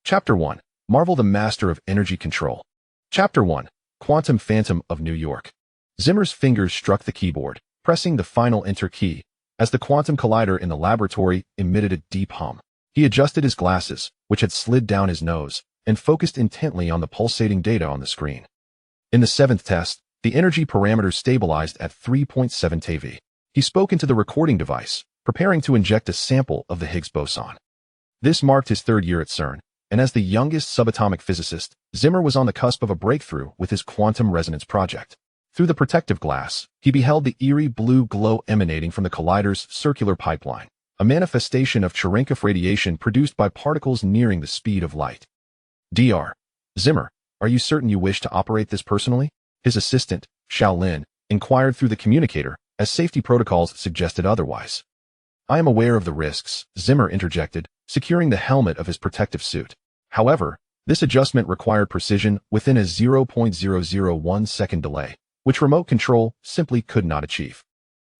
Chapter 1. Marvel the Master of Energy Control. Chapter 1. Quantum Phantom of New York. Zimmer's fingers struck the keyboard, pressing the final enter key, as the quantum collider in the laboratory emitted a deep hum. He adjusted his glasses, which had slid down his nose, and focused intently on the pulsating data on the screen. In the seventh test, the energy parameters stabilized at 3.7 TeV. He spoke into the recording device, preparing to inject a sample of the Higgs boson. This marked his third year at CERN, and as the youngest subatomic physicist, Zimmer was on the cusp of a breakthrough with his quantum resonance project. Through the protective glass, he beheld the eerie blue glow emanating from the collider's circular pipeline, a manifestation of Cherenkov radiation produced by particles nearing the speed of light. Dr. Zimmer, are you certain you wish to operate this personally? His assistant, S.H.I.E.L.D, inquired through the communicator, as safety protocols suggested otherwise. I am aware of the risks, Zimmer interjected, securing the helmet of his protective suit. However, this adjustment required precision within a 0.001 second delay, which remote control simply could not achieve.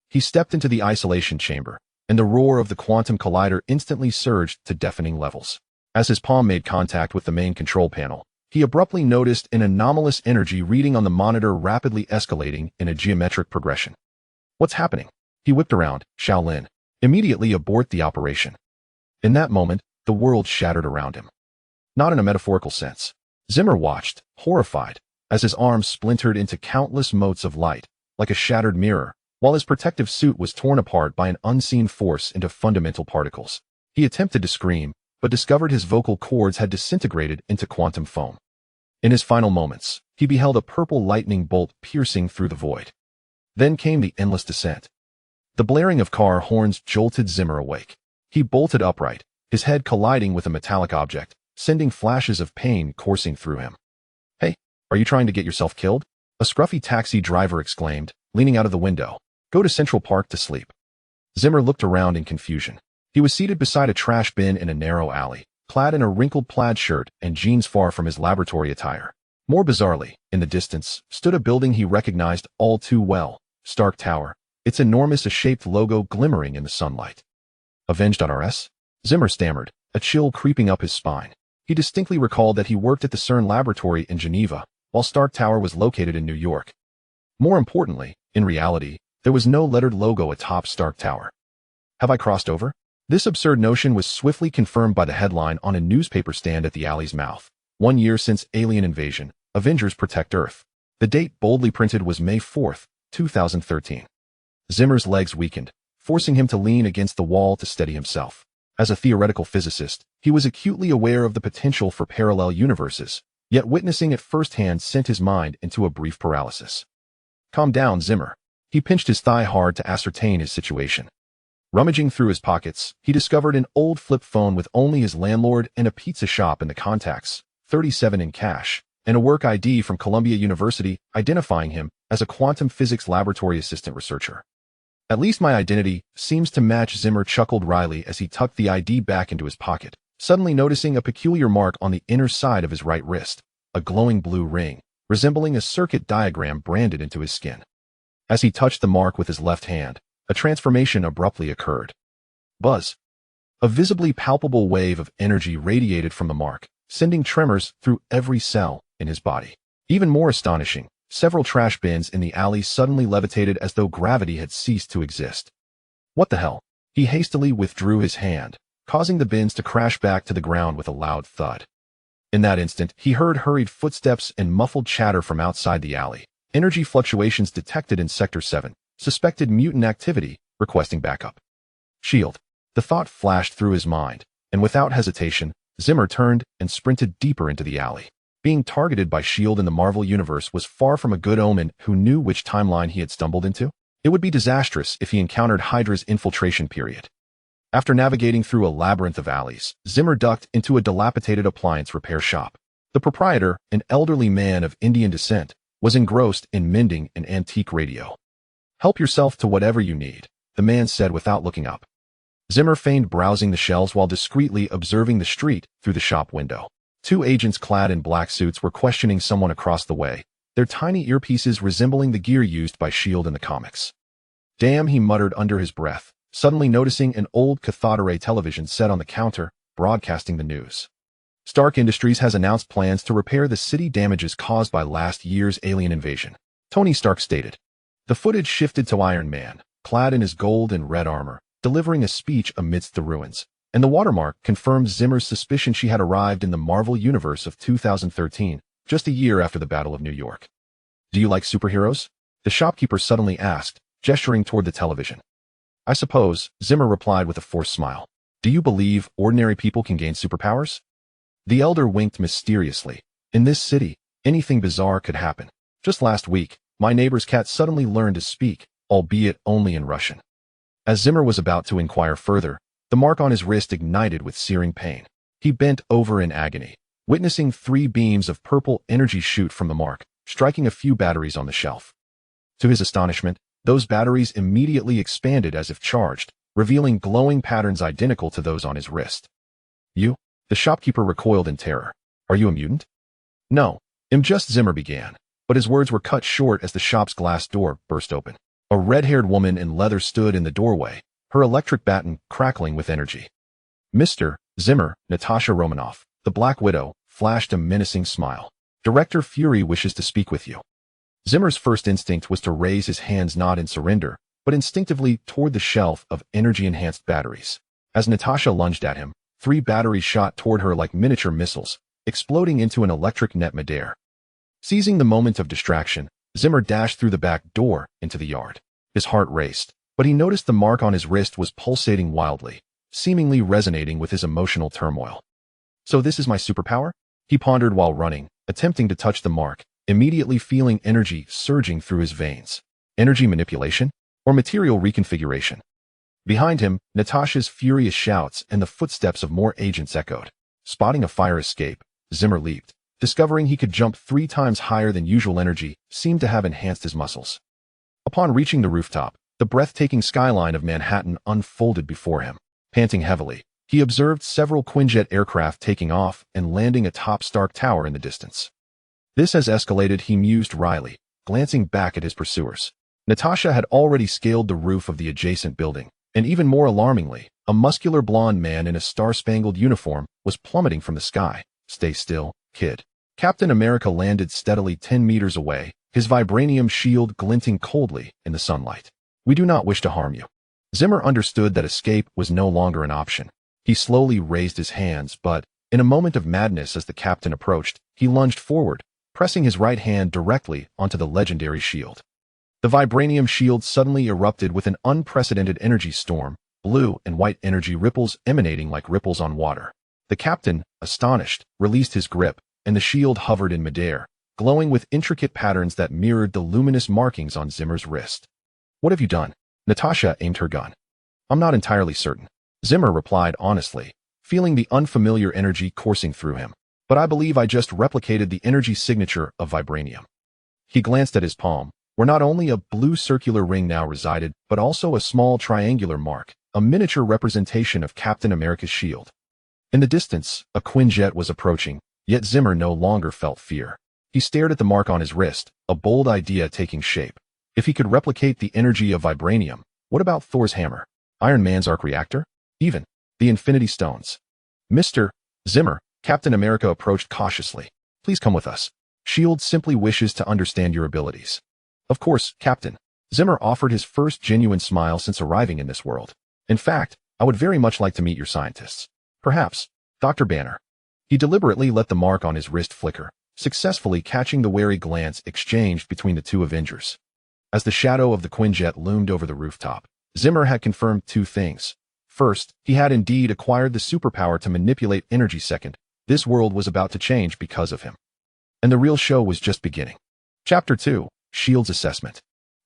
He stepped into the isolation chamber, and the roar of the quantum collider instantly surged to deafening levels. As his palm made contact with the main control panel, he abruptly noticed an anomalous energy reading on the monitor rapidly escalating in a geometric progression. What's happening? He whipped around. S.H.I.E.L.D. Immediately abort the operation. In that moment, the world shattered around him. Not in a metaphorical sense. Zimmer watched, horrified, as his arms splintered into countless motes of light, like a shattered mirror, while his protective suit was torn apart by an unseen force into fundamental particles. He attempted to scream, but discovered his vocal cords had disintegrated into quantum foam. In his final moments, he beheld a purple lightning bolt piercing through the void. Then came the endless descent. The blaring of car horns jolted Zimmer awake. He bolted upright, his head colliding with a metallic object, sending flashes of pain coursing through him. Hey, are you trying to get yourself killed? A scruffy taxi driver exclaimed, leaning out of the window. Go to Central Park to sleep. Zimmer looked around in confusion. He was seated beside a trash bin in a narrow alley, clad in a wrinkled plaid shirt and jeans far from his laboratory attire. More bizarrely, in the distance, stood a building he recognized all too well, Stark Tower, its enormous A-shaped logo glimmering in the sunlight. Avenged.rs? Zimmer stammered, a chill creeping up his spine. He distinctly recalled that he worked at the CERN laboratory in Geneva, while Stark Tower was located in New York. More importantly, in reality, there was no lettered logo atop Stark Tower. Have I crossed over? This absurd notion was swiftly confirmed by the headline on a newspaper stand at the alley's mouth. 1 year since alien invasion, Avengers protect Earth. The date boldly printed was May 4, 2013. Zimmer's legs weakened, forcing him to lean against the wall to steady himself. As a theoretical physicist, he was acutely aware of the potential for parallel universes, yet witnessing it firsthand sent his mind into a brief paralysis. Calm down, Zimmer. He pinched his thigh hard to ascertain his situation. Rummaging through his pockets, he discovered an old flip phone with only his landlord and a pizza shop in the contacts, 37 in cash, and a work ID from Columbia University identifying him as a quantum physics laboratory assistant researcher. At least my identity seems to match, Zimmer chuckled wryly as he tucked the ID back into his pocket, suddenly noticing a peculiar mark on the inner side of his right wrist, a glowing blue ring, resembling a circuit diagram branded into his skin. As he touched the mark with his left hand, a transformation abruptly occurred. Buzz. A visibly palpable wave of energy radiated from the mark, sending tremors through every cell in his body. Even more astonishing, several trash bins in the alley suddenly levitated as though gravity had ceased to exist. What the hell? He hastily withdrew his hand, causing the bins to crash back to the ground with a loud thud. In that instant, he heard hurried footsteps and muffled chatter from outside the alley. Energy fluctuations detected in Sector 7. Suspected mutant activity, requesting backup. S.H.I.E.L.D. The thought flashed through his mind, and without hesitation, Zimmer turned and sprinted deeper into the alley. Being targeted by S.H.I.E.L.D. in the Marvel Universe was far from a good omen. Who knew which timeline he had stumbled into? It would be disastrous if he encountered Hydra's infiltration period. After navigating through a labyrinth of alleys, Zimmer ducked into a dilapidated appliance repair shop. The proprietor, an elderly man of Indian descent, was engrossed in mending an antique radio. Help yourself to whatever you need, the man said without looking up. Zimmer feigned browsing the shelves while discreetly observing the street through the shop window. 2 agents clad in black suits were questioning someone across the way, their tiny earpieces resembling the gear used by S.H.I.E.L.D. in the comics. Damn, he muttered under his breath, suddenly noticing an old cathode ray television set on the counter, broadcasting the news. Stark Industries has announced plans to repair the city damages caused by last year's alien invasion, Tony Stark stated. The footage shifted to Iron Man, clad in his gold and red armor, delivering a speech amidst the ruins, and the watermark confirmed Zimmer's suspicion she had arrived in the Marvel Universe of 2013, just a year after the Battle of New York. Do you like superheroes? The shopkeeper suddenly asked, gesturing toward the television. I suppose, Zimmer replied with a forced smile. Do you believe ordinary people can gain superpowers? The elder winked mysteriously. In this city, anything bizarre could happen. Just last week, my neighbor's cat suddenly learned to speak, albeit only in Russian. As Zimmer was about to inquire further, the mark on his wrist ignited with searing pain. He bent over in agony, witnessing 3 beams of purple energy shoot from the mark, striking a few batteries on the shelf. To his astonishment, those batteries immediately expanded as if charged, revealing glowing patterns identical to those on his wrist. You? The shopkeeper recoiled in terror. Are you a mutant? No, I'm just Zimmer began, but his words were cut short as the shop's glass door burst open. A red-haired woman in leather stood in the doorway, her electric baton crackling with energy. Mr. Zimmer, Natasha Romanoff, the Black Widow, flashed a menacing smile. Director Fury wishes to speak with you. Zimmer's first instinct was to raise his hands not in surrender, but instinctively toward the shelf of energy-enhanced batteries. As Natasha lunged at him, 3 batteries shot toward her like miniature missiles, exploding into an electric net midair. Seizing the moment of distraction, Zimmer dashed through the back door into the yard. His heart raced, but he noticed the mark on his wrist was pulsating wildly, seemingly resonating with his emotional turmoil. So this is my superpower? He pondered while running, attempting to touch the mark, immediately feeling energy surging through his veins. Energy manipulation? Or material reconfiguration? Behind him, Natasha's furious shouts and the footsteps of more agents echoed. Spotting a fire escape, Zimmer leaped. Discovering he could jump 3 times higher than usual, energy seemed to have enhanced his muscles. Upon reaching the rooftop, the breathtaking skyline of Manhattan unfolded before him. Panting heavily, he observed several Quinjet aircraft taking off and landing atop Stark Tower in the distance. This has escalated, he mused wryly, glancing back at his pursuers. Natasha had already scaled the roof of the adjacent building, and even more alarmingly, a muscular blonde man in a star-spangled uniform was plummeting from the sky. Stay still, kid. Captain America landed steadily 10 meters away, his vibranium shield glinting coldly in the sunlight. We do not wish to harm you. Zimmer understood that escape was no longer an option. He slowly raised his hands, but, in a moment of madness as the captain approached, he lunged forward, pressing his right hand directly onto the legendary shield. The vibranium shield suddenly erupted with an unprecedented energy storm, blue and white energy ripples emanating like ripples on water. The captain, astonished, released his grip, and the shield hovered in midair, glowing with intricate patterns that mirrored the luminous markings on Zimmer's wrist. What have you done? Natasha aimed her gun. I'm not entirely certain. Zimmer replied honestly, feeling the unfamiliar energy coursing through him. But I believe I just replicated the energy signature of vibranium. He glanced at his palm, where not only a blue circular ring now resided, but also a small triangular mark, a miniature representation of Captain America's shield. In the distance, a Quinjet was approaching, yet Zimmer no longer felt fear. He stared at the mark on his wrist, a bold idea taking shape. If he could replicate the energy of vibranium, what about Thor's hammer, Iron Man's arc reactor, even the Infinity Stones? Mr. Zimmer, Captain America approached cautiously. Please come with us. S.H.I.E.L.D. simply wishes to understand your abilities. Of course, Captain. Zimmer offered his first genuine smile since arriving in this world. In fact, I would very much like to meet your scientists. Perhaps, Dr. Banner. He deliberately let the mark on his wrist flicker, successfully catching the wary glance exchanged between the 2 Avengers. As the shadow of the Quinjet loomed over the rooftop, Zimmer had confirmed 2 things. First, he had indeed acquired the superpower to manipulate energy. Second, this world was about to change because of him. And the real show was just beginning. Chapter 2. S.H.I.E.L.D's assessment.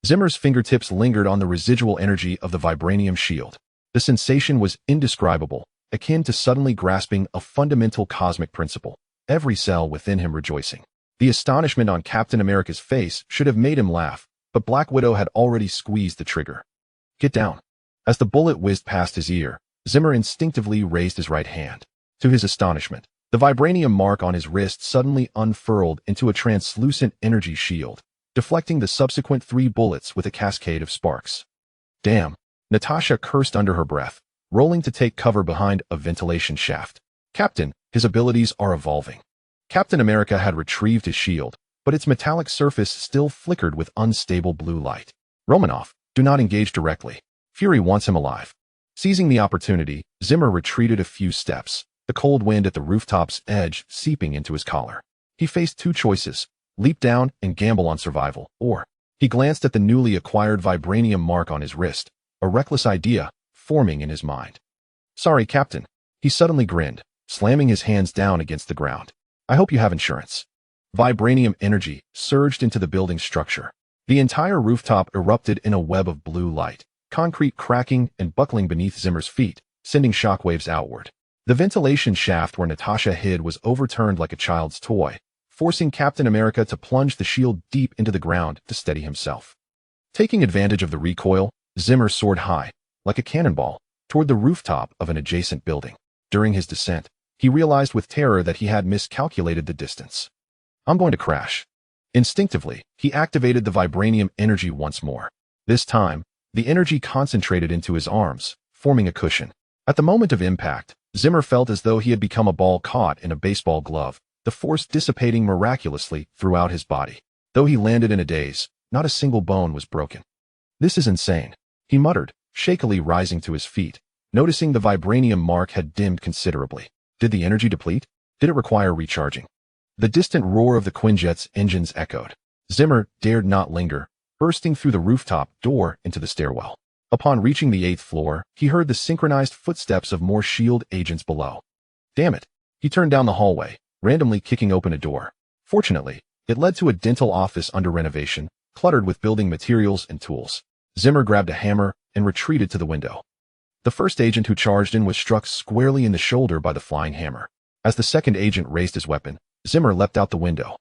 Zimmer's fingertips lingered on the residual energy of the vibranium shield. The sensation was indescribable, akin to suddenly grasping a fundamental cosmic principle, every cell within him rejoicing. The astonishment on Captain America's face should have made him laugh, but Black Widow had already squeezed the trigger. Get down. As the bullet whizzed past his ear, Zimmer instinctively raised his right hand. To his astonishment, the vibranium mark on his wrist suddenly unfurled into a translucent energy shield, deflecting the subsequent 3 bullets with a cascade of sparks. Damn, Natasha cursed under her breath, rolling to take cover behind a ventilation shaft. Captain, His abilities are evolving. Captain America had retrieved his shield, but its metallic surface still flickered with unstable blue light. Romanoff, do not engage directly. Fury wants him alive. Seizing the opportunity, Zimmer retreated a few steps, the cold wind at the rooftop's edge seeping into his collar. He faced two choices: leap down and gamble on survival, or he glanced at the newly acquired vibranium mark on his wrist, a reckless idea forming in his mind. Sorry, Captain. He suddenly grinned, slamming his hands down against the ground. I hope you have insurance. Vibranium energy surged into the building structure. The entire rooftop erupted in a web of blue light, concrete cracking and buckling beneath Zimmer's feet, sending shockwaves outward. The ventilation shaft where Natasha hid was overturned like a child's toy, forcing Captain America to plunge the shield deep into the ground to steady himself. Taking advantage of the recoil, Zimmer soared high, like a cannonball, toward the rooftop of an adjacent building. During his descent, he realized with terror that he had miscalculated the distance. I'm going to crash. Instinctively, he activated the vibranium energy once more. This time, the energy concentrated into his arms, forming a cushion. At the moment of impact, Zimmer felt as though he had become a ball caught in a baseball glove, the force dissipating miraculously throughout his body. Though he landed in a daze, not a single bone was broken. This is insane, he muttered, shakily rising to his feet, noticing the vibranium mark had dimmed considerably. Did the energy deplete? Did it require recharging? The distant roar of the Quinjet's engines echoed. Zimmer dared not linger, bursting through the rooftop door into the stairwell. Upon reaching the 8th floor, he heard the synchronized footsteps of more S.H.I.E.L.D. agents below. Damn it! He turned down the hallway, randomly kicking open a door. Fortunately, it led to a dental office under renovation, cluttered with building materials and tools. Zimmer grabbed a hammer and retreated to the window. The first agent who charged in was struck squarely in the shoulder by the flying hammer. As the second agent raised his weapon, Zimmer leapt out the window.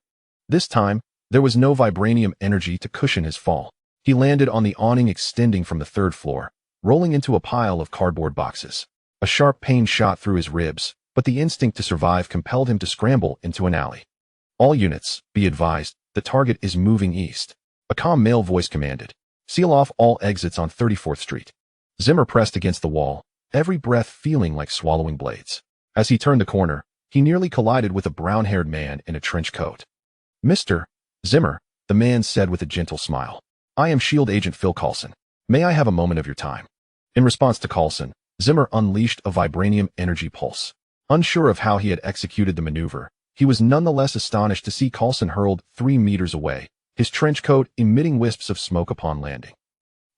This time, there was no vibranium energy to cushion his fall. He landed on the awning extending from the 3rd floor, rolling into a pile of cardboard boxes. A sharp pain shot through his ribs, but the instinct to survive compelled him to scramble into an alley. All units, be advised, the target is moving east. A calm male voice commanded. Seal off all exits on 34th Street. Zimmer pressed against the wall, every breath feeling like swallowing blades. As he turned the corner, he nearly collided with a brown-haired man in a trench coat. Mr. Zimmer, the man said with a gentle smile. I am S.H.I.E.L.D. agent Phil Coulson. May I have a moment of your time? In response to Coulson, Zimmer unleashed a vibranium energy pulse. Unsure of how he had executed the maneuver, he was nonetheless astonished to see Coulson hurled 3 meters away, his trench coat emitting wisps of smoke upon landing.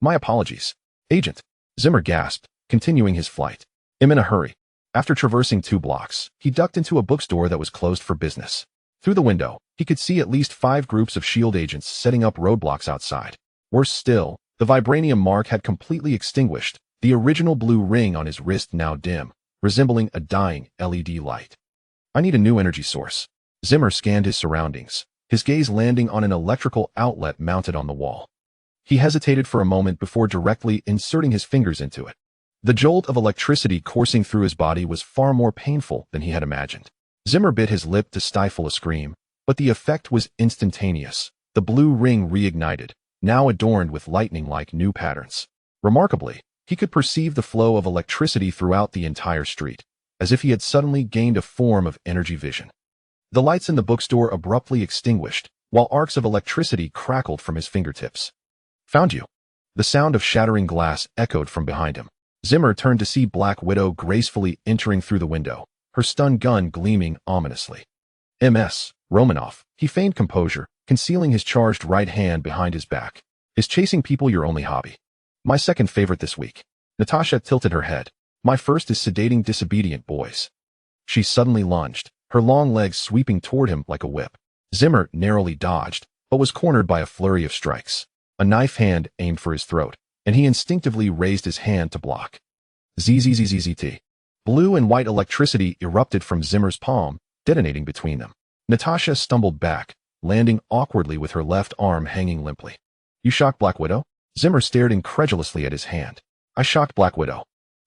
My apologies, Agent, Zimmer gasped, continuing his flight. I'm in a hurry. After traversing 2 blocks, he ducked into a bookstore that was closed for business. Through the window, he could see at least 5 groups of S.H.I.E.L.D. agents setting up roadblocks outside. Worse still, the vibranium mark had completely extinguished, the original blue ring on his wrist now dim, resembling a dying LED light. I need a new energy source. Zimmer scanned his surroundings, his gaze landing on an electrical outlet mounted on the wall. He hesitated for a moment before directly inserting his fingers into it. The jolt of electricity coursing through his body was far more painful than he had imagined. Zimmer bit his lip to stifle a scream, but the effect was instantaneous. The blue ring reignited, now adorned with lightning-like new patterns. Remarkably, he could perceive the flow of electricity throughout the entire street, as if he had suddenly gained a form of energy vision. The lights in the bookstore abruptly extinguished, while arcs of electricity crackled from his fingertips. Found you. The sound of shattering glass echoed from behind him. Zimmer turned to see Black Widow gracefully entering through the window, her stun gun gleaming ominously. MS. Romanoff, he feigned composure, concealing his charged right hand behind his back. Is chasing people your only hobby? My second favorite this week. Natasha tilted her head. My first is sedating disobedient boys. She suddenly lunged, her long legs sweeping toward him like a whip. Zimmer narrowly dodged, but was cornered by a flurry of strikes. A knife hand aimed for his throat, and he instinctively raised his hand to block. ZZZZZT. Blue and white electricity erupted from Zimmer's palm, detonating between them. Natasha stumbled back, landing awkwardly with her left arm hanging limply. You shocked Black Widow? Zimmer stared incredulously at his hand. I shocked Black Widow.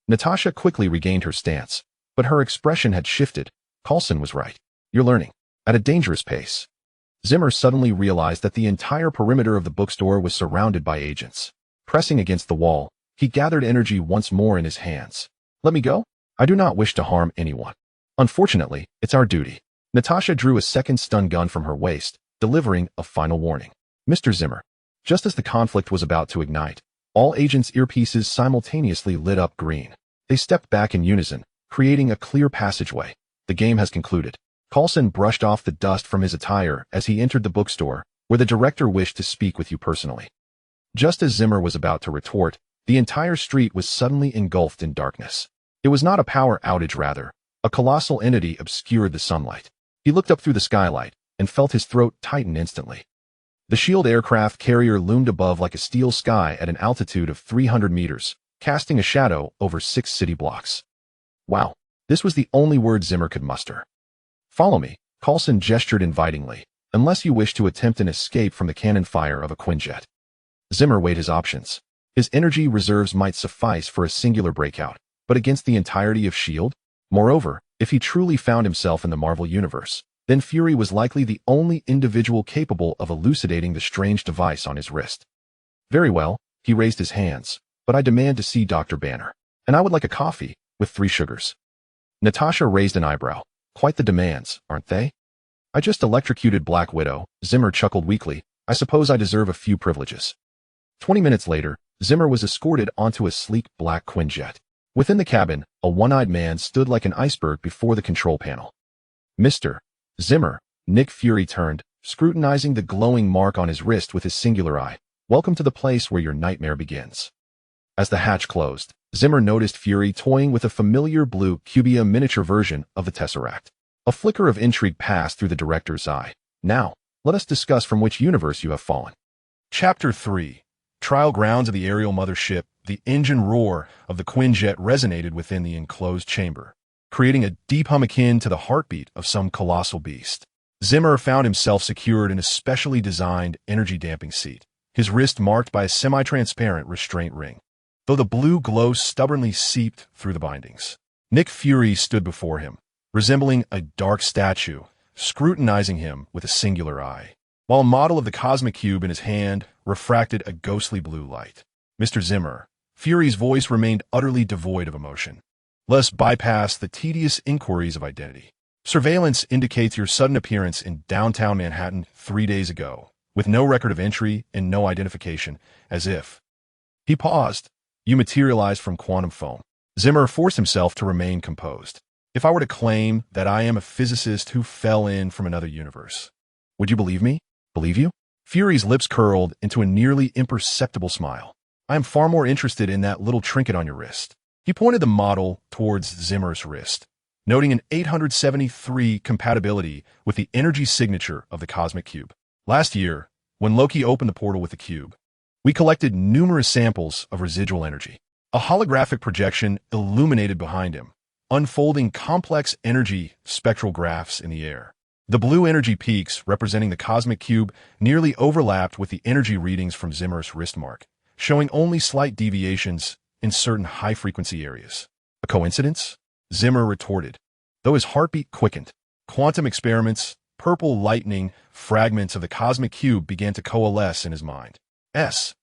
Natasha quickly regained her stance, but her expression had shifted. Coulson was right. You're learning. At a dangerous pace. Zimmer suddenly realized that the entire perimeter of the bookstore was surrounded by agents. Pressing against the wall, he gathered energy once more in his hands. Let me go? I do not wish to harm anyone. Unfortunately, it's our duty. Natasha drew a second stun gun from her waist, delivering a final warning. Mr. Zimmer. Just as the conflict was about to ignite, all agents' earpieces simultaneously lit up green. They stepped back in unison, creating a clear passageway. The game has concluded. Coulson brushed off the dust from his attire as he entered the bookstore, where the director wished to speak with you personally. Just as Zimmer was about to retort, the entire street was suddenly engulfed in darkness. It was not a power outage, rather. A colossal entity obscured the sunlight. He looked up through the skylight and felt his throat tighten instantly. The S.H.I.E.L.D. aircraft carrier loomed above like a steel sky at an altitude of 300 meters, casting a shadow over 6 city blocks. Wow, this was the only word Zimmer could muster. Follow me, Coulson gestured invitingly, unless you wish to attempt an escape from the cannon fire of a Quinjet. Zimmer weighed his options. His energy reserves might suffice for a singular breakout, but against the entirety of S.H.I.E.L.D.? Moreover, if he truly found himself in the Marvel Universe, then Fury was likely the only individual capable of elucidating the strange device on his wrist. Very well, he raised his hands, but I demand to see Dr. Banner. And I would like a coffee, with 3 sugars. Natasha raised an eyebrow. Quite the demands, aren't they? I just electrocuted Black Widow, Zimmer chuckled weakly. I suppose I deserve a few privileges. 20 minutes later, Zimmer was escorted onto a sleek black Quinjet. Within the cabin, a one-eyed man stood like an iceberg before the control panel. Mr. Zimmer, Nick Fury turned, scrutinizing the glowing mark on his wrist with his singular eye. Welcome to the place where your nightmare begins. As the hatch closed, Zimmer noticed Fury toying with a familiar blue Cubia miniature version of the Tesseract. A flicker of intrigue passed through the director's eye. Now, let us discuss from which universe you have fallen. Chapter 3. Trial grounds of the aerial mothership. The engine roar of the Quinjet resonated within the enclosed chamber, creating a deep hum akin to the heartbeat of some colossal beast. Zimmer found himself secured in a specially designed energy-damping seat, his wrist marked by a semi-transparent restraint ring, though the blue glow stubbornly seeped through the bindings. Nick Fury stood before him, resembling a dark statue, scrutinizing him with a singular eye, while a model of the cosmic cube in his hand refracted a ghostly blue light. Mr. Zimmer, Fury's voice remained utterly devoid of emotion. Let us bypass the tedious inquiries of identity. Surveillance indicates your sudden appearance in downtown Manhattan 3 days ago, with no record of entry and no identification, as if. He paused. You materialized from quantum foam. Zimmer forced himself to remain composed. If I were to claim that I am a physicist who fell in from another universe, would you believe me? Believe you? Fury's lips curled into a nearly imperceptible smile. I am far more interested in that little trinket on your wrist. He pointed the model towards Zimmer's wrist, noting an 873 compatibility with the energy signature of the cosmic cube. Last year, when Loki opened the portal with the cube, we collected numerous samples of residual energy. A holographic projection illuminated behind him, unfolding complex energy spectral graphs in the air. The blue energy peaks representing the cosmic cube nearly overlapped with the energy readings from Zimmer's wrist mark, showing only slight deviations in certain high-frequency areas. A coincidence? Zimmer retorted, though his heartbeat quickened. Quantum experiments, purple lightning, fragments of the cosmic cube began to coalesce in his mind. S.H.I.E.L.D.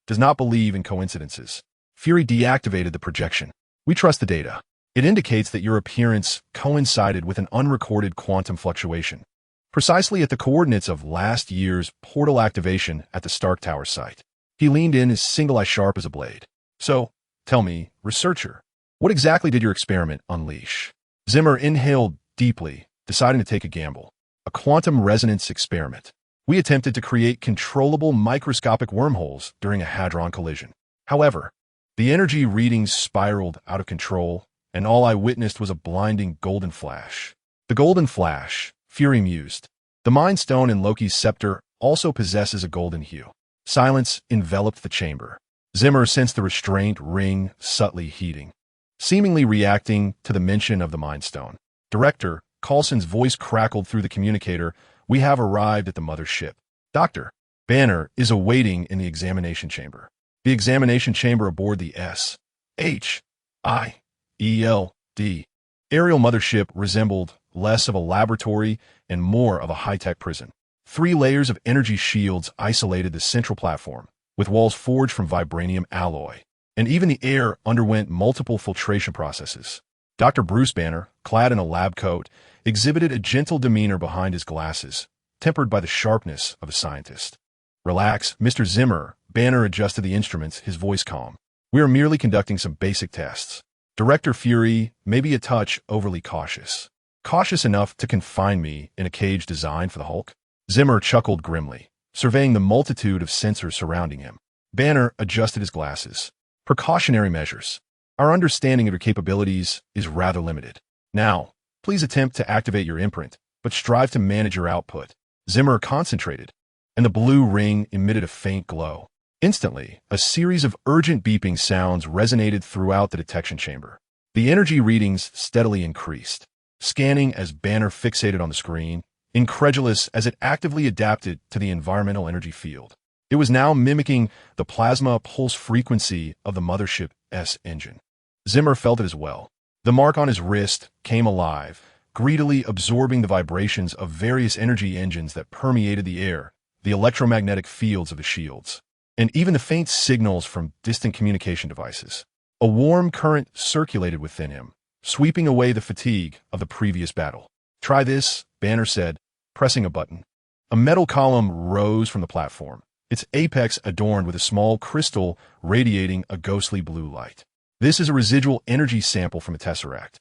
does not believe in coincidences. Fury deactivated the projection. We trust the data. It indicates that your appearance coincided with an unrecorded quantum fluctuation, precisely at the coordinates of last year's portal activation at the Stark Tower site. He leaned in, his single eye sharp as a blade. So, tell me, researcher, what exactly did your experiment unleash? Zimmer inhaled deeply, deciding to take a gamble. A quantum resonance experiment. We attempted to create controllable microscopic wormholes during a hadron collision. However, the energy readings spiraled out of control, and all I witnessed was a blinding golden flash. The golden flash, Fury mused. The Mind Stone in Loki's scepter also possesses a golden hue. Silence enveloped the chamber. Zimmer sensed the restraint ring subtly heating, seemingly reacting to the mention of the Mind Stone. Director, Coulson's voice crackled through the communicator. We have arrived at the mothership. Dr. Banner is awaiting in the examination chamber. The examination chamber aboard the S.H.I.E.L.D. aerial mothership resembled less of a laboratory and more of a high-tech prison. 3 layers of energy shields isolated the central platform, with walls forged from vibranium alloy. and even the air underwent multiple filtration processes. Dr. Bruce Banner, clad in a lab coat, exhibited a gentle demeanor behind his glasses, tempered by the sharpness of a scientist. "Relax, Mr. Zimmer." Banner adjusted the instruments, his voice calm. "We are merely conducting some basic tests." Director Fury, maybe a touch overly cautious. "Cautious enough to confine me in a cage designed for the Hulk?" Zimmer chuckled grimly, surveying the multitude of sensors surrounding him. Banner adjusted his glasses. "Precautionary measures. Our understanding of your capabilities is rather limited. Now, please attempt to activate your imprint, but strive to manage your output." Zimmer concentrated, and the blue ring emitted a faint glow. Instantly, a series of urgent beeping sounds resonated throughout the detection chamber. The energy readings steadily increased, scanning as Banner fixated on the screen, incredulous as it actively adapted to the environmental energy field. It was now mimicking the plasma pulse frequency of the mothership S engine. Zimmer felt it as well. The mark on his wrist came alive, greedily absorbing the vibrations of various energy engines that permeated the air, the electromagnetic fields of the shields, and even the faint signals from distant communication devices. A warm current circulated within him, sweeping away the fatigue of the previous battle. "Try this," Banner said, pressing a button. A metal column rose from the platform, its apex adorned with a small crystal radiating a ghostly blue light. "This is a residual energy sample from a tesseract,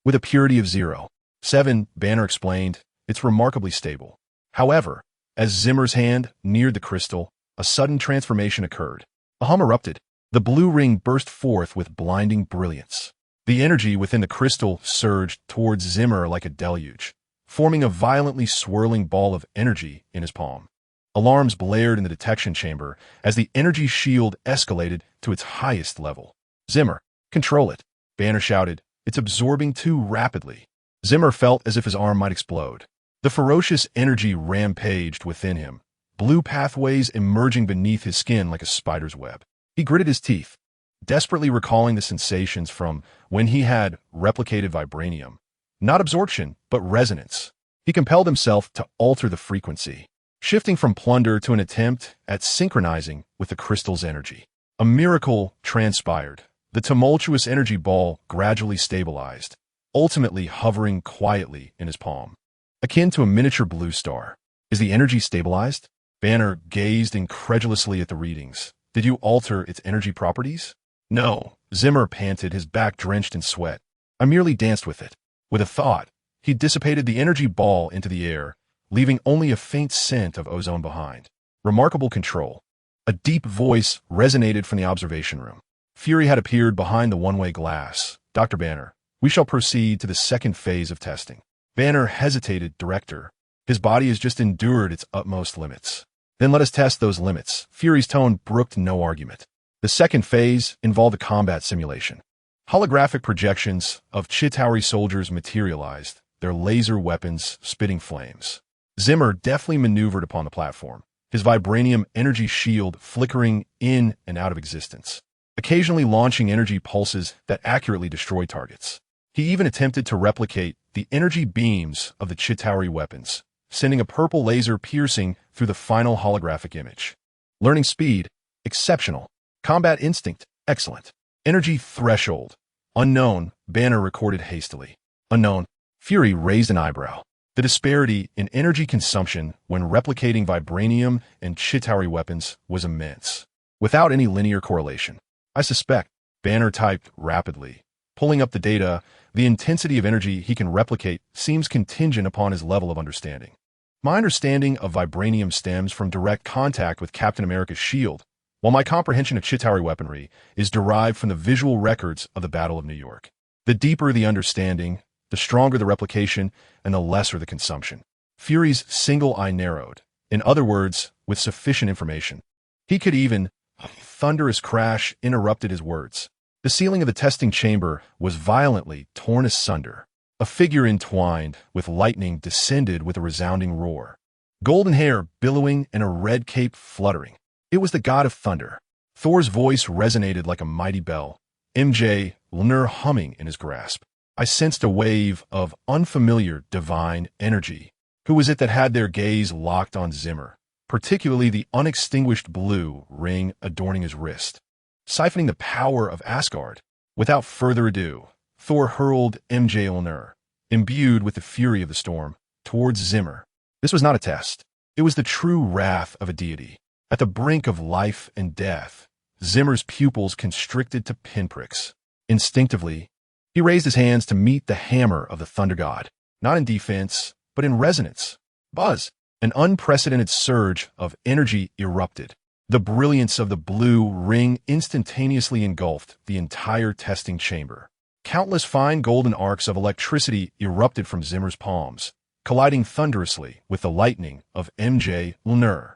with a purity of 0.7, Banner explained. "It's remarkably stable." However, as Zimmer's hand neared the crystal, a sudden transformation occurred. A hum erupted. The blue ring burst forth with blinding brilliance. The energy within the crystal surged towards Zimmer like a deluge, forming a violently swirling ball of energy in his palm. Alarms blared in the detection chamber as the energy shield escalated to its highest level. "Zimmer, control it," Banner shouted. "It's absorbing too rapidly." Zimmer felt as if his arm might explode. The ferocious energy rampaged within him, blue pathways emerging beneath his skin like a spider's web. He gritted his teeth, desperately recalling the sensations from when he had replicated vibranium. Not absorption, but resonance. He compelled himself to alter the frequency, shifting from plunder to an attempt at synchronizing with the crystal's energy. A miracle transpired. The tumultuous energy ball gradually stabilized, ultimately hovering quietly in his palm, akin to a miniature blue star. "Is the energy stabilized?" Banner gazed incredulously at the readings. "Did you alter its energy properties?" "No," Zimmer panted, his back drenched in sweat. "I merely danced with it." With a thought, he dissipated the energy ball into the air, leaving only a faint scent of ozone behind. "Remarkable control." A deep voice resonated from the observation room. Fury had appeared behind the one-way glass. "Dr. Banner, we shall proceed to the second phase of testing." Banner hesitated. "Director, his body has just endured its utmost limits." "Then let us test those limits." Fury's tone brooked no argument. The second phase involved a combat simulation. Holographic projections of Chitauri soldiers materialized, their laser weapons spitting flames. Zimmer deftly maneuvered upon the platform, his vibranium energy shield flickering in and out of existence, occasionally launching energy pulses that accurately destroyed targets. He even attempted to replicate the energy beams of the Chitauri weapons, sending a purple laser piercing through the final holographic image. Learning speed, exceptional. Combat instinct, excellent. Energy threshold, unknown, Banner recorded hastily. Unknown. Fury raised an eyebrow. The disparity in energy consumption when replicating vibranium and Chitauri weapons was immense, without any linear correlation. "I suspect," Banner typed rapidly, pulling up the data, "the intensity of energy he can replicate seems contingent upon his level of understanding. My understanding of vibranium stems from direct contact with Captain America's shield, while my comprehension of Chitauri weaponry is derived from the visual records of the Battle of New York. The deeper the understanding, the stronger the replication, and the lesser the consumption." Fury's single eye narrowed. In other words, with sufficient information. He could even... A thunderous crash interrupted his words. The ceiling of the testing chamber was violently torn asunder. A figure entwined with lightning descended with a resounding roar, golden hair billowing and a red cape fluttering. It was the god of thunder. Thor's voice resonated like a mighty bell, MJ Lnr humming in his grasp. I sensed a wave of unfamiliar divine energy. Who was it that had their gaze locked on Zimmer, particularly the unextinguished blue ring adorning his wrist? siphoning the power of Asgard. Without further ado, Thor hurled S.H.I.E.L.D, imbued with the fury of the storm, towards Zimmer. This was not a test. It was the true wrath of a deity. At the brink of life and death, Zimmer's pupils constricted to pinpricks. Instinctively, he raised his hands to meet the hammer of the thunder god, not in defense, but in resonance. Buzz! An unprecedented surge of energy erupted. The brilliance of the blue ring instantaneously engulfed the entire testing chamber. Countless fine golden arcs of electricity erupted from Zimmer's palms, colliding thunderously with the lightning of S.H.I.E.L.D.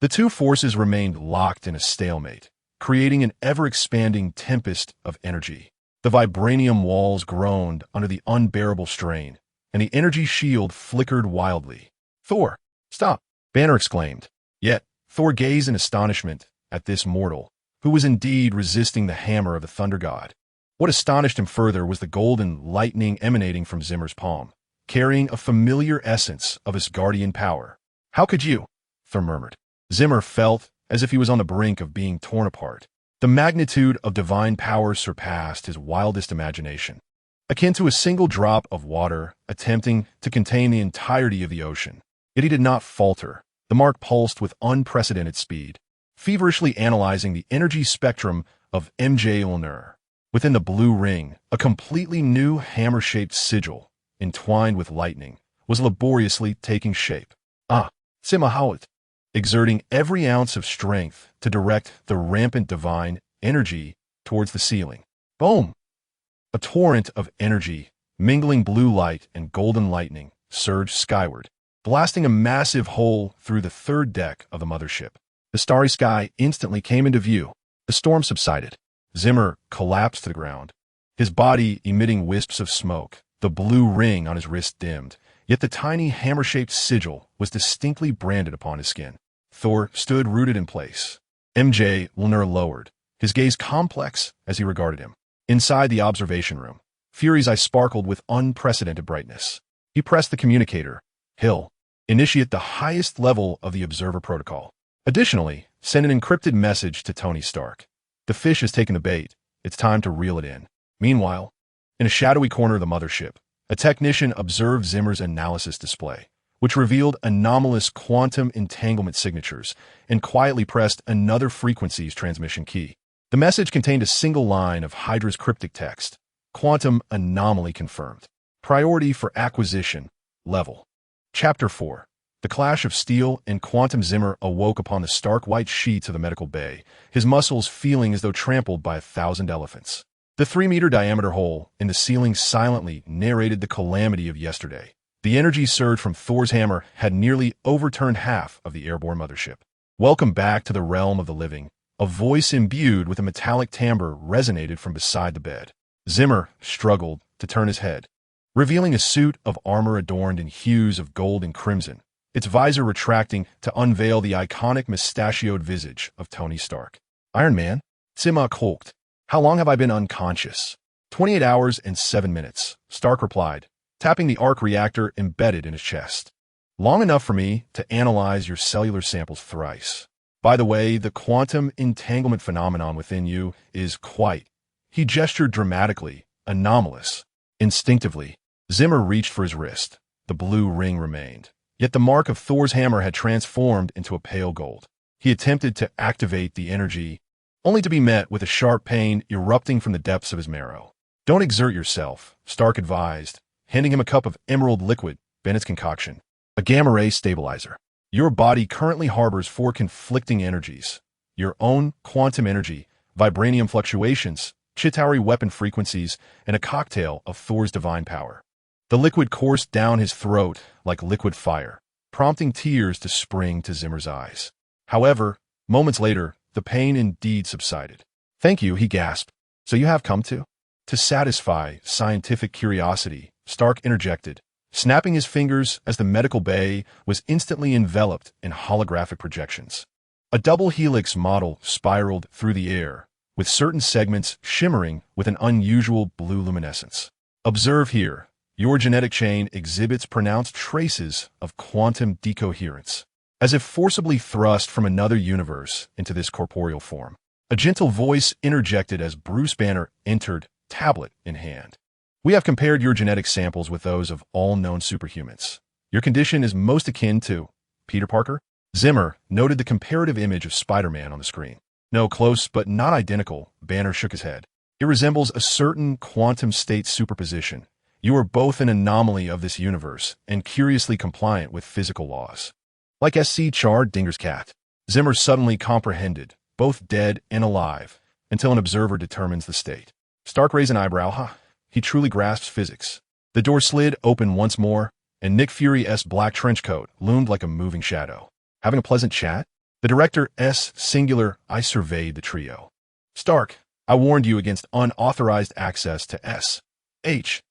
The two forces remained locked in a stalemate, creating an ever-expanding tempest of energy. The vibranium walls groaned under the unbearable strain, and the energy shield flickered wildly. "Thor, stop!" Banner exclaimed. Yet, Thor gazed in astonishment at this mortal, who was indeed resisting the hammer of the thunder god. What astonished him further was the golden lightning emanating from Zimmer's palm, carrying a familiar essence of his guardian power. "How could you?" Thor murmured. Zimmer felt as if he was on the brink of being torn apart. The magnitude of divine power surpassed his wildest imagination. Akin to a single drop of water attempting to contain the entirety of the ocean. Yet he did not falter. The mark pulsed with unprecedented speed, feverishly analyzing the energy spectrum of S.H.I.E.L.D. Within the blue ring, a completely new hammer-shaped sigil, entwined with lightning, was laboriously taking shape. S.H.I.E.L.D, exerting every ounce of strength to direct the rampant divine energy towards the ceiling. Boom! A torrent of energy, mingling blue light and golden lightning, surged skyward, blasting a massive hole through the third deck of the mothership. The starry sky instantly came into view. The storm subsided. Zimmer collapsed to the ground, his body emitting wisps of smoke. The blue ring on his wrist dimmed, yet the tiny hammer-shaped sigil was distinctly branded upon his skin. Thor stood rooted in place. S.H.I.E.L.D lowered, his gaze complex as he regarded him. Inside the observation room, Fury's eyes sparkled with unprecedented brightness. He pressed the communicator. "Hill, initiate the highest level of the observer protocol. Additionally, send an encrypted message to Tony Stark. The fish has taken the bait. It's time to reel it in." Meanwhile, in a shadowy corner of the mothership, a technician observed Zimmer's analysis display, which revealed anomalous quantum entanglement signatures and quietly pressed another frequency's transmission key. The message contained a single line of Hydra's cryptic text: "Quantum anomaly confirmed. Priority for acquisition. Level." Chapter 4. The clash of steel and quantum. Zimmer awoke upon the stark white sheets of the medical bay, his muscles feeling as though trampled by 1,000 elephants. The 3-meter diameter hole in the ceiling silently narrated the calamity of yesterday. The energy surge from Thor's hammer had nearly overturned half of the airborne mothership. "Welcome back to the realm of the living." A voice imbued with a metallic timbre resonated from beside the bed. Zimmer struggled to turn his head, revealing a suit of armor adorned in hues of gold and crimson, its visor retracting to unveil the iconic mustachioed visage of Tony Stark. "Iron Man?" Zimmer hulked. "How long have I been unconscious?" 28 hours and 7 minutes, Stark replied, tapping the arc reactor embedded in his chest. "Long enough for me to analyze your cellular samples thrice. By the way, the quantum entanglement phenomenon within you is quite," he gestured dramatically, "anomalous." Instinctively, Zimmer reached for his wrist. The blue ring remained, yet the mark of Thor's hammer had transformed into a pale gold. He attempted to activate the energy, only to be met with a sharp pain erupting from the depths of his marrow. "Don't exert yourself," Stark advised, handing him a cup of emerald liquid, Bennett's concoction, a gamma-ray stabilizer. "Your body currently harbors 4 conflicting energies: your own quantum energy, vibranium fluctuations, Chitauri weapon frequencies, and a cocktail of Thor's divine power." The liquid coursed down his throat like liquid fire, prompting tears to spring to Zimmer's eyes. However, moments later, the pain indeed subsided. "Thank you," he gasped. "So you have come to?" "To satisfy scientific curiosity," Stark interjected, snapping his fingers as the medical bay was instantly enveloped in holographic projections. A double helix model spiraled through the air, with certain segments shimmering with an unusual blue luminescence. "Observe here. Your genetic chain exhibits pronounced traces of quantum decoherence, as if forcibly thrust from another universe into this corporeal form." A gentle voice interjected as Bruce Banner entered, tablet in hand. We have compared your genetic samples with those of all known superhumans. Your condition is most akin to Peter Parker. Zimmer noted the comparative image of Spider-Man on the screen. No, close but not identical. Banner shook his head. It resembles a certain quantum state superposition. You are both an anomaly of this universe and curiously compliant with physical laws. Like S.H.I.E.L.D. Dinger's cat. Zimmer suddenly comprehended, both dead and alive, until an observer determines the state. Stark raised an eyebrow. Huh? He truly grasps physics. The door slid open once more, and Nick Fury's black trench coat loomed like a moving shadow. Having a pleasant chat? The director I surveyed the trio. Stark, I warned you against unauthorized access to S.H.I.E.L.D.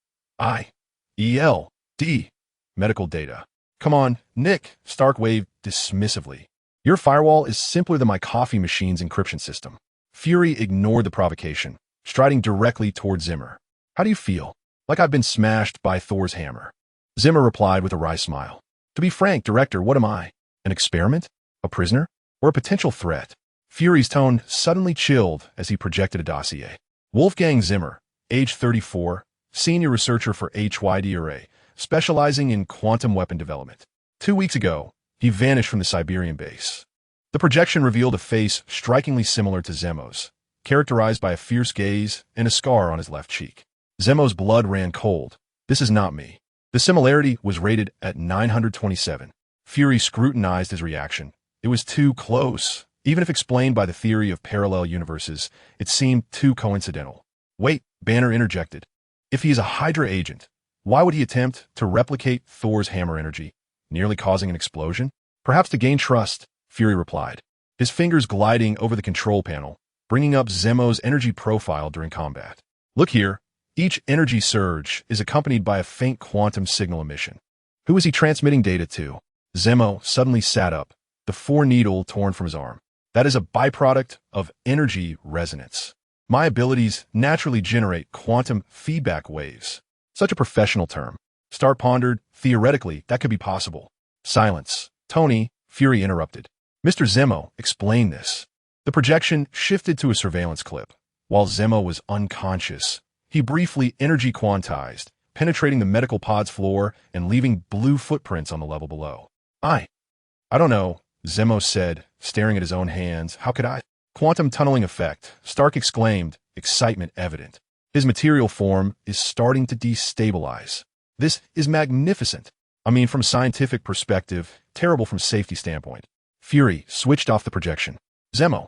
medical data. Come on, Nick, Stark waved dismissively. Your firewall is simpler than my coffee machine's encryption system. Fury ignored the provocation, striding directly toward Zimmer. How do you feel? Like I've been smashed by Thor's hammer. Zimmer replied with a wry smile. To be frank, Director, what am I? An experiment? A prisoner? Or a potential threat? Fury's tone suddenly chilled as he projected a dossier. Wolfgang Zimmer, age 34, senior researcher for S.H.I.E.L.D. array, specializing in quantum weapon development. 2 weeks ago, he vanished from the Siberian base. The projection revealed a face strikingly similar to Zemo's, characterized by a fierce gaze and a scar on his left cheek. Zemo's blood ran cold. This is not me. The similarity was rated at 927. Fury scrutinized his reaction. It was too close. Even if explained by the theory of parallel universes, it seemed too coincidental. Wait, Banner interjected. If he is a Hydra agent, why would he attempt to replicate Thor's hammer energy, nearly causing an explosion? Perhaps to gain trust, Fury replied, his fingers gliding over the control panel, bringing up Zemo's energy profile during combat. Look here. Each energy surge is accompanied by a faint quantum signal emission. Who is he transmitting data to? Zemo suddenly sat up, the foreneedle torn from his arm. That is a byproduct of energy resonance. My abilities naturally generate quantum feedback waves. Such a professional term. Stark pondered. Theoretically, that could be possible. Silence. Tony, Fury interrupted. Mr. Zemo, explain this. The projection shifted to a surveillance clip. While Zemo was unconscious, he briefly energy quantized, penetrating the medical pod's floor and leaving blue footprints on the level below. I don't know, Zemo said, staring at his own hands. How could I? Quantum tunneling effect, Stark exclaimed, excitement evident. His material form is starting to destabilize. This is magnificent. I mean, from scientific perspective, terrible from safety standpoint. Fury switched off the projection. Zemo,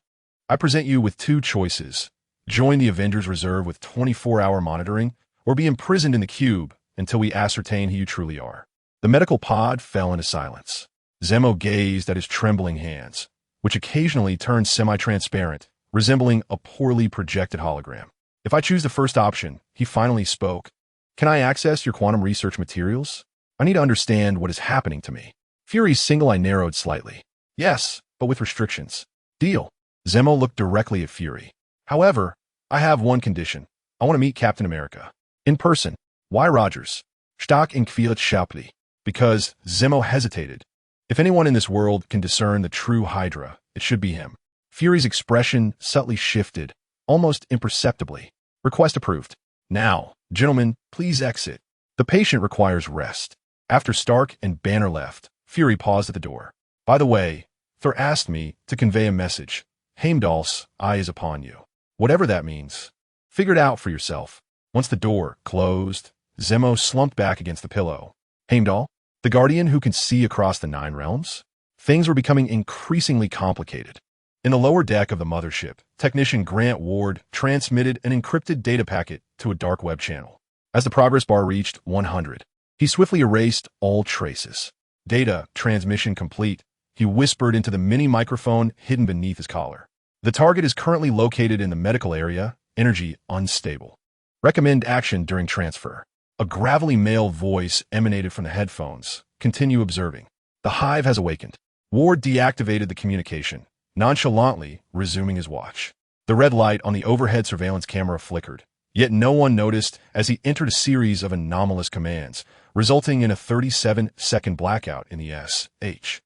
I present you with two choices. Join the Avengers Reserve with 24-hour monitoring, or be imprisoned in the cube until we ascertain who you truly are. The medical pod fell into silence. Zemo gazed at his trembling hands, which occasionally turned semi-transparent, resembling a poorly projected hologram. If I choose the first option, he finally spoke. Can I access your quantum research materials? I need to understand what is happening to me. Fury's single eye narrowed slightly. Yes, but with restrictions. Deal. Zemo looked directly at Fury. However, I have one condition. I want to meet Captain America. In person. Why Rogers? Stark S.H.I.E.L.D. Because Zemo hesitated. If anyone in this world can discern the true Hydra, it should be him. Fury's expression subtly shifted, almost imperceptibly. Request approved. Now, gentlemen, please exit. The patient requires rest. After Stark and Banner left, Fury paused at the door. By the way, Thor asked me to convey a message. Heimdall's eye is upon you. Whatever that means. Figure it out for yourself. Once the door closed, Zemo slumped back against the pillow. Heimdall? The guardian who can see across the 9 realms? Things were becoming increasingly complicated. In the lower deck of the mothership, technician Grant Ward transmitted an encrypted data packet to a dark web channel. As the progress bar reached 100, he swiftly erased all traces. Data transmission complete, he whispered into the mini microphone hidden beneath his collar. The target is currently located in the medical area, energy unstable. Recommend action during transfer. A gravelly male voice emanated from the headphones. Continue observing. The hive has awakened. Ward deactivated the communication, nonchalantly resuming his watch. The red light on the overhead surveillance camera flickered, yet no one noticed as he entered a series of anomalous commands, resulting in a 37-second blackout in the S.H.I.E.L.D.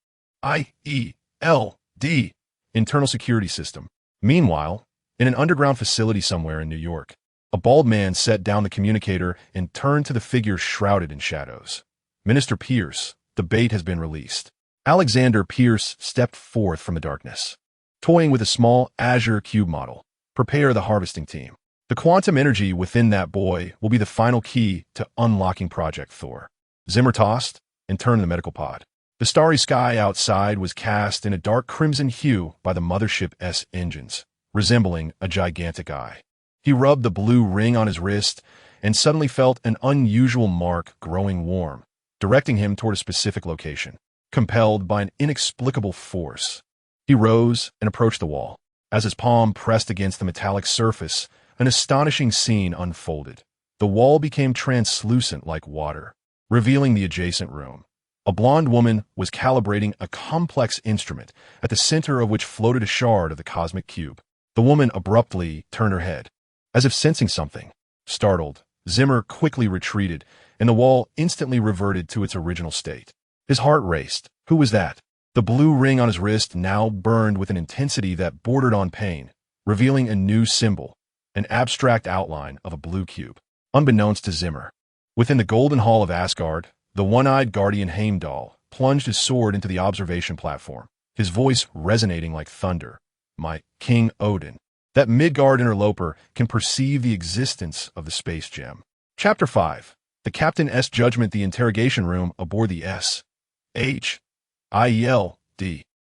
internal security system. Meanwhile, in an underground facility somewhere in New York. A bald man set down the communicator and turned to the figure shrouded in shadows. Minister Pierce, the bait has been released. Alexander Pierce stepped forth from the darkness, toying with a small Azure cube model. Prepare the harvesting team. The quantum energy within that boy will be the final key to unlocking Project Thor. Zimmer tossed and turned the medical pod. The starry sky outside was cast in a dark crimson hue by the mothership's engines, resembling a gigantic eye. He rubbed the blue ring on his wrist and suddenly felt an unusual mark growing warm, directing him toward a specific location. Compelled by an inexplicable force, he rose and approached the wall. As his palm pressed against the metallic surface, an astonishing scene unfolded. The wall became translucent like water, revealing the adjacent room. A blonde woman was calibrating a complex instrument, at the center of which floated a shard of the cosmic cube. The woman abruptly turned her head, as if sensing something. Startled, Zimmer quickly retreated, and the wall instantly reverted to its original state. His heart raced. Who was that? The blue ring on his wrist now burned with an intensity that bordered on pain, revealing a new symbol, an abstract outline of a blue cube. Unbeknownst to Zimmer, within the golden hall of Asgard, the one-eyed guardian Heimdall plunged his sword into the observation platform, his voice resonating like thunder. My King Odin. That Midgard interloper can perceive the existence of the space gem. Chapter 5. The Captain's Judgment. The interrogation room aboard the S.H.I.E.L.D.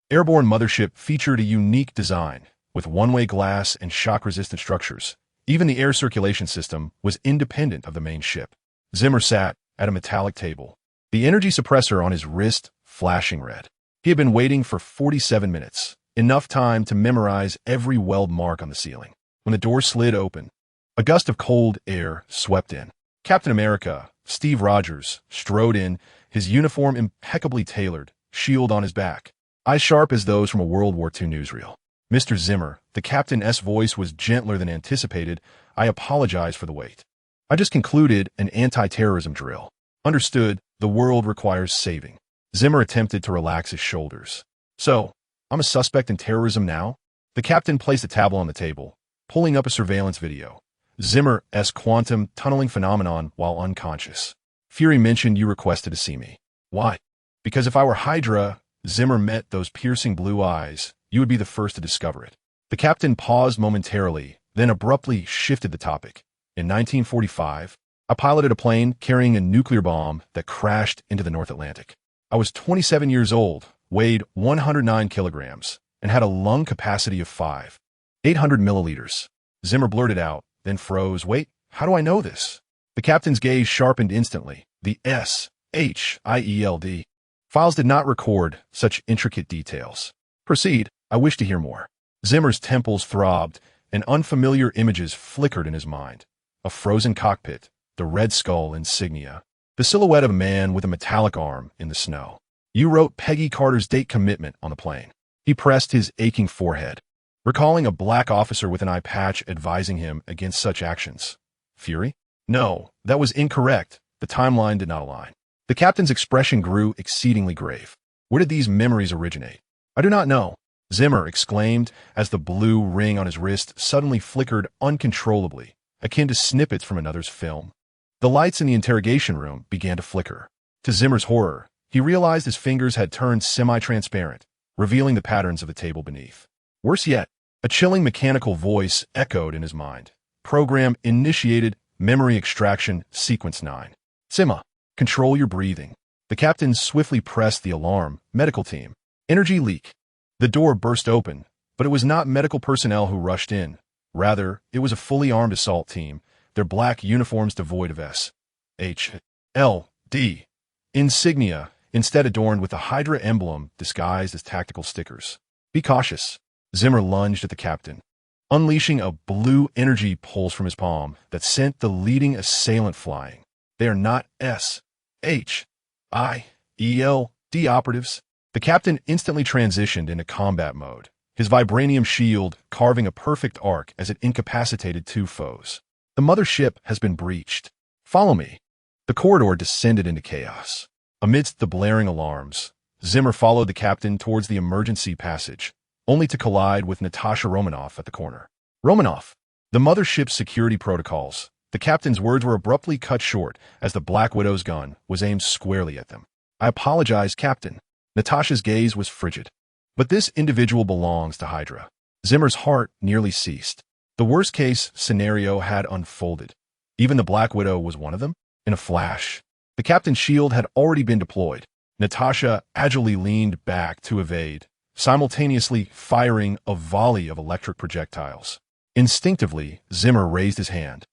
airborne mothership featured a unique design, with one-way glass and shock-resistant structures. Even the air circulation system was independent of the main ship. Zimmer sat at a metallic table, the energy suppressor on his wrist flashing red. He had been waiting for 47 minutes, enough time to memorize every weld mark on the ceiling. When the door slid open, a gust of cold air swept in. Captain America, Steve Rogers, strode in, his uniform impeccably tailored, shield on his back, eyes sharp as those from a World War II newsreel. Mr. Zimmer, the captain's voice was gentler than anticipated. I apologize for the wait. I just concluded an anti-terrorism drill. Understood, the world requires saving. Zimmer attempted to relax his shoulders. So, I'm a suspect in terrorism now? The captain placed a tablet on the table, pulling up a surveillance video. Zimmer's quantum tunneling phenomenon while unconscious. Fury mentioned you requested to see me. Why? Because if I were Hydra, Zimmer met those piercing blue eyes, you would be the first to discover it. The captain paused momentarily, then abruptly shifted the topic. In 1945, I piloted a plane carrying a nuclear bomb that crashed into the North Atlantic. I was 27 years old, weighed 109 kilograms, and had a lung capacity of 800 milliliters. Zimmer blurted out, then froze. Wait, how do I know this? The captain's gaze sharpened instantly. The S.H.I.E.L.D. files did not record such intricate details. Proceed, I wish to hear more. Zimmer's temples throbbed, and unfamiliar images flickered in his mind. A frozen cockpit, the Red Skull insignia, the silhouette of a man with a metallic arm in the snow. You wrote Peggy Carter's date commitment on the plane. He pressed his aching forehead, recalling a black officer with an eye patch advising him against such actions. Fury? No, that was incorrect. The timeline did not align. The captain's expression grew exceedingly grave. Where did these memories originate? I do not know, Zimmer exclaimed as the blue ring on his wrist suddenly flickered uncontrollably, akin to snippets from another's film. The lights in the interrogation room began to flicker. To Zimmer's horror, he realized his fingers had turned semi-transparent, revealing the patterns of the table beneath. Worse yet, a chilling mechanical voice echoed in his mind. Program initiated, memory extraction, sequence 9. Zimmer, control your breathing. The captain swiftly pressed the alarm. Medical team. Energy leak. The door burst open, but it was not medical personnel who rushed in. Rather, it was a fully armed assault team, their black uniforms devoid of S.H.I.E.L.D. insignia, instead adorned with the Hydra emblem disguised as tactical stickers. Be cautious. Zimmer lunged at the captain, unleashing a blue energy pulse from his palm that sent the leading assailant flying. They are not S.H.I.E.L.D. operatives. The captain instantly transitioned into combat mode, his vibranium shield carving a perfect arc as it incapacitated two foes. The mothership has been breached. Follow me. The corridor descended into chaos. Amidst the blaring alarms, Zimmer followed the captain towards the emergency passage, only to collide with Natasha Romanoff at the corner. Romanov. The mothership's security protocols. The captain's words were abruptly cut short as the Black Widow's gun was aimed squarely at them. I apologize, Captain. Natasha's gaze was frigid. But this individual belongs to Hydra. Zimmer's heart nearly ceased. The worst-case scenario had unfolded. Even the Black Widow was one of them. In a flash, the captain's shield had already been deployed. Natasha agilely leaned back to evade, simultaneously firing a volley of electric projectiles. Instinctively, Zimmer raised his hand.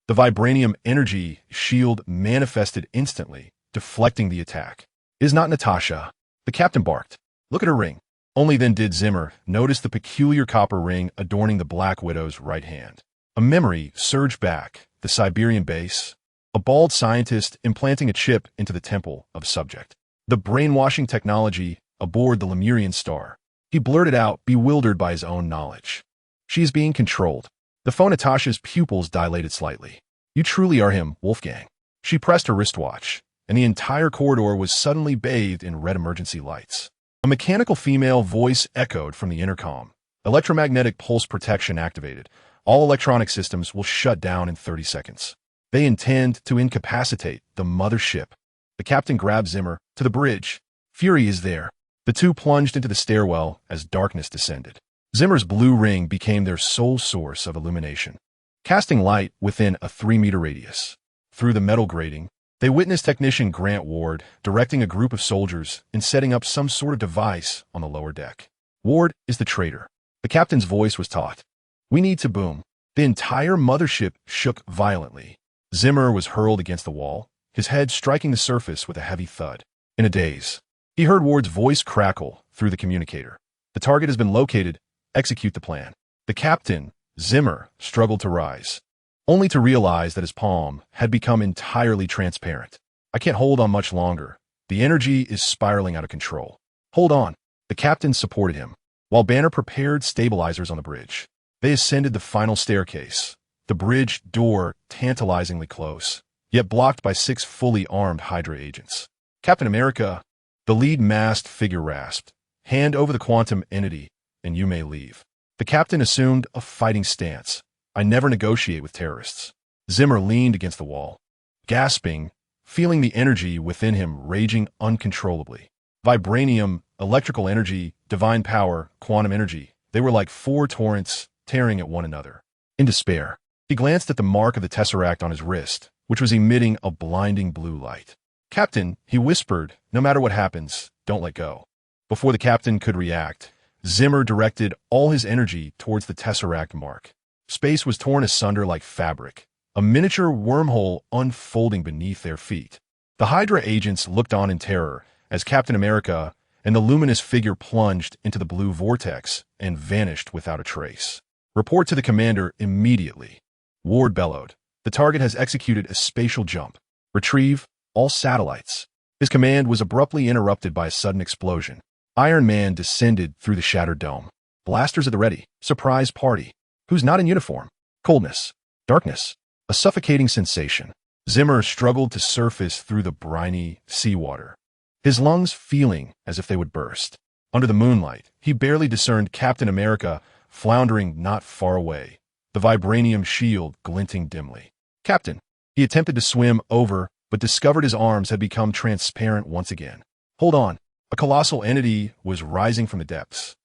The Vibranium energy shield manifested instantly, deflecting the attack. "Is not Natasha?" The captain barked. "Look at her ring." Only then did Zimmer notice the peculiar copper ring adorning the Black Widow's right hand. A memory surged back, the Siberian base, a bald scientist implanting a chip into the temple of a subject. The brainwashing technology aboard the Lemurian star. He blurted out, bewildered by his own knowledge. "She is being controlled." The phone Natasha's pupils dilated slightly. "You truly are him, Wolfgang." She pressed her wristwatch, and the entire corridor was suddenly bathed in red emergency lights. A mechanical female voice echoed from the intercom. "Electromagnetic pulse protection activated. All electronic systems will shut down in 30 seconds. They intend to incapacitate the mothership." The captain grabbed Zimmer. "To the bridge. Fury is there." The two plunged into the stairwell as darkness descended. Zimmer's blue ring became their sole source of illumination, casting light within a 3-meter radius. Through the metal grating, they witnessed Technician Grant Ward directing a group of soldiers in setting up some sort of device on the lower deck. "Ward is the traitor." The captain's voice was taut. "We need to boom." The entire mothership shook violently. Zimmer was hurled against the wall, his head striking the surface with a heavy thud. In a daze, he heard Ward's voice crackle through the communicator. "The target has been located. Execute the plan." The captain, Zimmer, struggled to rise, only to realize that his palm had become entirely transparent. "I can't hold on much longer. The energy is spiraling out of control." "Hold on." The captain supported him, while Banner prepared stabilizers on the bridge. They ascended the final staircase, the bridge door tantalizingly close, yet blocked by 6 fully armed Hydra agents. "Captain America," the lead masked figure rasped, "hand over the quantum entity, and you may leave." The captain assumed a fighting stance. "I never negotiate with terrorists." Zimmer leaned against the wall, gasping, feeling the energy within him raging uncontrollably. Vibranium, electrical energy, divine power, quantum energy. They were like 4 torrents tearing at one another. In despair, he glanced at the mark of the tesseract on his wrist, which was emitting a blinding blue light. "Captain," he whispered, "no matter what happens, don't let go." Before the captain could react, Zimmer directed all his energy towards the tesseract mark. Space was torn asunder like fabric, a miniature wormhole unfolding beneath their feet. The Hydra agents looked on in terror as Captain America and the luminous figure plunged into the blue vortex and vanished without a trace. "Report to the commander immediately." Ward bellowed. "The target has executed a spatial jump. Retrieve all satellites." His command was abruptly interrupted by a sudden explosion. Iron Man descended through the shattered dome. Blasters at the ready. Surprise party. Who's not in uniform? Coldness. Darkness. A suffocating sensation. Zimmer struggled to surface through the briny seawater, his lungs feeling as if they would burst. Under the moonlight, he barely discerned Captain America floundering not far away, the vibranium shield glinting dimly. "Captain." He attempted to swim over, but discovered his arms had become transparent once again. "Hold on." A colossal entity was rising from the depths.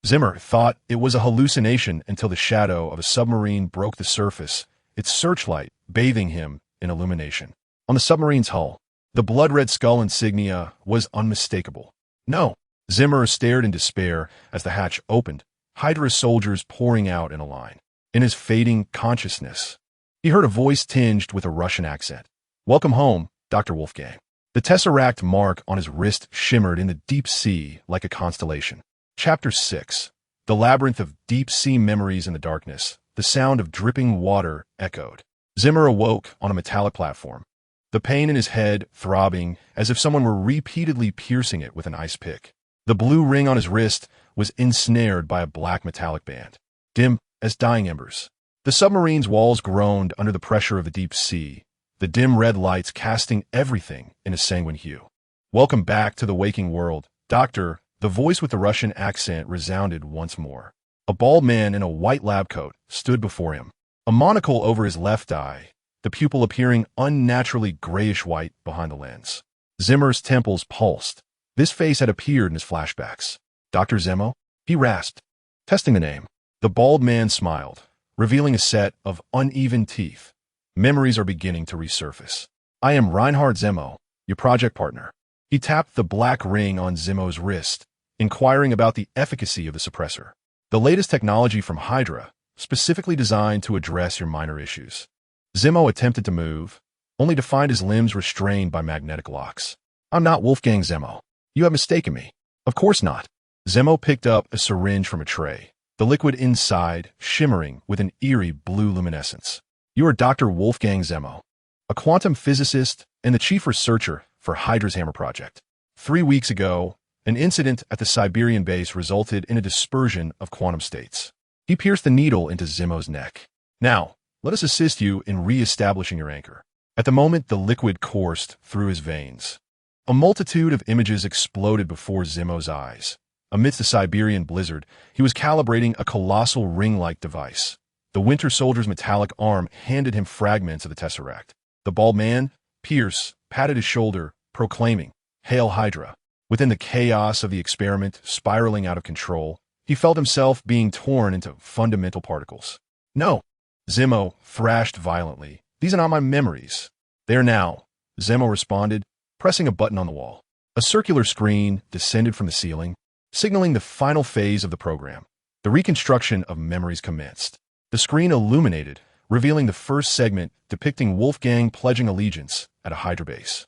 Zimmer thought it was a hallucination until the shadow of a submarine broke the surface, its searchlight bathing him in illumination. On the submarine's hull, the blood-red skull insignia was unmistakable. "No." Zimmer stared in despair as the hatch opened, Hydra soldiers pouring out in a line. In his fading consciousness, he heard a voice tinged with a Russian accent. "Welcome home, Dr. Wolfgang." The tesseract mark on his wrist shimmered in the deep sea like a constellation. Chapter 6. The labyrinth of deep-sea memories in the darkness. The sound of dripping water echoed. Zimmer awoke on a metallic platform, the pain in his head throbbing as if someone were repeatedly piercing it with an ice pick. The blue ring on his wrist was ensnared by a black metallic band, dim as dying embers. The submarine's walls groaned under the pressure of the deep sea, the dim red lights casting everything in a sanguine hue. "Welcome back to the waking world, Doctor." The voice with the Russian accent resounded once more. A bald man in a white lab coat stood before him, a monocle over his left eye, the pupil appearing unnaturally grayish-white behind the lens. Zimmer's temples pulsed. This face had appeared in his flashbacks. "Dr. Zemo?" he rasped, testing the name. The bald man smiled, revealing a set of uneven teeth. "Memories are beginning to resurface. I am Reinhard Zemo, your project partner." He tapped the black ring on Zemo's wrist, inquiring about the efficacy of the suppressor. "The latest technology from Hydra, specifically designed to address your minor issues." Zemo attempted to move, only to find his limbs restrained by magnetic locks. "I'm not Wolfgang Zemo. You have mistaken me." "Of course not." Zemo picked up a syringe from a tray, the liquid inside shimmering with an eerie blue luminescence. "You are Dr. Wolfgang Zemo, a quantum physicist and the chief researcher for Hydra's Hammer Project. 3 weeks ago, an incident at the Siberian base resulted in a dispersion of quantum states." He pierced the needle into Zemo's neck. "Now, let us assist you in re-establishing your anchor." At the moment the liquid coursed through his veins, a multitude of images exploded before Zemo's eyes. Amidst the Siberian blizzard, he was calibrating a colossal ring-like device. The Winter Soldier's metallic arm handed him fragments of the Tesseract. The bald man, Pierce, patted his shoulder, proclaiming, "Hail Hydra." Within the chaos of the experiment spiraling out of control, he felt himself being torn into fundamental particles. "No!" Zemo thrashed violently. "These are not my memories." "They are now," Zemo responded, pressing a button on the wall. A circular screen descended from the ceiling, signaling the final phase of the program. The reconstruction of memories commenced. The screen illuminated, revealing the first segment depicting Wolfgang pledging allegiance at a Hydra base.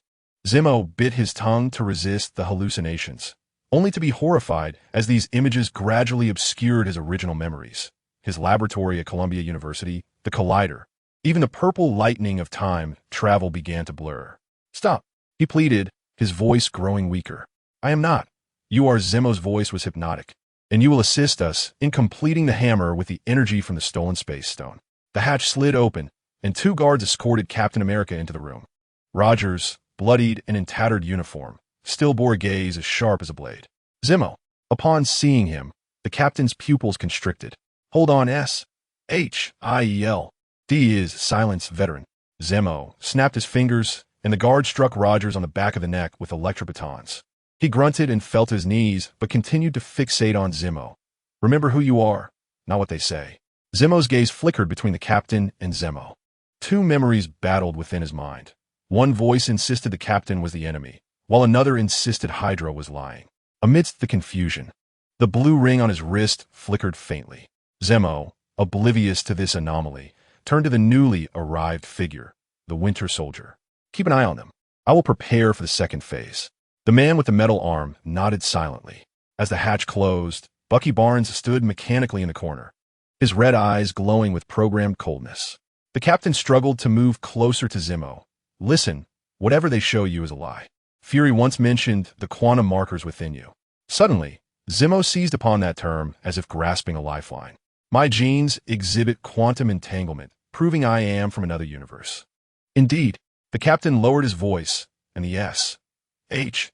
Zemo bit his tongue to resist the hallucinations, only to be horrified as these images gradually obscured his original memories. His laboratory at Columbia University, the Collider, even the purple lightning of time travel began to blur. "Stop," he pleaded, his voice growing weaker. "I am not. You are." Zemo's voice was hypnotic. "And you will assist us in completing the hammer with the energy from the stolen space stone." The hatch slid open, and 2 guards escorted Captain America into the room. Rogers, bloodied and in tattered uniform, still bore a gaze as sharp as a blade. "Zemo." Upon seeing him, the captain's pupils constricted. "Hold on, S.H.I.E.L.D is silence, veteran." Zemo snapped his fingers, and the guard struck Rogers on the back of the neck with electric batons. He grunted and fell to his knees, but continued to fixate on Zemo. "Remember who you are, not what they say." Zemo's gaze flickered between the captain and Zemo. 2 memories battled within his mind. One voice insisted the captain was the enemy, while another insisted Hydra was lying. Amidst the confusion, the blue ring on his wrist flickered faintly. Zemo, oblivious to this anomaly, turned to the newly arrived figure, the Winter Soldier. "Keep an eye on them. I will prepare for the second phase." The man with the metal arm nodded silently. As the hatch closed, Bucky Barnes stood mechanically in the corner, his red eyes glowing with programmed coldness. The captain struggled to move closer to Zemo. "Listen, whatever they show you is a lie. Fury once mentioned the quantum markers within you." Suddenly, Zemo seized upon that term as if grasping a lifeline. "My genes exhibit quantum entanglement, proving I am from another universe." Indeed, the captain lowered his voice, and the S.H.I.E.L.D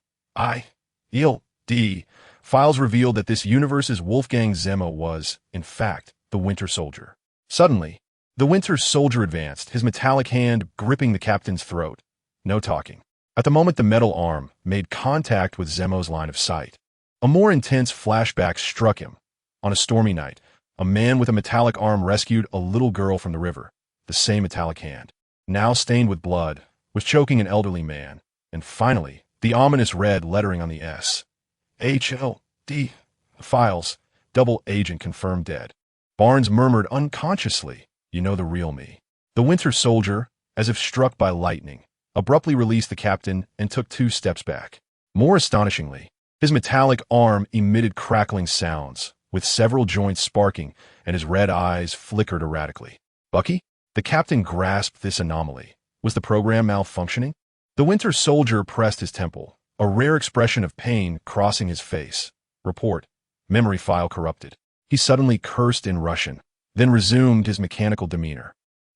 files revealed that this universe's Wolfgang Zemo was, in fact, the Winter Soldier. Suddenly, the Winter Soldier advanced, his metallic hand gripping the captain's throat. No talking. At the moment the metal arm made contact with Zemo's line of sight, a more intense flashback struck him. On a stormy night, a man with a metallic arm rescued a little girl from the river. The same metallic hand, now stained with blood, was choking an elderly man. And finally, the ominous red lettering on the S.H.I.E.L.D files, double agent confirmed dead. Barnes murmured unconsciously, "You know the real me." The Winter Soldier, as if struck by lightning, abruptly released the captain and took 2 steps back. More astonishingly, his metallic arm emitted crackling sounds, with several joints sparking, and his red eyes flickered erratically. "Bucky?" The captain grasped this anomaly. Was the program malfunctioning? The Winter Soldier pressed his temple, a rare expression of pain crossing his face. "Report. Memory file corrupted." He suddenly cursed in Russian, then resumed his mechanical demeanor,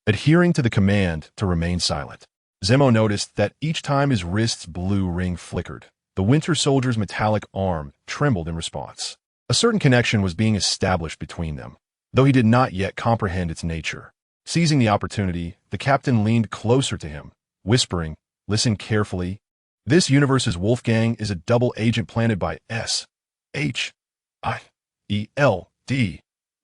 adhering to the command to remain silent. Zemo noticed that each time his wrist's blue ring flickered, the Winter Soldier's metallic arm trembled in response. A certain connection was being established between them, though he did not yet comprehend its nature. Seizing the opportunity, the captain leaned closer to him, whispering, "Listen carefully. This universe's Wolfgang is a double agent planted by S.H.I.E.L.D.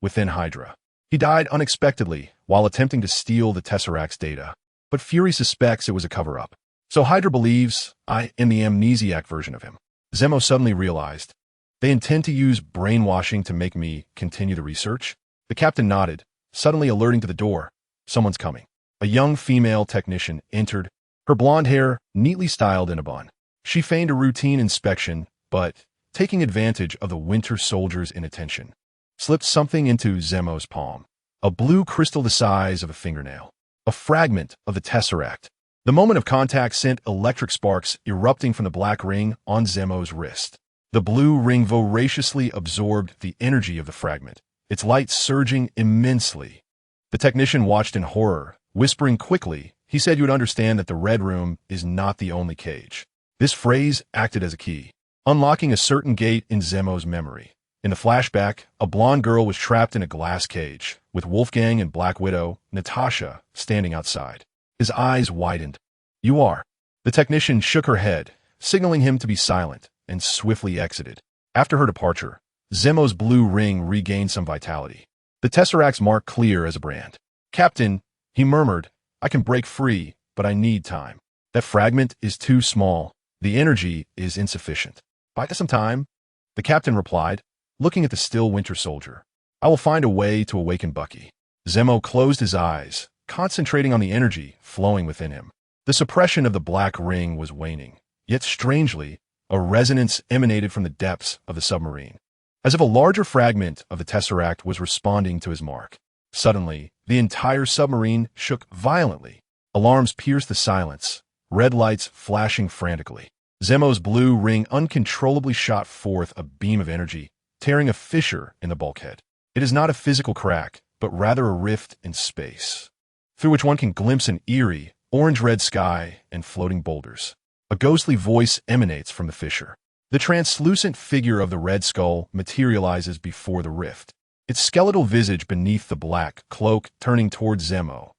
within Hydra. He died unexpectedly while attempting to steal the Tesseract's data, but Fury suspects it was a cover-up. So Hydra believes I am the amnesiac version of him." Zemo suddenly realized, "They intend to use brainwashing to make me continue the research?" The captain nodded, suddenly alerting to the door. Someone's coming. A young female technician entered, her blonde hair neatly styled in a bun. She feigned a routine inspection, but, taking advantage of the Winter Soldier's inattention, slipped something into Zemo's palm. A blue crystal the size of a fingernail. A fragment of the Tesseract. The moment of contact sent electric sparks erupting from the black ring on Zemo's wrist. The blue ring voraciously absorbed the energy of the fragment, its light surging immensely. The technician watched in horror, whispering quickly, "He said you would understand that the Red Room is not the only cage." This phrase acted as a key, unlocking a certain gate in Zemo's memory. In the flashback, a blonde girl was trapped in a glass cage, with Wolfgang and Black Widow, Natasha, standing outside. His eyes widened. "You are." The technician shook her head, signaling him to be silent, and swiftly exited. After her departure, Zemo's blue ring regained some vitality. The Tesseract's mark clear as a brand. "Captain," he murmured, "I can break free, but I need time. That fragment is too small. The energy is insufficient." "Buy us some time," the captain replied, looking at the still Winter Soldier. "I will find a way to awaken Bucky." Zemo closed his eyes, concentrating on the energy flowing within him. The suppression of the black ring was waning, yet strangely, a resonance emanated from the depths of the submarine, as if a larger fragment of the Tesseract was responding to his mark. Suddenly, the entire submarine shook violently. Alarms pierced the silence, red lights flashing frantically. Zemo's blue ring uncontrollably shot forth a beam of energy, tearing a fissure in the bulkhead. It is not a physical crack, but rather a rift in space, through which one can glimpse an eerie, orange-red sky and floating boulders. A ghostly voice emanates from the fissure. The translucent figure of the Red Skull materializes before the rift, its skeletal visage beneath the black cloak turning towards Zemo.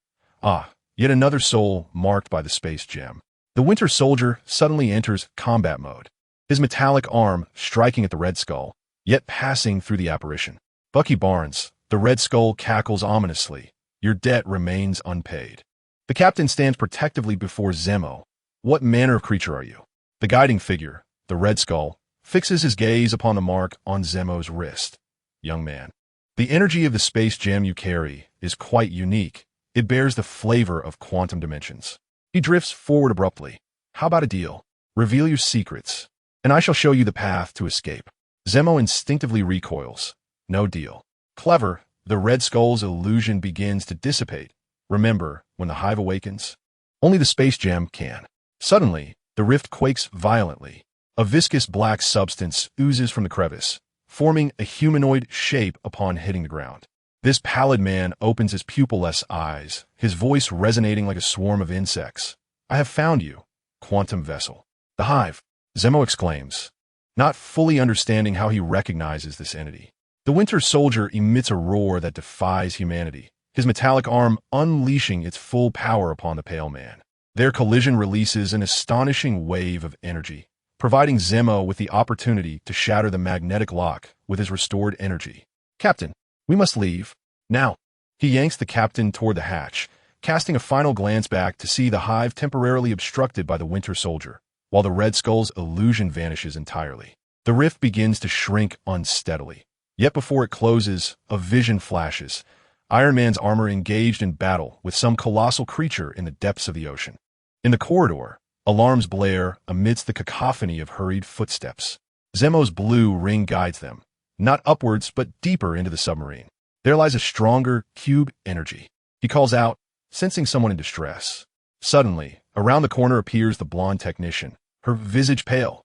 Ah, yet another soul marked by the space gem. The Winter Soldier suddenly enters combat mode, his metallic arm striking at the Red Skull, yet passing through the apparition. "Bucky Barnes," the Red Skull cackles ominously, "your debt remains unpaid." The captain stands protectively before Zemo. "What manner of creature are you?" The guiding figure, the Red Skull, fixes his gaze upon the mark on Zemo's wrist. "Young man, the energy of the space gem you carry is quite unique. It bears the flavor of quantum dimensions." He drifts forward abruptly. "How about a deal? Reveal your secrets, and I shall show you the path to escape." Zemo instinctively recoils. "No deal." "Clever." The Red Skull's illusion begins to dissipate. "Remember, when the hive awakens, only the space gem can." Suddenly, the rift quakes violently. A viscous black substance oozes from the crevice, forming a humanoid shape upon hitting the ground. This pallid man opens his pupil-less eyes, his voice resonating like a swarm of insects. "I have found you, quantum vessel." "The hive," Zemo exclaims, not fully understanding how he recognizes this entity. The Winter Soldier emits a roar that defies humanity, his metallic arm unleashing its full power upon the pale man. Their collision releases an astonishing wave of energy, providing Zemo with the opportunity to shatter the magnetic lock with his restored energy. "Captain, we must leave. Now." He yanks the captain toward the hatch, casting a final glance back to see the hive temporarily obstructed by the Winter Soldier, while the Red Skull's illusion vanishes entirely. The rift begins to shrink unsteadily. Yet before it closes, a vision flashes. Iron Man's armor engaged in battle with some colossal creature in the depths of the ocean. In the corridor, alarms blare amidst the cacophony of hurried footsteps. Zemo's blue ring guides them, not upwards but deeper into the submarine. There lies a stronger cube energy. He calls out, sensing someone in distress. Suddenly, around the corner appears the blonde technician, her visage pale.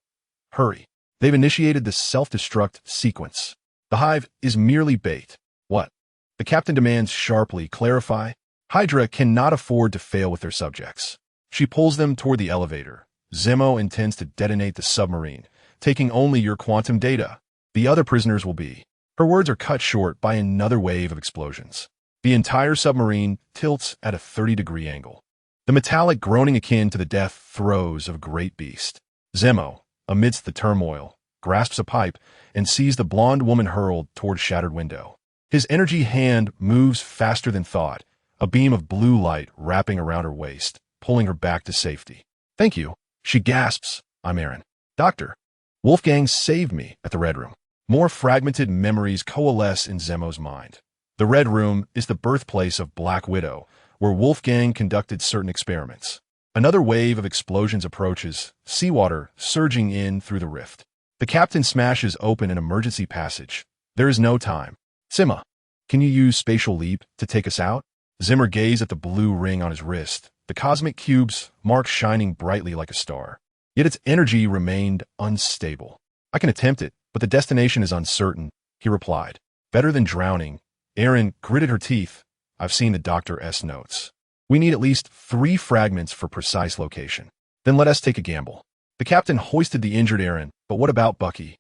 "Hurry. They've initiated the self-destruct sequence. The hive is merely bait." "What?" the captain demands sharply. "Clarify." Hydra cannot afford to fail with their subjects. She pulls them toward the elevator. "Zemo intends to detonate the submarine, taking only your quantum data." The other prisoners will be. Her words are cut short by another wave of explosions. The entire submarine tilts at a 30-degree angle. The metallic groaning akin to the death throes of a great beast. Zemo, amidst the turmoil, grasps a pipe and sees the blonde woman hurled toward shattered window. His energy hand moves faster than thought, a beam of blue light wrapping around her waist, pulling her back to safety. Thank you, she gasps. I'm Aaron. Doctor. Wolfgang saved me at the Red Room. More fragmented memories coalesce in Zemo's mind. The Red Room is the birthplace of Black Widow, where Wolfgang conducted certain experiments. Another wave of explosions approaches, seawater surging in through the rift. The captain smashes open an emergency passage. There is no time. Zimmer, can you use spatial leap to take us out? Zimmer gazed at the blue ring on his wrist, the cosmic cube's mark shining brightly like a star. Yet its energy remained unstable. I can attempt it, but the destination is uncertain, he replied. Better than drowning. Aaron gritted her teeth. I've seen the Dr. S notes. We need at least 3 fragments for precise location. Then let us take a gamble. The captain hoisted the injured Aaron, but what about Bucky?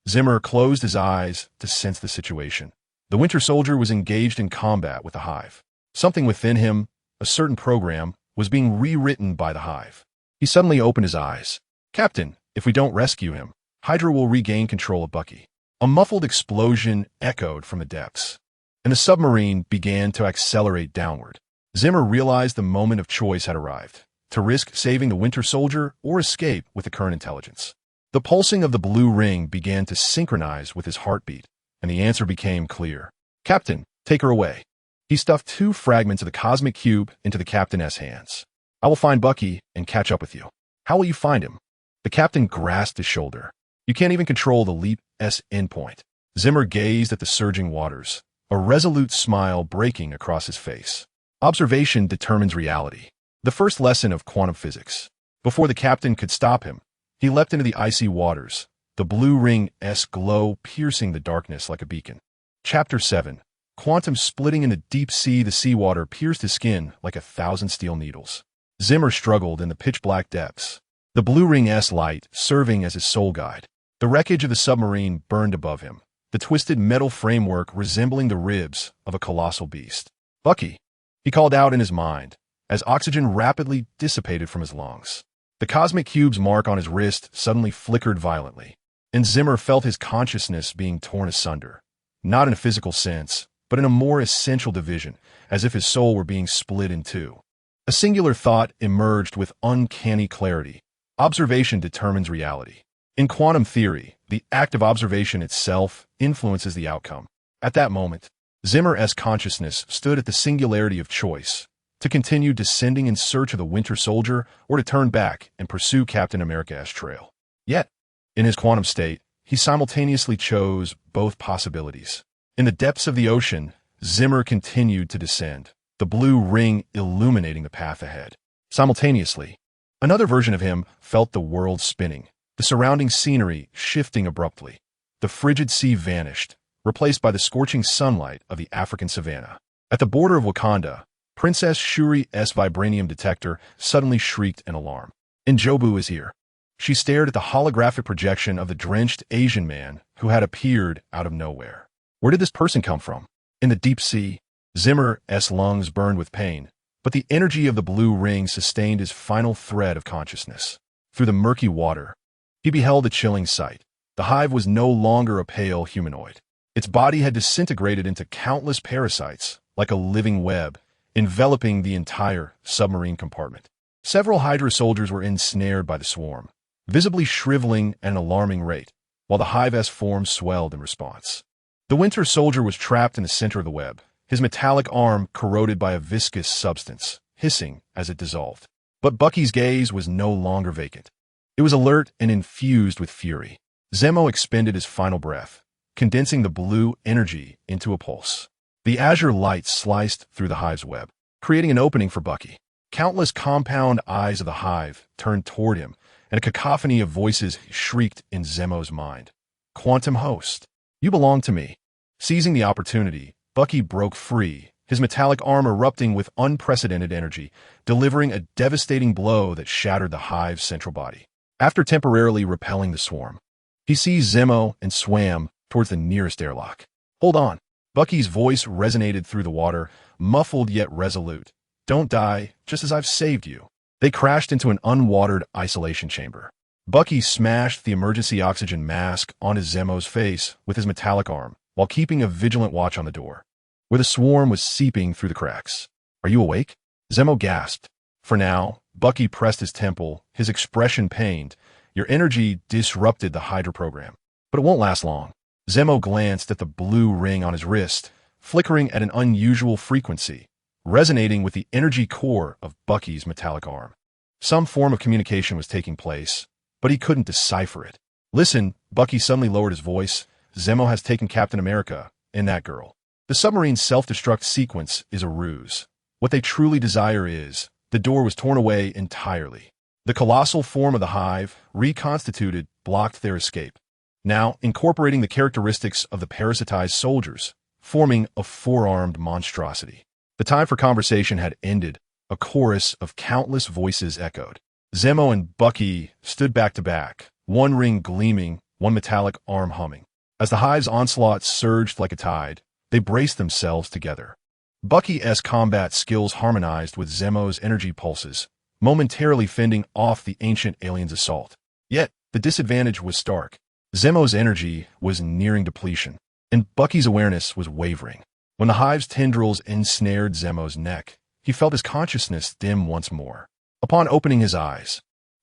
Zimmer closed his eyes to sense the situation. The Winter Soldier was engaged in combat with the Hive. Something within him, a certain program, was being rewritten by the Hive. He suddenly opened his eyes. Captain, if we don't rescue him, Hydra will regain control of Bucky. A muffled explosion echoed from the depths, and the submarine began to accelerate downward. Zimmer realized the moment of choice had arrived, to risk saving the Winter Soldier or escape with the current intelligence. The pulsing of the blue ring began to synchronize with his heartbeat, and the answer became clear. Captain, take her away. He stuffed 2 fragments of the cosmic cube into the captain's hands. I will find Bucky and catch up with you. How will you find him? The captain grasped his shoulder. You can't even control the Leap S endpoint. Zimmer gazed at the surging waters, a resolute smile breaking across his face. Observation determines reality. The first lesson of quantum physics. Before the captain could stop him, he leapt into the icy waters, the blue ring-esque glow piercing the darkness like a beacon. Chapter 7. Quantum splitting in the deep sea. The seawater pierced his skin like 1,000 steel needles. Zimmer struggled in the pitch-black depths, the blue ring-esque light serving as his soul guide. The wreckage of the submarine burned above him, the twisted metal framework resembling the ribs of a colossal beast. Bucky, he called out in his mind, as oxygen rapidly dissipated from his lungs. The cosmic cube's mark on his wrist suddenly flickered violently, and Zimmer felt his consciousness being torn asunder, not in a physical sense, but in a more essential division, as if his soul were being split in 2. A singular thought emerged with uncanny clarity. Observation determines reality. In quantum theory, the act of observation itself influences the outcome. At that moment, Zimmer's consciousness stood at the singularity of choice, to continue descending in search of the Winter Soldier or to turn back and pursue Captain America's trail. Yet, in his quantum state, he simultaneously chose both possibilities. In the depths of the ocean, Zimmer continued to descend, the blue ring illuminating the path ahead. Simultaneously, another version of him felt the world spinning, the surrounding scenery shifting abruptly. The frigid sea vanished, replaced by the scorching sunlight of the African savanna. At the border of Wakanda, Princess Shuri's Vibranium detector suddenly shrieked in alarm. Njobu is here. She stared at the holographic projection of the drenched Asian man who had appeared out of nowhere. Where did this person come from? In the deep sea, Zimmer's lungs burned with pain, but the energy of the blue ring sustained his final thread of consciousness. Through the murky water, he beheld a chilling sight. The Hive was no longer a pale humanoid. Its body had disintegrated into countless parasites, like a living web, enveloping the entire submarine compartment. Several Hydra soldiers were ensnared by the swarm, visibly shriveling at an alarming rate, while the Hive's form swelled in response. The Winter Soldier was trapped in the center of the web, his metallic arm corroded by a viscous substance, hissing as it dissolved. But Bucky's gaze was no longer vacant. It was alert and infused with fury. Zemo expended his final breath, condensing the blue energy into a pulse. The azure light sliced through the Hive's web, creating an opening for Bucky. Countless compound eyes of the Hive turned toward him, and a cacophony of voices shrieked in Zemo's mind. Quantum host, you belong to me. Seizing the opportunity, Bucky broke free, his metallic arm erupting with unprecedented energy, delivering a devastating blow that shattered the Hive's central body. After temporarily repelling the swarm, he seized Zemo and swam towards the nearest airlock. Hold on. Bucky's voice resonated through the water, muffled yet resolute. Don't die, just as I've saved you. They crashed into an unwatered isolation chamber. Bucky smashed the emergency oxygen mask onto Zemo's face with his metallic arm, while keeping a vigilant watch on the door, where the swarm was seeping through the cracks. Are you awake? Zemo gasped. For now, Bucky pressed his temple, his expression pained. Your energy disrupted the Hydra program. But it won't last long. Zemo glanced at the blue ring on his wrist, flickering at an unusual frequency, resonating with the energy core of Bucky's metallic arm. Some form of communication was taking place, but he couldn't decipher it. Listen, Bucky suddenly lowered his voice. Zemo has taken Captain America and that girl. The submarine's self-destruct sequence is a ruse. What they truly desire is, the door was torn away entirely. The colossal form of the hive, reconstituted, blocked their escape, now incorporating the characteristics of the parasitized soldiers, forming a four-armed monstrosity. The time for conversation had ended. A chorus of countless voices echoed. Zemo and Bucky stood back to back, one ring gleaming, one metallic arm humming. As the hive's onslaught surged like a tide, they braced themselves together. Bucky's combat skills harmonized with Zemo's energy pulses, momentarily fending off the ancient alien's assault. Yet, the disadvantage was stark. Zemo's energy was nearing depletion, and Bucky's awareness was wavering. When the hive's tendrils ensnared Zemo's neck, he felt his consciousness dim once more. Upon opening his eyes,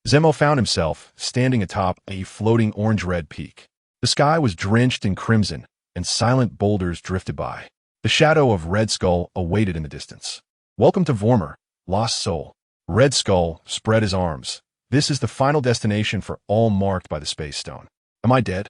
Zemo found himself standing atop a floating orange-red peak. The sky was drenched in crimson, and silent boulders drifted by. The shadow of Red Skull awaited in the distance. Welcome to Vormir, lost soul. Red Skull spread his arms. This is the final destination for all marked by the Space Stone. Am I dead?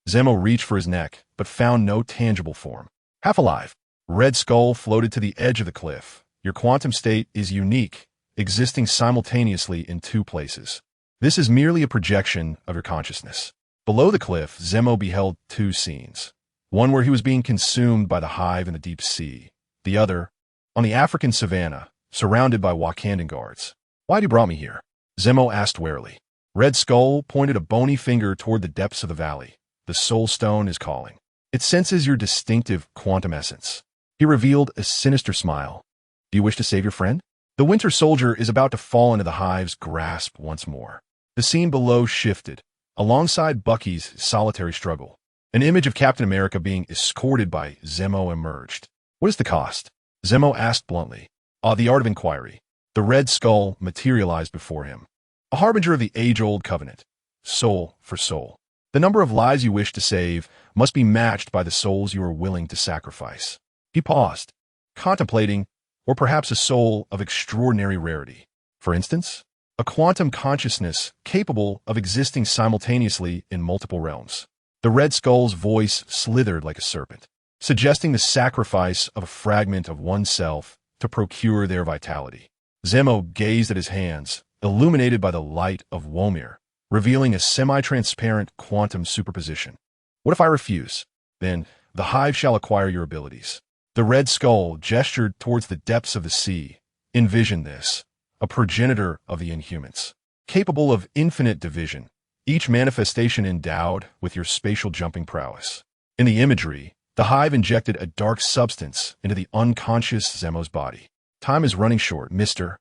Zemo reached for his neck, but found no tangible form. Half alive. Red Skull floated to the edge of the cliff. Your quantum state is unique, existing simultaneously in two places. This is merely a projection of your consciousness. Below the cliff, Zemo beheld two scenes. One where he was being consumed by the hive in the deep sea. The other, on the African savanna, surrounded by Wakandan guards. Why'd you brought me here? Zemo asked warily. Red Skull pointed a bony finger toward the depths of the valley. The Soul Stone is calling. It senses your distinctive quantum essence. He revealed a sinister smile. Do you wish to save your friend? The Winter Soldier is about to fall into the hive's grasp once more. The scene below shifted, alongside Bucky's solitary struggle. An image of Captain America being escorted by Zemo emerged. What is the cost? Zemo asked bluntly. The art of inquiry. The Red Skull materialized before him. A harbinger of the age-old covenant. Soul for soul. The number of lives you wish to save must be matched by the souls you are willing to sacrifice. He paused, contemplating, or perhaps a soul of extraordinary rarity. For instance, a quantum consciousness capable of existing simultaneously in multiple realms. The Red Skull's voice slithered like a serpent, suggesting the sacrifice of a fragment of oneself to procure their vitality. Zemo gazed at his hands, illuminated by the light of Vormir, revealing a semi-transparent quantum superposition. What if I refuse? Then, the hive shall acquire your abilities. The Red Skull gestured towards the depths of the sea. Envision this, a progenitor of the Inhumans, capable of infinite division, each manifestation endowed with your spatial jumping prowess. In the imagery, the hive injected a dark substance into the unconscious Zemo's body. Time is running short, Mr.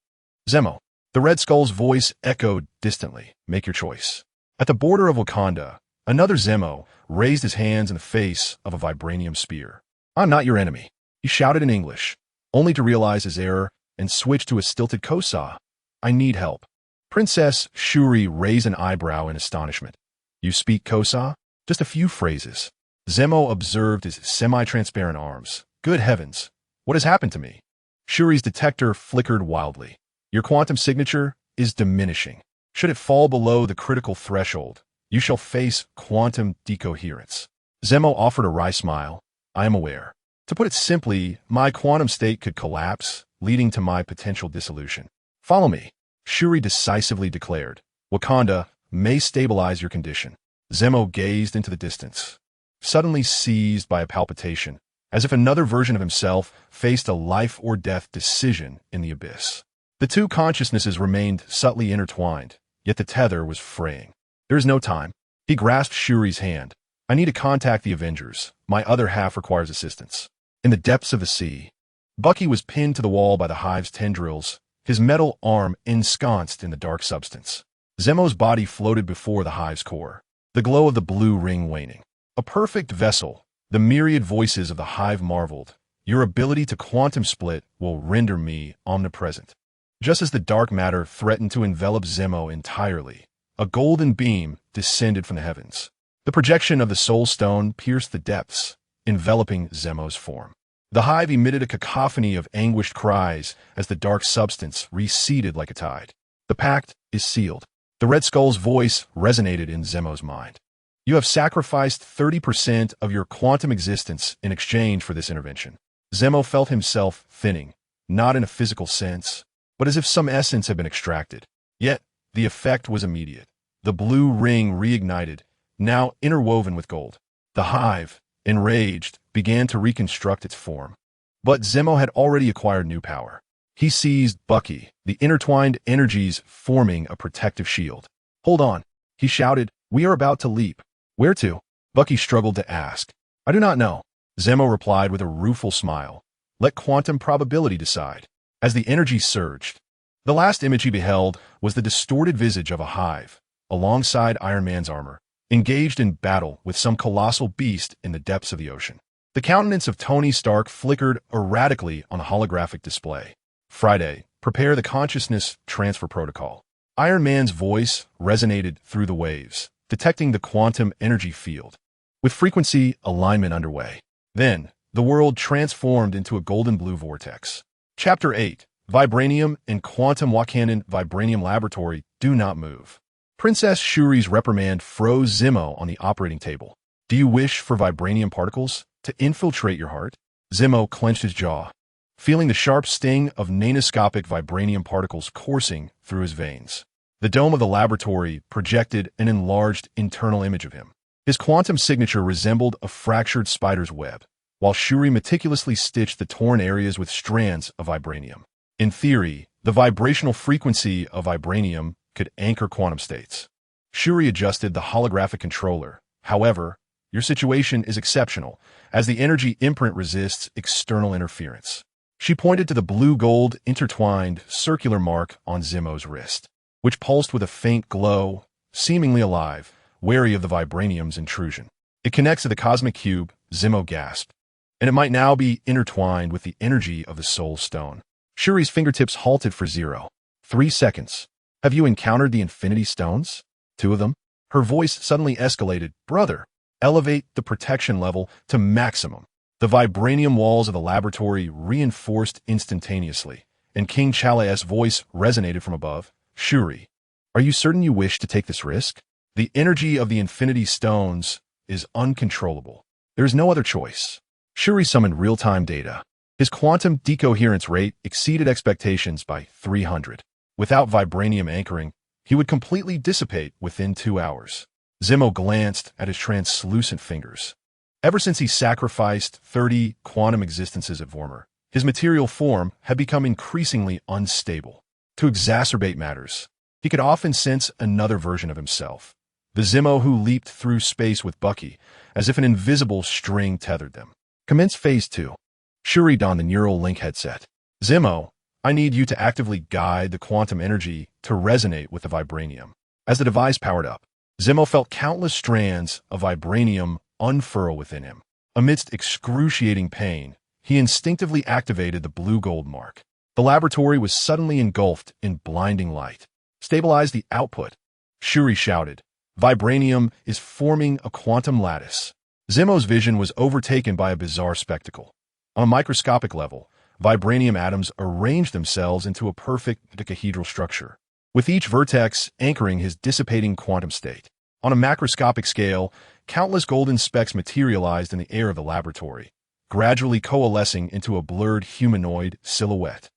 Zemo. The Red Skull's voice echoed distantly. Make your choice. At the border of Wakanda, another Zemo raised his hands in the face of a vibranium spear. I'm not your enemy, he shouted in English, only to realize his error and switch to a stilted Kosa. I need help. Princess Shuri raised an eyebrow in astonishment. You speak Kosa? Just a few phrases. Zemo observed his semi-transparent arms. Good heavens, what has happened to me? Shuri's detector flickered wildly. Your quantum signature is diminishing. Should it fall below the critical threshold, you shall face quantum decoherence. Zemo offered a wry smile. I am aware. To put it simply, my quantum state could collapse, leading to my potential dissolution. Follow me, Shuri decisively declared. Wakanda may stabilize your condition. Zemo gazed into the distance, suddenly seized by a palpitation, as if another version of himself faced a life-or-death decision in the abyss. The two consciousnesses remained subtly intertwined, yet the tether was fraying. There is no time. He grasped Shuri's hand. I need to contact the Avengers. My other half requires assistance. In the depths of the sea, Bucky was pinned to the wall by the hive's tendrils, his metal arm ensconced in the dark substance. Zemo's body floated before the hive's core, the glow of the blue ring waning. A perfect vessel, the myriad voices of the hive marveled. Your ability to quantum split will render me omnipresent. Just as the dark matter threatened to envelop Zemo entirely, a golden beam descended from the heavens. The projection of the Soul Stone pierced the depths, enveloping Zemo's form. The hive emitted a cacophony of anguished cries as the dark substance receded like a tide. The pact is sealed. The Red Skull's voice resonated in Zemo's mind. You have sacrificed 30% of your quantum existence in exchange for this intervention. Zemo felt himself thinning, not in a physical sense, but as if some essence had been extracted. Yet, the effect was immediate. The blue ring reignited, now interwoven with gold. The hive, enraged, began to reconstruct its form. But Zemo had already acquired new power. He seized Bucky, the intertwined energies forming a protective shield. Hold on, he shouted. We are about to leap. Where to? Bucky struggled to ask. I do not know. Zemo replied with a rueful smile. Let quantum probability decide. As the energy surged, the last image he beheld was the distorted visage of a hive, alongside Iron Man's armor, engaged in battle with some colossal beast in the depths of the ocean. The countenance of Tony Stark flickered erratically on a holographic display. Friday, prepare the consciousness transfer protocol. Iron Man's voice resonated through the waves, detecting the quantum energy field. With frequency alignment underway. Then, the world transformed into a golden blue vortex. Chapter 8. Vibranium and Quantum Wakandan Vibranium Laboratory do not move. Princess Shuri's reprimand froze Zemo on the operating table. Do you wish for vibranium particles to infiltrate your heart? Zemo clenched his jaw, feeling the sharp sting of nanoscopic vibranium particles coursing through his veins. The dome of the laboratory projected an enlarged internal image of him. His quantum signature resembled a fractured spider's web, while Shuri meticulously stitched the torn areas with strands of vibranium. In theory, the vibrational frequency of vibranium could anchor quantum states. Shuri adjusted the holographic controller. However, your situation is exceptional, as the energy imprint resists external interference. She pointed to the blue-gold intertwined circular mark on Zemo's wrist, which pulsed with a faint glow, seemingly alive, wary of the vibranium's intrusion. It connects to the cosmic cube, Zemo gasped, and it might now be intertwined with the energy of the Soul Stone. Shuri's fingertips halted for 0.3 seconds. Have you encountered the Infinity Stones? 2 of them? Her voice suddenly escalated. Brother, elevate the protection level to maximum. The vibranium walls of the laboratory reinforced instantaneously, and King Chala's voice resonated from above. Shuri, are you certain you wish to take this risk? The energy of the Infinity Stones is uncontrollable. There is no other choice. Shuri summoned real-time data. His quantum decoherence rate exceeded expectations by 300. Without vibranium anchoring, he would completely dissipate within 2 hours. Zemo glanced at his translucent fingers. Ever since he sacrificed 30 quantum existences at Vormir, his material form had become increasingly unstable. To exacerbate matters, he could often sense another version of himself. The Zemo who leaped through space with Bucky, as if an invisible string tethered them. Commence Phase 2. Shuri donned the neural link headset. Zemo, I need you to actively guide the quantum energy to resonate with the vibranium. As the device powered up, Zemo felt countless strands of vibranium unfurl within him. Amidst excruciating pain, he instinctively activated the blue-gold mark. The laboratory was suddenly engulfed in blinding light. Stabilize the output, Shuri shouted. Vibranium is forming a quantum lattice. Zemo's vision was overtaken by a bizarre spectacle. On a microscopic level, vibranium atoms arranged themselves into a perfect dodecahedral structure, with each vertex anchoring his dissipating quantum state. On a macroscopic scale, countless golden specks materialized in the air of the laboratory, gradually coalescing into a blurred humanoid silhouette.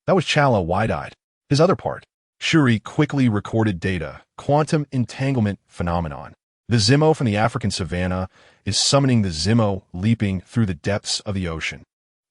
That was Chala wide-eyed. His other part. Shuri quickly recorded data, quantum entanglement phenomenon. The Zemo from the African savanna is summoning the Zemo leaping through the depths of the ocean.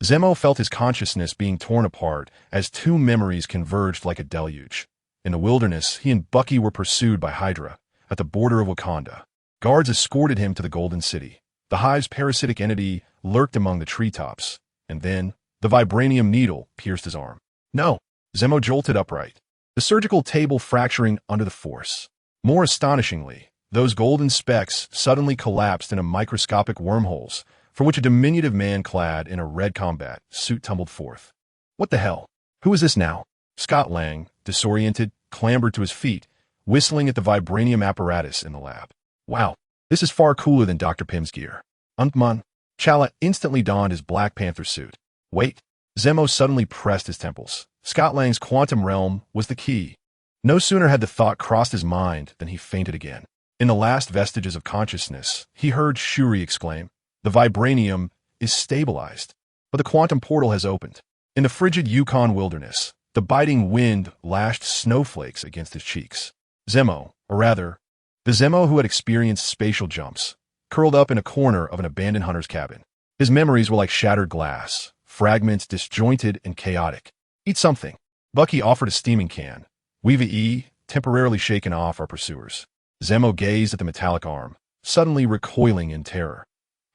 Zemo felt his consciousness being torn apart as 2 memories converged like a deluge. In the wilderness, he and Bucky were pursued by Hydra at the border of Wakanda. Guards escorted him to the Golden City. The hive's parasitic entity lurked among the treetops, and then the vibranium needle pierced his arm. No, Zemo jolted upright, the surgical table fracturing under the force. More astonishingly, those golden specks suddenly collapsed into microscopic wormholes, for which a diminutive man clad in a red combat suit tumbled forth. What the hell? Who is this now? Scott Lang, disoriented, clambered to his feet, whistling at the vibranium apparatus in the lab. Wow, this is far cooler than Dr. Pym's gear. Untman. Chala instantly donned his Black Panther suit. Wait. Zemo suddenly pressed his temples. Scott Lang's quantum realm was the key. No sooner had the thought crossed his mind than he fainted again. In the last vestiges of consciousness, he heard Shuri exclaim, "The vibranium is stabilized, but the quantum portal has opened." In the frigid Yukon wilderness, the biting wind lashed snowflakes against his cheeks. Zemo, or rather, the Zemo who had experienced spatial jumps, curled up in a corner of an abandoned hunter's cabin. His memories were like shattered glass, fragments disjointed and chaotic. Eat something. Bucky offered a steaming can. Weave temporarily shaken off our pursuers. Zemo gazed at the metallic arm, suddenly recoiling in terror.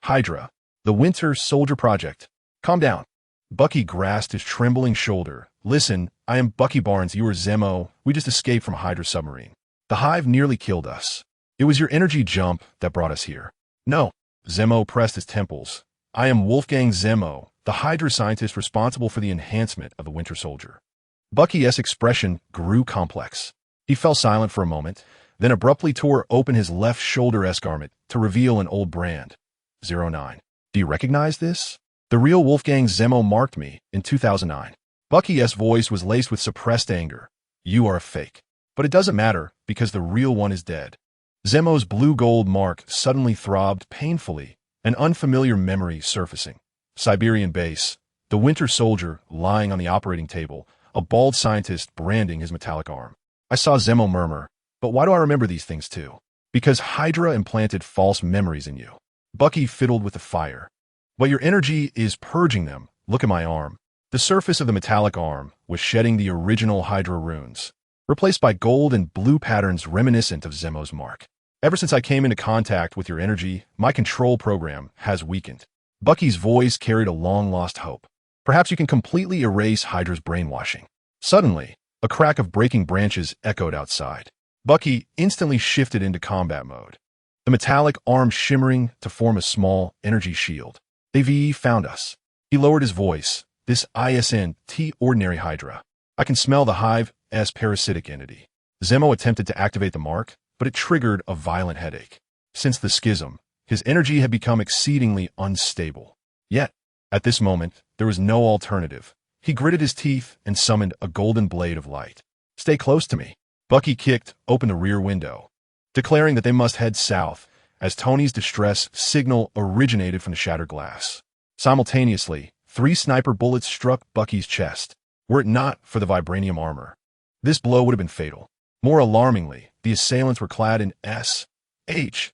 Hydra, the Winter Soldier Project. Calm down. Bucky grasped his trembling shoulder. Listen, I am Bucky Barnes, you are Zemo. We just escaped from a Hydra submarine. The hive nearly killed us. It was your energy jump that brought us here. No. Zemo pressed his temples. I am Wolfgang Zemo, the Hydra scientist responsible for the enhancement of the Winter Soldier. Bucky's expression grew complex. He fell silent for a moment, then abruptly tore open his left shoulder S-garment to reveal an old brand. 09. Do you recognize this? The real Wolfgang Zemo marked me in 2009. Bucky's voice was laced with suppressed anger. You are a fake. But it doesn't matter, because the real one is dead. Zemo's blue-gold mark suddenly throbbed painfully, an unfamiliar memory surfacing. Siberian base, the Winter Soldier lying on the operating table, a bald scientist branding his metallic arm. I saw Zemo murmur, but why do I remember these things too? Because Hydra implanted false memories in you. Bucky fiddled with the fire. But your energy is purging them. Look at my arm. The surface of the metallic arm was shedding the original Hydra runes, replaced by gold and blue patterns reminiscent of Zemo's mark. Ever since I came into contact with your energy, my control program has weakened. Bucky's voice carried a long-lost hope. Perhaps you can completely erase Hydra's brainwashing. Suddenly, a crack of breaking branches echoed outside. Bucky instantly shifted into combat mode, the metallic arm shimmering to form a small energy shield. AVE found us. He lowered his voice. This ISNT ordinary Hydra. I can smell the hive's parasitic entity. Zemo attempted to activate the mark, but it triggered a violent headache. Since the schism, his energy had become exceedingly unstable. Yet, at this moment, there was no alternative. He gritted his teeth and summoned a golden blade of light. Stay close to me. Bucky kicked open the rear window, declaring that they must head south, as Tony's distress signal originated from the shattered glass. Simultaneously, 3 sniper bullets struck Bucky's chest. Were it not for the vibranium armor, this blow would have been fatal. More alarmingly, the assailants were clad in S.H.I.E.L.D.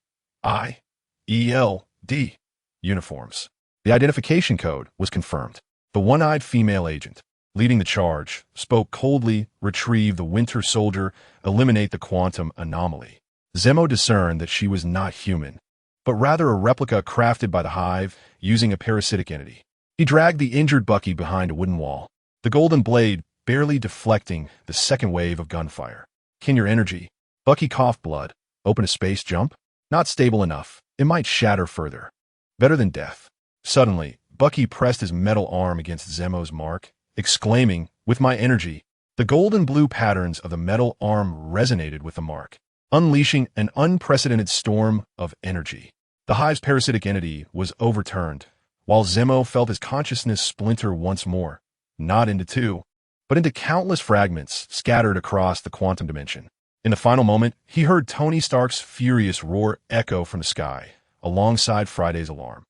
uniforms. The identification code was confirmed. The one-eyed female agent, leading the charge, spoke coldly, retrieve the Winter Soldier, eliminate the quantum anomaly. Zemo discerned that she was not human, but rather a replica crafted by the hive using a parasitic entity. He dragged the injured Bucky behind a wooden wall, the golden blade barely deflecting the second wave of gunfire. Can your energy? Bucky coughed blood. Open a space jump? Not stable enough. It might shatter further. Better than death. Suddenly, Bucky pressed his metal arm against Zemo's mark, exclaiming, with my energy. The golden blue patterns of the metal arm resonated with the mark, unleashing an unprecedented storm of energy. The hive's parasitic entity was overturned, while Zemo felt his consciousness splinter once more, not into 2, but into countless fragments scattered across the quantum dimension. In the final moment, he heard Tony Stark's furious roar echo from the sky, alongside Friday's alarm.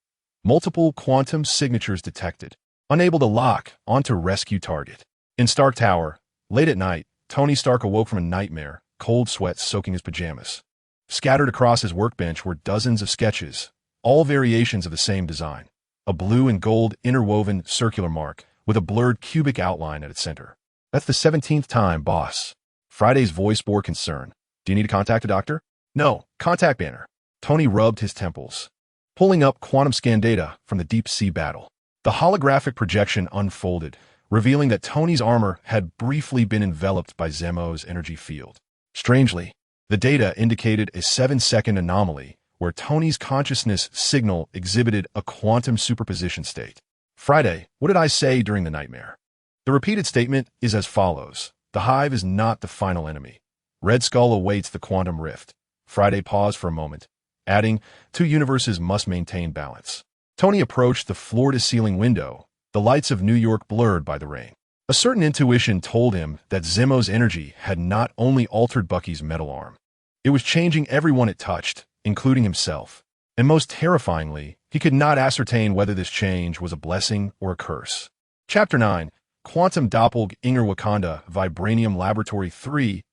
Multiple quantum signatures detected, unable to lock onto rescue target. In Stark Tower, late at night, Tony Stark awoke from a nightmare, cold sweat soaking his pajamas. Scattered across his workbench were dozens of sketches, all variations of the same design. A blue and gold interwoven circular mark with a blurred cubic outline at its center. That's the 17th time, boss. Friday's voice bore concern. Do you need to contact a doctor? No, contact banner. Tony rubbed his temples, pulling up quantum scan data from the deep-sea battle. The holographic projection unfolded, revealing that Tony's armor had briefly been enveloped by Zemo's energy field. Strangely, the data indicated a 7-second anomaly where Tony's consciousness signal exhibited a quantum superposition state. Friday, what did I say during the nightmare? The repeated statement is as follows. The Hive is not the final enemy. Red Skull awaits the quantum rift. Friday paused for a moment, adding, 2 universes must maintain balance. Tony approached the floor-to-ceiling window, the lights of New York blurred by the rain. A certain intuition told him that Zemo's energy had not only altered Bucky's metal arm. It was changing everyone it touched, including himself. And most terrifyingly, he could not ascertain whether this change was a blessing or a curse. Chapter 9. Quantum Doppelganger Wakanda Vibranium Laboratory 3-2-1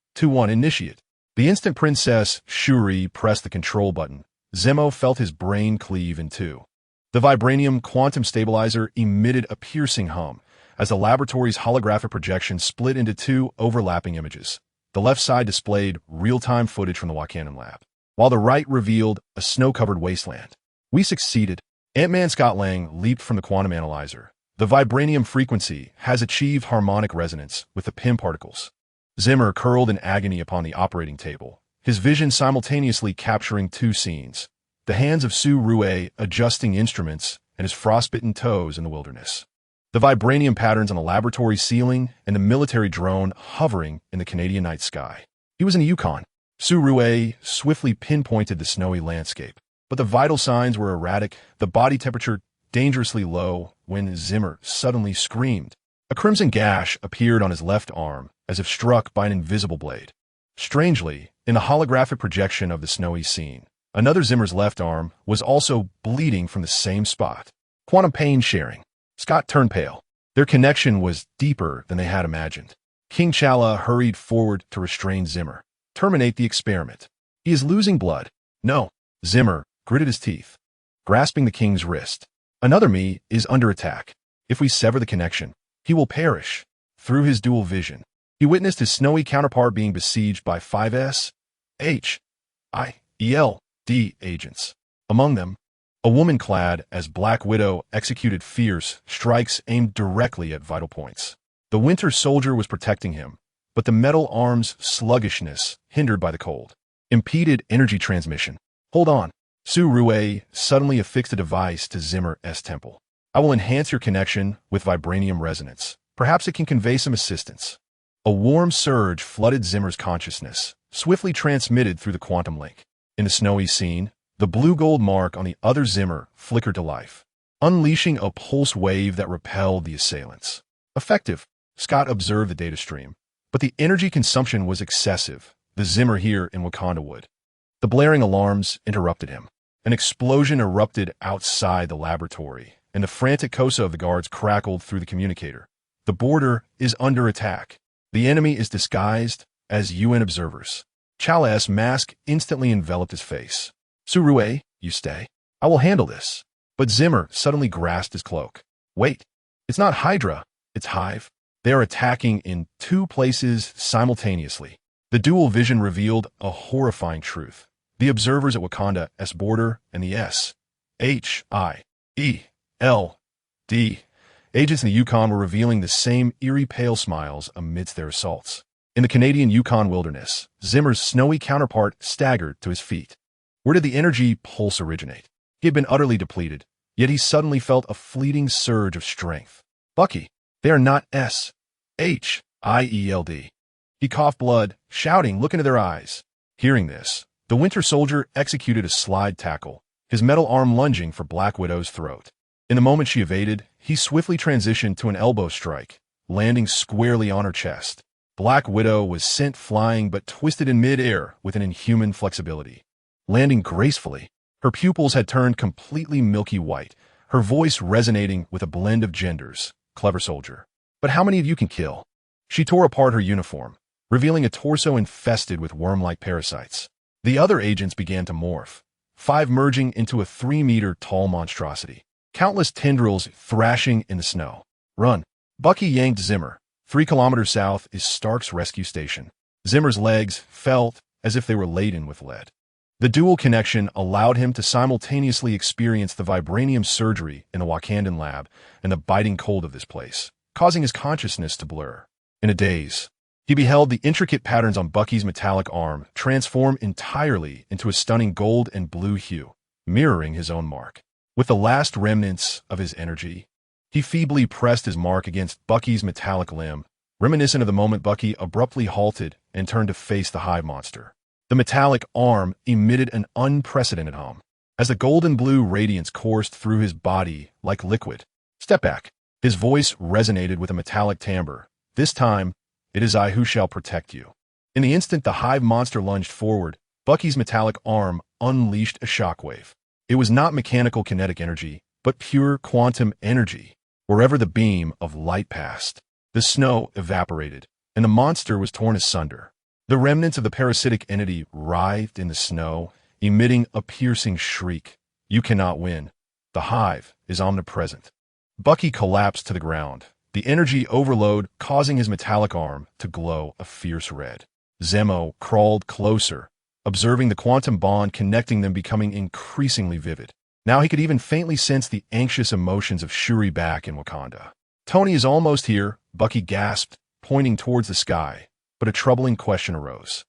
Initiate. The instant Princess Shuri pressed the control button, Zemo felt his brain cleave in two. The Vibranium quantum stabilizer emitted a piercing hum as the laboratory's holographic projection split into 2 overlapping images. The left side displayed real-time footage from the Wakandan lab, while the right revealed a snow-covered wasteland. We succeeded. Ant-Man Scott Lang leaped from the quantum analyzer. The Vibranium frequency has achieved harmonic resonance with the PIM particles. Zimmer curled in agony upon the operating table, his vision simultaneously capturing 2 scenes. The hands of Su Rue adjusting instruments and his frostbitten toes in the wilderness. The vibranium patterns on the laboratory ceiling and the military drone hovering in the Canadian night sky. He was in the Yukon. Su Rue swiftly pinpointed the snowy landscape, but the vital signs were erratic, the body temperature dangerously low, when Zimmer suddenly screamed. A crimson gash appeared on his left arm, as if struck by an invisible blade. Strangely, in the holographic projection of the snowy scene, another Zimmer's left arm was also bleeding from the same spot. Quantum pain sharing. Scott turned pale. Their connection was deeper than they had imagined. King Chala hurried forward to restrain Zimmer. Terminate the experiment. He is losing blood. No. Zimmer gritted his teeth, grasping the king's wrist. Another me is under attack. If we sever the connection, he will perish. Through his dual vision, he witnessed his snowy counterpart being besieged by 5 S.H.I.E.L.D agents. Among them, a woman clad as Black Widow executed fierce strikes aimed directly at vital points. The Winter Soldier was protecting him, but the metal arm's sluggishness, hindered by the cold, impeded energy transmission. Hold on. Su Rue suddenly affixed a device to Zimmer's temple. I will enhance your connection with vibranium resonance. Perhaps it can convey some assistance. A warm surge flooded Zimmer's consciousness, swiftly transmitted through the quantum link. In the snowy scene, the blue-gold mark on the other Zimmer flickered to life, unleashing a pulse wave that repelled the assailants. Effective, Scott observed the data stream, but the energy consumption was excessive. The Zimmer here in Wakanda would. The blaring alarms interrupted him. An explosion erupted outside the laboratory, and the frantic Kosa of the guards crackled through the communicator. The border is under attack. The enemy is disguised as UN observers. Chala's mask instantly enveloped his face. Su Rue, you stay. I will handle this. But Zimmer suddenly grasped his cloak. Wait, it's not Hydra, it's Hive. They are attacking in 2 places simultaneously. The dual vision revealed a horrifying truth. The observers at Wakanda's border and the S.H.I.E.L.D agents in the Yukon were revealing the same eerie pale smiles amidst their assaults. In the Canadian Yukon wilderness, Zimmer's snowy counterpart staggered to his feet. Where did the energy pulse originate? He had been utterly depleted, yet he suddenly felt a fleeting surge of strength. Bucky, they are not S.H.I.E.L.D. He coughed blood, shouting, look into their eyes. Hearing this, the Winter Soldier executed a slide tackle, his metal arm lunging for Black Widow's throat. In the moment she evaded, he swiftly transitioned to an elbow strike, landing squarely on her chest. Black Widow was sent flying but twisted in mid-air with an inhuman flexibility. Landing gracefully, her pupils had turned completely milky white, her voice resonating with a blend of genders. Clever soldier. But how many of you can kill? She tore apart her uniform, revealing a torso infested with worm-like parasites. The other agents began to morph, 5 merging into a 3-meter-tall monstrosity. Countless tendrils thrashing in the snow. Run. Bucky yanked Zimmer. 3 kilometers south is Stark's rescue station. Zimmer's legs felt as if they were laden with lead. The dual connection allowed him to simultaneously experience the vibranium surgery in the Wakandan lab and the biting cold of this place, causing his consciousness to blur. In a daze, he beheld the intricate patterns on Bucky's metallic arm transform entirely into a stunning gold and blue hue, mirroring his own mark. With the last remnants of his energy, he feebly pressed his mark against Bucky's metallic limb, reminiscent of the moment Bucky abruptly halted and turned to face the hive monster. The metallic arm emitted an unprecedented hum as the golden blue radiance coursed through his body like liquid. Step back. His voice resonated with a metallic timbre. This time, it is I who shall protect you. In the instant the hive monster lunged forward, Bucky's metallic arm unleashed a shockwave. It was not mechanical kinetic energy, but pure quantum energy. Wherever the beam of light passed, the snow evaporated, and the monster was torn asunder. The remnants of the parasitic entity writhed in the snow, emitting a piercing shriek. You cannot win. The hive is omnipresent. Bucky collapsed to the ground, the energy overload causing his metallic arm to glow a fierce red. Zemo crawled closer, observing the quantum bond connecting them becoming increasingly vivid. Now he could even faintly sense the anxious emotions of Shuri back in Wakanda. Tony is almost here, Bucky gasped, pointing towards the sky. But a troubling question arose.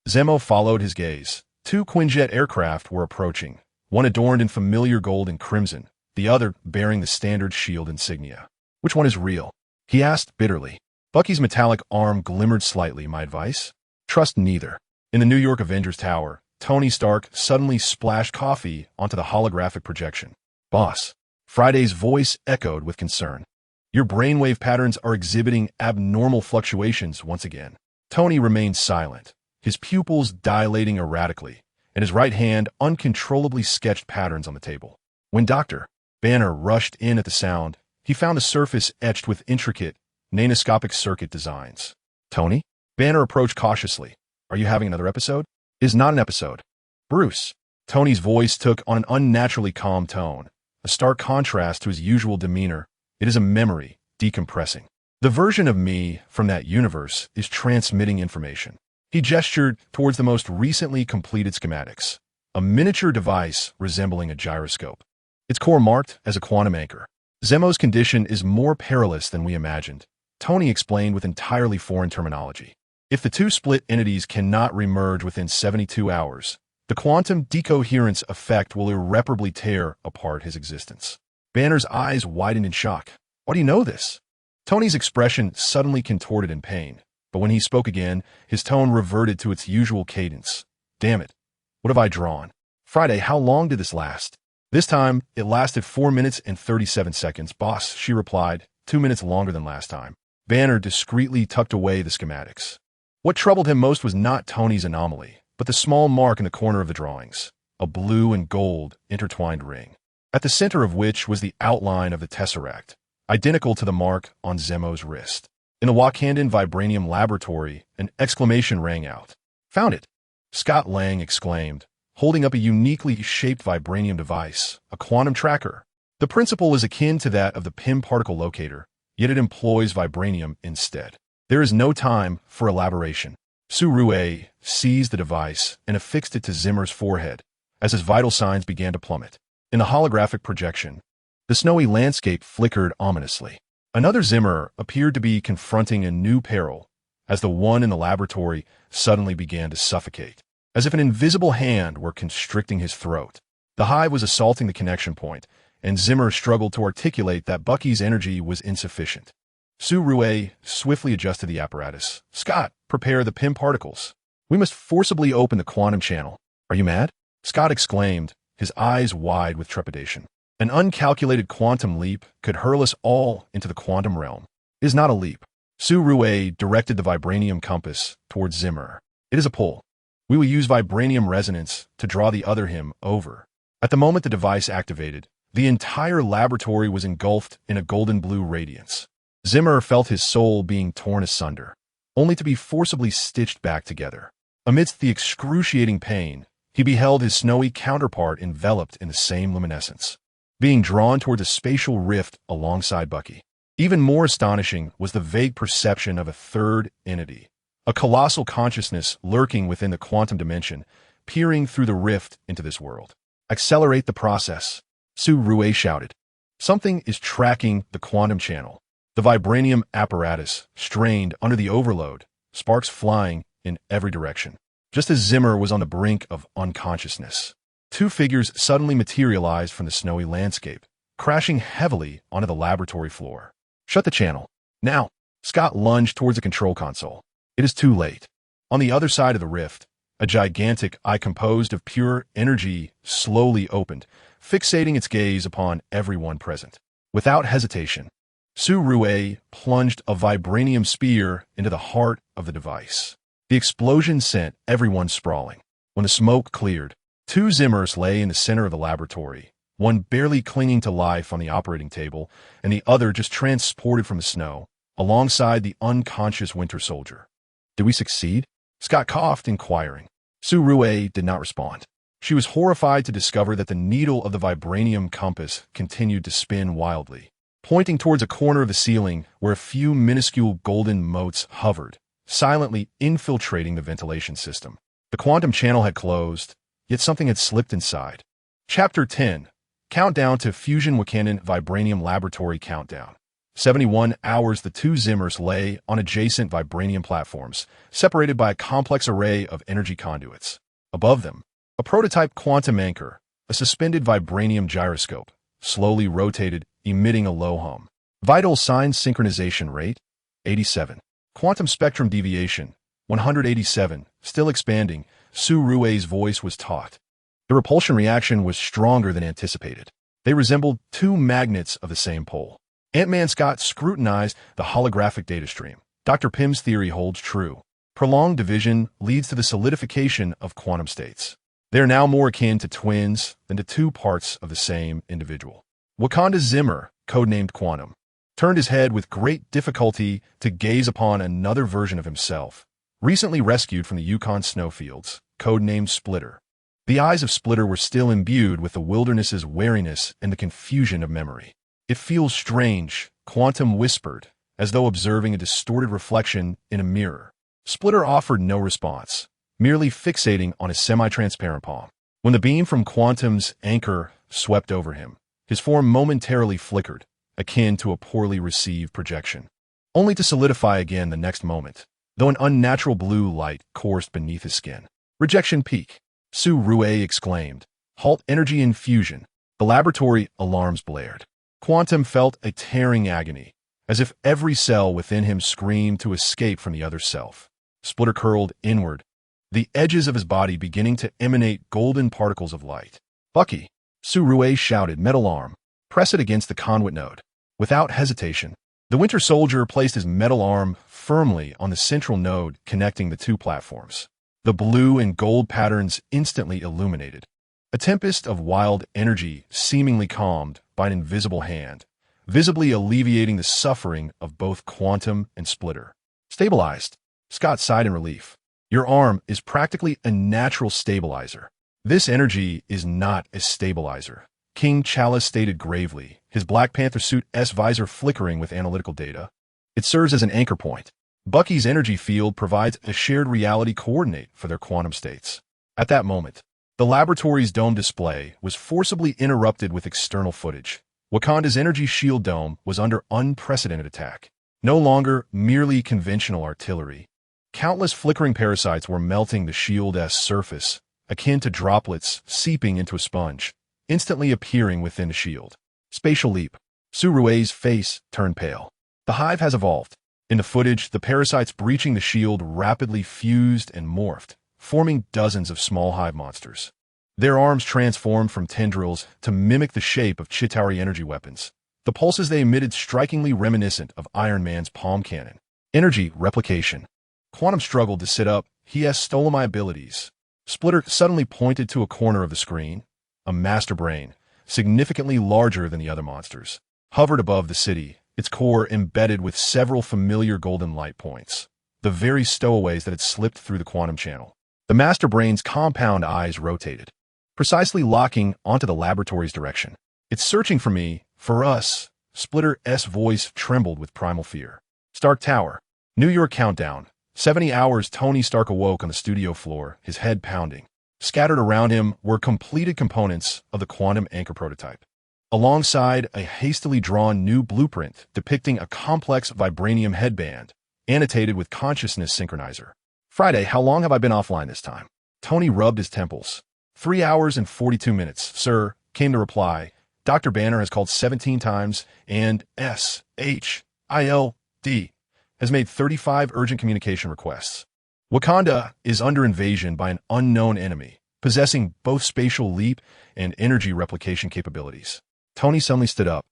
Zemo followed his gaze. Two Quinjet aircraft were approaching, one adorned in familiar gold and crimson, the other bearing the standard S.H.I.E.L.D. insignia. Which one is real? He asked bitterly. Bucky's metallic arm glimmered slightly. My advice? Trust neither. In the New York Avengers Tower, Tony Stark suddenly splashed coffee onto the holographic projection. Boss. Friday's voice echoed with concern. Your brainwave patterns are exhibiting abnormal fluctuations once again. Tony remained silent, his pupils dilating erratically, and his right hand uncontrollably sketched patterns on the table. When Dr. Banner rushed in at the sound, he found the surface etched with intricate, nanoscopic circuit designs. Tony? Banner approached cautiously. Are you having another episode? It is not an episode. Bruce. Tony's voice took on an unnaturally calm tone, a stark contrast to his usual demeanor. It is a memory, decompressing. The version of me from that universe is transmitting information. He gestured towards the most recently completed schematics, a miniature device resembling a gyroscope. Its core marked as a quantum anchor. Zemo's condition is more perilous than we imagined, Tony explained with entirely foreign terminology. If the two split entities cannot remerge within 72 hours, the quantum decoherence effect will irreparably tear apart his existence. Banner's eyes widened in shock. Why do you know this? Tony's expression suddenly contorted in pain, but when he spoke again, his tone reverted to its usual cadence. Damn it. What have I drawn? Friday, how long did this last? This time, it lasted 4 minutes and 37 seconds, boss, she replied, 2 minutes longer than last time. Banner discreetly tucked away the schematics. What troubled him most was not Tony's anomaly, but the small mark in the corner of the drawings, a blue and gold intertwined ring, at the center of which was the outline of the tesseract, identical to the mark on Zemo's wrist. In the Wakandan Vibranium laboratory, an exclamation rang out. Found it! Scott Lang exclaimed, holding up a uniquely shaped vibranium device, a quantum tracker. The principle is akin to that of the PIM particle locator, yet it employs vibranium instead. There is no time for elaboration. Su-Rue seized the device and affixed it to Zimmer's forehead as his vital signs began to plummet. In the holographic projection, the snowy landscape flickered ominously. Another Zimmer appeared to be confronting a new peril as the one in the laboratory suddenly began to suffocate, as if an invisible hand were constricting his throat. The hive was assaulting the connection point, and Zimmer struggled to articulate that Bucky's energy was insufficient. Su-Rue swiftly adjusted the apparatus. Scott, prepare the PIM particles. We must forcibly open the quantum channel. Are you mad? Scott exclaimed, his eyes wide with trepidation. An uncalculated quantum leap could hurl us all into the quantum realm. It is not a leap. Su-Rue directed the vibranium compass towards Zimmer. It is a pull. We will use vibranium resonance to draw the other him over. At the moment the device activated, the entire laboratory was engulfed in a golden blue radiance. Zimmer felt his soul being torn asunder, only to be forcibly stitched back together. Amidst the excruciating pain, he beheld his snowy counterpart enveloped in the same luminescence, being drawn toward a spatial rift alongside Bucky. Even more astonishing was the vague perception of a third entity, a colossal consciousness lurking within the quantum dimension, peering through the rift into this world. Accelerate the process, Su-Rue shouted. Something is tracking the quantum channel. The vibranium apparatus strained under the overload, sparks flying in every direction. Just as Zimmer was on the brink of unconsciousness, two figures suddenly materialized from the snowy landscape, crashing heavily onto the laboratory floor. Shut the channel. Now. Scott lunged towards the control console. It is too late. On the other side of the rift, a gigantic eye composed of pure energy slowly opened, fixating its gaze upon everyone present. Without hesitation, Su-Rue plunged a vibranium spear into the heart of the device. The explosion sent everyone sprawling. When the smoke cleared, two Zimmers lay in the center of the laboratory, one barely clinging to life on the operating table, and the other just transported from the snow, alongside the unconscious Winter Soldier. Did we succeed? Scott coughed, inquiring. Su-Rue did not respond. She was horrified to discover that the needle of the vibranium compass continued to spin wildly, pointing towards a corner of the ceiling where a few minuscule golden motes hovered, silently infiltrating the ventilation system. The quantum channel had closed, yet something had slipped inside. Chapter 10. Countdown to Fusion Wakanan Vibranium Laboratory Countdown. 71 hours. The two Zimmers lay on adjacent vibranium platforms, separated by a complex array of energy conduits. Above them, a prototype quantum anchor, a suspended vibranium gyroscope, slowly rotated, emitting a low hum. Vital sign synchronization rate, 87. Quantum spectrum deviation, 187, still expanding. Su-Rue's voice was taut. The repulsion reaction was stronger than anticipated. They resembled two magnets of the same pole. Ant-Man Scott scrutinized the holographic data stream. Dr. Pym's theory holds true. Prolonged division leads to the solidification of quantum states. They are now more akin to twins than to two parts of the same individual. Wakanda Zimmer, codenamed Quantum, turned his head with great difficulty to gaze upon another version of himself, recently rescued from the Yukon snowfields, codenamed Splitter. The eyes of Splitter were still imbued with the wilderness's wariness and the confusion of memory. It feels strange, Quantum whispered, as though observing a distorted reflection in a mirror. Splitter offered no response, merely fixating on his semi-transparent palm. When the beam from Quantum's anchor swept over him, his form momentarily flickered, akin to a poorly received projection, only to solidify again the next moment, though an unnatural blue light coursed beneath his skin. Rejection peak, Su-Rue exclaimed. Halt energy infusion. The laboratory alarms blared. Quantum felt a tearing agony, as if every cell within him screamed to escape from the other self. Splitter curled inward, the edges of his body beginning to emanate golden particles of light. Bucky, Su-Rue shouted, metal arm. Press it against the conduit node. Without hesitation, the Winter Soldier placed his metal arm firmly on the central node connecting the two platforms. The blue and gold patterns instantly illuminated. A tempest of wild energy seemingly calmed by an invisible hand, visibly alleviating the suffering of both Quantum and Splitter. Stabilized. Scott sighed in relief. Your arm is practically a natural stabilizer. This energy is not a stabilizer, King Chalice stated gravely, his Black Panther suit S visor flickering with analytical data. It serves as an anchor point. Bucky's energy field provides a shared reality coordinate for their quantum states. At that moment, the laboratory's dome display was forcibly interrupted with external footage. Wakanda's energy shield dome was under unprecedented attack. No longer merely conventional artillery. Countless flickering parasites were melting the shield's surface, akin to droplets seeping into a sponge, instantly appearing within the shield. Spatial leap. Su-Rue's face turned pale. The hive has evolved. In the footage, the parasites breaching the shield rapidly fused and morphed, forming dozens of small hive monsters. Their arms transformed from tendrils to mimic the shape of Chitauri energy weapons. The pulses they emitted strikingly reminiscent of Iron Man's palm cannon. Energy replication. Quantum struggled to sit up. He has stolen my abilities. Splitter suddenly pointed to a corner of the screen. A master brain, significantly larger than the other monsters, hovered above the city, its core embedded with several familiar golden light points, the very stowaways that had slipped through the quantum channel. The master brain's compound eyes rotated, precisely locking onto the laboratory's direction. It's searching for me, for us. Splitter's voice trembled with primal fear. Stark Tower. New York countdown. 70 hours. Tony Stark awoke on the studio floor, his head pounding. Scattered around him were completed components of the quantum anchor prototype, alongside a hastily drawn new blueprint depicting a complex vibranium headband, annotated with consciousness synchronizer. Friday, how long have I been offline this time? Tony rubbed his temples. 3 hours and 42 minutes, sir, came the reply. Dr. Banner has called 17 times, and S.H.I.E.L.D. has made 35 urgent communication requests. Wakanda is under invasion by an unknown enemy, possessing both spatial leap and energy replication capabilities. Tony suddenly stood up.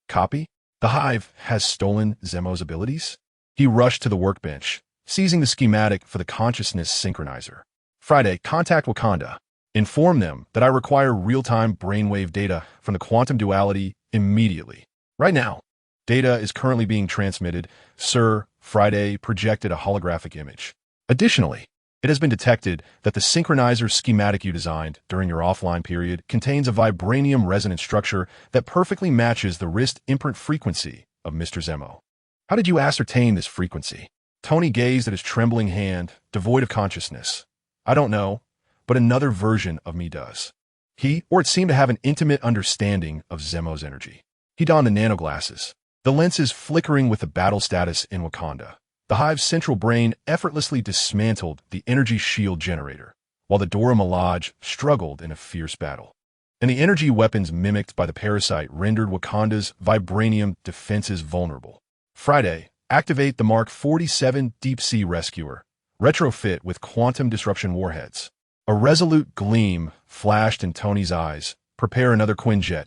Copy? The Hive has stolen Zemo's abilities? He rushed to the workbench, seizing the schematic for the consciousness synchronizer. Friday, contact Wakanda. Inform them that I require real-time brainwave data from the quantum duality immediately. Right now. Data is currently being transmitted. Sir, Friday projected a holographic image. Additionally, it has been detected that the synchronizer schematic you designed during your offline period contains a vibranium resonance structure that perfectly matches the wrist imprint frequency of Mr. Zemo. How did you ascertain this frequency? Tony gazed at his trembling hand, devoid of consciousness. I don't know, but another version of me does. He, or it seemed to have an intimate understanding of Zemo's energy. He donned the nanoglasses, the lenses flickering with the battle status in Wakanda. The Hive's central brain effortlessly dismantled the energy shield generator, while the Dora Milaje struggled in a fierce battle. And the energy weapons mimicked by the parasite rendered Wakanda's vibranium defenses vulnerable. Friday, activate the Mark 47 Deep-Sea Rescuer, retrofit with quantum disruption warheads. A resolute gleam flashed in Tony's eyes. Prepare another Quinjet.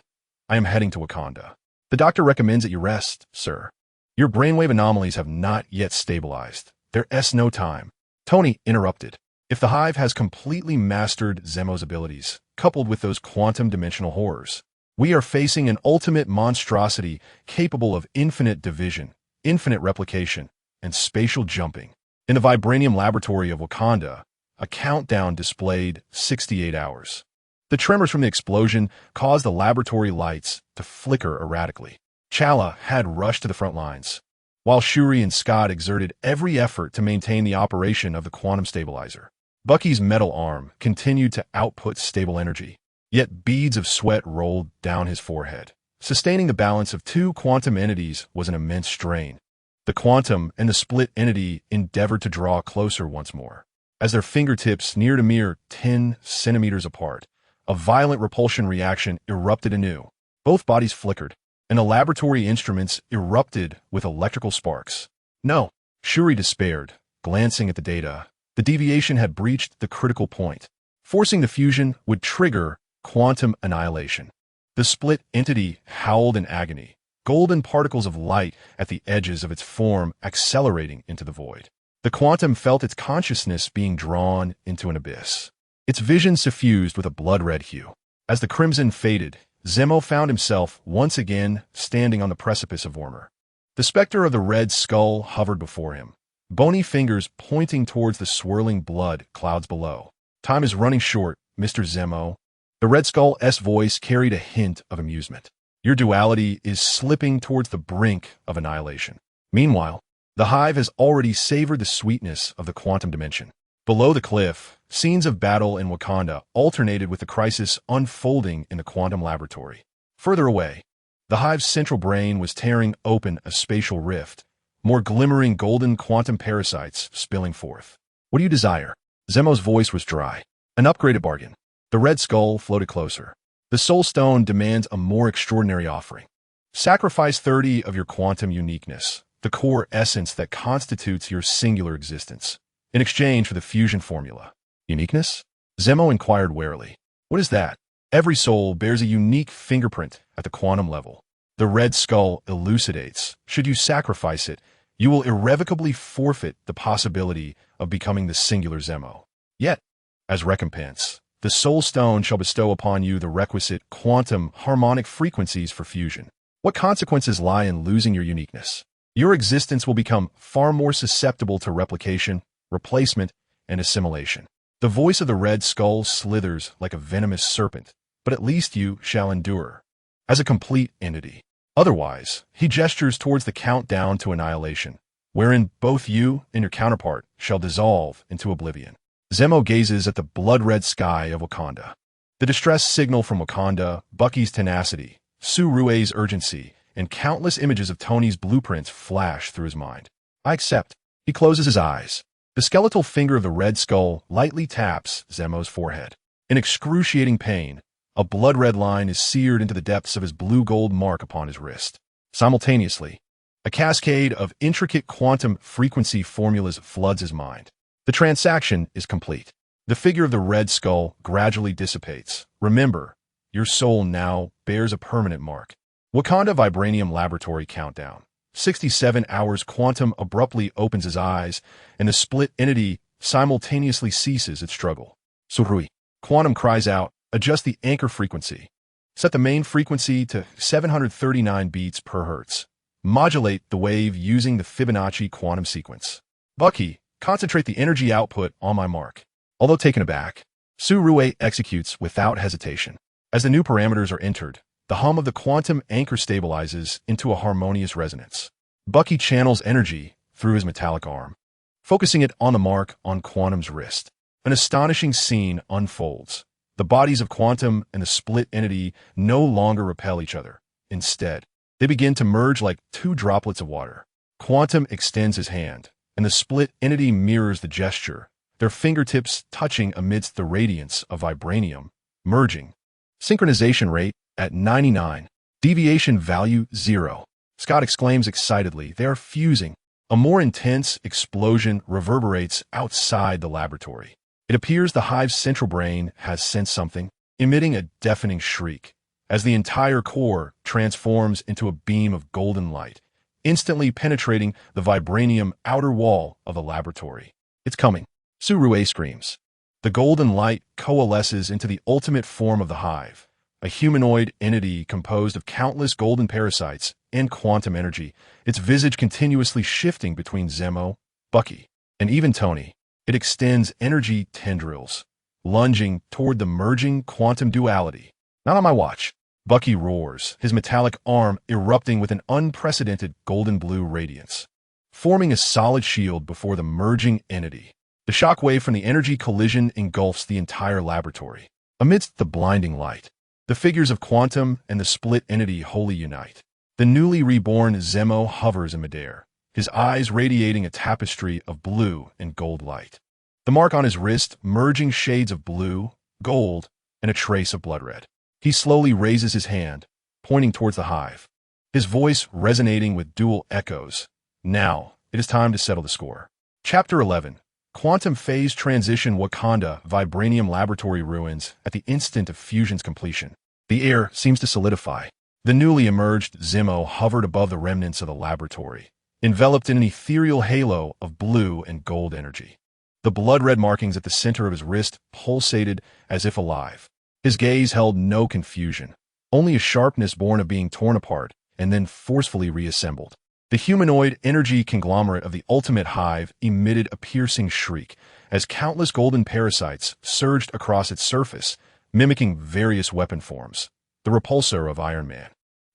I am heading to Wakanda. The doctor recommends that you rest, sir. Your brainwave anomalies have not yet stabilized. There's no time. Tony interrupted. If the Hive has completely mastered Zemo's abilities, coupled with those quantum dimensional horrors, we are facing an ultimate monstrosity capable of infinite division, infinite replication, and spatial jumping. In the Vibranium laboratory of Wakanda, a countdown displayed 68 hours. The tremors from the explosion caused the laboratory lights to flicker erratically. Chala had rushed to the front lines, while Shuri and Scott exerted every effort to maintain the operation of the quantum stabilizer. Bucky's metal arm continued to output stable energy, yet beads of sweat rolled down his forehead. Sustaining the balance of two quantum entities was an immense strain. The quantum and the split entity endeavored to draw closer once more. As their fingertips neared a mere 10 centimeters apart, a violent repulsion reaction erupted anew. Both bodies flickered, and the laboratory instruments erupted with electrical sparks. No, Shuri despaired, glancing at the data. The deviation had breached the critical point. Forcing the fusion would trigger quantum annihilation. The split entity howled in agony, golden particles of light at the edges of its form accelerating into the void. The quantum felt its consciousness being drawn into an abyss. Its vision suffused with a blood-red hue. As the crimson faded, Zemo found himself once again standing on the precipice of Vormir. The specter of the Red Skull hovered before him, bony fingers pointing towards the swirling blood clouds below. Time is running short, Mr. Zemo. The Red Skull's voice carried a hint of amusement. Your duality is slipping towards the brink of annihilation. Meanwhile, the Hive has already savored the sweetness of the quantum dimension. Below the cliff, scenes of battle in Wakanda alternated with the crisis unfolding in the quantum laboratory. Further away, the Hive's central brain was tearing open a spatial rift, more glimmering golden quantum parasites spilling forth. What do you desire? Zemo's voice was dry. An upgraded bargain. The Red Skull floated closer. The Soul Stone demands a more extraordinary offering. Sacrifice 30 of your quantum uniqueness, the core essence that constitutes your singular existence, in exchange for the fusion formula. Uniqueness? Zemo inquired warily. What is that? Every soul bears a unique fingerprint at the quantum level. The Red Skull elucidates. Should you sacrifice it, you will irrevocably forfeit the possibility of becoming the singular Zemo. Yet, as recompense, the Soul Stone shall bestow upon you the requisite quantum harmonic frequencies for fusion. What consequences lie in losing your uniqueness? Your existence will become far more susceptible to replication, replacement, and assimilation. The voice of the Red Skull slithers like a venomous serpent, but at least you shall endure as a complete entity. Otherwise, he gestures towards the countdown to annihilation, wherein both you and your counterpart shall dissolve into oblivion. Zemo gazes at the blood-red sky of Wakanda. The distress signal from Wakanda, Bucky's tenacity, Su-Rue's urgency, and countless images of Tony's blueprints flash through his mind. I accept. He closes his eyes. The skeletal finger of the Red Skull lightly taps Zemo's forehead. In excruciating pain, a blood-red line is seared into the depths of his blue-gold mark upon his wrist. Simultaneously, a cascade of intricate quantum frequency formulas floods his mind. The transaction is complete. The figure of the Red Skull gradually dissipates. Remember, your soul now bears a permanent mark. Wakanda Vibranium Laboratory Countdown. 67 hours. Quantum abruptly opens his eyes, and the split entity simultaneously ceases its struggle. Surui. Quantum cries out, adjust the anchor frequency. Set the main frequency to 739 beats per hertz. Modulate the wave using the Fibonacci quantum sequence. Bucky, concentrate the energy output on my mark. Although taken aback, Su-Rue executes without hesitation. As the new parameters are entered, the hum of the quantum anchor stabilizes into a harmonious resonance. Bucky channels energy through his metallic arm, focusing it on the mark on Quantum's wrist. An astonishing scene unfolds. The bodies of Quantum and the split entity no longer repel each other. Instead, they begin to merge like two droplets of water. Quantum extends his hand, and the split entity mirrors the gesture, their fingertips touching amidst the radiance of vibranium, merging. Synchronization rate at 99. Deviation value 0. Scott exclaims excitedly, they are fusing. A more intense explosion reverberates outside the laboratory. It appears the hive's central brain has sensed something, emitting a deafening shriek, as the entire core transforms into a beam of golden light, instantly penetrating the vibranium outer wall of the laboratory. It's coming. Su-Rue screams. The golden light coalesces into the ultimate form of the hive, a humanoid entity composed of countless golden parasites and quantum energy, its visage continuously shifting between Zemo, Bucky, and even Tony. It extends energy tendrils, lunging toward the merging quantum duality. Not on my watch. Bucky roars, his metallic arm erupting with an unprecedented golden blue radiance, forming a solid shield before the merging entity. The shockwave from the energy collision engulfs the entire laboratory. Amidst the blinding light, the figures of Quantum and the split entity wholly unite. The newly reborn Zemo hovers in midair, his eyes radiating a tapestry of blue and gold light. The mark on his wrist merging shades of blue, gold, and a trace of blood red. He slowly raises his hand, pointing towards the hive, his voice resonating with dual echoes. Now, it is time to settle the score. Chapter 11. Quantum Phase Transition. Wakanda Vibranium Laboratory ruins at the instant of fusion's completion. The air seems to solidify. The newly emerged Zemo hovered above the remnants of the laboratory, enveloped in an ethereal halo of blue and gold energy. The blood-red markings at the center of his wrist pulsated as if alive. His gaze held no confusion, only a sharpness born of being torn apart and then forcefully reassembled. The humanoid energy conglomerate of the ultimate hive emitted a piercing shriek as countless golden parasites surged across its surface, mimicking various weapon forms. The repulsor of Iron Man,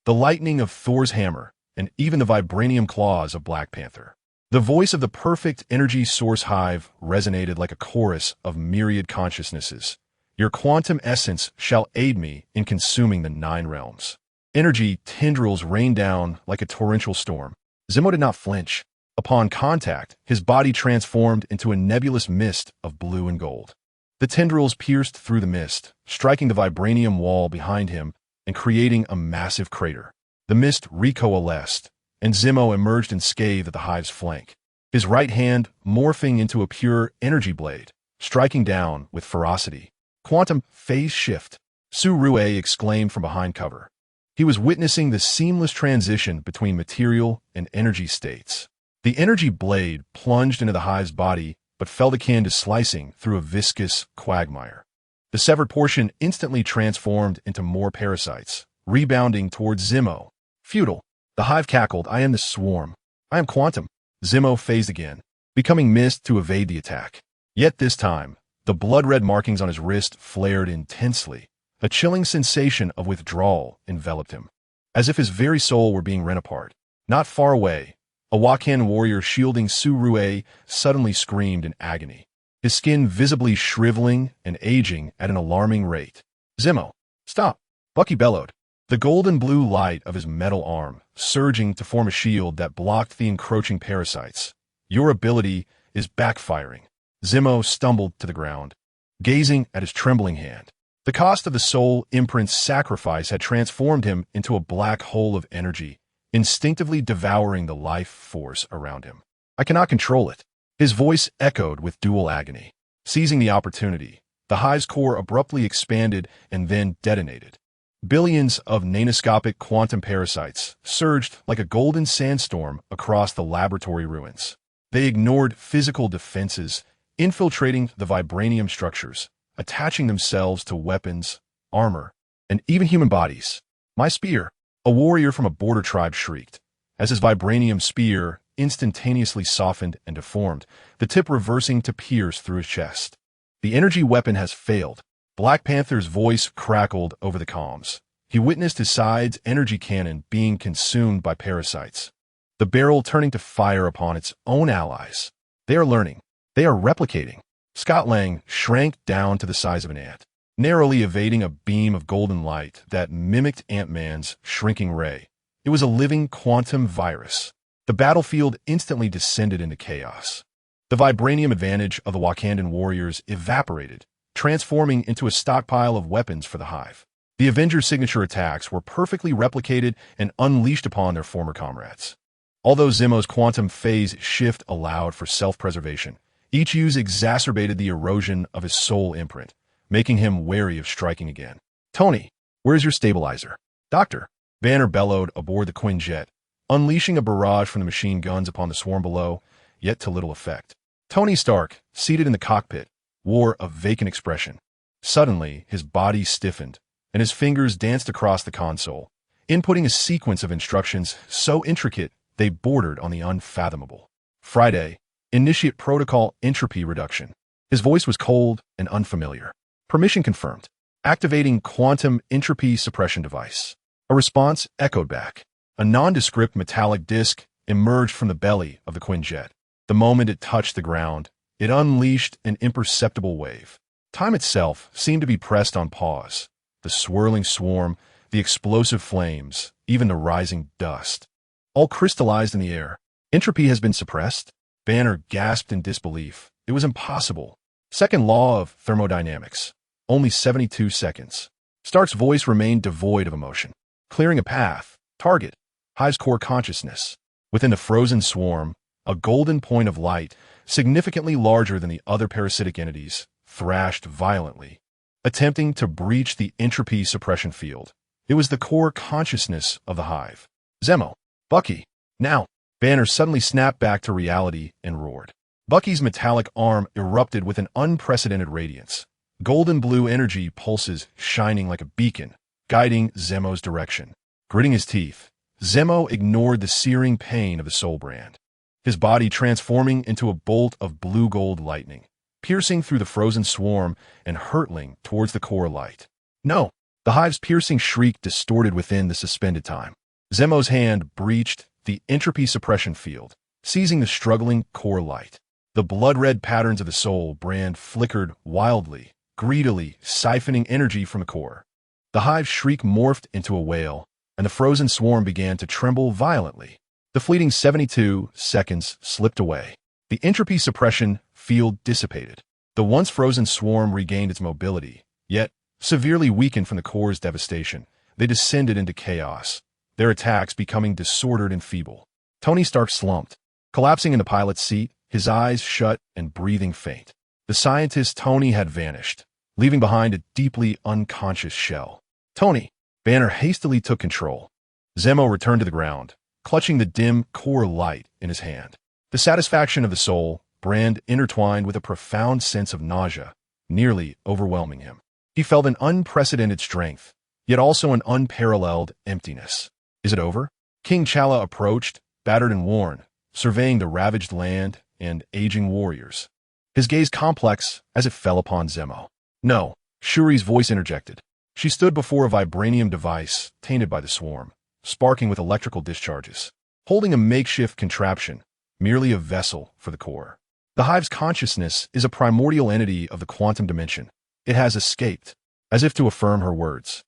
the lightning of Thor's hammer, and even the vibranium claws of Black Panther. The voice of the perfect energy source hive resonated like a chorus of myriad consciousnesses. Your quantum essence shall aid me in consuming the 9 realms. Energy tendrils rained down like a torrential storm. Zemo did not flinch. Upon contact, his body transformed into a nebulous mist of blue and gold. The tendrils pierced through the mist, striking the vibranium wall behind him and creating a massive crater. The mist recoalesced, and Zemo emerged unscathed at the hive's flank, his right hand morphing into a pure energy blade, striking down with ferocity. Quantum phase shift, Su-Rue exclaimed from behind cover. He was witnessing the seamless transition between material and energy states. The energy blade plunged into the hive's body, but felt akin to slicing through a viscous quagmire. The severed portion instantly transformed into more parasites, rebounding towards Zemo. Futile. The hive cackled, I am the swarm. I am Quantum. Zemo phased again, becoming mist to evade the attack. Yet this time, the blood-red markings on his wrist flared intensely. A chilling sensation of withdrawal enveloped him, as if his very soul were being rent apart. Not far away, a Wakan warrior shielding Su-Rue suddenly screamed in agony. his skin visibly shriveling and aging at an alarming rate. "Zimmo, stop!" Bucky bellowed, the golden blue light of his metal arm surging to form a shield that blocked the encroaching parasites. "Your ability is backfiring." Zimmo stumbled to the ground, gazing at his trembling hand. The cost of the soul imprint's sacrifice had transformed him into a black hole of energy, instinctively devouring the life force around him. "I cannot control it." His voice echoed with dual agony. Seizing the opportunity, the hive's core abruptly expanded and then detonated. Billions of nanoscopic quantum parasites surged like a golden sandstorm across the laboratory ruins. They ignored physical defenses, infiltrating the vibranium structures, attaching themselves to weapons, armor, and even human bodies. "My spear!" A warrior from a border tribe shrieked, as his vibranium spear instantaneously softened and deformed, the tip reversing to pierce through his chest. "The energy weapon has failed." Black Panther's voice crackled over the comms. He witnessed his side's energy cannon being consumed by parasites, the barrel turning to fire upon its own allies. "They are learning. They are replicating." Scott Lang shrank down to the size of an ant, narrowly evading a beam of golden light that mimicked Ant-Man's shrinking ray. It was a living quantum virus. The battlefield instantly descended into chaos. The vibranium advantage of the Wakandan warriors evaporated, transforming into a stockpile of weapons for the hive. The Avengers' signature attacks were perfectly replicated and unleashed upon their former comrades. Although Zimmo's quantum phase shift allowed for self-preservation, each use exacerbated the erosion of his soul imprint, making him wary of striking again. "Tony, where's your stabilizer?" "Doctor," Banner bellowed aboard the Quinjet, unleashing a barrage from the machine guns upon the swarm below, yet to little effect. Tony Stark, seated in the cockpit, wore a vacant expression. Suddenly, his body stiffened, and his fingers danced across the console, inputting a sequence of instructions so intricate they bordered on the unfathomable. "Friday, initiate protocol entropy reduction." His voice was cold and unfamiliar. "Permission confirmed. Activating quantum entropy suppression device." A response echoed back. A nondescript metallic disc emerged from the belly of the Quinjet. The moment it touched the ground, it unleashed an imperceptible wave. Time itself seemed to be pressed on pause. The swirling swarm, the explosive flames, even the rising dust, all crystallized in the air. "Entropy has been suppressed?" Banner gasped in disbelief. It was impossible. Second law of thermodynamics. Only 72 seconds. Stark's voice remained devoid of emotion. "Clearing a path. Target. Hive's core consciousness." Within the frozen swarm, a golden point of light, significantly larger than the other parasitic entities, thrashed violently, attempting to breach the entropy suppression field. It was the core consciousness of the hive. "Zemo! Bucky! Now!" Banner suddenly snapped back to reality and roared. Bucky's metallic arm erupted with an unprecedented radiance. Golden blue energy pulses shining like a beacon, guiding Zemo's direction. Gritting his teeth, Zemo ignored the searing pain of the soul brand, his body transforming into a bolt of blue-gold lightning, piercing through the frozen swarm and hurtling towards the core light. "No!" The hive's piercing shriek distorted within the suspended time. Zemo's hand breached the entropy suppression field, seizing the struggling core light. The blood-red patterns of the soul brand flickered wildly, greedily siphoning energy from the core. The hive's shriek morphed into a wail, and the frozen swarm began to tremble violently. The fleeting 72 seconds slipped away. The entropy suppression field dissipated. The once frozen swarm regained its mobility, yet, severely weakened from the core's devastation, they descended into chaos, their attacks becoming disordered and feeble. Tony Stark slumped, collapsing in the pilot's seat, his eyes shut and breathing faint. The scientist Tony had vanished, leaving behind a deeply unconscious shell. "Tony!" Banner hastily took control. Zemo returned to the ground, clutching the dim core light in his hand. The satisfaction of the soul brand intertwined with a profound sense of nausea, nearly overwhelming him. He felt an unprecedented strength, yet also an unparalleled emptiness. "Is it over?" King Chala approached, battered and worn, surveying the ravaged land and aging warriors, his gaze complex as it fell upon Zemo. "No," Shuri's voice interjected. She stood before a vibranium device tainted by the swarm, sparking with electrical discharges, holding a makeshift contraption, merely a vessel for the core. The hive's consciousness is a primordial entity of the quantum dimension. It has escaped, as if to affirm her words.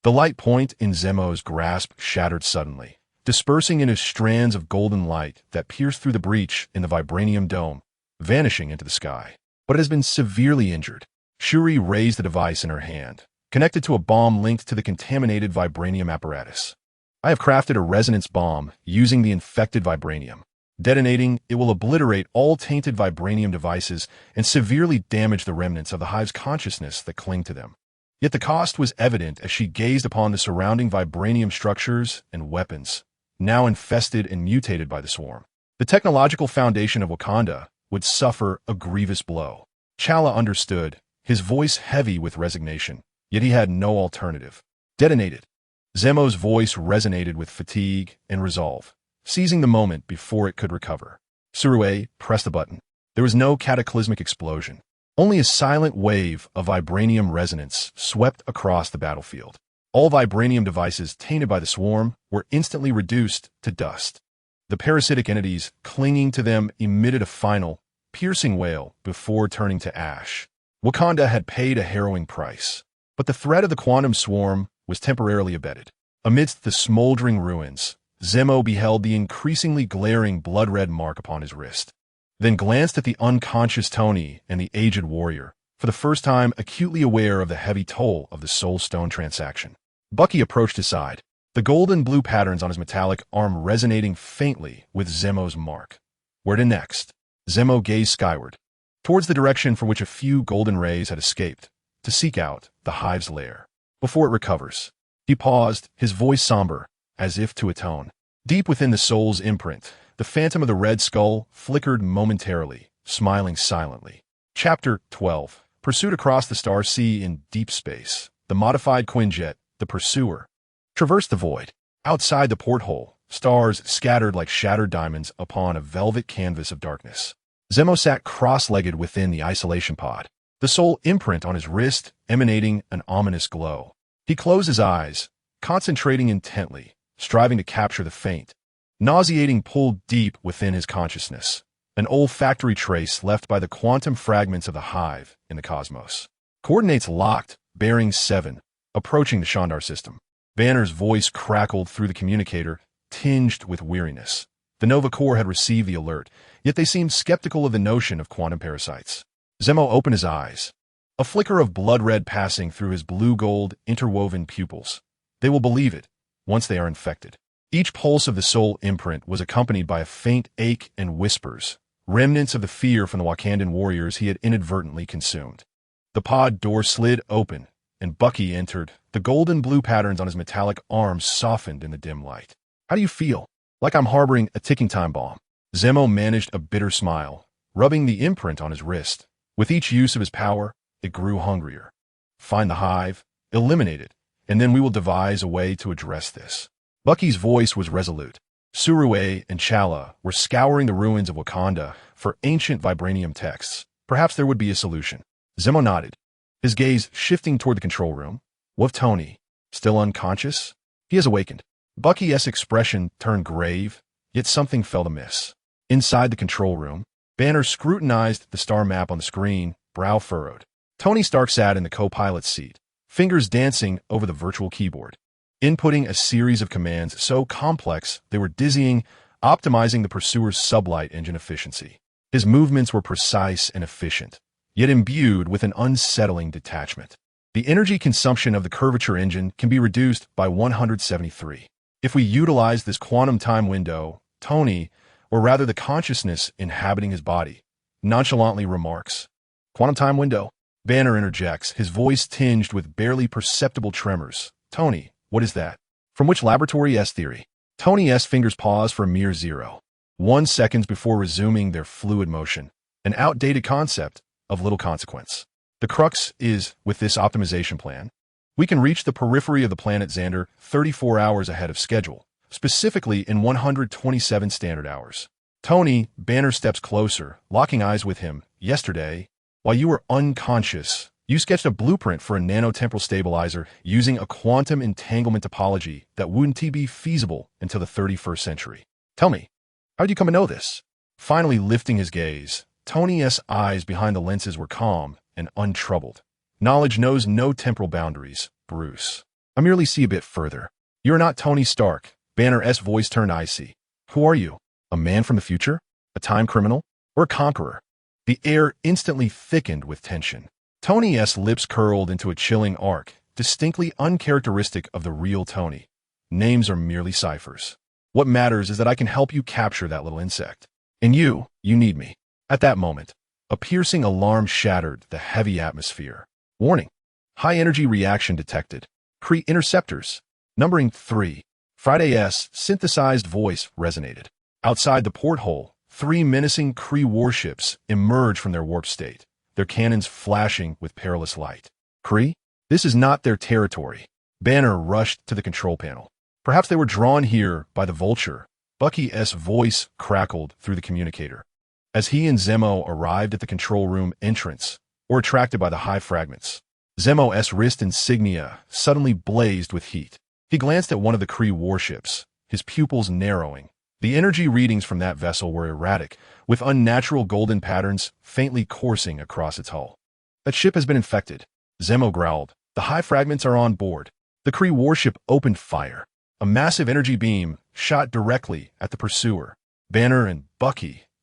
The light point in Zemo's grasp shattered suddenly, dispersing into strands of golden light that pierced through the breach in the vibranium dome, vanishing into the sky. But it has been severely injured. Shuri raised the device in her hand, connected to a bomb linked to the contaminated vibranium apparatus. I have crafted a resonance bomb using the infected vibranium. Detonating, it will obliterate all tainted vibranium devices and severely damage the remnants of the hive's consciousness that cling to them. Yet the cost was evident as she gazed upon the surrounding vibranium structures and weapons, now infested and mutated by the swarm. The technological foundation of Wakanda would suffer a grievous blow. T'Challa understood, his voice heavy with resignation, yet he had no alternative. Detonated. Zemo's voice resonated with fatigue and resolve, seizing the moment before it could recover. Surue pressed the button. There was no cataclysmic explosion. Only a silent wave of vibranium resonance swept across the battlefield. All vibranium devices tainted by the swarm were instantly reduced to dust. The parasitic entities clinging to them emitted a final, piercing wail before turning to ash. Wakanda had paid a harrowing price, but the threat of the quantum swarm was temporarily abated. Amidst the smoldering ruins, Zemo beheld the increasingly glaring blood-red mark upon his wrist, then glanced at the unconscious Tony and the aged warrior, for the first time acutely aware of the heavy toll of the Soul Stone transaction. Bucky approached his side, the golden blue patterns on his metallic arm resonating faintly with Zemo's mark. Where to next? Zemo gazed skyward, towards the direction from which a few golden rays had escaped, to seek out the hive's lair. Before it recovers. He paused, his voice somber, as if to atone. Deep within the soul's imprint, the phantom of the Red Skull flickered momentarily, smiling silently. Chapter 12. Pursued across the star sea in deep space. The modified Quinjet, the pursuer, traversed the void. Outside the porthole, stars scattered like shattered diamonds upon a velvet canvas of darkness. Zemo sat cross-legged within the isolation pod, the soul imprint on his wrist emanating an ominous glow. He closed his eyes, concentrating intently, striving to capture the faint, nauseating pull deep within his consciousness, an olfactory trace left by the quantum fragments of the hive in the cosmos. Coordinates locked, bearing 7, approaching the Shandar system. Banner's voice crackled through the communicator, tinged with weariness. The Nova Corps had received the alert, yet they seemed skeptical of the notion of quantum parasites. Zemo opened his eyes, a flicker of blood-red passing through his blue-gold interwoven pupils. They will believe it, once they are infected. Each pulse of the soul imprint was accompanied by a faint ache and whispers, remnants of the fear from the Wakandan warriors he had inadvertently consumed. The pod door slid open, and Bucky entered, the golden blue patterns on his metallic arms softened in the dim light. How do you feel? Like I'm harboring a ticking time bomb. Zemo managed a bitter smile, rubbing the imprint on his wrist. With each use of his power, it grew hungrier. Find the hive, eliminate it, and then we will devise a way to address this. Bucky's voice was resolute. Surue and T'Challa were scouring the ruins of Wakanda for ancient vibranium texts. Perhaps there would be a solution. Zemo nodded, his gaze shifting toward the control room. What of Tony? Still unconscious? He has awakened. Bucky's expression turned grave, yet something felt amiss. Inside the control room, Banner scrutinized the star map on the screen, brow furrowed. Tony Stark sat in the co-pilot's seat, fingers dancing over the virtual keyboard, inputting a series of commands so complex they were dizzying, optimizing the pursuer's sublight engine efficiency. His movements were precise and efficient, yet imbued with an unsettling detachment. The energy consumption of the curvature engine can be reduced by 173. If we utilize this quantum time window, Tony, or rather the consciousness inhabiting his body, nonchalantly remarks. Quantum time window. Banner interjects, his voice tinged with barely perceptible tremors. Tony, what is that? From which laboratory? S-theory. Tony's fingers pause for a mere 0.1 seconds before resuming their fluid motion, an outdated concept of little consequence. The crux is, with this optimization plan, we can reach the periphery of the planet Xander 34 hours ahead of schedule, specifically in 127 standard hours. Tony, Banner steps closer, locking eyes with him. Yesterday, while you were unconscious, you sketched a blueprint for a nanotemporal stabilizer using a quantum entanglement topology that wouldn't be feasible until the 31st century. Tell me, how did you come to know this? Finally lifting his gaze, Tony's eyes behind the lenses were calm and untroubled. Knowledge knows no temporal boundaries, Bruce. I merely see a bit further. You're not Tony Stark. Banner's voice turned icy. Who are you? A man from the future? A time criminal? Or a conqueror? The air instantly thickened with tension. Tony's lips curled into a chilling arc, distinctly uncharacteristic of the real Tony. Names are merely ciphers. What matters is that I can help you capture that little insect. And you need me. At that moment, a piercing alarm shattered the heavy atmosphere. Warning. High-energy reaction detected. Kree interceptors. Numbering 3. Friday's synthesized voice resonated. Outside the porthole, 3 menacing Kree warships emerged from their warp state, their cannons flashing with perilous light. Kree? This is not their territory. Banner rushed to the control panel. Perhaps they were drawn here by the Vulture. Bucky's voice crackled through the communicator. As he and Zemo arrived at the control room entrance, or attracted by the high fragments, Zemo's wrist insignia suddenly blazed with heat. He glanced at one of the Kree warships, his pupils narrowing. The energy readings from that vessel were erratic, with unnatural golden patterns faintly coursing across its hull. That ship has been infected. Zemo growled. The high fragments are on board. The Kree warship opened fire. A massive energy beam shot directly at the pursuer. Banner and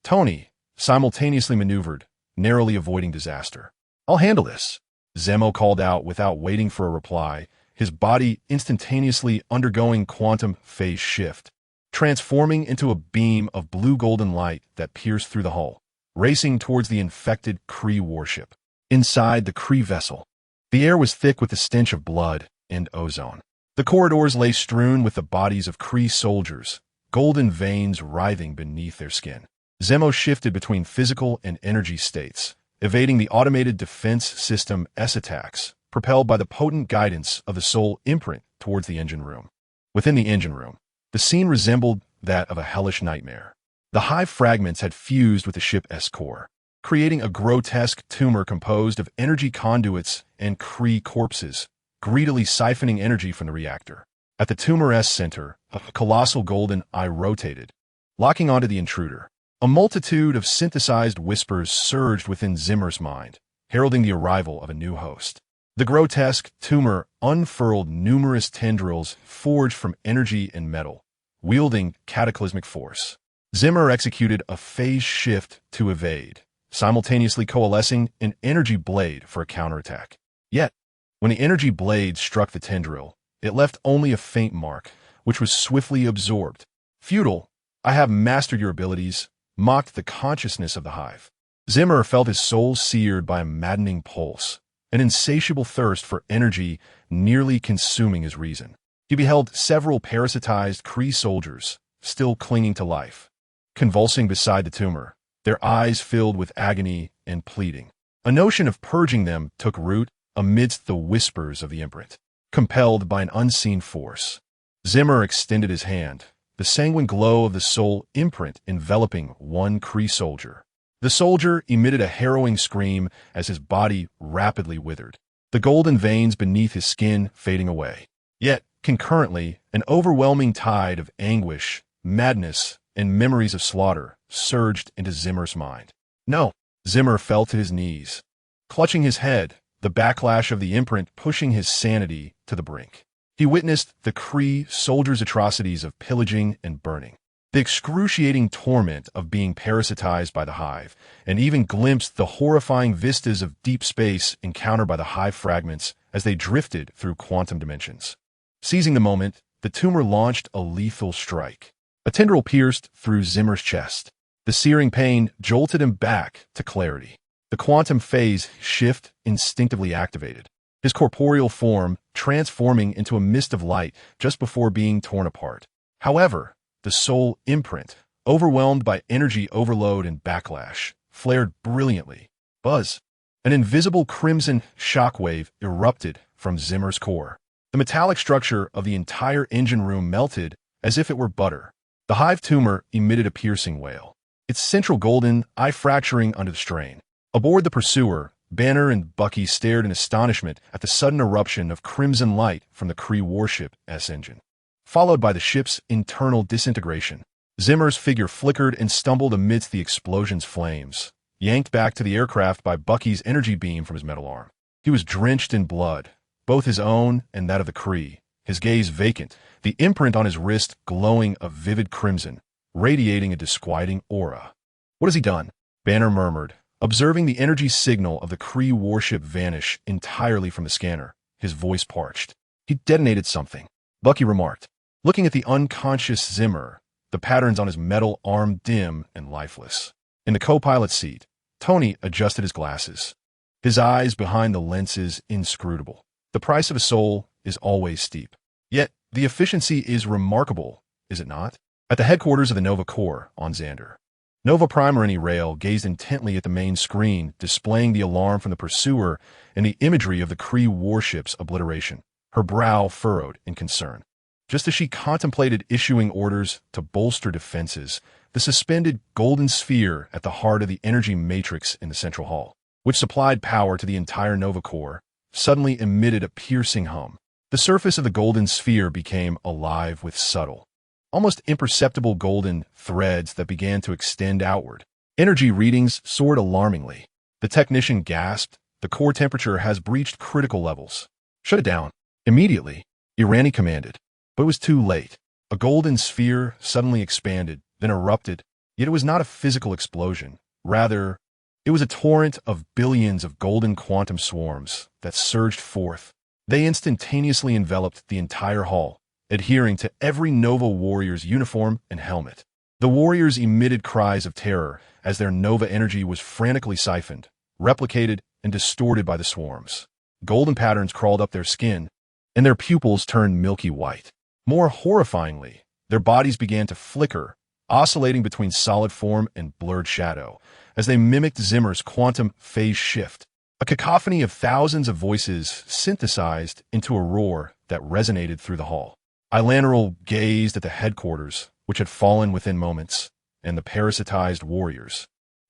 Tony, simultaneously maneuvered, narrowly avoiding disaster. I'll handle this, Zemo called out without waiting for a reply, his body instantaneously undergoing quantum phase shift, transforming into a beam of blue-golden light that pierced through the hull, racing towards the infected Kree warship. Inside the Kree vessel, the air was thick with the stench of blood and ozone. The corridors lay strewn with the bodies of Kree soldiers, golden veins writhing beneath their skin. Zemo shifted between physical and energy states, evading the automated defense system's attacks, propelled by the potent guidance of the soul imprint towards the engine room. Within the engine room, the scene resembled that of a hellish nightmare. The high fragments had fused with the ship's core, creating a grotesque tumor composed of energy conduits and Kree corpses, greedily siphoning energy from the reactor. At the tumor's center, a colossal golden eye rotated, locking onto the intruder. A multitude of synthesized whispers surged within Zimmer's mind, heralding the arrival of a new host. The grotesque tumor unfurled numerous tendrils forged from energy and metal, wielding cataclysmic force. Zimmer executed a phase shift to evade, simultaneously coalescing an energy blade for a counterattack. Yet, when the energy blade struck the tendril, it left only a faint mark, which was swiftly absorbed. Futile, I have mastered your abilities, mocked the consciousness of the hive. Zimmer felt his soul seared by a maddening pulse, an insatiable thirst for energy nearly consuming his reason. He beheld several parasitized Kree soldiers, still clinging to life, convulsing beside the tumor, their eyes filled with agony and pleading. A notion of purging them took root amidst the whispers of the imprint. Compelled by an unseen force, Zimmer extended his hand, the sanguine glow of the soul imprint enveloping one Kree soldier. The soldier emitted a harrowing scream as his body rapidly withered, the golden veins beneath his skin fading away. Yet, concurrently, an overwhelming tide of anguish, madness, and memories of slaughter surged into Zimmer's mind. No, Zimmer fell to his knees, clutching his head, the backlash of the imprint pushing his sanity to the brink. He witnessed the Kree soldiers' atrocities of pillaging and burning, the excruciating torment of being parasitized by the hive, and even glimpsed the horrifying vistas of deep space encountered by the hive fragments as they drifted through quantum dimensions. Seizing the moment, the tumor launched a lethal strike. A tendril pierced through Zimmer's chest. The searing pain jolted him back to clarity. The quantum phase shift instinctively activated, his corporeal form transforming into a mist of light just before being torn apart. However, the soul imprint, overwhelmed by energy overload and backlash, flared brilliantly. Buzz! An invisible crimson shockwave erupted from Zimmer's core. The metallic structure of the entire engine room melted as if it were butter. The hive tumor emitted a piercing wail, its central golden eye fracturing under the strain. Aboard the pursuer, Banner and Bucky stared in astonishment at the sudden eruption of crimson light from the Kree warship's engine, followed by the ship's internal disintegration. Zimmer's figure flickered and stumbled amidst the explosion's flames, yanked back to the aircraft by Bucky's energy beam from his metal arm. He was drenched in blood, both his own and that of the Kree, his gaze vacant, the imprint on his wrist glowing a vivid crimson, radiating a disquieting aura. "What has he done?" Banner murmured, observing the energy signal of the Kree warship vanish entirely from the scanner, his voice parched. "He detonated something," Bucky remarked, looking at the unconscious Zimmer, the patterns on his metal arm dim and lifeless. In the co-pilot seat, Tony adjusted his glasses, his eyes behind the lenses inscrutable. The price of a soul is always steep. Yet, the efficiency is remarkable, is it not? At the headquarters of the Nova Corps on Xander, Nova Primary Rail gazed intently at the main screen, displaying the alarm from the pursuer and the imagery of the Kree warship's obliteration, her brow furrowed in concern. Just as she contemplated issuing orders to bolster defenses, the suspended golden sphere at the heart of the energy matrix in the central hall, which supplied power to the entire Nova Corps, suddenly emitted a piercing hum. The surface of the golden sphere became alive with subtle, almost imperceptible golden threads that began to extend outward. Energy readings soared alarmingly. The technician gasped, "The core temperature has breached critical levels. Shut it down immediately," Irani commanded. But it was too late. A golden sphere suddenly expanded, then erupted, yet it was not a physical explosion. Rather, it was a torrent of billions of golden quantum swarms that surged forth. They instantaneously enveloped the entire hall, adhering to every Nova warrior's uniform and helmet. The warriors emitted cries of terror as their Nova energy was frantically siphoned, replicated, and distorted by the swarms. Golden patterns crawled up their skin, and their pupils turned milky white. More horrifyingly, their bodies began to flicker, oscillating between solid form and blurred shadow, as they mimicked Zimmer's quantum phase shift. A cacophony of thousands of voices synthesized into a roar that resonated through the hall. Ilaneral gazed at the headquarters, which had fallen within moments, and the parasitized warriors.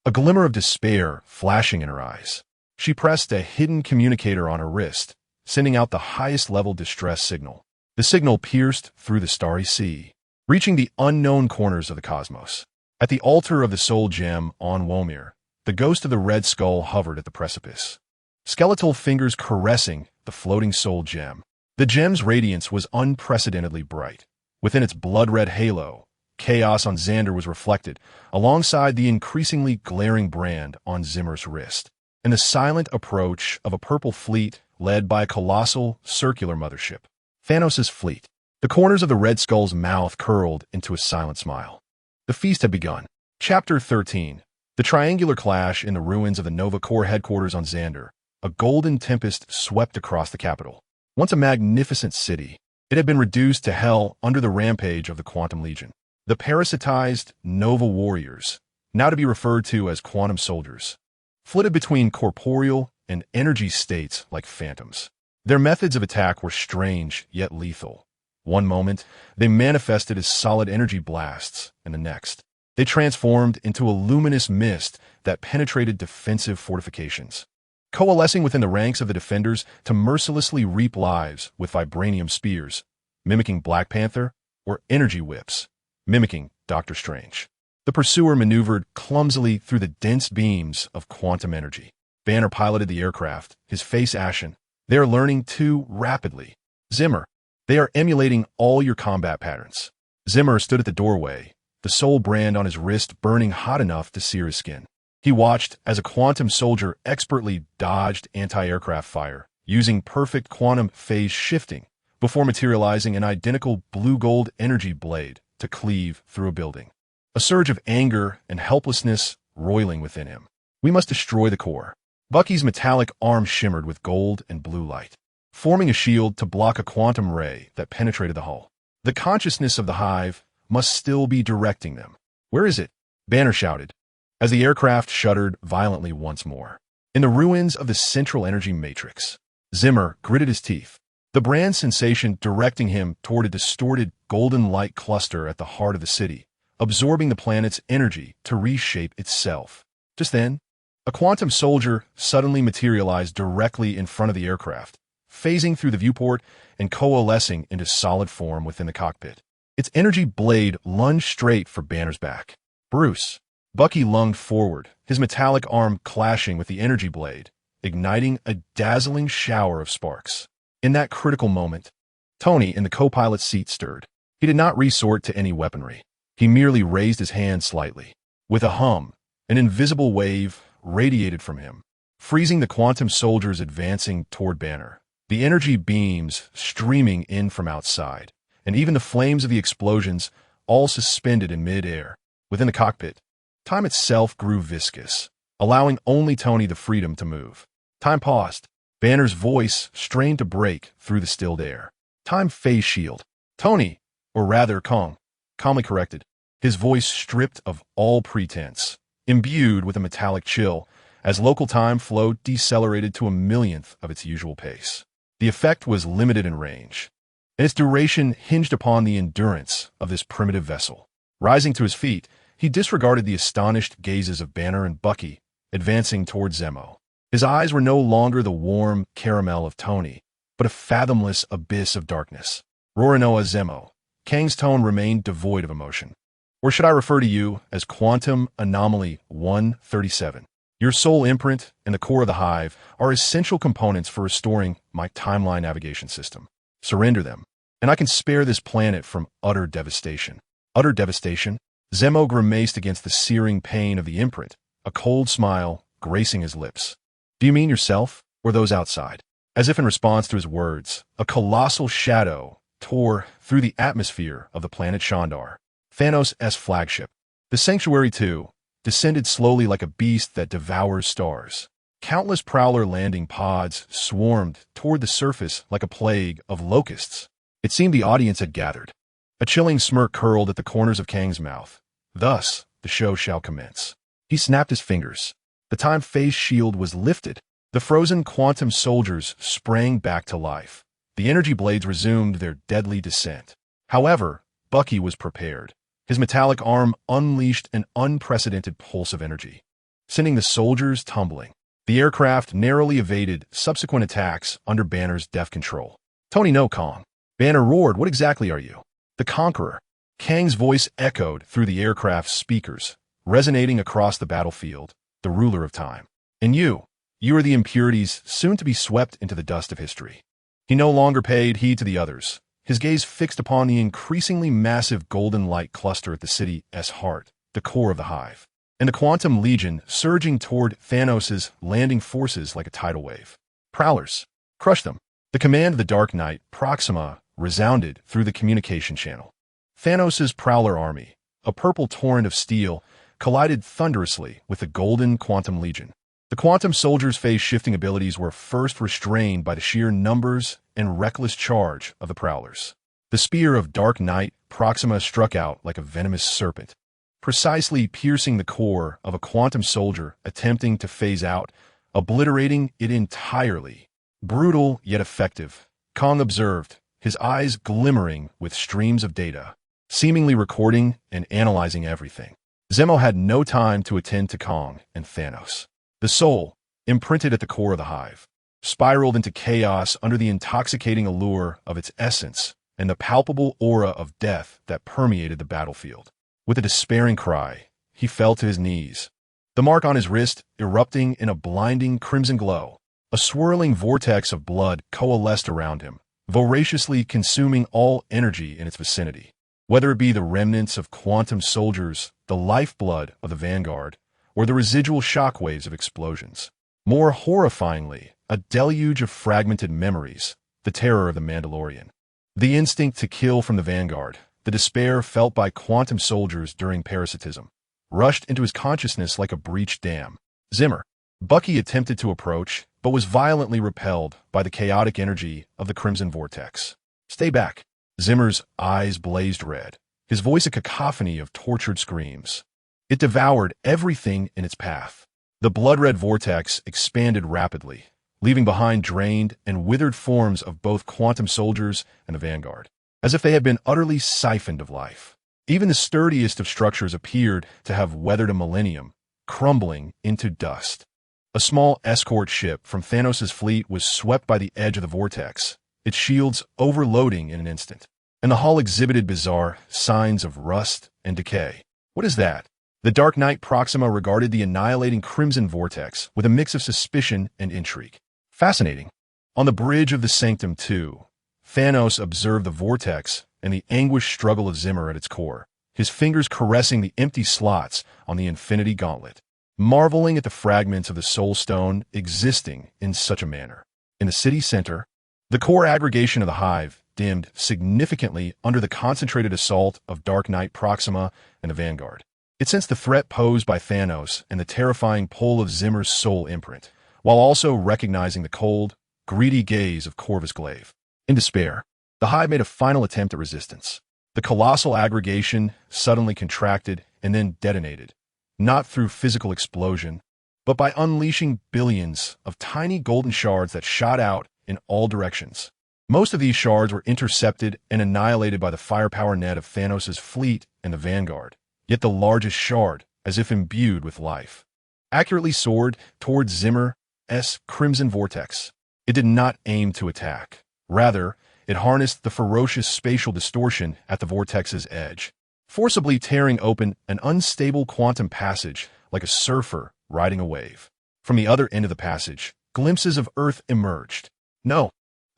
A glimmer of despair flashing in her eyes. She pressed a hidden communicator on her wrist, sending out the highest-level distress signal. The signal pierced through the starry sea, reaching the unknown corners of the cosmos. At the altar of the Soul Gem on Womir, the ghost of the Red Skull hovered at the precipice, skeletal fingers caressing the floating Soul Gem. The gem's radiance was unprecedentedly bright. Within its blood-red halo, chaos on Xander was reflected, alongside the increasingly glaring brand on Zimmer's wrist, and the silent approach of a purple fleet led by a colossal, circular mothership. Thanos' fleet. The corners of the Red Skull's mouth curled into a silent smile. The feast had begun. Chapter 13. The triangular clash in the ruins of the Nova Corps headquarters on Xander. A golden tempest swept across the capital. Once a magnificent city, it had been reduced to hell under the rampage of the Quantum Legion. The parasitized Nova warriors, now to be referred to as quantum soldiers, flitted between corporeal and energy states like phantoms. Their methods of attack were strange yet lethal. One moment, they manifested as solid energy blasts, and the next, they transformed into a luminous mist that penetrated defensive fortifications, coalescing within the ranks of the defenders to mercilessly reap lives with vibranium spears, mimicking Black Panther, or energy whips, mimicking Doctor Strange. The pursuer maneuvered clumsily through the dense beams of quantum energy. Banner piloted the aircraft, his face ashen. "They are learning too rapidly. Zimmer, they are emulating all your combat patterns." Zimmer stood at the doorway, the soul brand on his wrist burning hot enough to sear his skin. He watched as a quantum soldier expertly dodged anti-aircraft fire, using perfect quantum phase shifting, before materializing an identical blue-gold energy blade to cleave through a building. A surge of anger and helplessness roiling within him. "We must destroy the core." Bucky's metallic arm shimmered with gold and blue light, forming a shield to block a quantum ray that penetrated the hull. The consciousness of the hive must still be directing them. "Where is it?" Banner shouted, as the aircraft shuddered violently once more. In the ruins of the central energy matrix. Zimmer gritted his teeth, the brand sensation directing him toward a distorted golden light cluster at the heart of the city, absorbing the planet's energy to reshape itself. Just then, a quantum soldier suddenly materialized directly in front of the aircraft, phasing through the viewport and coalescing into solid form within the cockpit. Its energy blade lunged straight for Banner's back. "Bruce," Bucky lunged forward, his metallic arm clashing with the energy blade, igniting a dazzling shower of sparks. In that critical moment, Tony in the co-pilot's seat stirred. He did not resort to any weaponry. He merely raised his hand slightly. With a hum, an invisible wave radiated from him, freezing the quantum soldiers advancing toward Banner. The energy beams streaming in from outside, and even the flames of the explosions all suspended in mid-air. Within the cockpit, time itself grew viscous, allowing only Tony the freedom to move. Time paused. Banner's voice strained to break through the stilled air. Time phase shield. Tony, or rather Kong, calmly corrected, his voice stripped of all pretense, imbued with a metallic chill, as local time flow decelerated to a millionth of its usual pace. The effect was limited in range, and its duration hinged upon the endurance of this primitive vessel. Rising to his feet, he disregarded the astonished gazes of Banner and Bucky, advancing toward Zemo. His eyes were no longer the warm caramel of Tony, but a fathomless abyss of darkness. Rorinoa Zemo. Kang's tone remained devoid of emotion. Or should I refer to you as Quantum Anomaly 137? Your soul imprint and the core of the hive are essential components for restoring my timeline navigation system. Surrender them, and I can spare this planet from utter devastation. Utter devastation? Zemo grimaced against the searing pain of the imprint, a cold smile gracing his lips. Do you mean yourself, or those outside? As if in response to his words, a colossal shadow tore through the atmosphere of the planet Shandar. Thanos' flagship. The Sanctuary 2 descended slowly like a beast that devours stars. Countless prowler landing pods swarmed toward the surface like a plague of locusts. It seemed the audience had gathered. A chilling smirk curled at the corners of Kang's mouth. Thus, the show shall commence. He snapped his fingers. The time phase shield was lifted. The frozen quantum soldiers sprang back to life. The energy blades resumed their deadly descent. However, Bucky was prepared. His metallic arm unleashed an unprecedented pulse of energy, sending the soldiers tumbling. The aircraft narrowly evaded subsequent attacks under Banner's deft control. Tony, no, Kong. Banner roared, what exactly are you? The Conqueror. Kang's voice echoed through the aircraft's speakers, resonating across the battlefield, the ruler of time. And you are the impurities soon to be swept into the dust of history. He no longer paid heed to the others, his gaze fixed upon the increasingly massive golden light cluster at the city S.H.I.E.L.D, the core of the hive, and the Quantum Legion surging toward Thanos' landing forces like a tidal wave. Prowlers. Crush them. The command of the Dark Knight, Proxima, resounded through the communication channel. Thanos' Prowler army, a purple torrent of steel, collided thunderously with the Golden Quantum Legion. The Quantum Soldiers' phase-shifting abilities were first restrained by the sheer numbers and reckless charge of the Prowlers. The spear of Dark Knight, Proxima, struck out like a venomous serpent, precisely piercing the core of a Quantum Soldier attempting to phase out, obliterating it entirely. Brutal yet effective, Kong observed, his eyes glimmering with streams of data, seemingly recording and analyzing everything. Zemo had no time to attend to Kong and Thanos. The soul, imprinted at the core of the hive, spiraled into chaos under the intoxicating allure of its essence and the palpable aura of death that permeated the battlefield. With a despairing cry, he fell to his knees, the mark on his wrist erupting in a blinding crimson glow. A swirling vortex of blood coalesced around him, voraciously consuming all energy in its vicinity. Whether it be the remnants of quantum soldiers, the lifeblood of the vanguard, or the residual shockwaves of explosions. More horrifyingly, a deluge of fragmented memories, the terror of the Mandalorian. The instinct to kill from the vanguard, the despair felt by quantum soldiers during parasitism, rushed into his consciousness like a breached dam. Zimmer. Bucky attempted to approach, but was violently repelled by the chaotic energy of the crimson vortex. Stay back. Zimmer's eyes blazed red, his voice a cacophony of tortured screams. It devoured everything in its path. The blood-red vortex expanded rapidly, leaving behind drained and withered forms of both quantum soldiers and the vanguard, as if they had been utterly siphoned of life. Even the sturdiest of structures appeared to have weathered a millennium, crumbling into dust. A small escort ship from Thanos' fleet was swept by the edge of the vortex, its shields overloading in an instant, and the hull exhibited bizarre signs of rust and decay. What is that? The Dark Knight Proxima regarded the annihilating crimson vortex with a mix of suspicion and intrigue. Fascinating. On the bridge of the Sanctum II, Thanos observed the vortex and the anguished struggle of Zimmer at its core, his fingers caressing the empty slots on the Infinity Gauntlet, marveling at the fragments of the Soul Stone existing in such a manner. In the city center, the core aggregation of the Hive dimmed significantly under the concentrated assault of Dark Knight Proxima and the Vanguard. It sensed the threat posed by Thanos and the terrifying pull of Zimmer's soul imprint, while also recognizing the cold, greedy gaze of Corvus Glaive. In despair, the Hive made a final attempt at resistance. The colossal aggregation suddenly contracted and then detonated, not through physical explosion, but by unleashing billions of tiny golden shards that shot out in all directions. Most of these shards were intercepted and annihilated by the firepower net of Thanos' fleet and the Vanguard, yet the largest shard, as if imbued with life, accurately soared towards Zimmer's crimson vortex. It did not aim to attack. Rather, it harnessed the ferocious spatial distortion at the vortex's edge, forcibly tearing open an unstable quantum passage like a surfer riding a wave. From the other end of the passage, glimpses of Earth emerged. No.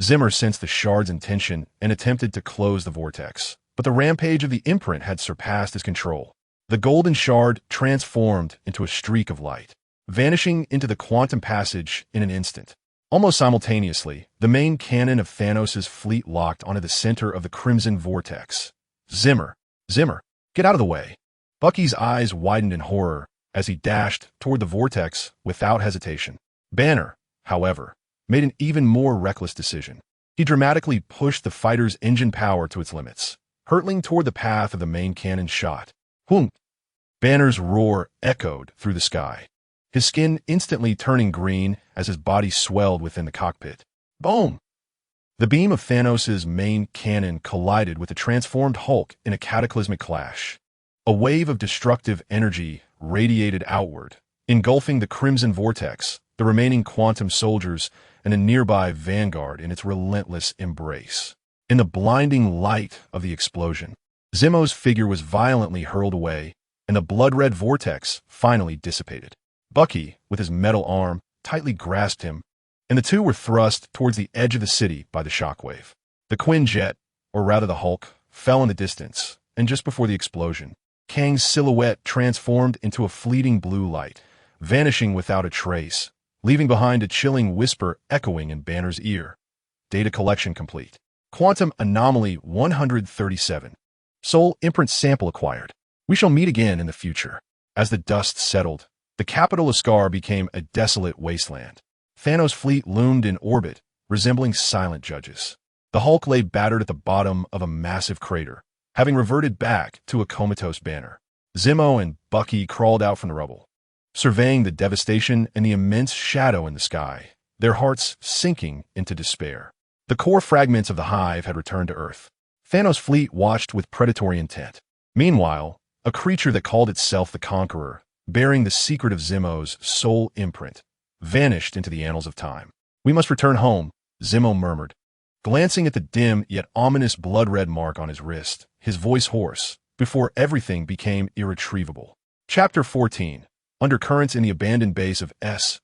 Zimmer sensed the shard's intention and attempted to close the vortex, but the rampage of the imprint had surpassed his control. The golden shard transformed into a streak of light, vanishing into the quantum passage in an instant. Almost simultaneously, the main cannon of Thanos' fleet locked onto the center of the crimson vortex. Zimmer, get out of the way. Bucky's eyes widened in horror as he dashed toward the vortex without hesitation. Banner, however, made an even more reckless decision. He dramatically pushed the fighter's engine power to its limits, hurtling toward the path of the main cannon's shot. Hung! Banner's roar echoed through the sky, his skin instantly turning green as his body swelled within the cockpit. Boom! The beam of Thanos' main cannon collided with the transformed Hulk in a cataclysmic clash. A wave of destructive energy radiated outward, engulfing the crimson vortex, the remaining quantum soldiers, and a nearby Vanguard in its relentless embrace. In the blinding light of the explosion, Zimmer's figure was violently hurled away, and the blood-red vortex finally dissipated. Bucky, with his metal arm, tightly grasped him, and the two were thrust towards the edge of the city by the shockwave. The Quinjet, or rather the Hulk, fell in the distance, and just before the explosion, Kang's silhouette transformed into a fleeting blue light, vanishing without a trace, leaving behind a chilling whisper echoing in Banner's ear. Data collection complete. Quantum Anomaly 137. Soul Imprint Sample acquired. We shall meet again in the future. As the dust settled, the capital of Scar became a desolate wasteland. Thanos' fleet loomed in orbit, resembling silent judges. The Hulk lay battered at the bottom of a massive crater, having reverted back to a comatose Banner. Zimmer and Bucky crawled out from the rubble, surveying the devastation and the immense shadow in the sky, their hearts sinking into despair. The core fragments of the Hive had returned to Earth. Thanos' fleet watched with predatory intent. Meanwhile, a creature that called itself the Conqueror, bearing the secret of Zimmer's soul imprint, vanished into the annals of time. We must return home, Zimmer murmured, glancing at the dim yet ominous blood-red mark on his wrist, his voice hoarse, before everything became irretrievable. Chapter 14. Undercurrents in the abandoned base of S.H.I.E.L.D.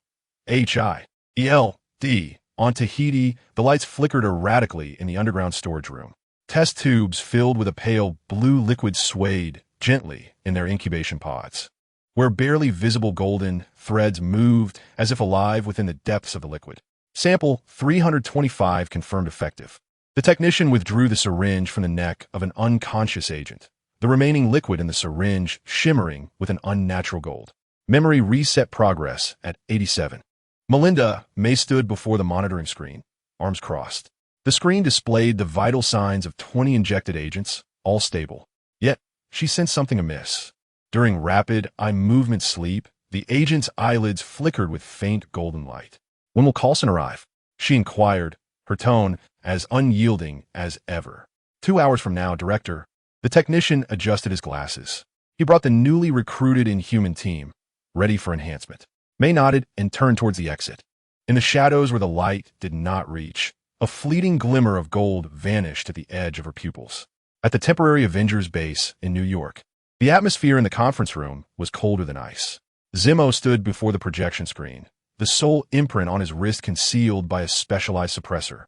On Tahiti, the lights flickered erratically in the underground storage room. Test tubes filled with a pale blue liquid swayed gently in their incubation pods, where barely visible golden threads moved as if alive within the depths of the liquid. Sample 325 confirmed effective. The technician withdrew the syringe from the neck of an unconscious agent, the remaining liquid in the syringe shimmering with an unnatural gold. Memory reset progress at 87. Melinda May stood before the monitoring screen, arms crossed. The screen displayed the vital signs of 20 injected agents, all stable. Yet, she sensed something amiss. During rapid eye movement sleep, the agent's eyelids flickered with faint golden light. When will Coulson arrive? She inquired, her tone as unyielding as ever. 2 hours from now, Director. The technician adjusted his glasses. He brought the newly recruited Inhuman team, ready for enhancement. May nodded and turned towards the exit. In the shadows where the light did not reach, a fleeting glimmer of gold vanished at the edge of her pupils. At the temporary Avengers base in New York, The atmosphere in the conference room was colder than ice. Zimmer stood before the projection screen, the sole imprint on his wrist concealed by a specialized suppressor.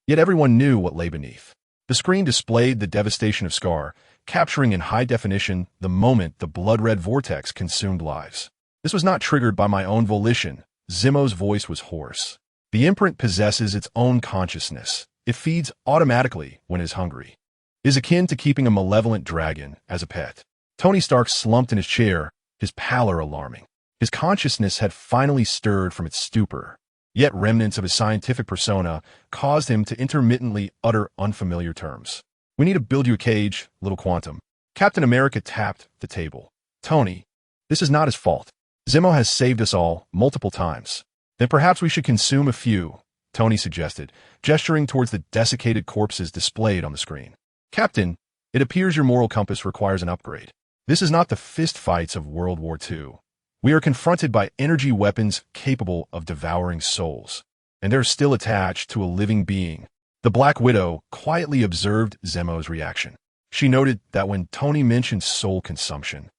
Yet everyone knew what lay beneath. The screen displayed the devastation of Scar, capturing in high definition the moment the blood-red vortex consumed lives. This was not triggered by my own volition. Zimmer's voice was hoarse. The imprint possesses its own consciousness. It feeds automatically when it is hungry. It is akin to keeping a malevolent dragon as a pet. Tony Stark slumped in his chair, his pallor alarming. His consciousness had finally stirred from its stupor. Yet remnants of his scientific persona caused him to intermittently utter unfamiliar terms. "We need to build you a cage, little quantum." Captain America tapped the table. "Tony, this is not his fault. Zimmer has saved us all multiple times." "Then perhaps we should consume a few," Tony suggested, gesturing towards the desiccated corpses displayed on the screen. "Captain, it appears your moral compass requires an upgrade. This is not the fist fights of World War II. We are confronted by energy weapons capable of devouring souls, and they're still attached to a living being." The Black Widow quietly observed Zemmow's reaction. She noted that when Tony mentioned soul consumption,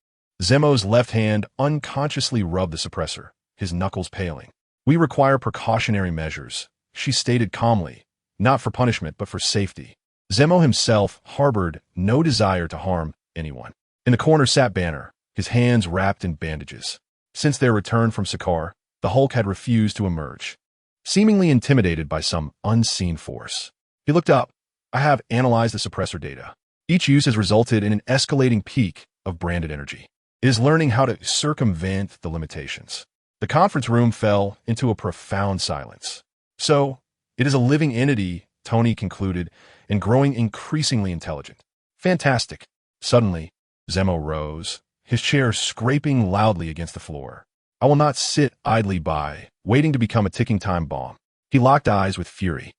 Zemmow's left hand unconsciously rubbed the suppressor, his knuckles paling. "We require precautionary measures," she stated calmly, "not for punishment but for safety." Zimmer himself harbored no desire to harm anyone. In the corner sat Banner, his hands wrapped in bandages. Since their return from Sakaar, the Hulk had refused to emerge, seemingly intimidated by some unseen force. He looked up. "I have analyzed the suppressor data. Each use has resulted in an escalating peak of branded energy. It is learning how to circumvent the limitations." The conference room fell into a profound silence. "So, it is a living entity," Tony concluded, "and growing increasingly intelligent." "Fantastic." Suddenly, Zimmer rose, his chair scraping loudly against the floor. "I will not sit idly by, waiting to become a ticking time bomb." He locked eyes with Fury.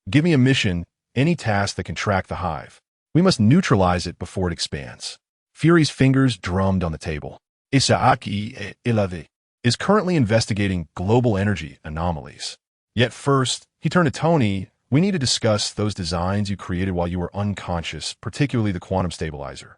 "Give me a mission, any task that can track the hive. We must neutralize it before it expands." Fury's fingers drummed on the table. S.H.I.E.L.D is currently investigating global energy anomalies. Yet first, he turned to Tony. "We need to discuss those designs you created while you were unconscious, particularly the quantum stabilizer."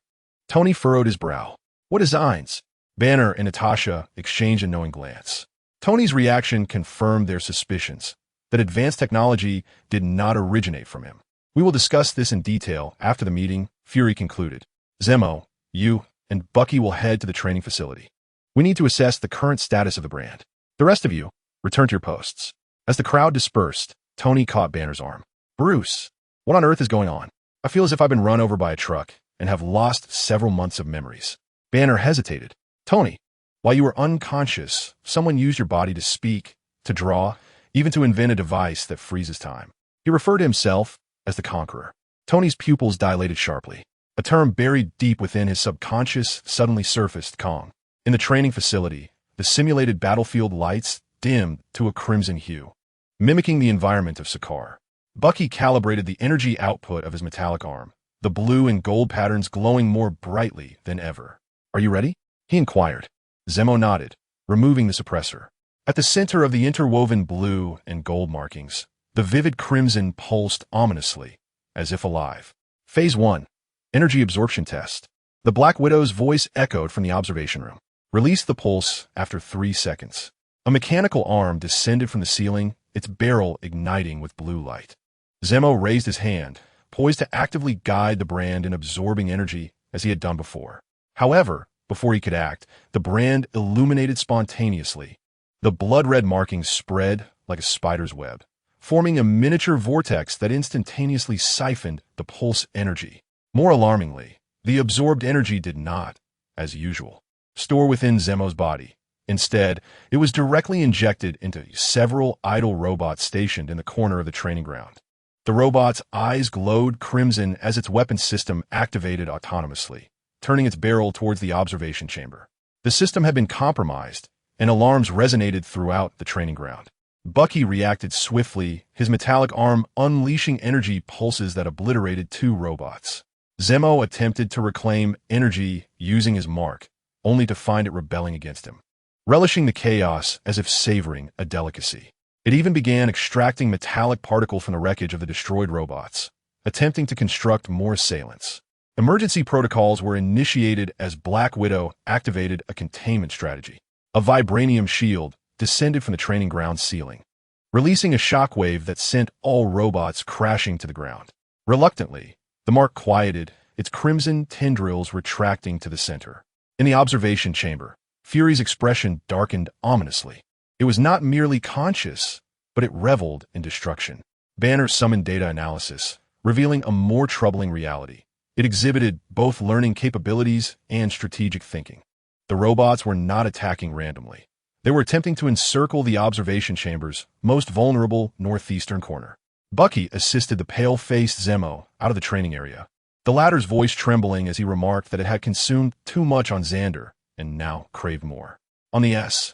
Tony furrowed his brow. "What designs?" Banner and Natasha exchanged a knowing glance. Tony's reaction confirmed their suspicions that advanced technology did not originate from him. "We will discuss this in detail after the meeting," Fury concluded. "Zemo, you and Bucky will head to the training facility. We need to assess the current status of the brand. The rest of you, return to your posts." As the crowd dispersed, Tony caught Banner's arm. "Bruce, what on earth is going on? I feel as if I've been run over by a truck and have lost several months of memories." Banner hesitated. "Tony, while you were unconscious, someone used your body to speak, to draw, even to invent a device that freezes time." He referred to himself as the Conqueror. Tony's pupils dilated sharply. A term buried deep within his subconscious suddenly surfaced. Kong. In the training facility, the simulated battlefield lights dimmed to a crimson hue, mimicking the environment of Sakaar. Bucky calibrated the energy output of his metallic arm, the blue and gold patterns glowing more brightly than ever. "Are you ready?" he inquired. Zemo nodded, removing the suppressor. At the center of the interwoven blue and gold markings, the vivid crimson pulsed ominously, as if alive. Phase 1. Energy Absorption Test. The Black Widow's voice echoed from the observation room. "Release the pulse after 3 seconds." A mechanical arm descended from the ceiling, its barrel igniting with blue light. Zemo raised his hand, poised to actively guide the brand in absorbing energy as he had done before. However, before he could act, the brand illuminated spontaneously. The blood-red markings spread like a spider's web, forming a miniature vortex that instantaneously siphoned the pulse energy. More alarmingly, the absorbed energy did not, as usual, store within Zemo's body. Instead, it was directly injected into several idle robots stationed in the corner of the training ground. The robot's eyes glowed crimson as its weapon system activated autonomously, turning its barrel towards the observation chamber. The system had been compromised, and alarms resonated throughout the training ground. Bucky reacted swiftly, his metallic arm unleashing energy pulses that obliterated 2 robots. Zemo attempted to reclaim energy using his mark, only to find it rebelling against him, relishing the chaos as if savoring a delicacy. It even began extracting metallic particles from the wreckage of the destroyed robots, attempting to construct more assailants. Emergency protocols were initiated as Black Widow activated a containment strategy. A Vibranium shield descended from the training ground ceiling, releasing a shockwave that sent all robots crashing to the ground. Reluctantly, the mark quieted, its crimson tendrils retracting to the center. In the observation chamber, Fury's expression darkened ominously. It was not merely conscious, but it reveled in destruction. Banner summoned data analysis, revealing a more troubling reality. It exhibited both learning capabilities and strategic thinking. The robots were not attacking randomly. They were attempting to encircle the observation chamber's most vulnerable northeastern corner. Bucky assisted the pale-faced Zemo out of the training area, the latter's voice trembling as he remarked that it had consumed too much on Xander and now craved more. On the S.H.I.E.L.D.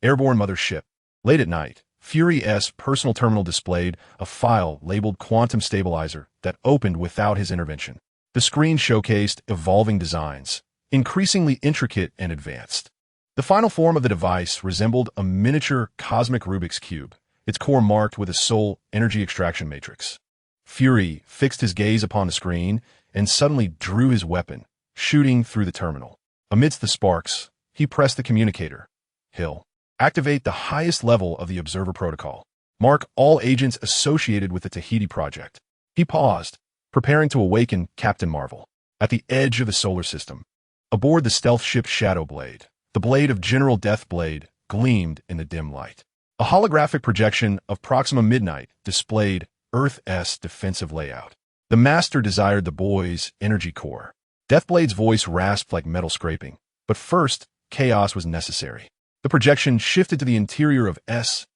airborne mothership, late at night, Fury's personal terminal displayed a file labeled Quantum Stabilizer that opened without his intervention. The screen showcased evolving designs, increasingly intricate and advanced. The final form of the device resembled a miniature cosmic Rubik's Cube, its core marked with a soul energy extraction matrix. Fury fixed his gaze upon the screen and suddenly drew his weapon, shooting through the terminal. Amidst the sparks, he pressed the communicator. Hill. Activate the highest level of the Observer Protocol. Mark all agents associated with the Tahiti project. He paused, preparing to awaken Captain Marvel. At the edge of the solar system, aboard the stealth ship Shadowblade, the blade of General Deathblade gleamed in the dim light. A holographic projection of Proxima Midnight displayed Earth's defensive layout. The Master desired the boy's energy core. Deathblade's voice rasped like metal scraping, but first, chaos was necessary. The projection shifted to the interior of S.H.I.E.L.D,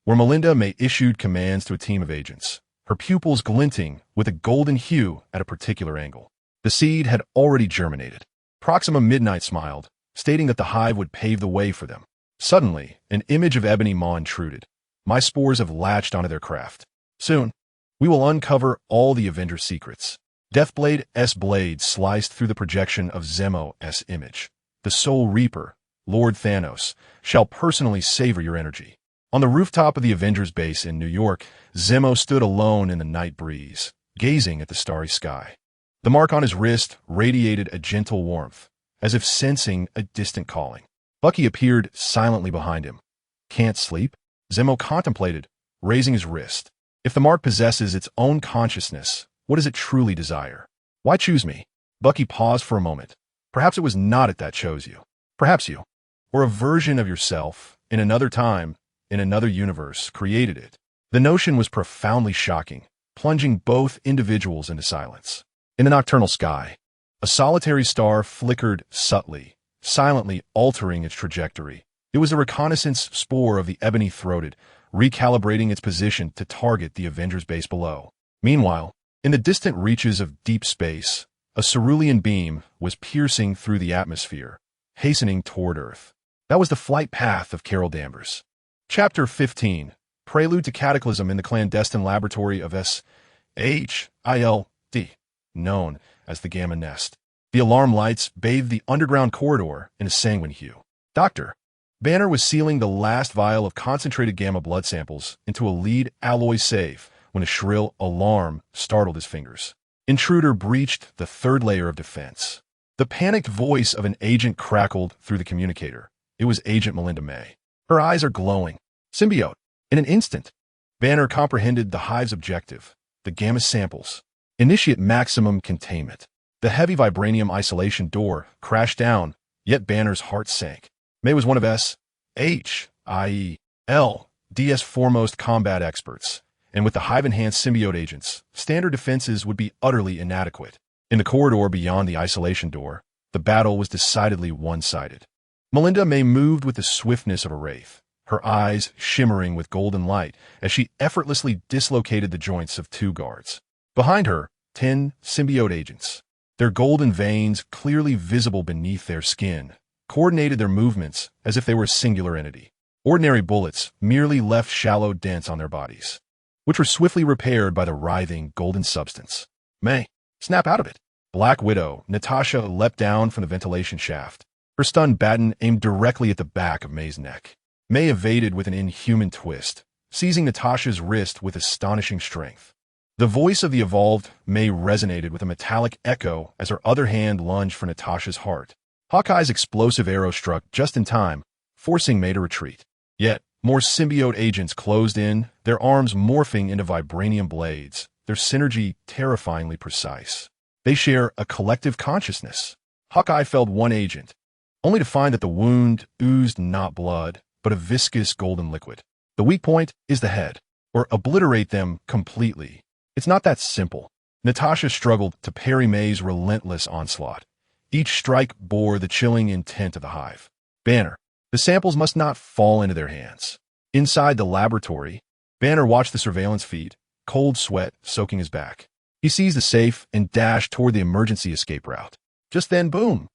where Melinda May issued commands to a team of agents, her pupils glinting with a golden hue at a particular angle. The seed had already germinated. Proxima Midnight smiled, stating that the hive would pave the way for them. Suddenly, an image of Ebony Maw intruded. My spores have latched onto their craft. Soon, we will uncover all the Avengers' secrets. Deathblade's blade sliced through the projection of Zemo's image. The Soul Reaper, Lord Thanos, shall personally savor your energy. On the rooftop of the Avengers base in New York, Zemo stood alone in the night breeze, gazing at the starry sky. The mark on his wrist radiated a gentle warmth, as if sensing a distant calling. Bucky appeared silently behind him. Can't sleep? Zemo contemplated, raising his wrist. If the mark possesses its own consciousness, what does it truly desire? Why choose me? Bucky paused for a moment. Perhaps it was not it that chose you. Perhaps you, or a version of yourself, in another time, in another universe, created it. The notion was profoundly shocking, plunging both individuals into silence. In the nocturnal sky, a solitary star flickered subtly, silently altering its trajectory. It was a reconnaissance spore of the ebony-throated, recalibrating its position to target the Avengers base below. Meanwhile, in the distant reaches of deep space, a cerulean beam was piercing through the atmosphere, hastening toward Earth. That was the flight path of Carol Danvers. Chapter 15, Prelude to Cataclysm in the Clandestine Laboratory of S.H.I.E.L.D, known as the Gamma Nest. The alarm lights bathed the underground corridor in a sanguine hue. Doctor, Banner was sealing the last vial of concentrated gamma blood samples into a lead alloy safe when a shrill alarm startled his fingers. Intruder breached the third layer of defense. The panicked voice of an agent crackled through the communicator. It was Agent Melinda May. Her eyes are glowing. Symbiote. In an instant, Banner comprehended the hive's objective, the gamma samples. Initiate maximum containment. The heavy vibranium isolation door crashed down, yet Banner's heart sank. May was one of S.H.I.E.L.D's foremost combat experts, and with the hive-enhanced symbiote agents, standard defenses would be utterly inadequate. In the corridor beyond the isolation door, the battle was decidedly one-sided. Melinda May moved with the swiftness of a wraith, her eyes shimmering with golden light as she effortlessly dislocated the joints of 2 guards. Behind her, 10 symbiote agents, their golden veins clearly visible beneath their skin, coordinated their movements as if they were a singular entity. Ordinary bullets merely left shallow dents on their bodies, which were swiftly repaired by the writhing golden substance. May, snap out of it. Black Widow, Natasha leapt down from the ventilation shaft, her stunned baton aimed directly at the back of May's neck. May evaded with an inhuman twist, seizing Natasha's wrist with astonishing strength. The voice of the evolved May resonated with a metallic echo as her other hand lunged for Natasha's heart. Hawkeye's explosive arrow struck just in time, forcing May to retreat. Yet, more symbiote agents closed in, their arms morphing into vibranium blades, their synergy terrifyingly precise. They share a collective consciousness. Hawkeye felled one agent, only to find that the wound oozed not blood, but a viscous golden liquid. The weak point is the head, or obliterate them completely. It's not that simple. Natasha struggled to parry May's relentless onslaught. Each strike bore the chilling intent of the hive. Banner. The samples must not fall into their hands. Inside the laboratory, Banner watched the surveillance feed, cold sweat soaking his back. He seized the safe and dashed toward the emergency escape route. Just then, boom!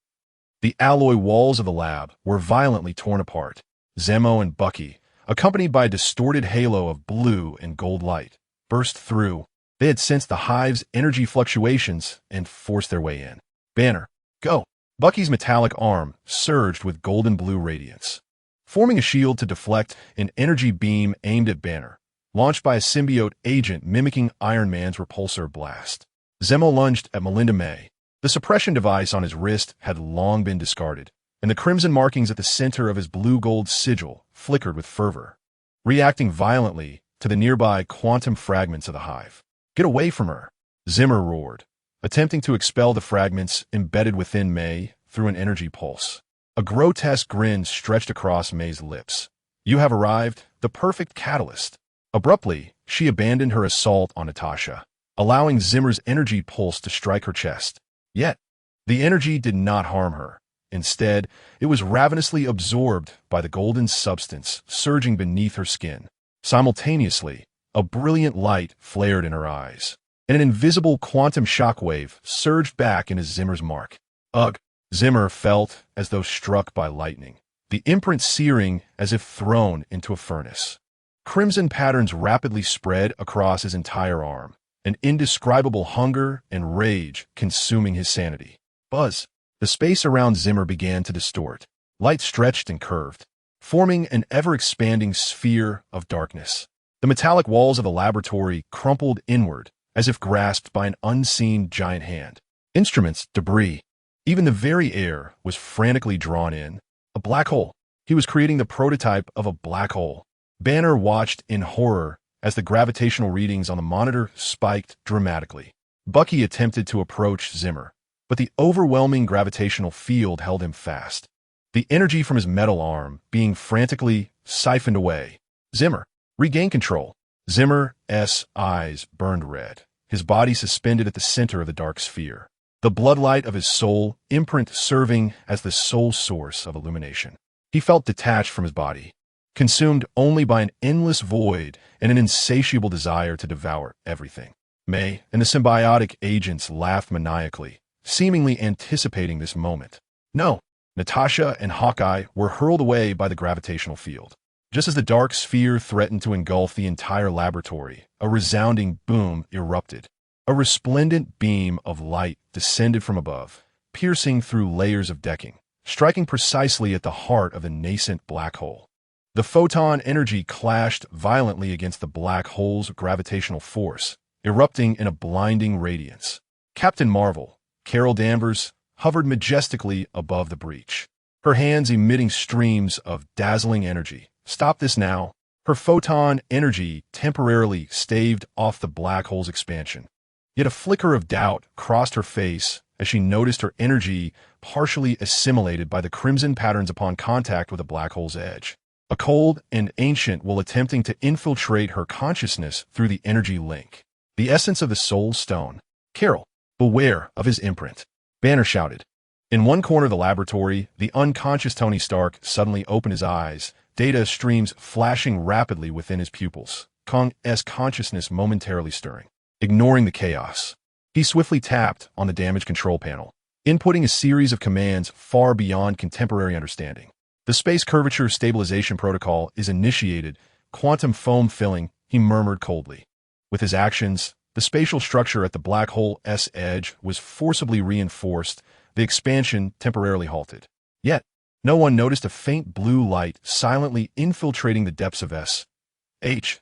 The alloy walls of the lab were violently torn apart. Zemo and Bucky, accompanied by a distorted halo of blue and gold light, burst through. They had sensed the hive's energy fluctuations and forced their way in. Banner, go! Bucky's metallic arm surged with golden-blue radiance, forming a shield to deflect an energy beam aimed at Banner, launched by a symbiote agent mimicking Iron Man's repulsor blast. Zemo lunged at Melinda May. The suppression device on his wrist had long been discarded, and the crimson markings at the center of his blue-gold sigil flickered with fervor, reacting violently to the nearby quantum fragments of the hive. Get away from her! Zimmer roared, attempting to expel the fragments embedded within May through an energy pulse. A grotesque grin stretched across May's lips. You have arrived, the perfect catalyst. Abruptly, she abandoned her assault on Natasha, allowing Zimmer's energy pulse to strike her chest. Yet, the energy did not harm her. Instead, it was ravenously absorbed by the golden substance surging beneath her skin. Simultaneously, a brilliant light flared in her eyes, and an invisible quantum shockwave surged back into Zimmer's mark. Ugh! Zimmer felt as though struck by lightning, the imprint searing as if thrown into a furnace. Crimson patterns rapidly spread across his entire arm, an indescribable hunger and rage consuming his sanity. Buzz! The space around Zimmer began to distort. Light stretched and curved, forming an ever-expanding sphere of darkness. The metallic walls of the laboratory crumpled inward, as if grasped by an unseen giant hand. Instruments, debris, even the very air was frantically drawn in. A black hole. He was creating the prototype of a black hole. Banner watched in horror as the gravitational readings on the monitor spiked dramatically. Bucky attempted to approach Zimmer, but the overwhelming gravitational field held him fast, the energy from his metal arm being frantically siphoned away. Zimmer, regain control. Zimmer's eyes burned red, his body suspended at the center of the dark sphere, the bloodlight of his soul imprint serving as the sole source of illumination. He felt detached from his body, consumed only by an endless void and an insatiable desire to devour everything. May and the symbiotic agents laughed maniacally, seemingly anticipating this moment. No, Natasha and Hawkeye were hurled away by the gravitational field. Just as the dark sphere threatened to engulf the entire laboratory, a resounding boom erupted. A resplendent beam of light descended from above, piercing through layers of decking, striking precisely at the heart of the nascent black hole. The photon energy clashed violently against the black hole's gravitational force, erupting in a blinding radiance. Captain Marvel, Carol Danvers, hovered majestically above the breach, her hands emitting streams of dazzling energy. Stop this now. Her photon energy temporarily staved off the black hole's expansion. Yet a flicker of doubt crossed her face as she noticed her energy partially assimilated by the crimson patterns upon contact with the black hole's edge. A cold and ancient will attempting to infiltrate her consciousness through the energy link. The essence of the soul stone. Carol, beware of his imprint. Banner shouted. In one corner of the laboratory, the unconscious Tony Stark suddenly opened his eyes, data streams flashing rapidly within his pupils, Kong's consciousness momentarily stirring. Ignoring the chaos, he swiftly tapped on the damage control panel, inputting a series of commands far beyond contemporary understanding. The space curvature stabilization protocol is initiated, quantum foam filling, he murmured coldly. With his actions, the spatial structure at the black hole's edge was forcibly reinforced, the expansion temporarily halted. Yet, no one noticed a faint blue light silently infiltrating the depths of S.H.I.E.L.D.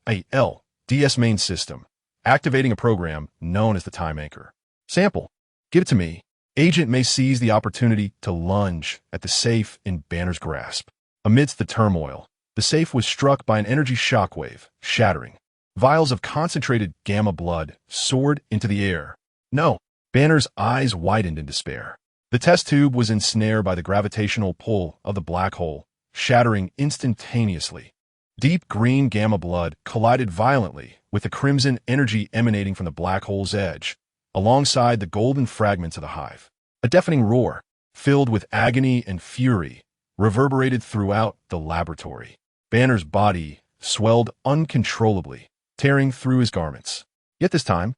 S.H.I.E.L.D main system, activating a program known as the time anchor. Sample. Give it to me. Agent may seize the opportunity to lunge at the safe in Banner's grasp. Amidst the turmoil, the safe was struck by an energy shockwave, shattering. Vials of concentrated gamma blood soared into the air. No. Banner's eyes widened in despair. The test tube was ensnared by the gravitational pull of the black hole, shattering instantaneously. Deep green gamma blood collided violently with the crimson energy emanating from the black hole's edge, alongside the golden fragments of the hive. A deafening roar, filled with agony and fury, reverberated throughout the laboratory. Banner's body swelled uncontrollably, tearing through his garments. Yet this time,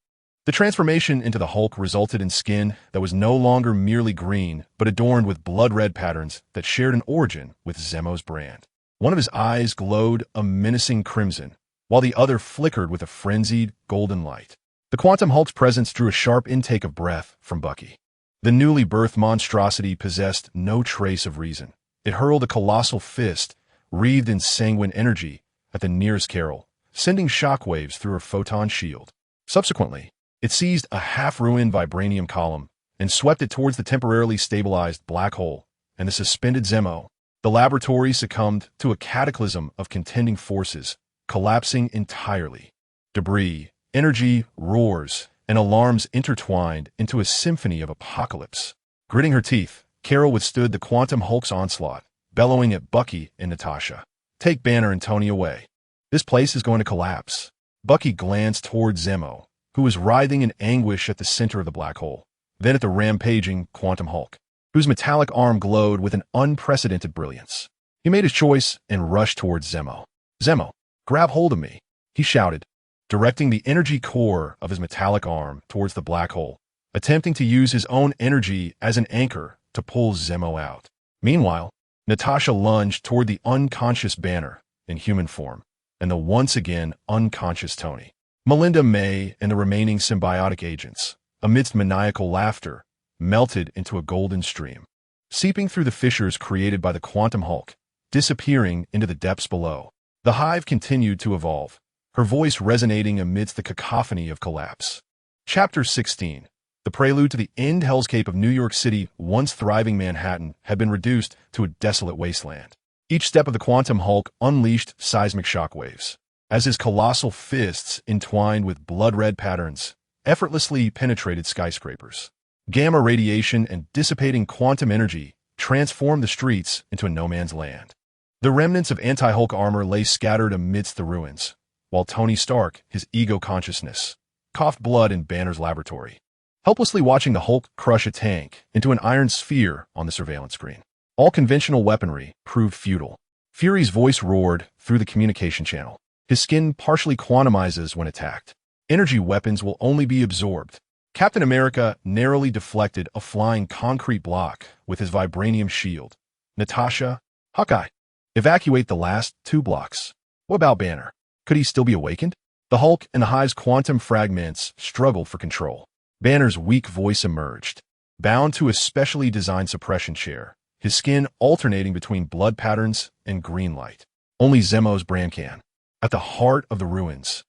the transformation into the Hulk resulted in skin that was no longer merely green, but adorned with blood-red patterns that shared an origin with Zemm's brand. One of his eyes glowed a menacing crimson, while the other flickered with a frenzied golden light. The Quantum Hulk's presence drew a sharp intake of breath from Bucky. The newly birthed monstrosity possessed no trace of reason. It hurled a colossal fist, wreathed in sanguine energy, at the nearest Carol, sending shockwaves through her photon shield. Subsequently, it seized a half-ruined vibranium column and swept it towards the temporarily stabilized black hole and the suspended Zemo. The laboratory succumbed to a cataclysm of contending forces, collapsing entirely. Debris, energy, roars, and alarms intertwined into a symphony of apocalypse. Gritting her teeth, Carol withstood the Quantum Hulk's onslaught, bellowing at Bucky and Natasha. Take Banner and Tony away. This place is going to collapse. Bucky glanced toward Zemo, who was writhing in anguish at the center of the black hole, then at the rampaging Quantum Hulk, whose metallic arm glowed with an unprecedented brilliance. He made his choice and rushed towards Zemo. Zemo, grab hold of me, he shouted, directing the energy core of his metallic arm towards the black hole, attempting to use his own energy as an anchor to pull Zemo out. Meanwhile, Natasha lunged toward the unconscious Banner in human form, and the once again unconscious Tony. Melinda May and the remaining symbiotic agents, amidst maniacal laughter, melted into a golden stream, seeping through the fissures created by the Quantum Hulk, disappearing into the depths below. The hive continued to evolve, her voice resonating amidst the cacophony of collapse. Chapter 16. The prelude to the end hellscape of New York City, once thriving Manhattan, had been reduced to a desolate wasteland. Each step of the Quantum Hulk unleashed seismic shockwaves, as his colossal fists, entwined with blood-red patterns, effortlessly penetrated skyscrapers. Gamma radiation and dissipating quantum energy transformed the streets into a no-man's land. The remnants of anti-Hulk armor lay scattered amidst the ruins, while Tony Stark, his ego consciousness, coughed blood in Banner's laboratory, helplessly watching the Hulk crush a tank into an iron sphere on the surveillance screen. All conventional weaponry proved futile. Fury's voice roared through the communication channel. His skin partially quantumizes when attacked. Energy weapons will only be absorbed. Captain America narrowly deflected a flying concrete block with his vibranium shield. Natasha, Hawkeye, evacuate the last 2 blocks. What about Banner? Could he still be awakened? The Hulk and the Hive's quantum fragments struggled for control. Banner's weak voice emerged, bound to a specially designed suppression chair, his skin alternating between blood patterns and green light. Only Zemo's brand can. At the heart of the ruins,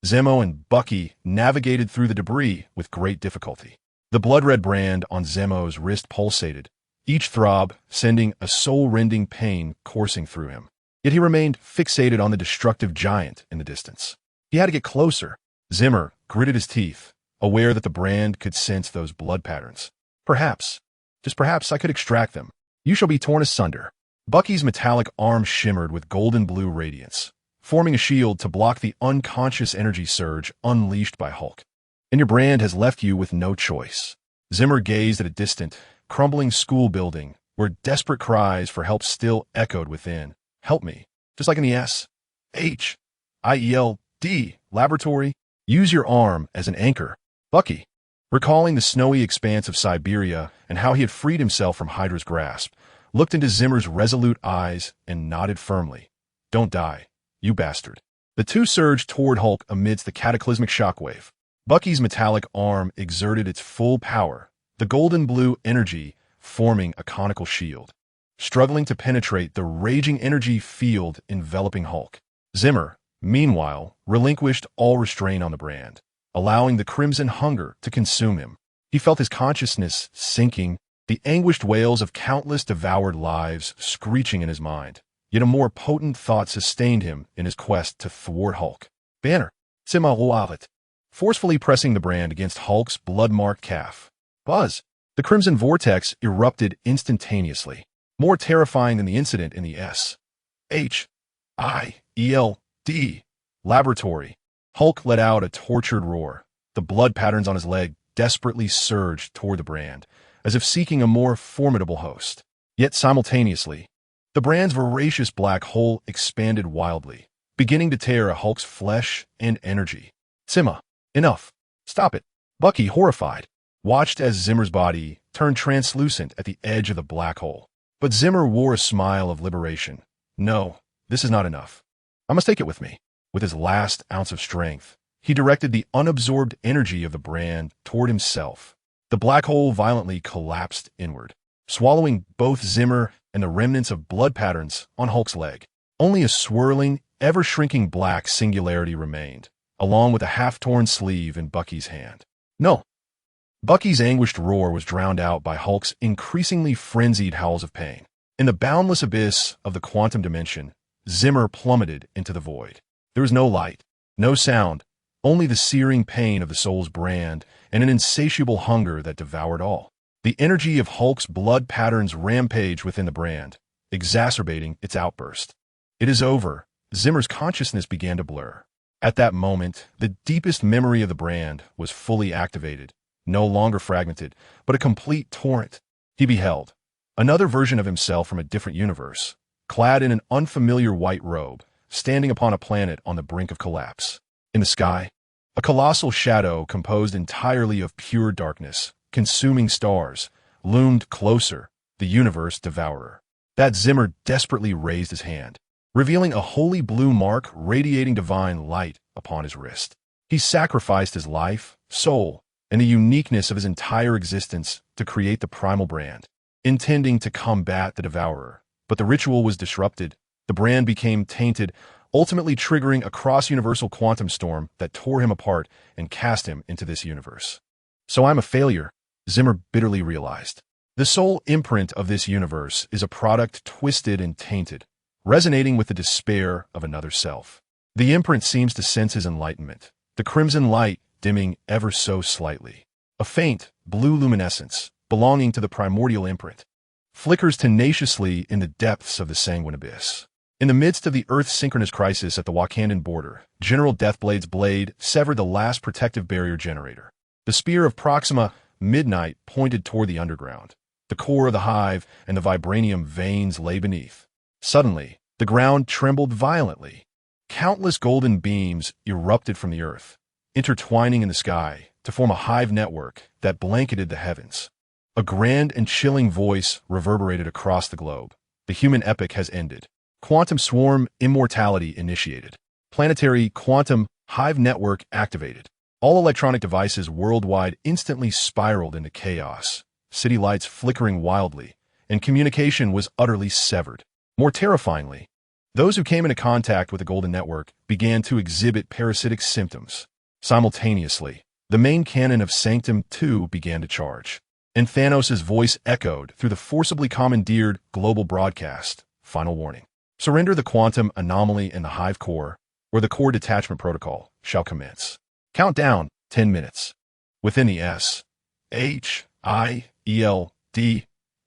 Zemo and Bucky navigated through the debris with great difficulty. The blood-red brand on Zemo's wrist pulsated, each throb sending a soul-rending pain coursing through him. Yet he remained fixated on the destructive giant in the distance. He had to get closer. Zimmer gritted his teeth, aware that the brand could sense those blood patterns. Perhaps, just perhaps, I could extract them. You shall be torn asunder. Bucky's metallic arm shimmered with golden blue radiance, forming a shield to block the unconscious energy surge unleashed by Hulk. And your brand has left you with no choice. Zimmer gazed at a distant, crumbling school building where desperate cries for help still echoed within. Help me. Just like in the S.H.I.E.L.D laboratory, use your arm as an anchor. Bucky, recalling the snowy expanse of Siberia and how he had freed himself from Hydra's grasp, looked into Zimmer's resolute eyes and nodded firmly. Don't die, you bastard. The two surged toward Hulk amidst the cataclysmic shockwave. Bucky's metallic arm exerted its full power, the golden blue energy forming a conical shield, struggling to penetrate the raging energy field enveloping Hulk. Zimmer, meanwhile, relinquished all restraint on the brand, allowing the crimson hunger to consume him. He felt his consciousness sinking, the anguished wails of countless devoured lives screeching in his mind. Yet a more potent thought sustained him in his quest to thwart Hulk. Banner, Zimmer, forcefully pressing the brand against Hulk's blood-marked calf. Buzz! The crimson vortex erupted instantaneously, more terrifying than the incident in the S.H.I.E.L.D. laboratory. Hulk let out a tortured roar. The blood patterns on his leg desperately surged toward the brand, as if seeking a more formidable host. Yet simultaneously, the brand's voracious black hole expanded wildly, beginning to tear at Hulk's flesh and energy. Zimmer, enough. Stop it. Bucky, horrified, watched as Zimmer's body turned translucent at the edge of the black hole. But Zimmer wore a smile of liberation. No, this is not enough. I must take it with me. With his last ounce of strength, he directed the unabsorbed energy of the brand toward himself. The black hole violently collapsed inward, swallowing both Zimmer and the remnants of blood patterns on Hulk's leg. Only a swirling, ever-shrinking black singularity remained, along with a half-torn sleeve in Bucky's hand. No! Bucky's anguished roar was drowned out by Hulk's increasingly frenzied howls of pain. In the boundless abyss of the quantum dimension, Zimmer plummeted into the void. There was no light, no sound, only the searing pain of the soul's brand and an insatiable hunger that devoured all. The energy of Hulk's blood patterns rampaged within the brand, exacerbating its outburst. It is over. Zimmer's consciousness began to blur. At that moment, the deepest memory of the brand was fully activated, no longer fragmented, but a complete torrent. He beheld another version of himself from a different universe, clad in an unfamiliar white robe, standing upon a planet on the brink of collapse. In the sky, a colossal shadow composed entirely of pure darkness, consuming stars, loomed closer, the universe devourer. That Zimmer desperately raised his hand, revealing a holy blue mark radiating divine light upon his wrist. He sacrificed his life, soul, and the uniqueness of his entire existence to create the primal brand, intending to combat the devourer. But the ritual was disrupted. The brand became tainted, ultimately triggering a cross-universal quantum storm that tore him apart and cast him into this universe. So I'm a failure, Zimmer bitterly realized. The sole imprint of this universe is a product twisted and tainted, resonating with the despair of another self. The imprint seems to sense his enlightenment, the crimson light dimming ever so slightly. A faint, blue luminescence, belonging to the primordial imprint, flickers tenaciously in the depths of the sanguine abyss. In the midst of the Earth-synchronous crisis at the Wakandan border, General Deathblade's blade severed the last protective barrier generator. The spear of Proxima Midnight pointed toward the underground. The core of the hive and the vibranium veins lay beneath. Suddenly, the ground trembled violently. Countless golden beams erupted from the earth, intertwining in the sky to form a hive network that blanketed the heavens. A grand and chilling voice reverberated across the globe. The human epoch has ended. Quantum swarm immortality initiated. Planetary quantum hive network activated. All electronic devices worldwide instantly spiraled into chaos, city lights flickering wildly, and communication was utterly severed. More terrifyingly, those who came into contact with the Golden Network began to exhibit parasitic symptoms. Simultaneously, the main cannon of Sanctum II began to charge, and Thanos' voice echoed through the forcibly commandeered global broadcast. Final warning. Surrender the quantum anomaly in the hive core, or the core detachment protocol shall commence. Countdown, 10 minutes. Within the S.H.I.E.L.D.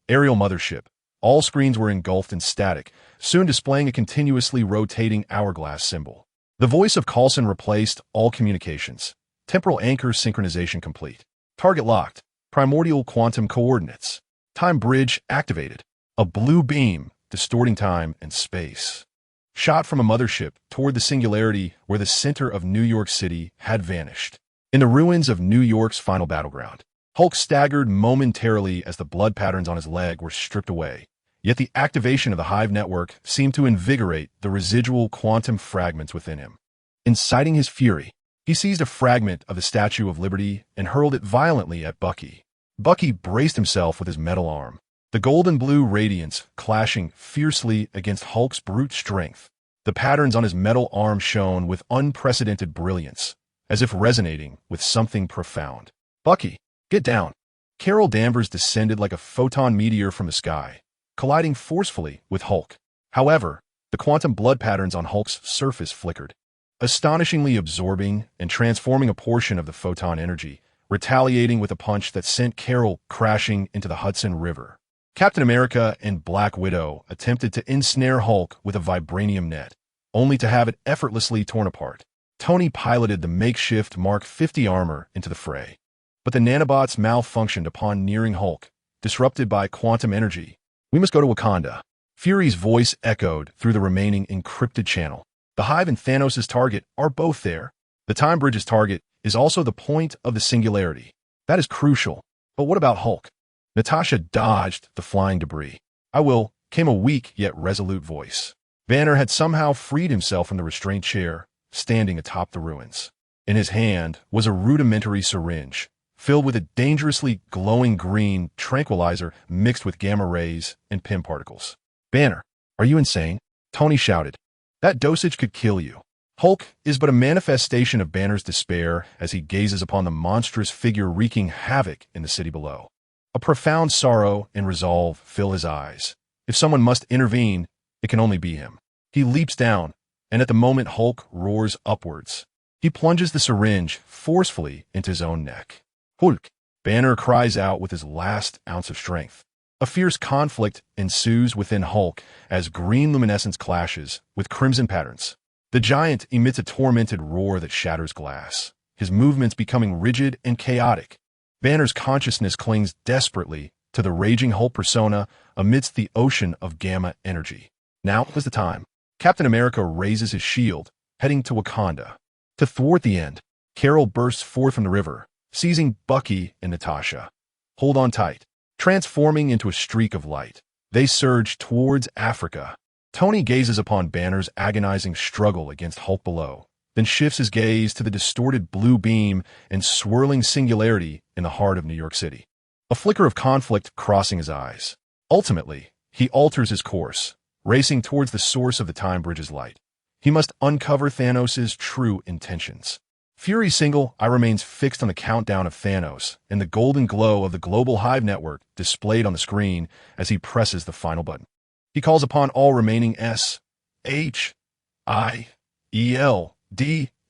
aerial mothership, all screens were engulfed in static, soon displaying a continuously rotating hourglass symbol. The voice of Coulson replaced all communications. Temporal anchor synchronization complete. Target locked. Primordial quantum coordinates. Time bridge activated. A blue beam, distorting time and space, shot from a mothership toward the singularity where the center of New York City had vanished. In the ruins of New York's final battleground, Hulk staggered momentarily as the blood patterns on his leg were stripped away. Yet the activation of the hive network seemed to invigorate the residual quantum fragments within him. Inciting his fury, he seized a fragment of the Statue of Liberty and hurled it violently at Bucky. Bucky braced himself with his metal arm, the golden blue radiance clashing fiercely against Hulk's brute strength. The patterns on his metal arm shone with unprecedented brilliance, as if resonating with something profound. "Bucky, get down." Carol Danvers descended like a photon meteor from the sky, colliding forcefully with Hulk. However, the quantum blood patterns on Hulk's surface flickered, astonishingly absorbing and transforming a portion of the photon energy, retaliating with a punch that sent Carol crashing into the Hudson River. Captain America and Black Widow attempted to ensnare Hulk with a vibranium net, only to have it effortlessly torn apart. Tony piloted the makeshift Mark 50 armor into the fray, but the nanobots malfunctioned upon nearing Hulk, disrupted by quantum energy. "We must go to Wakanda." Fury's voice echoed through the remaining encrypted channel. The Hive and Thanos' target are both there. The Time Bridge's target is also the point of the singularity. That is crucial. But what about Hulk? Natasha dodged the flying debris. "I will," came a weak yet resolute voice. Banner had somehow freed himself from the restraint chair, standing atop the ruins. In his hand was a rudimentary syringe, filled with a dangerously glowing green tranquilizer mixed with gamma rays and PIM particles. "Banner, are you insane?" Tony shouted. "That dosage could kill you." Hulk is but a manifestation of Banner's despair as he gazes upon the monstrous figure wreaking havoc in the city below. A profound sorrow and resolve fill his eyes. If someone must intervene, it can only be him. He leaps down, and at the moment Hulk roars upwards. He plunges the syringe forcefully into his own neck. "Hulk!" Banner cries out with his last ounce of strength. A fierce conflict ensues within Hulk as green luminescence clashes with crimson patterns. The giant emits a tormented roar that shatters glass, his movements becoming rigid and chaotic. Banner's consciousness clings desperately to the raging Hulk persona amidst the ocean of gamma energy. Now was the time. Captain America raises his shield, heading to Wakanda. To thwart the end, Carol bursts forth from the river, seizing Bucky and Natasha. "Hold on tight." Transforming into a streak of light, they surge towards Africa. Tony gazes upon Banner's agonizing struggle against Hulk below, then shifts his gaze to the distorted blue beam and swirling singularity in the heart of New York City. A flicker of conflict crossing his eyes. Ultimately, he alters his course, racing towards the source of the Time Bridge's light. He must uncover Thanos' true intentions. Fury's single "I" remains fixed on the countdown of Thanos and the golden glow of the global Hive network displayed on the screen as he presses the final button. He calls upon all remaining S.H.I.E.L.D.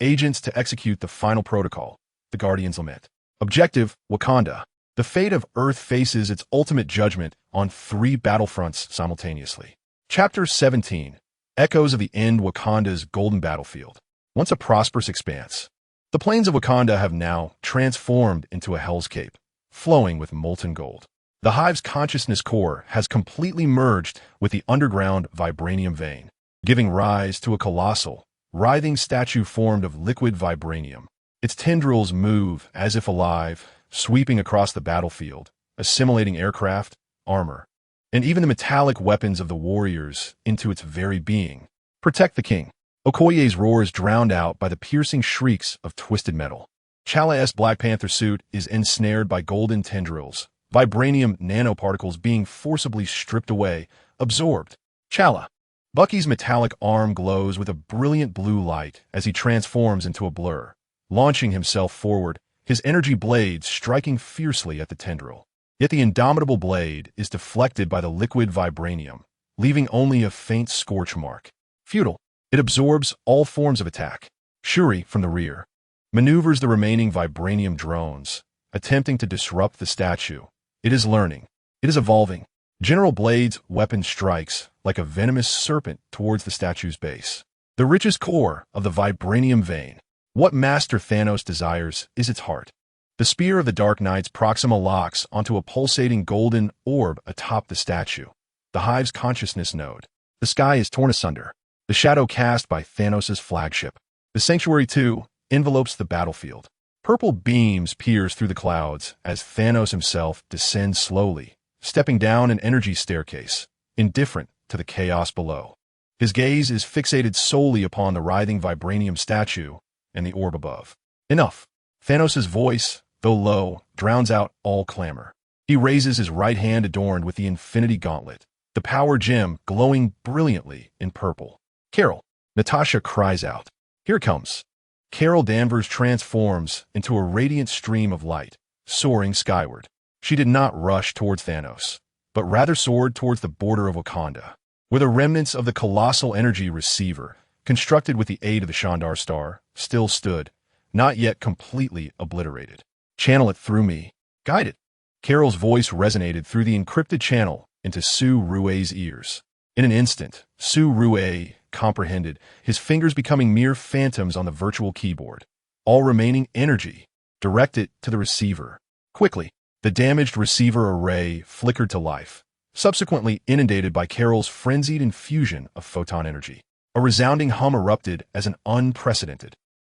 agents to execute the final protocol, the Guardians Lament. Objective: Wakanda. The fate of Earth faces its ultimate judgment on 3 battlefronts simultaneously. Chapter 17. Echoes of the End. Wakanda's golden battlefield. Once a prosperous expanse, the plains of Wakanda have now transformed into a Hell's Cape, flowing with molten gold. The Hive's consciousness core has completely merged with the underground vibranium vein, giving rise to a colossal, writhing statue formed of liquid vibranium. Its tendrils move as if alive, sweeping across the battlefield, assimilating aircraft, armor, and even the metallic weapons of the warriors into its very being. "Protect the king." Okoye's roars drowned out by the piercing shrieks of twisted metal. T'Challa's Black Panther suit is ensnared by golden tendrils, vibranium nanoparticles being forcibly stripped away, absorbed. T'Challa. Bucky's metallic arm glows with a brilliant blue light as he transforms into a blur, launching himself forward, his energy blades striking fiercely at the tendril. Yet the indomitable blade is deflected by the liquid vibranium, leaving only a faint scorch mark. Futile. It absorbs all forms of attack. Shuri, from the rear, maneuvers the remaining vibranium drones, attempting to disrupt the statue. It is learning. It is evolving. General Blade's weapon strikes like a venomous serpent towards the statue's base. The richest core of the vibranium vein. What Master Thanos desires is its heart. The spear of the Dark Knight's Proxima locks onto a pulsating golden orb atop the statue, the Hive's consciousness node. The sky is torn asunder. The shadow cast by Thanos' flagship. The Sanctuary 2 envelopes the battlefield. Purple beams pierce through the clouds as Thanos himself descends slowly, stepping down an energy staircase, indifferent to the chaos below. His gaze is fixated solely upon the writhing vibranium statue and the orb above. Enough. Thanos' voice, though low, drowns out all clamor. He raises his right hand adorned with the Infinity Gauntlet, the power gem glowing brilliantly in purple. "Carol." Natasha cries out. Here it comes. Carol Danvers transforms into a radiant stream of light, soaring skyward. She did not rush towards Thanos, but rather soared towards the border of Wakanda, where the remnants of the colossal energy receiver, constructed with the aid of the Shandar star, still stood, not yet completely obliterated. Channel it through me. Guide it. Carol's voice resonated through the encrypted channel into Su-Rue's ears. In an instant, Su-Rue comprehended, his fingers becoming mere phantoms on the virtual keyboard. All remaining energy, direct it to the receiver. Quickly, the damaged receiver array flickered to life, subsequently inundated by Carol's frenzied infusion of photon energy. A resounding hum erupted as an unprecedented,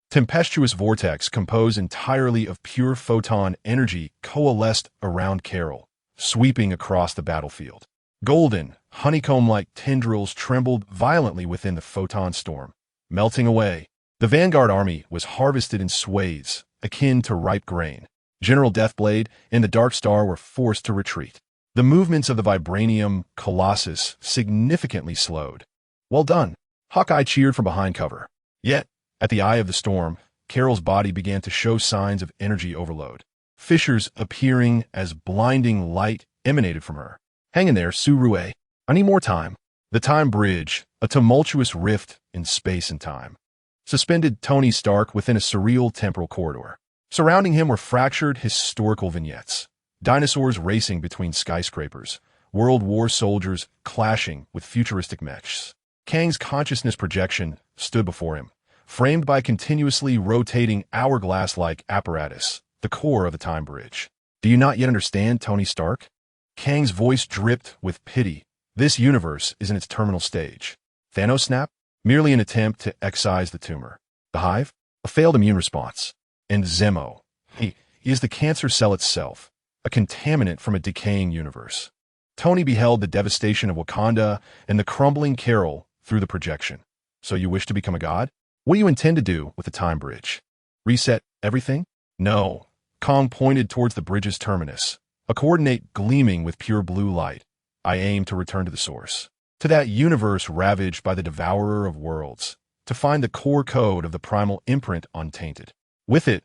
tempestuous vortex composed entirely of pure photon energy coalesced around Carol, sweeping across the battlefield. Golden, honeycomb-like tendrils trembled violently within the photon storm, melting away. The vanguard army was harvested in swathes, akin to ripe grain. General Deathblade and the Dark Star were forced to retreat. The movements of the Vibranium Colossus significantly slowed. Well done. Hawkeye cheered from behind cover. Yet, at the eye of the storm, Carol's body began to show signs of energy overload. Fissures appearing as blinding light emanated from her. Hang in there, Su-Rue. I need more time. The time bridge, a tumultuous rift in space and time, suspended Tony Stark within a surreal temporal corridor. Surrounding him were fractured historical vignettes. Dinosaurs racing between skyscrapers, World War soldiers clashing with futuristic mechs. Kang's consciousness projection stood before him, framed by a continuously rotating hourglass-like apparatus, the core of the time bridge. Do you not yet understand, Tony Stark? Kang's voice dripped with pity. This universe is in its terminal stage. Thanos snap? Merely an attempt to excise the tumor. The hive? A failed immune response. And Zemo? He is the cancer cell itself, a contaminant from a decaying universe. Tony beheld the devastation of Wakanda and the crumbling Carol through the projection. So you wish to become a god? What do you intend to do with the time bridge? Reset everything? No. Kong pointed towards the bridge's terminus, a coordinate gleaming with pure blue light. I aim to return to the source, to that universe ravaged by the devourer of worlds, to find the core code of the primal imprint untainted. With it,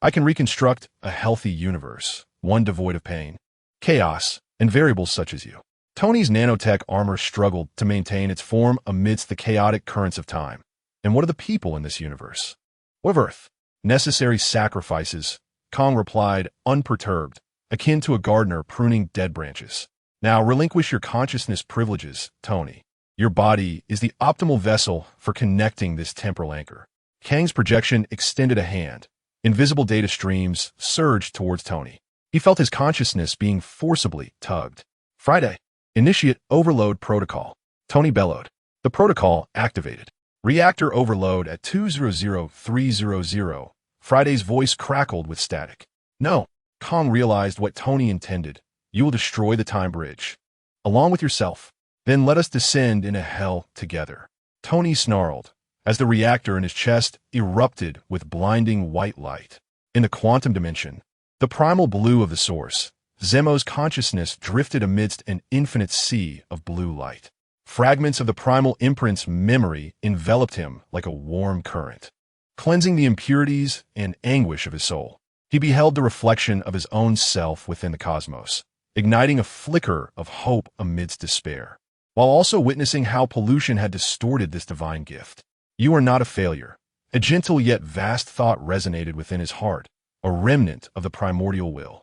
I can reconstruct a healthy universe, one devoid of pain, chaos, and variables such as you. Tony's nanotech armor struggled to maintain its form amidst the chaotic currents of time. And what are the people in this universe? What of Earth? Necessary sacrifices, Kong replied, unperturbed, akin to a gardener pruning dead branches. Now relinquish your consciousness privileges, Tony. Your body is the optimal vessel for connecting this temporal anchor. Kang's projection extended a hand. Invisible data streams surged towards Tony. He felt his consciousness being forcibly tugged. Friday. Initiate overload protocol. Tony bellowed. The protocol activated. Reactor overload at 200300. Friday's voice crackled with static. No. Kong realized what Tony intended. You will destroy the time bridge, along with yourself. Then let us descend into hell together. Tony snarled, as the reactor in his chest erupted with blinding white light. In the quantum dimension, the primal blue of the source, Zemo's consciousness drifted amidst an infinite sea of blue light. Fragments of the primal imprint's memory enveloped him like a warm current, cleansing the impurities and anguish of his soul. He beheld the reflection of his own self within the cosmos, igniting a flicker of hope amidst despair, while also witnessing how pollution had distorted this divine gift. You are not a failure. A gentle yet vast thought resonated within his heart, a remnant of the primordial will.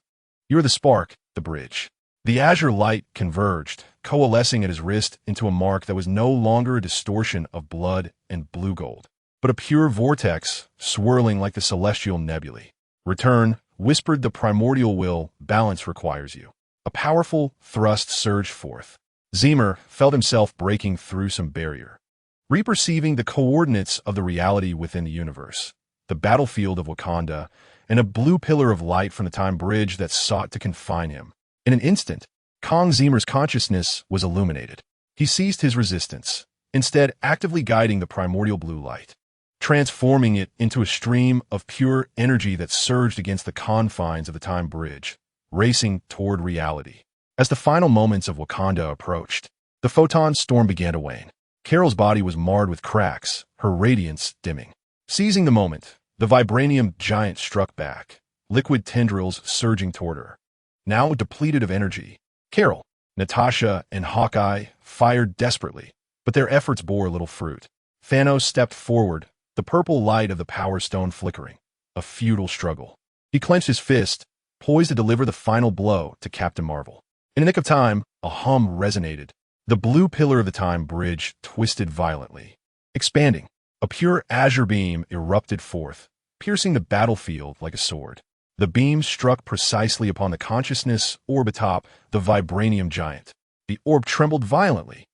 You are the spark, the bridge. The azure light converged, coalescing at his wrist into a mark that was no longer a distortion of blood and blue gold, but a pure vortex swirling like the celestial nebulae. Return, whispered the primordial will, balance requires you. A powerful thrust surged forth. Zimmer felt himself breaking through some barrier, reperceiving the coordinates of the reality within the universe, the battlefield of Wakanda, and a blue pillar of light from the time bridge that sought to confine him. In an instant, Kong Zimmer's consciousness was illuminated. He ceased his resistance, instead actively guiding the primordial blue light, transforming it into a stream of pure energy that surged against the confines of the time bridge, racing toward reality. As the final moments of Wakanda approached, the photon storm began to wane. Carol's body was marred with cracks, her radiance dimming. Seizing the moment, the Vibranium giant struck back, liquid tendrils surging toward her. Now depleted of energy, Carol, Natasha, and Hawkeye fired desperately, but their efforts bore little fruit. Thanos stepped forward, the purple light of the Power Stone flickering. A futile struggle. He clenched his fist, poised to deliver the final blow to Captain Marvel. In the nick of time, a hum resonated. The blue pillar of the time bridge twisted violently. Expanding, a pure azure beam erupted forth, piercing the battlefield like a sword. The beam struck precisely upon the consciousness orb atop the Vibranium giant. The orb trembled violently.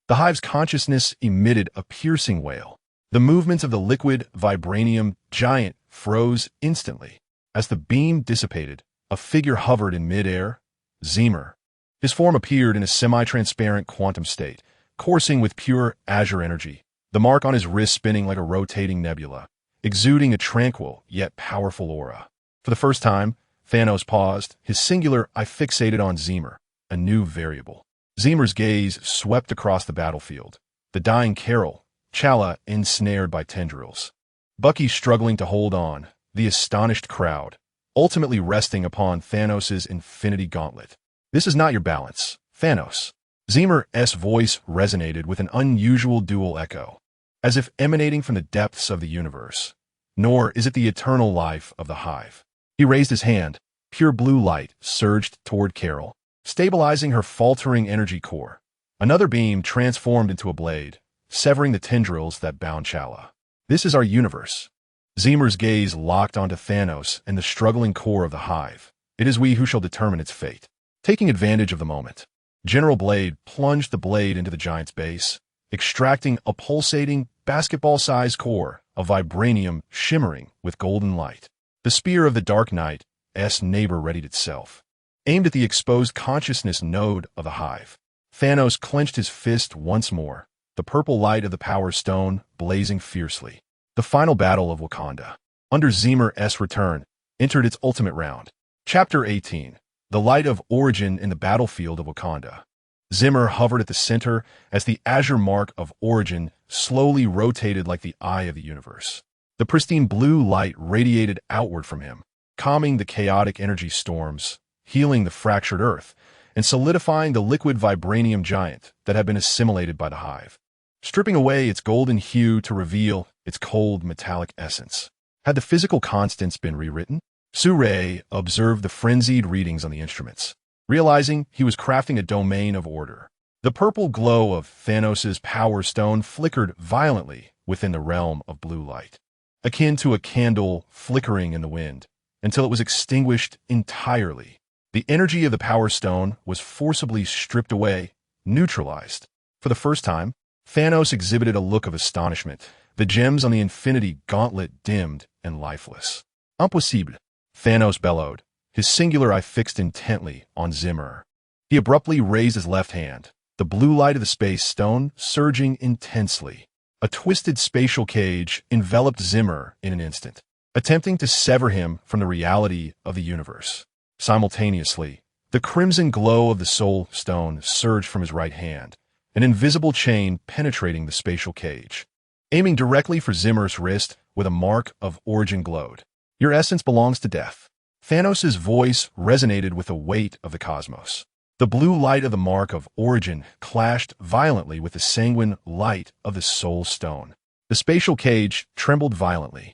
The hive's consciousness emitted a piercing wail. The movements of the liquid Vibranium giant froze instantly. As the beam dissipated, a figure hovered in midair, Zimmer. His form appeared in a semi-transparent quantum state, coursing with pure azure energy, the mark on his wrist spinning like a rotating nebula, exuding a tranquil yet powerful aura. For the first time, Thanos paused, his singular eye fixated on Zimmer, a new variable. Zimmer's gaze swept across the battlefield, the dying Carol, Chala ensnared by tendrils. Bucky struggling to hold on, the astonished crowd, ultimately resting upon Thanos' infinity gauntlet. This is not your balance, Thanos. Zimmer's voice resonated with an unusual dual echo, as if emanating from the depths of the universe. Nor is it the eternal life of the hive. He raised his hand, pure blue light surged toward Carol, stabilizing her faltering energy core. Another beam transformed into a blade, severing the tendrils that bound Chala. This is our universe. Zimmer's gaze locked onto Thanos and the struggling core of the hive. It is we who shall determine its fate. Taking advantage of the moment, General Blade plunged the blade into the giant's base, extracting a pulsating, basketball-sized core of vibranium shimmering with golden light. The spear of the Dark Knight's neighbor readied itself, aimed at the exposed consciousness node of the hive. Thanos clenched his fist once more, the purple light of the Power Stone blazing fiercely. The final battle of Wakanda, under Zimmer's return, entered its ultimate round. Chapter 18. The Light of Origin in the Battlefield of Wakanda. Zimmer hovered at the center as the azure mark of origin slowly rotated like the eye of the universe. The pristine blue light radiated outward from him, calming the chaotic energy storms, healing the fractured earth, and solidifying the liquid vibranium giant that had been assimilated by the hive, stripping away its golden hue to reveal its cold metallic essence. Had the physical constants been rewritten? Sure observed the frenzied readings on the instruments, realizing he was crafting a domain of order. The purple glow of Thanos' Power Stone flickered violently within the realm of blue light, akin to a candle flickering in the wind, until it was extinguished entirely. The energy of the Power Stone was forcibly stripped away, neutralized. For the first time, Thanos exhibited a look of astonishment. The gems on the Infinity Gauntlet dimmed and lifeless. Impossible, Thanos bellowed, his singular eye fixed intently on Zimmer. He abruptly raised his left hand, the blue light of the Space Stone surging intensely. A twisted spatial cage enveloped Zimmer in an instant, attempting to sever him from the reality of the universe. Simultaneously, the crimson glow of the Soul Stone surged from his right hand, an invisible chain penetrating the spatial cage, aiming directly for Zimmer's wrist with a mark of origin glowed. Your essence belongs to death. Thanos' voice resonated with the weight of the cosmos. The blue light of the mark of origin clashed violently with the sanguine light of the Soul Stone. The spatial cage trembled violently.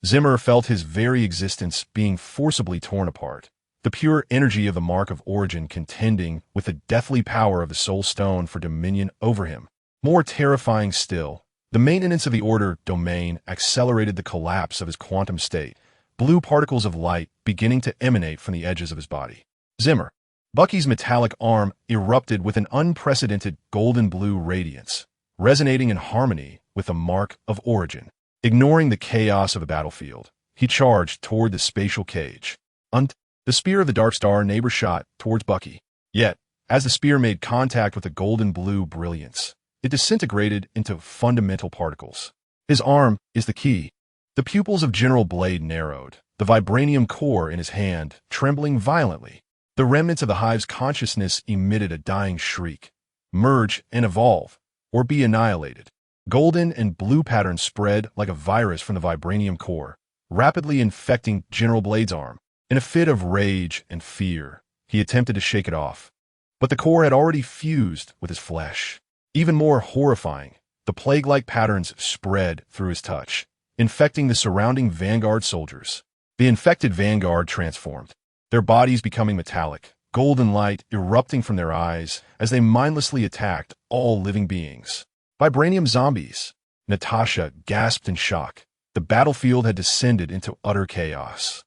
Zimmer felt his very existence being forcibly torn apart, the pure energy of the mark of origin contending with the deathly power of the Soul Stone for dominion over him. More terrifying still, the maintenance of the order domain accelerated the collapse of his quantum state, blue particles of light beginning to emanate from the edges of his body. Zimmer. Bucky's metallic arm erupted with an unprecedented golden blue radiance, resonating in harmony with the mark of origin. Ignoring the chaos of the battlefield, he charged toward the spatial cage. The spear of the Dark Star neighbor shot towards Bucky. Yet, as the spear made contact with the golden blue brilliance, it disintegrated into fundamental particles. His arm is the key. The pupils of General Blade narrowed, the vibranium core in his hand trembling violently. The remnants of the hive's consciousness emitted a dying shriek. Merge and evolve, or be annihilated. Golden and blue patterns spread like a virus from the vibranium core, rapidly infecting General Blade's arm. In a fit of rage and fear, he attempted to shake it off. But the core had already fused with his flesh. Even more horrifying, the plague-like patterns spread through his touch, infecting the surrounding Vanguard soldiers. The infected Vanguard transformed, their bodies becoming metallic, golden light erupting from their eyes as they mindlessly attacked all living beings. Vibranium zombies. Natasha gasped in shock. The battlefield had descended into utter chaos.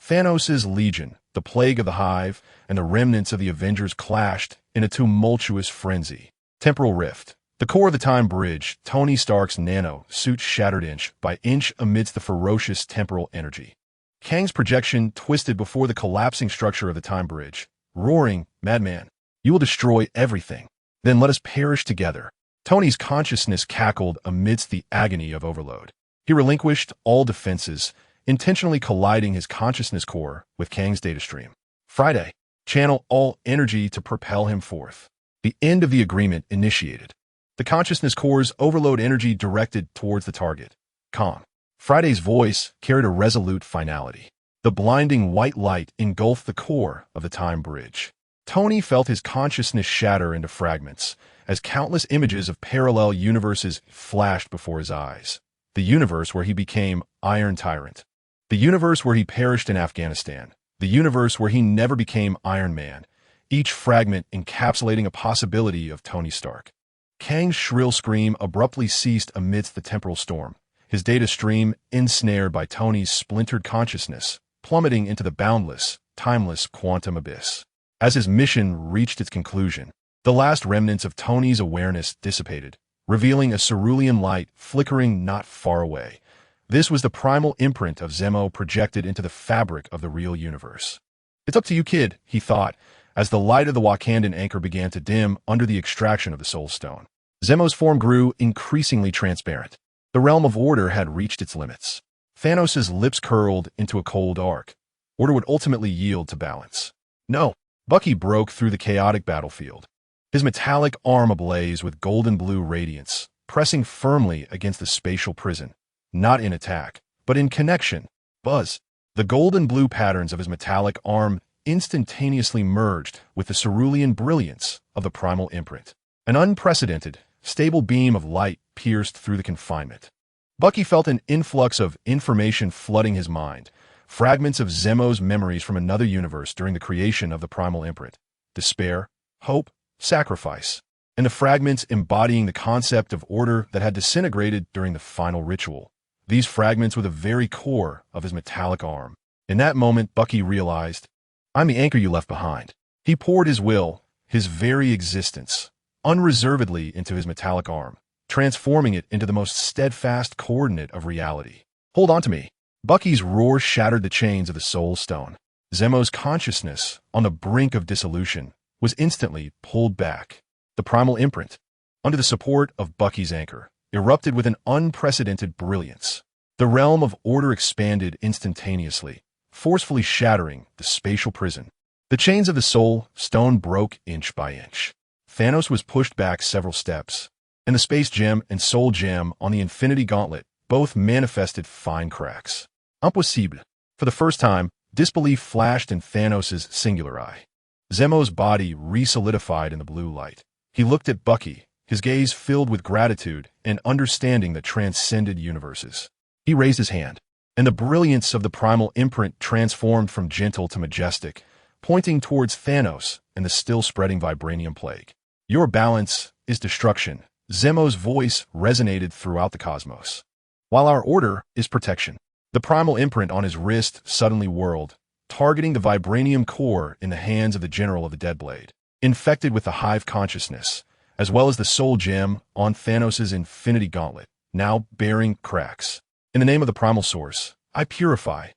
Thanos' legion, the plague of the hive, and the remnants of the Avengers clashed in a tumultuous frenzy. Temporal rift. The core of the time bridge, Tony Stark's nano suit shattered inch by inch amidst the ferocious temporal energy. Kang's projection twisted before the collapsing structure of the time bridge, roaring, "Madman, you will destroy everything. Then let us perish together." Tony's consciousness cackled amidst the agony of overload. He relinquished all defenses, intentionally colliding his consciousness core with Kang's data stream. Friday, channel all energy to propel him forth. The end of the agreement initiated. The consciousness core's overload energy directed towards the target. Calm. Friday's voice carried a resolute finality. The blinding white light engulfed the core of the time bridge. Tony felt his consciousness shatter into fragments as countless images of parallel universes flashed before his eyes. The universe where he became Iron Tyrant. The universe where he perished in Afghanistan. The universe where he never became Iron Man. Each fragment encapsulating a possibility of Tony Stark. Kang's shrill scream abruptly ceased amidst the temporal storm, his data stream ensnared by Tony's splintered consciousness, plummeting into the boundless, timeless quantum abyss. As his mission reached its conclusion, the last remnants of Tony's awareness dissipated, revealing a cerulean light flickering not far away. This was the primal imprint of Zemo projected into the fabric of the real universe. "It's up to you, kid," he thought, as the light of the Wakandan anchor began to dim under the extraction of the Soul Stone. Zemo's form grew increasingly transparent. The realm of order had reached its limits. Thanos' lips curled into a cold arc. Order would ultimately yield to balance. No. Bucky broke through the chaotic battlefield, his metallic arm ablaze with golden-blue radiance, pressing firmly against the spatial prison, not in attack, but in connection. Buzz. The golden-blue patterns of his metallic arm instantaneously merged with the cerulean brilliance of the primal imprint. An unprecedented, stable beam of light pierced through the confinement. Bucky felt an influx of information flooding his mind, fragments of Zemo's memories from another universe during the creation of the primal imprint. Despair, hope, sacrifice, and the fragments embodying the concept of order that had disintegrated during the final ritual. These fragments were the very core of his metallic arm. In that moment, Bucky realized, "I'm the anchor you left behind." He poured his will, his very existence, unreservedly into his metallic arm, transforming it into the most steadfast coordinate of reality. "Hold on to me." Bucky's roar shattered the chains of the Soul Stone. Zemo's consciousness, on the brink of dissolution, was instantly pulled back. The primal imprint, under the support of Bucky's anchor, erupted with an unprecedented brilliance. The realm of order expanded instantaneously, forcefully shattering the spatial prison. The chains of the Soul Stone broke inch by inch. Thanos was pushed back several steps, and the Space Gem and Soul Gem on the Infinity Gauntlet both manifested fine cracks. Impossible. For the first time, disbelief flashed in Thanos' singular eye. Zemo's body re-solidified in the blue light. He looked at Bucky, his gaze filled with gratitude and understanding that transcended universes. He raised his hand, and the brilliance of the primal imprint transformed from gentle to majestic, pointing towards Thanos and the still-spreading vibranium plague. "Your balance is destruction." Zemo's voice resonated throughout the cosmos. "While our order is protection." The primal imprint on his wrist suddenly whirled, targeting the vibranium core in the hands of the General of the Deadblade, infected with the hive consciousness, as well as the Soul Gem on Thanos' Infinity Gauntlet, now bearing cracks. "In the name of the primal source, I purify."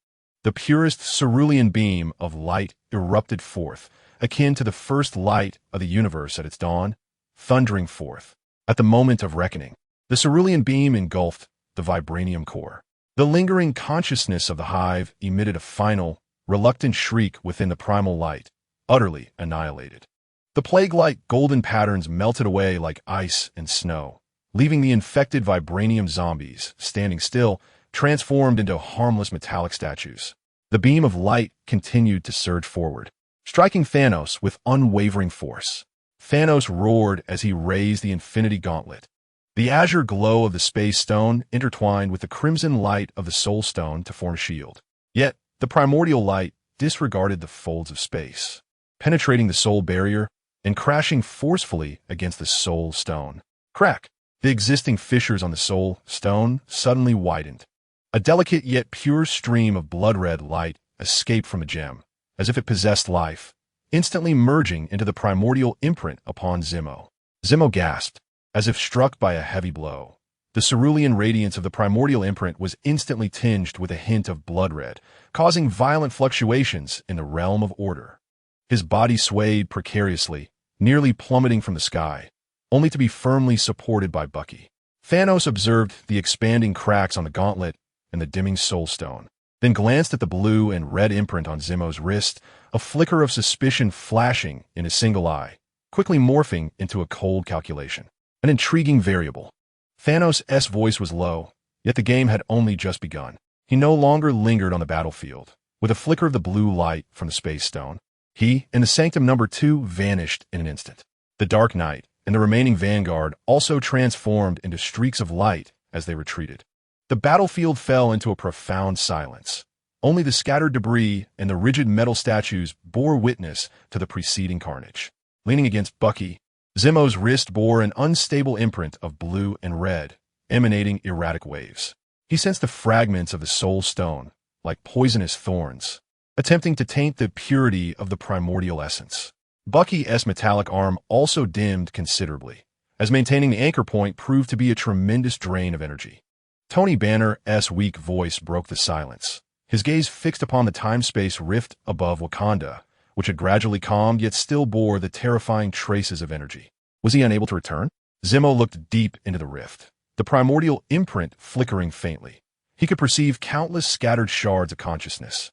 The purest cerulean beam of light erupted forth, akin to the first light of the universe at its dawn, thundering forth. At the moment of reckoning, the cerulean beam engulfed the vibranium core. The lingering consciousness of the hive emitted a final, reluctant shriek within the primal light, utterly annihilated. The plague-like golden patterns melted away like ice and snow, leaving the infected vibranium zombies standing still, transformed into harmless metallic statues. The beam of light continued to surge forward, striking Thanos with unwavering force. Thanos roared as he raised the Infinity Gauntlet. The azure glow of the Space Stone intertwined with the crimson light of the Soul Stone to form a shield. Yet, the primordial light disregarded the folds of space, penetrating the soul barrier and crashing forcefully against the Soul Stone. Crack! The existing fissures on the Soul Stone suddenly widened. A delicate yet pure stream of blood-red light escaped from the gem, as if it possessed life, instantly merging into the primordial imprint upon Zimmer. Zimmer gasped, as if struck by a heavy blow. The cerulean radiance of the primordial imprint was instantly tinged with a hint of blood red, causing violent fluctuations in the realm of order. His body swayed precariously, nearly plummeting from the sky, only to be firmly supported by Bucky. Thanos observed the expanding cracks on the gauntlet and the dimming Soul Stone, then glanced at the blue and red imprint on Zimmer's wrist, a flicker of suspicion flashing in his single eye, quickly morphing into a cold calculation. An intriguing variable. Thanos' voice was low, yet the game had only just begun. He no longer lingered on the battlefield. With a flicker of the blue light from the Space Stone, he and the Sanctum No. 2 vanished in an instant. The Dark Knight and the remaining Vanguard also transformed into streaks of light as they retreated. The battlefield fell into a profound silence. Only the scattered debris and the rigid metal statues bore witness to the preceding carnage. Leaning against Bucky, Zimmer's wrist bore an unstable imprint of blue and red, emanating erratic waves. He sensed the fragments of the Soul Stone, like poisonous thorns, attempting to taint the purity of the primordial essence. Bucky's metallic arm also dimmed considerably, as maintaining the anchor point proved to be a tremendous drain of energy. Tony Banner's weak voice broke the silence, his gaze fixed upon the time-space rift above Wakanda, which had gradually calmed yet still bore the terrifying traces of energy. Was he unable to return? Zimmer looked deep into the rift, the primordial imprint flickering faintly. He could perceive countless scattered shards of consciousness,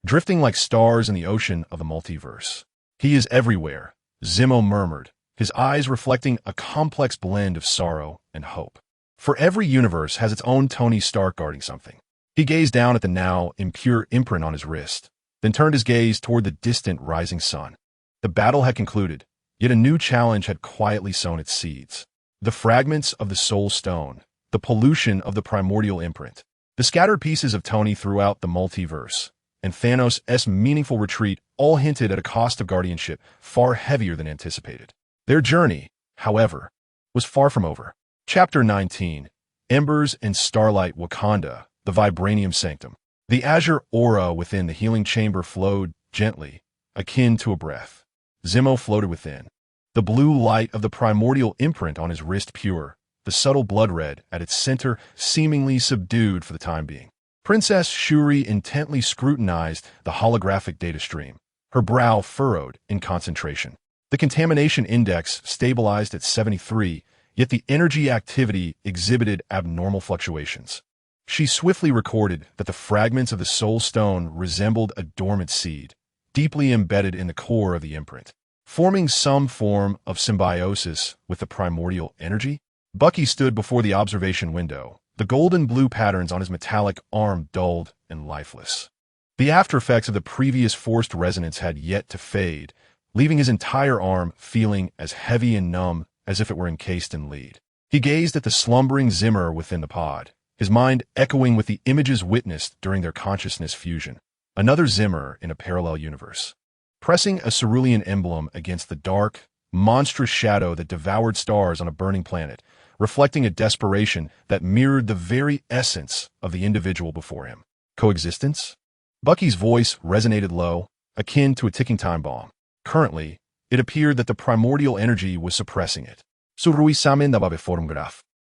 drifting like stars in the ocean of the multiverse. He is everywhere, Zimmer murmured, his eyes reflecting a complex blend of sorrow and hope. For every universe has its own Tony Stark guarding something. He gazed down at the now impure imprint on his wrist, then turned his gaze toward the distant rising sun. The battle had concluded, yet a new challenge had quietly sown its seeds. The fragments of the Soul Stone, the pollution of the primordial imprint, the scattered pieces of Tony throughout the multiverse, and Thanos' meaningful retreat all hinted at a cost of guardianship far heavier than anticipated. Their journey, however, was far from over. Chapter 19, Embers and Starlight Wakanda, the Vibranium Sanctum. The azure aura within the healing chamber flowed gently, akin to a breath. Zimmer floated within, the blue light of the primordial imprint on his wrist pure, the subtle blood red at its center seemingly subdued for the time being. Princess Shuri intently scrutinized the holographic data stream, her brow furrowed in concentration. The contamination index stabilized at 73, yet the energy activity exhibited abnormal fluctuations. She swiftly recorded that the fragments of the Soul Stone resembled a dormant seed, deeply embedded in the core of the imprint, forming some form of symbiosis with the primordial energy. Bucky stood before the observation window, the golden-blue patterns on his metallic arm dulled and lifeless. The aftereffects of the previous forced resonance had yet to fade, leaving his entire arm feeling as heavy and numb as if it were encased in lead. He gazed at the slumbering Zimmer within the pod, his mind echoing with the images witnessed during their consciousness fusion. Another Zimmer in a parallel universe, pressing a cerulean emblem against the dark, monstrous shadow that devoured stars on a burning planet, reflecting a desperation that mirrored the very essence of the individual before him. Coexistence? Bucky's voice resonated low, akin to a ticking time bomb. Currently, it appeared that the primordial energy was suppressing it.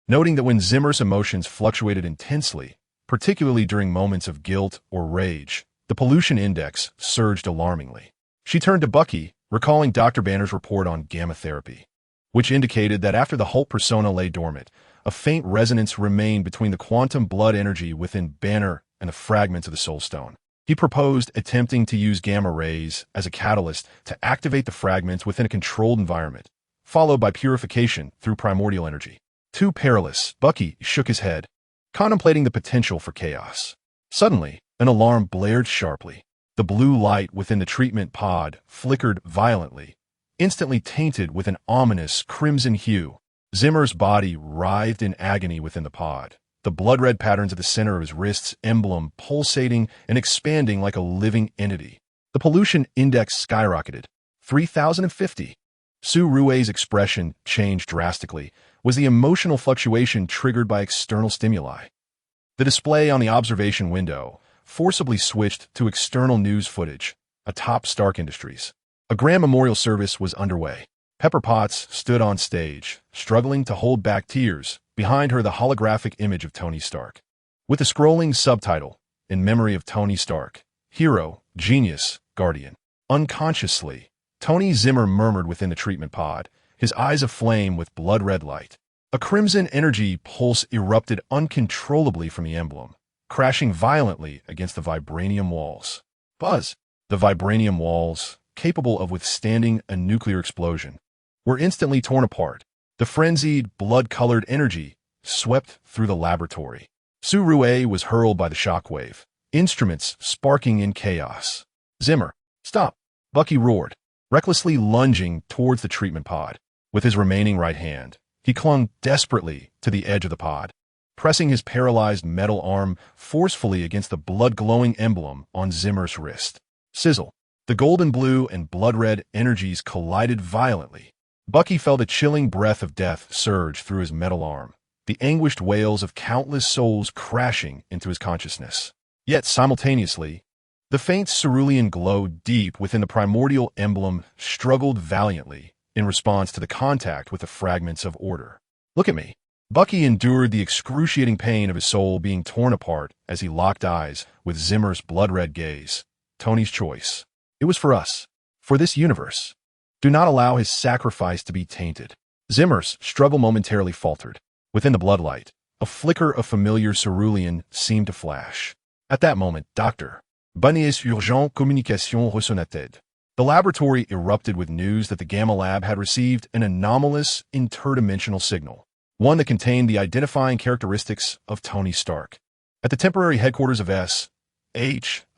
Noting that when Zimmer's emotions fluctuated intensely, particularly during moments of guilt or rage, the pollution index surged alarmingly. She turned to Bucky, recalling Dr. Banner's report on gamma therapy, which indicated that after the Hulk persona lay dormant, a faint resonance remained between the quantum blood energy within Banner and the fragments of the Soul Stone. He proposed attempting to use gamma rays as a catalyst to activate the fragments within a controlled environment, followed by purification through primordial energy. Too perilous, Bucky shook his head, contemplating the potential for chaos. Suddenly, an alarm blared sharply. The blue light within the treatment pod flickered violently, instantly tainted with an ominous crimson hue. Zimmer's body writhed in agony within the pod, the blood-red patterns at the center of his wrist's emblem pulsating and expanding like a living entity. The pollution index skyrocketed. 3,050. Su Rui's expression changed drastically. Was the emotional fluctuation triggered by external stimuli? The display on the observation window forcibly switched to external news footage atop Stark Industries. A grand memorial service was underway. Pepper Potts stood on stage, struggling to hold back tears. Behind her, the holographic image of Tony Stark, with a scrolling subtitle, "In memory of Tony Stark, hero, genius, guardian." Unconsciously, Tony Zimmer murmured within the treatment pod, his eyes aflame with blood-red light. A crimson energy pulse erupted uncontrollably from the emblem, crashing violently against the vibranium walls. Buzz! The vibranium walls, capable of withstanding a nuclear explosion, were instantly torn apart. The frenzied, blood-colored energy swept through the laboratory. Su Rui was hurled by the shockwave, instruments sparking in chaos. "Zimmer, stop!" Bucky roared, recklessly lunging towards the treatment pod. With his remaining right hand, he clung desperately to the edge of the pod, pressing his paralyzed metal arm forcefully against the blood-glowing emblem on Zimmer's wrist. Sizzle! The golden blue and blood-red energies collided violently. Bucky felt a chilling breath of death surge through his metal arm, the anguished wails of countless souls crashing into his consciousness. Yet simultaneously, the faint cerulean glow deep within the primordial emblem struggled valiantly in response to the contact with the fragments of order. "Look at me." Bucky endured the excruciating pain of his soul being torn apart as he locked eyes with Zimmer's blood-red gaze. Tony's choice. It was for us. For this universe. Do not allow his sacrifice to be tainted. Zimmer's struggle momentarily faltered. Within the bloodlight, a flicker of familiar cerulean seemed to flash. At that moment, Dr. Bunny's urgent communication resonnated. The laboratory erupted with news that the Gamma Lab had received an anomalous interdimensional signal, one that contained the identifying characteristics of Tony Stark. At the temporary headquarters of S.H.I.E.L.D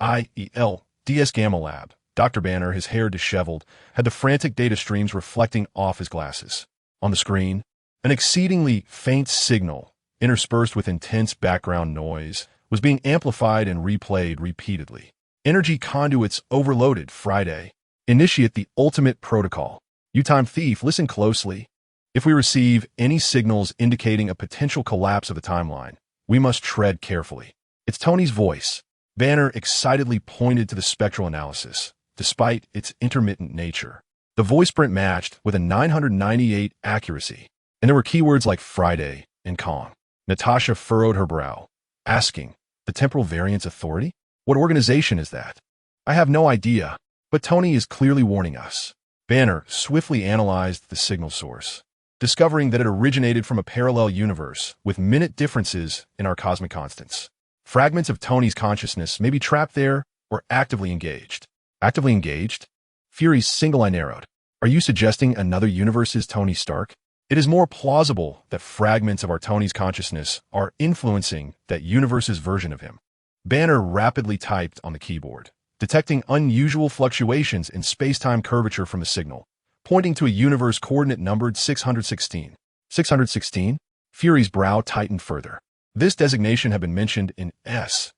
Gamma Lab, Dr. Banner, his hair disheveled, had the frantic data streams reflecting off his glasses. On the screen, an exceedingly faint signal, interspersed with intense background noise, was being amplified and replayed repeatedly. Energy conduits overloaded Friday. Initiate the ultimate protocol. You time thief, listen closely. If we receive any signals indicating a potential collapse of the timeline, we must tread carefully. It's Tony's voice. Banner excitedly pointed to the spectral analysis, despite its intermittent nature. The voice print matched with a 998 accuracy, and there were keywords like Friday and Kong. Natasha furrowed her brow, asking, "The Temporal Variance Authority? What organization is that?" "I have no idea, but Tony is clearly warning us." Banner swiftly analyzed the signal source, discovering that it originated from a parallel universe with minute differences in our cosmic constants. Fragments of Tony's consciousness may be trapped there or actively engaged. Actively engaged? Fury's single eye narrowed. Are you suggesting another universe is Tony Stark? It is more plausible that fragments of our Tony's consciousness are influencing that universe's version of him. Banner rapidly typed on the keyboard, detecting unusual fluctuations in space-time curvature from the signal, pointing to a universe coordinate numbered 616. 616? Fury's brow tightened further. This designation had been mentioned in S.H.I.E.L.D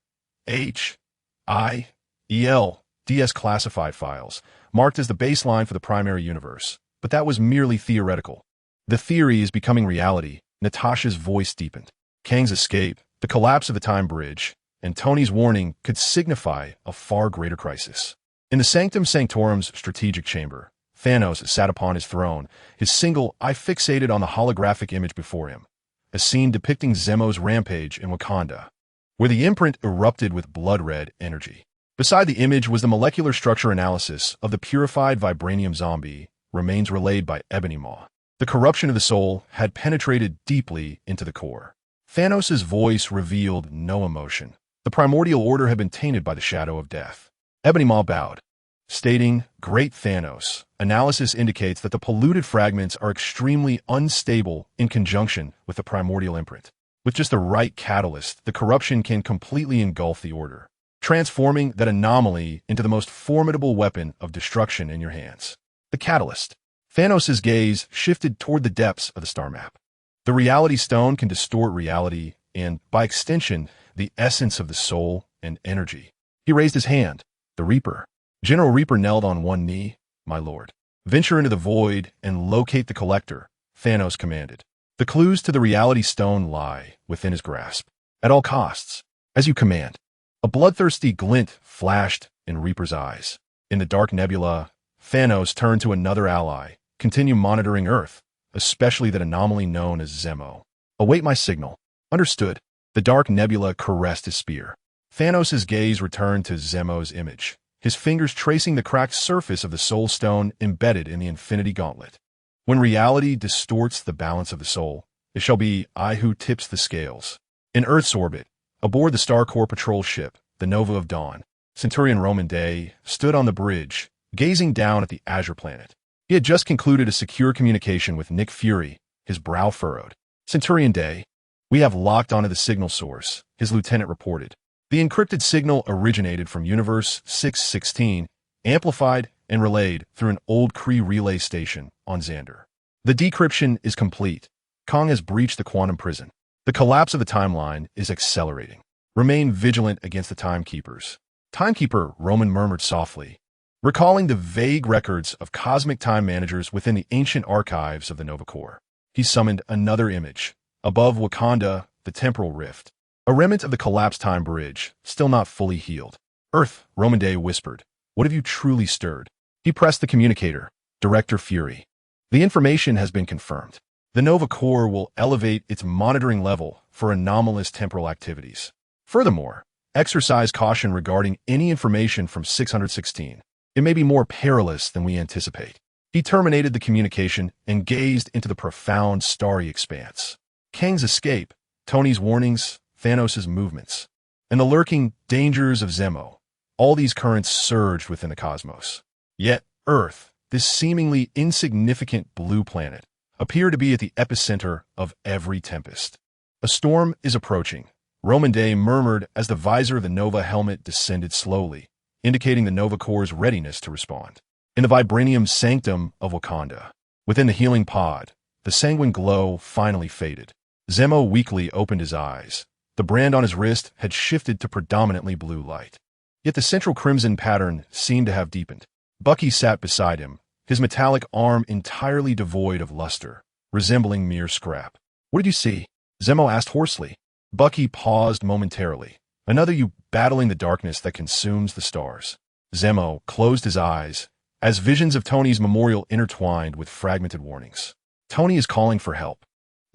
classified files, marked as the baseline for the primary universe, but that was merely theoretical. The theory is becoming reality. Natasha's voice deepened. Kang's escape, the collapse of the time bridge, and Tony's warning could signify a far greater crisis. In the Sanctum Sanctorum's strategic chamber, Thanos sat upon his throne, his single eye fixated on the holographic image before him, a scene depicting Zemo's rampage in Wakanda, where the imprint erupted with blood-red energy. Beside the image was the molecular structure analysis of the purified vibranium zombie, remains relayed by Ebony Maw. The corruption of the soul had penetrated deeply into the core. Thanos' voice revealed no emotion. The primordial order had been tainted by the shadow of death. Ebony Maw bowed. stating, "Great Thanos. Analysis indicates that the polluted fragments are extremely unstable in conjunction with the primordial imprint. With just the right catalyst, the corruption can completely engulf the order, transforming that anomaly into the most formidable weapon of destruction in your hands." The catalyst. Thanos' gaze shifted toward the depths of the star map. The reality stone can distort reality and, by extension, the essence of the soul and energy. He raised his hand. The Reaper. General Reaper knelt on one knee. "My lord, venture into the void and locate the collector," Thanos commanded. "The clues to the reality stone lie within his grasp. At all costs, as you command." A bloodthirsty glint flashed in Reaper's eyes. In the dark nebula, Thanos turned to another ally. "Continue monitoring Earth, especially that anomaly known as Zemo. Await my signal." "Understood." The dark nebula caressed his spear. Thanos' gaze returned to Zemo's image, his fingers tracing the cracked surface of the soul stone embedded in the infinity gauntlet. "When reality distorts the balance of the soul, it shall be I who tips the scales." In Earth's orbit, aboard the Star Corps patrol ship, the Nova of Dawn, Centurion Roman Day stood on the bridge, gazing down at the Azure planet. He had just concluded a secure communication with Nick Fury, his brow furrowed. "Centurion Day, we have locked onto the signal source," his lieutenant reported. The encrypted signal originated from Universe 616, amplified and relayed through an old Kree relay station on Xander. "The decryption is complete. Kong has breached the quantum prison. The collapse of the timeline is accelerating. Remain vigilant against the timekeepers." "Timekeeper," Roman murmured softly, recalling the vague records of cosmic time managers within the ancient archives of the Nova Corps. He summoned another image. Above Wakanda, the temporal rift. A remnant of the collapsed time bridge, still not fully healed. "Earth," Roman Day whispered. "What have you truly stirred?" He pressed the communicator. "Director Fury. The information has been confirmed. The Nova Corps will elevate its monitoring level for anomalous temporal activities. Furthermore, exercise caution regarding any information from 616. It may be more perilous than we anticipate." He terminated the communication and gazed into the profound starry expanse. Kang's escape, Tony's warnings, Thanos' movements, and the lurking dangers of Zemo. All these currents surged within the cosmos. Yet Earth, this seemingly insignificant blue planet, appeared to be at the epicenter of every tempest. "A storm is approaching," Roman Day murmured as the visor of the Nova helmet descended slowly, indicating the Nova Corps' readiness to respond. In the Vibranium sanctum of Wakanda, within the healing pod, the sanguine glow finally faded. Zemo weakly opened his eyes. The brand on his wrist had shifted to predominantly blue light. Yet the central crimson pattern seemed to have deepened. Bucky sat beside him, his metallic arm entirely devoid of luster, resembling mere scrap. "What did you see?" Zemo asked hoarsely. Bucky paused momentarily. "Another you battling the darkness that consumes the stars." Zemo closed his eyes as visions of Tony's memorial intertwined with fragmented warnings. "Tony is calling for help,"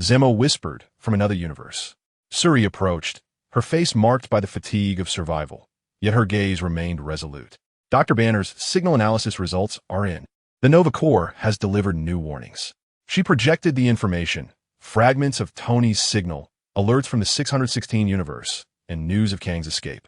Zemo whispered from another universe. Shuri approached, her face marked by the fatigue of survival, yet her gaze remained resolute. "Dr. Banner's signal analysis results are in. The Nova Corps has delivered new warnings." She projected the information, fragments of Tony's signal, alerts from the 616 universe, and news of Kang's escape.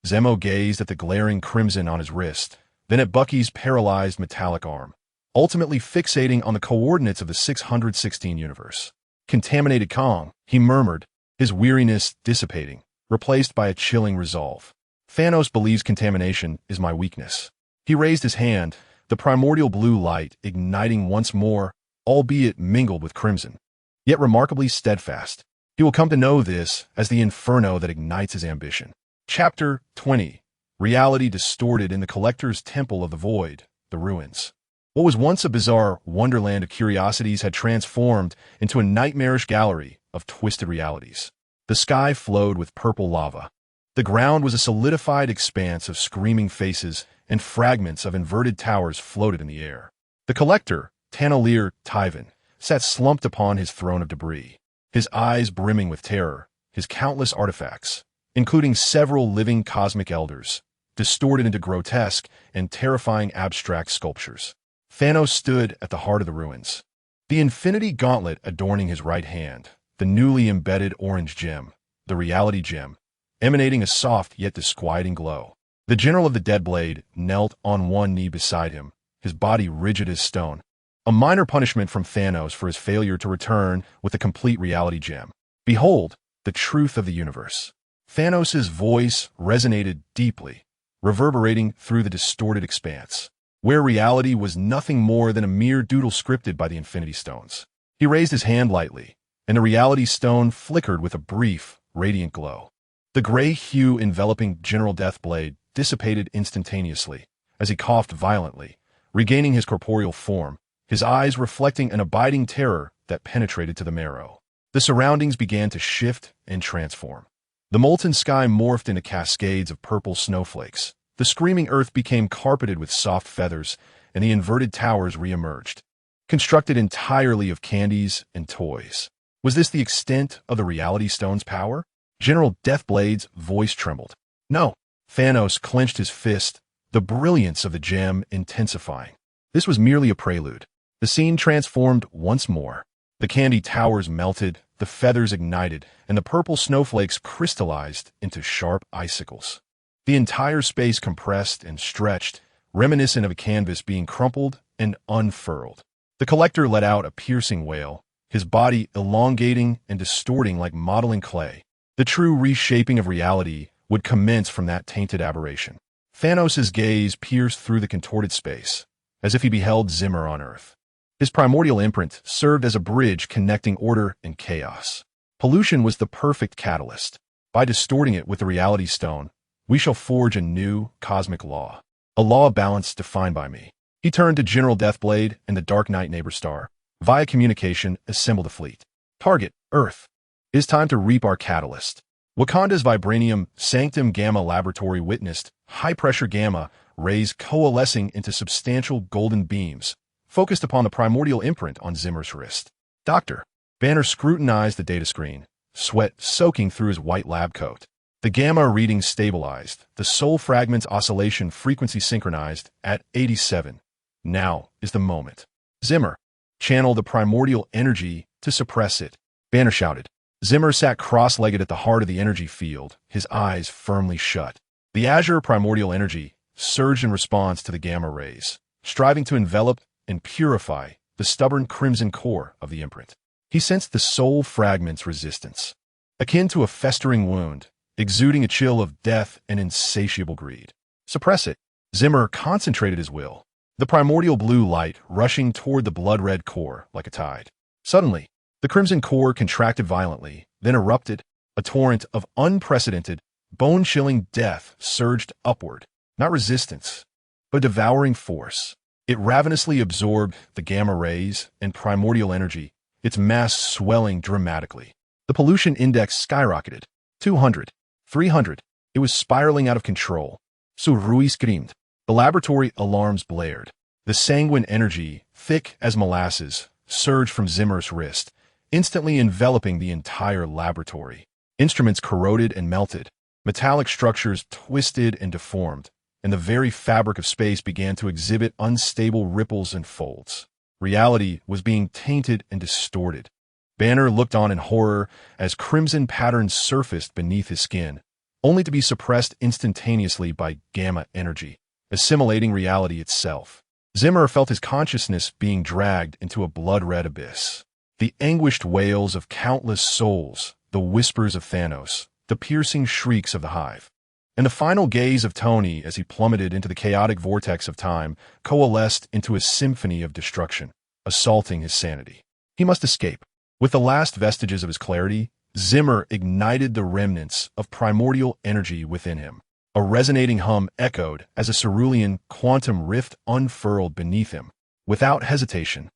Zemo gazed at the glaring crimson on his wrist, then at Bucky's paralyzed metallic arm, ultimately fixating on the coordinates of the 616 universe. "Contaminated Kong," he murmured, his weariness dissipating, replaced by a chilling resolve. "Thanos believes contamination is my weakness." He raised his hand, the primordial blue light igniting once more, albeit mingled with crimson, yet remarkably steadfast. He will come to know this as the inferno that ignites his ambition. Chapter 20. Reality distorted in the Collector's Temple of the Void, the ruins. What was once a bizarre wonderland of curiosities had transformed into a nightmarish gallery of twisted realities. The sky flowed with purple lava. The ground was a solidified expanse of screaming faces, and fragments of inverted towers floated in the air. The Collector, Tanalir Tyvan, sat slumped upon his throne of debris, his eyes brimming with terror, his countless artifacts, including several living cosmic elders, distorted into grotesque and terrifying abstract sculptures. Thanos stood at the heart of the ruins, the infinity gauntlet adorning his right hand, the newly embedded orange gem, the reality gem, emanating a soft yet disquieting glow. The general of the Dead Blade knelt on one knee beside him, his body rigid as stone. A minor punishment from Thanos for his failure to return with a complete reality gem. Behold, the truth of the universe. Thanos' voice resonated deeply, reverberating through the distorted expanse, where reality was nothing more than a mere doodle scripted by the Infinity Stones. He raised his hand lightly, and the reality stone flickered with a brief, radiant glow. The gray hue enveloping General Deathblade dissipated instantaneously as he coughed violently, regaining his corporeal form, his eyes reflecting an abiding terror that penetrated to the marrow. The surroundings began to shift and transform. The molten sky morphed into cascades of purple snowflakes. The screaming earth became carpeted with soft feathers, and the inverted towers re-emerged, constructed entirely of candies and toys. Was this the extent of the Reality Stone's power? General Deathblade's voice trembled. No. Thanos clenched his fist, the brilliance of the gem intensifying. This was merely a prelude. The scene transformed once more. The candy towers melted, the feathers ignited, and the purple snowflakes crystallized into sharp icicles. The entire space compressed and stretched, reminiscent of a canvas being crumpled and unfurled. The collector let out a piercing wail, his body elongating and distorting like modeling clay. The true reshaping of reality would commence from that tainted aberration. Thanos' gaze pierced through the contorted space, as if he beheld Zimmer on Earth. His primordial imprint served as a bridge connecting order and chaos. Pollution was the perfect catalyst. By distorting it with the Reality Stone, we shall forge a new cosmic law. A law of balance defined by me. He turned to General Deathblade and the Dark Knight Neighbor Star. Via communication, assemble the fleet. Target, Earth. It is time to reap our catalyst. Wakanda's Vibranium Sanctum Gamma laboratory witnessed high-pressure gamma rays coalescing into substantial golden beams, focused upon the primordial imprint on Zimmer's wrist. Doctor. Banner scrutinized the data screen, sweat soaking through his white lab coat. The gamma reading stabilized, the soul fragment's oscillation frequency synchronized at 87. Now is the moment. Zimmer. Channel the primordial energy to suppress it. Banner shouted. Zimmer sat cross-legged at the heart of the energy field, his eyes firmly shut. The azure primordial energy surged in response to the gamma rays, striving to envelop and purify the stubborn crimson core of the imprint. He sensed the soul fragment's resistance, akin to a festering wound, exuding a chill of death and insatiable greed. Suppress it. Zimmer concentrated his will, the primordial blue light rushing toward the blood-red core like a tide. Suddenly, the crimson core contracted violently, then erupted. A torrent of unprecedented, bone-chilling death surged upward, not resistance, but devouring force. It ravenously absorbed the gamma rays and primordial energy, its mass swelling dramatically. The pollution index skyrocketed. 200, 300. It was spiraling out of control. Rui screamed. The laboratory alarms blared. The sanguine energy, thick as molasses, surged from Zimmer's wrist, instantly enveloping the entire laboratory. Instruments corroded and melted. Metallic structures twisted and deformed, and the very fabric of space began to exhibit unstable ripples and folds. Reality was being tainted and distorted. Banner looked on in horror as crimson patterns surfaced beneath his skin, only to be suppressed instantaneously by gamma energy, assimilating reality itself. Zimmer felt his consciousness being dragged into a blood-red abyss. The anguished wails of countless souls, the whispers of Thanos, the piercing shrieks of the Hive, and the final gaze of Tony as he plummeted into the chaotic vortex of time coalesced into a symphony of destruction, assaulting his sanity. He must escape. With the last vestiges of his clarity, Zimmer ignited the remnants of primordial energy within him. A resonating hum echoed as a cerulean quantum rift unfurled beneath him. Without hesitation,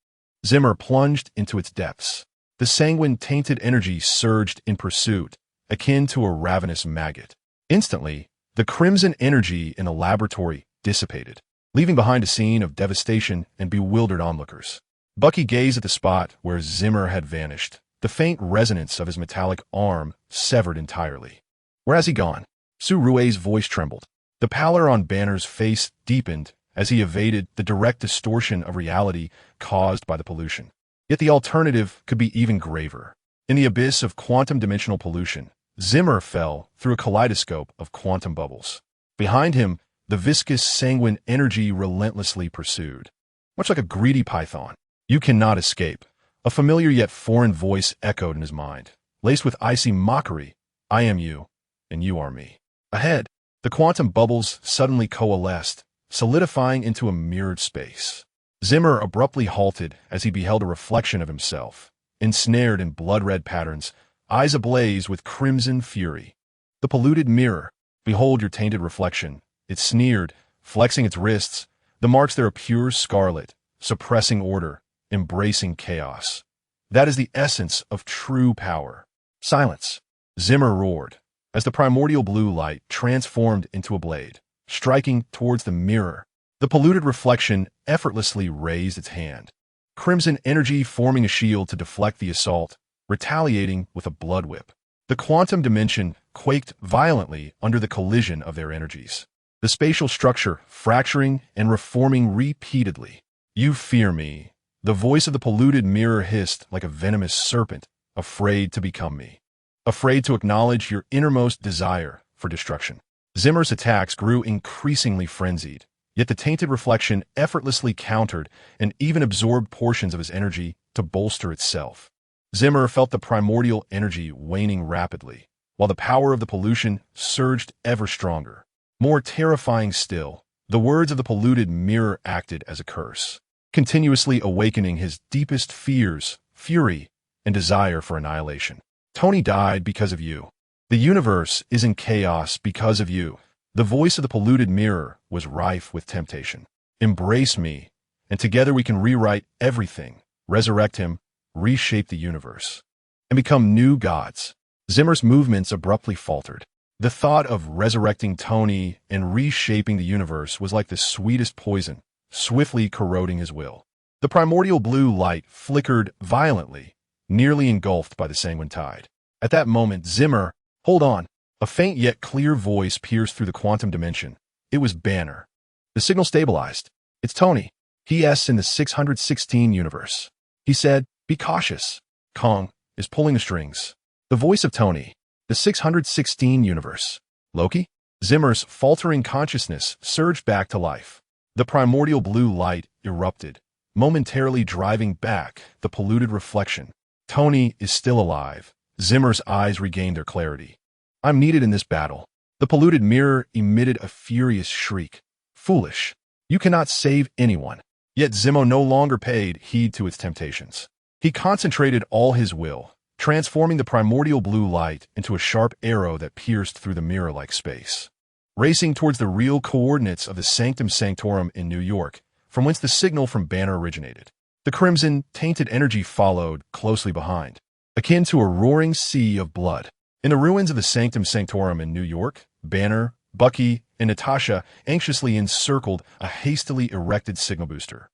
Zimmer plunged into its depths. The sanguine tainted energy surged in pursuit, akin to a ravenous maggot. Instantly, the crimson energy in the laboratory dissipated, leaving behind a scene of devastation and bewildered onlookers. Bucky gazed at the spot where Zimmer had vanished, the faint resonance of his metallic arm severed entirely. Where has he gone? Rui's voice trembled. The pallor on Banner's face deepened as he evaded the direct distortion of reality caused by the pollution. Yet the alternative could be even graver. In the abyss of quantum dimensional pollution, Zimmer fell through a kaleidoscope of quantum bubbles. Behind him, the viscous sanguine energy relentlessly pursued. Much like a greedy python. You cannot escape. A familiar yet foreign voice echoed in his mind, laced with icy mockery. I am you, and you are me. Ahead, the quantum bubbles suddenly coalesced, solidifying into a mirrored space. Zimmer abruptly halted as he beheld a reflection of himself, ensnared in blood-red patterns, eyes ablaze with crimson fury. The polluted mirror. Behold your tainted reflection. It sneered, flexing its wrists, the marks there are pure scarlet, suppressing order, embracing chaos. That is the essence of true power. Silence. Zimmer roared, as the primordial blue light transformed into a blade, striking towards the mirror. The polluted reflection effortlessly raised its hand. Crimson energy forming a shield to deflect the assault, retaliating with a blood whip. The quantum dimension quaked violently under the collision of their energies. The spatial structure fracturing and reforming repeatedly. You fear me. The voice of the polluted mirror hissed like a venomous serpent, afraid to become me. Afraid to acknowledge your innermost desire for destruction. Zimmer's attacks grew increasingly frenzied, yet the tainted reflection effortlessly countered and even absorbed portions of his energy to bolster itself. Zimmer felt the primordial energy waning rapidly, while the power of the pollution surged ever stronger. More terrifying still, the words of the polluted mirror acted as a curse, continuously awakening his deepest fears, fury, and desire for annihilation. Tony died because of you. The universe is in chaos because of you. The voice of the polluted mirror was rife with temptation. Embrace me, and together we can rewrite everything, resurrect him, reshape the universe, and become new gods. Zimmer's movements abruptly faltered. The thought of resurrecting Tony and reshaping the universe was like the sweetest poison, swiftly corroding his will. The primordial blue light flickered violently, nearly engulfed by the sanguine tide. At that moment, Zimmer, hold on. A faint yet clear voice pierced through the quantum dimension. It was Banner. The signal stabilized. It's Tony. He.S. in the 616 universe. He said, be cautious. Kong is pulling the strings. The voice of Tony. The 616 universe. Loki? Zimmer's faltering consciousness surged back to life. The primordial blue light erupted, momentarily driving back the polluted reflection. Tony is still alive. Zimmer's eyes regained their clarity. I'm needed in this battle. The polluted mirror emitted a furious shriek. Foolish. You cannot save anyone. Yet Zimmer no longer paid heed to its temptations. He concentrated all his will, transforming the primordial blue light into a sharp arrow that pierced through the mirror like space. Racing towards the real coordinates of the Sanctum Sanctorum in New York, from whence the signal from Banner originated. The crimson, tainted energy followed closely behind, akin to a roaring sea of blood. In the ruins of the Sanctum Sanctorum in New York, Banner, Bucky, and Natasha anxiously encircled a hastily erected signal booster.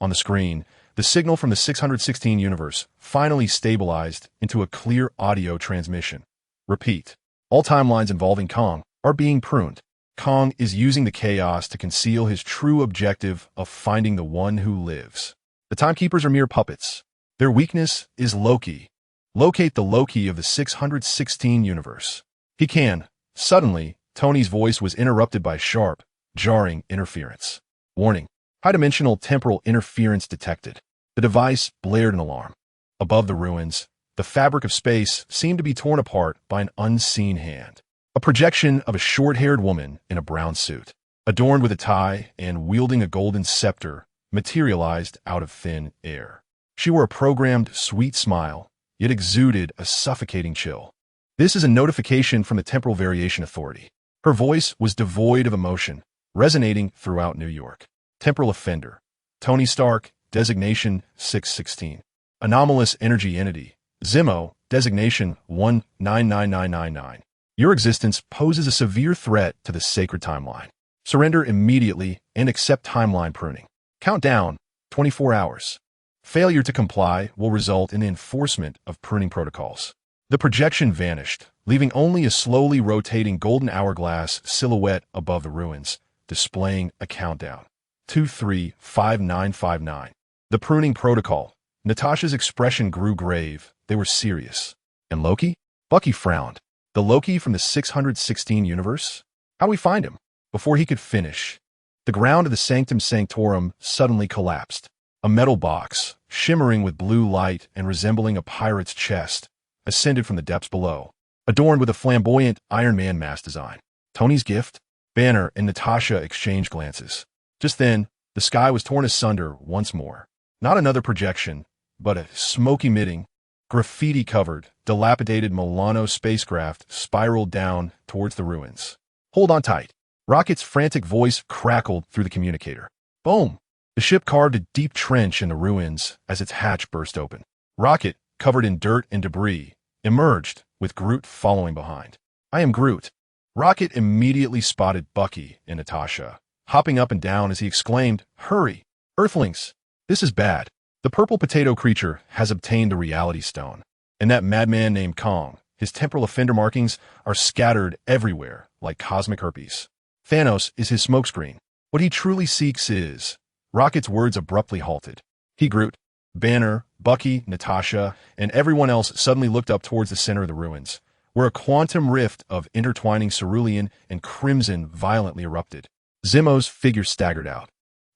On the screen, the signal from the 616 universe finally stabilized into a clear audio transmission. Repeat. All timelines involving Kong are being pruned. Kong is using the chaos to conceal his true objective of finding the one who lives. The timekeepers are mere puppets. Their weakness is Loki. Locate the Loki of the 616 universe. He can. Suddenly, Tony's voice was interrupted by sharp, jarring interference. Warning. High-dimensional temporal interference detected. The device blared an alarm. Above the ruins, the fabric of space seemed to be torn apart by an unseen hand. A projection of a short-haired woman in a brown suit, adorned with a tie and wielding a golden scepter, materialized out of thin air. She wore a programmed, sweet smile, yet exuded a suffocating chill. This is a notification from the Temporal Variation Authority. Her voice was devoid of emotion, resonating throughout New York. Temporal offender. Tony Stark, designation 616. Anomalous energy entity. Zimmo, designation 199999. Your existence poses a severe threat to the sacred timeline. Surrender immediately and accept timeline pruning. Countdown, 24 hours. Failure to comply will result in the enforcement of pruning protocols. The projection vanished, leaving only a slowly rotating golden hourglass silhouette above the ruins, displaying a countdown. 235959. The pruning protocol. Natasha's expression grew grave. They were serious. And Loki? Bucky frowned. The Loki from the 616 universe? How do we find him? Before he could finish, the ground of the Sanctum Sanctorum suddenly collapsed. A metal box, shimmering with blue light and resembling a pirate's chest, ascended from the depths below, adorned with a flamboyant Iron Man mask design. Tony's gift? Banner and Natasha exchanged glances. Just then, the sky was torn asunder once more. Not another projection, but a smoke-emitting, graffiti-covered, dilapidated Milano spacecraft spiraled down towards the ruins. Hold on tight. Rocket's frantic voice crackled through the communicator. Boom! The ship carved a deep trench in the ruins as its hatch burst open. Rocket, covered in dirt and debris, emerged, with Groot following behind. I am Groot. Rocket immediately spotted Bucky and Natasha, hopping up and down as he exclaimed, Hurry! Earthlings! This is bad. The purple potato creature has obtained a reality stone, and that madman named Kong, his temporal offender markings are scattered everywhere like cosmic herpes. Thanos is his smokescreen. What he truly seeks is... Rocket's words abruptly halted. He, Groot, Banner, Bucky, Natasha, and everyone else suddenly looked up towards the center of the ruins, where a quantum rift of intertwining cerulean and crimson violently erupted. Zimmer's figure staggered out,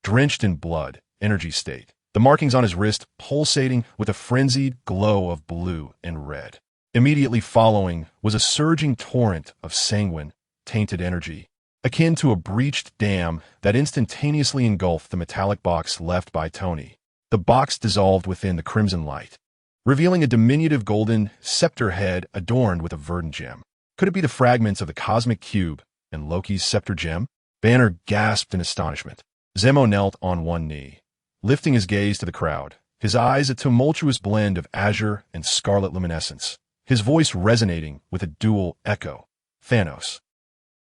drenched in blood, energy state, the markings on his wrist pulsating with a frenzied glow of blue and red. Immediately following was a surging torrent of sanguine, tainted energy, akin to a breached dam that instantaneously engulfed the metallic box left by Tony. The box dissolved within the crimson light, revealing a diminutive golden scepter head adorned with a verdant gem. Could it be the fragments of the cosmic cube and Loki's scepter gem? Banner gasped in astonishment. Zemo knelt on one knee, lifting his gaze to the crowd, his eyes a tumultuous blend of azure and scarlet luminescence, his voice resonating with a dual echo. Thanos.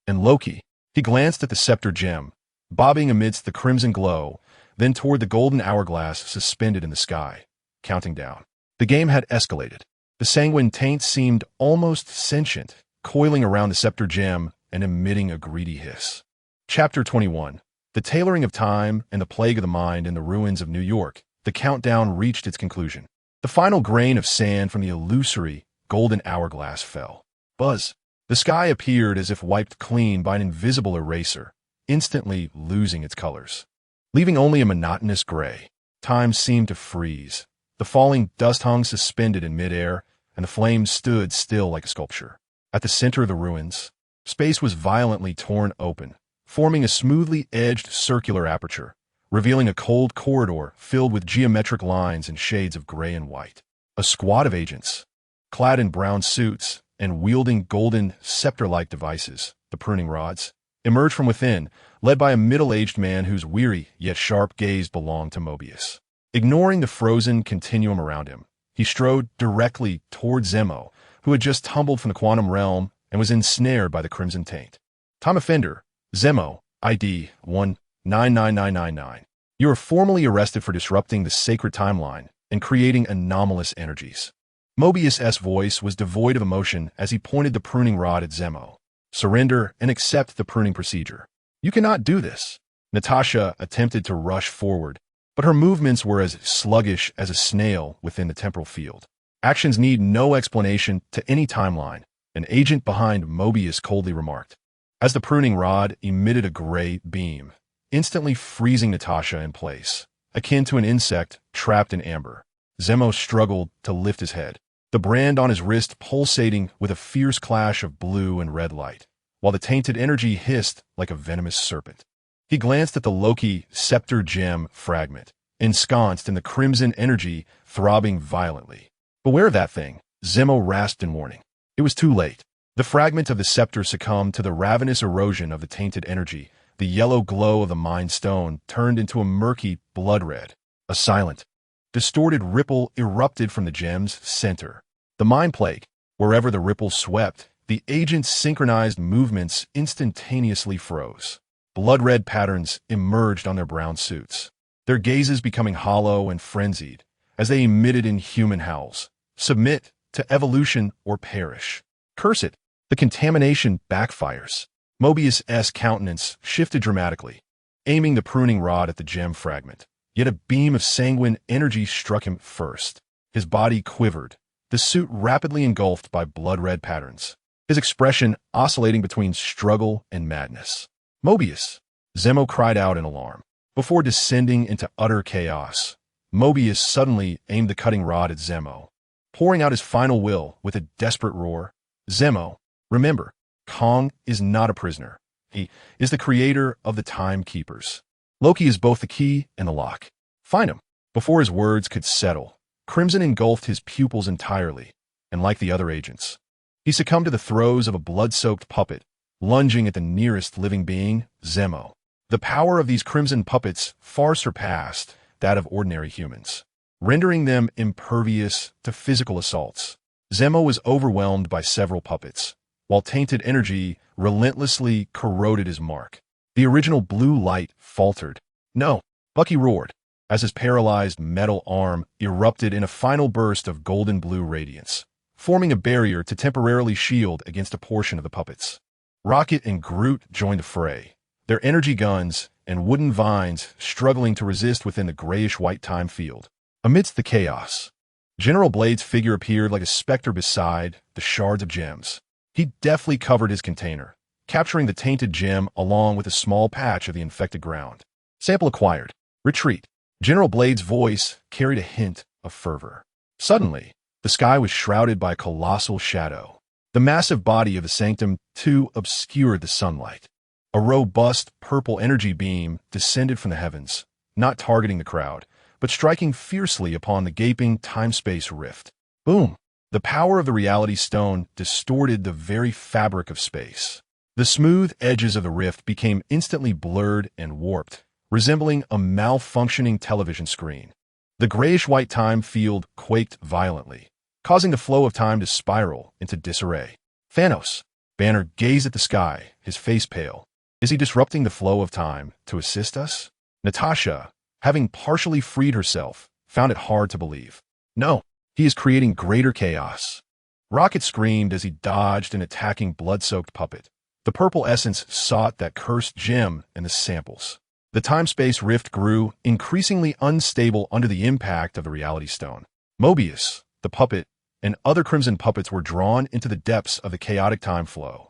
And Loki. He glanced at the scepter gem, bobbing amidst the crimson glow, then toward the golden hourglass suspended in the sky, counting down. The game had escalated. The sanguine taint seemed almost sentient, coiling around the scepter gem and emitting a greedy hiss. Chapter 21. The Tailoring of Time and the Plague of the Mind in the Ruins of New York. The countdown reached its conclusion. The final grain of sand from the illusory golden hourglass fell. Buzz. The sky appeared as if wiped clean by an invisible eraser, instantly losing its colors, leaving only a monotonous gray. Time seemed to freeze. The falling dust hung suspended in midair, and the flames stood still like a sculpture. At the center of the ruins, space was violently torn open, forming a smoothly edged circular aperture, revealing a cold corridor filled with geometric lines and shades of gray and white. A squad of agents, clad in brown suits, and wielding golden scepter-like devices, the pruning rods, emerged from within, led by a middle-aged man whose weary yet sharp gaze belonged to Mobius. Ignoring the frozen continuum around him, he strode directly toward Zemo, who had just tumbled from the quantum realm and was ensnared by the crimson taint. Time offender, Zemo, ID 199999. You are formally arrested for disrupting the sacred timeline and creating anomalous energies. Mobius' voice was devoid of emotion as he pointed the pruning rod at Zemo. Surrender and accept the pruning procedure. You cannot do this. Natasha attempted to rush forward, but her movements were as sluggish as a snail within the temporal field. Actions need no explanation to any timeline, an agent behind Mobius coldly remarked, as the pruning rod emitted a gray beam, instantly freezing Natasha in place, akin to an insect trapped in amber. Zemo struggled to lift his head, the brand on his wrist pulsating with a fierce clash of blue and red light, while the tainted energy hissed like a venomous serpent. He glanced at the Loki scepter gem fragment, ensconced in the crimson energy throbbing violently. Beware of that thing, Zemo rasped in warning. It was too late. The fragment of the scepter succumbed to the ravenous erosion of the tainted energy. The yellow glow of the Mind Stone turned into a murky blood red. A silent, distorted ripple erupted from the gem's center. The Mind Plague. Wherever the ripple swept, the agent's synchronized movements instantaneously froze. Blood-red patterns emerged on their brown suits, their gazes becoming hollow and frenzied as they emitted inhuman howls. Submit to evolution or perish. Curse it. The contamination backfires. Mobius' countenance shifted dramatically, aiming the pruning rod at the gem fragment. Yet a beam of sanguine energy struck him first. His body quivered, the suit rapidly engulfed by blood-red patterns, his expression oscillating between struggle and madness. Mobius! Zemo cried out in alarm. Before descending into utter chaos, Mobius suddenly aimed the cutting rod at Zemo, pouring out his final will with a desperate roar. Zemo, remember, Kong is not a prisoner. He is the creator of the Timekeepers. Loki is both the key and the lock. Find him. Before his words could settle, crimson engulfed his pupils entirely, and like the other agents, he succumbed to the throes of a blood-soaked puppet, lunging at the nearest living being, Zemo. The power of these crimson puppets far surpassed that of ordinary humans, rendering them impervious to physical assaults. Zemo was overwhelmed by several puppets, while tainted energy relentlessly corroded his mark. The original blue light faltered. No, Bucky roared, as his paralyzed metal arm erupted in a final burst of golden blue radiance, forming a barrier to temporarily shield against a portion of the puppets. Rocket and Groot joined the fray, their energy guns and wooden vines struggling to resist within the grayish-white time field. Amidst the chaos, General Blade's figure appeared like a specter beside the shards of gems. He deftly covered his container, capturing the tainted gem along with a small patch of the infected ground. Sample acquired. Retreat. General Blade's voice carried a hint of fervor. Suddenly, the sky was shrouded by a colossal shadow. The massive body of the Sanctum II obscured the sunlight. A robust purple energy beam descended from the heavens, not targeting the crowd, but striking fiercely upon the gaping time-space rift. Boom! The power of the Reality Stone distorted the very fabric of space. The smooth edges of the rift became instantly blurred and warped, resembling a malfunctioning television screen. The grayish-white time field quaked violently, causing the flow of time to spiral into disarray. Thanos! Banner gazed at the sky, his face pale. Is he disrupting the flow of time to assist us? Natasha, having partially freed herself, found it hard to believe. No, he is creating greater chaos. Rocket screamed as he dodged an attacking blood-soaked puppet. The purple essence sought that cursed gem and the samples. The time-space rift grew, increasingly unstable under the impact of the Reality Stone. Mobius, the puppet, and other crimson puppets were drawn into the depths of the chaotic time flow.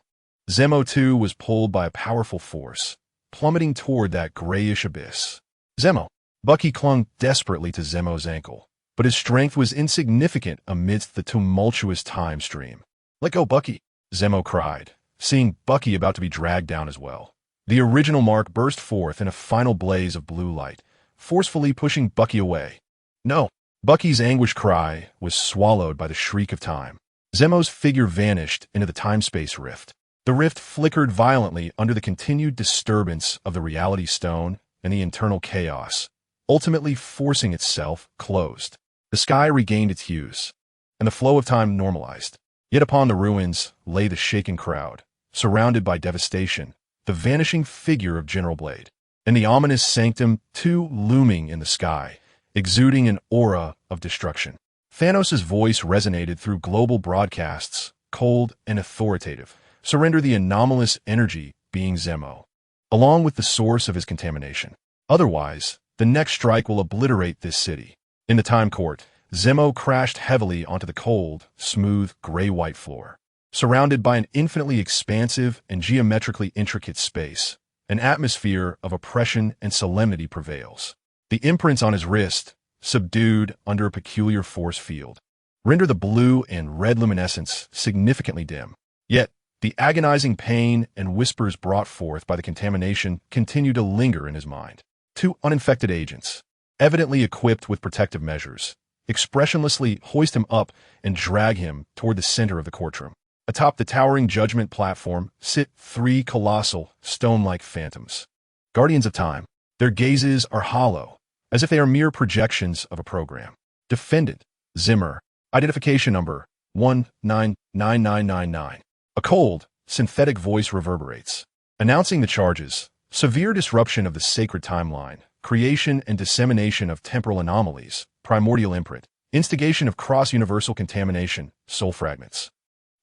Zemo too was pulled by a powerful force, plummeting toward that grayish abyss. Zemo! Bucky clung desperately to Zemo's ankle, but his strength was insignificant amidst the tumultuous time stream. Let go, Bucky! Zemo cried, seeing Bucky about to be dragged down as well. The original mark burst forth in a final blaze of blue light, forcefully pushing Bucky away. No! Bucky's anguished cry was swallowed by the shriek of time. Zemo's figure vanished into the time-space rift. The rift flickered violently under the continued disturbance of the Reality Stone and the internal chaos, ultimately forcing itself closed. The sky regained its hues, and the flow of time normalized. Yet upon the ruins lay the shaken crowd, surrounded by devastation, the vanishing figure of General Blade, and the ominous Sanctum II looming in the sky, exuding an aura of destruction. Thanos' voice resonated through global broadcasts, cold and authoritative. Surrender the anomalous energy being Zemo, along with the source of his contamination. Otherwise, the next strike will obliterate this city. In the time court, Zemo crashed heavily onto the cold, smooth, gray-white floor. Surrounded by an infinitely expansive and geometrically intricate space, an atmosphere of oppression and solemnity prevails. The imprints on his wrist, subdued under a peculiar force field, render the blue and red luminescence significantly dim. Yet, the agonizing pain and whispers brought forth by the contamination continue to linger in his mind. Two uninfected agents, evidently equipped with protective measures, expressionlessly hoist him up and drag him toward the center of the courtroom. Atop the towering judgment platform sit three colossal, stone-like phantoms. Guardians of time. Their gazes are hollow, as if they are mere projections of a program. Defendant, Zimmer. Identification number, 199999. A cold, synthetic voice reverberates, announcing the charges: severe disruption of the sacred timeline, creation and dissemination of temporal anomalies, primordial imprint, instigation of cross-universal contamination, soul fragments,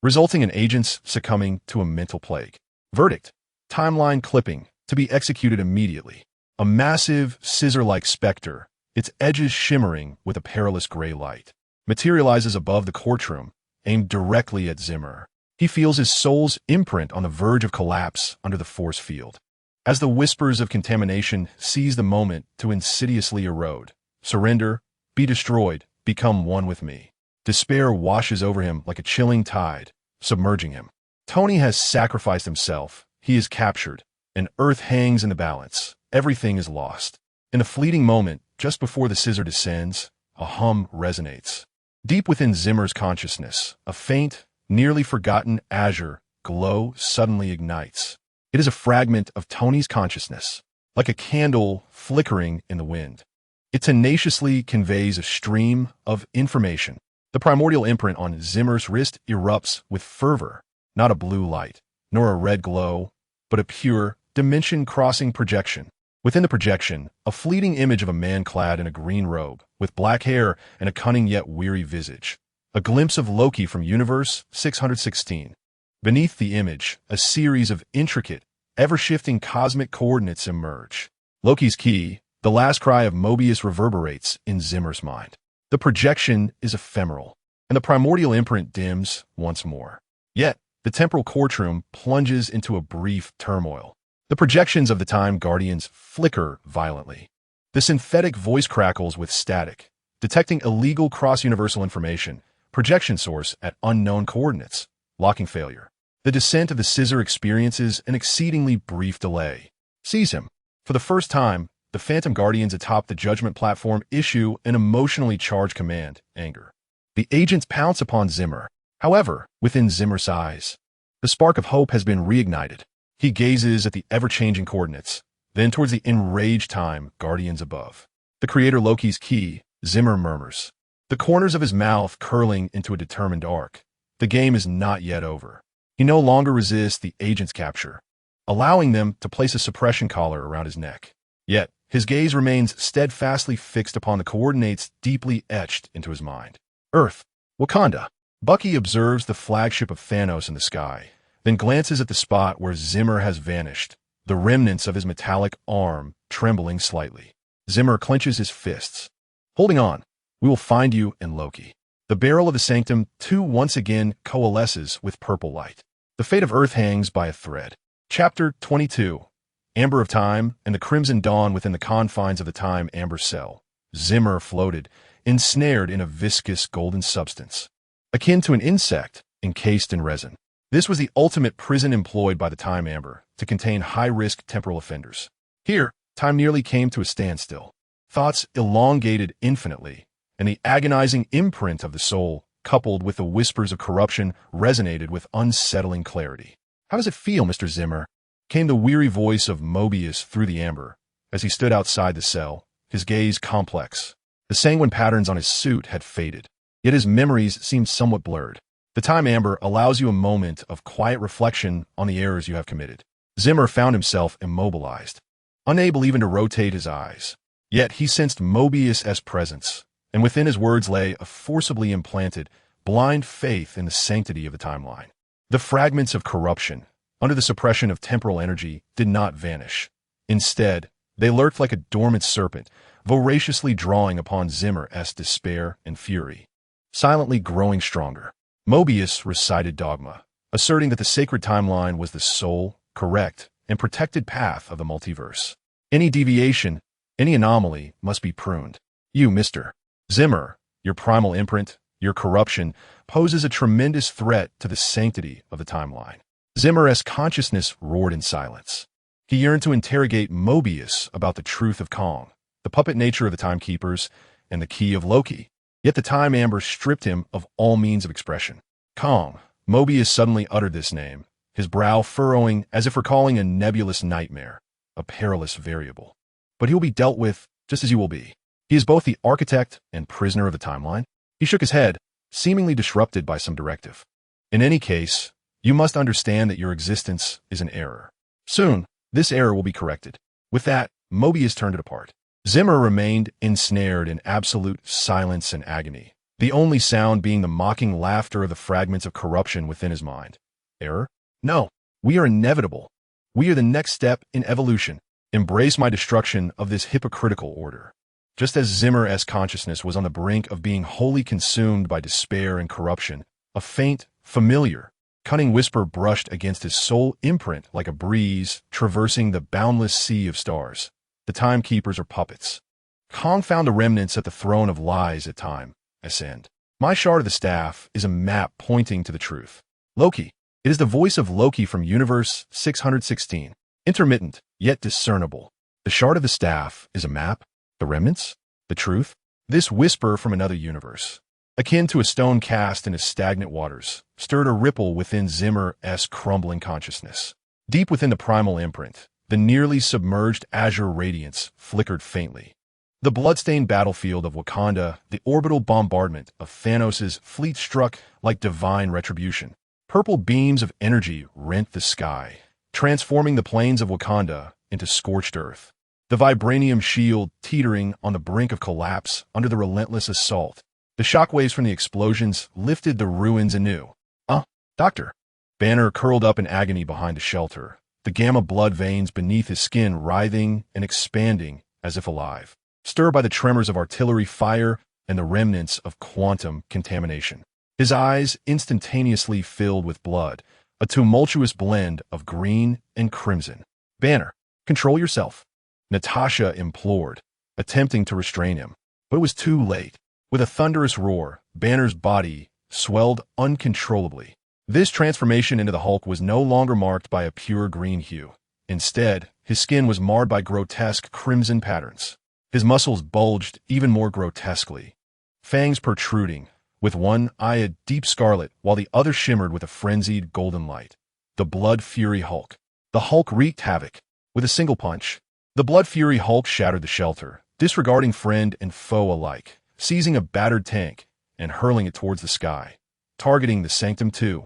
resulting in agents succumbing to a mental plague. Verdict: timeline clipping, to be executed immediately. A massive, scissor-like specter, its edges shimmering with a perilous gray light, materializes above the courtroom, aimed directly at Zimmer. He feels his soul's imprint on the verge of collapse under the force field. as the whispers of contamination seize the moment to insidiously erode. Surrender, be destroyed, become one with me. Despair washes over him like a chilling tide, submerging him. Tony has sacrificed himself. He is captured, and Earth hangs in the balance. Everything is lost. In the fleeting moment, just before the scissor descends, a hum resonates. Deep within Zimmer's consciousness, a faint, nearly forgotten azure glow suddenly ignites. It is a fragment of Tony's consciousness, like a candle flickering in the wind. It tenaciously conveys a stream of information. The primordial imprint on Zimmer's wrist erupts with fervor, not a blue light, nor a red glow, but a pure, dimension-crossing projection. Within the projection, a fleeting image of a man clad in a green robe, with black hair and a cunning yet weary visage. A glimpse of Loki from Universe 616. Beneath the image, a series of intricate, ever-shifting cosmic coordinates emerge. Loki's key, the last cry of Mobius, reverberates in Zimmer's mind. The projection is ephemeral, and the primordial imprint dims once more. Yet, the temporal courtroom plunges into a brief turmoil. The projections of the Time Guardians flicker violently. The synthetic voice crackles with static, detecting illegal cross-universal information, projection source at unknown coordinates, locking failure. The descent of the scissor experiences an exceedingly brief delay. Seize him. For the first time, the Phantom Guardians atop the Judgment platform issue an emotionally charged command, anger. The agents pounce upon Zimmer. However, within Zimmer's eyes, the spark of hope has been reignited. He gazes at the ever-changing coordinates, then towards the enraged Time Guardians above. The creator Loki's key, Zimmer murmurs, the corners of his mouth curling into a determined arc. The game is not yet over. He no longer resists the agent's capture, allowing them to place a suppression collar around his neck. Yet, his gaze remains steadfastly fixed upon the coordinates deeply etched into his mind. Earth, Wakanda. Bucky observes the flagship of Thanos in the sky, then glances at the spot where Zimmer has vanished, the remnants of his metallic arm trembling slightly. Zimmer clenches his fists. Holding on, we will find you in Loki. The barrel of the Sanctum 2 once again coalesces with purple light. The fate of Earth hangs by a thread. Chapter 22. Amber of Time and the Crimson Dawn within the confines of the Time Amber Cell. Zimmer floated, ensnared in a viscous golden substance, akin to an insect encased in resin. This was the ultimate prison employed by the Time Amber to contain high-risk temporal offenders. Here, time nearly came to a standstill. Thoughts elongated infinitely, and the agonizing imprint of the soul, coupled with the whispers of corruption, resonated with unsettling clarity. How does it feel, Mr. Zimmer? Came the weary voice of Mobius through the amber, as he stood outside the cell, his gaze complex. The sanguine patterns on his suit had faded, yet his memories seemed somewhat blurred. The Time Amber allows you a moment of quiet reflection on the errors you have committed. Zimmer found himself immobilized, unable even to rotate his eyes. Yet he sensed Mobius' presence, and within his words lay a forcibly implanted, blind faith in the sanctity of the timeline. The fragments of corruption, under the suppression of temporal energy, did not vanish. Instead, they lurked like a dormant serpent, voraciously drawing upon Zimmer's despair and fury. Silently growing stronger, Mobius recited dogma, asserting that the sacred timeline was the sole, correct, and protected path of the multiverse. Any deviation, any anomaly must be pruned. You, Mr. Zimmer, your primal imprint, your corruption, poses a tremendous threat to the sanctity of the timeline. Zimmer's consciousness roared in silence. He yearned to interrogate Mobius about the truth of Kong, the puppet nature of the Timekeepers, and the key of Loki. Yet the Time Amber stripped him of all means of expression. Kong. Mobius suddenly uttered this name, his brow furrowing as if recalling a nebulous nightmare, a perilous variable. But he will be dealt with just as you will be. He is both the architect and prisoner of the timeline. He shook his head, seemingly disrupted by some directive. In any case, you must understand that your existence is an error. Soon, this error will be corrected. With that, Mobius turned it apart. Zimmer remained ensnared in absolute silence and agony, the only sound being the mocking laughter of the fragments of corruption within his mind. Error? No. We are inevitable. We are the next step in evolution. Embrace my destruction of this hypocritical order. Just as Zimmer's consciousness was on the brink of being wholly consumed by despair and corruption, a faint, familiar, Cunning whisper brushed against his soul imprint like a breeze traversing the boundless sea of stars. The timekeepers are puppets. Confound the remnants at the throne of lies at time. Ascend. My shard of the staff is a map pointing to the truth. Loki. It is the voice of Loki from Universe 616. Intermittent, yet discernible. The shard of the staff is a map? The remnants? The truth? This whisper from another universe, akin to a stone cast in stagnant waters, stirred a ripple within Zimmer's crumbling consciousness. Deep within the primal imprint, the nearly submerged azure radiance flickered faintly. The bloodstained battlefield of Wakanda, the orbital bombardment of Thanos' fleet struck like divine retribution. Purple beams of energy rent the sky, transforming the plains of Wakanda into scorched earth. The Vibranium shield teetering on the brink of collapse under the relentless assault. The shockwaves from the explosions lifted the ruins anew. Doctor. Banner curled up in agony behind a shelter, the gamma blood veins beneath his skin writhing and expanding as if alive, stirred by the tremors of artillery fire and the remnants of quantum contamination. His eyes instantaneously filled with blood, a tumultuous blend of green and crimson. Banner, control yourself, Natasha implored, attempting to restrain him. But it was too late. With a thunderous roar, Banner's body swelled uncontrollably. This transformation into the Hulk was no longer marked by a pure green hue. Instead, his skin was marred by grotesque crimson patterns. His muscles bulged even more grotesquely, fangs protruding, with one eye a deep scarlet while the other shimmered with a frenzied golden light. The Blood Fury Hulk. The Hulk wreaked havoc. With a single punch, the Blood Fury Hulk shattered the shelter, disregarding friend and foe alike, seizing a battered tank and hurling it towards the sky, targeting the Sanctum II.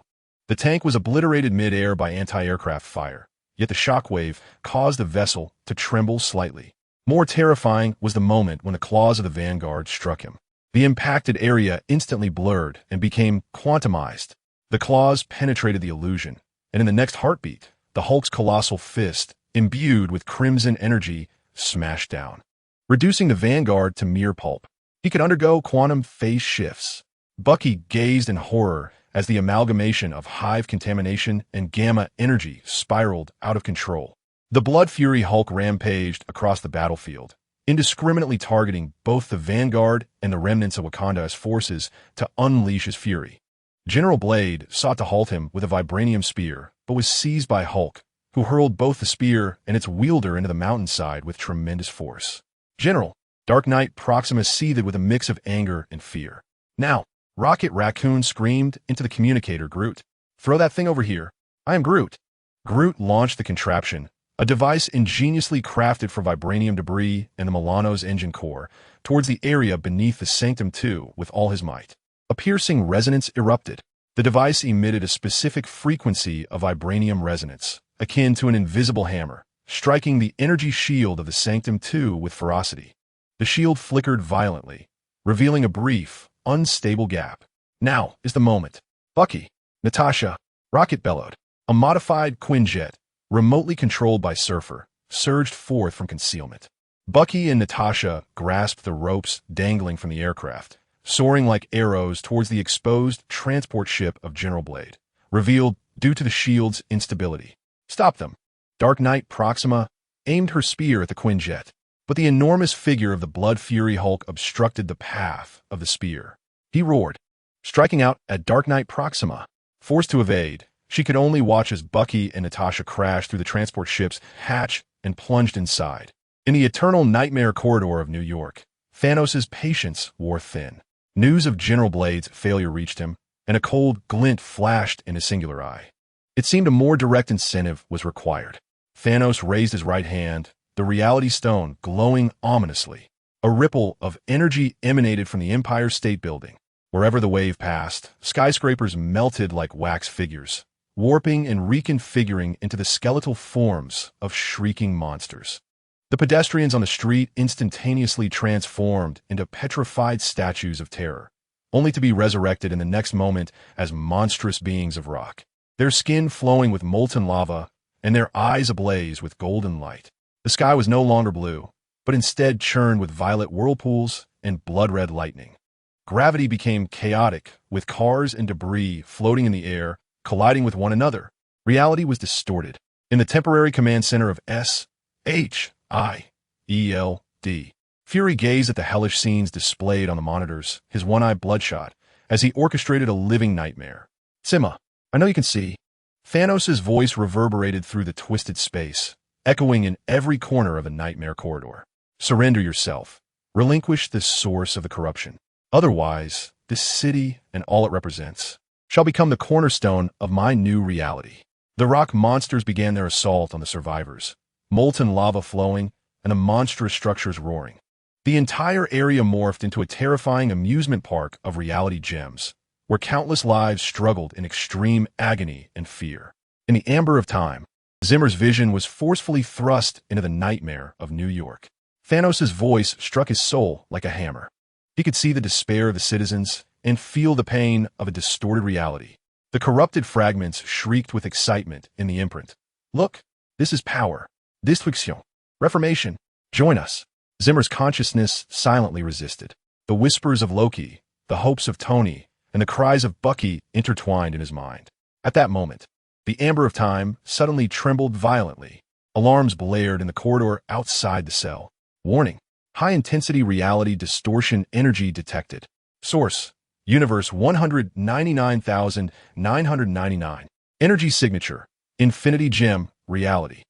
The tank was obliterated mid-air by anti-aircraft fire, yet the shockwave caused the vessel to tremble slightly. More terrifying was the moment when the claws of the Vanguard struck him. The impacted area instantly blurred and became quantumized. The claws penetrated the illusion, and in the next heartbeat, the Hulk's colossal fist, imbued with crimson energy, smashed down, reducing the Vanguard to mere pulp. He could undergo quantum phase shifts. Bucky gazed in horror as the amalgamation of hive contamination and gamma energy spiraled out of control. The Blood Fury Hulk rampaged across the battlefield, indiscriminately targeting both the Vanguard and the remnants of Wakanda's forces to unleash his fury. General Blade sought to halt him with a vibranium spear, but was seized by Hulk, who hurled both the spear and its wielder into the mountainside with tremendous force. General, Dark Knight Proxima seethed with a mix of anger and fear. Now, Rocket Raccoon screamed into the communicator Groot. Throw that thing over here. I am Groot. Groot launched the contraption, a device ingeniously crafted for vibranium debris and the Milano's engine core, towards the area beneath the Sanctum II with all his might. A piercing resonance erupted. The device emitted a specific frequency of vibranium resonance, akin to an invisible hammer, striking the energy shield of the Sanctum II with ferocity. The shield flickered violently, revealing a brief, unstable gap. Now is the moment. Bucky, Natasha, Rocket bellowed. A modified Quinjet, remotely controlled by Surfer, surged forth from concealment. Bucky and Natasha grasped the ropes dangling from the aircraft, soaring like arrows towards the exposed transport ship of General Blade, revealed due to the shield's instability. Stop them. Dark Knight Proxima aimed her spear at the Quinjet, but the enormous figure of the Blood Fury Hulk obstructed the path of the spear. He roared, striking out at Dark Knight Proxima. Forced to evade, she could only watch as Bucky and Natasha crashed through the transport ship's hatch and plunged inside. In the eternal nightmare corridor of New York, Thanos' patience wore thin. News of General Blade's failure reached him, and a cold glint flashed in his singular eye. It seemed a more direct incentive was required. Thanos raised his right hand, the reality stone glowing ominously. A ripple of energy emanated from the Empire State Building. Wherever the wave passed, skyscrapers melted like wax figures, warping and reconfiguring into the skeletal forms of shrieking monsters. The pedestrians on the street instantaneously transformed into petrified statues of terror, only to be resurrected in the next moment as monstrous beings of rock, their skin flowing with molten lava and their eyes ablaze with golden light. The sky was no longer blue, but instead churned with violet whirlpools and blood-red lightning. Gravity became chaotic, with cars and debris floating in the air colliding with one another. Reality was distorted. In the temporary command center of S.H.I.E.L.D, Fury gazed at the hellish scenes displayed on the monitors, his one eye bloodshot, as he orchestrated a living nightmare. Zimmer, I know you can see. Thanos' voice reverberated through the twisted space, echoing in every corner of a nightmare corridor. Surrender yourself. Relinquish this source of the corruption. Otherwise, this city and all it represents shall become the cornerstone of my new reality. The rock monsters began their assault on the survivors, molten lava flowing and the monstrous structures roaring. The entire area morphed into a terrifying amusement park of reality gems, where countless lives struggled in extreme agony and fear. In the amber of time, Zimmer's vision was forcefully thrust into the nightmare of New York. Thanos' voice struck his soul like a hammer. He could see the despair of the citizens and feel the pain of a distorted reality. The corrupted fragments shrieked with excitement in the imprint. Look, this is power. Destruction. Reformation. Join us. Zimmer's consciousness silently resisted. The whispers of Loki, the hopes of Tony, and the cries of Bucky intertwined in his mind. At that moment, the amber of time suddenly trembled violently. Alarms blared in the corridor outside the cell. Warning. High-intensity reality distortion energy detected. Source. Universe 199,999. Energy signature. Infinity gem. Reality.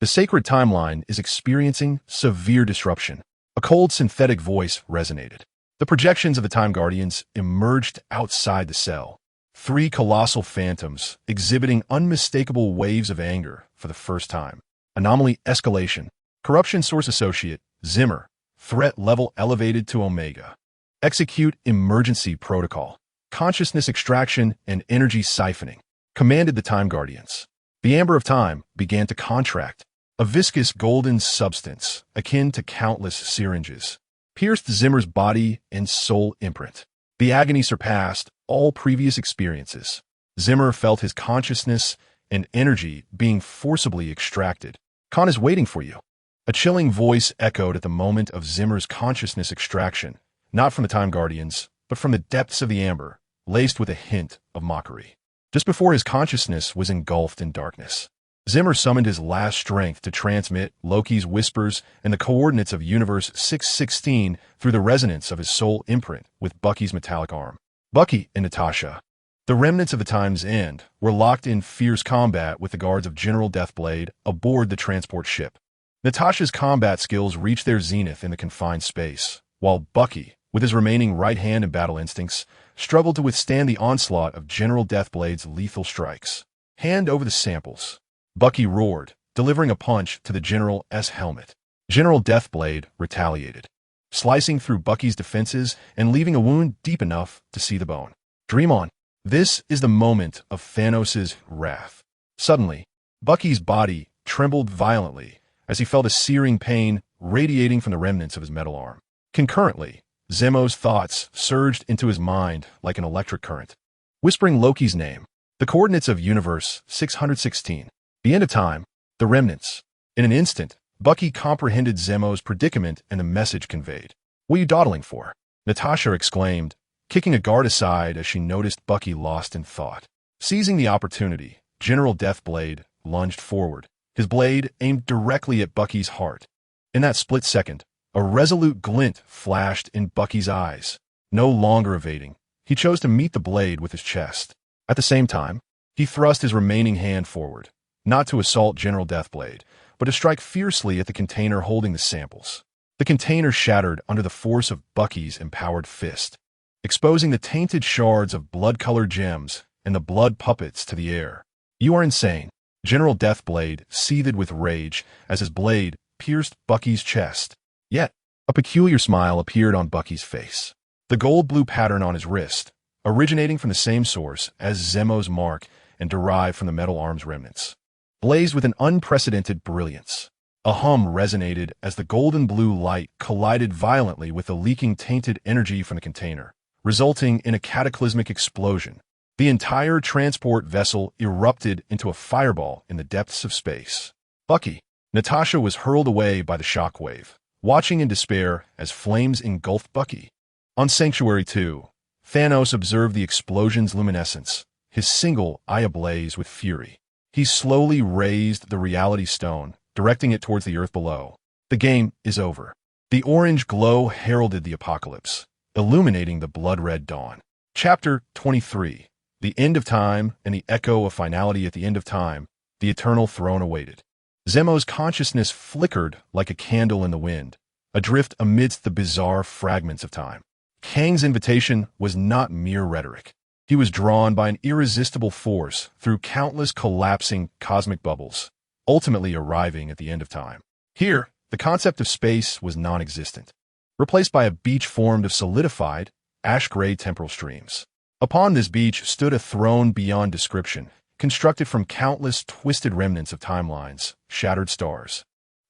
The sacred timeline is experiencing severe disruption. A cold synthetic voice resonated. The projections of the Time Guardians emerged outside the cell. 3 colossal phantoms exhibiting unmistakable waves of anger for the first time. Anomaly escalation. Corruption source associate. Zimmer. Threat level elevated to Omega. Execute emergency protocol. Consciousness extraction and energy siphoning. Commanded the Time Guardians. The amber of time began to contract. A viscous golden substance, akin to countless syringes, pierced Zimmer's body and soul imprint. The agony surpassed all previous experiences. Zimmer felt his consciousness and energy being forcibly extracted. Khan is waiting for you. A chilling voice echoed at the moment of Zimmer's consciousness extraction, not from the Time Guardians, but from the depths of the amber, laced with a hint of mockery. Just before his consciousness was engulfed in darkness, Zimmer summoned his last strength to transmit Loki's whispers and the coordinates of Universe 616 through the resonance of his soul imprint with Bucky's metallic arm. Bucky and Natasha, the remnants of the Time's End, were locked in fierce combat with the guards of General Deathblade aboard the transport ship. Natasha's combat skills reached their zenith in the confined space, while Bucky, with his remaining right hand and battle instincts, struggled to withstand the onslaught of General Deathblade's lethal strikes. Hand over the samples. Bucky roared, delivering a punch to the General's helmet. General Deathblade retaliated, slicing through Bucky's defenses and leaving a wound deep enough to see the bone. Dream on. This is the moment of Thanos' wrath. Suddenly, Bucky's body trembled violently as he felt a searing pain radiating from the remnants of his metal arm. Concurrently, Zimmer's thoughts surged into his mind like an electric current. Whispering Loki's name, the coordinates of Universe 616, the end of time, the remnants. In an instant, Bucky comprehended Zimmer's predicament and the message conveyed. What are you dawdling for? Natasha exclaimed, kicking a guard aside as she noticed Bucky lost in thought. Seizing the opportunity, General Deathblade lunged forward, his blade aimed directly at Bucky's heart. In that split second, a resolute glint flashed in Bucky's eyes. No longer evading, he chose to meet the blade with his chest. At the same time, he thrust his remaining hand forward, not to assault General Deathblade, but to strike fiercely at the container holding the samples. The container shattered under the force of Bucky's empowered fist, exposing the tainted shards of blood-colored gems and the blood puppets to the air. You are insane. General Deathblade seethed with rage as his blade pierced Bucky's chest. Yet, a peculiar smile appeared on Bucky's face. The gold-blue pattern on his wrist, originating from the same source as Zimmer's mark and derived from the metal arm's remnants, blazed with an unprecedented brilliance. A hum resonated as the golden blue light collided violently with the leaking tainted energy from the container, resulting in a cataclysmic explosion. The entire transport vessel erupted into a fireball in the depths of space. Bucky. Natasha was hurled away by the shockwave, watching in despair as flames engulfed Bucky. On Sanctuary 2, Thanos observed the explosion's luminescence, his single eye ablaze with fury. He slowly raised the reality stone, directing it towards the earth below. The game is over. The orange glow heralded the apocalypse, illuminating the blood-red dawn. Chapter 23. The End of Time and the Echo of Finality. At the end of time, the eternal throne awaited. Zemo's consciousness flickered like a candle in the wind, adrift amidst the bizarre fragments of time. Kang's invitation was not mere rhetoric. He was drawn by an irresistible force through countless collapsing cosmic bubbles, ultimately arriving at the end of time. Here, the concept of space was non-existent, replaced by a beach formed of solidified, ash-gray temporal streams. Upon this beach stood a throne beyond description, constructed from countless twisted remnants of timelines, shattered stars,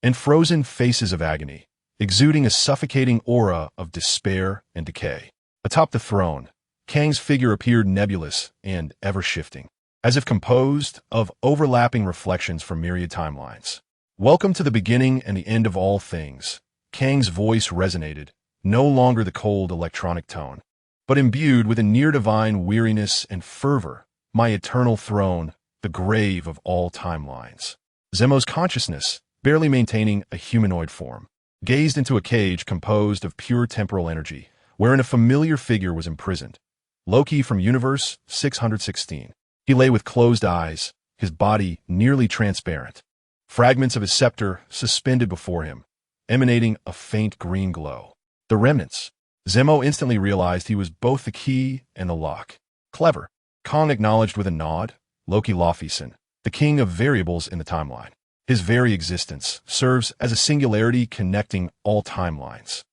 and frozen faces of agony, exuding a suffocating aura of despair and decay. Atop the throne, Kang's figure appeared nebulous and ever-shifting, as if composed of overlapping reflections from myriad timelines. Welcome to the beginning and the end of all things. Kang's voice resonated, no longer the cold electronic tone, but imbued with a near-divine weariness and fervor. My eternal throne, the grave of all timelines. Zemo's consciousness, barely maintaining a humanoid form, gazed into a cage composed of pure temporal energy, wherein a familiar figure was imprisoned. Loki from Universe 616. He lay with closed eyes, his body nearly transparent. Fragments of his scepter suspended before him, emanating a faint green glow. The remnants. Zemo instantly realized he was both the key and the lock. Clever. Kang acknowledged with a nod. Loki Lofison, the king of variables in the timeline. His very existence serves as a singularity connecting all timelines.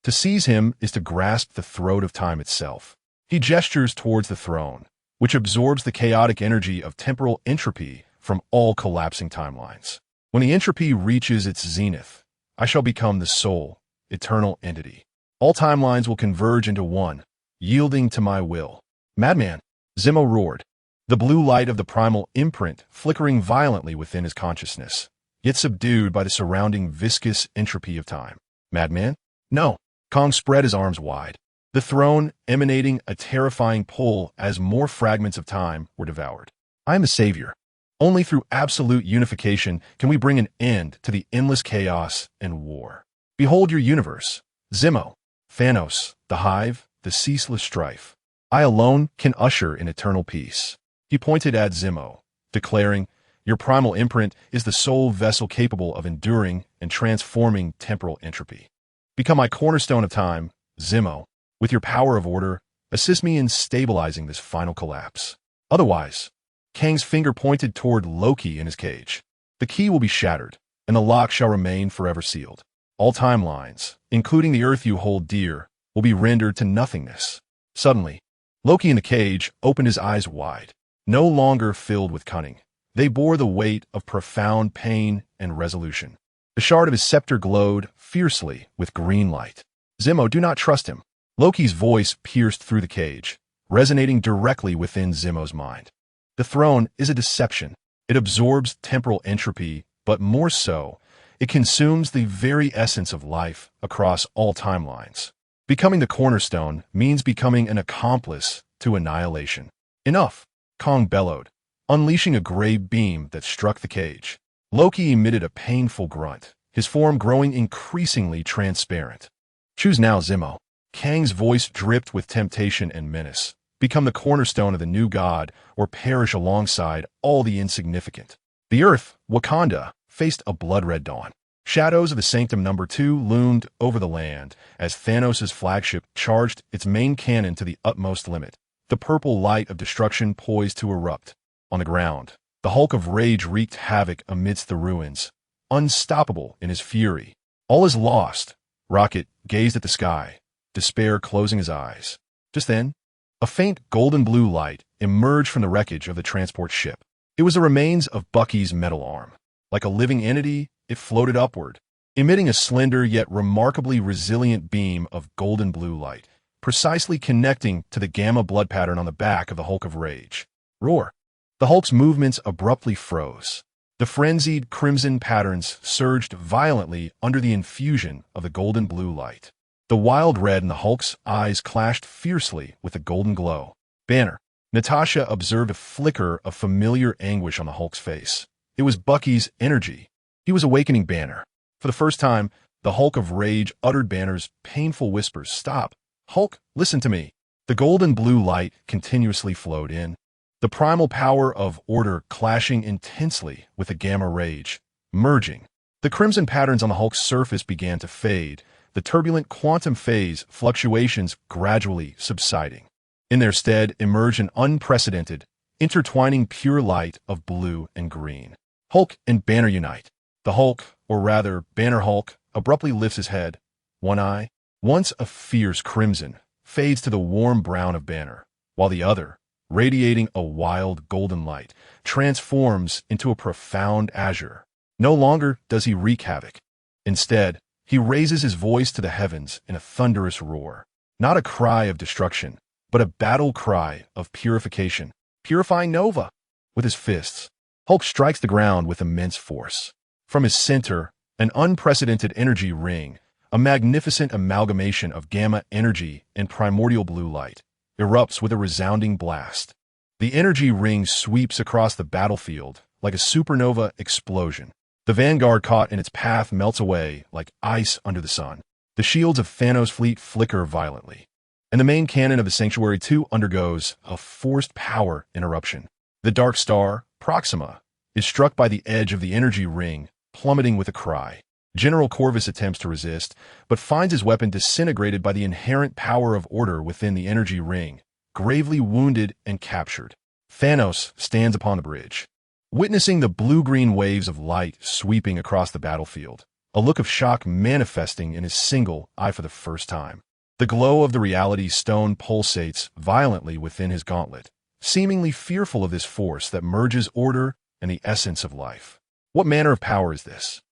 To seize him is to grasp the throat of time itself. He gestures towards the throne, which absorbs the chaotic energy of temporal entropy from all collapsing timelines. When the entropy reaches its zenith, I shall become the sole, eternal entity. All timelines will converge into one, yielding to my will. Madman! Zemo roared, the blue light of the primal imprint flickering violently within his consciousness, yet subdued by the surrounding viscous entropy of time. Madman? No! Kang spread his arms wide, the throne emanating a terrifying pull as more fragments of time were devoured. I am a savior. Only through absolute unification can we bring an end to the endless chaos and war. Behold your universe. Zemo, Thanos, the hive, the ceaseless strife. I alone can usher in eternal peace. He pointed at Zemo, declaring, your primal imprint is the sole vessel capable of enduring and transforming temporal entropy. Become my cornerstone of time, Zemo. With your power of order, assist me in stabilizing this final collapse. Otherwise, Kang's finger pointed toward Loki in his cage. The key will be shattered, and the lock shall remain forever sealed. All timelines, including the earth you hold dear, will be rendered to nothingness. Suddenly, Loki in the cage opened his eyes wide, no longer filled with cunning. They bore the weight of profound pain and resolution. The shard of his scepter glowed fiercely with green light. Zemo, do not trust him. Loki's voice pierced through the cage, resonating directly within Zemo's mind. The throne is a deception. It absorbs temporal entropy, but more so, it consumes the very essence of life across all timelines. Becoming the cornerstone means becoming an accomplice to annihilation. Enough, Kang bellowed, unleashing a gray beam that struck the cage. Loki emitted a painful grunt, his form growing increasingly transparent. Choose now, Zemo. Kang's voice dripped with temptation and menace. Become the cornerstone of the new god, or perish alongside all the insignificant. The earth, Wakanda, faced a blood-red dawn. Shadows of the Sanctum No. 2 loomed over the land as Thanos' flagship charged its main cannon to the utmost limit, the purple light of destruction poised to erupt. On the ground, the Hulk of Rage wreaked havoc amidst the ruins, unstoppable in his fury. All is lost. Rocket gazed at the sky, despair closing his eyes. Just then, a faint golden blue light emerged from the wreckage of the transport ship. It was the remains of Bucky's metal arm. Like a living entity, it floated upward, emitting a slender yet remarkably resilient beam of golden blue light, precisely connecting to the gamma blood pattern on the back of the Hulk of Rage. Roar! The Hulk's movements abruptly froze. The frenzied crimson patterns surged violently under the infusion of the golden blue light. The wild red in the Hulk's eyes clashed fiercely with the golden glow. Banner! Natasha observed a flicker of familiar anguish on the Hulk's face. It was Bucky's energy. He was awakening Banner. For the first time, the Hulk of rage uttered Banner's painful whispers. "Stop. Hulk, listen to me." The golden blue light continuously flowed in, the primal power of order clashing intensely with the gamma rage, merging. The crimson patterns on the Hulk's surface began to fade, the turbulent quantum phase fluctuations gradually subsiding. In their stead emerged an unprecedented, intertwining pure light of blue and green. Hulk and Banner unite. The Hulk, or rather Banner Hulk, abruptly lifts his head. One eye, once a fierce crimson, fades to the warm brown of Banner, while the other, radiating a wild golden light, transforms into a profound azure. No longer does he wreak havoc. Instead, he raises his voice to the heavens in a thunderous roar. Not a cry of destruction, but a battle cry of purification. Purifying Nova! With his fists, Hulk strikes the ground with immense force. From his center, an unprecedented energy ring, a magnificent amalgamation of gamma energy and primordial blue light, erupts with a resounding blast. The energy ring sweeps across the battlefield like a supernova explosion. The vanguard caught in its path melts away like ice under the sun. The shields of Thanos' fleet flicker violently, and the main cannon of the Sanctuary II undergoes a forced power interruption. The Dark Star, Proxima, is struck by the edge of the energy ring, plummeting with a cry. General Corvus attempts to resist, but finds his weapon disintegrated by the inherent power of order within the energy ring, gravely wounded and captured. Thanos stands upon the bridge, witnessing the blue-green waves of light sweeping across the battlefield, a look of shock manifesting in his single eye for the first time. The glow of the reality stone pulsates violently within his gauntlet, seemingly fearful of this force that merges order and the essence of life. What manner of power is this?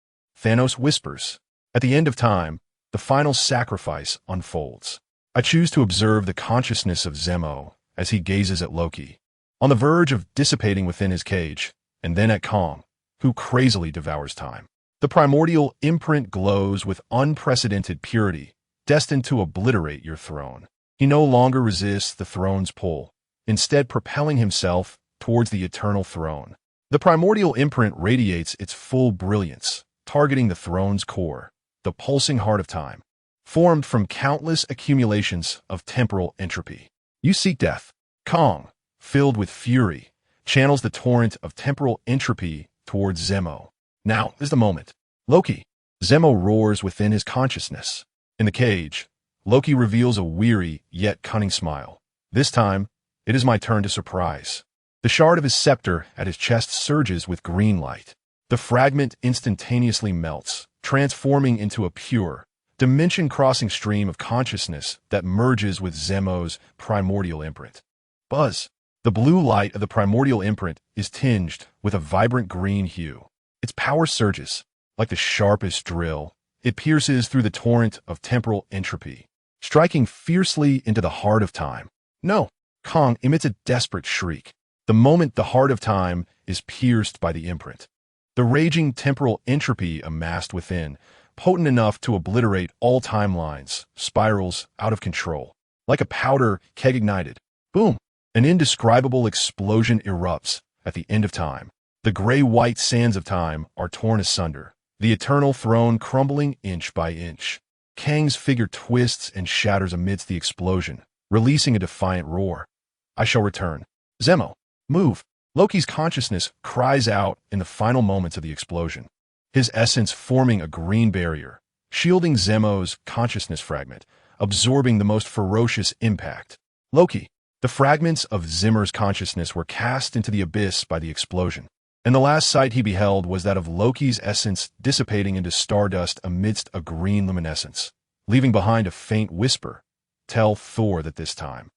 Thanos whispers. At the end of time, the final sacrifice unfolds. I choose to observe the consciousness of Zemo as he gazes at Loki, on the verge of dissipating within his cage, and then at Kong, who crazily devours time. The primordial imprint glows with unprecedented purity, destined to obliterate your throne. He no longer resists the throne's pull, instead propelling himself towards the eternal throne. The primordial imprint radiates its full brilliance, targeting the throne's core, the pulsing heart of time, formed from countless accumulations of temporal entropy. You seek death. Kong, filled with fury, channels the torrent of temporal entropy towards Zemo. Now is the moment. Loki. Zemo roars within his consciousness. In the cage, Loki reveals a weary yet cunning smile. This time, it is my turn to surprise. The shard of his scepter at his chest surges with green light. The fragment instantaneously melts, transforming into a pure, dimension-crossing stream of consciousness that merges with Zemo's primordial imprint. Buzz. The blue light of the primordial imprint is tinged with a vibrant green hue. Its power surges. Like the sharpest drill, it pierces through the torrent of temporal entropy, striking fiercely into the heart of time. No! Kong emits a desperate shriek. The moment the heart of time is pierced by the imprint, the raging temporal entropy amassed within, potent enough to obliterate all timelines, spirals out of control. Like a powder keg ignited. Boom! An indescribable explosion erupts at the end of time. The gray-white sands of time are torn asunder, the eternal throne crumbling inch by inch. Kang's figure twists and shatters amidst the explosion, releasing a defiant roar. I shall return. Zemo, move! Loki's consciousness cries out in the final moments of the explosion, his essence forming a green barrier, shielding Zemo's consciousness fragment, absorbing the most ferocious impact. Loki. The fragments of Zimmer's consciousness were cast into the abyss by the explosion, and the last sight he beheld was that of Loki's essence dissipating into stardust amidst a green luminescence, leaving behind a faint whisper. Tell Thor that this time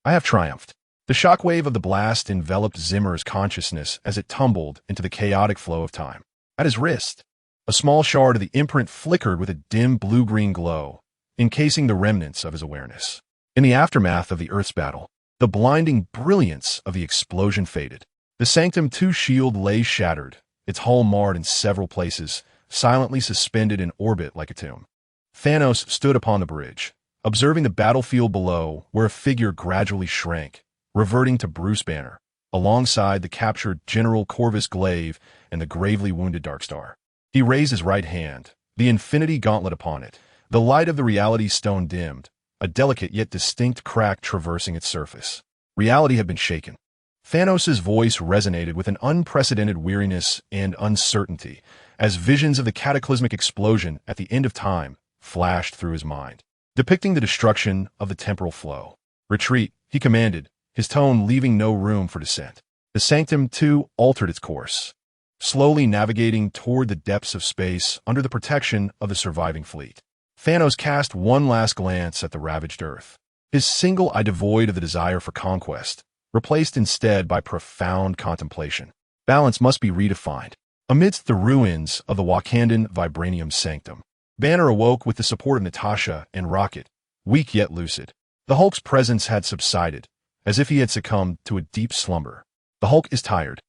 I have triumphed. The shockwave of the blast enveloped Zimmer's consciousness as it tumbled into the chaotic flow of time. At his wrist, a small shard of the imprint flickered with a dim blue-green glow, encasing the remnants of his awareness. In the aftermath of the Earth's battle, the blinding brilliance of the explosion faded. The Sanctum II shield lay shattered, its hull marred in several places, silently suspended in orbit like a tomb. Thanos stood upon the bridge, observing the battlefield below where a figure gradually shrank, reverting to Bruce Banner, alongside the captured General Corvus Glaive and the gravely wounded Darkstar. He raised his right hand, the infinity gauntlet upon it, the light of the reality stone dimmed, a delicate yet distinct crack traversing its surface. Reality had been shaken. Thanos' voice resonated with an unprecedented weariness and uncertainty as visions of the cataclysmic explosion at the end of time flashed through his mind, depicting the destruction of the temporal flow. "Retreat," he commanded, his tone leaving no room for dissent. The sanctum, too, altered its course, slowly navigating toward the depths of space under the protection of the surviving fleet. Thanos cast one last glance at the ravaged Earth, his single eye devoid of the desire for conquest, replaced instead by profound contemplation. Balance must be redefined. Amidst the ruins of the Wakandan Vibranium sanctum, Banner awoke with the support of Natasha and Rocket, weak yet lucid. The Hulk's presence had subsided, as if he had succumbed to a deep slumber. "The Hulk is tired,"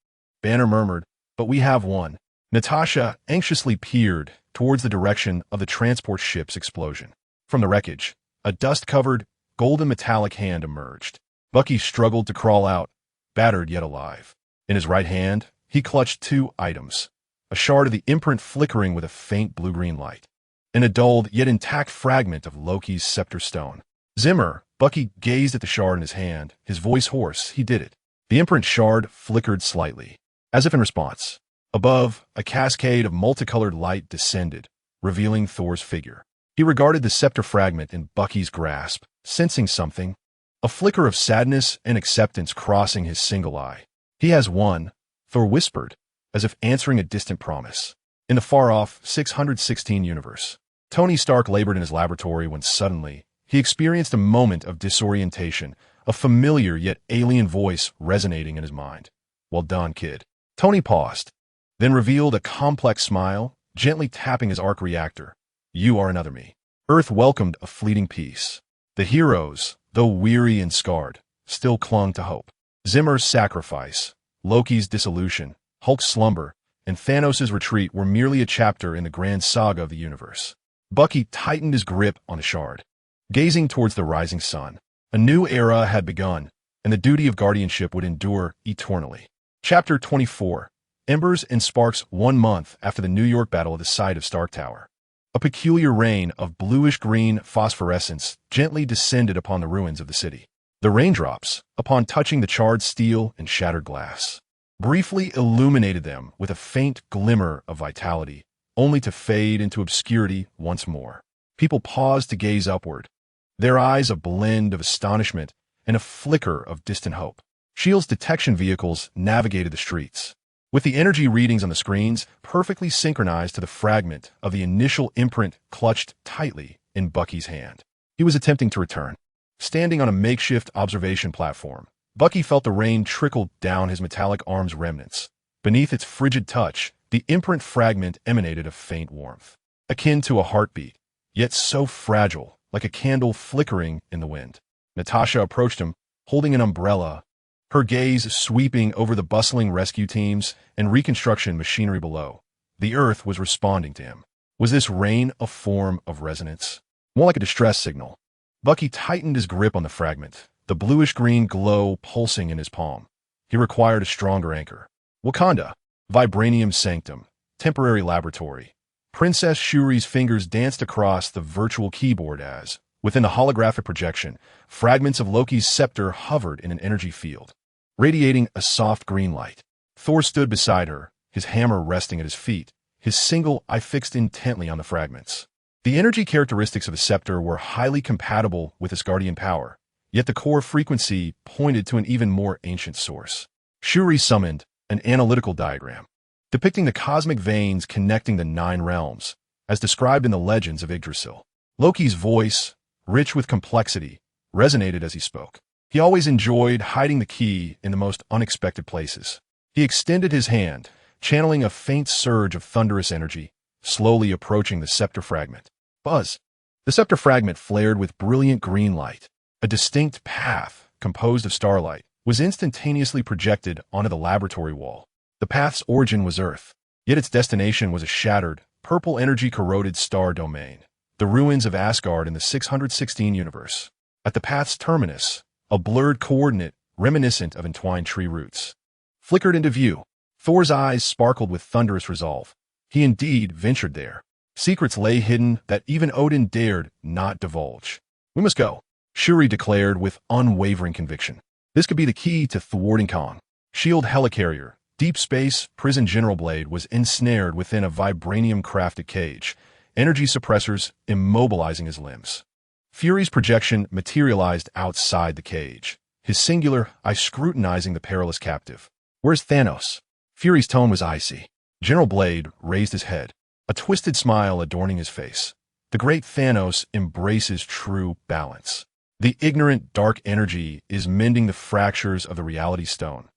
Banner murmured, "but we have won." Natasha anxiously peered towards the direction of the transport ship's explosion. From the wreckage, a dust-covered, golden metallic hand emerged. Bucky struggled to crawl out, battered yet alive. In his right hand, he clutched two items, a shard of the imprint flickering with a faint blue-green light, and a dulled yet intact fragment of Loki's scepter stone. "Zimmer," Bucky gazed at the shard in his hand, his voice hoarse. He did it. The imprint shard flickered slightly, as if in response. Above, a cascade of multicolored light descended, revealing Thor's figure. He regarded the scepter fragment in Bucky's grasp, sensing something, a flicker of sadness and acceptance crossing his single eye. "He has won," Thor whispered, as if answering a distant promise. In the far-off 616 universe, Tony Stark labored in his laboratory when suddenly he experienced a moment of disorientation, a familiar yet alien voice resonating in his mind. "Well done, kid." Tony paused, then revealed a complex smile, gently tapping his arc reactor. "You are another me." Earth welcomed a fleeting peace. The heroes, though weary and scarred, still clung to hope. Zimmer's sacrifice, Loki's dissolution, Hulk's slumber, and Thanos' retreat were merely a chapter in the grand saga of the universe. Bucky tightened his grip on the shard, gazing towards the rising sun. A new era had begun, and the duty of guardianship would endure eternally. Chapter 24. Embers and Sparks. 1 month after the New York battle at the site of Stark Tower, a peculiar rain of bluish-green phosphorescence gently descended upon the ruins of the city. The raindrops, upon touching the charred steel and shattered glass, briefly illuminated them with a faint glimmer of vitality, only to fade into obscurity once more. People paused to gaze upward, their eyes a blend of astonishment and a flicker of distant hope. S.H.I.E.L.D's detection vehicles navigated the streets, with the energy readings on the screens perfectly synchronized to the fragment of the initial imprint clutched tightly in Bucky's hand. He was attempting to return. Standing on a makeshift observation platform, Bucky felt the rain trickle down his metallic arm's remnants. Beneath its frigid touch, the imprint fragment emanated a faint warmth, akin to a heartbeat, yet so fragile, like a candle flickering in the wind. Natasha approached him, holding an umbrella, her gaze sweeping over the bustling rescue teams and reconstruction machinery below. The Earth was responding to him. Was this rain a form of resonance? More like a distress signal. Bucky tightened his grip on the fragment, the bluish-green glow pulsing in his palm. He required a stronger anchor. Wakanda, Vibranium Sanctum, Temporary Laboratory. Princess Shuri's fingers danced across the virtual keyboard as, within the holographic projection, fragments of Loki's scepter hovered in an energy field, radiating a soft green light. Thor stood beside her, his hammer resting at his feet, his single eye fixed intently on the fragments. The energy characteristics of the scepter were highly compatible with its guardian power, yet the core frequency pointed to an even more ancient source. Shuri summoned an analytical diagram, depicting the cosmic veins connecting the 9 realms, as described in the legends of Yggdrasil. Loki's voice, rich with complexity, resonated as he spoke. He always enjoyed hiding the key in the most unexpected places. He extended his hand, channeling a faint surge of thunderous energy, slowly approaching the scepter fragment. Buzz! The scepter fragment flared with brilliant green light. A distinct path, composed of starlight, was instantaneously projected onto the laboratory wall. The path's origin was Earth, yet its destination was a shattered, purple energy-corroded star domain, the ruins of Asgard in the 616 universe. At the path's terminus, a blurred coordinate reminiscent of entwined tree roots, flickered into view. Thor's eyes sparkled with thunderous resolve. He indeed ventured there. Secrets lay hidden that even Odin dared not divulge. "We must go," Shuri declared with unwavering conviction. This could be the key to thwarting Kong. S.H.I.E.L.D. helicarrier, deep space prison general blade was ensnared within a vibranium-crafted cage, energy suppressors immobilizing his limbs. Fury's projection materialized outside the cage, his singular eye scrutinizing the perilous captive. "Where's Thanos?" Fury's tone was icy. General Blade raised his head, a twisted smile adorning his face. "The great Thanos embraces true balance. The ignorant dark energy is mending the fractures of the reality stone.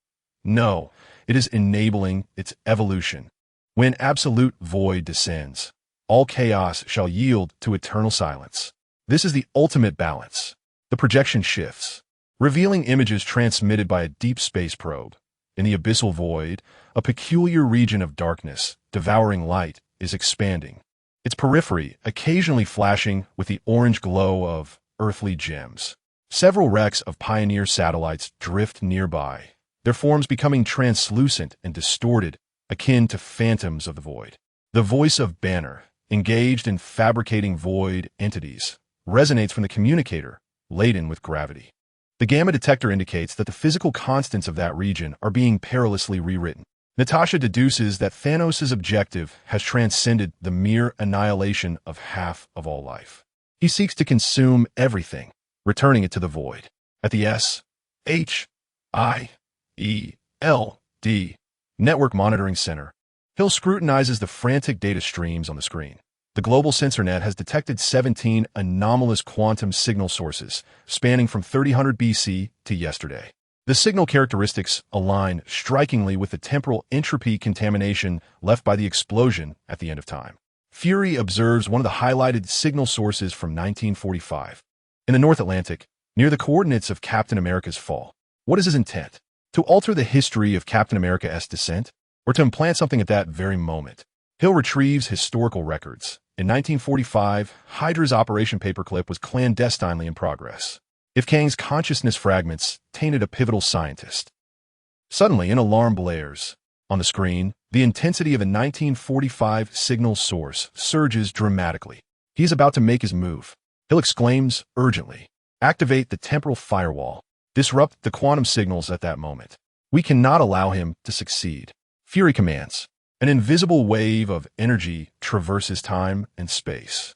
No, it is enabling its evolution. When absolute void descends, all chaos shall yield to eternal silence. This is the ultimate balance." The projection shifts, revealing images transmitted by a deep space probe. In the abyssal void, a peculiar region of darkness, devouring light, is expanding, its periphery occasionally flashing with the orange glow of earthly gems. Several wrecks of Pioneer satellites drift nearby, their forms becoming translucent and distorted, akin to phantoms of the void. The voice of Banner, engaged in fabricating void entities, resonates from the communicator, laden with gravity. The gamma detector indicates that the physical constants of that region are being perilously rewritten. Natasha deduces that Thanos' objective has transcended the mere annihilation of half of all life. He seeks to consume everything, returning it to the void. At the S.H.I.E.L.D. Network Monitoring Center, Hill scrutinizes the frantic data streams on the screen. The global sensor net has detected 17 anomalous quantum signal sources, spanning from 3000 BC to yesterday. The signal characteristics align strikingly with the temporal entropy contamination left by the explosion at the end of time. Fury observes one of the highlighted signal sources from 1945. In the North Atlantic, near the coordinates of Captain America's fall. What is his intent? To alter the history of Captain America's descent? Or to implant something at that very moment? Hill retrieves historical records. In 1945, Hydra's Operation Paperclip was clandestinely in progress. If Kang's consciousness fragments tainted a pivotal scientist. Suddenly, an alarm blares. On the screen, the intensity of a 1945 signal source surges dramatically. He is about to make his move. Hill exclaims urgently, "Activate the temporal firewall. Disrupt the quantum signals at that moment. We cannot allow him to succeed." Fury commands. An invisible wave of energy traverses time and space,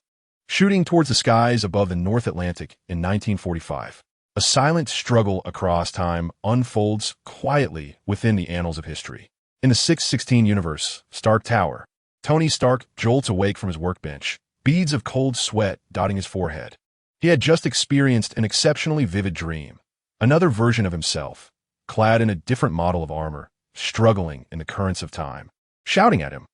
shooting towards the skies above the North Atlantic in 1945. A silent struggle across time unfolds quietly within the annals of history. In the 616 universe, Stark Tower, Tony Stark jolts awake from his workbench, beads of cold sweat dotting his forehead. He had just experienced an exceptionally vivid dream. Another version of himself, clad in a different model of armor, struggling in the currents of time. Shouting at him.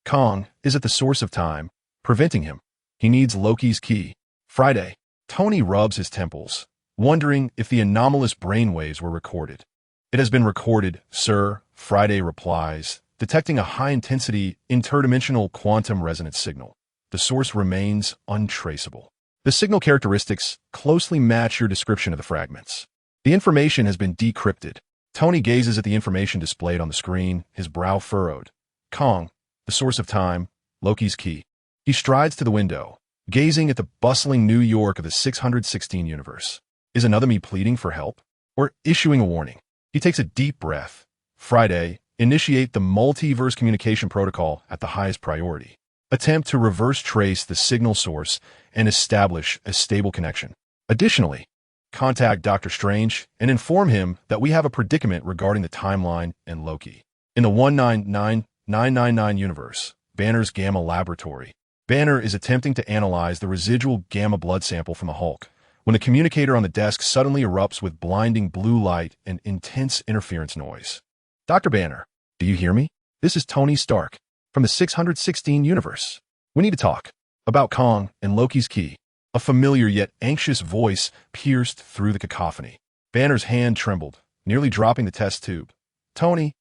Kong is at the source of time, preventing him. He needs Loki's key. Friday. Tony rubs his temples, wondering if the anomalous brainwaves were recorded. "It has been recorded, sir," Friday replies, detecting a high-intensity, interdimensional quantum resonance signal. The source remains untraceable. The signal characteristics closely match your description of the fragments. The information has been decrypted. Tony gazes at the information displayed on the screen, his brow furrowed. Kong, the source of time, Loki's key. He strides to the window, gazing at the bustling New York of the 616 universe. Is another me pleading for help? Or issuing a warning? He takes a deep breath. Friday, initiate the multiverse communication protocol at the highest priority. Attempt to reverse trace the signal source and establish a stable connection. Additionally, contact Dr. Strange and inform him that we have a predicament regarding the timeline and Loki. In the 1999 universe, Banner's Gamma Laboratory. Banner is attempting to analyze the residual gamma blood sample from the Hulk, when the communicator on the desk suddenly erupts with blinding blue light and intense interference noise. "Dr. Banner, do you hear me? This is Tony Stark, from the 616 universe. We need to talk about Kong and Loki's key." A familiar yet anxious voice pierced through the cacophony. Banner's hand trembled, nearly dropping the test tube. "Tony,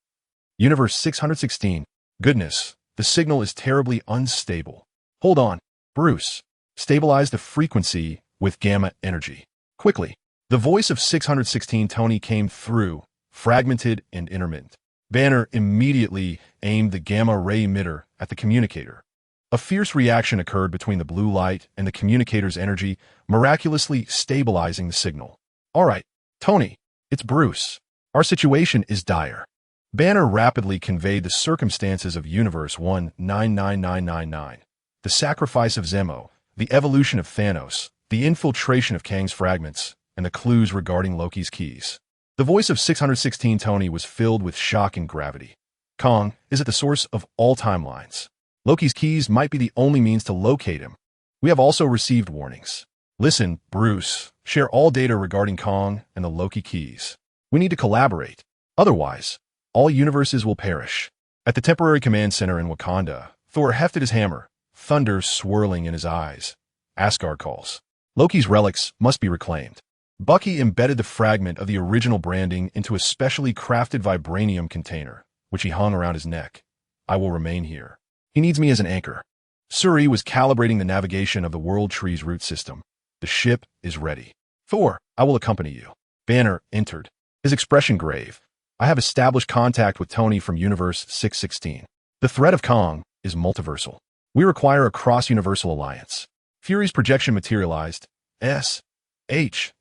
Universe 616. Goodness, the signal is terribly unstable. Hold on, Bruce. Stabilize the frequency with gamma energy. Quickly." The voice of 616 Tony came through, fragmented and intermittent. Banner immediately aimed the gamma-ray emitter at the communicator. A fierce reaction occurred between the blue light and the communicator's energy, miraculously stabilizing the signal. "All right, Tony, it's Bruce. Our situation is dire." Banner rapidly conveyed the circumstances of Universe 199999, the sacrifice of Zemo, the evolution of Thanos, the infiltration of Kang's fragments, and the clues regarding Loki's keys. The voice of 616 Tony was filled with shock and gravity. Kang is at the source of all timelines. Loki's keys might be the only means to locate him. We have also received warnings. Listen, Bruce, share all data regarding Kang and the Loki keys. We need to collaborate. Otherwise, all universes will perish. At the temporary command center in Wakanda, Thor hefted his hammer, thunder swirling in his eyes. Asgard calls. Loki's relics must be reclaimed. Bucky embedded the fragment of the original branding into a specially crafted vibranium container, which he hung around his neck. "I will remain here. He needs me as an anchor." S.H.I.E.L.D was calibrating the navigation of the World Tree's root system. "The ship is ready. Thor, I will accompany you." Banner entered, his expression grave. "I have established contact with Tony from Universe 616. The threat of Kang is multiversal. We require a cross-universal alliance." Fury's projection materialized. S.H.I.E.L.D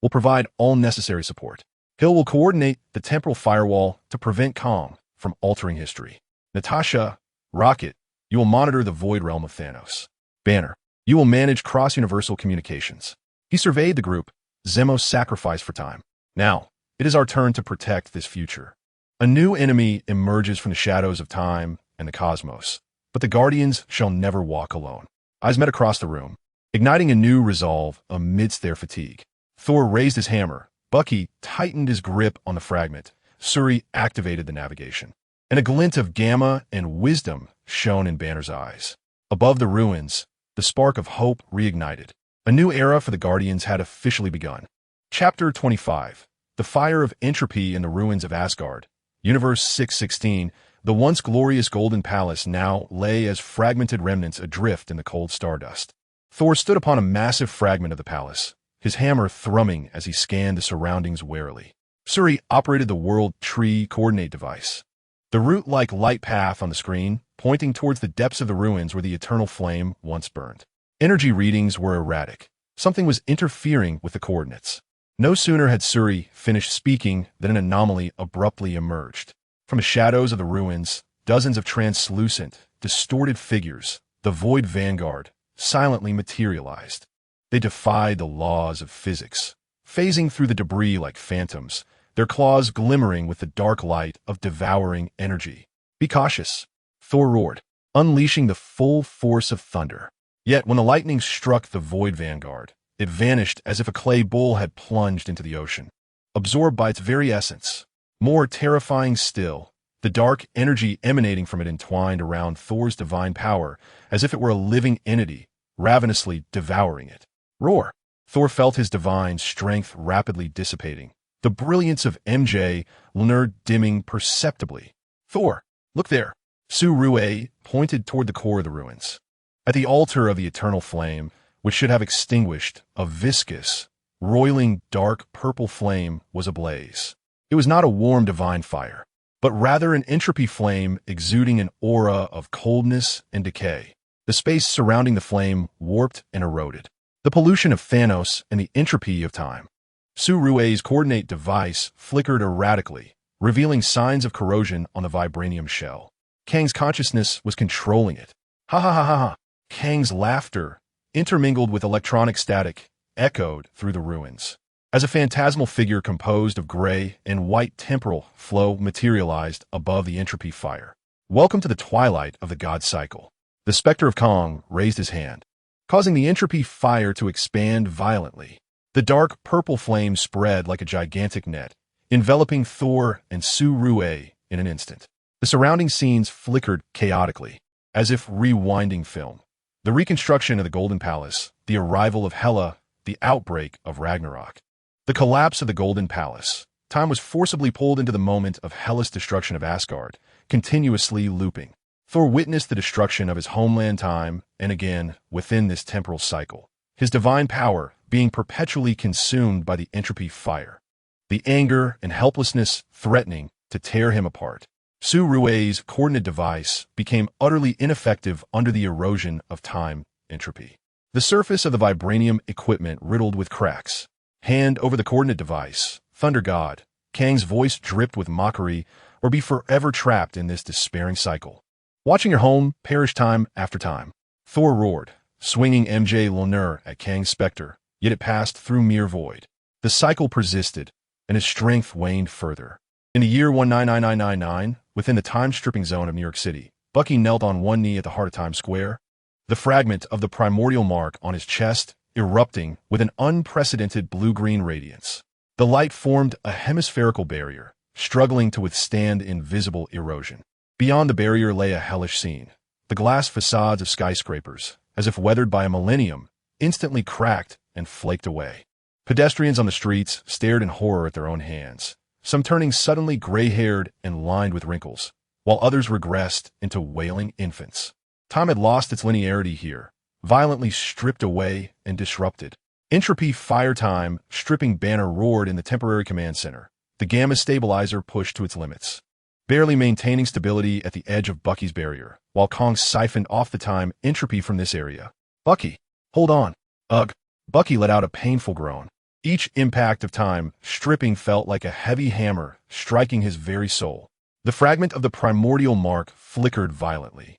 will provide all necessary support. Hill will coordinate the temporal firewall to prevent Kang from altering history. Natasha, Rocket, you will monitor the void realm of Thanos. Banner, you will manage cross-universal communications. He surveyed the group, Zemo's sacrifice for time. "Now, it is our turn to protect this future." A new enemy emerges from the shadows of time and the cosmos, but the Guardians shall never walk alone. Eyes met across the room, igniting a new resolve amidst their fatigue. Thor raised his hammer. Bucky tightened his grip on the fragment. S.H.I.E.L.D activated the navigation, and a glint of gamma and wisdom shone in Banner's eyes. Above the ruins, the spark of hope reignited. A new era for the Guardians had officially begun. Chapter 25. The Fire of Entropy in the Ruins of Asgard. Universe 616, the once glorious Golden Palace now lay as fragmented remnants adrift in the cold stardust. Thor stood upon a massive fragment of the palace, his hammer thrumming as he scanned the surroundings warily. S.H.I.E.L.D operated the World Tree coordinate device. The root-like light path on the screen, pointing towards the depths of the ruins where the eternal flame once burned. Energy readings were erratic. Something was interfering with the coordinates. No sooner had S.H.I.E.L.D finished speaking than an anomaly abruptly emerged. From the shadows of the ruins, dozens of translucent, distorted figures, the Void Vanguard, silently materialized. They defied the laws of physics, phasing through the debris like phantoms, their claws glimmering with the dark light of devouring energy. "Be cautious," Thor roared, unleashing the full force of thunder. Yet when the lightning struck the Void Vanguard, it vanished as if a clay bull had plunged into the ocean, absorbed by its very essence. More terrifying still, the dark energy emanating from it entwined around Thor's divine power as if it were a living entity, ravenously devouring it. Roar! Thor felt his divine strength rapidly dissipating, the brilliance of MJ Lunar dimming perceptibly. "Thor, look there!" Su-Rue pointed toward the core of the ruins. At the altar of the eternal flame, which should have extinguished, a viscous, roiling dark purple flame was ablaze. It was not a warm divine fire, but rather an entropy flame exuding an aura of coldness and decay. The space surrounding the flame warped and eroded. The pollution of Thanos and the entropy of time. Su-Rue's coordinate device flickered erratically, revealing signs of corrosion on the vibranium shell. Kang's consciousness was controlling it. "Ha ha ha ha ha!" Kang's laughter, intermingled with electronic static, echoed through the ruins. As a phantasmal figure composed of gray and white temporal flow materialized above the entropy fire. "Welcome to the twilight of the God cycle." The specter of Kang raised his hand, causing the entropy fire to expand violently. The dark purple flame spread like a gigantic net, enveloping Thor and Su-Rue in an instant. The surrounding scenes flickered chaotically, as if rewinding film. The reconstruction of the Golden Palace, the arrival of Hela, the outbreak of Ragnarok. The collapse of the Golden Palace. Time was forcibly pulled into the moment of Hela's destruction of Asgard, continuously looping. Thor witnessed the destruction of his homeland time and again within this temporal cycle. His divine power, being perpetually consumed by the entropy fire. The anger and helplessness threatening to tear him apart. Su-Rui's coordinate device became utterly ineffective under the erosion of time entropy. The surface of the vibranium equipment riddled with cracks. Hand over the coordinate device, Thunder God. Kang's voice dripped with mockery, or be forever trapped in this despairing cycle. Watching your home perish time after time. Thor roared, swinging MJ Lolnir at Kang's specter, yet it passed through mere void. The cycle persisted, and his strength waned further. In the year 199999, within the time-stripping zone of New York City, Bucky knelt on one knee at the heart of Times Square, the fragment of the primordial mark on his chest erupting with an unprecedented blue-green radiance. The light formed a hemispherical barrier, struggling to withstand invisible erosion. Beyond the barrier lay a hellish scene. The glass facades of skyscrapers, as if weathered by a millennium, instantly cracked and flaked away. Pedestrians on the streets stared in horror at their own hands, some turning suddenly gray-haired and lined with wrinkles, while others regressed into wailing infants. Time had lost its linearity here, violently stripped away and disrupted. Entropy fire time stripping banner roared in the temporary command center. The gamma stabilizer pushed to its limits, barely maintaining stability at the edge of Bucky's barrier, while Kong siphoned off the time entropy from this area. Bucky, hold on. Ugh. Bucky let out a painful groan. Each impact of time stripping felt like a heavy hammer striking his very soul. The fragment of the primordial mark flickered violently.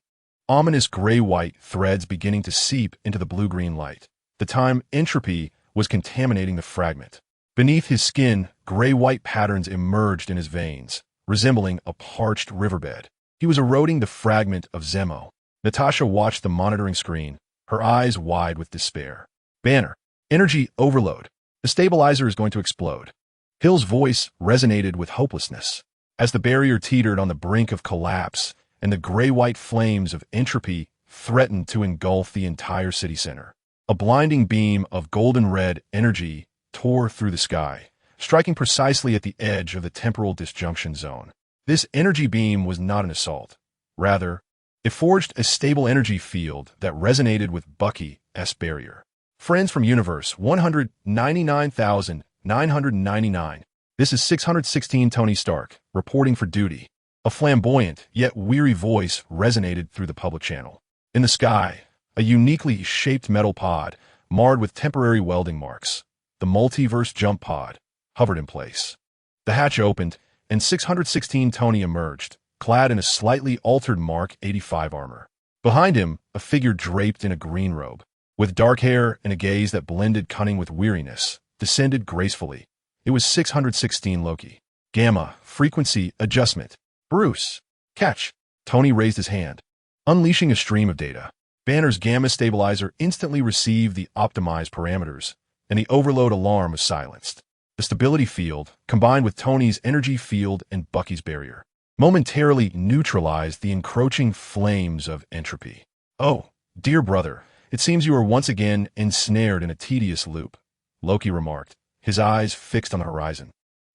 Ominous gray-white threads beginning to seep into the blue-green light. The time entropy was contaminating the fragment. Beneath his skin, gray-white patterns emerged in his veins, resembling a parched riverbed. He was eroding the fragment of Zemo. Natasha watched the monitoring screen, her eyes wide with despair. Banner, energy overload. The stabilizer is going to explode. Hill's voice resonated with hopelessness. As the barrier teetered on the brink of collapse, and the gray-white flames of entropy threatened to engulf the entire city center. A blinding beam of golden-red energy tore through the sky, striking precisely at the edge of the temporal disjunction zone. This energy beam was not an assault. Rather, it forged a stable energy field that resonated with Bucky's barrier. Friends from Universe 199,999. This is 616 Tony Stark, reporting for duty. A flamboyant, yet weary voice resonated through the public channel. In the sky, a uniquely shaped metal pod, marred with temporary welding marks, the multiverse jump pod, hovered in place. The hatch opened, and 616 Tony emerged, clad in a slightly altered Mark 85 armor. Behind him, a figure draped in a green robe, with dark hair and a gaze that blended cunning with weariness, descended gracefully. It was 616 Loki. Gamma, frequency, adjustment. Bruce, catch. Tony raised his hand, unleashing a stream of data. Banner's gamma stabilizer instantly received the optimized parameters, and the overload alarm was silenced. The stability field, combined with Tony's energy field and Bucky's barrier, momentarily neutralized the encroaching flames of entropy. Oh, dear brother, it seems you are once again ensnared in a tedious loop, Loki remarked, his eyes fixed on the horizon.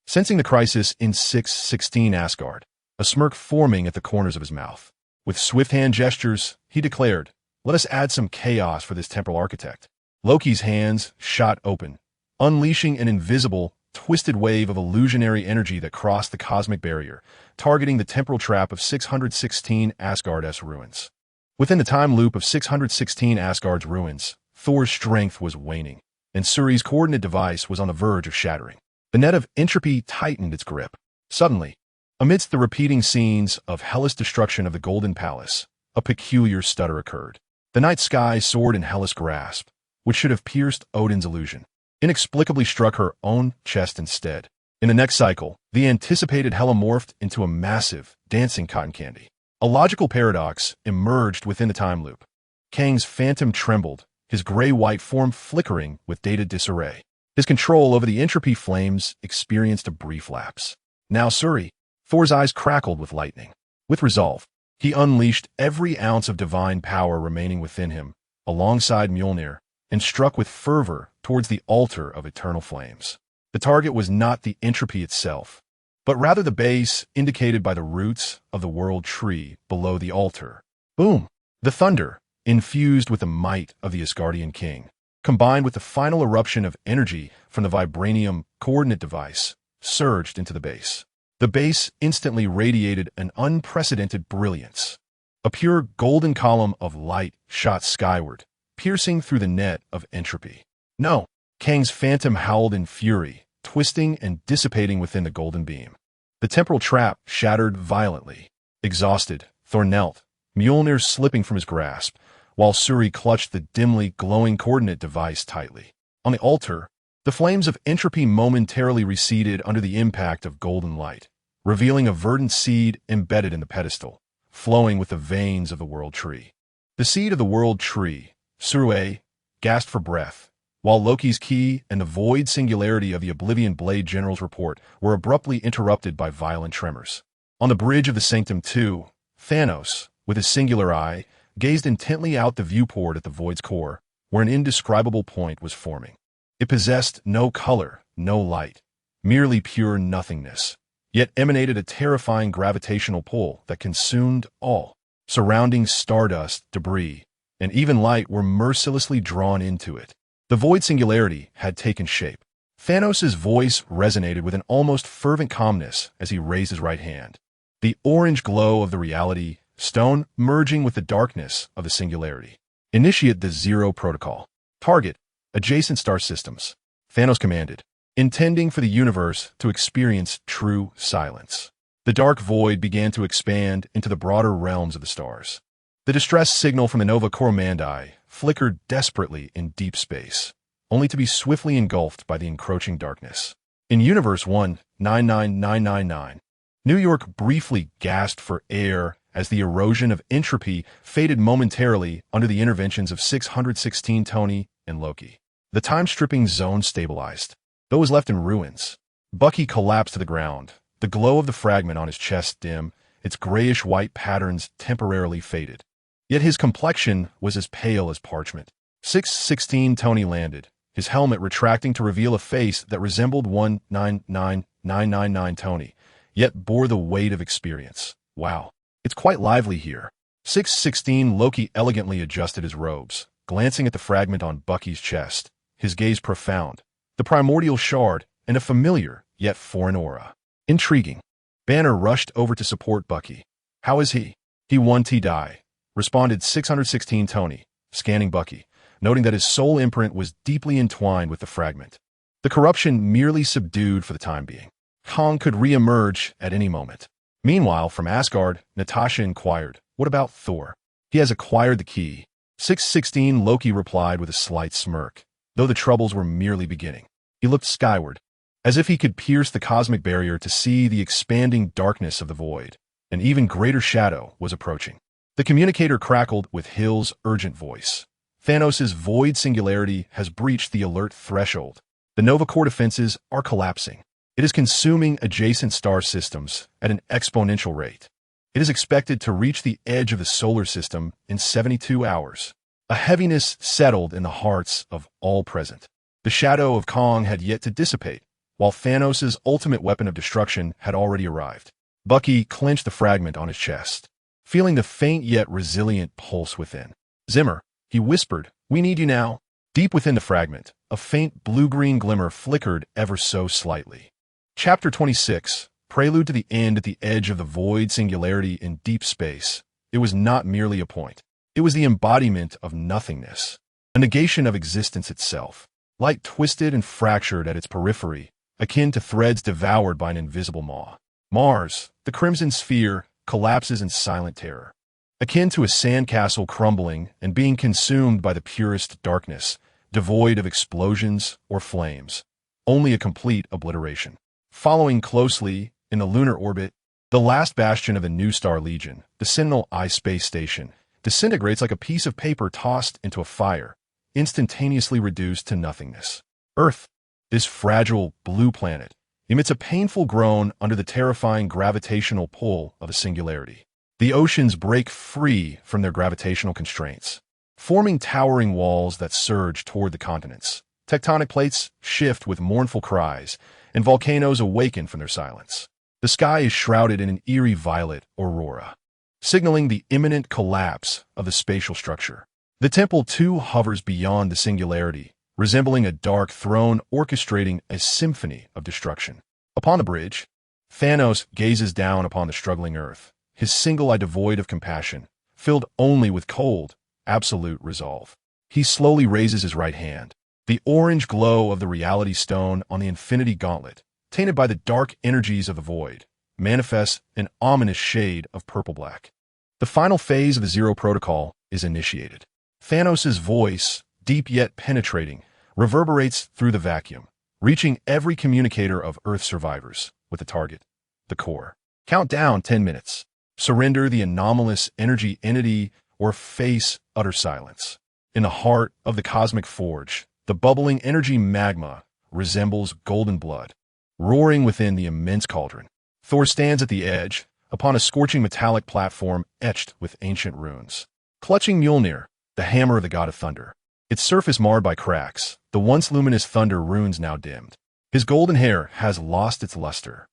Sensing the crisis in 616 Asgard, a smirk forming at the corners of his mouth. With swift hand gestures, he declared, "Let us add some chaos for this temporal architect." Loki's hands shot open, unleashing an invisible, twisted wave of illusionary energy that crossed the cosmic barrier, targeting the temporal trap of 616 Asgard's ruins. Within the time loop of 616 Asgard's ruins, Thor's strength was waning, and Shuri's coordinate device was on the verge of shattering. The net of entropy tightened its grip. Suddenly, amidst the repeating scenes of hellish destruction of the Golden Palace, a peculiar stutter occurred. The night sky soared in hellish grasp, which should have pierced Odin's illusion, inexplicably struck her own chest instead. In the next cycle, the anticipated Hela morphed into a massive, dancing cotton candy. A logical paradox emerged within the time loop. Kang's phantom trembled, his gray-white form flickering with data disarray. His control over the entropy flames experienced a brief lapse. Now Shuri, Thor's eyes crackled with lightning. With resolve, he unleashed every ounce of divine power remaining within him, alongside Mjolnir, and struck with fervor towards the altar of eternal flames. The target was not the entropy itself, but rather the base indicated by the roots of the world tree below the altar. Boom! The thunder, infused with the might of the Asgardian king, combined with the final eruption of energy from the Vibranium coordinate device, surged into the base. The base instantly radiated an unprecedented brilliance. A pure golden column of light shot skyward, piercing through the net of entropy. No! Kang's phantom howled in fury, twisting and dissipating within the golden beam. The temporal trap shattered violently. Exhausted, Thor knelt, Mjolnir slipping from his grasp, while Suri clutched the dimly glowing coordinate device tightly. On the altar, the flames of entropy momentarily receded under the impact of golden light, revealing a verdant seed embedded in the pedestal, flowing with the veins of the world tree. The seed of the world tree, Suri, gasped for breath, while Loki's key and the void singularity of the Oblivion Blade General's report were abruptly interrupted by violent tremors. On the bridge of the Sanctum II, Thanos, with his singular eye, gazed intently out the viewport at the void's core, where an indescribable point was forming. It possessed no color, no light, merely pure nothingness, yet emanated a terrifying gravitational pull that consumed all. Surrounding stardust, debris, and even light were mercilessly drawn into it. The void singularity had taken shape. Thanos' voice resonated with an almost fervent calmness as he raised his right hand. The orange glow of the reality stone merging with the darkness of the singularity. Initiate the Zero Protocol. Target adjacent star systems, Thanos commanded, intending for the universe to experience true silence. The dark void began to expand into the broader realms of the stars. The distress signal from the Nova Coromandii flickered desperately in deep space, only to be swiftly engulfed by the encroaching darkness. In Universe 199999, New York briefly gasped for air as the erosion of entropy faded momentarily under the interventions of 616 Tony and Loki. The time-stripping zone stabilized, though it was left in ruins. Bucky collapsed to the ground, the glow of the fragment on his chest dim, its grayish-white patterns temporarily faded. Yet his complexion was as pale as parchment. 616 Tony landed, his helmet retracting to reveal a face that resembled 199999 Tony, yet bore the weight of experience. Wow, it's quite lively here. 616 Loki elegantly adjusted his robes, glancing at the fragment on Bucky's chest, his gaze profound, the primordial shard, and a familiar, yet foreign aura. Intriguing. Banner rushed over to support Bucky. How is he? He won T-Die, responded 616 Tony, scanning Bucky, noting that his soul imprint was deeply entwined with the fragment. The corruption merely subdued for the time being. Kang could re-emerge at any moment. Meanwhile, from Asgard, Natasha inquired, what about Thor? He has acquired the key. 616 Loki replied with a slight smirk, though the troubles were merely beginning. He looked skyward, as if he could pierce the cosmic barrier to see the expanding darkness of the void. An even greater shadow was approaching. The communicator crackled with Hill's urgent voice. Thanos' void singularity has breached the alert threshold. The Nova Core defenses are collapsing. It is consuming adjacent star systems at an exponential rate. It is expected to reach the edge of the solar system in 72 hours. A heaviness settled in the hearts of all present. The shadow of Kang had yet to dissipate, while Thanos' ultimate weapon of destruction had already arrived. Bucky clenched the fragment on his chest, feeling the faint yet resilient pulse within. Zimmer, he whispered, we need you now. Deep within the fragment, a faint blue-green glimmer flickered ever so slightly. Chapter 26, Prelude to the End at the Edge of the Void Singularity in Deep Space. It was not merely a point. It was the embodiment of nothingness, a negation of existence itself. Light twisted and fractured at its periphery, akin to threads devoured by an invisible maw. Mars, the crimson sphere, collapses in silent terror. Akin to a sandcastle crumbling and being consumed by the purest darkness, devoid of explosions or flames. Only a complete obliteration. Following closely, in the lunar orbit, the last bastion of the New Star Legion, the Sentinel I space station, disintegrates like a piece of paper tossed into a fire, instantaneously reduced to nothingness. Earth, this fragile blue planet, emits a painful groan under the terrifying gravitational pull of a singularity. The oceans break free from their gravitational constraints, forming towering walls that surge toward the continents. Tectonic plates shift with mournful cries, and volcanoes awaken from their silence. The sky is shrouded in an eerie violet aurora, signaling the imminent collapse of the spatial structure. The temple, too, hovers beyond the singularity, resembling a dark throne orchestrating a symphony of destruction. Upon the bridge, Thanos gazes down upon the struggling Earth, his single eye devoid of compassion, filled only with cold, absolute resolve. He slowly raises his right hand. The orange glow of the reality stone on the infinity gauntlet, tainted by the dark energies of the void, manifests an ominous shade of purple-black. The final phase of the Zero Protocol is initiated. Thanos' voice, deep yet penetrating, reverberates through the vacuum, reaching every communicator of Earth survivors with the target, the core. Count down 10 minutes. Surrender the anomalous energy entity or face utter silence. In the heart of the cosmic forge, the bubbling energy magma resembles golden blood, roaring within the immense cauldron. Thor stands at the edge, upon a scorching metallic platform etched with ancient runes. Clutching Mjolnir, the hammer of the god of thunder, its surface marred by cracks, the once luminous thunder runes now dimmed. His golden hair has lost its luster,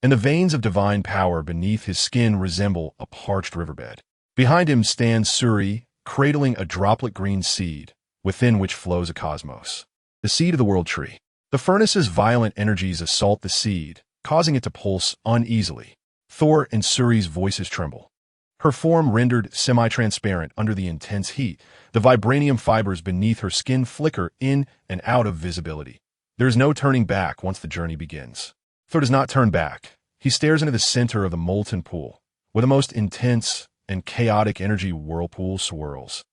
and the veins of divine power beneath his skin resemble a parched riverbed. Behind him stands S.H.I.E.L.D, cradling a droplet green seed, within which flows a cosmos. The seed of the world tree. The furnace's violent energies assault the seed, causing it to pulse uneasily. Thor and Suri's voices tremble. Her form rendered semi-transparent under the intense heat, the vibranium fibers beneath her skin flicker in and out of visibility. There is no turning back once the journey begins. Thor does not turn back. He stares into the center of the molten pool, where the most intense and chaotic energy whirlpool swirls.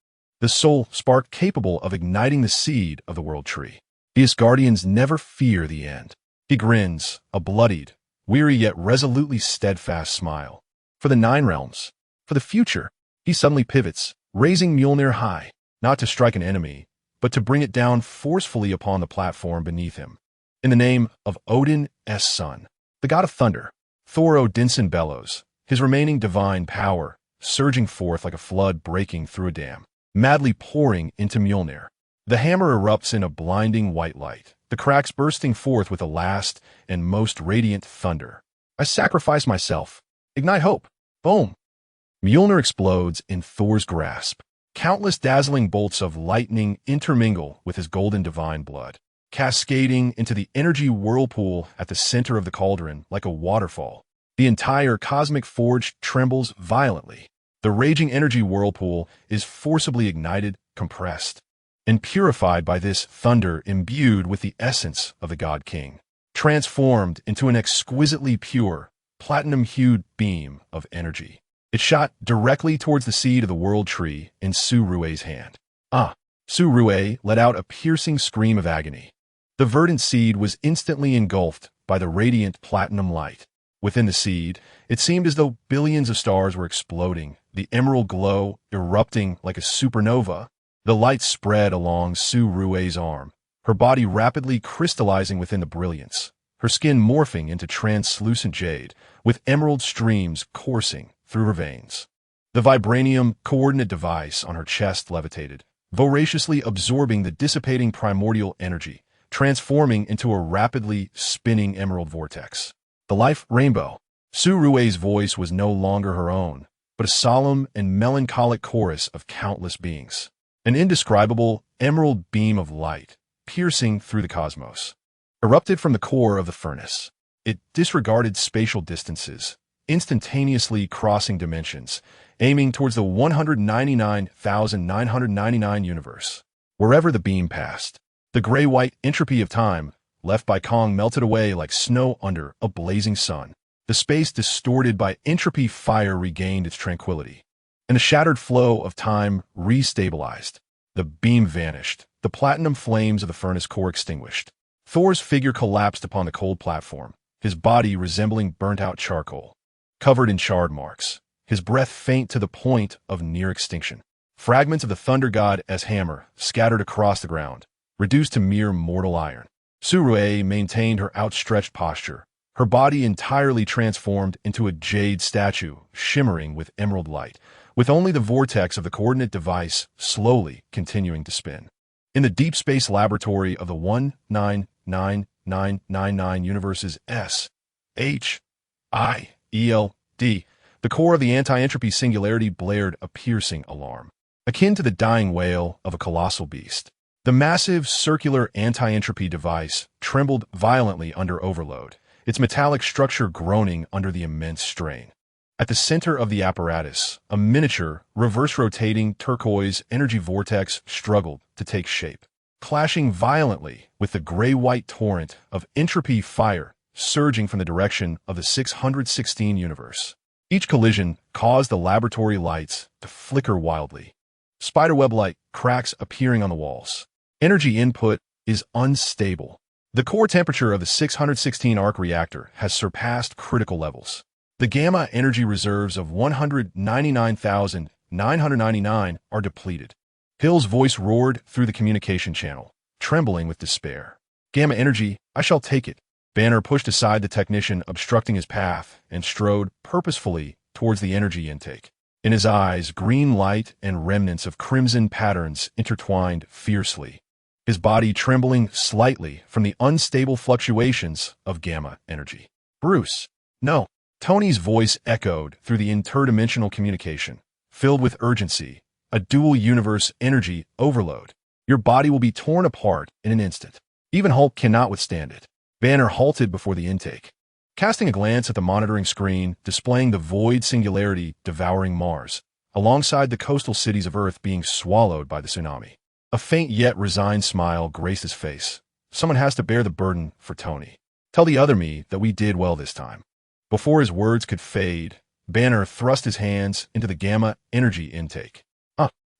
The sole spark capable of igniting the seed of the world tree. The Asgardians never fear the end. He grins, a bloodied, weary yet resolutely steadfast smile. For the Nine Realms. For the future. He suddenly pivots, raising Mjolnir high, not to strike an enemy, but to bring it down forcefully upon the platform beneath him. In the name of Odin's son, the god of thunder, Thor Odinson bellows, his remaining divine power surging forth like a flood breaking through a dam, madly pouring into Mjolnir. The hammer erupts in a blinding white light, the cracks bursting forth with a last and most radiant thunder. I sacrifice myself. Ignite hope. Boom. Mjolnir explodes in Thor's grasp. Countless dazzling bolts of lightning intermingle with his golden divine blood, cascading into the energy whirlpool at the center of the cauldron like a waterfall. The entire cosmic forge trembles violently. The raging energy whirlpool is forcibly ignited, compressed, and purified by this thunder imbued with the essence of the God King, transformed into an exquisitely pure, platinum-hued beam of energy. It shot directly towards the seed of the world tree in Su-Rue's hand. Su-Rue let out a piercing scream of agony. The verdant seed was instantly engulfed by the radiant platinum light. Within the seed, it seemed as though billions of stars were exploding, the emerald glow erupting like a supernova. The light spread along Su-Rue's arm, her body rapidly crystallizing within the brilliance, her skin morphing into translucent jade, with emerald streams coursing through her veins. The vibranium coordinate device on her chest levitated, voraciously absorbing the dissipating primordial energy, transforming into a rapidly spinning emerald vortex. The life rainbow. Su-Rue's voice was no longer her own, but a solemn and melancholic chorus of countless beings. An indescribable emerald beam of light, piercing through the cosmos, erupted from the core of the furnace. It disregarded spatial distances, instantaneously crossing dimensions, aiming towards the 199,999 universe. Wherever the beam passed, the gray-white entropy of time left by Kong melted away like snow under a blazing sun. The space distorted by entropy fire regained its tranquility, and the shattered flow of time restabilized. The beam vanished, the platinum flames of the furnace core extinguished. Thor's figure collapsed upon the cold platform, his body resembling burnt-out charcoal, covered in charred marks, his breath faint to the point of near extinction. Fragments of the thunder god's hammer scattered across the ground, reduced to mere mortal iron. Su-Rue maintained her outstretched posture, her body entirely transformed into a jade statue shimmering with emerald light, with only the vortex of the coordinate device slowly continuing to spin. In the deep space laboratory of the 19999 universe's S.H.I.E.L.D, the core of the anti-entropy singularity blared a piercing alarm. akin to the dying wail of a colossal beast. The massive circular anti-entropy device trembled violently under overload, its metallic structure groaning under the immense strain. At the center of the apparatus, a miniature, reverse-rotating turquoise energy vortex struggled to take shape, clashing violently with the gray-white torrent of entropy fire surging from the direction of the 616 universe. Each collision caused the laboratory lights to flicker wildly, spiderweb-like cracks appearing on the walls. Energy input is unstable. The core temperature of the 616 arc reactor has surpassed critical levels. The gamma energy reserves of 199,999 are depleted. Hill's voice roared through the communication channel, trembling with despair. Gamma energy, I shall take it. Banner pushed aside the technician obstructing his path and strode purposefully towards the energy intake. In his eyes, green light and remnants of crimson patterns intertwined fiercely, his body trembling slightly from the unstable fluctuations of gamma energy. Bruce, no. Tony's voice echoed through the interdimensional communication, filled with urgency, a dual-universe energy overload. Your body will be torn apart in an instant. Even Hulk cannot withstand it. Banner halted before the intake, casting a glance at the monitoring screen displaying the void singularity devouring Mars, alongside the coastal cities of Earth being swallowed by the tsunami. A faint yet resigned smile graced his face. Someone has to bear the burden for Tony. Tell the other me that we did well this time. Before his words could fade, Banner thrust his hands into the gamma energy intake.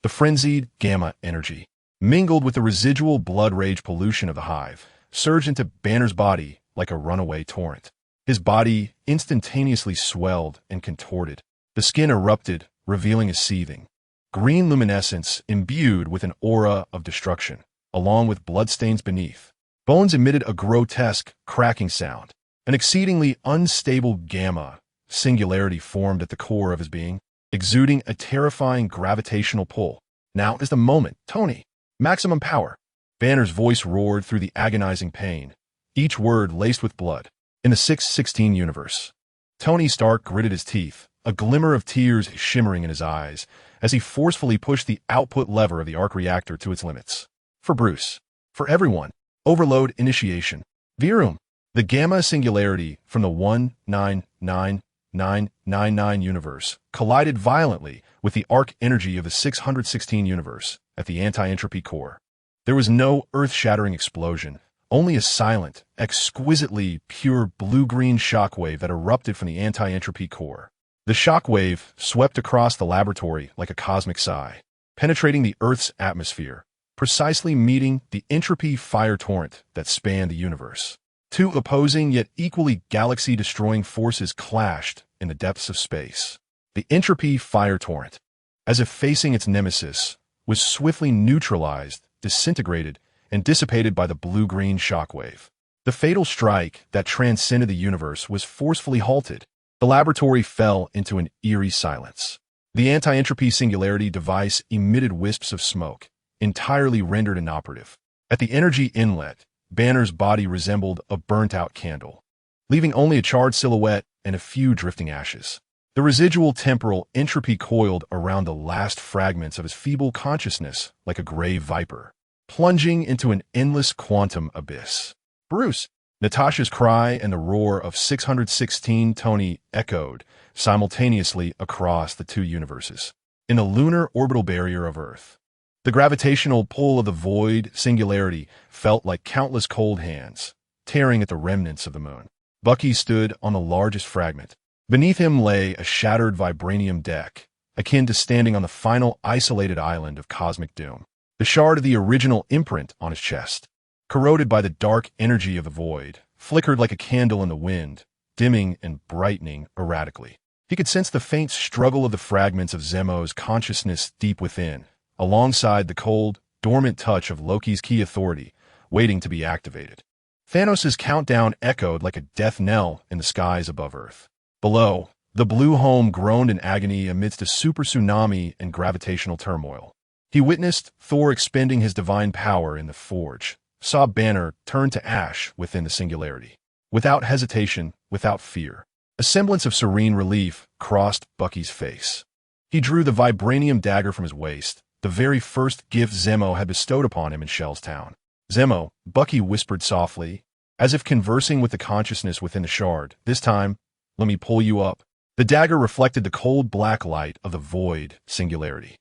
The frenzied gamma energy, mingled with the residual blood rage pollution of the hive, surged into Banner's body like a runaway torrent. His body instantaneously swelled and contorted. The skin erupted, revealing a seething green luminescence imbued with an aura of destruction, along with bloodstains beneath. Bones emitted a grotesque, cracking sound. An exceedingly unstable gamma singularity formed at the core of his being, exuding a terrifying gravitational pull. Now is the moment, Tony. Maximum power. Banner's voice roared through the agonizing pain, each word laced with blood. In the 616 universe, Tony Stark gritted his teeth, a glimmer of tears shimmering in his eyes, as he forcefully pushed the output lever of the arc reactor to its limits. For Bruce. For everyone. Overload initiation. Virum. The gamma singularity from the 199999 universe collided violently with the arc energy of the 616 universe at the anti-entropy core. There was no earth-shattering explosion, only a silent, exquisitely pure blue-green shockwave that erupted from the anti-entropy core. The shockwave swept across the laboratory like a cosmic sigh, penetrating the Earth's atmosphere, precisely meeting the entropy fire torrent that spanned the universe. Two opposing yet equally galaxy-destroying forces clashed in the depths of space. The entropy fire torrent, as if facing its nemesis, was swiftly neutralized, disintegrated, and dissipated by the blue-green shockwave. The fatal strike that transcended the universe was forcefully halted. The laboratory fell into an eerie silence. The anti-entropy singularity device emitted wisps of smoke, entirely rendered inoperative. At the energy inlet, Banner's body resembled a burnt-out candle, leaving only a charred silhouette and a few drifting ashes. The residual temporal entropy coiled around the last fragments of his feeble consciousness like a gray viper, plunging into an endless quantum abyss. Bruce! Natasha's cry and the roar of 616 Tony echoed simultaneously across the two universes. In the lunar orbital barrier of Earth, the gravitational pull of the void singularity felt like countless cold hands, tearing at the remnants of the moon. Bucky stood on the largest fragment. Beneath him lay a shattered vibranium deck, akin to standing on the final isolated island of cosmic doom. The shard of the original imprint on his chest, corroded by the dark energy of the void, flickered like a candle in the wind, dimming and brightening erratically. He could sense the faint struggle of the fragments of Zemo's consciousness deep within, alongside the cold, dormant touch of Loki's key authority, waiting to be activated. Thanos' countdown echoed like a death knell in the skies above Earth. Below, the blue home groaned in agony amidst a super tsunami and gravitational turmoil. He witnessed Thor expending his divine power in the forge, saw Banner turn to ash within the singularity. Without hesitation, without fear, a semblance of serene relief crossed Bucky's face. He drew the vibranium dagger from his waist, the very first gift Zemo had bestowed upon him in S.H.I.E.L.D.'s town. "Zemo," Bucky whispered softly, as if conversing with the consciousness within the shard. "This time, let me pull you up." The dagger reflected the cold black light of the void singularity.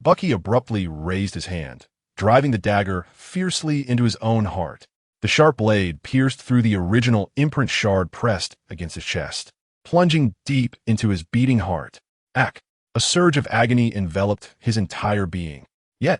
Bucky abruptly raised his hand, driving the dagger fiercely into his own heart. The sharp blade pierced through the original imprint shard pressed against his chest, plunging deep into his beating heart. Ack! A surge of agony enveloped his entire being. Yet,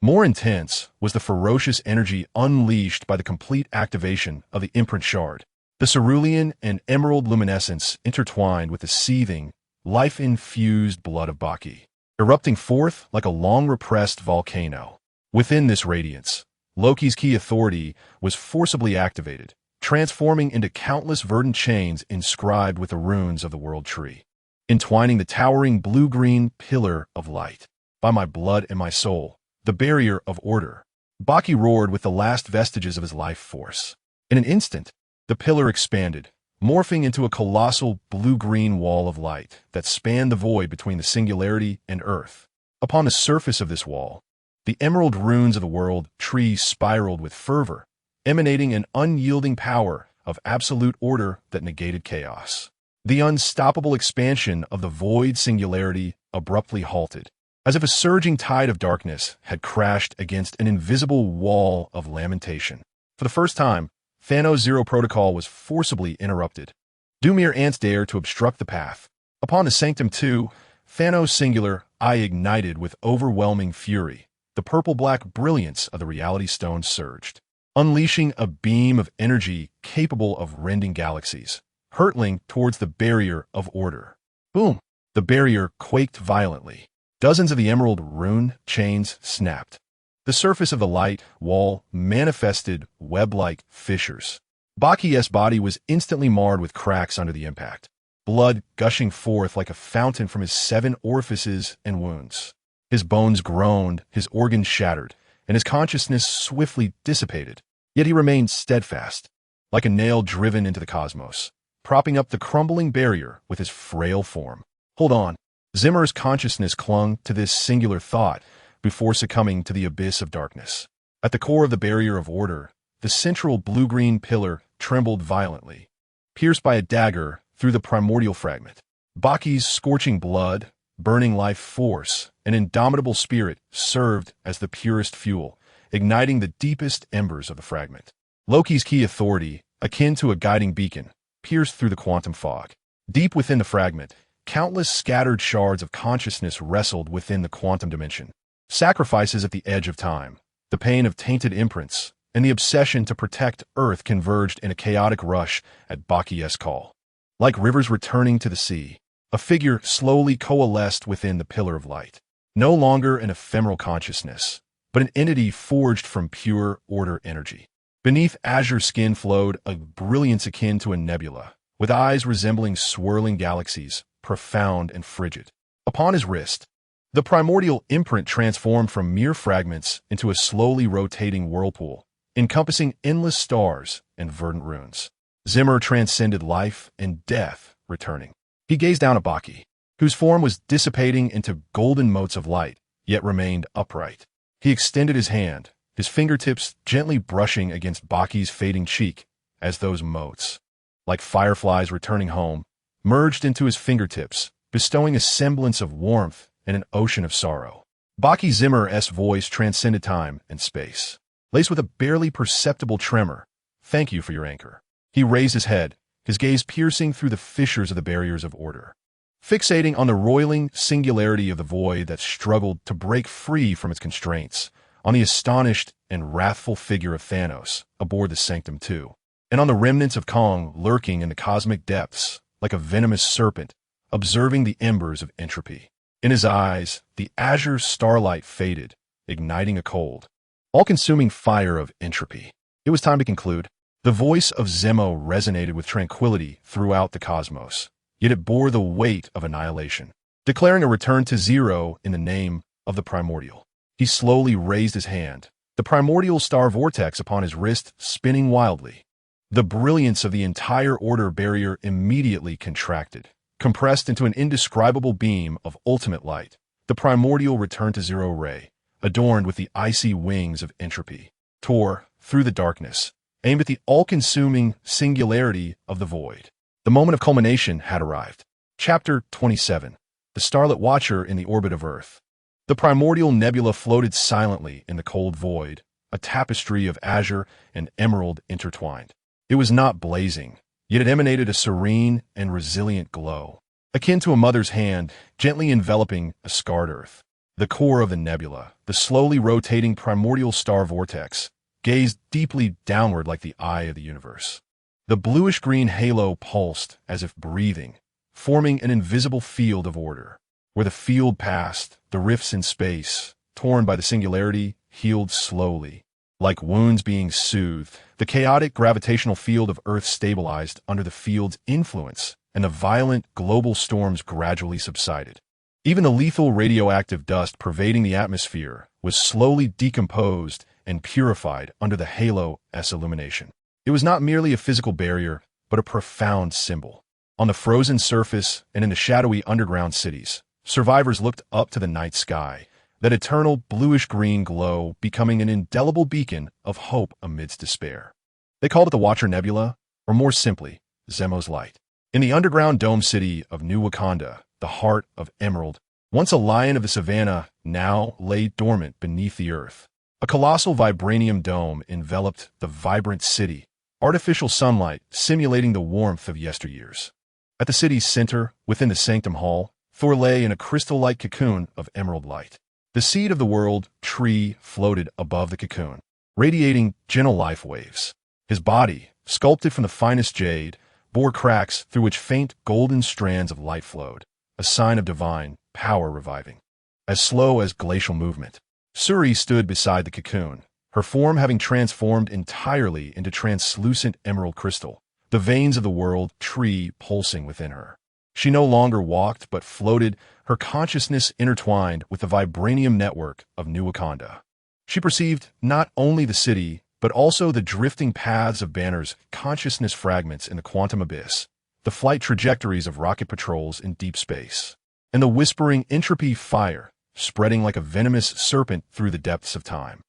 more intense was the ferocious energy unleashed by the complete activation of the imprint shard. The cerulean and emerald luminescence intertwined with the seething, life-infused blood of Bucky, erupting forth like a long-repressed volcano. Within this radiance, Loki's key authority was forcibly activated, transforming into countless verdant chains inscribed with the runes of the World Tree, entwining the towering blue-green pillar of light. "By my blood and my soul, the barrier of order," Bucky roared with the last vestiges of his life force. In an instant, the pillar expanded, morphing into a colossal blue-green wall of light that spanned the void between the singularity and Earth. Upon the surface of this wall, the emerald runes of the World Tree spiraled with fervor, emanating an unyielding power of absolute order that negated chaos. The unstoppable expansion of the void singularity abruptly halted, as if a surging tide of darkness had crashed against an invisible wall of lamentation. For the first time, Thanos' Zero Protocol was forcibly interrupted. Do mere ants dare to obstruct the path? Upon the Sanctum 2, Thanos' singular eye ignited with overwhelming fury. The purple-black brilliance of the Reality Stone surged, unleashing a beam of energy capable of rending galaxies, hurtling towards the barrier of order. Boom! The barrier quaked violently. Dozens of the emerald rune chains snapped. The surface of the light wall manifested web-like fissures. Bucky's body was instantly marred with cracks under the impact, blood gushing forth like a fountain from his 7 orifices and wounds. His bones groaned, his organs shattered, and his consciousness swiftly dissipated. Yet he remained steadfast, like a nail driven into the cosmos, propping up the crumbling barrier with his frail form. Hold on. Zimmer's consciousness clung to this singular thought before succumbing to the abyss of darkness. At the core of the barrier of order, the central blue-green pillar trembled violently, pierced by a dagger through the primordial fragment. Bucky's scorching blood, burning life force, and indomitable spirit served as the purest fuel, igniting the deepest embers of the fragment. Loki's key authority, akin to a guiding beacon, pierced through the quantum fog. Deep within the fragment, countless scattered shards of consciousness wrestled within the quantum dimension. Sacrifices at the edge of time, the pain of tainted imprints, and the obsession to protect Earth converged in a chaotic rush at Bucky's call. Like rivers returning to the sea, a figure slowly coalesced within the pillar of light. No longer an ephemeral consciousness, but an entity forged from pure order energy. Beneath azure skin flowed a brilliance akin to a nebula, with eyes resembling swirling galaxies, profound and frigid. Upon his wrist, the primordial imprint transformed from mere fragments into a slowly rotating whirlpool, encompassing endless stars and verdant runes. Zimmer transcended life and death, returning. He gazed down at Bucky, whose form was dissipating into golden motes of light, yet remained upright. He extended his hand, his fingertips gently brushing against Bucky's fading cheek as those motes, like fireflies returning home, merged into his fingertips, bestowing a semblance of warmth in an ocean of sorrow. Bucky Zimmer's voice transcended time and space, laced with a barely perceptible tremor. "Thank you for your anchor." He raised his head, his gaze piercing through the fissures of the barriers of order, fixating on the roiling singularity of the void that struggled to break free from its constraints, on the astonished and wrathful figure of Thanos aboard the Sanctum 2, and on the remnants of Kong lurking in the cosmic depths like a venomous serpent, observing the embers of entropy. In his eyes, the azure starlight faded, igniting a cold, all-consuming fire of entropy. It was time to conclude. The voice of Zemo resonated with tranquility throughout the cosmos, yet it bore the weight of annihilation, declaring a return to zero in the name of the primordial. He slowly raised his hand, the primordial star vortex upon his wrist spinning wildly. The brilliance of the entire order barrier immediately contracted, compressed into an indescribable beam of ultimate light. The primordial return to zero ray, adorned with the icy wings of entropy, tore through the darkness, aimed at the all-consuming singularity of the void. The moment of culmination had arrived. Chapter 27. The Starlit Watcher in the Orbit of Earth. The primordial nebula floated silently in the cold void, a tapestry of azure and emerald intertwined. It was not blazing, yet it emanated a serene and resilient glow, akin to a mother's hand gently enveloping a scarred Earth. The core of the nebula, the slowly rotating primordial star vortex, gazed deeply downward like the eye of the universe. The bluish-green halo pulsed as if breathing, forming an invisible field of order. Where the field passed, the rifts in space, torn by the singularity, healed slowly. Like wounds being soothed, the chaotic gravitational field of Earth stabilized under the field's influence, and the violent global storms gradually subsided. Even the lethal radioactive dust pervading the atmosphere was slowly decomposed and purified under the halo's illumination. It was not merely a physical barrier, but a profound symbol. On the frozen surface and in the shadowy underground cities, survivors looked up to the night sky, that eternal bluish-green glow becoming an indelible beacon of hope amidst despair. They called it the Watcher Nebula, or more simply, Zemo's Light. In the underground dome city of New Wakanda, the heart of Emerald, once a lion of the savannah, now lay dormant beneath the earth. A colossal vibranium dome enveloped the vibrant city, artificial sunlight simulating the warmth of yesteryears. At the city's center, within the Sanctum Hall, Thor lay in a crystal-like cocoon of emerald light. The seed of the world, tree, floated above the cocoon, radiating gentle life waves. His body, sculpted from the finest jade, bore cracks through which faint golden strands of light flowed, a sign of divine power reviving. As slow as glacial movement, S.H.I.E.L.D stood beside the cocoon, her form having transformed entirely into translucent emerald crystal, the veins of the world tree pulsing within her. She no longer walked but floated, her consciousness intertwined with the vibranium network of New Wakanda. She perceived not only the city, but also the drifting paths of Banner's consciousness fragments in the quantum abyss, the flight trajectories of rocket patrols in deep space, and the whispering entropy fire spreading like a venomous serpent through the depths of time.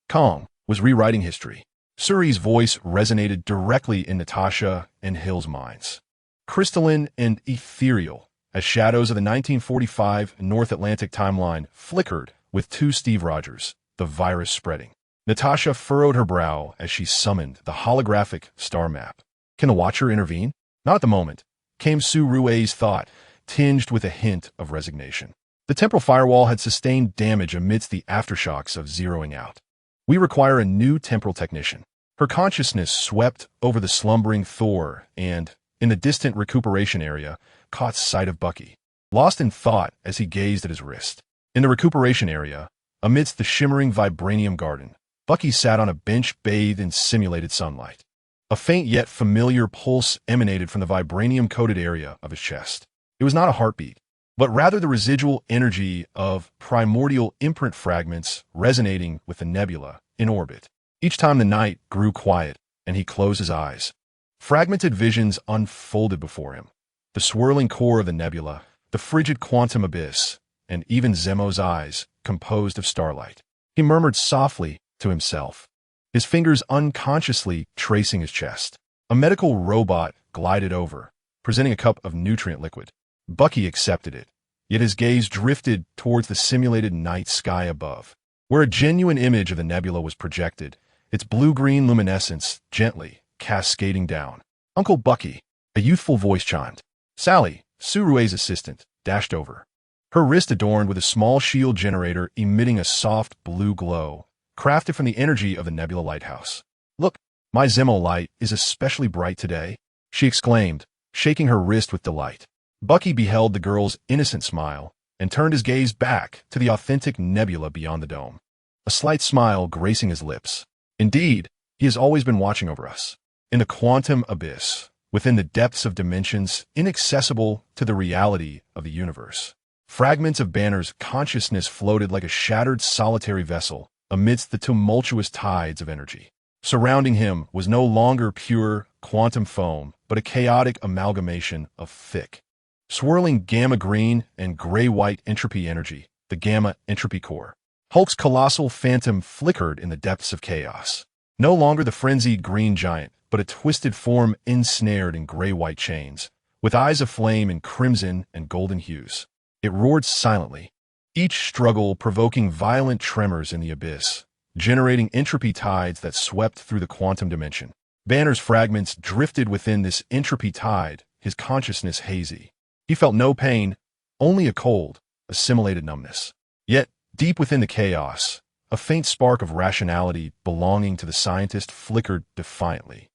Kong was rewriting history. S.H.I.E.L.D's voice resonated directly in Natasha and Hill's minds. Crystalline and ethereal, as shadows of the 1945 North Atlantic timeline flickered with two Steve Rogers, the virus spreading. Natasha furrowed her brow as she summoned the holographic star map. Can the Watcher intervene? Not at the moment, came Su Rui's thought, tinged with a hint of resignation. The temporal firewall had sustained damage amidst the aftershocks of zeroing out. We require a new temporal technician. Her consciousness swept over the slumbering Thor and, in the distant recuperation area, caught sight of Bucky, lost in thought as he gazed at his wrist. In the recuperation area, amidst the shimmering vibranium garden, Bucky sat on a bench bathed in simulated sunlight. A faint yet familiar pulse emanated from the vibranium-coated area of his chest. It was not a heartbeat, but rather the residual energy of primordial imprint fragments resonating with the nebula in orbit. Each time the night grew quiet and he closed his eyes, fragmented visions unfolded before him. The swirling core of the nebula, the frigid quantum abyss, and even Zemo's eyes, composed of starlight. He murmured softly to himself, his fingers unconsciously tracing his chest. A medical robot glided over, presenting a cup of nutrient liquid. Bucky accepted it, yet his gaze drifted towards the simulated night sky above, where a genuine image of the nebula was projected, its blue-green luminescence gently cascading down. Uncle Bucky, a youthful voice chimed. Sally, S.H.I.E.L.D's assistant, dashed over, her wrist adorned with a small S.H.I.E.L.D generator emitting a soft blue glow, crafted from the energy of the nebula lighthouse. Look, my Zemo light is especially bright today, she exclaimed, shaking her wrist with delight. Bucky beheld the girl's innocent smile and turned his gaze back to the authentic nebula beyond the dome, a slight smile gracing his lips. Indeed, he has always been watching over us. In the quantum abyss, within the depths of dimensions inaccessible to the reality of the universe, fragments of Banner's consciousness floated like a shattered solitary vessel amidst the tumultuous tides of energy. Surrounding him was no longer pure quantum foam, but a chaotic amalgamation of thick, swirling gamma-green and gray-white entropy energy, the gamma entropy core. Hulk's colossal phantom flickered in the depths of chaos. No longer the frenzied green giant, but a twisted form ensnared in gray-white chains, with eyes of flame in crimson and golden hues. It roared silently, each struggle provoking violent tremors in the abyss, generating entropy tides that swept through the quantum dimension. Banner's fragments drifted within this entropy tide, his consciousness hazy. He felt no pain, only a cold, assimilated numbness. Yet, deep within the chaos, a faint spark of rationality belonging to the scientist flickered defiantly.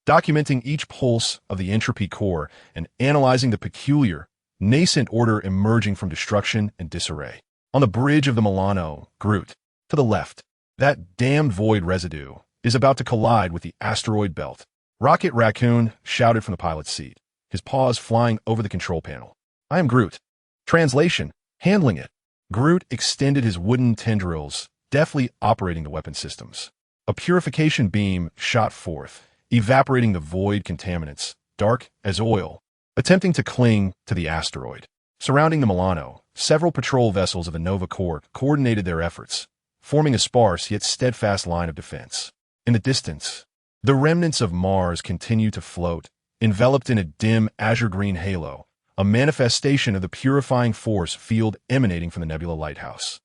Documenting each pulse of the entropy core and analyzing the peculiar, nascent order emerging from destruction and disarray. On the bridge of the Milano, Groot, to the left, that damned void residue is about to collide with the asteroid belt. Rocket Raccoon shouted from the pilot's seat, his paws flying over the control panel. I am Groot. Translation, handling it. Groot extended his wooden tendrils, deftly operating the weapon systems. A purification beam shot forth, evaporating the void contaminants, dark as oil, attempting to cling to the asteroid. Surrounding the Milano, several patrol vessels of the Nova Corps coordinated their efforts, forming a sparse yet steadfast line of defense. In the distance, the remnants of Mars continue to float, enveloped in a dim azure-green halo, a manifestation of the purifying force field emanating from the Nebula Lighthouse,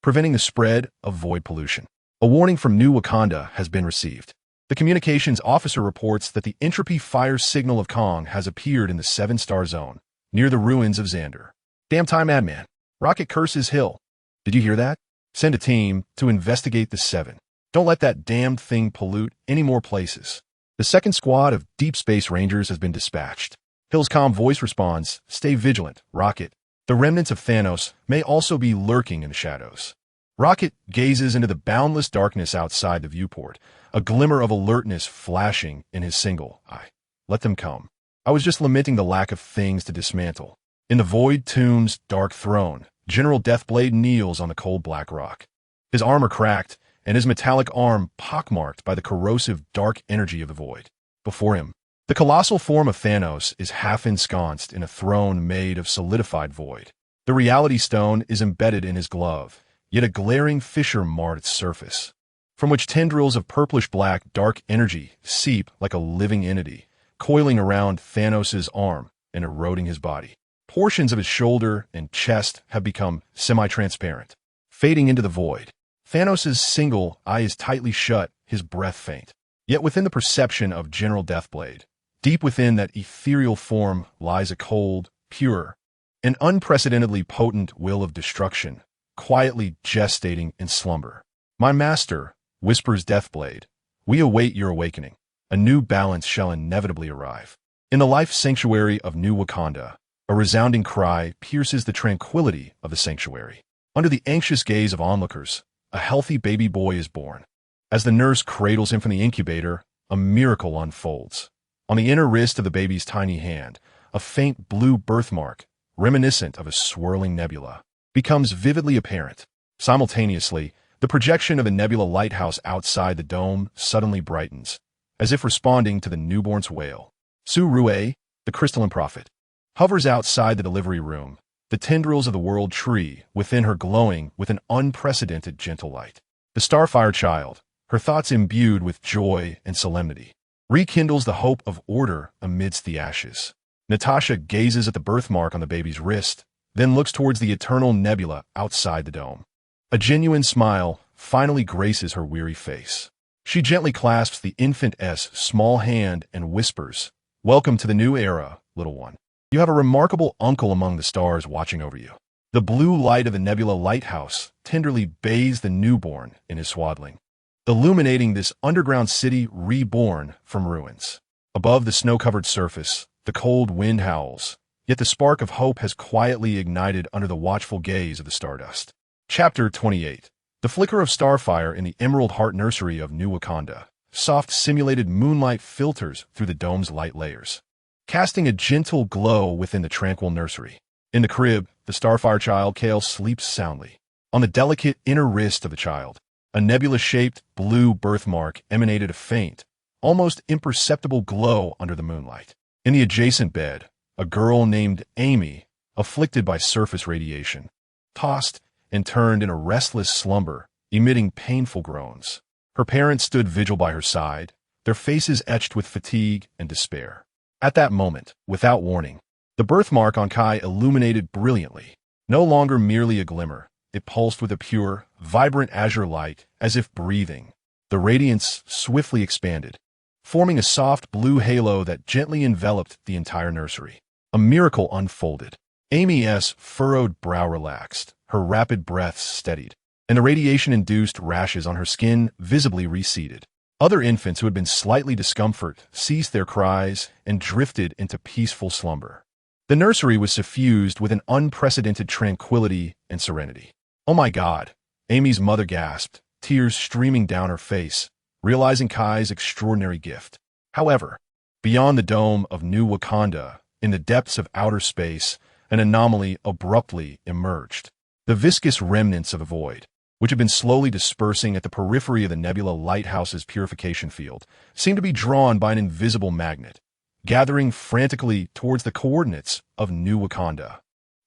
preventing the spread of void pollution. A warning from New Wakanda has been received. The communications officer reports that the entropy fire signal of Kong has appeared in the 7-star zone, near the ruins of Xander. Damn time, madman. Rocket curses Hill. Did you hear that? Send a team to investigate the 7. Don't let that damned thing pollute any more places. The second squad of Deep Space Rangers has been dispatched. Hill's calm voice responds, stay vigilant, Rocket. The remnants of Thanos may also be lurking in the shadows. Rocket gazes into the boundless darkness outside the viewport, a glimmer of alertness flashing in his single eye. Let them come. I was just lamenting the lack of things to dismantle. In the Void Tomb's dark throne, General Deathblade kneels on the cold black rock. His armor cracked, and his metallic arm pockmarked by the corrosive dark energy of the void. Before him, the colossal form of Thanos is half ensconced in a throne made of solidified void. The reality stone is embedded in his glove, yet a glaring fissure marred its surface, from which tendrils of purplish-black dark energy seep like a living entity, coiling around Thanos' arm and eroding his body. Portions of his shoulder and chest have become semi-transparent, fading into the void. Thanos' single eye is tightly shut, his breath faint. Yet within the perception of General Deathblade, deep within that ethereal form lies a cold, pure, and unprecedentedly potent will of destruction, quietly gestating in slumber. My master, whispers Deathblade, we await your awakening. A new balance shall inevitably arrive. In the life sanctuary of New Wakanda, a resounding cry pierces the tranquility of the sanctuary. Under the anxious gaze of onlookers, a healthy baby boy is born. As the nurse cradles him from the incubator, a miracle unfolds. On the inner wrist of the baby's tiny hand, a faint blue birthmark, reminiscent of a swirling nebula, becomes vividly apparent. Simultaneously, the projection of the Nebula Lighthouse outside the dome suddenly brightens, as if responding to the newborn's wail. Su Rue, the crystalline prophet, hovers outside the delivery room, the tendrils of the world tree within her glowing with an unprecedented gentle light. The Starfire child, her thoughts imbued with joy and solemnity, rekindles the hope of order amidst the ashes. Natasha gazes at the birthmark on the baby's wrist, then looks towards the eternal nebula outside the dome. A genuine smile finally graces her weary face. She gently clasps the infant's small hand and whispers, welcome to the new era, little one. You have a remarkable uncle among the stars watching over you. The blue light of the Nebula Lighthouse tenderly bathes the newborn in his swaddling, illuminating this underground city reborn from ruins. Above the snow-covered surface, the cold wind howls, yet the spark of hope has quietly ignited under the watchful gaze of the stardust. Chapter 28. The flicker of starfire in the Emerald Heart Nursery of New Wakanda. Soft simulated moonlight filters through the dome's light layers, casting a gentle glow within the tranquil nursery. In the crib, the Starfire child Kale sleeps soundly. On the delicate inner wrist of the child, a nebula-shaped blue birthmark emanated a faint, almost imperceptible glow under the moonlight. In the adjacent bed, a girl named Amy, afflicted by surface radiation, tossed and turned in a restless slumber, emitting painful groans. Her parents stood vigil by her side, their faces etched with fatigue and despair. At that moment, without warning, the birthmark on Kai illuminated brilliantly. No longer merely a glimmer, it pulsed with a pure, vibrant azure light, as if breathing. The radiance swiftly expanded, forming a soft blue halo that gently enveloped the entire nursery. A miracle unfolded. Amy's furrowed brow relaxed, her rapid breaths steadied, and the radiation-induced rashes on her skin visibly receded. Other infants who had been slightly discomfort ceased their cries and drifted into peaceful slumber. The nursery was suffused with an unprecedented tranquility and serenity. "Oh my God," Amy's mother gasped, tears streaming down her face, realizing Kai's extraordinary gift. However, beyond the dome of New Wakanda, in the depths of outer space, an anomaly abruptly emerged. The viscous remnants of the void, which had been slowly dispersing at the periphery of the Nebula Lighthouse's purification field, seemed to be drawn by an invisible magnet, gathering frantically towards the coordinates of New Wakanda.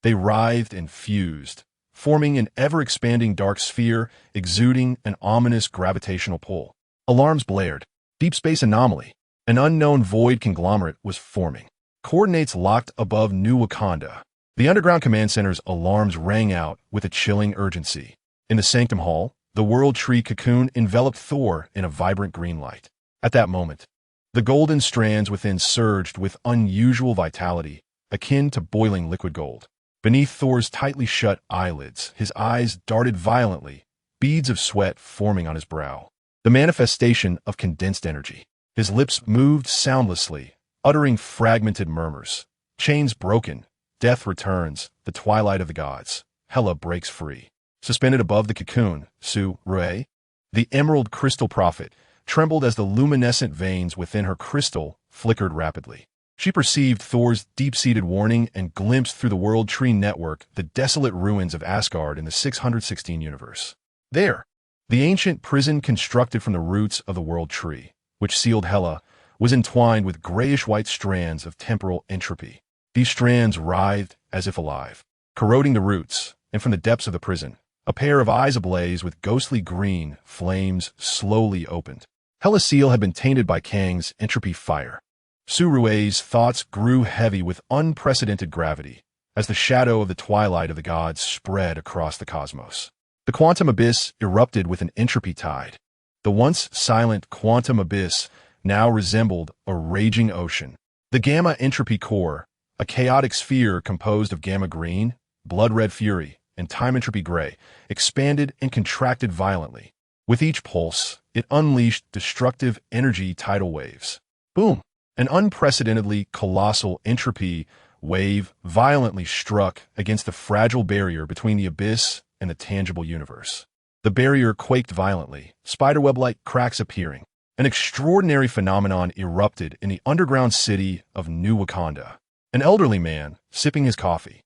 They writhed and fused, forming an ever-expanding dark sphere, exuding an ominous gravitational pull. Alarms blared. Deep space anomaly. An unknown void conglomerate was forming. Coordinates locked above New Wakanda. The underground command center's alarms rang out with a chilling urgency. In the Sanctum Hall, the World Tree cocoon enveloped Thor in a vibrant green light. At that moment, the golden strands within surged with unusual vitality, akin to boiling liquid gold. Beneath Thor's tightly shut eyelids, his eyes darted violently, beads of sweat forming on his brow. The manifestation of condensed energy. His lips moved soundlessly, uttering fragmented murmurs. Chains broken. Death returns. The twilight of the gods. Hela breaks free. Suspended above the cocoon, Su-Rue, the emerald crystal prophet, trembled as the luminescent veins within her crystal flickered rapidly. She perceived Thor's deep-seated warning and glimpsed through the World Tree network the desolate ruins of Asgard in the 616 universe. There, the ancient prison constructed from the roots of the World Tree, which sealed Hela, was entwined with grayish-white strands of temporal entropy. These strands writhed as if alive, corroding the roots, and from the depths of the prison, a pair of eyes ablaze with ghostly green flames slowly opened. Hela's seal had been tainted by Kang's entropy fire. Su-Rue's thoughts grew heavy with unprecedented gravity as the shadow of the twilight of the gods spread across the cosmos. The quantum abyss erupted with an entropy tide. The once silent quantum abyss now resembled a raging ocean. The gamma entropy core, a chaotic sphere composed of gamma green, blood red fury, and time entropy gray, expanded and contracted violently. With each pulse, it unleashed destructive energy tidal waves. Boom! An unprecedentedly colossal entropy wave violently struck against the fragile barrier between the abyss and the tangible universe. The barrier quaked violently, spiderweb-like cracks appearing. An extraordinary phenomenon erupted in the underground city of New Wakanda. An elderly man, sipping his coffee,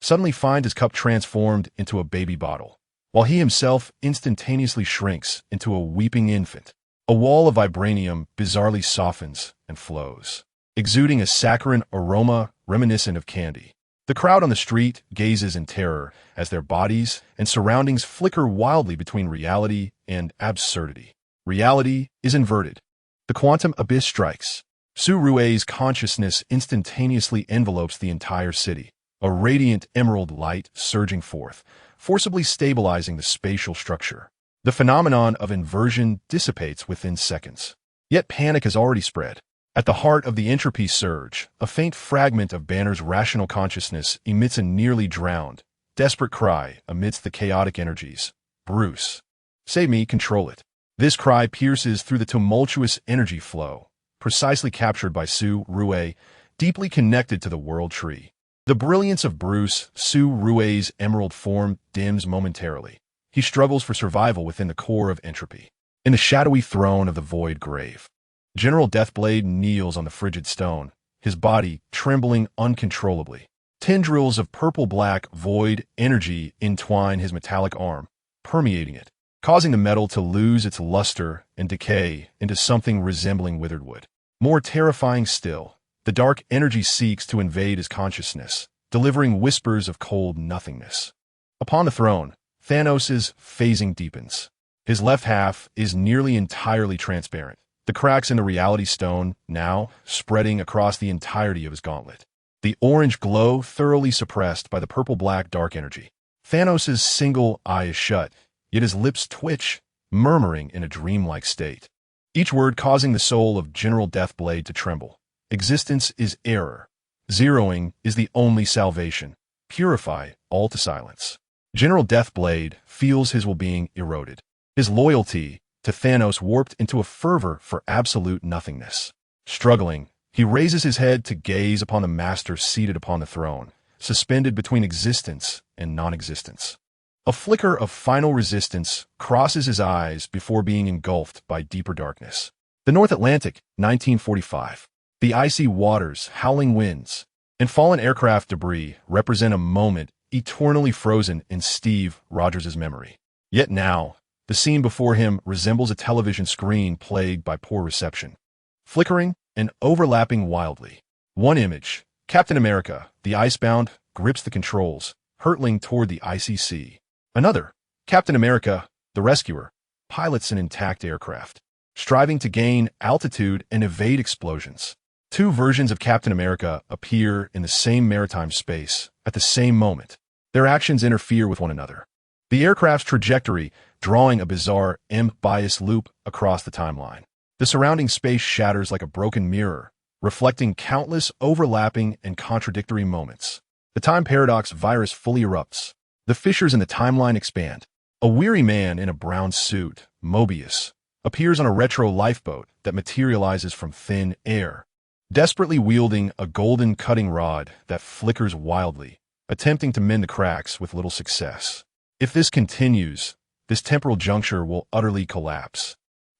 suddenly finds his cup transformed into a baby bottle, while he himself instantaneously shrinks into a weeping infant. A wall of vibranium bizarrely softens and flows, exuding a saccharine aroma reminiscent of candy. The crowd on the street gazes in terror as their bodies and surroundings flicker wildly between reality and absurdity. Reality is inverted. The quantum abyss strikes. Su-Rue's consciousness instantaneously envelopes the entire city, a radiant emerald light surging forth, forcibly stabilizing the spatial structure. The phenomenon of inversion dissipates within seconds. Yet panic has already spread. At the heart of the entropy surge, a faint fragment of Banner's rational consciousness emits a nearly drowned, desperate cry amidst the chaotic energies. "Bruce, save me, control it." This cry pierces through the tumultuous energy flow, precisely captured by Su-Rue, deeply connected to the World Tree. The brilliance of Bruce, Su-Rue's emerald form, dims momentarily. He struggles for survival within the core of entropy. In the shadowy throne of the void grave, General Deathblade kneels on the frigid stone, his body trembling uncontrollably. Tendrils of purple-black void energy entwine his metallic arm, permeating it, causing the metal to lose its luster and decay into something resembling withered wood. More terrifying still, the dark energy seeks to invade his consciousness, delivering whispers of cold nothingness. Upon the throne, Thanos' phasing deepens. His left half is nearly entirely transparent, the cracks in the reality stone now spreading across the entirety of his gauntlet. The orange glow thoroughly suppressed by the purple-black dark energy. Thanos' single eye is shut, yet his lips twitch, murmuring in a dreamlike state. Each word causing the soul of General Deathblade to tremble. Existence is error. Zeroing is the only salvation. Purify all to silence. General Deathblade feels his well-being eroded. His loyalty to Thanos warped into a fervor for absolute nothingness. Struggling, he raises his head to gaze upon the master seated upon the throne, suspended between existence and non-existence. A flicker of final resistance crosses his eyes before being engulfed by deeper darkness. The North Atlantic, 1945. The icy waters, howling winds, and fallen aircraft debris represent a moment eternally frozen in Steve Rogers' memory. Yet now, the scene before him resembles a television screen plagued by poor reception. Flickering and overlapping wildly. One image, Captain America, the icebound, grips the controls, hurtling toward the icy sea. Another, Captain America, the rescuer, pilots an intact aircraft, striving to gain altitude and evade explosions. Two versions of Captain America appear in the same maritime space at the same moment. Their actions interfere with one another. The aircraft's trajectory drawing a bizarre M-bias loop across the timeline. The surrounding space shatters like a broken mirror, reflecting countless overlapping and contradictory moments. The time paradox virus fully erupts. The fissures in the timeline expand. A weary man in a brown suit, Mobius, appears on a retro lifeboat that materializes from thin air, desperately wielding a golden cutting rod that flickers wildly, attempting to mend the cracks with little success. If this continues, this temporal juncture will utterly collapse,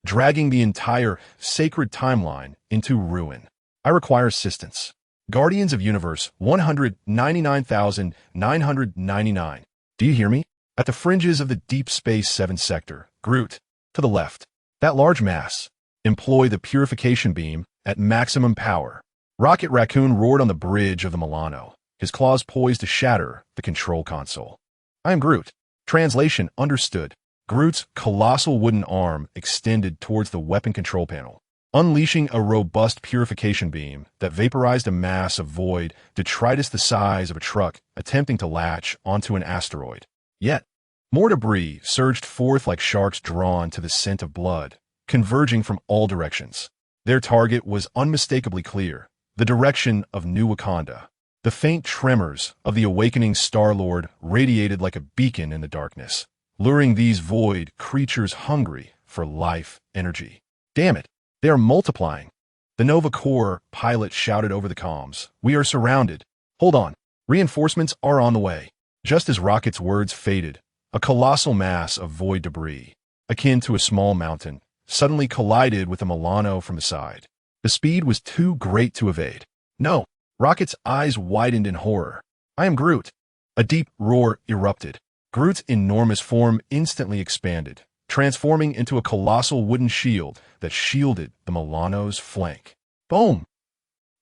dragging the entire sacred timeline into ruin. I require assistance. Guardians of Universe 199,999. Do you hear me? At the fringes of the Deep Space 7 sector, Groot, to the left. That large mass. Employ the purification beam at maximum power. Rocket Raccoon roared on the bridge of the Milano, his claws poised to shatter the control console. I am Groot. Translation understood. Groot's colossal wooden arm extended towards the weapon control panel, unleashing a robust purification beam that vaporized a mass of void detritus the size of a truck attempting to latch onto an asteroid. Yet, more debris surged forth like sharks drawn to the scent of blood, converging from all directions. Their target was unmistakably clear, the direction of New Wakanda. The faint tremors of the awakening Star-Lord radiated like a beacon in the darkness, luring these void creatures hungry for life energy. Damn it, they are multiplying. The Nova Corps pilot shouted over the comms. We are surrounded. Hold on. Reinforcements are on the way. Just as Rocket's words faded, a colossal mass of void debris, akin to a small mountain, suddenly collided with a Milano from the side. The speed was too great to evade. No. Rocket's eyes widened in horror. I am Groot. A deep roar erupted. Groot's enormous form instantly expanded, transforming into a colossal wooden shield that shielded the Milano's flank. Boom!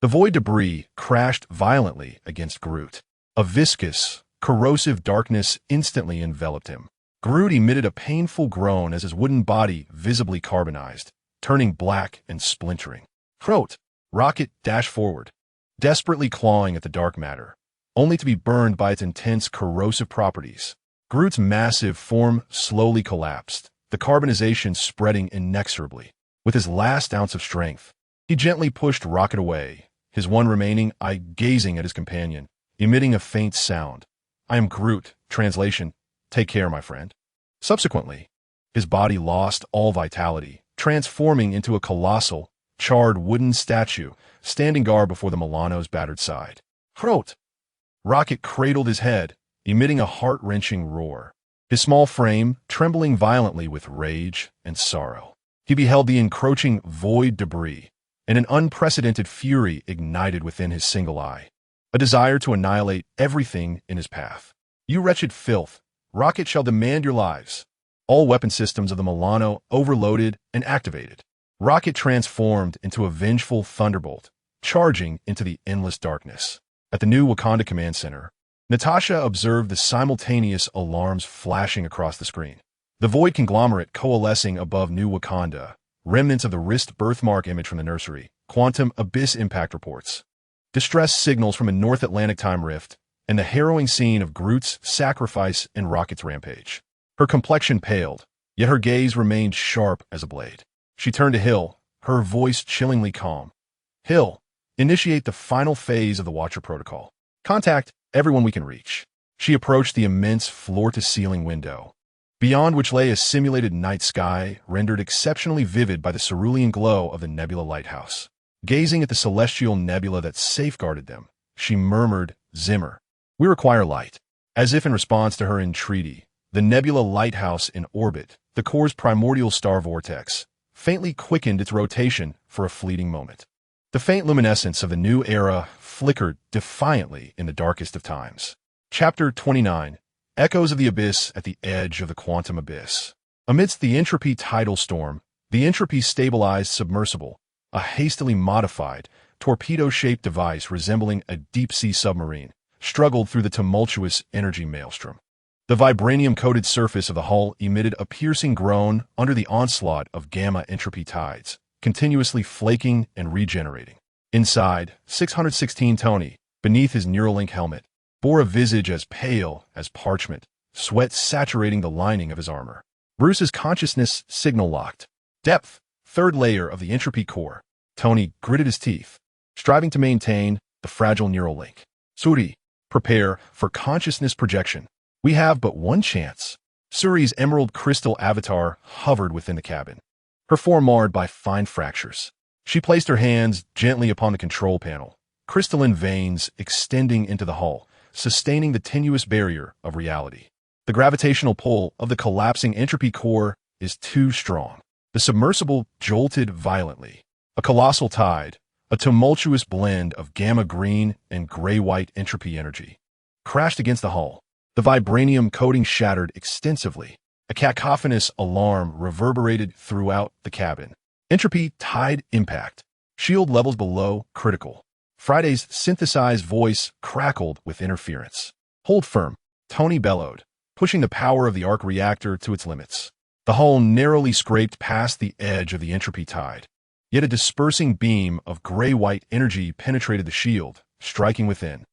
The void debris crashed violently against Groot. A viscous, corrosive darkness instantly enveloped him. Groot emitted a painful groan as his wooden body visibly carbonized, turning black and splintering. Groot! Rocket dashed forward, desperately clawing at the dark matter, only to be burned by its intense corrosive properties. Groot's massive form slowly collapsed, the carbonization spreading inexorably. With his last ounce of strength, he gently pushed Rocket away, his one remaining eye gazing at his companion, emitting a faint sound. I am Groot. Translation, take care, my friend. Subsequently, his body lost all vitality, transforming into a colossal, charred wooden statue standing guard before the Milano's battered side. Groot! Rocket cradled his head, emitting a heart-wrenching roar, his small frame trembling violently with rage and sorrow. He beheld the encroaching void debris, and an unprecedented fury ignited within his single eye, a desire to annihilate everything in his path. You wretched filth, Rocket shall demand your lives. All weapon systems of the Milano overloaded and activated. Rocket transformed into a vengeful thunderbolt, charging into the endless darkness. At the new Wakanda Command Center, Natasha observed the simultaneous alarms flashing across the screen. The void conglomerate coalescing above New Wakanda, remnants of the wrist birthmark image from the nursery, quantum abyss impact reports, distress signals from a North Atlantic time rift, and the harrowing scene of Groot's sacrifice and Rocket's rampage. Her complexion paled, yet her gaze remained sharp as a blade. She turned to Hill, her voice chillingly calm. Hill, initiate the final phase of the Watcher Protocol. Contact everyone we can reach. She approached the immense floor-to-ceiling window, beyond which lay a simulated night sky rendered exceptionally vivid by the cerulean glow of the Nebula Lighthouse. Gazing at the celestial nebula that safeguarded them, she murmured, Zimmer, we require light. As if in response to her entreaty, the Nebula Lighthouse in orbit, the core's primordial star vortex, faintly quickened its rotation for a fleeting moment. The faint luminescence of the new era flickered defiantly in the darkest of times. Chapter 29. Echoes of the Abyss at the Edge of the Quantum Abyss. Amidst the entropy tidal storm, the entropy-stabilized submersible, a hastily modified, torpedo-shaped device resembling a deep-sea submarine, struggled through the tumultuous energy maelstrom. The vibranium-coated surface of the hull emitted a piercing groan under the onslaught of gamma entropy tides, continuously flaking and regenerating. Inside, 616 Tony, beneath his Neuralink helmet, bore a visage as pale as parchment, sweat saturating the lining of his armor. Bruce's consciousness signal-locked. Depth, third layer of the entropy core. Tony gritted his teeth, striving to maintain the fragile neural link. Suri, prepare for consciousness projection. We have but one chance. Suri's emerald crystal avatar hovered within the cabin, her form marred by fine fractures. She placed her hands gently upon the control panel, crystalline veins extending into the hull, sustaining the tenuous barrier of reality. The gravitational pull of the collapsing entropy core is too strong. The submersible jolted violently. A colossal tide, a tumultuous blend of gamma-green and gray-white entropy energy, crashed against the hull. The vibranium coating shattered extensively. A cacophonous alarm reverberated throughout the cabin. Entropy tide impact. S.H.I.E.L.D levels below critical. Friday's synthesized voice crackled with interference. Hold firm, Tony bellowed, pushing the power of the arc reactor to its limits. The hull narrowly scraped past the edge of the entropy tide. Yet a dispersing beam of gray-white energy penetrated the shield, striking within.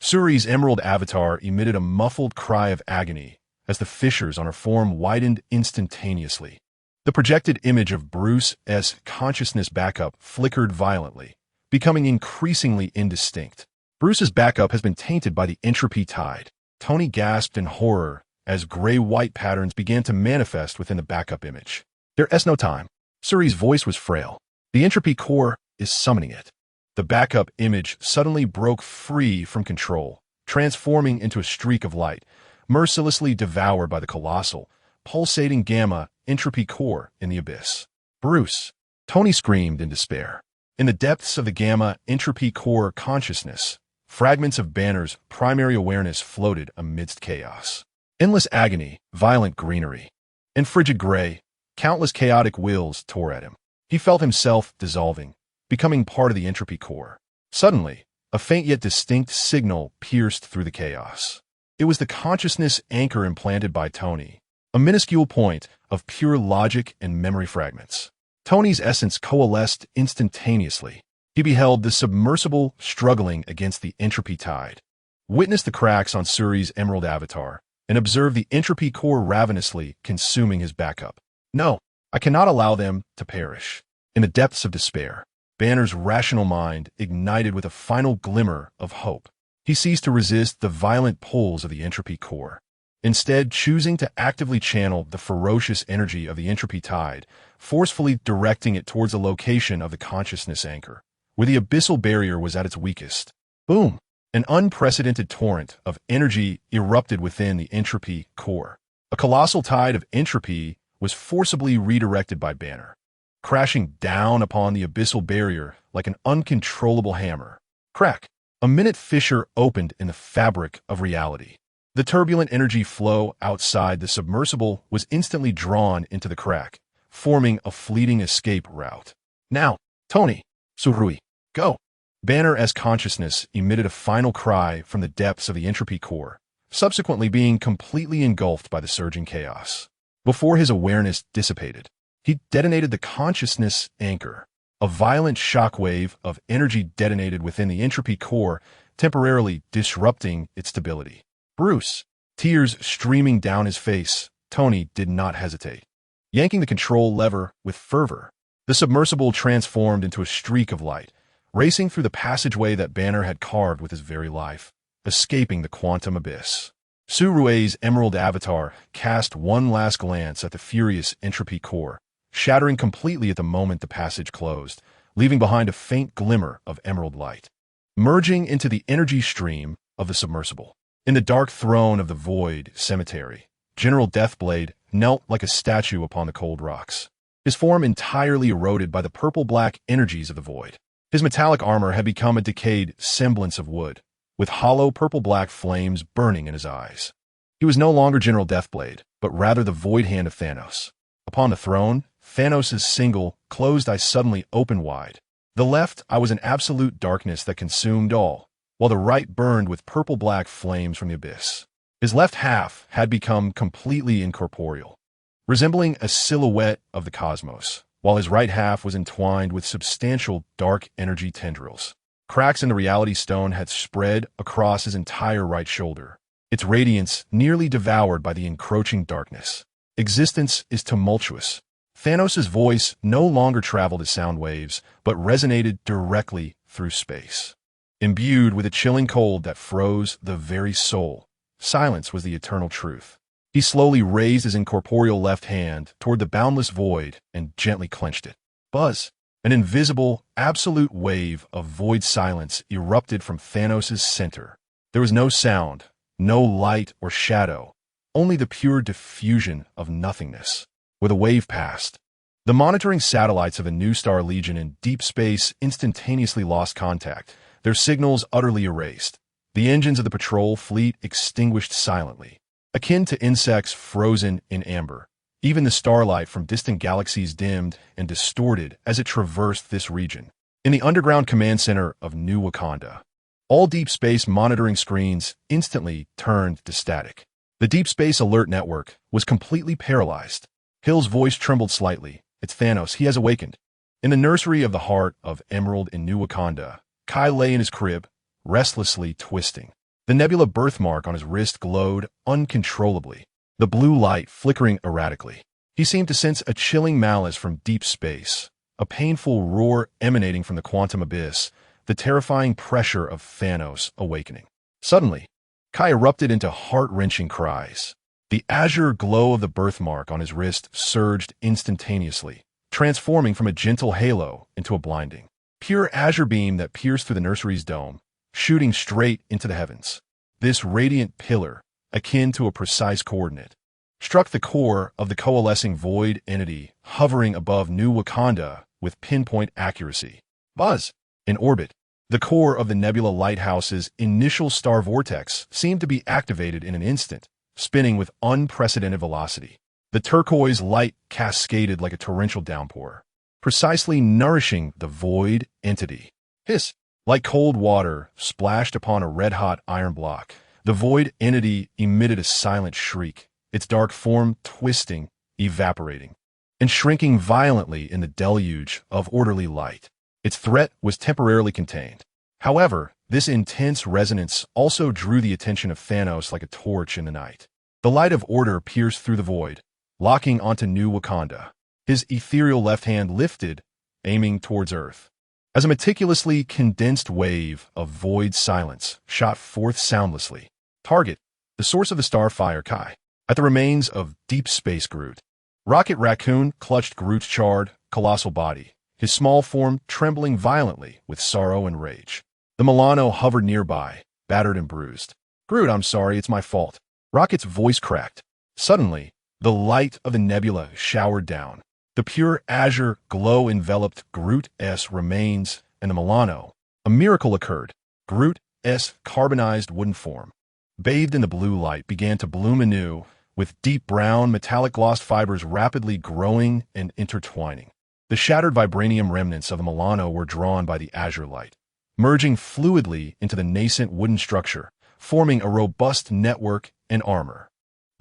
Suri's emerald avatar emitted a muffled cry of agony as the fissures on her form widened instantaneously. The projected image of Bruce's consciousness backup flickered violently, becoming increasingly indistinct. Bruce's backup has been tainted by the entropy tide. Tony gasped in horror as gray-white patterns began to manifest within the backup image. There's no time. Suri's voice was frail. The entropy core is summoning it. The backup image suddenly broke free from control, transforming into a streak of light, mercilessly devoured by the colossal, pulsating gamma entropy core in the abyss. Bruce! Tony screamed in despair. In the depths of the gamma entropy core consciousness, fragments of Banner's primary awareness floated amidst chaos. Endless agony, violent greenery. In frigid gray, countless chaotic wills tore at him. He felt himself dissolving, becoming part of the entropy core. Suddenly, a faint yet distinct signal pierced through the chaos. It was the consciousness anchor implanted by Tony, a minuscule point of pure logic and memory fragments. Tony's essence coalesced instantaneously. He beheld the submersible struggling against the entropy tide, witnessed the cracks on Suri's emerald avatar, and observed the entropy core ravenously consuming his backup. No, I cannot allow them to perish. In the depths of despair, Banner's rational mind ignited with a final glimmer of hope. He ceased to resist the violent pulls of the entropy core, instead choosing to actively channel the ferocious energy of the entropy tide, forcefully directing it towards the location of the consciousness anchor, where the abyssal barrier was at its weakest. Boom! An unprecedented torrent of energy erupted within the entropy core. A colossal tide of entropy was forcibly redirected by Banner, crashing down upon the abyssal barrier like an uncontrollable hammer. Crack! A minute fissure opened in the fabric of reality. The turbulent energy flow outside the submersible was instantly drawn into the crack, forming a fleeting escape route. Now, Tony, Surui, go! Banner's consciousness emitted a final cry from the depths of the entropy core, subsequently being completely engulfed by the surging chaos. Before his awareness dissipated, he detonated the consciousness anchor. A violent shockwave of energy detonated within the entropy core, temporarily disrupting its stability. Bruce, tears streaming down his face, Tony did not hesitate. Yanking the control lever with fervor, the submersible transformed into a streak of light, racing through the passageway that Banner had carved with his very life, escaping the quantum abyss. Surue's emerald avatar cast one last glance at the furious entropy core, shattering completely at the moment the passage closed, leaving behind a faint glimmer of emerald light. Merging into the energy stream of the submersible. In the dark throne of the void cemetery, General Deathblade knelt like a statue upon the cold rocks, his form entirely eroded by the purple-black energies of the void. His metallic armor had become a decayed semblance of wood, with hollow purple-black flames burning in his eyes. He was no longer General Deathblade, but rather the void hand of Thanos. Upon the throne, Thanos' single, closed eye suddenly opened wide. The left eye was an absolute darkness that consumed all, while the right burned with purple-black flames from the abyss. His left half had become completely incorporeal, resembling a silhouette of the cosmos, while his right half was entwined with substantial dark energy tendrils. Cracks in the reality stone had spread across his entire right shoulder, its radiance nearly devoured by the encroaching darkness. Existence is tumultuous. Thanos' voice no longer traveled as sound waves, but resonated directly through space. Imbued with a chilling cold that froze the very soul, silence was the eternal truth. He slowly raised his incorporeal left hand toward the boundless void and gently clenched it. Buzz! An invisible, absolute wave of void silence erupted from Thanos' center. There was no sound, no light or shadow, only the pure diffusion of nothingness. With a wave passed, the monitoring satellites of a New Star Legion in deep space instantaneously lost contact, their signals utterly erased. The engines of the patrol fleet extinguished silently, akin to insects frozen in amber. Even the starlight from distant galaxies dimmed and distorted as it traversed this region. In the underground command center of New Wakanda, all deep space monitoring screens instantly turned to static. The Deep Space Alert Network was completely paralyzed. Hill's voice trembled slightly. It's Thanos. He has awakened. In the nursery of the heart of Emerald in New Wakanda, Kai lay in his crib, restlessly twisting. The nebula birthmark on his wrist glowed uncontrollably, the blue light flickering erratically. He seemed to sense a chilling malice from deep space, a painful roar emanating from the quantum abyss, the terrifying pressure of Thanos awakening. Suddenly, Kai erupted into heart-wrenching cries. The azure glow of the birthmark on his wrist surged instantaneously, transforming from a gentle halo into a blinding, pure azure beam that pierced through the nursery's dome, shooting straight into the heavens. This radiant pillar, akin to a precise coordinate, struck the core of the coalescing void entity hovering above New Wakanda with pinpoint accuracy. Buzz! In orbit, the core of the Nebula Lighthouse's initial star vortex seemed to be activated in an instant, spinning with unprecedented velocity. The turquoise light cascaded like a torrential downpour, precisely nourishing the void entity. Hiss! Like cold water splashed upon a red-hot iron block, the void entity emitted a silent shriek, its dark form twisting, evaporating, and shrinking violently in the deluge of orderly light. Its threat was temporarily contained. However, this intense resonance also drew the attention of Thanos like a torch in the night. The light of order pierced through the void, locking onto New Wakanda. His ethereal left hand lifted, aiming towards Earth. As a meticulously condensed wave of void silence shot forth soundlessly. Target, the source of the starfire Kai. At the remains of Deep Space Groot. Rocket Raccoon clutched Groot's charred, colossal body, his small form trembling violently with sorrow and rage. The Milano hovered nearby, battered and bruised. Groot, I'm sorry, it's my fault. Rocket's voice cracked. Suddenly, the light of the nebula showered down. The pure azure glow enveloped Groot's remains, and the Milano. A miracle occurred. Groot's carbonized wooden form, bathed in the blue light, began to bloom anew, with deep brown metallic glossed fibers rapidly growing and intertwining. The shattered vibranium remnants of the Milano were drawn by the azure light, merging fluidly into the nascent wooden structure, forming a robust network and armor.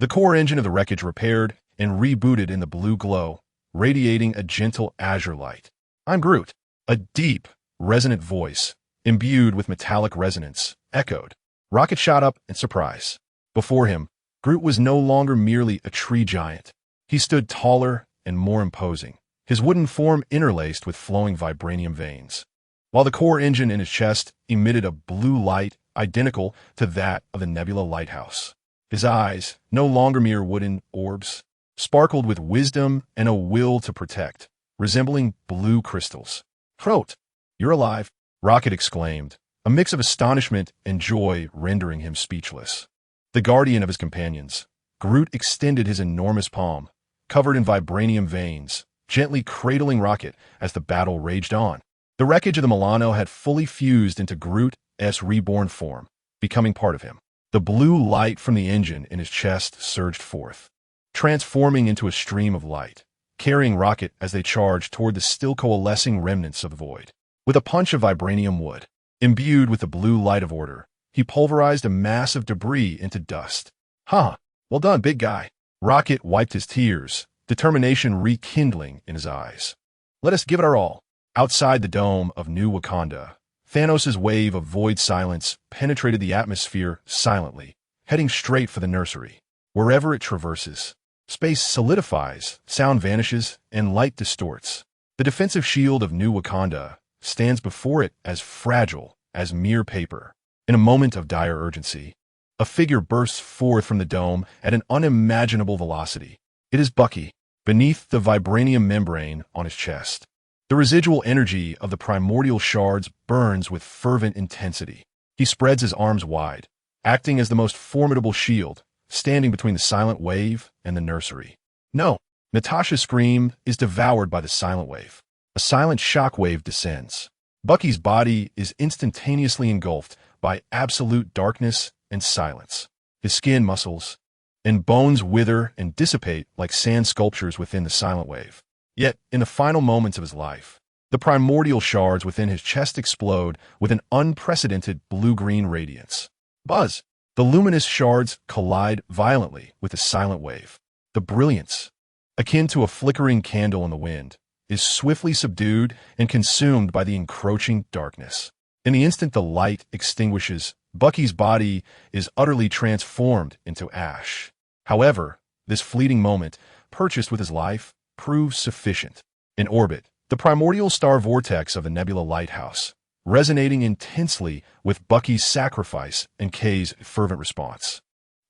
The core engine of the wreckage repaired and rebooted in the blue glow, radiating a gentle azure light. "I'm Groot." A deep, resonant voice, imbued with metallic resonance, echoed. Rocket shot up in surprise. Before him, Groot was no longer merely a tree giant. He stood taller and more imposing, his wooden form interlaced with flowing vibranium veins, while the core engine in his chest emitted a blue light identical to that of the Nebula Lighthouse. His eyes, no longer mere wooden orbs, sparkled with wisdom and a will to protect, resembling blue crystals. "Groot, you're alive," Rocket exclaimed, a mix of astonishment and joy rendering him speechless. The guardian of his companions, Groot extended his enormous palm, covered in vibranium veins, gently cradling Rocket as the battle raged on. The wreckage of the Milano had fully fused into Groot's reborn form, becoming part of him. The blue light from the engine in his chest surged forth, transforming into a stream of light, carrying Rocket as they charged toward the still coalescing remnants of the void. With a punch of vibranium wood, imbued with the blue light of order, he pulverized a mass of debris into dust. "Huh, well done, big guy." Rocket wiped his tears, determination rekindling in his eyes. "Let us give it our all." Outside the dome of New Wakanda, Thanos' wave of void silence penetrated the atmosphere silently, heading straight for the nursery. Wherever it traverses, space solidifies, sound vanishes, and light distorts. The defensive shield of New Wakanda stands before it as fragile as mere paper. In a moment of dire urgency, a figure bursts forth from the dome at an unimaginable velocity. It is Bucky, beneath the vibranium membrane on his chest. The residual energy of the primordial shards burns with fervent intensity. He spreads his arms wide, acting as the most formidable shield, standing between the silent wave and the nursery. No, Natasha's scream is devoured by the silent wave. A silent shock wave descends. Bucky's body is instantaneously engulfed by absolute darkness and silence. His skin, muscles, and bones wither and dissipate like sand sculptures within the silent wave. Yet, in the final moments of his life, the primordial shards within his chest explode with an unprecedented blue-green radiance. Buzz! The luminous shards collide violently with the silent wave. The brilliance, akin to a flickering candle in the wind, is swiftly subdued and consumed by the encroaching darkness. In the instant the light extinguishes, Bucky's body is utterly transformed into ash. However, this fleeting moment, purchased with his life, proves sufficient. In orbit, the primordial star vortex of the Nebula Lighthouse, resonating intensely with Bucky's sacrifice and Kay's fervent response,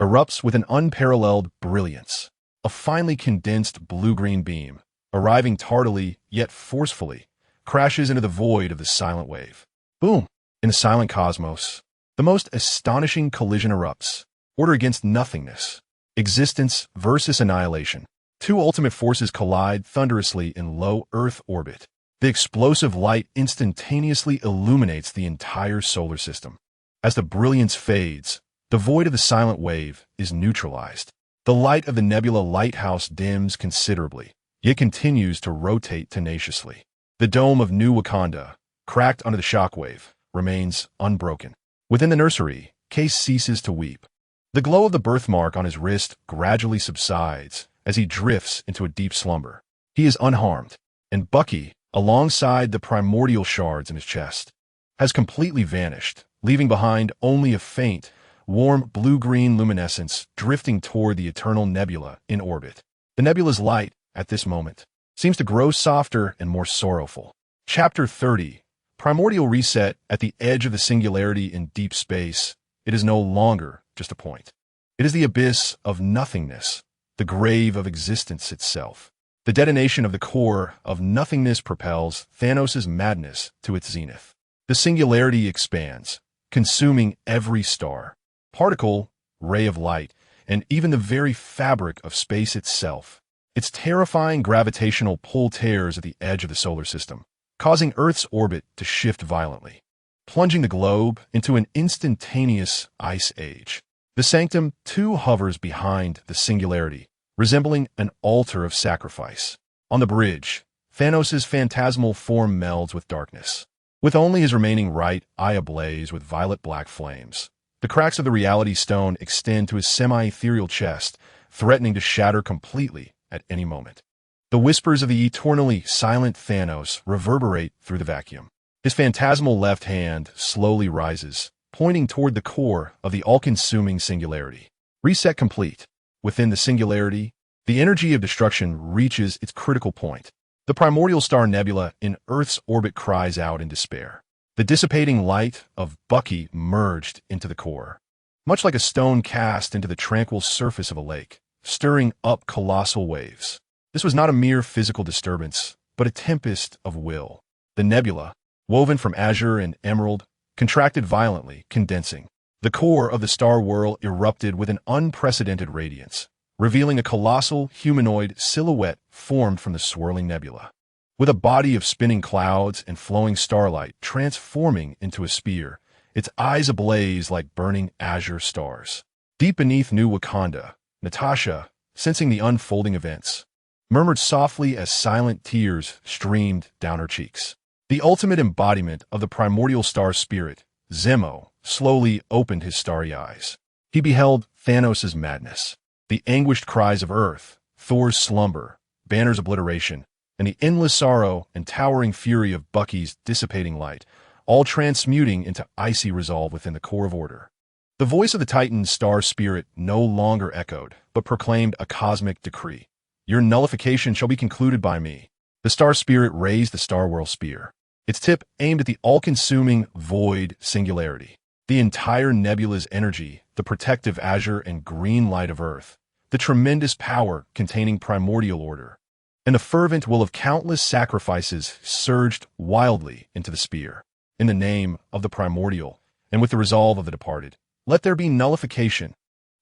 erupts with an unparalleled brilliance. A finely condensed blue-green beam, arriving tardily yet forcefully, crashes into the void of the silent wave. Boom! In the silent cosmos, the most astonishing collision erupts. Order against nothingness. Existence versus annihilation. Two ultimate forces collide thunderously in low Earth orbit. The explosive light instantaneously illuminates the entire solar system. As the brilliance fades, the void of the silent wave is neutralized. The light of the Nebula Lighthouse dims considerably, yet continues to rotate tenaciously. The dome of New Wakanda, cracked under the shockwave, remains unbroken. Within the nursery, Case ceases to weep. The glow of the birthmark on his wrist gradually subsides as he drifts into a deep slumber. He is unharmed, and Bucky, alongside the primordial shards in his chest, has completely vanished, leaving behind only a faint, warm blue-green luminescence drifting toward the eternal nebula in orbit. The nebula's light, at this moment, seems to grow softer and more sorrowful. Chapter 30. Primordial reset at the edge of the singularity in deep space. It is no longer just a point. It is the abyss of nothingness, the grave of existence itself. The detonation of the core of nothingness propels Thanos' madness to its zenith. The singularity expands, consuming every star, particle, ray of light, and even the very fabric of space itself. Its terrifying gravitational pull tears at the edge of the solar system, causing Earth's orbit to shift violently, plunging the globe into an instantaneous ice age. The sanctum, too, hovers behind the singularity, resembling an altar of sacrifice. On the bridge, Thanos' phantasmal form melds with darkness. with only his remaining right eye ablaze with violet-black flames. The cracks of the reality stone extend to his semi-ethereal chest, threatening to shatter completely at any moment. The whispers of the eternally silent Thanos reverberate through the vacuum. His phantasmal left hand slowly rises, pointing toward the core of the all-consuming singularity. Reset complete. Within the singularity, the energy of destruction reaches its critical point. The primordial star nebula in Earth's orbit cries out in despair. The dissipating light of Bucky merged into the core, much like a stone cast into the tranquil surface of a lake, stirring up colossal waves. This was not a mere physical disturbance, but a tempest of will. The nebula, woven from azure and emerald, contracted violently, condensing. The core of the star whirl erupted with an unprecedented radiance, revealing a colossal humanoid silhouette formed from the swirling nebula. With a body of spinning clouds and flowing starlight transforming into a spear, its eyes ablaze like burning azure stars. Deep beneath New Wakanda, Natasha, sensing the unfolding events, murmured softly as silent tears streamed down her cheeks. The ultimate embodiment of the primordial star spirit, Zemo, slowly opened his starry eyes. He beheld Thanos' madness, the anguished cries of Earth, Thor's slumber, Banner's obliteration, and the endless sorrow and towering fury of Bucky's dissipating light, all transmuting into icy resolve within the core of order. The voice of the Titan star spirit no longer echoed, but proclaimed a cosmic decree. Your nullification shall be concluded by me. The star spirit raised the star whirl spear, its tip aimed at the all-consuming void singularity. The entire nebula's energy, the protective azure and green light of Earth, the tremendous power containing primordial order, and the fervent will of countless sacrifices surged wildly into the spear. In the name of the primordial, and with the resolve of the departed, let there be nullification.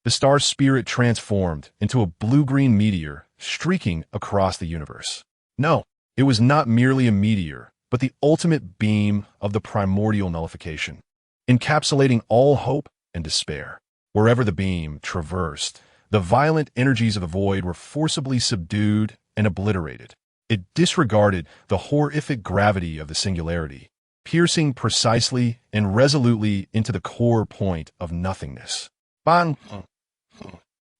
The star spirit transformed into a blue-green meteor streaking across the universe. No, it was not merely a meteor, but the ultimate beam of the primordial nullification, encapsulating all hope and despair. Wherever the beam traversed, the violent energies of the void were forcibly subdued and obliterated. It disregarded the horrific gravity of the singularity, piercing precisely and resolutely into the core point of nothingness. Bang!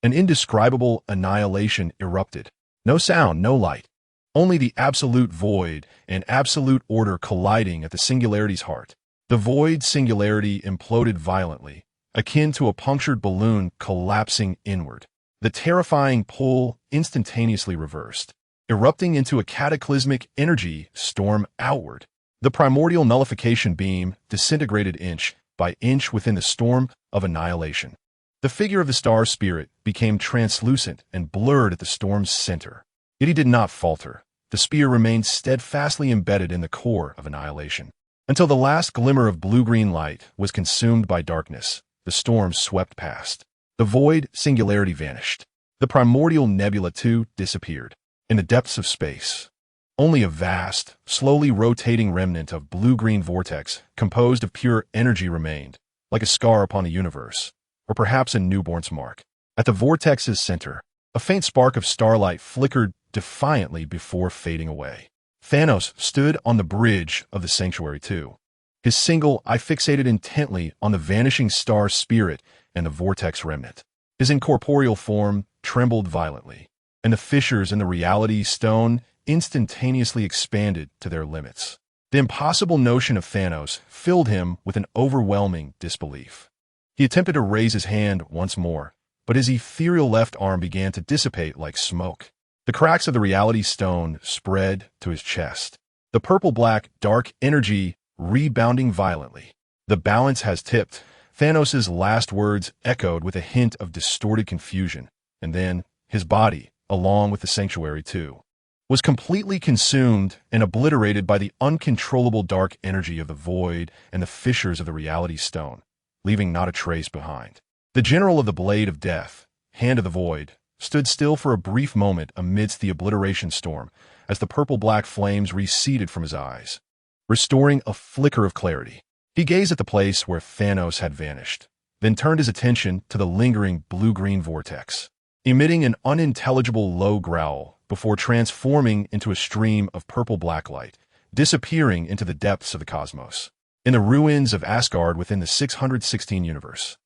An indescribable annihilation erupted. No sound, no light. Only the absolute void and absolute order colliding at the singularity's heart. The void singularity imploded violently, akin to a punctured balloon collapsing inward. The terrifying pull instantaneously reversed, erupting into a cataclysmic energy storm outward. The primordial nullification beam disintegrated inch by inch within the storm of annihilation. The figure of the star spirit became translucent and blurred at the storm's center. Yet he did not falter. The spear remained steadfastly embedded in the core of annihilation. Until the last glimmer of blue-green light was consumed by darkness, the storm swept past. The void singularity vanished. The primordial nebula, too, disappeared. In the depths of space, only a vast, slowly rotating remnant of blue-green vortex composed of pure energy remained, like a scar upon the universe, or perhaps a newborn's mark. At the vortex's center, a faint spark of starlight flickered defiantly before fading away. Thanos stood on the bridge of the sanctuary too, his single eye fixated intently on the vanishing star spirit and the vortex remnant. His incorporeal form trembled violently, and the fissures in the reality stone instantaneously expanded to their limits. The impossible notion of Thanos filled him with an overwhelming disbelief. He attempted to raise his hand once more, but his ethereal left arm began to dissipate like smoke. The cracks of the reality stone spread to his chest, the purple-black dark energy rebounding violently. The balance has tipped. Thanos' last words echoed with a hint of distorted confusion, and then his body, along with the sanctuary too, was completely consumed and obliterated by the uncontrollable dark energy of the void and the fissures of the reality stone, leaving not a trace behind. The general of the Blade of Death, Hand of the Void, stood still for a brief moment amidst the obliteration storm as the purple-black flames receded from his eyes, restoring a flicker of clarity. He gazed at the place where Thanos had vanished, then turned his attention to the lingering blue-green vortex, emitting an unintelligible low growl before transforming into a stream of purple-black light, disappearing into the depths of the cosmos, in the ruins of Asgard within the 616 universe.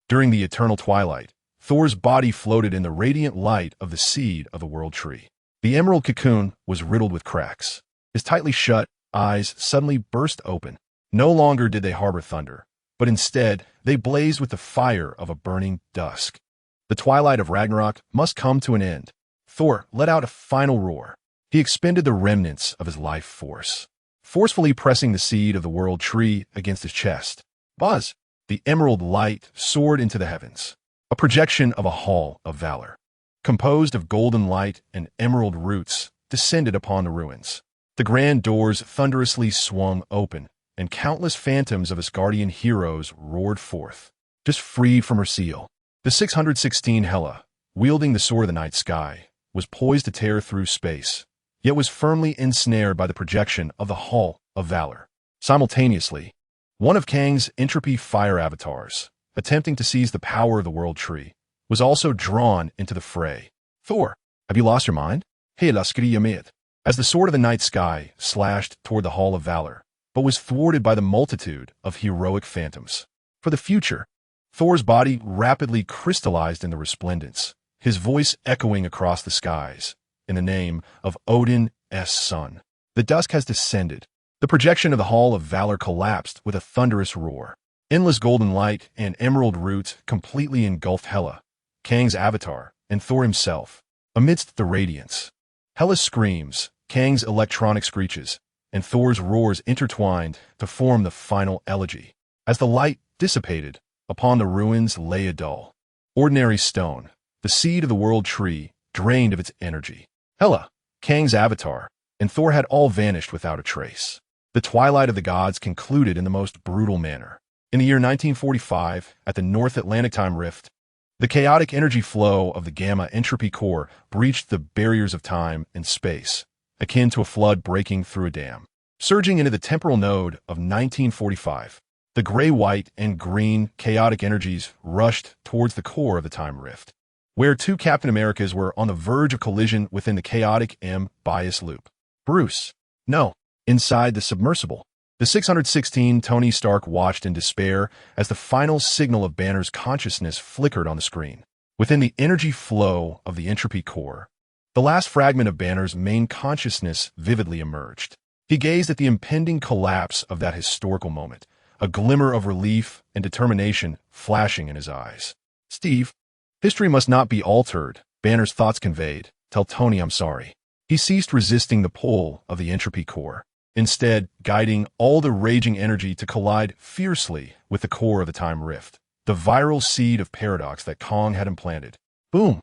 During the eternal twilight, Thor's body floated in the radiant light of the seed of the world tree. The emerald cocoon was riddled with cracks. His tightly shut eyes suddenly burst open. No longer did they harbor thunder, but instead they blazed with the fire of a burning dusk. The twilight of Ragnarok must come to an end. Thor let out a final roar. He expended the remnants of his life force, forcefully pressing the seed of the world tree against his chest. Buzz! The emerald light soared into the heavens, a projection of a hall of valor, composed of golden light and emerald roots, descended upon the ruins. The grand doors thunderously swung open, and countless phantoms of Asgardian heroes roared forth. Just freed from her seal, the 616 Hela, wielding the sword of the night sky, was poised to tear through space, yet was firmly ensnared by the projection of the Hall of Valor. Simultaneously, one of Kang's entropy fire avatars, attempting to seize the power of the world tree, was also drawn into the fray. Thor, have you lost your mind? Hela skriamid. As the sword of the night sky slashed toward the Hall of Valor, but was thwarted by the multitude of heroic phantoms. For the future, Thor's body rapidly crystallized in the resplendence, his voice echoing across the skies, in the name of Odin's son. The dusk has descended. The projection of the Hall of Valor collapsed with a thunderous roar. Endless golden light and emerald roots completely engulfed Hela, Kang's avatar, and Thor himself. Amidst the radiance, Hela's screams, Kang's electronic screeches, and Thor's roars intertwined to form the final elegy. As the light dissipated, upon the ruins lay a dull, ordinary stone, the seed of the world tree, drained of its energy. Hela, Kang's avatar, and Thor had all vanished without a trace. The twilight of the gods concluded in the most brutal manner. In the year 1945, at the North Atlantic Time Rift, the chaotic energy flow of the gamma entropy core breached the barriers of time and space, akin to a flood breaking through a dam. Surging into the temporal node of 1945, the gray, white, and green chaotic energies rushed towards the core of the time rift, where two Captain Americas were on the verge of collision within the chaotic M-bias loop. Bruce. No. Inside the submersible, the 616 Tony Stark watched in despair as the final signal of Banner's consciousness flickered on the screen. Within the energy flow of the entropy core, the last fragment of Banner's main consciousness vividly emerged. He gazed at the impending collapse of that historical moment, a glimmer of relief and determination flashing in his eyes. Steve, history must not be altered, Banner's thoughts conveyed. Tell Tony I'm sorry. He ceased resisting the pull of the entropy core, instead guiding all the raging energy to collide fiercely with the core of the time rift, the viral seed of paradox that Kang had implanted. Boom!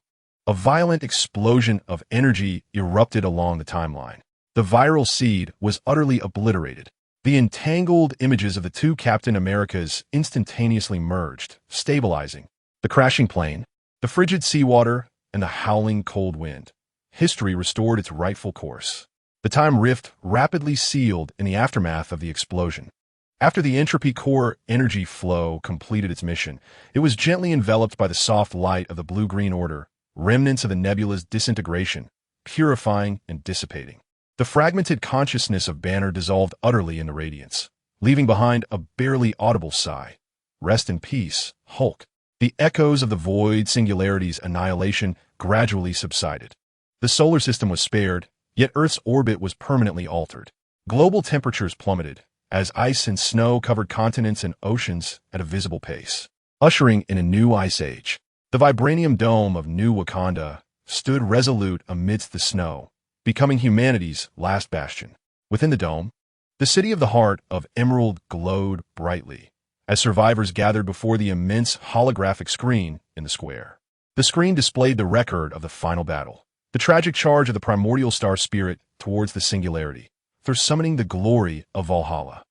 A violent explosion of energy erupted along the timeline. The viral seed was utterly obliterated. The entangled images of the two Captain Americas instantaneously merged, stabilizing. The crashing plane, the frigid seawater, and the howling cold wind. History restored its rightful course. The time rift rapidly sealed in the aftermath of the explosion. After the entropy core energy flow completed its mission, it was gently enveloped by the soft light of the blue-green order, remnants of the nebula's disintegration, purifying and dissipating. The fragmented consciousness of Banner dissolved utterly in the radiance, leaving behind a barely audible sigh. Rest in peace, Hulk. The echoes of the void singularity's annihilation gradually subsided. The solar system was spared, yet Earth's orbit was permanently altered. Global temperatures plummeted, as ice and snow covered continents and oceans at a visible pace, ushering in a new ice age. The vibranium dome of New Wakanda stood resolute amidst the snow, becoming humanity's last bastion. Within the dome, the city of the heart of Emerald glowed brightly, as survivors gathered before the immense holographic screen in the square. The screen displayed the record of the final battle, the tragic charge of the primordial star spirit towards the singularity, through summoning the glory of Valhalla.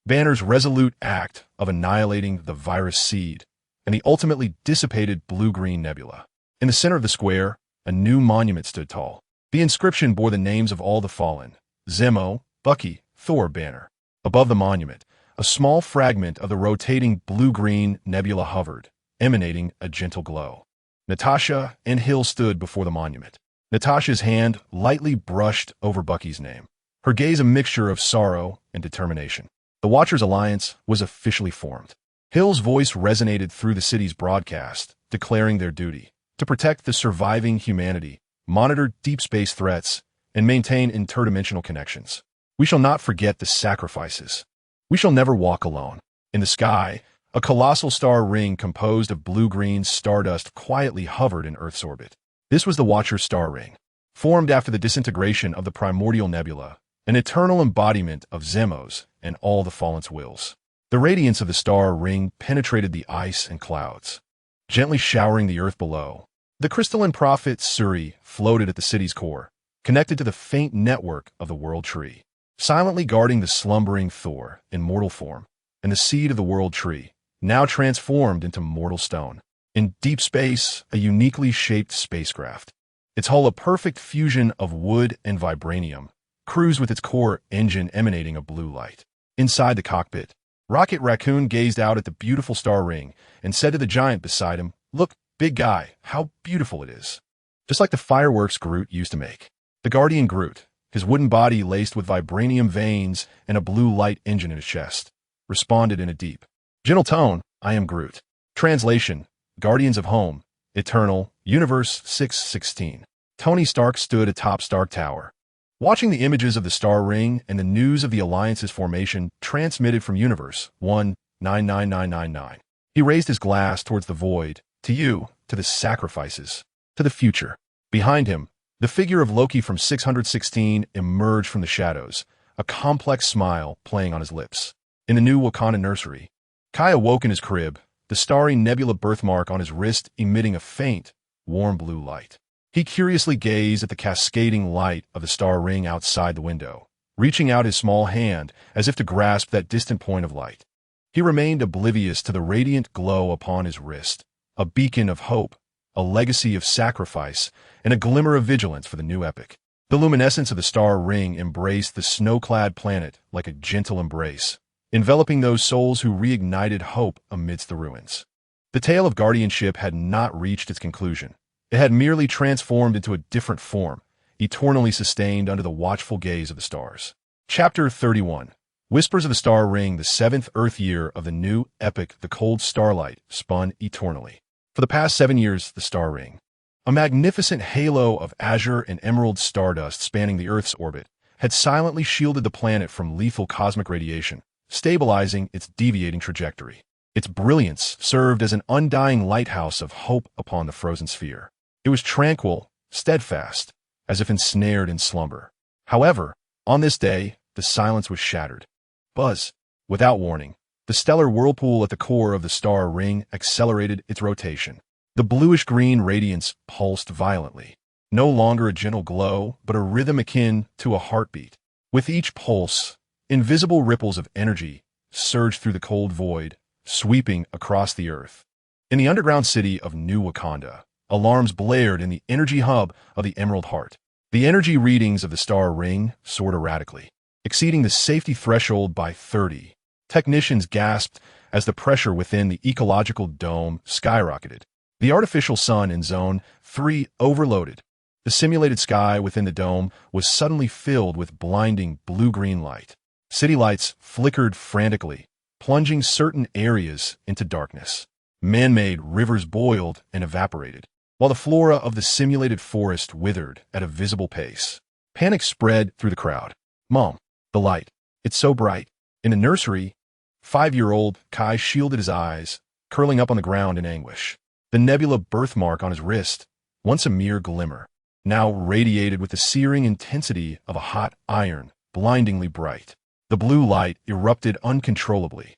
Banner's resolute act of annihilating the virus seed, and the ultimately dissipated blue-green nebula. In the center of the square, a new monument stood tall. The inscription bore the names of all the fallen: Zemo, Bucky, Thor, Banner. Above the monument, a small fragment of the rotating blue-green nebula hovered, emanating a gentle glow. Natasha and Hill stood before the monument. Natasha's hand lightly brushed over Bucky's name. her gaze a mixture of sorrow and determination. The Watchers' Alliance was officially formed. Hill's voice resonated through the city's broadcast, declaring their duty to protect the surviving humanity, monitor deep space threats, and maintain interdimensional connections. We shall not forget the sacrifices. We shall never walk alone. In the sky, a colossal star ring composed of blue-green stardust quietly hovered in Earth's orbit. This was the Watcher's star ring, formed after the disintegration of the primordial nebula, an eternal embodiment of Zemos and all the fallen's wills. The radiance of the star ring penetrated the ice and clouds, gently showering the Earth below. The crystalline prophet S.H.I.E.L.D floated at the city's core, connected to the faint network of the World Tree, silently guarding the slumbering Thor in mortal form, and the seed of the World Tree, now transformed into mortal stone. In deep space, a uniquely shaped spacecraft, its hull a perfect fusion of wood and vibranium, cruised with its core engine emanating a blue light. Inside the cockpit, Rocket Raccoon gazed out at the beautiful star ring and said to the giant beside him, "Look, big guy, how beautiful it is." Just like the fireworks Groot used to make. The Guardian Groot, his wooden body laced with vibranium veins and a blue light engine in his chest, responded in a deep, gentle tone, "I am Groot." Translation: Guardians of Home, Eternal, Universe 616. Tony Stark stood atop Stark Tower, watching the images of the star ring and the news of the Alliance's formation transmitted from Universe 199999. He raised his glass towards the void, to you, to the sacrifices, to the future. Behind him, the figure of Loki from 616 emerged from the shadows, a complex smile playing on his lips. In the new Wakanda nursery, Kai awoke in his crib, the starry nebula birthmark on his wrist emitting a faint, warm blue light. He curiously gazed at the cascading light of the star ring outside the window, reaching out his small hand as if to grasp that distant point of light. He remained oblivious to the radiant glow upon his wrist, a beacon of hope, a legacy of sacrifice, and a glimmer of vigilance for the new epic. The luminescence of the star ring embraced the snow-clad planet like a gentle embrace, enveloping those souls who reignited hope amidst the ruins. The tale of guardianship had not reached its conclusion. It had merely transformed into a different form, eternally sustained under the watchful gaze of the stars. Chapter 31. Whispers of the Star Ring, the seventh Earth year of the new epic, the cold starlight, spun eternally. For the past 7 years, the Star Ring, a magnificent halo of azure and emerald stardust spanning the Earth's orbit, had silently shielded the planet from lethal cosmic radiation, stabilizing its deviating trajectory. Its brilliance served as an undying lighthouse of hope upon the frozen sphere. It was tranquil, steadfast, as if ensnared in slumber. However, on this day, the silence was shattered. Buzz, without warning, the stellar whirlpool at the core of the star ring accelerated its rotation. The bluish-green radiance pulsed violently, no longer a gentle glow, but a rhythm akin to a heartbeat. With each pulse, invisible ripples of energy surged through the cold void, sweeping across the Earth. In the underground city of New Wakanda, alarms blared in the energy hub of the Emerald Heart. The energy readings of the star ring soared erratically, exceeding the safety threshold by 30. Technicians gasped as the pressure within the ecological dome skyrocketed. The artificial sun in Zone 3 overloaded. The simulated sky within the dome was suddenly filled with blinding blue-green light. City lights flickered frantically, plunging certain areas into darkness. Man-made rivers boiled and evaporated, while the flora of the simulated forest withered at a visible pace. Panic spread through the crowd. "Mom, the light. It's so bright." In the nursery, 5-year-old Kai shielded his eyes, curling up on the ground in anguish. The nebula birthmark on his wrist, once a mere glimmer, now radiated with the searing intensity of a hot iron, blindingly bright. The blue light erupted uncontrollably,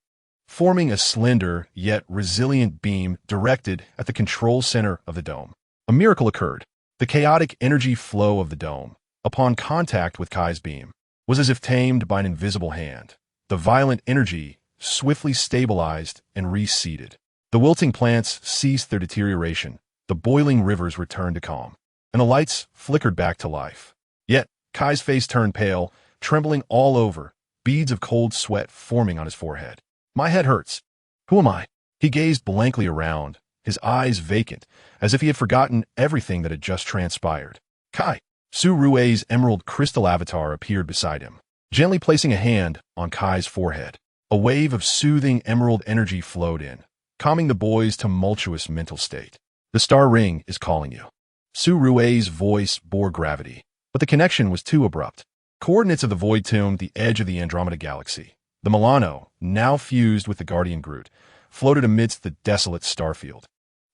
forming a slender yet resilient beam directed at the control center of the dome. A miracle occurred. The chaotic energy flow of the dome, upon contact with Kai's beam, was as if tamed by an invisible hand. The violent energy swiftly stabilized and reseated. The wilting plants ceased their deterioration, the boiling rivers returned to calm, and the lights flickered back to life. Yet, Kai's face turned pale, trembling all over, beads of cold sweat forming on his forehead. "My head hurts. Who am I?" He gazed blankly around, his eyes vacant, as if he had forgotten everything that had just transpired. "Kai, Su-Rue's emerald crystal avatar appeared beside him, gently placing a hand on Kai's forehead. A wave of soothing emerald energy flowed in, calming the boy's tumultuous mental state. The star ring is calling you. Su-Rue's voice bore gravity, but the connection was too abrupt. Coordinates of the void tomb, the edge of the Andromeda galaxy. The Milano, now fused with the Guardian Groot, floated amidst the desolate starfield.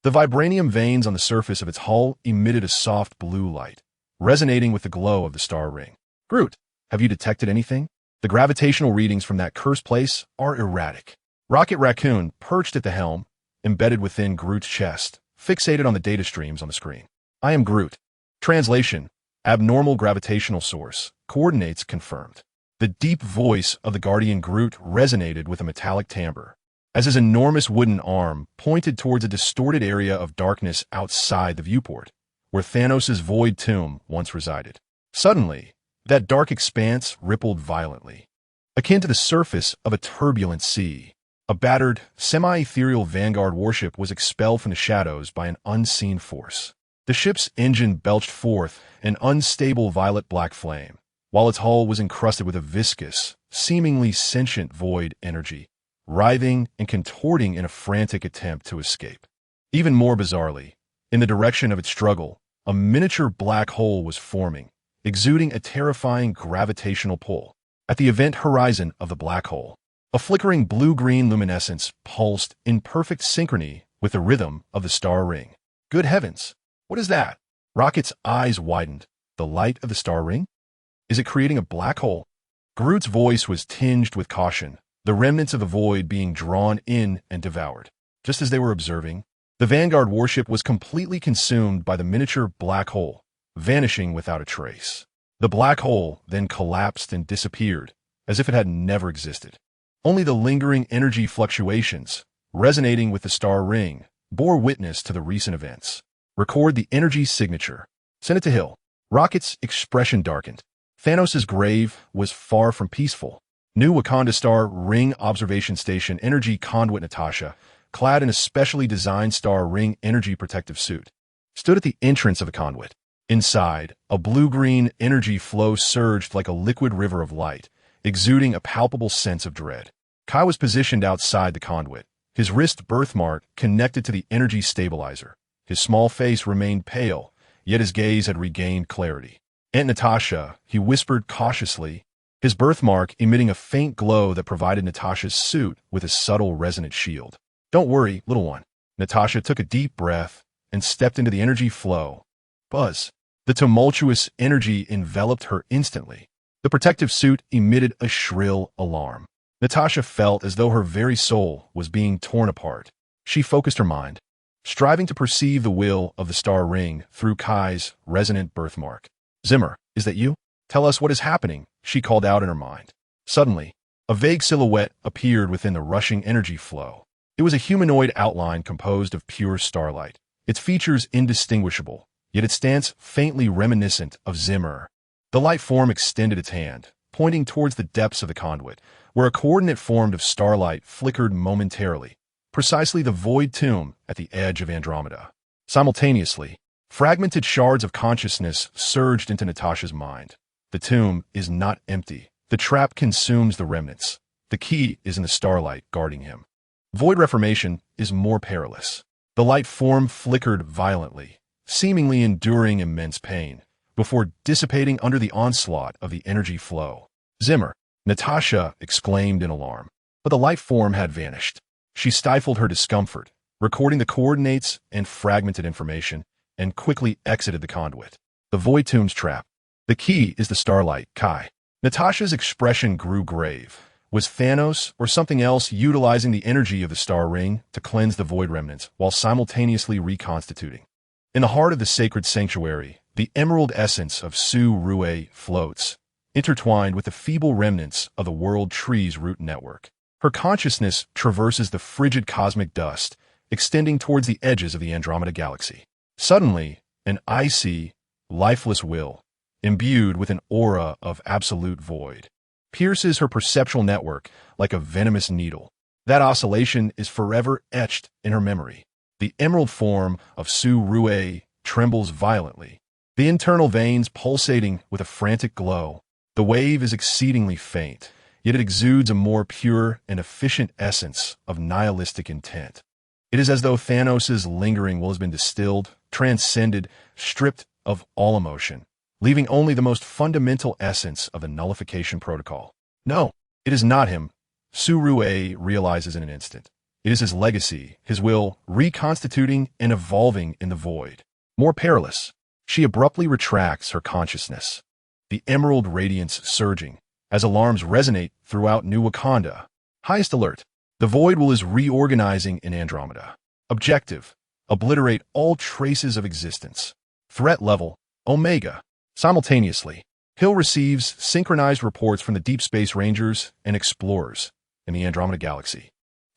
The vibranium veins on the surface of its hull emitted a soft blue light, resonating with the glow of the star ring. Groot, have you detected anything? The gravitational readings from that cursed place are erratic. Rocket Raccoon, perched at the helm, embedded within Groot's chest, fixated on the data streams on the screen. I am Groot. Translation: abnormal gravitational source. Coordinates confirmed. The deep voice of the Guardian Groot resonated with a metallic timbre, as his enormous wooden arm pointed towards a distorted area of darkness outside the viewport, where Thanos' void tomb once resided. Suddenly, that dark expanse rippled violently, akin to the surface of a turbulent sea. A battered, semi-ethereal Vanguard warship was expelled from the shadows by an unseen force. The ship's engine belched forth an unstable violet-black flame, while its hull was encrusted with a viscous, seemingly sentient void energy, writhing and contorting in a frantic attempt to escape. Even more bizarrely, in the direction of its struggle, a miniature black hole was forming, exuding a terrifying gravitational pull. At the event horizon of the black hole, a flickering blue-green luminescence pulsed in perfect synchrony with the rhythm of the star ring. Good heavens! What is that? Rocket's eyes widened. The light of the star ring? Is it creating a black hole? Groot's voice was tinged with caution, the remnants of the void being drawn in and devoured. Just as they were observing, the Vanguard warship was completely consumed by the miniature black hole, vanishing without a trace. The black hole then collapsed and disappeared, as if it had never existed. Only the lingering energy fluctuations, resonating with the star ring, bore witness to the recent events. Record the energy signature. Send it to Hill. Rocket's expression darkened. Thanos' grave was far from peaceful. New Wakanda Star Ring Observation Station Energy Conduit Natasha, clad in a specially designed Star Ring energy protective suit, stood at the entrance of the conduit. Inside, a blue-green energy flow surged like a liquid river of light, exuding a palpable sense of dread. Kai was positioned outside the conduit, his wrist birthmark connected to the energy stabilizer. His small face remained pale, yet his gaze had regained clarity. Aunt Natasha, he whispered cautiously, his birthmark emitting a faint glow that provided Natasha's suit with a subtle resonant shield. Don't worry, little one. Natasha took a deep breath and stepped into the energy flow. Buzz. The tumultuous energy enveloped her instantly. The protective suit emitted a shrill alarm. Natasha felt as though her very soul was being torn apart. She focused her mind, striving to perceive the will of the star ring through Kai's resonant birthmark. Zimmer, is that you? Tell us what is happening, she called out in her mind. Suddenly, a vague silhouette appeared within the rushing energy flow. It was a humanoid outline composed of pure starlight, its features indistinguishable, yet its stance faintly reminiscent of Zimmer. The light form extended its hand, pointing towards the depths of the conduit, where a coordinate formed of starlight flickered momentarily, precisely the void tomb at the edge of Andromeda. Simultaneously, fragmented shards of consciousness surged into Natasha's mind. The tomb is not empty. The trap consumes the remnants. The key is in the starlight guarding him. Void reformation is more perilous. The light form flickered violently, seemingly enduring immense pain, before dissipating under the onslaught of the energy flow. Zimmer, Natasha exclaimed in alarm, but the light form had vanished. She stifled her discomfort, recording the coordinates and fragmented information, and quickly exited the conduit. The void tomb's trap. The key is the starlight, Kai. Natasha's expression grew grave. Was Thanos or something else utilizing the energy of the star ring to cleanse the void remnants while simultaneously reconstituting? In the heart of the sacred sanctuary, the emerald essence of Su-Rue floats, intertwined with the feeble remnants of the world tree's root network. Her consciousness traverses the frigid cosmic dust, extending towards the edges of the Andromeda galaxy. Suddenly, an icy, lifeless will, imbued with an aura of absolute void, pierces her perceptual network like a venomous needle. That oscillation is forever etched in her memory. The emerald form of Su-Rue trembles violently, the internal veins pulsating with a frantic glow. The wave is exceedingly faint, yet it exudes a more pure and efficient essence of nihilistic intent. It is as though Thanos' lingering will has been distilled, transcended, stripped of all emotion, leaving only the most fundamental essence of the nullification protocol. No, it is not him, S.H.I.E.L.D realizes in an instant. It is his legacy, his will, reconstituting and evolving in the void. More perilous, she abruptly retracts her consciousness, the emerald radiance surging, as alarms resonate throughout New Wakanda. Highest alert. The void will is reorganizing in Andromeda. Objective. Obliterate all traces of existence. Threat level. Omega. Simultaneously, S.H.I.E.L.D receives synchronized reports from the Deep Space Rangers and explorers in the Andromeda Galaxy.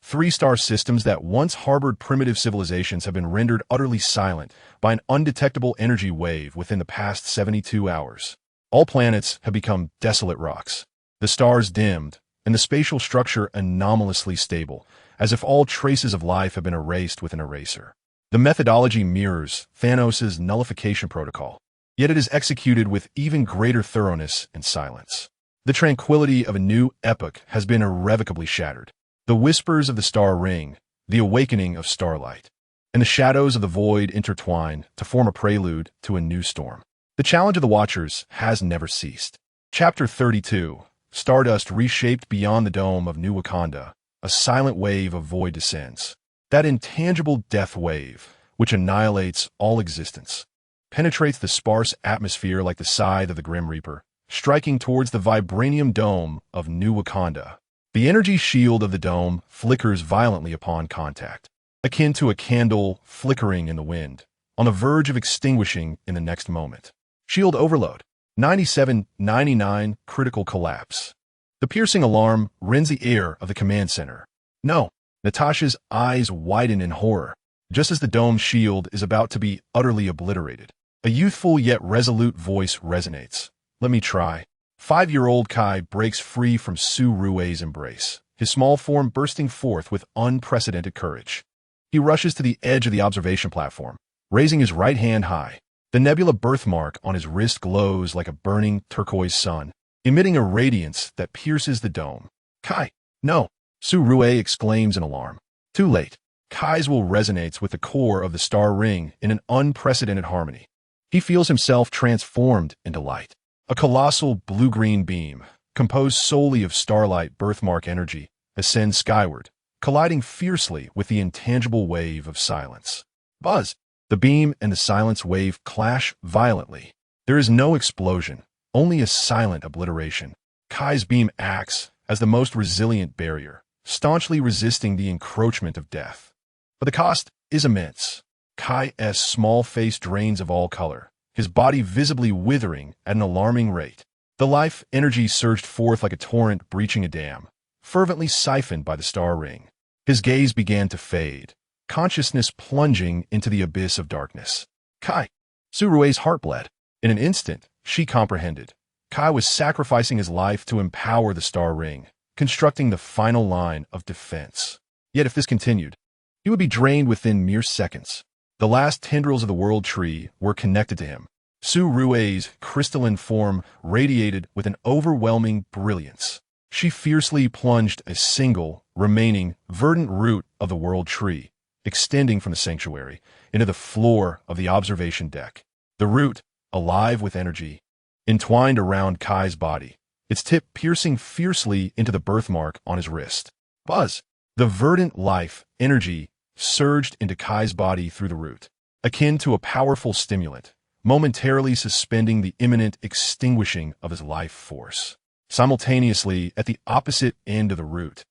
3-star systems that once harbored primitive civilizations have been rendered utterly silent by an undetectable energy wave within the past 72 hours. All planets have become desolate rocks, the stars dimmed, and the spatial structure anomalously stable, as if all traces of life have been erased with an eraser. The methodology mirrors Thanos' nullification protocol, yet it is executed with even greater thoroughness and silence. The tranquility of a new epoch has been irrevocably shattered. The whispers of the star ring, the awakening of starlight, and the shadows of the void intertwine to form a prelude to a new storm. The challenge of the Watchers has never ceased. Chapter 32. Stardust reshaped beyond the dome of New Wakanda, a silent wave of void descends. That intangible death wave, which annihilates all existence, penetrates the sparse atmosphere like the scythe of the Grim Reaper, striking towards the vibranium dome of New Wakanda. The energy shield of the dome flickers violently upon contact, akin to a candle flickering in the wind, on the verge of extinguishing in the next moment. Shield overload. 97-99 critical collapse. The piercing alarm rends the air of the command center. No, Natasha's eyes widen in horror, just as the dome shield is about to be utterly obliterated. A youthful yet resolute voice resonates. Let me try. 5-year-old Kai breaks free from S.H.I.E.L.D's embrace, his small form bursting forth with unprecedented courage. He rushes to the edge of the observation platform, raising his right hand high. The nebula birthmark on his wrist glows like a burning turquoise sun, emitting a radiance that pierces the dome. Kai, no! S.H.I.E.L.D exclaims in alarm. Too late. Kai's will resonates with the core of the star ring in an unprecedented harmony. He feels himself transformed into light. A colossal blue-green beam, composed solely of starlight birthmark energy, ascends skyward, colliding fiercely with the intangible wave of silence. Buzz! The beam and the silence wave clash violently. There is no explosion, only a silent obliteration. Kai's beam acts as the most resilient barrier, staunchly resisting the encroachment of death. But the cost is immense. Kai's small face drains of all color, his body visibly withering at an alarming rate. The life energy surged forth like a torrent breaching a dam, fervently siphoned by the star ring. His gaze began to fade, consciousness plunging into the abyss of darkness. Kai! S.H.I.E.L.D's heart bled. In an instant, she comprehended. Kai was sacrificing his life to empower the star ring, constructing the final line of defense. Yet if this continued, he would be drained within mere seconds. The last tendrils of the world tree were connected to him. S.H.I.E.L.D's crystalline form radiated with an overwhelming brilliance. She fiercely plunged a single, remaining, verdant root of the world tree, extending from the sanctuary into the floor of the observation deck. The root, alive with energy, entwined around Kai's body, its tip piercing fiercely into the birthmark on his wrist. Buzz! The verdant life, energy, surged into Kai's body through the root, akin to a powerful stimulant, momentarily suspending the imminent extinguishing of his life force. Simultaneously, at the opposite end of the root,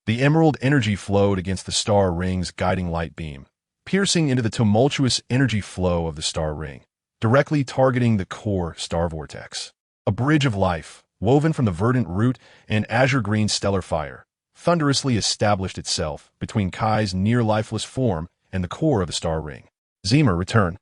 the emerald energy flowed against the star ring's guiding light beam, piercing into the tumultuous energy flow of the star ring, directly targeting the core star vortex. A bridge of life, woven from the verdant root and azure-green stellar fire, thunderously established itself between Kai's near-lifeless form and the core of the star ring. Zimmer returned.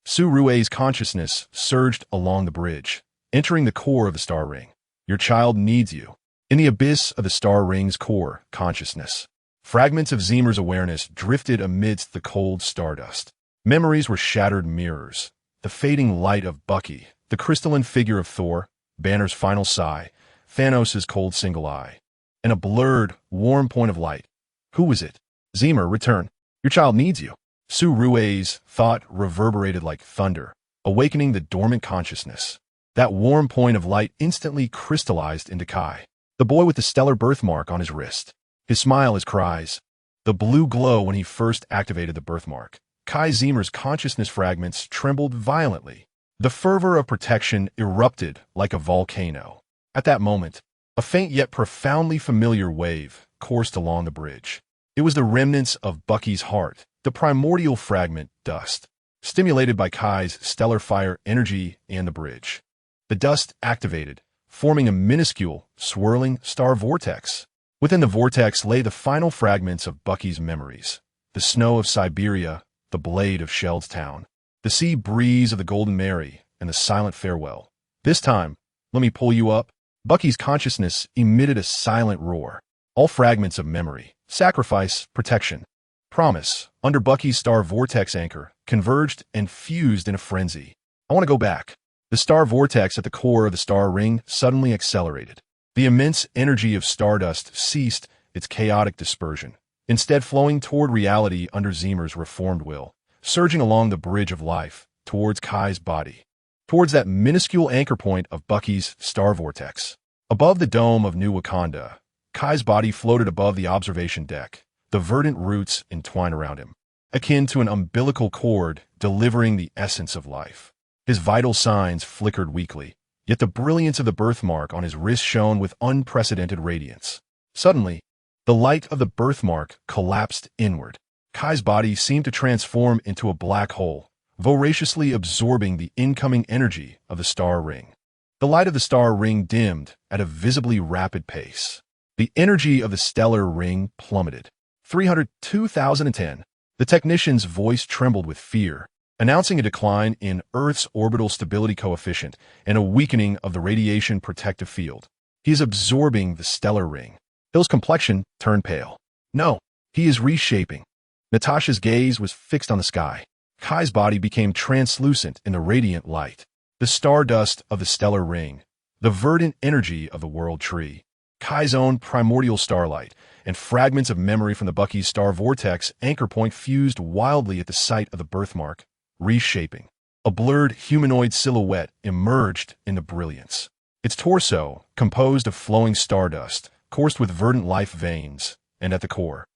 S.H.I.E.L.D's consciousness surged along the bridge, entering the core of the star ring. Your child needs you. In the abyss of the star ring's core consciousness, fragments of Zimmer's awareness drifted amidst the cold stardust. Memories were shattered mirrors, the fading light of Bucky, the crystalline figure of Thor, Banner's final sigh, Thanos' cold single eye, and a blurred, warm point of light. Who was it? Zimmer, return. Your child needs you. Su-Rue's thought reverberated like thunder, awakening the dormant consciousness. That warm point of light instantly crystallized into Kai, the boy with the stellar birthmark on his wrist. His smile, his cries, the blue glow when he first activated the birthmark. Kai Zimmer's consciousness fragments trembled violently. The fervor of protection erupted like a volcano. At that moment, a faint yet profoundly familiar wave coursed along the bridge. It was the remnants of Bucky's heart, the primordial fragment dust, stimulated by Kai's stellar fire energy and the bridge. The dust activated, forming a minuscule, swirling star vortex. Within the vortex lay the final fragments of Bucky's memories. The snow of Siberia, the blade of S.H.I.E.L.D's town, the sea breeze of the Golden Mary, and the silent farewell. This time, let me pull you up. Bucky's consciousness emitted a silent roar. All fragments of memory, sacrifice, protection, promise, under Bucky's star vortex anchor, converged and fused in a frenzy. I want to go back. The star vortex at the core of the star ring suddenly accelerated. The immense energy of stardust ceased its chaotic dispersion, instead flowing toward reality under Zimmer's reformed will, surging along the bridge of life, towards Kai's body, towards that minuscule anchor point of Bucky's star vortex. Above the dome of New Wakanda, Kai's body floated above the observation deck, the verdant roots entwined around him, akin to an umbilical cord delivering the essence of life. His vital signs flickered weakly, yet the brilliance of the birthmark on his wrist shone with unprecedented radiance. Suddenly, the light of the birthmark collapsed inward. Kai's body seemed to transform into a black hole, voraciously absorbing the incoming energy of the star ring. The light of the star ring dimmed at a visibly rapid pace. The energy of the stellar ring plummeted. 302,010. The technician's voice trembled with fear, announcing a decline in Earth's orbital stability coefficient and a weakening of the radiation protective field. He is absorbing the stellar ring. Hill's complexion turned pale. No, he is reshaping. Natasha's gaze was fixed on the sky. Kai's body became translucent in the radiant light. The stardust of the stellar ring, the verdant energy of the world tree, Kai's own primordial starlight, and fragments of memory from the Bucky's star vortex anchor point fused wildly at the sight of the birthmark, reshaping. A blurred humanoid silhouette emerged in the brilliance. Its torso, composed of flowing stardust, coursed with verdant life veins, and at the core,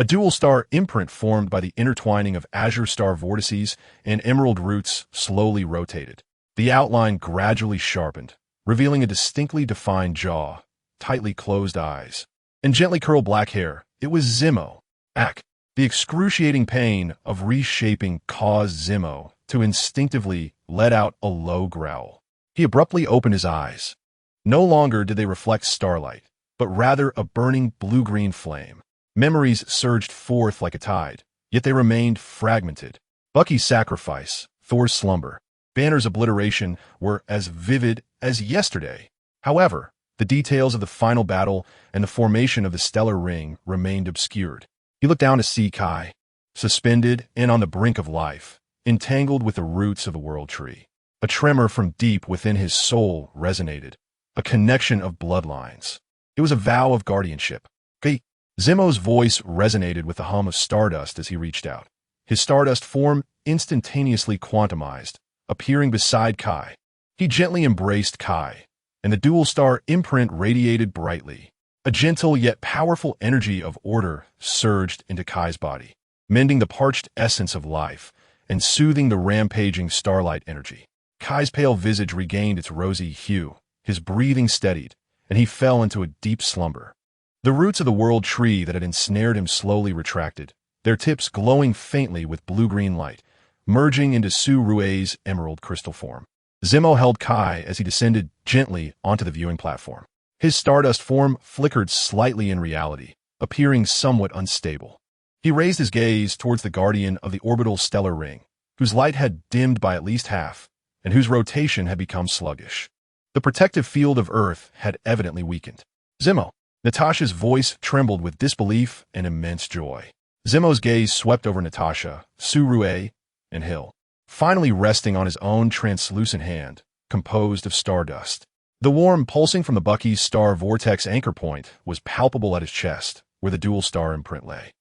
a dual star imprint formed by the intertwining of azure star vortices and emerald roots slowly rotated. The outline gradually sharpened, revealing a distinctly defined jaw, tightly closed eyes, and gently curled black hair. It was Zimmo. The excruciating pain of reshaping caused Zimmo to instinctively let out a low growl. He abruptly opened his eyes. No longer did they reflect starlight, but rather a burning blue-green flame. Memories surged forth like a tide, yet they remained fragmented. Bucky's sacrifice, Thor's slumber, Banner's obliteration were as vivid as yesterday. However, the details of the final battle and the formation of the stellar ring remained obscured. He looked down to see Kai, suspended and on the brink of life, entangled with the roots of the world tree. A tremor from deep within his soul resonated, a connection of bloodlines. It was a vow of guardianship. Zimmo's voice resonated with the hum of stardust as he reached out. His stardust form instantaneously quantumized, appearing beside Kai. He gently embraced Kai, and the dual star imprint radiated brightly. A gentle yet powerful energy of order surged into Kai's body, mending the parched essence of life and soothing the rampaging starlight energy. Kai's pale visage regained its rosy hue, his breathing steadied, and he fell into a deep slumber. The roots of the world tree that had ensnared him slowly retracted, their tips glowing faintly with blue-green light, merging into Su-Rue's emerald crystal form. Zimmo held Kai as he descended gently onto the viewing platform. His stardust form flickered slightly in reality, appearing somewhat unstable. He raised his gaze towards the guardian of the orbital stellar ring, whose light had dimmed by at least half, and whose rotation had become sluggish. The protective field of Earth had evidently weakened. Zimmo. Natasha's voice trembled with disbelief and immense joy. Zimmo's gaze swept over Natasha, Su-Rue, and Hill. finally resting on his own translucent hand, composed of stardust. The warm pulsing from the Bucky's star vortex anchor point was palpable at his chest, where the dual star imprint lay.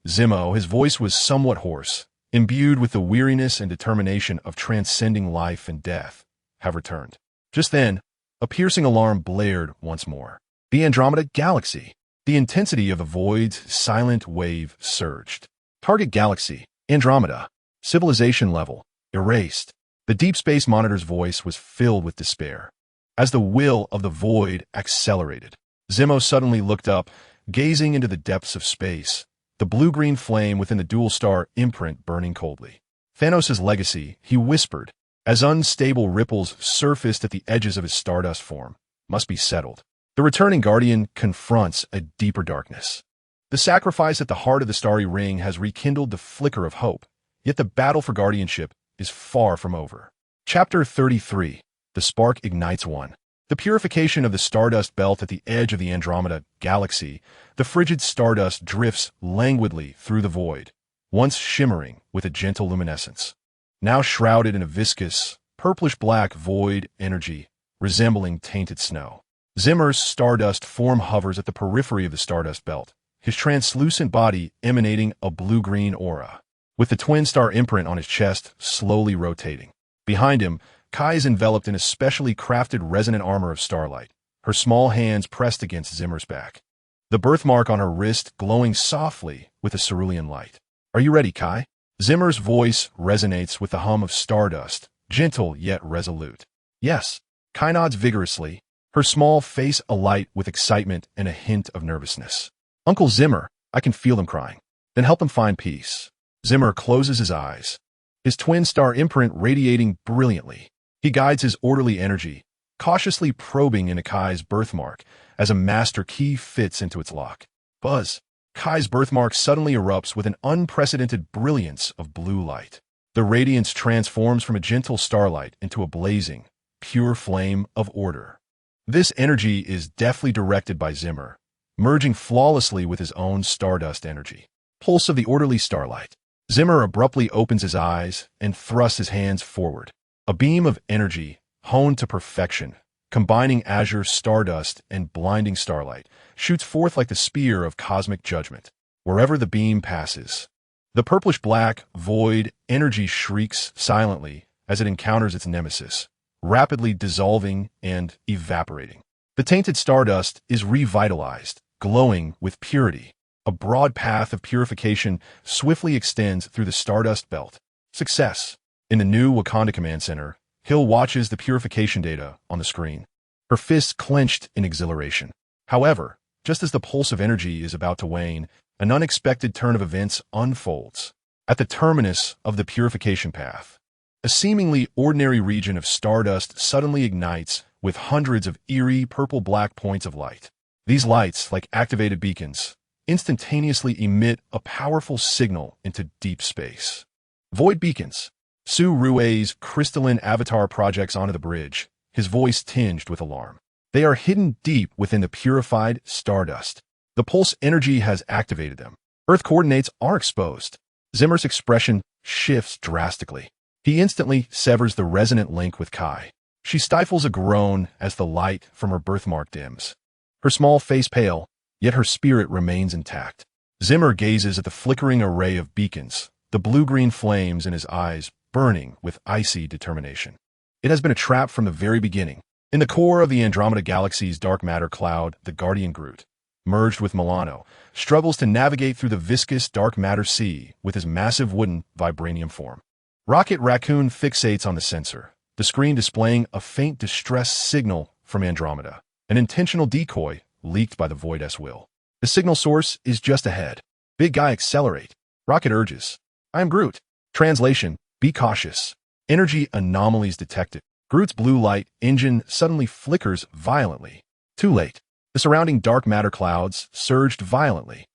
Zimmo, his voice was somewhat hoarse, imbued with the weariness and determination of transcending life and death, have returned. Just then, a piercing alarm blared once more. The Andromeda Galaxy. The intensity of the void's silent wave surged. Target galaxy, Andromeda. Civilization level, erased. The Deep Space Monitor's voice was filled with despair. As the will of the void accelerated, Zimmo suddenly looked up, gazing into the depths of space, the blue-green flame within the dual star imprint burning coldly. Thanos' legacy, he whispered, as unstable ripples surfaced at the edges of his stardust form, must be settled. The returning Guardian confronts a deeper darkness. The sacrifice at the heart of the starry ring has rekindled the flicker of hope, yet the battle for guardianship is far from over. Chapter 33. The Spark Ignites 1. The purification of the stardust belt at the edge of the Andromeda Galaxy, the frigid stardust drifts languidly through the void, once shimmering with a gentle luminescence, now shrouded in a viscous, purplish-black void energy resembling tainted snow. Zimmer's stardust form hovers at the periphery of the stardust belt, his translucent body emanating a blue-green aura, with the twin star imprint on his chest slowly rotating. Behind him, Kai is enveloped in a specially crafted resonant armor of starlight, her small hands pressed against Zimmer's back, the birthmark on her wrist glowing softly with a cerulean light. Are you ready, Kai? Zimmer's voice resonates with the hum of stardust, gentle yet resolute. Yes. Kai nods vigorously, her small face alight with excitement and a hint of nervousness. Uncle Zimmer, I can feel them crying. Then help them find peace. Zimmer closes his eyes, his twin star imprint radiating brilliantly. He guides his orderly energy, cautiously probing into Kai's birthmark as a master key fits into its lock. Buzz. Kai's birthmark suddenly erupts with an unprecedented brilliance of blue light. The radiance transforms from a gentle starlight into a blazing, pure flame of order. This energy is deftly directed by Zimmer, merging flawlessly with his own stardust energy. Pulse of the orderly starlight. Zimmer abruptly opens his eyes and thrusts his hands forward. A beam of energy, honed to perfection, combining azure stardust and blinding starlight, shoots forth like the spear of cosmic judgment, wherever the beam passes. The purplish-black, void energy shrieks silently as it encounters its nemesis, rapidly dissolving and evaporating. The tainted stardust is revitalized, glowing with purity. A broad path of purification swiftly extends through the stardust belt. Success. In the new Wakanda Command Center, Hill watches the purification data on the screen, her fists clenched in exhilaration. However, just as the pulse of energy is about to wane, an unexpected turn of events unfolds. At the terminus of the purification path, a seemingly ordinary region of stardust suddenly ignites with hundreds of eerie purple-black points of light. These lights, like activated beacons, instantaneously emit a powerful signal into deep space. Void beacons. Su Rue's crystalline avatar projects onto the bridge, his voice tinged with alarm. They are hidden deep within the purified stardust. The pulse energy has activated them. Earth coordinates are exposed. Zimmer's expression shifts drastically. He instantly severs the resonant link with Kai. She stifles a groan as the light from her birthmark dims. Her small face pale, yet her spirit remains intact. Zimmer gazes at the flickering array of beacons, the blue-green flames in his eyes burning with icy determination. It has been a trap from the very beginning. In the core of the Andromeda Galaxy's dark matter cloud, the Guardian Groot, merged with Milano, struggles to navigate through the viscous dark matter sea with his massive wooden vibranium form. Rocket Raccoon fixates on the sensor, the screen displaying a faint distress signal from Andromeda, an intentional decoy leaked by the Void S.H.I.E.L.D. The signal source is just ahead. Big guy, accelerate. Rocket urges. I am Groot. Translation, be cautious. Energy anomalies detected. Groot's blue light engine suddenly flickers violently. Too late. The surrounding dark matter clouds surged violently.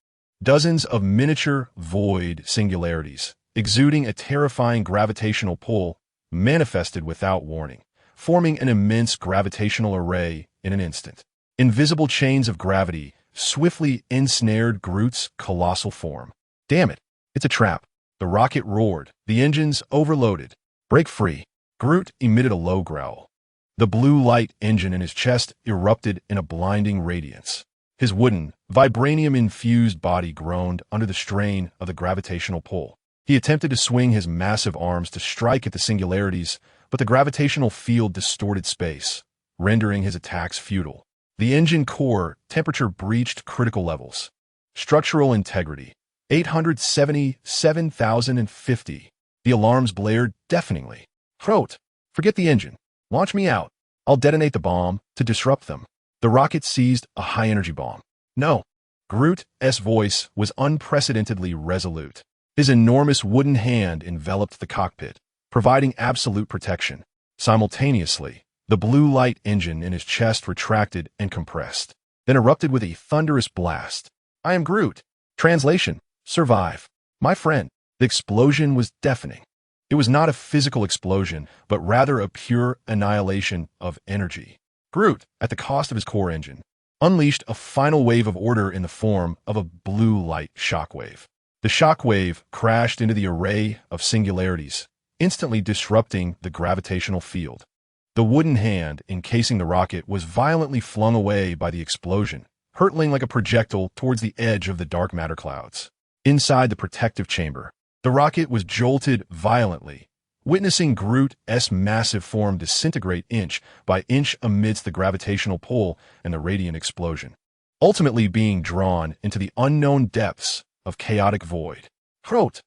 Dozens of miniature void singularities, exuding a terrifying gravitational pull, manifested without warning, forming an immense gravitational array in an instant. Invisible chains of gravity swiftly ensnared Groot's colossal form. Damn it, it's a trap. The rocket roared, the engines overloaded. Break free. Groot emitted a low growl. The blue light engine in his chest erupted in a blinding radiance. His wooden, vibranium-infused body groaned under the strain of the gravitational pull. He attempted to swing his massive arms to strike at the singularities, but the gravitational field distorted space, rendering his attacks futile. The engine core temperature breached critical levels. Structural integrity, 877,050. The alarms blared deafeningly. Crot, forget the engine. Launch me out. I'll detonate the bomb to disrupt them. The rocket seized a high-energy bomb. No. Groot's voice was unprecedentedly resolute. His enormous wooden hand enveloped the cockpit, providing absolute protection. Simultaneously, the blue light engine in his chest retracted and compressed, then erupted with a thunderous blast. I am Groot. Translation: survive. My friend. The explosion was deafening. It was not a physical explosion, but rather a pure annihilation of energy. Groot, at the cost of his core engine, unleashed a final wave of order in the form of a blue light shockwave. The shockwave crashed into the array of singularities, instantly disrupting the gravitational field. The wooden hand encasing the rocket was violently flung away by the explosion, hurtling like a projectile towards the edge of the dark matter clouds. Inside the protective chamber, the rocket was jolted violently, witnessing Groot's massive form disintegrate inch by inch amidst the gravitational pull and the radiant explosion, ultimately being drawn into the unknown depths of chaotic void. Crot!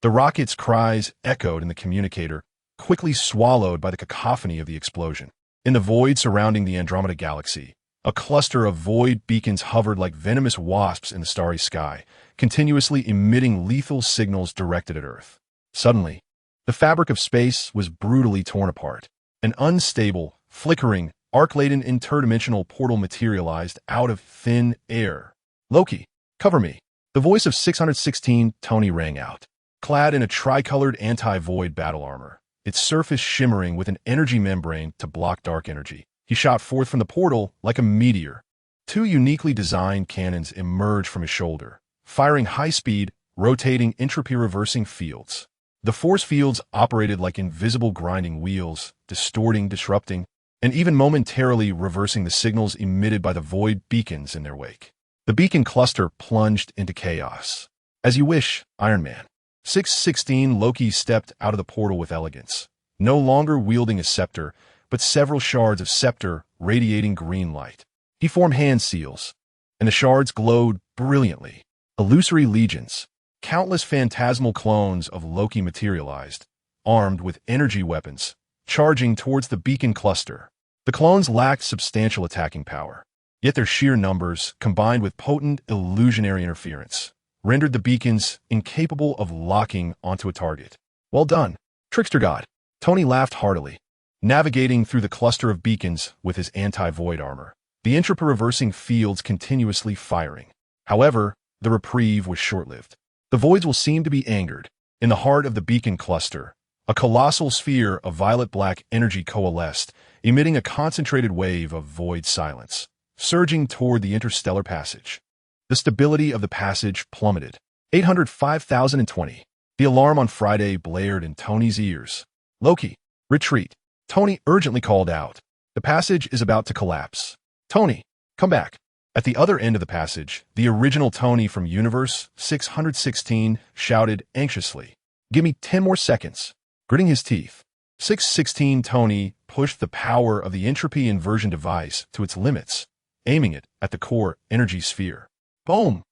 The rocket's cries echoed in the communicator, quickly swallowed by the cacophony of the explosion. In the void surrounding the Andromeda Galaxy, a cluster of void beacons hovered like venomous wasps in the starry sky, continuously emitting lethal signals directed at Earth. Suddenly, the fabric of space was brutally torn apart. An unstable, flickering, arc-laden interdimensional portal materialized out of thin air. Loki, cover me. The voice of 616 Tony rang out. Clad in a tricolored anti-void battle armor, its surface shimmering with an energy membrane to block dark energy, he shot forth from the portal like a meteor. Two uniquely designed cannons emerged from his shoulder, firing high-speed, rotating entropy-reversing fields. The force fields operated like invisible grinding wheels, distorting, disrupting, and even momentarily reversing the signals emitted by the void beacons in their wake. The beacon cluster plunged into chaos. As you wish, Iron Man. 616 Loki stepped out of the portal with elegance, no longer wielding a scepter, but several shards of scepter radiating green light. He formed hand seals, and the shards glowed brilliantly. Illusory legions, countless phantasmal clones of Loki materialized, armed with energy weapons, charging towards the beacon cluster. The clones lacked substantial attacking power, yet their sheer numbers, combined with potent illusionary interference, rendered the beacons incapable of locking onto a target. Well done, Trickster God. Tony laughed heartily, navigating through the cluster of beacons with his anti-void armor, the entropy-reversing fields continuously firing. However, the reprieve was short-lived. The voids will seem to be angered. In the heart of the beacon cluster, a colossal sphere of violet-black energy coalesced, emitting a concentrated wave of void silence, surging toward the interstellar passage. The stability of the passage plummeted. 805,020. The alarm on Friday blared in Tony's ears. Loki, retreat. Tony urgently called out. The passage is about to collapse. Tony, come back. At the other end of the passage, the original Tony from Universe 616 shouted anxiously, "Give me 10 more seconds." Gritting his teeth, 616 Tony pushed the power of the entropy inversion device to its limits, aiming it at the core energy sphere. Boom!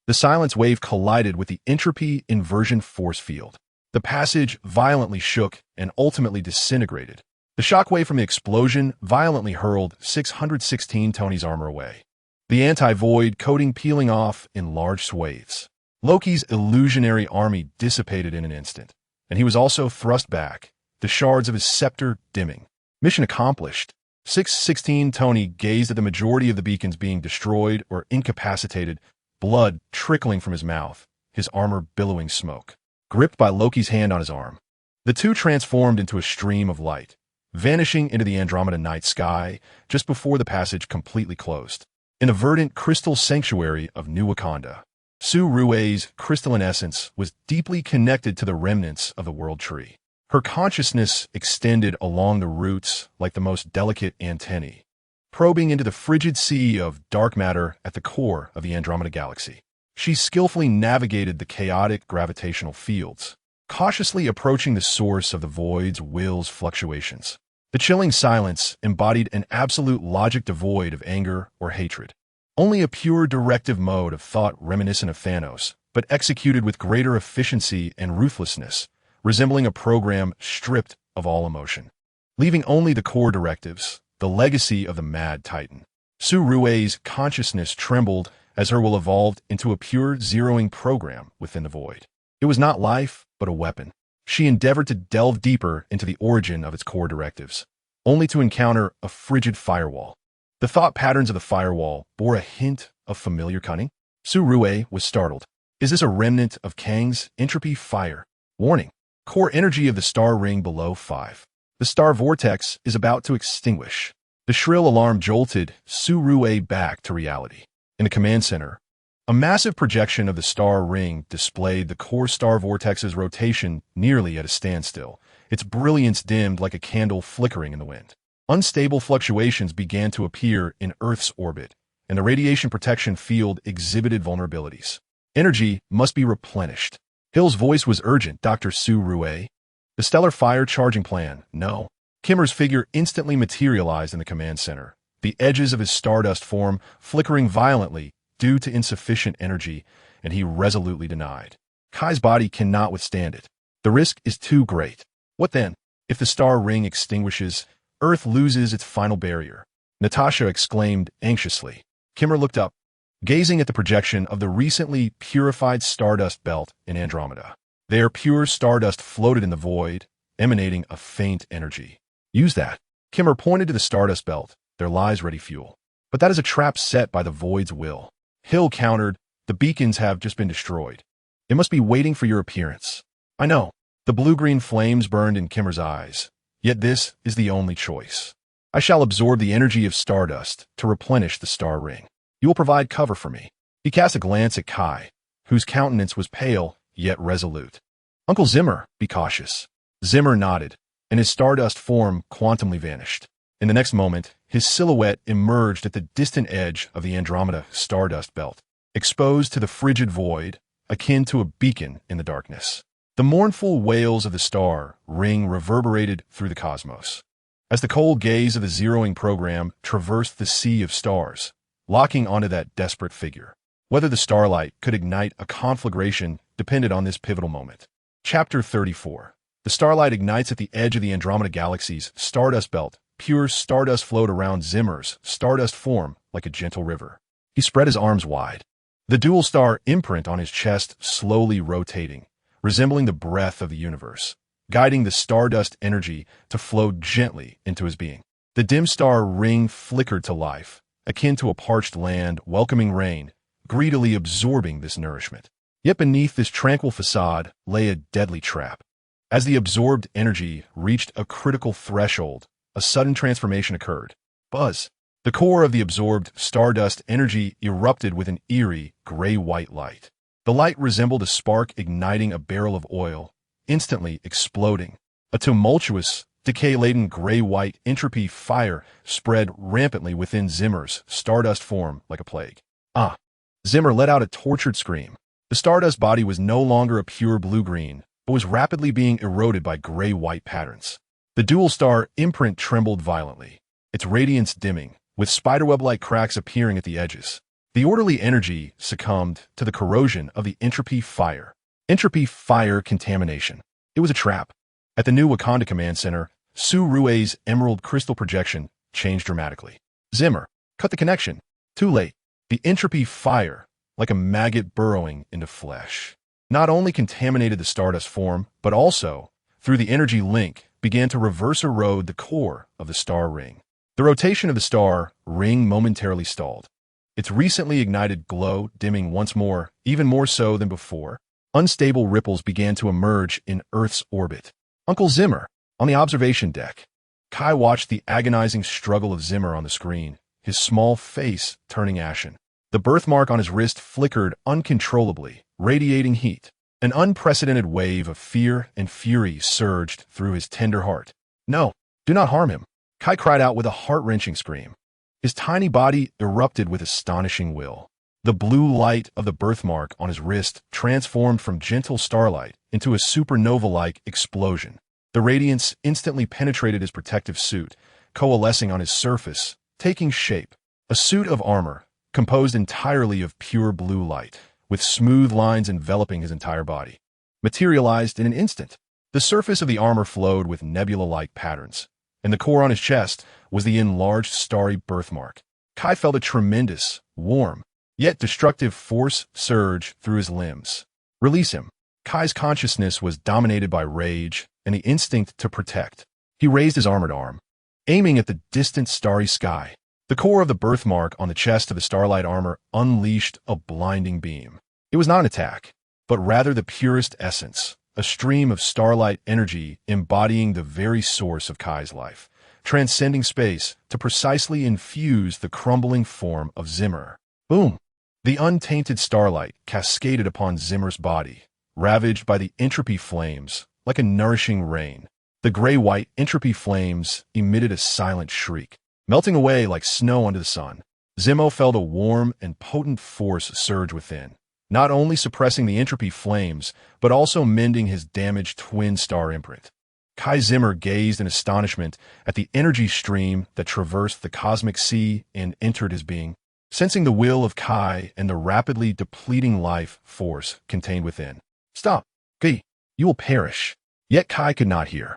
The silence wave collided with the entropy inversion force field. The passage violently shook and ultimately disintegrated. The shockwave from the explosion violently hurled 616 Tony's armor away, the anti-void coating peeling off in large swathes. Loki's illusionary army dissipated in an instant, and he was also thrust back, the shards of his scepter dimming. Mission accomplished. 616 Tony gazed at the majority of the beacons being destroyed or incapacitated, blood trickling from his mouth, his armor billowing smoke. Gripped by Loki's hand on his arm, the two transformed into a stream of light, vanishing into the Andromeda night sky just before the passage completely closed. In the verdant crystal sanctuary of New Wakanda, Su-Rue's crystalline essence was deeply connected to the remnants of the world tree. Her consciousness extended along the roots like the most delicate antennae, probing into the frigid sea of dark matter at the core of the Andromeda Galaxy. She skillfully navigated the chaotic gravitational fields, cautiously approaching the source of the void's will's fluctuations. The chilling silence embodied an absolute logic devoid of anger or hatred. Only a pure directive mode of thought reminiscent of Thanos, but executed with greater efficiency and ruthlessness, resembling a program stripped of all emotion. Leaving only the core directives, the legacy of the Mad Titan. Su-Rue's consciousness trembled as her will evolved into a pure zeroing program within the void. It was not life, but a weapon. She endeavored to delve deeper into the origin of its core directives, only to encounter a frigid firewall. The thought patterns of the firewall bore a hint of familiar cunning. Su-Rue was startled. Is this a remnant of Kang's entropy fire? Warning. Core energy of the star ring below 5. The star vortex is about to extinguish. The shrill alarm jolted Su-Rue back to reality. In the command center, a massive projection of the star ring displayed the core star vortex's rotation nearly at a standstill, its brilliance dimmed like a candle flickering in the wind. Unstable fluctuations began to appear in Earth's orbit, and the radiation protection field exhibited vulnerabilities. Energy must be replenished. Hill's voice was urgent. Dr. Su-Rue. The stellar fire charging plan. No. Kimmer's figure instantly materialized in the command center, the edges of his stardust form flickering violently due to insufficient energy, and he resolutely denied. Kai's body cannot withstand it. The risk is too great. What then? If the star ring extinguishes, Earth loses its final barrier. Natasha exclaimed anxiously. Kimmer looked up, gazing at the projection of the recently purified stardust belt in Andromeda. There, pure stardust floated in the void, emanating a faint energy. Use that. Kimmer pointed to the stardust belt, their lies-ready fuel. But that is a trap set by the void's will. Hill countered, the beacons have just been destroyed. It must be waiting for your appearance. I know. The blue-green flames burned in Kimmer's eyes. Yet this is the only choice. I shall absorb the energy of stardust to replenish the star ring. You will provide cover for me. He cast a glance at Kai, whose countenance was pale, yet resolute. Uncle Zimmer, be cautious. Zimmer nodded, and his stardust form quantumly vanished. In the next moment, his silhouette emerged at the distant edge of the Andromeda stardust belt, exposed to the frigid void, akin to a beacon in the darkness. The mournful wails of the star ring reverberated through the cosmos. As the cold gaze of the zeroing program traversed the sea of stars, locking onto that desperate figure. Whether the starlight could ignite a conflagration depended on this pivotal moment. Chapter 34. The starlight ignites at the edge of the Andromeda Galaxy's stardust belt. Pure stardust flowed around Zimmer's stardust form like a gentle river. He spread his arms wide, the dual star imprint on his chest slowly rotating, resembling the breath of the universe, guiding the stardust energy to flow gently into his being. The dim star ring flickered to life, akin to a parched land welcoming rain, greedily absorbing this nourishment. Yet beneath this tranquil facade lay a deadly trap. As the absorbed energy reached a critical threshold, a sudden transformation occurred. Buzz. The core of the absorbed stardust energy erupted with an eerie, gray-white light. The light resembled a spark igniting a barrel of oil, instantly exploding. A tumultuous, decay-laden gray-white entropy fire spread rampantly within Zimmer's stardust form like a plague. Ah! Zimmer let out a tortured scream. The stardust body was no longer a pure blue-green, but was rapidly being eroded by gray-white patterns. The dual star imprint trembled violently, its radiance dimming, with spiderweb-like cracks appearing at the edges. The orderly energy succumbed to the corrosion of the entropy fire. Entropy fire contamination. It was a trap. At the new Wakanda Command Center, Su-Rue's emerald crystal projection changed dramatically. Zimmer, cut the connection. Too late. The entropy fire, like a maggot burrowing into flesh, not only contaminated the stardust form, but also, through the energy link, began to reverse erode the core of the star ring. The rotation of the star ring momentarily stalled, its recently ignited glow dimming once more, even more so than before. Unstable ripples began to emerge in Earth's orbit. Uncle Zimmer, on the observation deck. Kai watched the agonizing struggle of Zimmer on the screen, his small face turning ashen. The birthmark on his wrist flickered uncontrollably, radiating heat. An unprecedented wave of fear and fury surged through his tender heart. "No, do not harm him," Kai cried out with a heart-wrenching scream. His tiny body erupted with astonishing will. The blue light of the birthmark on his wrist transformed from gentle starlight into a supernova-like explosion. The radiance instantly penetrated his protective suit, coalescing on his surface, taking shape. A suit of armor, composed entirely of pure blue light, with smooth lines enveloping his entire body, materialized in an instant. The surface of the armor flowed with nebula-like patterns, and the core on his chest was the enlarged starry birthmark. Kai felt a tremendous, warm, yet destructive force surge through his limbs. "Release him." Kai's consciousness was dominated by rage and the instinct to protect. He raised his armored arm, aiming at the distant starry sky. The core of the birthmark on the chest of the starlight armor unleashed a blinding beam. It was not an attack, but rather the purest essence, a stream of starlight energy embodying the very source of Kai's life, transcending space to precisely infuse the crumbling form of Zimmer. Boom! The untainted starlight cascaded upon Zimmer's body, ravaged by the entropy flames like a nourishing rain. The gray-white entropy flames emitted a silent shriek. Melting away like snow under the sun, Zimmer felt a warm and potent force surge within, not only suppressing the entropy flames, but also mending his damaged twin star imprint. Kai Zimmer gazed in astonishment at the energy stream that traversed the cosmic sea and entered his being, sensing the will of Kai and the rapidly depleting life force contained within. "Stop, Kai, you will perish." Yet Kai could not hear.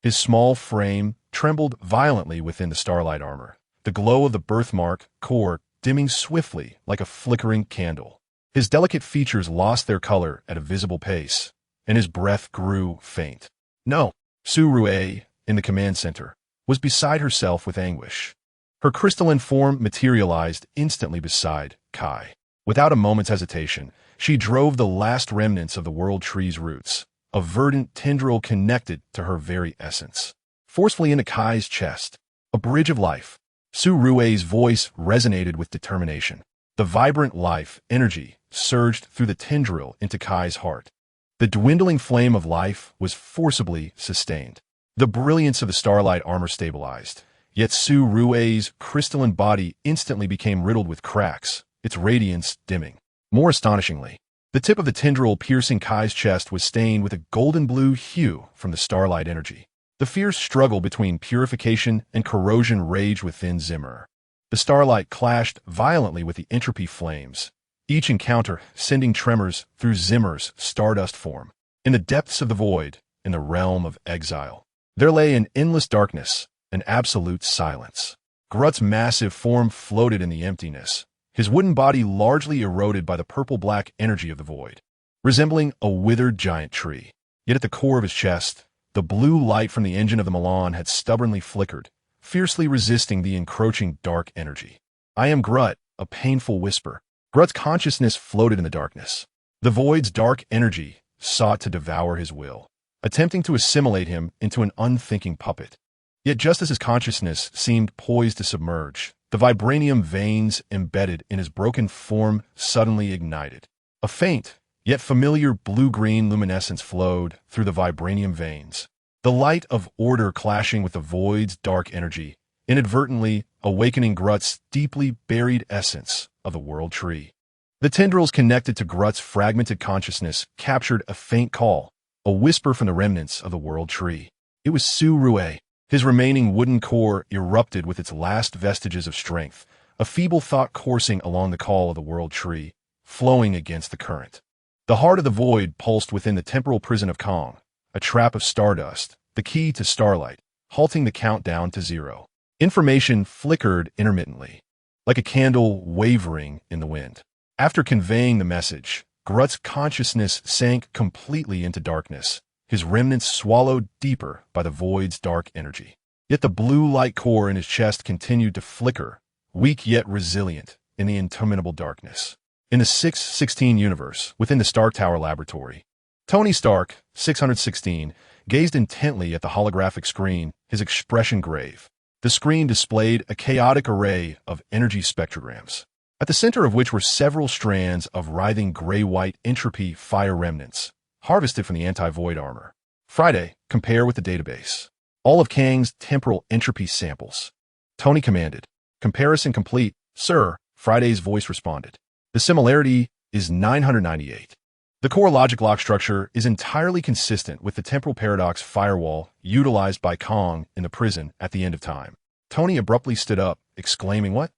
His small frame trembled violently within the starlight armor, the glow of the birthmark core dimming swiftly like a flickering candle. His delicate features lost their color at a visible pace, and his breath grew faint. "No." Su Rue, in the command center, was beside herself with anguish. Her crystalline form materialized instantly beside Kai. Without a moment's hesitation, she drove the last remnants of the world tree's roots, a verdant tendril connected to her very essence, forcefully into Kai's chest. A bridge of life. Su Rue's voice resonated with determination. The vibrant life energy surged through the tendril into Kai's heart. The dwindling flame of life was forcibly sustained. The brilliance of the starlight armor stabilized, yet Su Rue's crystalline body instantly became riddled with cracks, its radiance dimming. More astonishingly, the tip of the tendril piercing Kai's chest was stained with a golden blue hue from the starlight energy. The fierce struggle between purification and corrosion raged within Zimmer. The starlight clashed violently with the entropy flames, each encounter sending tremors through Zimmer's stardust form. In the depths of the void, in the realm of exile, there lay an endless darkness, an absolute silence. Grut's massive form floated in the emptiness, his wooden body largely eroded by the purple-black energy of the void, resembling a withered giant tree. Yet at the core of his chest, the blue light from the engine of the Milan had stubbornly flickered, fiercely resisting the encroaching dark energy. "I am Grut," a painful whisper. Grut's consciousness floated in the darkness. The void's dark energy sought to devour his will, attempting to assimilate him into an unthinking puppet. Yet just as his consciousness seemed poised to submerge, the vibranium veins embedded in his broken form suddenly ignited. A faint, yet familiar blue-green luminescence flowed through the vibranium veins, the light of order clashing with the void's dark energy, inadvertently awakening Grut's deeply buried essence of the world tree. The tendrils connected to Grut's fragmented consciousness captured a faint call, a whisper from the remnants of the world tree. It was Su Rue. His remaining wooden core erupted with its last vestiges of strength, a feeble thought coursing along the call of the world tree, flowing against the current. The heart of the void pulsed within the temporal prison of Kong, a trap of stardust, the key to starlight, halting the countdown to 0. Information flickered intermittently, like a candle wavering in the wind. After conveying the message, Grut's consciousness sank completely into darkness, his remnants swallowed deeper by the void's dark energy. Yet the blue light core in his chest continued to flicker, weak yet resilient, in the interminable darkness. In the 616 universe, within the Stark Tower laboratory, Tony Stark, 616, gazed intently at the holographic screen, his expression grave. The screen displayed a chaotic array of energy spectrograms. at the center of which were several strands of writhing gray-white entropy fire remnants, harvested from the anti-void armor. Friday, compare with the database. All of Kang's temporal entropy samples. Tony commanded. Comparison complete, sir, Friday's voice responded. The similarity is 998. The core logic lock structure is entirely consistent with the temporal paradox firewall utilized by Kang in the prison at the end of time. Tony abruptly stood up, exclaiming, "What?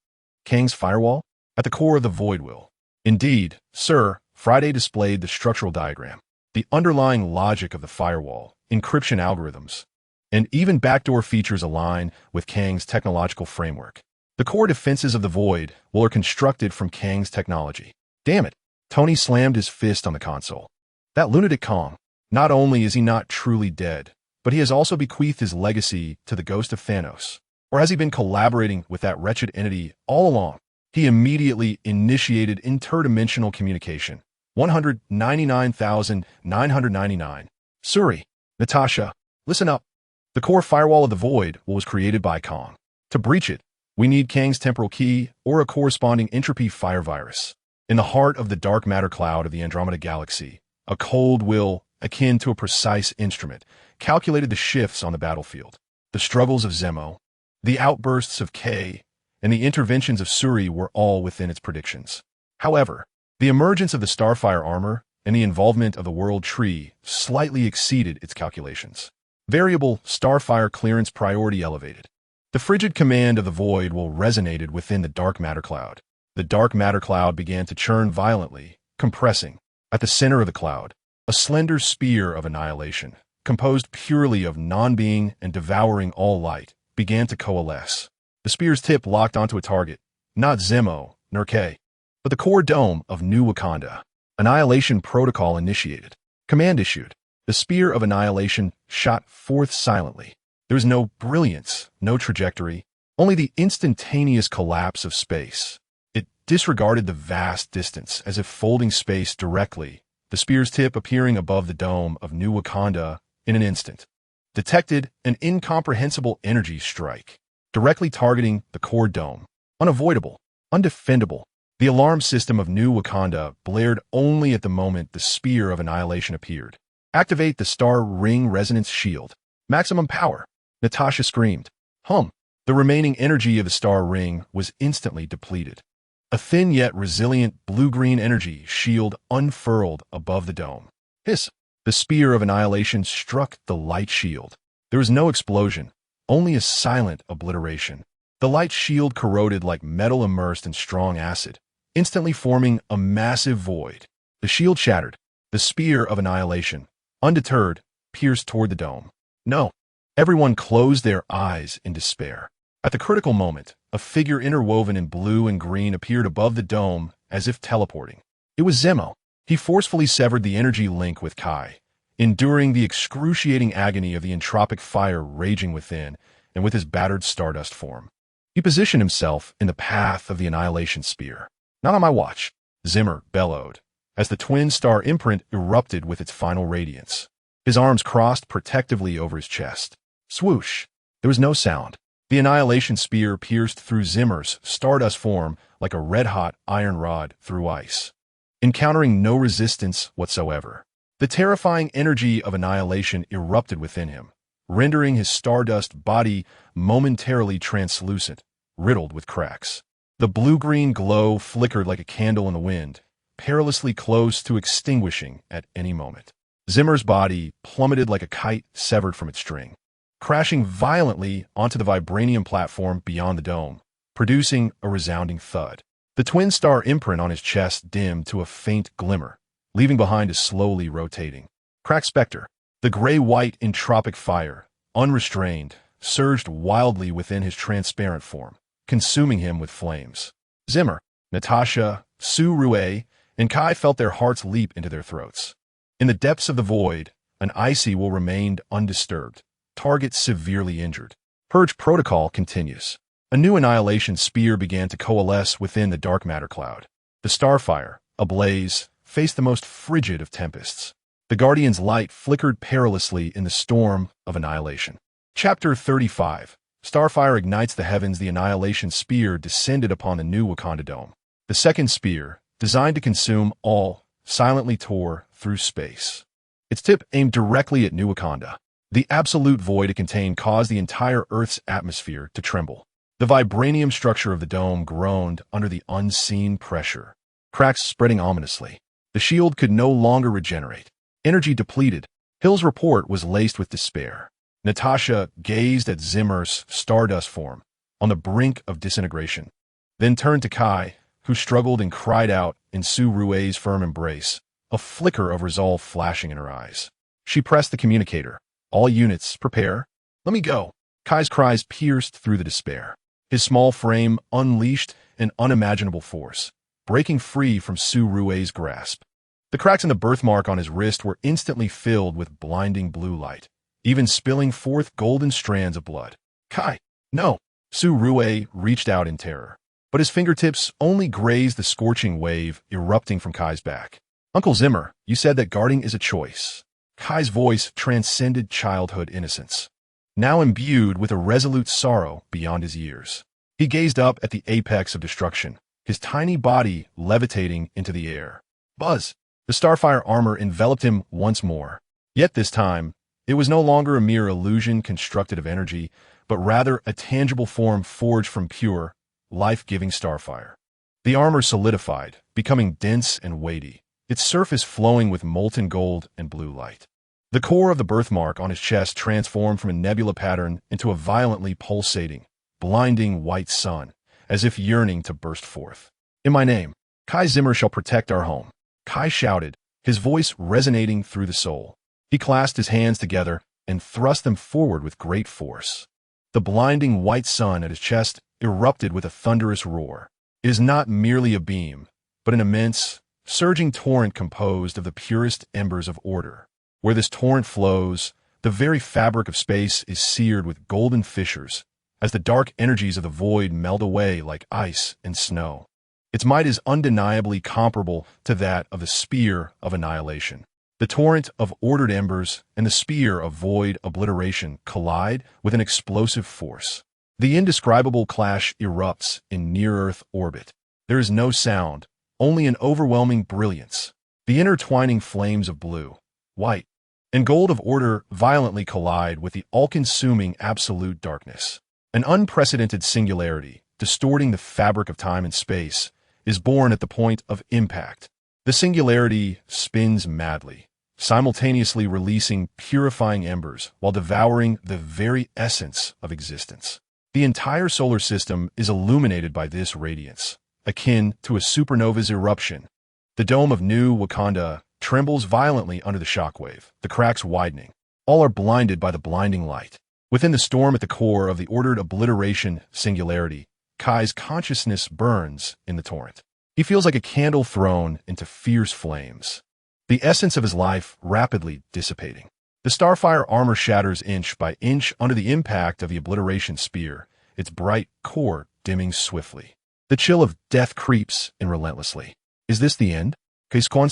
Kang's firewall? At the core of the void will." "Indeed, sir," Friday displayed the structural diagram. The underlying logic of the firewall, encryption algorithms, and even backdoor features align with Kang's technological framework. The core defenses of the void will are constructed from Kang's technology. Damn it. Tony slammed his fist on the console. That lunatic Kang. Not only is he not truly dead, but he has also bequeathed his legacy to the ghost of Thanos. Or has he been collaborating with that wretched entity all along? He immediately initiated interdimensional communication. 199,999. Suri, Natasha, listen up. The core firewall of the void was created by Kang. To breach it, we need Kang's temporal key or a corresponding entropy fire virus. In the heart of the dark matter cloud of the Andromeda Galaxy, a cold will, akin to a precise instrument, calculated the shifts on the battlefield. The struggles of Zemo, the outbursts of K, and the interventions of Suri were all within its predictions. However, the emergence of the Starfire armor and the involvement of the World Tree slightly exceeded its calculations. Variable Starfire clearance priority elevated. The frigid command of the void will resonated within the dark matter cloud. The dark matter cloud began to churn violently, compressing. At the center of the cloud, a slender spear of annihilation, composed purely of non-being and devouring all light, began to coalesce. The spear's tip locked onto a target, not Zemo, nor K, but the core dome of New Wakanda. Annihilation protocol initiated. Command issued. The spear of annihilation shot forth silently. There was no brilliance, no trajectory, only the instantaneous collapse of space. It disregarded the vast distance as if folding space directly, the spear's tip appearing above the dome of New Wakanda in an instant. Detected an incomprehensible energy strike, directly targeting the core dome. Unavoidable, undefendable. The alarm system of New Wakanda blared only at the moment the spear of annihilation appeared. Activate the star ring resonance shield. Maximum power. Natasha screamed. The remaining energy of the star ring was instantly depleted. A thin yet resilient blue-green energy shield unfurled above the dome. Hiss! The spear of annihilation struck the light shield. There was no explosion, only a silent obliteration. The light shield corroded like metal immersed in strong acid, instantly forming a massive void. The shield shattered. The spear of annihilation, undeterred, pierced toward the dome. No. Everyone closed their eyes in despair. At the critical moment, a figure interwoven in blue and green appeared above the dome as if teleporting. It was Zemo. He forcefully severed the energy link with Kai, enduring the excruciating agony of the entropic fire raging within and with his battered stardust form. He positioned himself in the path of the annihilation spear. Not on my watch, Zimmer bellowed, as the twin star imprint erupted with its final radiance. His arms crossed protectively over his chest. Swoosh! There was no sound. The annihilation spear pierced through Zimmer's stardust form like a red-hot iron rod through ice, encountering no resistance whatsoever. The terrifying energy of annihilation erupted within him, rendering his stardust body momentarily translucent, riddled with cracks. The blue-green glow flickered like a candle in the wind, perilously close to extinguishing at any moment. Zimmer's body plummeted like a kite severed from its string, crashing violently onto the vibranium platform beyond the dome, producing a resounding thud. The twin star imprint on his chest dimmed to a faint glimmer, leaving behind a slowly rotating cracked specter. The gray-white entropic fire, unrestrained, surged wildly within his transparent form, consuming him with flames. Zimmer, Natasha, Su Rue, and Kai felt their hearts leap into their throats. In the depths of the void, an icy will remained undisturbed, target severely injured. Purge protocol continues. A new annihilation spear began to coalesce within the dark matter cloud. The Starfire, ablaze, faced the most frigid of tempests. The Guardian's light flickered perilously in the storm of annihilation. Chapter 35. Starfire ignites the heavens. The annihilation spear descended upon the New Wakanda dome. The second spear, designed to consume all, silently tore through space. Its tip aimed directly at New Wakanda. The absolute void it contained caused the entire Earth's atmosphere to tremble. The vibranium structure of the dome groaned under the unseen pressure, cracks spreading ominously. The shield could no longer regenerate. Energy depleted. Hill's report was laced with despair. Natasha gazed at Zimmer's stardust form, on the brink of disintegration, then turned to Kai, who struggled and cried out in Su Rue's firm embrace, a flicker of resolve flashing in her eyes. She pressed the communicator. All units, prepare. Let me go. Kai's cries pierced through the despair. His small frame unleashed an unimaginable force, breaking free from Su Rue's grasp. The cracks in the birthmark on his wrist were instantly filled with blinding blue light, even spilling forth golden strands of blood. Kai, no! Su Rue reached out in terror, but his fingertips only grazed the scorching wave erupting from Kai's back. Uncle Zimmer, you said that guarding is a choice. Kai's voice transcended childhood innocence, now imbued with a resolute sorrow beyond his years. He gazed up at the apex of destruction, his tiny body levitating into the air. Buzz! The Starfire armor enveloped him once more. Yet this time, it was no longer a mere illusion constructed of energy, but rather a tangible form forged from pure, life-giving starfire. The armor solidified, becoming dense and weighty, its surface flowing with molten gold and blue light. The core of the birthmark on his chest transformed from a nebula pattern into a violently pulsating, blinding white sun, as if yearning to burst forth. In my name, Kai Zimmer shall protect our home. Kai shouted, his voice resonating through the soul. He clasped his hands together and thrust them forward with great force. The blinding white sun at his chest erupted with a thunderous roar. It is not merely a beam, but an immense, surging torrent composed of the purest embers of order. Where this torrent flows, the very fabric of space is seared with golden fissures, as the dark energies of the void melt away like ice and snow. Its might is undeniably comparable to that of the spear of annihilation. The torrent of ordered embers and the spear of void obliteration collide with an explosive force. The indescribable clash erupts in near-Earth orbit. There is no sound, only an overwhelming brilliance. The intertwining flames of blue, white, and gold of order violently collide with the all-consuming absolute darkness. An unprecedented singularity, distorting the fabric of time and space, is born at the point of impact. The singularity spins madly, simultaneously releasing purifying embers while devouring the very essence of existence. The entire solar system is illuminated by this radiance, akin to a supernova's eruption. The dome of New Wakanda trembles violently under the shockwave, the cracks widening. All are blinded by the blinding light. Within the storm at the core of the ordered obliteration singularity, Kai's consciousness burns in the torrent. He feels like a candle thrown into fierce flames, the essence of his life rapidly dissipating. The Starfire armor shatters inch by inch under the impact of the obliteration spear, its bright core dimming swiftly. The chill of death creeps in relentlessly. Is this the end? Qu'est-ce qu'on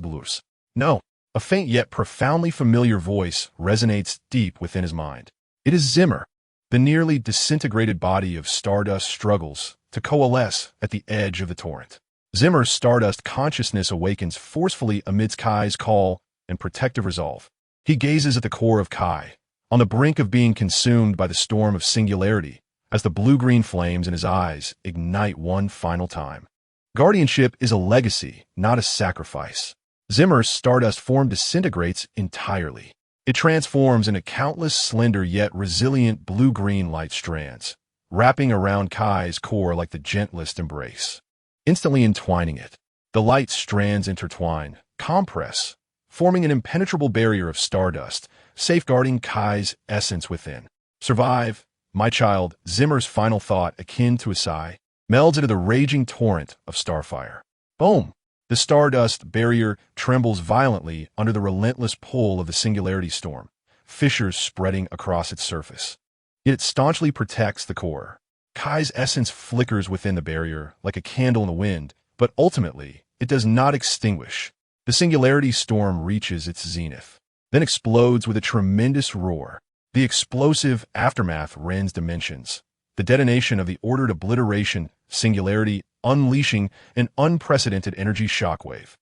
blurs? No. A faint yet profoundly familiar voice resonates deep within his mind. It is Zimmer. The nearly disintegrated body of stardust struggles to coalesce at the edge of the torrent. Zimmer's stardust consciousness awakens forcefully amidst Kai's call and protective resolve. He gazes at the core of Kai, on the brink of being consumed by the storm of singularity, as the blue-green flames in his eyes ignite one final time. Guardianship is a legacy, not a sacrifice. Zimmer's stardust form disintegrates entirely. It transforms into countless slender yet resilient blue-green light strands, wrapping around Kai's core like the gentlest embrace. Instantly entwining it, the light strands intertwine, compress, forming an impenetrable barrier of stardust, safeguarding Kai's essence within. Survive, my child. Zimmer's final thought, akin to a sigh, melds into the raging torrent of starfire. Boom! The stardust barrier trembles violently under the relentless pull of the singularity storm, fissures spreading across its surface. Yet it staunchly protects the core. Kai's essence flickers within the barrier like a candle in the wind, but ultimately, it does not extinguish. The singularity storm reaches its zenith, then explodes with a tremendous roar. The explosive aftermath rends dimensions, the detonation of the ordered obliteration, singularity, unleashing an unprecedented energy shockwave.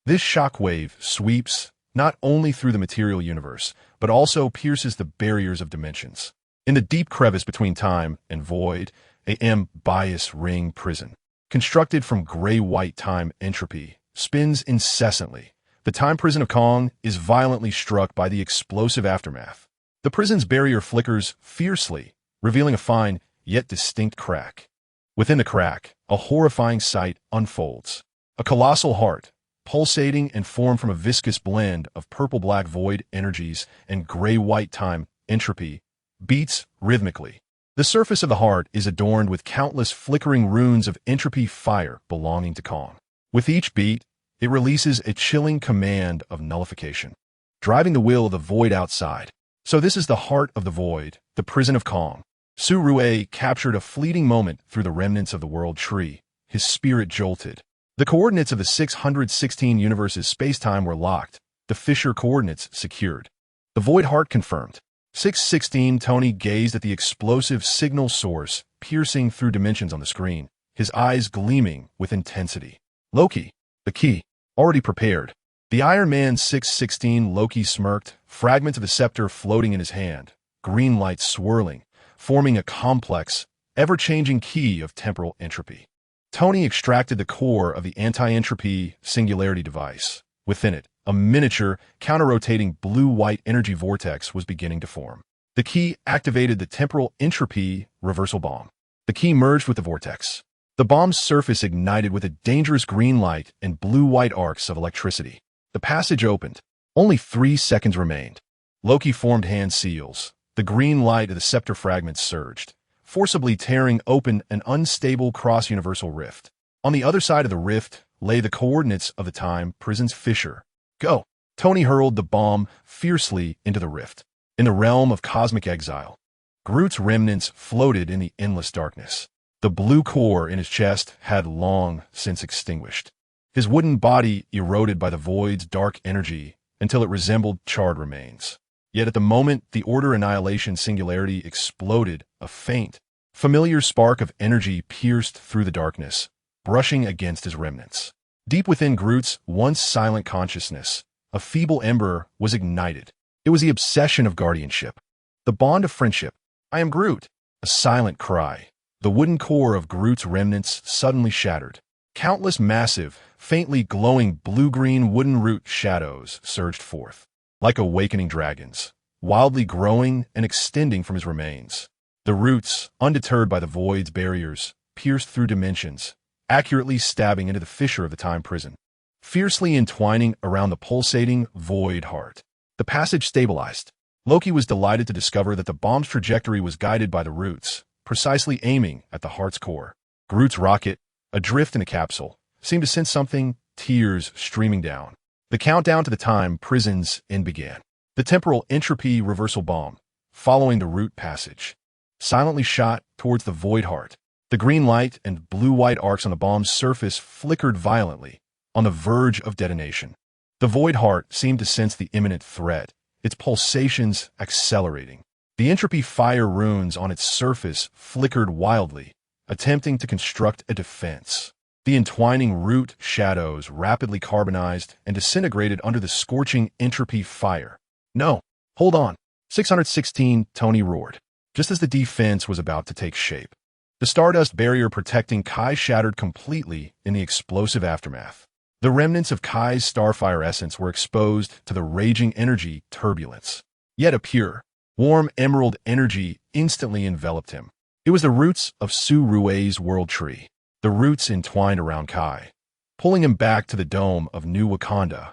This shockwave sweeps not only through the material universe, but also pierces the barriers of dimensions. In the deep crevice between time and void, a M-bias ring prison, constructed from gray-white time entropy, spins incessantly. The time prison of Kong is violently struck by the explosive aftermath. The prison's barrier flickers fiercely, revealing a fine yet distinct crack. Within the crack, a horrifying sight unfolds. A colossal heart, pulsating and formed from a viscous blend of purple-black void energies and gray-white time entropy, beats rhythmically. The surface of the heart is adorned with countless flickering runes of entropy fire belonging to Kong. With each beat, it releases a chilling command of nullification, driving the will of the void outside. So this is the heart of the void, the prison of Kong. Su-Rue captured a fleeting moment through the remnants of the world tree. His spirit jolted. The coordinates of the 616 universe's spacetime were locked, the Fisher coordinates secured. The void heart confirmed. 616 Tony gazed at the explosive signal source piercing through dimensions on the screen, his eyes gleaming with intensity. Loki, the key, already prepared. The Iron Man 616 Loki smirked, fragments of the scepter floating in his hand, green light swirling, forming a complex, ever-changing key of temporal entropy. Tony extracted the core of the anti-entropy singularity device. Within it, a miniature, counter-rotating blue-white energy vortex was beginning to form. The key activated the temporal entropy reversal bomb. The key merged with the vortex. The bomb's surface ignited with a dangerous green light and blue-white arcs of electricity. The passage opened. Only 3 seconds remained. Loki formed hand seals. The green light of the scepter fragments surged, forcibly tearing open an unstable cross-universal rift. On the other side of the rift lay the coordinates of the time prison's fissure. Go! Tony hurled the bomb fiercely into the rift. In the realm of cosmic exile, Groot's remnants floated in the endless darkness. The blue core in his chest had long since extinguished. His wooden body eroded by the void's dark energy until it resembled charred remains. Yet at the moment the Order Annihilation singularity exploded, a faint, familiar spark of energy pierced through the darkness, brushing against his remnants. Deep within Groot's once silent consciousness, a feeble ember was ignited. It was the obsession of guardianship, the bond of friendship. I am Groot. A silent cry. The wooden core of Groot's remnants suddenly shattered. Countless massive, faintly glowing blue-green wooden root shadows surged forth, like awakening dragons, wildly growing and extending from his remains. The roots, undeterred by the void's barriers, pierced through dimensions, accurately stabbing into the fissure of the time prison, fiercely entwining around the pulsating void heart. The passage stabilized. Loki was delighted to discover that the bomb's trajectory was guided by the roots, precisely aiming at the heart's core. Groot's rocket, adrift in a capsule, seemed to sense something, tears streaming down. The countdown to the time prison's end began. The temporal entropy reversal bomb, following the root passage, silently shot towards the void heart. The green light and blue-white arcs on the bomb's surface flickered violently, on the verge of detonation. The void heart seemed to sense the imminent threat, its pulsations accelerating. The entropy fire runes on its surface flickered wildly, attempting to construct a defense. The entwining root shadows rapidly carbonized and disintegrated under the scorching entropy fire. No, hold on. 616, Tony roared, just as the defense was about to take shape. The stardust barrier protecting Kai shattered completely in the explosive aftermath. The remnants of Kai's starfire essence were exposed to the raging energy turbulence. Yet a pure, warm emerald energy instantly enveloped him. It was the roots of Su-Rue's world tree. The roots entwined around Kai, pulling him back to the dome of New Wakanda.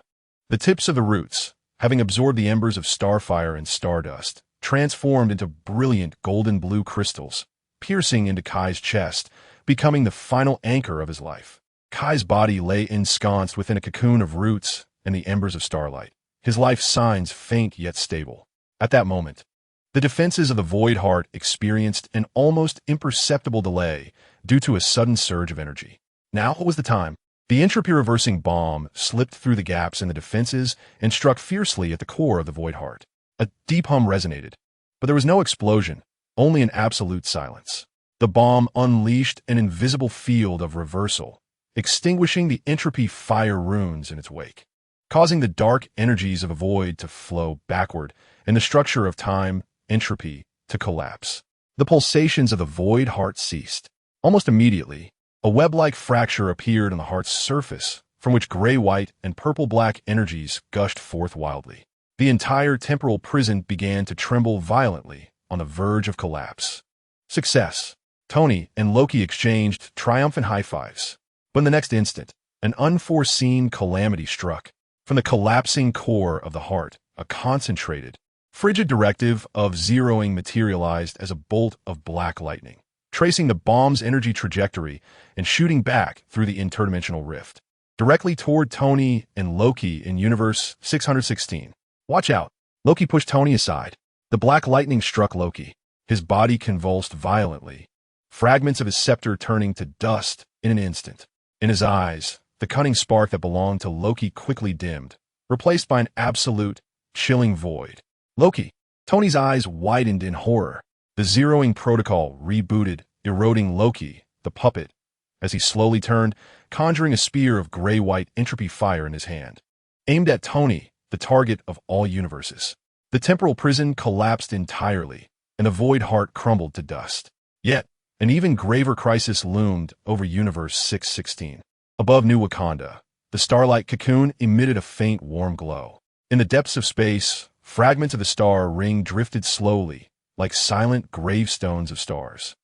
The tips of the roots, having absorbed the embers of starfire and stardust, transformed into brilliant golden blue crystals, piercing into Kai's chest, becoming the final anchor of his life. Kai's body lay ensconced within a cocoon of roots and the embers of starlight, his life signs faint yet stable. At that moment, the defenses of the void heart experienced an almost imperceptible delay due to a sudden surge of energy. Now was the time. The entropy-reversing bomb slipped through the gaps in the defenses and struck fiercely at the core of the void heart. A deep hum resonated, but there was no explosion, only an absolute silence. The bomb unleashed an invisible field of reversal, extinguishing the entropy fire runes in its wake, causing the dark energies of a void to flow backward and the structure of time, entropy, to collapse. The pulsations of the void heart ceased. Almost immediately, a web-like fracture appeared on the heart's surface, from which gray-white and purple-black energies gushed forth wildly. The entire temporal prison began to tremble violently on the verge of collapse. Success! Tony and Loki exchanged triumphant high-fives. But in the next instant, an unforeseen calamity struck. From the collapsing core of the heart, a concentrated, frigid directive of zeroing materialized as a bolt of black lightning, tracing the bomb's energy trajectory and shooting back through the interdimensional rift, directly toward Tony and Loki in Universe 616. Watch out! Loki pushed Tony aside. The black lightning struck Loki. His body convulsed violently, fragments of his scepter turning to dust in an instant. In his eyes, the cunning spark that belonged to Loki quickly dimmed, replaced by an absolute, chilling void. Loki! Tony's eyes widened in horror. The zeroing protocol rebooted, eroding Loki, the puppet, as he slowly turned, conjuring a spear of gray-white entropy fire in his hand. Aimed at Tony, the target of all universes. The temporal prison collapsed entirely, and the void heart crumbled to dust. Yet, an even graver crisis loomed over Universe 616. Above New Wakanda, the starlight cocoon emitted a faint warm glow. In the depths of space, fragments of the star ring drifted slowly, like silent gravestones of stars.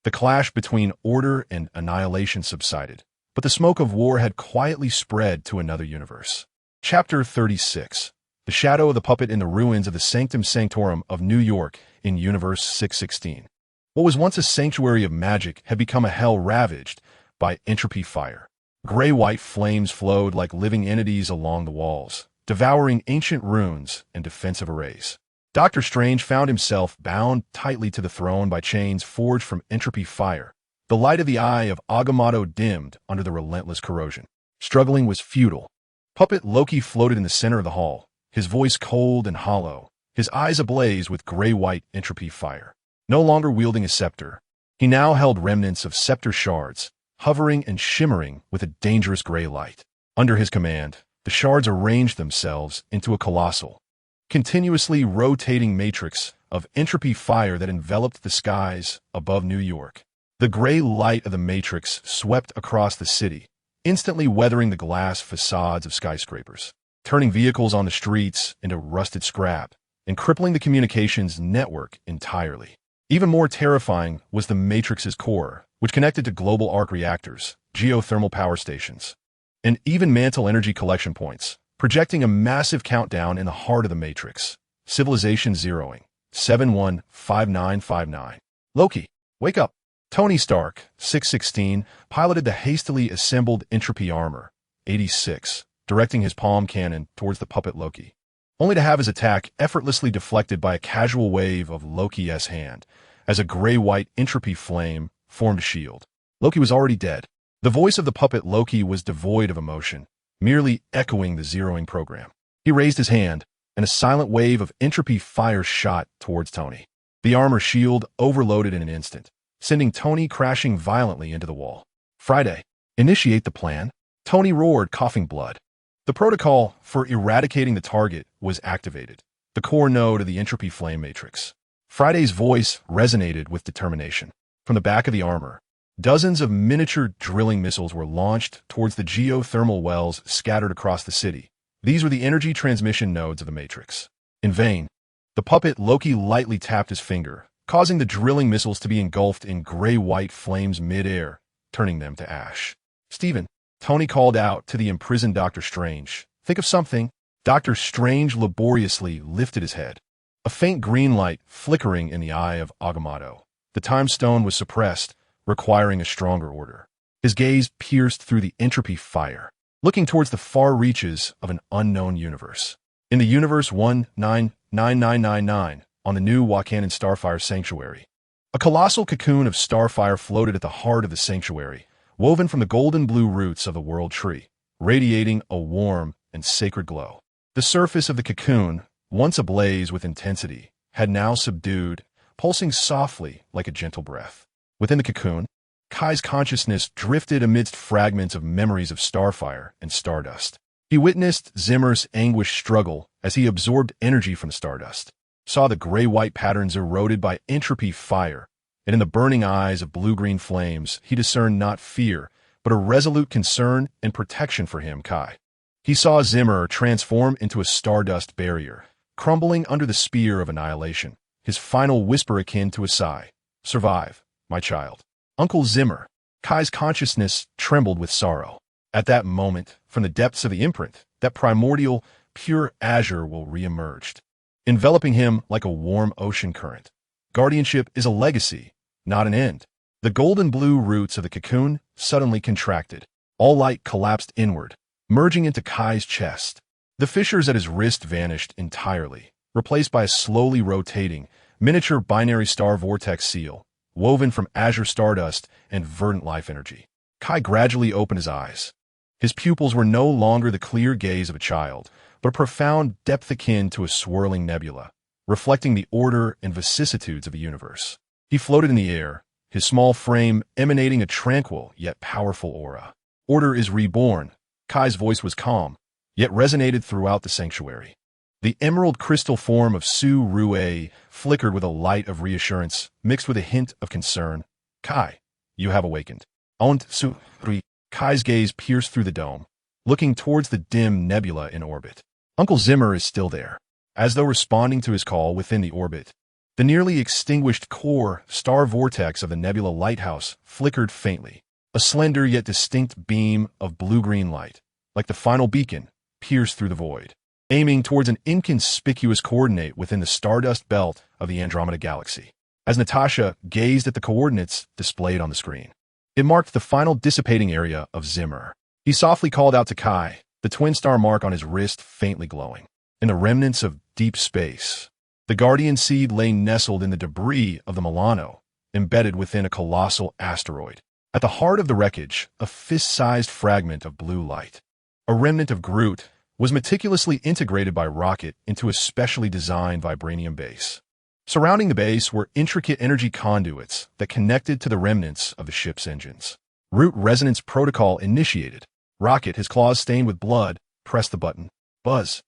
The clash between order and annihilation subsided, but the smoke of war had quietly spread to another universe. Chapter 36. The Shadow of the Puppet in the Ruins of the Sanctum Sanctorum of New York in Universe 616. What was once a sanctuary of magic had become a hell ravaged by entropy fire. Gray-white flames flowed like living entities along the walls, devouring ancient runes and defensive arrays. Doctor Strange found himself bound tightly to the throne by chains forged from entropy fire. The light of the eye of Agamotto dimmed under the relentless corrosion. Struggling was futile. Puppet Loki floated in the center of the hall, his voice cold and hollow, his eyes ablaze with gray-white entropy fire. No longer wielding a scepter, he now held remnants of scepter shards, hovering and shimmering with a dangerous gray light. Under his command, the shards arranged themselves into a colossal, continuously rotating matrix of entropy fire that enveloped the skies above New York. The gray light of the matrix swept across the city, instantly weathering the glass facades of skyscrapers, turning vehicles on the streets into rusted scrap, and crippling the communications network entirely. Even more terrifying was the matrix's core, which connected to global arc reactors, geothermal power stations, and even mantle energy collection points, projecting a massive countdown in the heart of the matrix. Civilization zeroing. 715959. Loki, wake up! Tony Stark, 616, piloted the hastily assembled entropy armor, 86, directing his palm cannon towards the puppet Loki, only to have his attack effortlessly deflected by a casual wave of Loki's hand, as a gray-white entropy flame formed a shield. Loki was already dead. The voice of the puppet Loki was devoid of emotion, merely echoing the zeroing program. He raised his hand, and a silent wave of entropy fire shot towards Tony. The armor shield overloaded in an instant, sending Tony crashing violently into the wall. Friday. Initiate the plan. Tony roared, coughing blood. The protocol for eradicating the target was activated, the core node of the entropy flame matrix. Friday's voice resonated with determination. From the back of the armor, dozens of miniature drilling missiles were launched towards the geothermal wells scattered across the city. These were the energy transmission nodes of the matrix. In vain, the puppet Loki lightly tapped his finger, causing the drilling missiles to be engulfed in gray-white flames mid-air, turning them to ash. Stephen, Tony called out to the imprisoned Doctor Strange. Think of something. Doctor Strange laboriously lifted his head. A faint green light flickering in the eye of Agamotto. The time stone was suppressed, requiring a stronger order. His gaze pierced through the entropy fire, looking towards the far reaches of an unknown universe. In the universe 199999, on the new Wakandan Starfire Sanctuary, a colossal cocoon of starfire floated at the heart of the sanctuary, woven from the golden blue roots of the world tree, radiating a warm and sacred glow. The surface of the cocoon, once ablaze with intensity, had now subdued, pulsing softly like a gentle breath. Within the cocoon, Kai's consciousness drifted amidst fragments of memories of starfire and stardust. He witnessed Zimmer's anguished struggle as he absorbed energy from the stardust, saw the gray-white patterns eroded by entropy fire, and in the burning eyes of blue-green flames, he discerned not fear, but a resolute concern and protection for him, Kai. He saw Zimmer transform into a stardust barrier, crumbling under the spear of annihilation, his final whisper akin to a sigh. "Survive, my child." Uncle Zimmer. Kai's consciousness trembled with sorrow. At that moment, from the depths of the imprint, that primordial, pure azure will re-emerged, enveloping him like a warm ocean current. Guardianship is a legacy, not an end. The golden-blue roots of the cocoon suddenly contracted. All light collapsed inward, merging into Kai's chest. The fissures at his wrist vanished entirely, replaced by a slowly rotating, miniature binary star vortex seal, woven from azure stardust and verdant life energy. Kai gradually opened his eyes. His pupils were no longer the clear gaze of a child, but a profound depth akin to a swirling nebula, reflecting the order and vicissitudes of the universe. He floated in the air, his small frame emanating a tranquil yet powerful aura. "Order is reborn." Kai's voice was calm, yet resonated throughout the sanctuary. The emerald crystal form of Su-Rue flickered with a light of reassurance, mixed with a hint of concern. "Kai, you have awakened." "Und Su-Rue." Kai's gaze pierced through the dome, looking towards the dim nebula in orbit. Uncle Zimmer is still there, as though responding to his call within the orbit. The nearly extinguished core star vortex of the nebula lighthouse flickered faintly, a slender yet distinct beam of blue-green light, like the final beacon, pierced through the void, aiming towards an inconspicuous coordinate within the stardust belt of the Andromeda Galaxy. As Natasha gazed at the coordinates displayed on the screen, it marked the final dissipating area of Zimmer. He softly called out to Kai, the twin star mark on his wrist faintly glowing. In the remnants of deep space, the Guardian Seed lay nestled in the debris of the Milano, embedded within a colossal asteroid. At the heart of the wreckage, a fist-sized fragment of blue light, a remnant of Groot, was meticulously integrated by Rocket into a specially designed vibranium base. Surrounding the base were intricate energy conduits that connected to the remnants of the ship's engines. Root resonance protocol initiated. Rocket, his claws stained with blood, pressed the button. Buzz.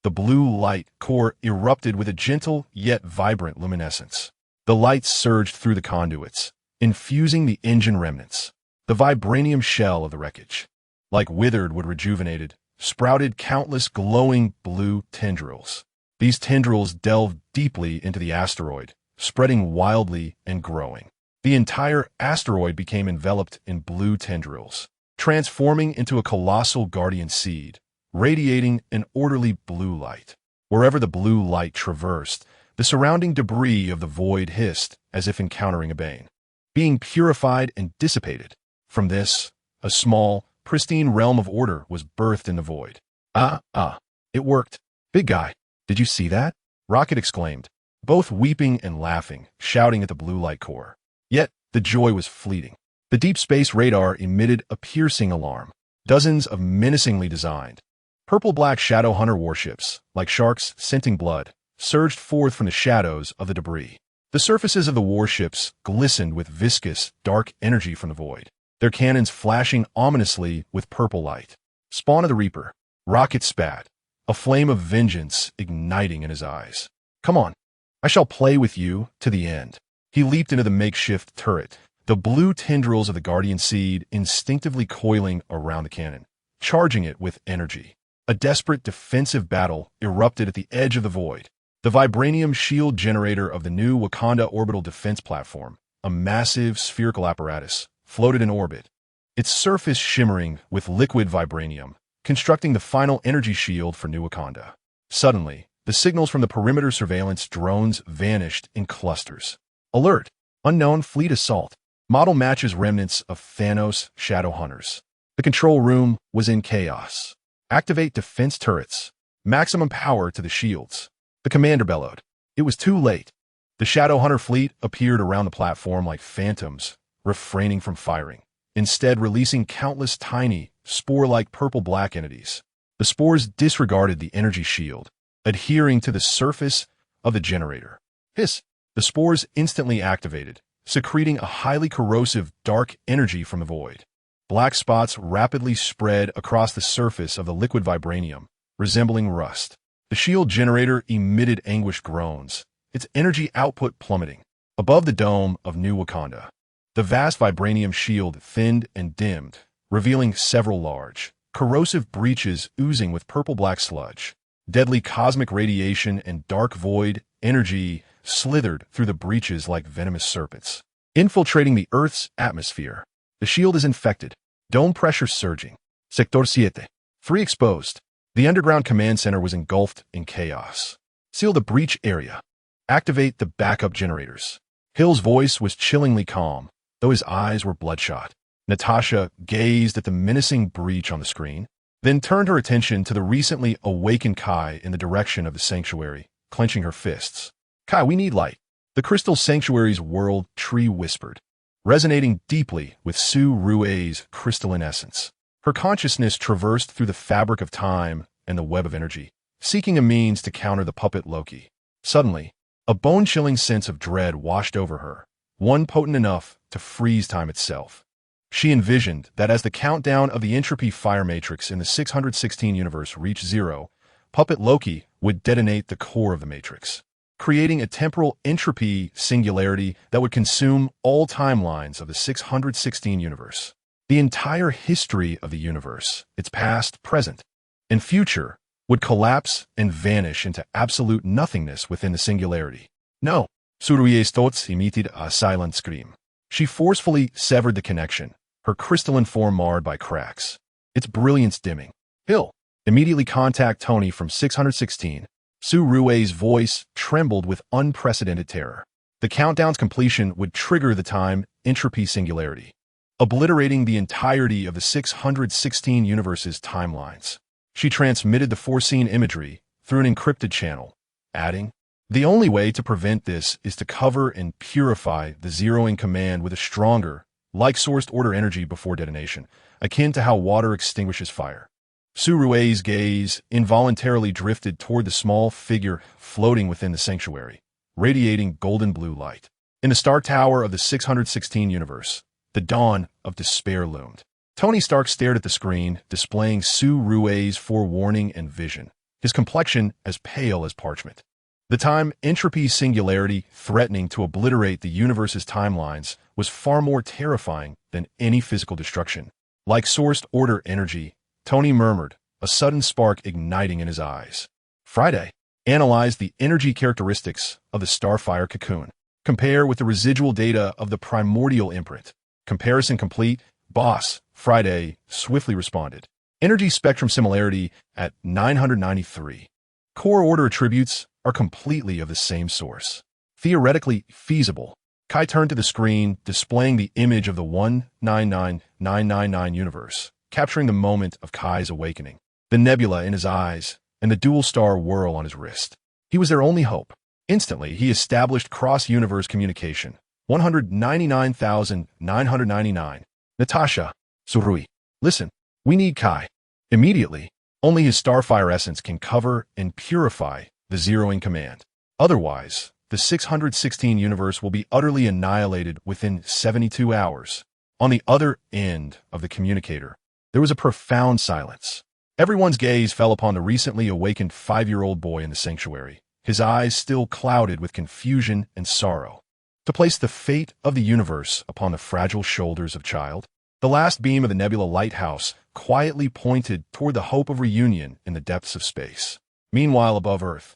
The blue light core erupted with a gentle yet vibrant luminescence. The light surged through the conduits, infusing the engine remnants. The vibranium shell of the wreckage, like withered wood rejuvenated, sprouted countless glowing blue tendrils. These tendrils delved deeply into the asteroid, spreading wildly and growing. The entire asteroid became enveloped in blue tendrils, transforming into a colossal guardian seed, radiating an orderly blue light. Wherever the blue light traversed, the surrounding debris of the void hissed as if encountering a bane, being purified and dissipated. From this, a small, pristine realm of order was birthed in the void. It worked. Big guy, did you see that? Rocket exclaimed, both weeping and laughing, shouting at the blue light core. Yet, the joy was fleeting. The deep space radar emitted a piercing alarm. Dozens of menacingly designed, purple-black shadow hunter warships, like sharks scenting blood, surged forth from the shadows of the debris. The surfaces of the warships glistened with viscous, dark energy from the void, their cannons flashing ominously with purple light. Spawn of the Reaper. Rocket spat, a flame of vengeance igniting in his eyes. Come on, I shall play with you to the end. He leaped into the makeshift turret, the blue tendrils of the Guardian Seed instinctively coiling around the cannon, charging it with energy. A desperate defensive battle erupted at the edge of the void. The Vibranium shield generator of the new Wakanda orbital defense platform, a massive spherical apparatus, floated in orbit, its surface shimmering with liquid vibranium, constructing the final energy shield for New Wakanda. Suddenly, the signals from the perimeter surveillance drones vanished in clusters. Alert! Unknown fleet assault. Model matches remnants of Thanos shadow hunters. The control room was in chaos. Activate defense turrets. Maximum power to the shields. The commander bellowed. It was too late. The shadow hunter fleet appeared around the platform like phantoms, refraining from firing, instead releasing countless tiny, spore-like purple-black entities. The spores disregarded the energy shield, adhering to the surface of the generator. Hiss! The spores instantly activated, secreting a highly corrosive dark energy from the void. Black spots rapidly spread across the surface of the liquid vibranium, resembling rust. The shield generator emitted anguished groans, its energy output plummeting. Above the dome of New Wakanda, the vast vibranium shield thinned and dimmed, revealing several large, corrosive breaches oozing with purple-black sludge. Deadly cosmic radiation and dark void energy slithered through the breaches like venomous serpents, infiltrating the Earth's atmosphere. The shield is infected. Dome pressure surging. Sector 7. 3 exposed. The underground command center was engulfed in chaos. Seal the breach area. Activate the backup generators. Hill's voice was chillingly calm, though his eyes were bloodshot. Natasha gazed at the menacing breach on the screen, then turned her attention to the recently awakened Kai in the direction of the sanctuary, clenching her fists. Kai, we need light. The crystal sanctuary's world tree whispered, resonating deeply with Su Rui's crystalline essence. Her consciousness traversed through the fabric of time and the web of energy, seeking a means to counter the puppet Loki. Suddenly, a bone-chilling sense of dread washed over her, one potent enough to freeze time itself. She envisioned that as the countdown of the entropy fire matrix in the 616 universe reached zero, puppet Loki would detonate the core of the matrix, creating a temporal entropy singularity that would consume all timelines of the 616 universe. The entire history of the universe, its past, present, and future, would collapse and vanish into absolute nothingness within the singularity. No, Suruie's thoughts emitted a silent scream. She forcefully severed the connection, her crystalline form marred by cracks, its brilliance dimming. Hill, immediately contact Tony from 616. Su Rui's voice trembled with unprecedented terror. The countdown's completion would trigger the time entropy singularity, obliterating the entirety of the 616 universe's timelines. She transmitted the foreseen imagery through an encrypted channel, adding, "The only way to prevent this is to cover and purify the zeroing command with a stronger, like-sourced order energy before detonation, akin to how water extinguishes fire." Su Rui's gaze involuntarily drifted toward the small figure floating within the sanctuary, radiating golden blue light. In the Star Tower of the 616 universe, the dawn of despair loomed. Tony Stark stared at the screen, displaying Su Rui's forewarning and vision, his complexion as pale as parchment. The time entropy singularity threatening to obliterate the universe's timelines was far more terrifying than any physical destruction. Like sourced order energy, Tony murmured, a sudden spark igniting in his eyes. Friday, analyze the energy characteristics of the Starfire cocoon. Compare with the residual data of the primordial imprint. Comparison complete, boss, Friday swiftly responded. Energy spectrum similarity at 993. Core order attributes are completely of the same source. Theoretically feasible. Kai turned to the screen, displaying the image of the 199999 universe, capturing the moment of Kai's awakening, the nebula in his eyes, and the dual-star whirl on his wrist. He was their only hope. Instantly, he established cross-universe communication. 199,999. Natasha, Surui, listen, we need Kai. Immediately, only his Starfire essence can cover and purify the zeroing command. Otherwise, the 616 universe will be utterly annihilated within 72 hours. On the other end of the communicator, there was a profound silence. Everyone's gaze fell upon the recently awakened 5-year-old boy in the sanctuary, his eyes still clouded with confusion and sorrow. To place the fate of the universe upon the fragile shoulders of child, the last beam of the nebula lighthouse quietly pointed toward the hope of reunion in the depths of space. Meanwhile, above Earth,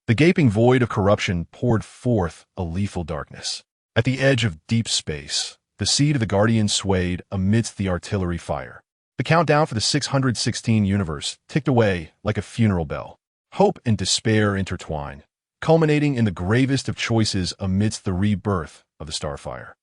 the gaping void of corruption poured forth a lethal darkness. At the edge of deep space, the seed of the Guardian swayed amidst the artillery fire. The countdown for the 616 universe ticked away like a funeral bell. Hope and despair intertwined, culminating in the gravest of choices amidst the rebirth of the Starfire.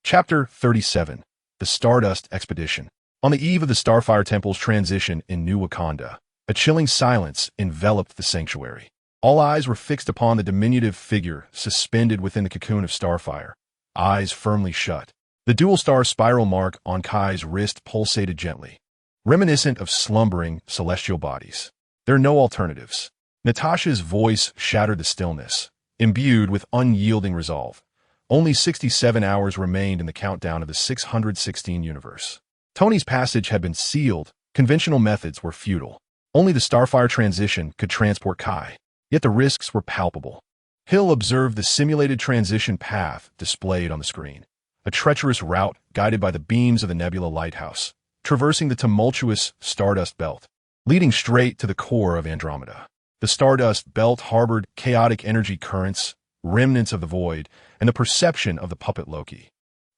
Chapter 37. The Stardust Expedition. On the eve of the Starfire Temple's transition in New Wakanda, a chilling silence enveloped the sanctuary. All eyes were fixed upon the diminutive figure suspended within the cocoon of Starfire, eyes firmly shut. The dual-star spiral mark on Kai's wrist pulsated gently, reminiscent of slumbering celestial bodies. There are no alternatives. Natasha's voice shattered the stillness, imbued with unyielding resolve. Only 67 hours remained in the countdown of the 616 universe. Tony's passage had been sealed. Conventional methods were futile. Only the Starfire transition could transport Kai. Yet the risks were palpable. Hill observed the simulated transition path displayed on the screen. A treacherous route guided by the beams of the Nebula Lighthouse, traversing the tumultuous Stardust Belt, leading straight to the core of Andromeda. The Stardust Belt harbored chaotic energy currents, remnants of the void, and the perception of the puppet Loki.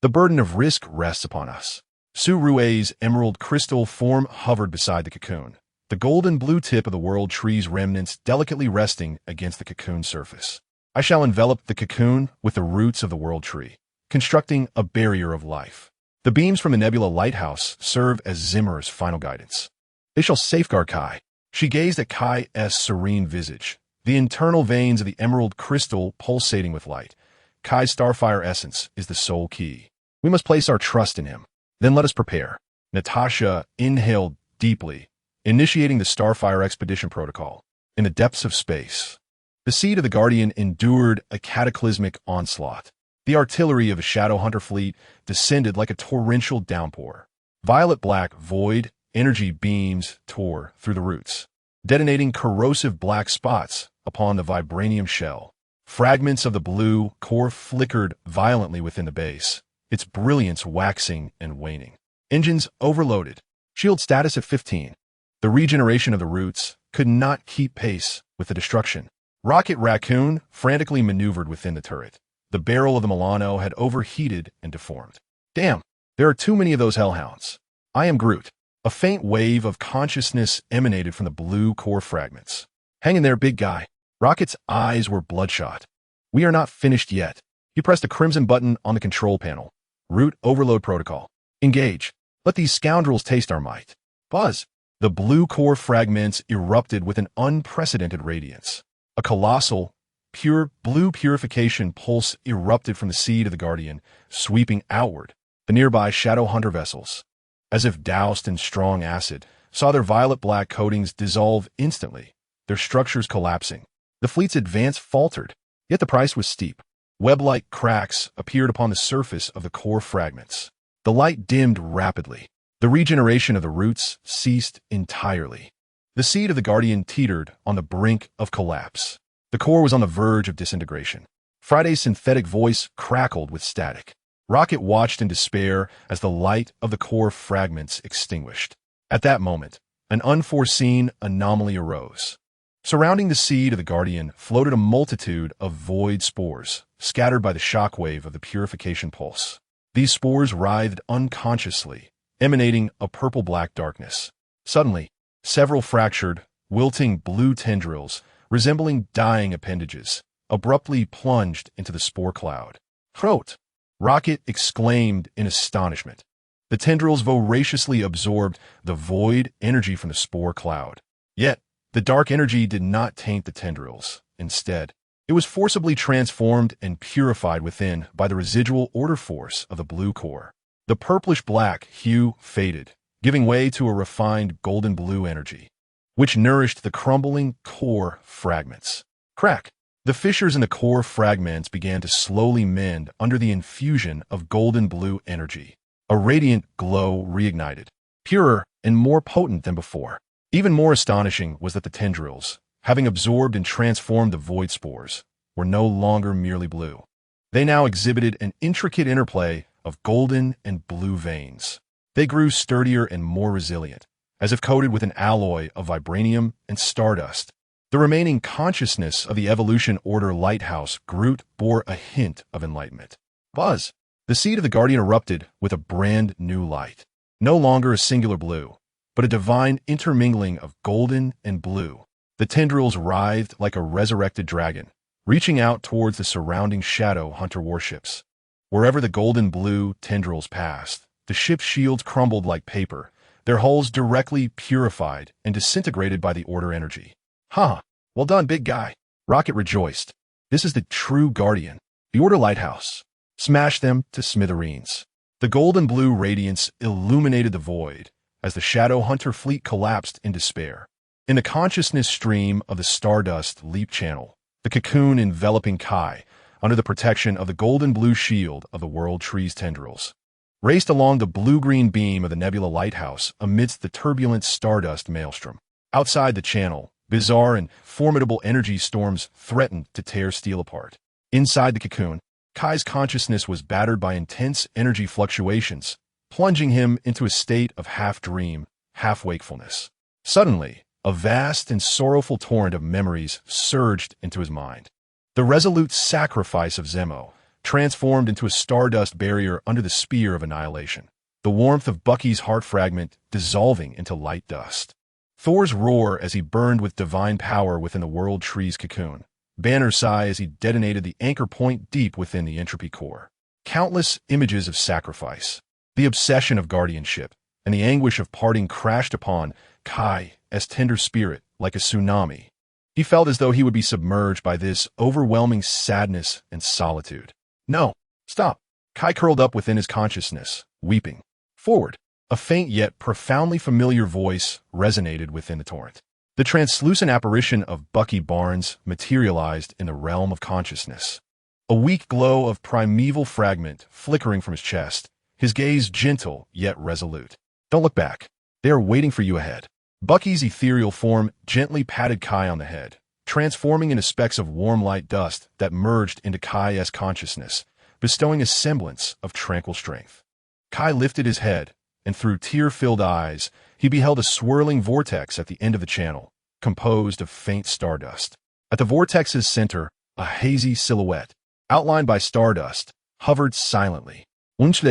The burden of risk rests upon us. Su-Rue's emerald crystal form hovered beside the cocoon, the golden blue tip of the world tree's remnants delicately resting against the cocoon surface. I shall envelop the cocoon with the roots of the world tree, constructing a barrier of life. The beams from the Nebula Lighthouse serve as Zimmer's final guidance. They shall safeguard Kai. She gazed at Kai's serene visage, the internal veins of the emerald crystal pulsating with light. Kai's starfire essence is the sole key. We must place our trust in him. Then let us prepare. Natasha inhaled deeply, initiating the Starfire Expedition Protocol. In the depths of space, the seed of the Guardian endured a cataclysmic onslaught. The artillery of a Shadow Hunter fleet descended like a torrential downpour. Violet-black void energy beams tore through the roots, detonating corrosive black spots upon the Vibranium shell. Fragments of the blue core flickered violently within the base, its brilliance waxing and waning. Engines overloaded. Shield status at 15. The regeneration of the roots could not keep pace with the destruction. Rocket Raccoon frantically maneuvered within the turret. The barrel of the Milano had overheated and deformed. Damn, there are too many of those hellhounds. I am Groot. A faint wave of consciousness emanated from the blue core fragments. Hang in there, big guy. Rocket's eyes were bloodshot. We are not finished yet. He pressed a crimson button on the control panel. Root overload protocol. Engage. Let these scoundrels taste our might. Buzz. The blue core fragments erupted with an unprecedented radiance. A colossal, pure blue purification pulse erupted from the seed of the Guardian, sweeping outward. The nearby Shadow Hunter vessels, as if doused in strong acid, saw their violet-black coatings dissolve instantly, their structures collapsing. The fleet's advance faltered, yet the price was steep. Web-like cracks appeared upon the surface of the core fragments. The light dimmed rapidly. The regeneration of the roots ceased entirely. The seed of the Guardian teetered on the brink of collapse. The core was on the verge of disintegration. Friday's synthetic voice crackled with static. Rocket watched in despair as the light of the core fragments extinguished. At that moment, an unforeseen anomaly arose. Surrounding the seed of the Guardian floated a multitude of void spores, scattered by the shockwave of the purification pulse. These spores writhed unconsciously, emanating a purple-black darkness. Suddenly, several fractured, wilting blue tendrils, resembling dying appendages, abruptly plunged into the spore cloud. "Throat!" Rocket exclaimed in astonishment. The tendrils voraciously absorbed the void energy from the spore cloud. Yet, the dark energy did not taint the tendrils. Instead, it was forcibly transformed and purified within by the residual order force of the blue core. The purplish-black hue faded, giving way to a refined golden-blue energy, which nourished the crumbling core fragments. Crack! The fissures in the core fragments began to slowly mend under the infusion of golden-blue energy. A radiant glow reignited, purer and more potent than before. Even more astonishing was that the tendrils, having absorbed and transformed the void spores, were no longer merely blue. They now exhibited an intricate interplay of golden and blue veins. They grew sturdier and more resilient, as if coated with an alloy of vibranium and stardust. The remaining consciousness of the Evolution Order Lighthouse Groot bore a hint of enlightenment. Buzz! The seed of the Guardian erupted with a brand new light. No longer a singular blue, but a divine intermingling of golden and blue. The tendrils writhed like a resurrected dragon, reaching out towards the surrounding Shadow Hunter warships. Wherever the golden blue tendrils passed, the ship's shields crumbled like paper, their hulls directly purified and disintegrated by the Order energy. "Huh, well done, big guy." Rocket rejoiced. "This is the true Guardian, the Order Lighthouse. Smash them to smithereens." The golden blue radiance illuminated the void as the Shadow Hunter fleet collapsed in despair. In the consciousness stream of the Stardust Leap Channel, the cocoon enveloping Kai, under the protection of the golden-blue shield of the World Tree's tendrils. Raced along the blue-green beam of the Nebula Lighthouse amidst the turbulent stardust maelstrom. Outside the channel, bizarre and formidable energy storms threatened to tear steel apart. Inside the cocoon, Kai's consciousness was battered by intense energy fluctuations, plunging him into a state of half-dream, half-wakefulness. Suddenly, a vast and sorrowful torrent of memories surged into his mind. The resolute sacrifice of Zemo, transformed into a stardust barrier under the spear of annihilation. The warmth of Bucky's heart fragment dissolving into light dust. Thor's roar as he burned with divine power within the World Tree's cocoon. Banner's sigh as he detonated the anchor point deep within the entropy core. Countless images of sacrifice, the obsession of guardianship, and the anguish of parting crashed upon Kai's tender spirit like a tsunami. He felt as though he would be submerged by this overwhelming sadness and solitude. No, stop. Kai curled up within his consciousness, weeping. Forward. A faint yet profoundly familiar voice resonated within the torrent. The translucent apparition of Bucky Barnes materialized in the realm of consciousness. A weak glow of primeval fragment flickering from his chest, his gaze gentle yet resolute. Don't look back. They are waiting for you ahead. Bucky's ethereal form gently patted Kai on the head, transforming into specks of warm light dust that merged into Kai's consciousness, bestowing a semblance of tranquil strength. Kai lifted his head, and through tear-filled eyes, he beheld a swirling vortex at the end of the channel, composed of faint stardust. At the vortex's center, a hazy silhouette, outlined by stardust, hovered silently. Amidst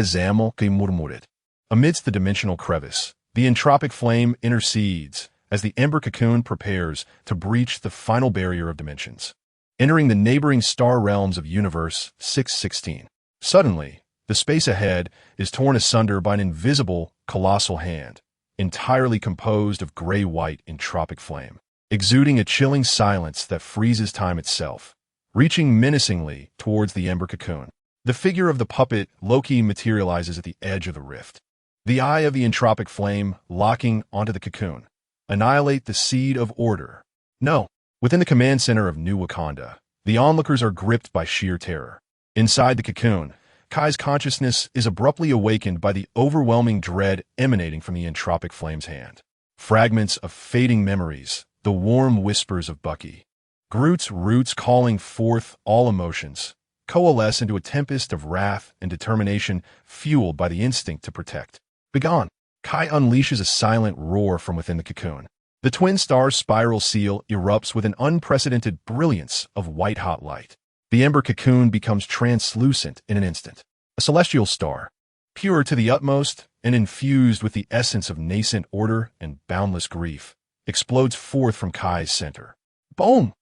the dimensional crevice, the entropic flame intercedes as the ember cocoon prepares to breach the final barrier of dimensions, entering the neighboring star realms of Universe 616. Suddenly, the space ahead is torn asunder by an invisible, colossal hand, entirely composed of gray-white entropic flame, exuding a chilling silence that freezes time itself, reaching menacingly towards the ember cocoon. The figure of the puppet Loki materializes at the edge of the rift. The eye of the entropic flame locking onto the cocoon. Annihilate the seed of order. No. Within the command center of New Wakanda, the onlookers are gripped by sheer terror. Inside the cocoon, Kai's consciousness is abruptly awakened by the overwhelming dread emanating from the entropic flame's hand. Fragments of fading memories, the warm whispers of Bucky. Groot's roots calling forth all emotions, coalesce into a tempest of wrath and determination fueled by the instinct to protect. Begone! Kai unleashes a silent roar from within the cocoon. The twin star spiral seal erupts with an unprecedented brilliance of white-hot light. The ember cocoon becomes translucent in an instant. A celestial star, pure to the utmost and infused with the essence of nascent order and boundless grief, explodes forth from Kai's center. Boom!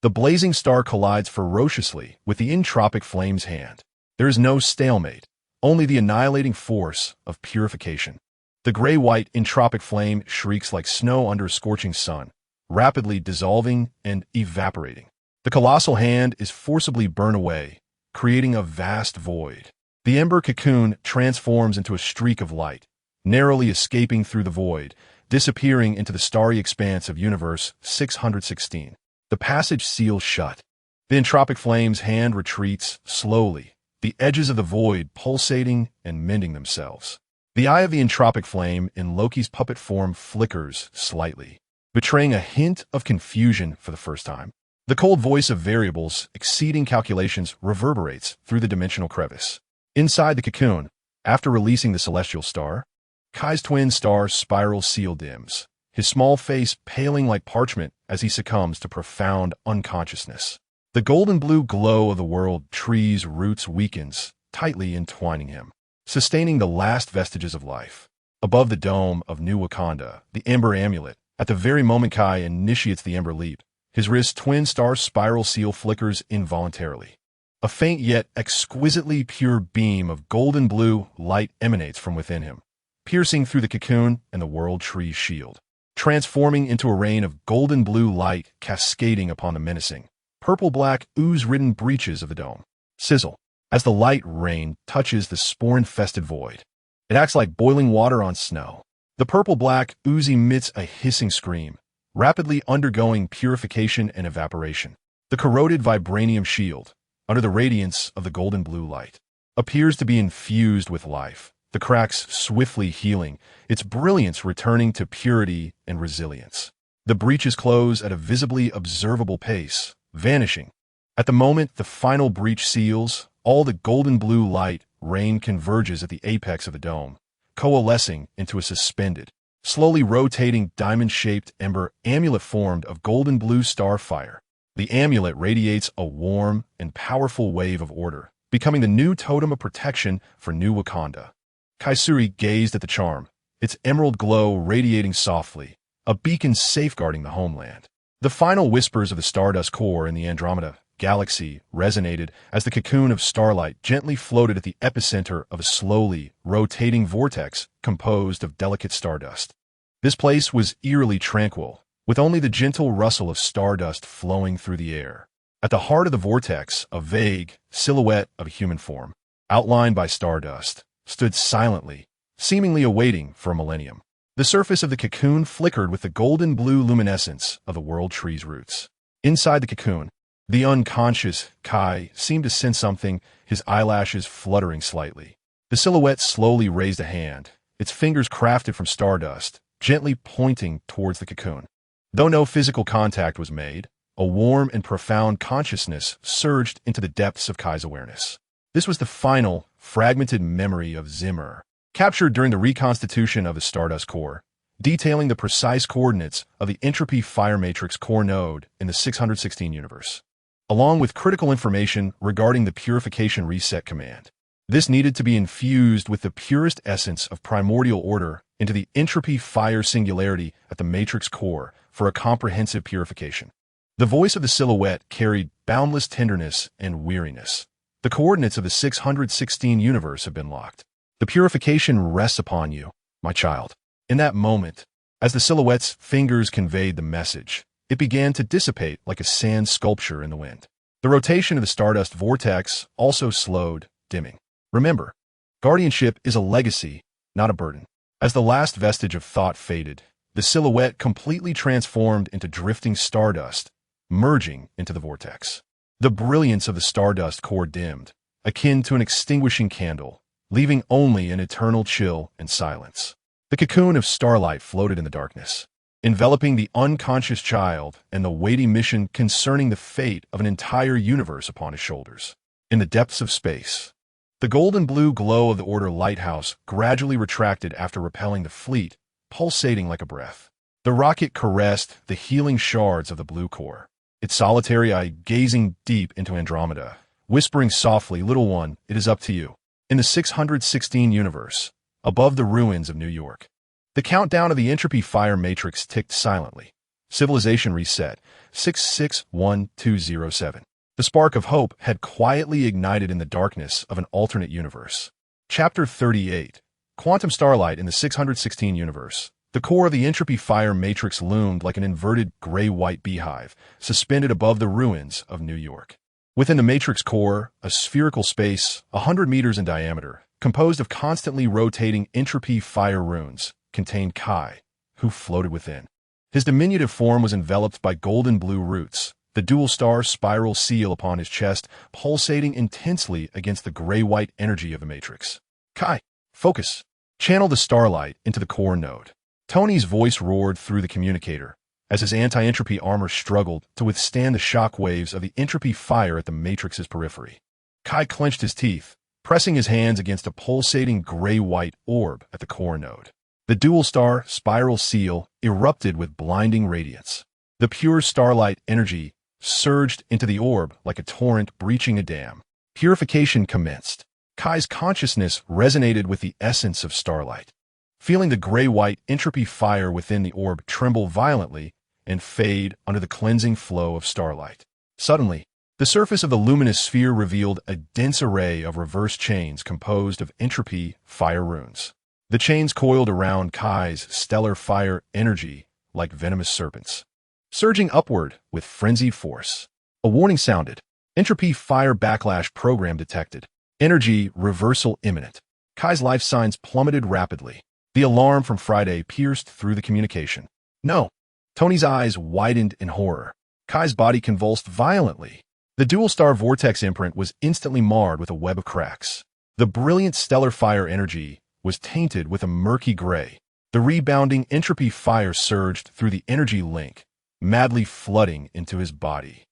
The blazing star collides ferociously with the entropic flame's hand. There is no stalemate, only the annihilating force of purification. The gray-white entropic flame shrieks like snow under a scorching sun, rapidly dissolving and evaporating. The colossal hand is forcibly burned away, creating a vast void. The ember cocoon transforms into a streak of light, narrowly escaping through the void, disappearing into the starry expanse of Universe 616. The passage seals shut. The entropic flame's hand retreats slowly, the edges of the void pulsating and mending themselves. The eye of the entropic flame in Loki's puppet form flickers slightly, betraying a hint of confusion for the first time. The cold voice of variables exceeding calculations reverberates through the dimensional crevice. Inside the cocoon, after releasing the celestial star, Kai's twin star spiral seal dims, his small face paling like parchment as he succumbs to profound unconsciousness. The golden-blue glow of the World Tree's roots weakens, tightly entwining him, sustaining the last vestiges of life. Above the dome of New Wakanda, the Ember Amulet, at the very moment Kai initiates the Ember Leap, his wrist twin star spiral seal flickers involuntarily. A faint yet exquisitely pure beam of golden blue light emanates from within him, piercing through the cocoon and the World Tree's shield, transforming into a rain of golden blue light cascading upon the menacing, purple-black ooze-ridden breaches of the dome. Sizzle. As the light rain touches the spore-infested void, it acts like boiling water on snow. The purple-black ooze emits a hissing scream, rapidly undergoing purification and evaporation. The corroded vibranium shield, under the radiance of the golden blue light, appears to be infused with life, the cracks swiftly healing, its brilliance returning to purity and resilience. The breaches close at a visibly observable pace, vanishing. At the moment the final breach seals, all the golden blue light rain converges at the apex of the dome, coalescing into a suspended, slowly rotating diamond-shaped ember amulet formed of golden blue star fire. The amulet radiates a warm and powerful wave of order, becoming the new totem of protection for New Wakanda. Kaisuri gazed at the charm, its emerald glow radiating softly, a beacon safeguarding the homeland. The final whispers of the Stardust core in the Andromeda galaxy resonated as the cocoon of starlight gently floated at the epicenter of a slowly rotating vortex composed of delicate stardust. This place was eerily tranquil, with only the gentle rustle of stardust flowing through the air. At the heart of the vortex, a vague silhouette of a human form, outlined by stardust, stood silently, seemingly awaiting for a millennium. The surface of the cocoon flickered with the golden blue luminescence of the world tree's roots. Inside the cocoon, the unconscious Kai seemed to sense something, his eyelashes fluttering slightly. The silhouette slowly raised a hand, its fingers crafted from stardust, gently pointing towards the cocoon. Though no physical contact was made, a warm and profound consciousness surged into the depths of Kai's awareness. This was the final, fragmented memory of Zimmer, captured during the reconstitution of the Stardust core, detailing the precise coordinates of the entropy fire matrix core node in the 616 universe, along with critical information regarding the purification reset command. This needed to be infused with the purest essence of primordial order into the entropy fire singularity at the matrix core for a comprehensive purification. The voice of the silhouette carried boundless tenderness and weariness. The coordinates of the 616 universe have been locked. The purification rests upon you, my child. In that moment, as the silhouette's fingers conveyed the message, it began to dissipate like a sand sculpture in the wind. The rotation of the stardust vortex also slowed, dimming. Remember, guardianship is a legacy, not a burden. As the last vestige of thought faded, the silhouette completely transformed into drifting stardust, merging into the vortex. The brilliance of the stardust core dimmed, akin to an extinguishing candle, leaving only an eternal chill and silence. The cocoon of starlight floated in the darkness, enveloping the unconscious child and the weighty mission concerning the fate of an entire universe upon his shoulders. In the depths of space, the golden blue glow of the Order lighthouse gradually retracted after repelling the fleet, pulsating like a breath. The rocket caressed the healing shards of the blue core, its solitary eye gazing deep into Andromeda, whispering softly, "Little one, it is up to you." In the 616 universe, above the ruins of New York, the countdown of the entropy fire matrix ticked silently. Civilization reset, 661207. The spark of hope had quietly ignited in the darkness of an alternate universe. Chapter 38. Quantum Starlight in the 616 universe. The core of the entropy fire matrix loomed like an inverted gray-white beehive, suspended above the ruins of New York. Within the matrix core, a spherical space, 100 meters in diameter, composed of constantly rotating entropy fire runes, contained Kai, who floated within. His diminutive form was enveloped by golden blue roots, the dual-star spiral seal upon his chest pulsating intensely against the gray-white energy of the matrix. "Kai, focus. Channel the starlight into the core node." Tony's voice roared through the communicator, as his anti-entropy armor struggled to withstand the shock waves of the entropy fire at the matrix's periphery. Kai clenched his teeth, pressing his hands against a pulsating gray-white orb at the core node. The dual-star spiral seal erupted with blinding radiance. The pure starlight energy surged into the orb like a torrent breaching a dam. Purification commenced. Kai's consciousness resonated with the essence of starlight. Feeling the gray-white entropy fire within the orb tremble violently and fade under the cleansing flow of starlight. Suddenly, the surface of the luminous sphere revealed a dense array of reverse chains composed of entropy fire runes. The chains coiled around Kai's stellar fire energy like venomous serpents, surging upward with frenzied force. A warning sounded. Entropy fire backlash program detected. Energy reversal imminent. Kai's life signs plummeted rapidly. The alarm from Friday pierced through the communication. "No." Tony's eyes widened in horror. Kai's body convulsed violently. The dual-star vortex imprint was instantly marred with a web of cracks. The brilliant stellar fire energy was tainted with a murky gray. The rebounding entropy fire surged through the energy link, madly flooding into his body.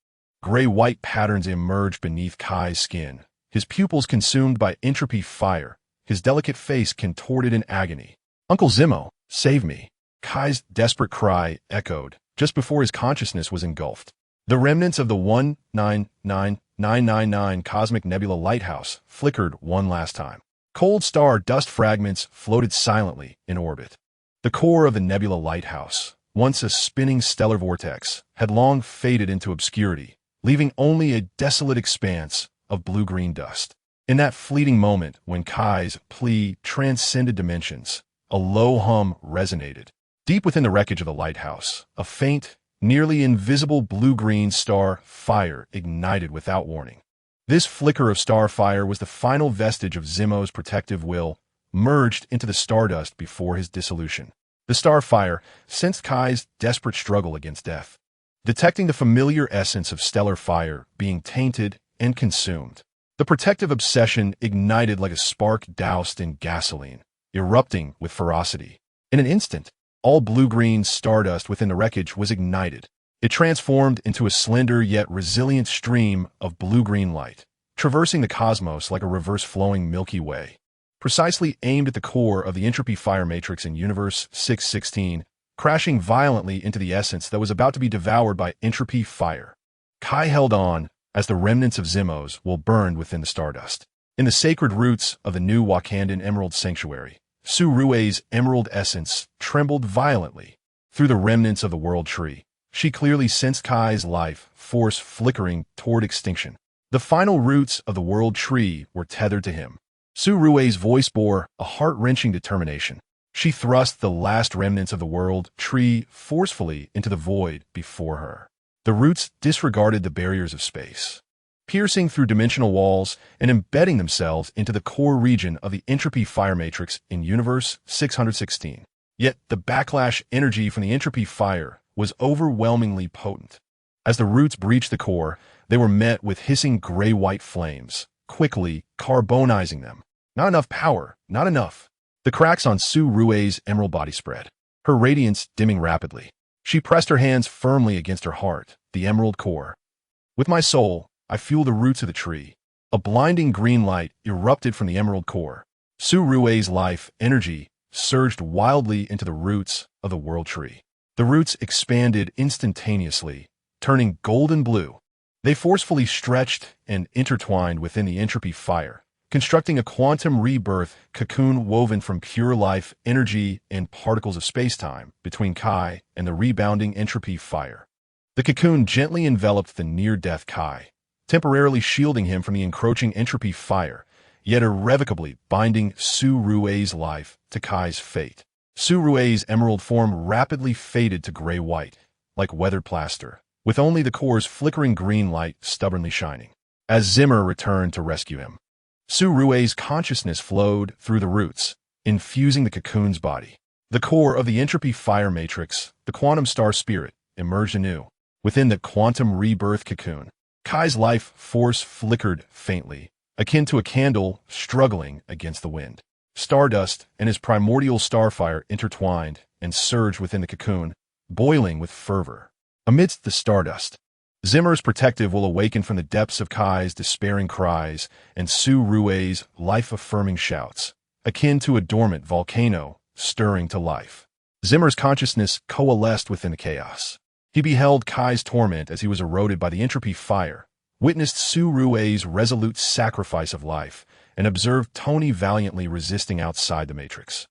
Gray-white patterns emerged beneath Kai's skin, his pupils consumed by entropy fire, his delicate face contorted in agony. "Uncle Zimmo, save me!" Kai's desperate cry echoed just before his consciousness was engulfed. The remnants of the 199999 Cosmic Nebula Lighthouse flickered one last time. Cold star dust fragments floated silently in orbit. The core of the Nebula Lighthouse, once a spinning stellar vortex, had long faded into obscurity, leaving only a desolate expanse of blue-green dust. In that fleeting moment when Kai's plea transcended dimensions, a low hum resonated. Deep within the wreckage of the lighthouse, a faint, nearly invisible blue-green star fire ignited without warning. This flicker of star fire was the final vestige of Zimmo's protective will, merged into the stardust before his dissolution. The star fire sensed Kai's desperate struggle against death, detecting the familiar essence of stellar fire being tainted and consumed. The protective obsession ignited like a spark doused in gasoline, erupting with ferocity. In an instant, all blue-green stardust within the wreckage was ignited. It transformed into a slender yet resilient stream of blue-green light, traversing the cosmos like a reverse-flowing Milky Way, precisely aimed at the core of the entropy fire matrix in Universe 616, crashing violently into the essence that was about to be devoured by entropy fire. Kai held on as the remnants of Zimmo's will burned within the stardust. In the sacred roots of the new Wakandan Emerald Sanctuary, Su-Rue's emerald essence trembled violently. Through the remnants of the world tree, she clearly sensed Kai's life force flickering toward extinction. The final roots of the world tree were tethered to him. Su-Rue's voice bore a heart-wrenching determination. She thrust the last remnants of the world tree forcefully into the void before her. The roots disregarded the barriers of space, piercing through dimensional walls and embedding themselves into the core region of the entropy fire matrix in Universe 616. Yet the backlash energy from the entropy fire was overwhelmingly potent. As the roots breached the core, they were met with hissing gray-white flames, quickly carbonizing them. Not enough power, not enough. The cracks on Su-Rue's emerald body spread, her radiance dimming rapidly. She pressed her hands firmly against her heart, the emerald core. "With my soul, I fuel the roots of the tree." A blinding green light erupted from the emerald core. Su-Rue's life energy surged wildly into the roots of the world tree. The roots expanded instantaneously, turning golden blue. They forcefully stretched and intertwined within the entropy fire, constructing a quantum rebirth cocoon woven from pure life energy and particles of spacetime between Kai and the rebounding entropy fire. The cocoon gently enveloped the near-death Kai, temporarily shielding him from the encroaching entropy fire, yet irrevocably binding Su-Rue's life to Kai's fate. Su-Rue's emerald form rapidly faded to gray-white, like weathered plaster, with only the core's flickering green light stubbornly shining. As Zimmer returned to rescue him, Su-Rue's consciousness flowed through the roots, infusing the cocoon's body. The core of the entropy fire matrix, the quantum star spirit, emerged anew. Within the quantum rebirth cocoon, Kai's life force flickered faintly, akin to a candle struggling against the wind. Stardust and his primordial starfire intertwined and surged within the cocoon, boiling with fervor. Amidst the stardust, Zimmer's protective will awaken from the depths of Kai's despairing cries and Su-Rue's life-affirming shouts, akin to a dormant volcano stirring to life. Zimmer's consciousness coalesced within the chaos. He beheld Kai's torment as he was eroded by the entropy fire, witnessed Su-Rue's resolute sacrifice of life, and observed Tony valiantly resisting outside the matrix.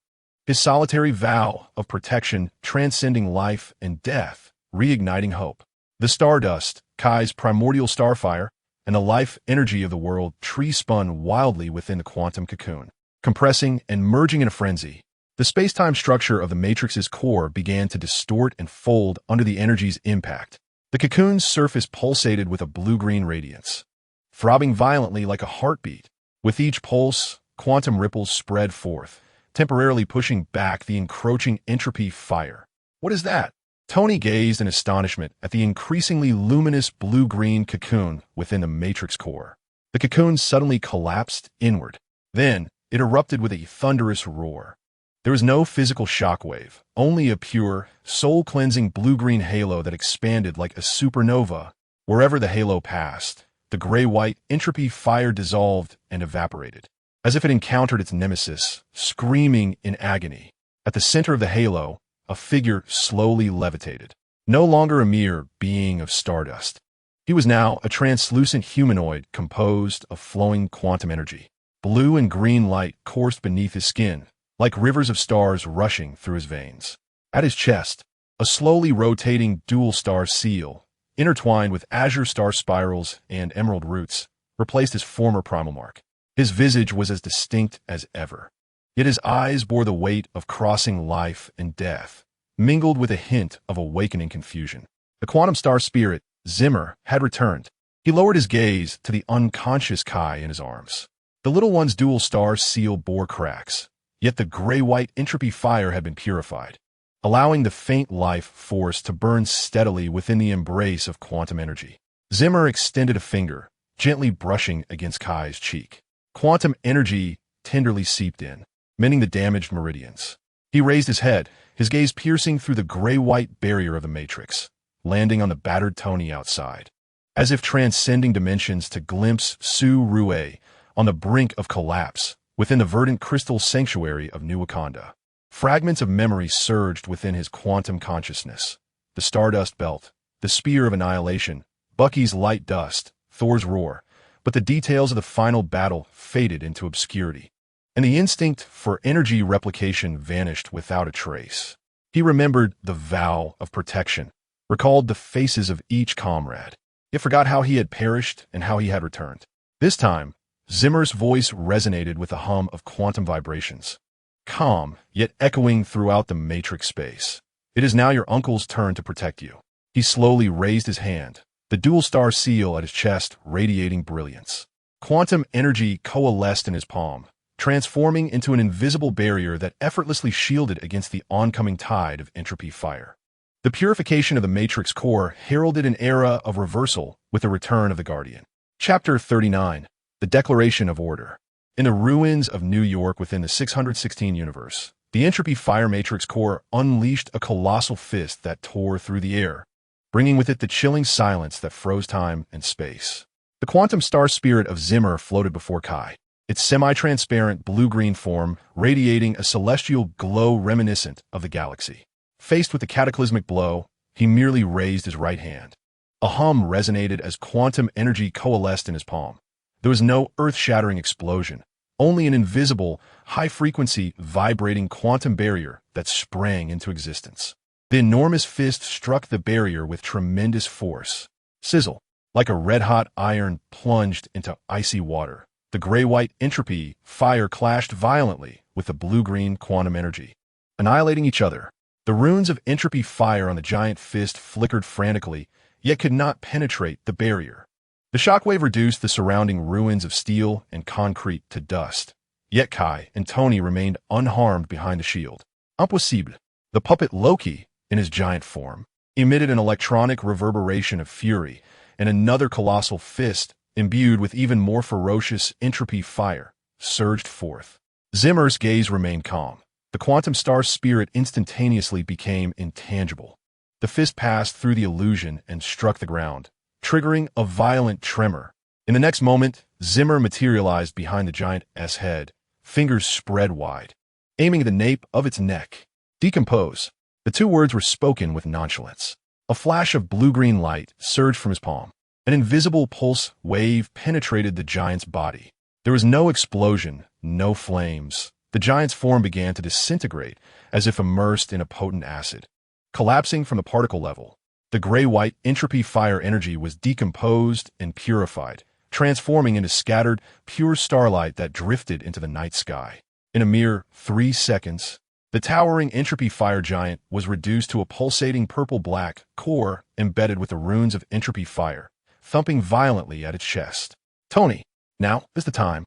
His solitary vow of protection transcending life and death, reigniting hope. The stardust, Kai's primordial starfire, and the life energy of the world tree spun wildly within the quantum cocoon, compressing and merging in a frenzy. The space-time structure of the matrix's core began to distort and fold under the energy's impact. The cocoon's surface pulsated with a blue-green radiance, throbbing violently like a heartbeat. With each pulse, quantum ripples spread forth, temporarily pushing back the encroaching entropy fire. "What is that?" Tony gazed in astonishment at the increasingly luminous blue-green cocoon within the matrix core. The cocoon suddenly collapsed inward. Then, it erupted with a thunderous roar. There was no physical shockwave, only a pure, soul-cleansing blue-green halo that expanded like a supernova. Wherever the halo passed, the gray-white entropy fire dissolved and evaporated, as if it encountered its nemesis, screaming in agony. At the center of the halo, a figure slowly levitated. No longer a mere being of stardust. He was now a translucent humanoid composed of flowing quantum energy. Blue and green light coursed beneath his skin, like rivers of stars rushing through his veins. At his chest, a slowly rotating dual star seal, intertwined with azure star spirals and emerald roots, replaced his former primal mark. His visage was as distinct as ever. Yet his eyes bore the weight of crossing life and death, mingled with a hint of awakening confusion. The quantum star spirit, Zimmer, had returned. He lowered his gaze to the unconscious Kai in his arms. The little one's dual star seal bore cracks, yet the gray-white entropy fire had been purified, allowing the faint life force to burn steadily within the embrace of quantum energy. Zimmer extended a finger, gently brushing against Kai's cheek. Quantum energy tenderly seeped in, mending the damaged meridians. He raised his head, his gaze piercing through the gray-white barrier of the matrix, landing on the battered Tony outside. As if transcending dimensions to glimpse Su-Rue on the brink of collapse within the verdant crystal sanctuary of New Wakanda. Fragments of memory surged within his quantum consciousness. The Stardust Belt, the Spear of Annihilation, Bucky's light dust, Thor's roar, but the details of the final battle faded into obscurity, and the instinct for energy replication vanished without a trace. He remembered the vow of protection, recalled the faces of each comrade, yet forgot how he had perished and how he had returned. This time, Zimmer's voice resonated with a hum of quantum vibrations, calm, yet echoing throughout the matrix space. It is now your uncle's turn to protect you. He slowly raised his hand, the dual star seal at his chest radiating brilliance. Quantum energy coalesced in his palm, transforming into an invisible barrier that effortlessly shielded against the oncoming tide of entropy fire. The purification of the matrix core heralded an era of reversal with the return of the Guardian. Chapter 39. The Declaration of Order. In the ruins of New York within the 616 universe, the entropy fire matrix core unleashed a colossal fist that tore through the air, bringing with it the chilling silence that froze time and space. The quantum star spirit of Zimmer floated before Kai, its semi-transparent blue-green form radiating a celestial glow reminiscent of the galaxy. Faced with the cataclysmic blow, he merely raised his right hand. A hum resonated as quantum energy coalesced in his palm. There was no earth-shattering explosion, only an invisible, high-frequency, vibrating quantum barrier that sprang into existence. The enormous fist struck the barrier with tremendous force. Sizzle, like a red-hot iron plunged into icy water. The gray-white entropy fire clashed violently with the blue-green quantum energy, annihilating each other. The runes of entropy fire on the giant fist flickered frantically, yet could not penetrate the barrier. The shockwave reduced the surrounding ruins of steel and concrete to dust. Yet Kai and Tony remained unharmed behind the shield. Impossible. The puppet Loki, in his giant form, emitted an electronic reverberation of fury, and another colossal fist, imbued with even more ferocious entropy fire, surged forth. Zimmer's gaze remained calm. The quantum star spirit instantaneously became intangible. The fist passed through the illusion and struck the ground, triggering a violent tremor. In the next moment, Zimmer materialized behind the giant S head, fingers spread wide, aiming at the nape of its neck. Decompose. The two words were spoken with nonchalance. A flash of blue-green light surged from his palm. An invisible pulse wave penetrated the giant's body. There was no explosion, no flames. The giant's form began to disintegrate as if immersed in a potent acid. Collapsing from the particle level, the gray-white entropy fire energy was decomposed and purified, transforming into scattered, pure starlight that drifted into the night sky. In a mere 3 seconds, the towering entropy fire giant was reduced to a pulsating purple-black core embedded with the runes of entropy fire, thumping violently at its chest. Tony, now is the time.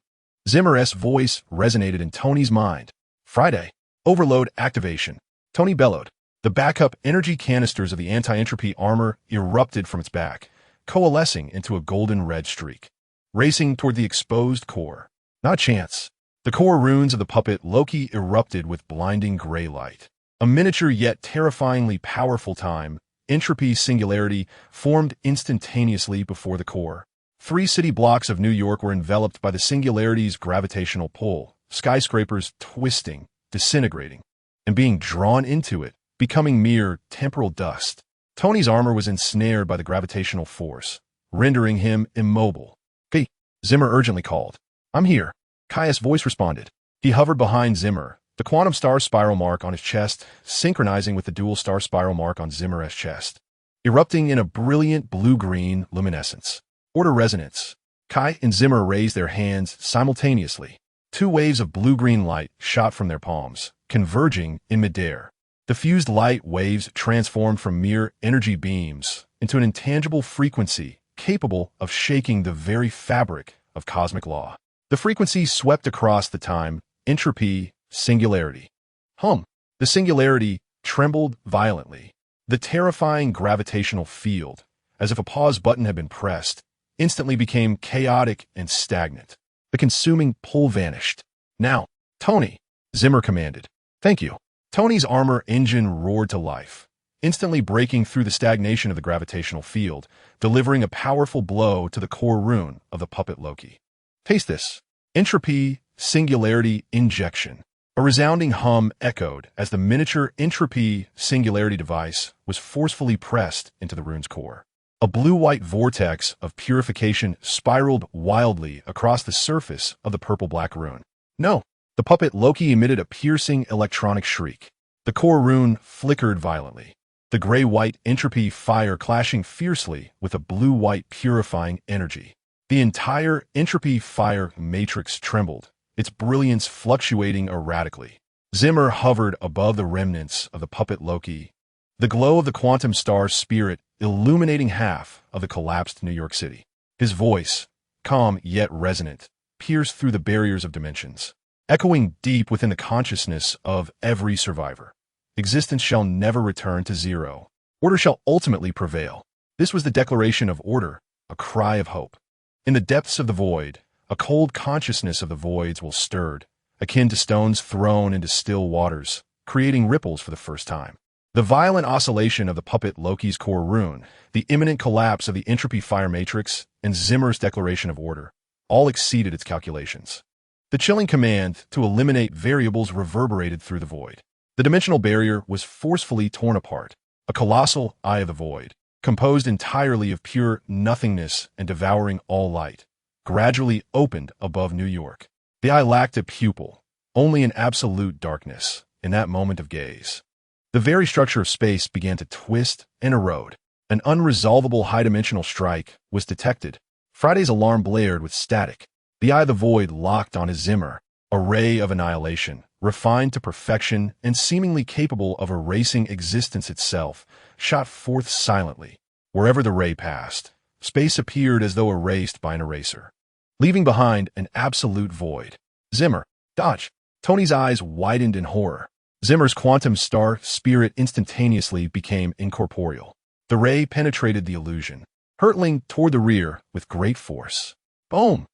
Zimmer's voice resonated in Tony's mind. Friday. Overload activation. Tony bellowed. The backup energy canisters of the anti-entropy armor erupted from its back, coalescing into a golden-red streak, racing toward the exposed core. Not a chance. The core runes of the puppet Loki erupted with blinding gray light. A miniature yet terrifyingly powerful time, entropy singularity, formed instantaneously before the core. 3 city blocks of New York were enveloped by the singularity's gravitational pull, skyscrapers twisting, disintegrating, and being drawn into it, becoming mere temporal dust. Tony's armor was ensnared by the gravitational force, rendering him immobile. "Hey," Zimmer urgently called. "I'm here." Caius' voice responded. He hovered behind Zimmer, the quantum star spiral mark on his chest synchronizing with the dual star spiral mark on Zimmer's chest, erupting in a brilliant blue-green luminescence. Order resonance. Kai and Zimmer raised their hands simultaneously. 2 waves of blue-green light shot from their palms, converging in midair. The fused light waves transformed from mere energy beams into an intangible frequency capable of shaking the very fabric of cosmic law. The frequency swept across the time, entropy, singularity. The singularity trembled violently. The terrifying gravitational field, as if a pause button had been pressed, instantly became chaotic and stagnant. The consuming pull vanished. "Now, Tony," Zimmer commanded. "Thank you." Tony's armor engine roared to life, instantly breaking through the stagnation of the gravitational field, delivering a powerful blow to the core rune of the puppet Loki. "Taste this." Entropy, singularity, injection. A resounding hum echoed as the miniature entropy singularity device was forcefully pressed into the rune's core. A blue-white vortex of purification spiraled wildly across the surface of the purple-black rune. "No!" The puppet Loki emitted a piercing electronic shriek. The core rune flickered violently, the gray-white entropy fire clashing fiercely with a blue-white purifying energy. The entire entropy fire matrix trembled, its brilliance fluctuating erratically. Zimmer hovered above the remnants of the puppet Loki, the glow of the quantum star spirit illuminating half of the collapsed New York City. His voice, calm yet resonant, pierced through the barriers of dimensions, echoing deep within the consciousness of every survivor. Existence shall never return to zero. Order shall ultimately prevail. This was the declaration of order, a cry of hope. In the depths of the void, a cold consciousness of the voids will stirred, akin to stones thrown into still waters, creating ripples for the first time. The violent oscillation of the puppet Loki's core rune, the imminent collapse of the entropy fire matrix, and Zimmer's declaration of order, all exceeded its calculations. The chilling command to eliminate variables reverberated through the void. The dimensional barrier was forcefully torn apart, a colossal eye of the void, composed entirely of pure nothingness and devouring all light, gradually opened above New York. The eye lacked a pupil, only an absolute darkness in that moment of gaze. The very structure of space began to twist and erode. An unresolvable high-dimensional strike was detected. Friday's alarm blared with static. The eye of the void locked on his Zimmer, a ray of annihilation, refined to perfection and seemingly capable of erasing existence itself, shot forth silently. Wherever the ray passed, space appeared as though erased by an eraser, leaving behind an absolute void. "Zimmer, dodge!" Tony's eyes widened in horror. Zimmer's quantum star spirit instantaneously became incorporeal. The ray penetrated the illusion, hurtling toward the rear with great force. Boom!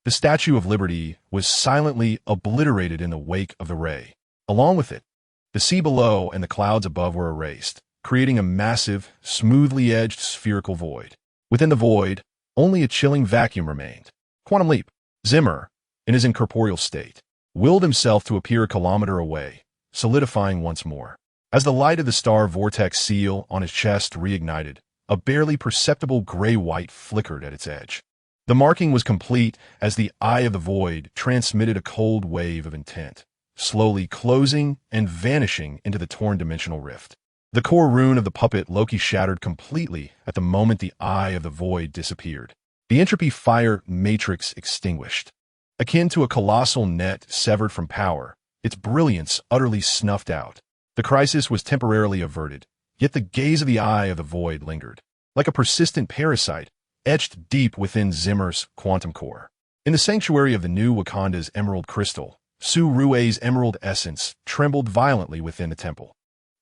The Statue of Liberty was silently obliterated in the wake of the ray. Along with it, the sea below and the clouds above were erased, creating a massive, smoothly edged spherical void. Within the void, only a chilling vacuum remained. Quantum leap. Zimmer, in his incorporeal state, willed himself to appear a kilometer away, solidifying once more. As the light of the star vortex seal on his chest reignited, a barely perceptible gray-white flickered at its edge. The marking was complete as the eye of the void transmitted a cold wave of intent, slowly closing and vanishing into the torn dimensional rift. The core rune of the puppet Loki shattered completely at the moment the eye of the void disappeared. The entropy fire matrix extinguished. Akin to a colossal net severed from power, its brilliance utterly snuffed out. The crisis was temporarily averted, yet the gaze of the eye of the void lingered, like a persistent parasite, etched deep within Zimmer's quantum core. In the sanctuary of the new Wakanda's emerald crystal, Su Rue's emerald essence trembled violently within the temple.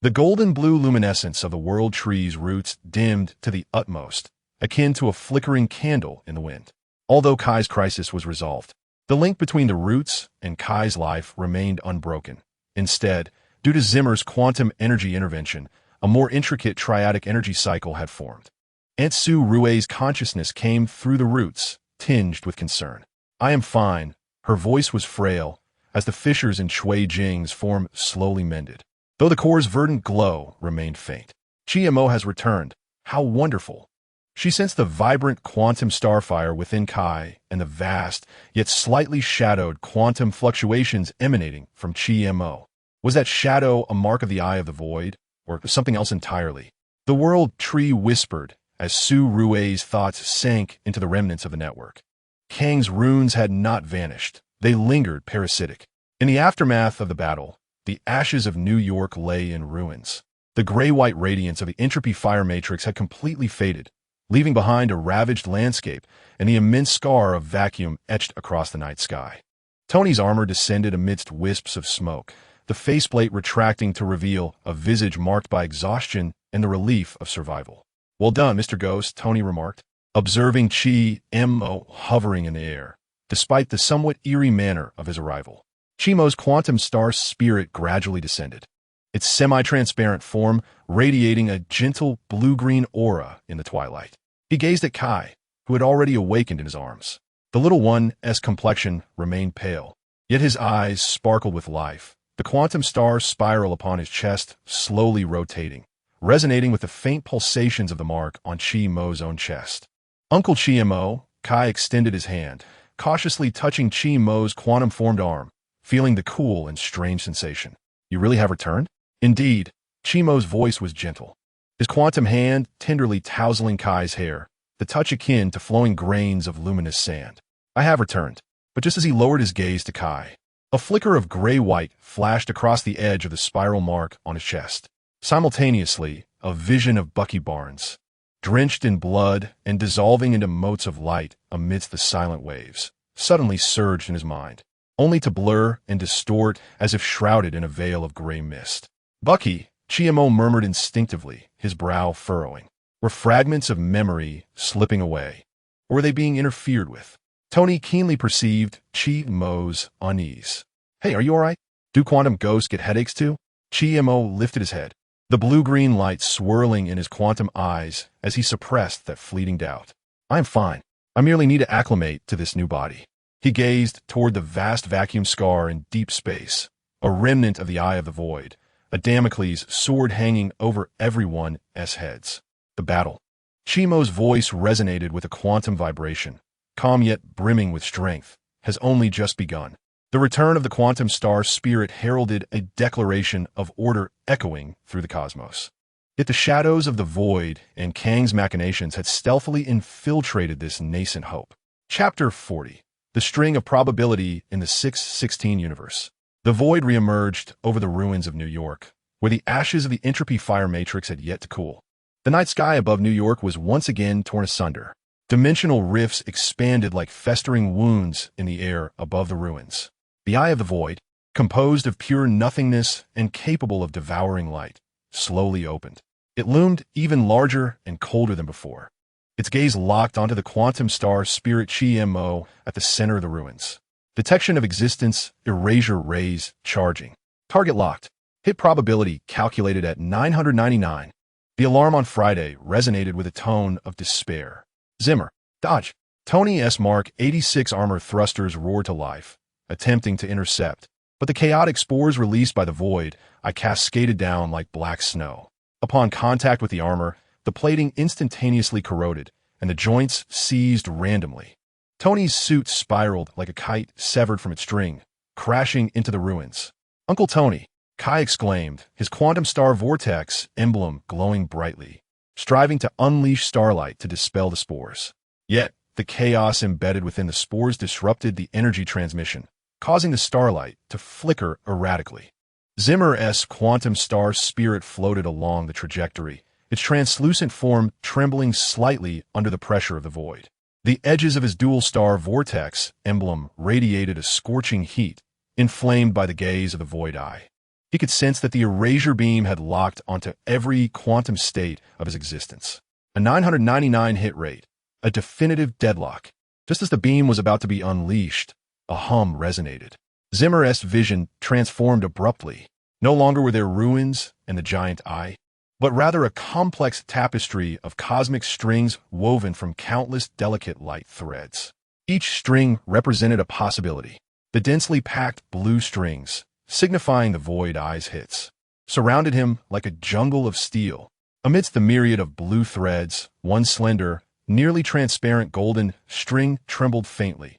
The golden-blue luminescence of the world tree's roots dimmed to the utmost, akin to a flickering candle in the wind. Although Kai's crisis was resolved, the link between the roots and Kai's life remained unbroken. Instead, due to Zimmer's quantum energy intervention, a more intricate triadic energy cycle had formed. Aunt Sue Rue's consciousness came through the roots, tinged with concern. "I am fine." Her voice was frail, as the fissures in Shui Jing's form slowly mended, though the core's verdant glow remained faint. "GMO has returned. How wonderful!" She sensed the vibrant quantum starfire within Kai and the vast, yet slightly shadowed quantum fluctuations emanating from GMO. Was that shadow a mark of the Eye of the Void, or something else entirely? The world tree whispered as Su Rue's thoughts sank into the remnants of the network. Kang's runes had not vanished. They lingered parasitic. In the aftermath of the battle, the ashes of New York lay in ruins. The gray-white radiance of the entropy fire matrix had completely faded, leaving behind a ravaged landscape and the immense scar of vacuum etched across the night sky. Tony's armor descended amidst wisps of smoke, the faceplate retracting to reveal a visage marked by exhaustion and the relief of survival. "Well done, Mr. Ghost," Tony remarked, observing Chi-Mo hovering in the air, despite the somewhat eerie manner of his arrival. Chi-Mo's quantum star spirit gradually descended, its semi-transparent form radiating a gentle blue-green aura in the twilight. He gazed at Kai, who had already awakened in his arms. The little one's complexion remained pale, yet his eyes sparkled with life, the quantum star spiral upon his chest slowly rotating, resonating with the faint pulsations of the mark on Chi-Mo's own chest. "Uncle Chi-Mo," Kai extended his hand, cautiously touching Chi-Mo's quantum-formed arm, feeling the cool and strange sensation. "You really have returned?" "Indeed." Chi-Mo's voice was gentle, his quantum hand tenderly tousling Kai's hair, the touch akin to flowing grains of luminous sand. "I have returned." But just as he lowered his gaze to Kai, a flicker of gray-white flashed across the edge of the spiral mark on his chest. Simultaneously, a vision of Bucky Barnes, drenched in blood and dissolving into motes of light amidst the silent waves, suddenly surged in his mind, only to blur and distort as if shrouded in a veil of gray mist. "Bucky," Chi-Mo murmured instinctively, his brow furrowing. Were fragments of memory slipping away, or were they being interfered with? Tony keenly perceived Chi-Mo's unease. "Hey, are you all right? Do quantum ghosts get headaches too?" Chi-Mo lifted his head, the blue-green light swirling in his quantum eyes as he suppressed that fleeting doubt. "I'm fine. I merely need to acclimate to this new body." He gazed toward the vast vacuum scar in deep space, a remnant of the Eye of the Void, a Damocles sword hanging over everyone's heads. The battle. Chi-Mo's voice resonated with a quantum vibration, calm yet brimming with strength, has only just begun. The return of the quantum star spirit heralded a declaration of order echoing through the cosmos. Yet the shadows of the void and Kang's machinations had stealthily infiltrated this nascent hope. Chapter 40. The String of Probability in the 616 Universe. The void reemerged over the ruins of New York, where the ashes of the entropy fire matrix had yet to cool. The night sky above New York was once again torn asunder. Dimensional rifts expanded like festering wounds in the air above the ruins. The Eye of the Void, composed of pure nothingness and capable of devouring light, slowly opened. It loomed even larger and colder than before. Its gaze locked onto the quantum star spirit Chi-Mo at the center of the ruins. Detection of existence, erasure rays charging. Target locked. Hit probability calculated at 999. The alarm on Friday resonated with a tone of despair. Zimmer, dodge. Tony's Mark 86 armor thrusters roared to life, attempting to intercept, but the chaotic spores released by the void I cascaded down like black snow. Upon contact with the armor, the plating instantaneously corroded, and the joints seized randomly. Tony's suit spiraled like a kite severed from its string, crashing into the ruins. "Uncle Tony," Kai exclaimed, his quantum star vortex emblem glowing brightly, striving to unleash starlight to dispel the spores. Yet, the chaos embedded within the spores disrupted the energy transmission, causing the starlight to flicker erratically. Zimmer's quantum star spirit floated along the trajectory, its translucent form trembling slightly under the pressure of the void. The edges of his dual star vortex emblem radiated a scorching heat, inflamed by the gaze of the void eye. He could sense that the erasure beam had locked onto every quantum state of his existence. A 999 hit rate, a definitive deadlock. Just as the beam was about to be unleashed, a hum resonated. Zimmer's vision transformed abruptly. No longer were there ruins and the giant eye, but rather a complex tapestry of cosmic strings woven from countless delicate light threads. Each string represented a possibility. The densely packed blue strings, signifying the void eye's hits, surrounded him like a jungle of steel. Amidst the myriad of blue threads, one slender, nearly transparent golden string trembled faintly.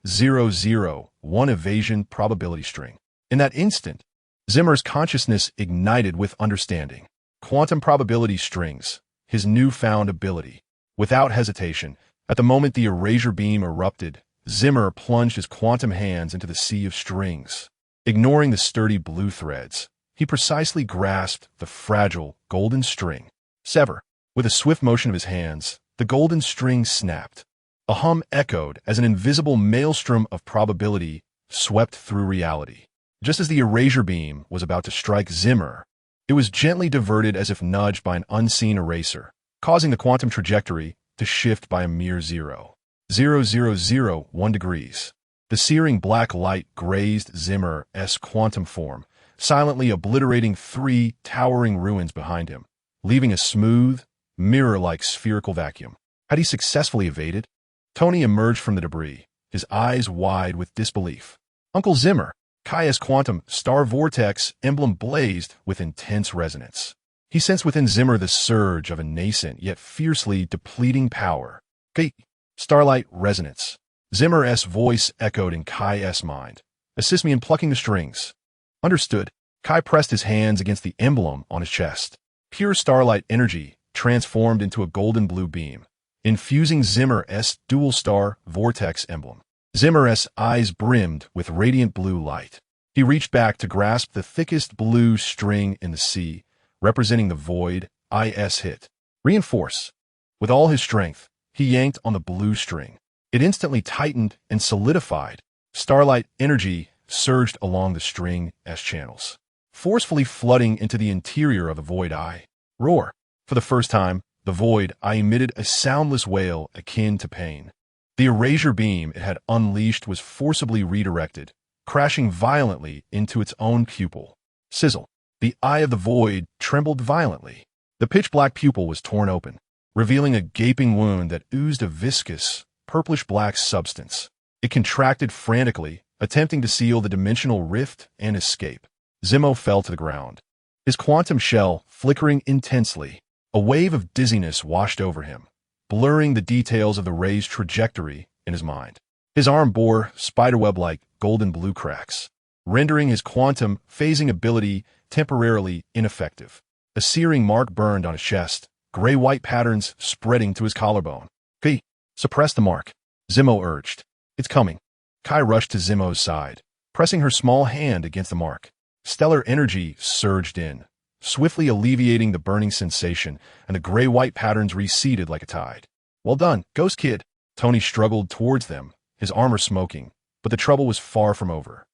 001 evasion probability string. In that instant, Zimmer's consciousness ignited with understanding. Quantum probability strings, his newfound ability. Without hesitation, at the moment the erasure beam erupted, Zimmer plunged his quantum hands into the sea of strings. Ignoring the sturdy blue threads, he precisely grasped the fragile golden string. Sever. With a swift motion of his hands, the golden string snapped. A hum echoed as an invisible maelstrom of probability swept through reality. Just as the erasure beam was about to strike Zimmer, it was gently diverted as if nudged by an unseen eraser, causing the quantum trajectory to shift by a mere 0.0001 degrees. The searing black light grazed Zimmer's quantum form, silently obliterating 3 towering ruins behind him, leaving a smooth, mirror-like spherical vacuum. Had he successfully evaded? Tony emerged from the debris, his eyes wide with disbelief. Uncle Zimmer, Kai's quantum star vortex emblem blazed with intense resonance. He sensed within Zimmer the surge of a nascent yet fiercely depleting power. Starlight resonance. Zimmer's voice echoed in Kai's mind. Assist me in plucking the strings. Understood. Kai pressed his hands against the emblem on his chest. Pure starlight energy transformed into a golden blue beam, infusing Zimmer's dual star vortex emblem. Zimmer's eyes brimmed with radiant blue light. He reached back to grasp the thickest blue string in the sea, representing the void is hit. Reinforce. With all his strength, he yanked on the blue string. It instantly tightened and solidified. Starlight energy surged along the string's channels, forcefully flooding into the interior of the void eye. Roar. For the first time, the void eye emitted a soundless wail akin to pain. The erasure beam it had unleashed was forcibly redirected, crashing violently into its own pupil. Sizzle. The eye of the void trembled violently. The pitch-black pupil was torn open, revealing a gaping wound that oozed a viscous, purplish-black substance. It contracted frantically, attempting to seal the dimensional rift and escape. Zimmo fell to the ground, his quantum shell flickering intensely. A wave of dizziness washed over him, blurring the details of the ray's trajectory in his mind. His arm bore spiderweb-like golden blue cracks, rendering his quantum phasing ability temporarily ineffective. A searing mark burned on his chest, gray-white patterns spreading to his collarbone. Kai, suppress the mark, Zimmo urged. It's coming. Kai rushed to Zimmo's side, pressing her small hand against the mark. Stellar energy surged in, swiftly alleviating the burning sensation, and the gray-white patterns receded like a tide. Well done, Ghost Kid. Tony struggled towards them, his armor smoking, but the trouble was far from over.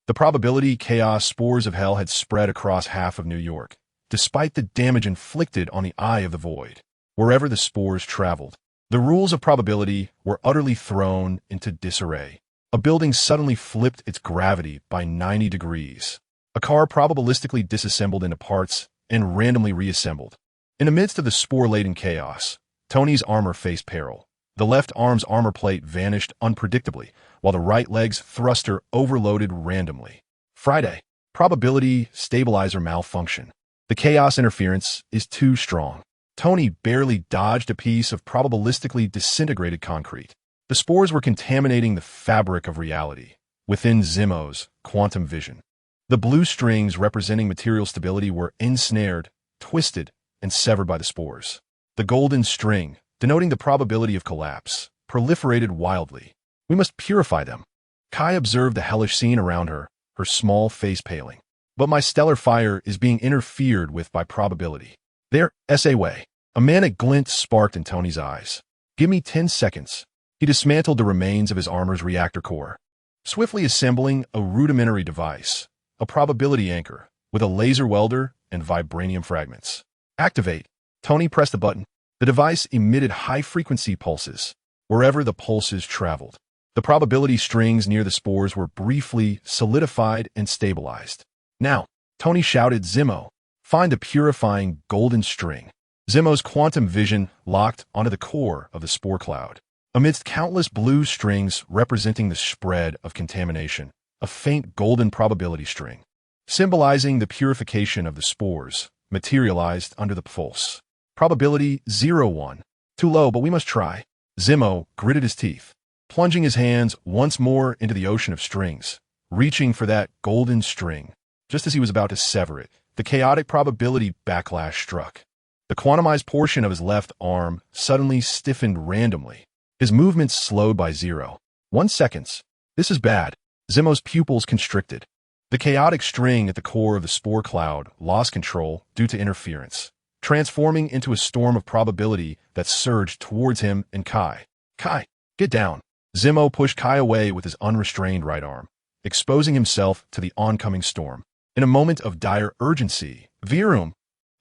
The probability chaos spores of hell had spread across half of New York, despite the damage inflicted on the eye of the void. Wherever the spores traveled, the rules of probability were utterly thrown into disarray. A building suddenly flipped its gravity by 90 degrees. A car probabilistically disassembled into parts and randomly reassembled. In the midst of the spore-laden chaos, Tony's armor faced peril. The left arm's armor plate vanished unpredictably, while the right leg's thruster overloaded randomly. Friday. Probability stabilizer malfunction. The chaos interference is too strong. Tony barely dodged a piece of probabilistically disintegrated concrete. The spores were contaminating the fabric of reality within Zimmo's quantum vision. The blue strings representing material stability were ensnared, twisted, and severed by the spores. The golden string, denoting the probability of collapse, proliferated wildly. We must purify them. Kai observed the hellish scene around her, her small face paling. But my stellar fire is being interfered with by probability. There, S.A.W. A manic glint sparked in Tony's eyes. Give me 10 seconds. He dismantled the remains of his armor's reactor core, swiftly assembling a rudimentary device, a probability anchor, with a laser welder and vibranium fragments. Activate. Tony pressed the button. The device emitted high-frequency pulses. Wherever the pulses traveled, the probability strings near the spores were briefly solidified and stabilized. Now, Tony shouted, "Zimmo, find the purifying golden string." Zimmo's quantum vision locked onto the core of the spore cloud. Amidst countless blue strings representing the spread of contamination, a faint golden probability string, symbolizing the purification of the spores, materialized under the pulse. Probability 0-1. Too low, but we must try. Zimmo gritted his teeth, plunging his hands once more into the ocean of strings, reaching for that golden string. Just as he was about to sever it, the chaotic probability backlash struck. The quantumized portion of his left arm suddenly stiffened randomly. His movements slowed by 0.1 seconds. This is bad. Zimmo's pupils constricted. The chaotic string at the core of the spore cloud lost control due to interference, transforming into a storm of probability that surged towards him and Kai. "Kai, get down." Zimmo pushed Kai away with his unrestrained right arm, exposing himself to the oncoming storm. In a moment of dire urgency, Vibranium,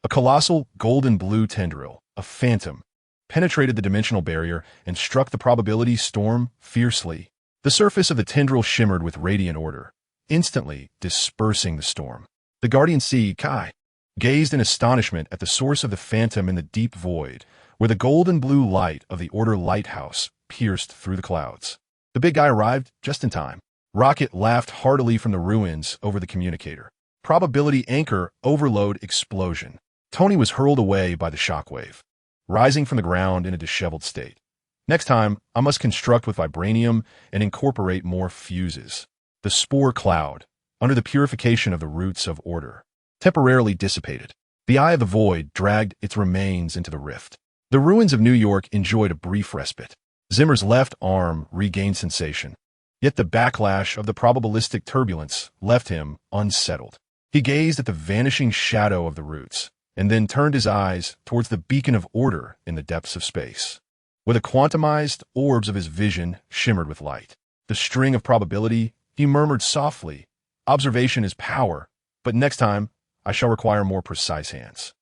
a colossal golden blue tendril, a phantom, penetrated the dimensional barrier and struck the probability storm fiercely. The surface of the tendril shimmered with radiant order, instantly dispersing the storm. The guardian sea, Kai, gazed in astonishment at the source of the phantom in the deep void, where the golden blue light of the Order lighthouse pierced through the clouds. The big guy arrived just in time. Rocket laughed heartily from the ruins over the communicator. Probability anchor overload explosion. Tony was hurled away by the shockwave, rising from the ground in a disheveled state. Next time, I must construct with vibranium and incorporate more fuses. The spore cloud, under the purification of the roots of order, temporarily dissipated. The eye of the void dragged its remains into the rift. The ruins of New York enjoyed a brief respite. Zimmer's left arm regained sensation, yet the backlash of the probabilistic turbulence left him unsettled. He gazed at the vanishing shadow of the roots, and then turned his eyes towards the beacon of order in the depths of space. Where the quantumized orbs of his vision shimmered with light. The string of probability, he murmured softly, "Observation is power, but next time I shall require more precise hands.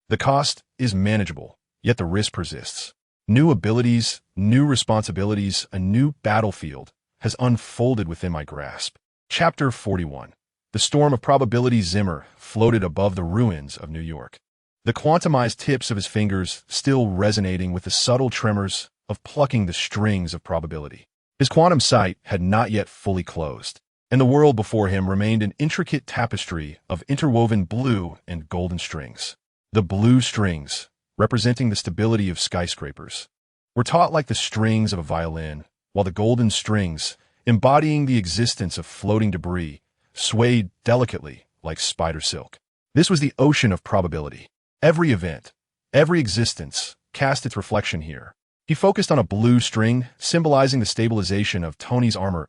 The cost is manageable, yet the risk persists. New abilities, new responsibilities, a new battlefield has unfolded within my grasp." Chapter 41. The storm of probability. Zimmer floated above the ruins of New York, the quantumized tips of his fingers still resonating with the subtle tremors of plucking the strings of probability. His quantum sight had not yet fully closed, and the world before him remained an intricate tapestry of interwoven blue and golden strings. The blue strings, representing the stability of skyscrapers, were taut like the strings of a violin, while the golden strings, embodying the existence of floating debris, swayed delicately like spider silk. This was the ocean of probability. Every event, every existence, cast its reflection here. He focused on a blue string, symbolizing the stabilization of Tony's armor's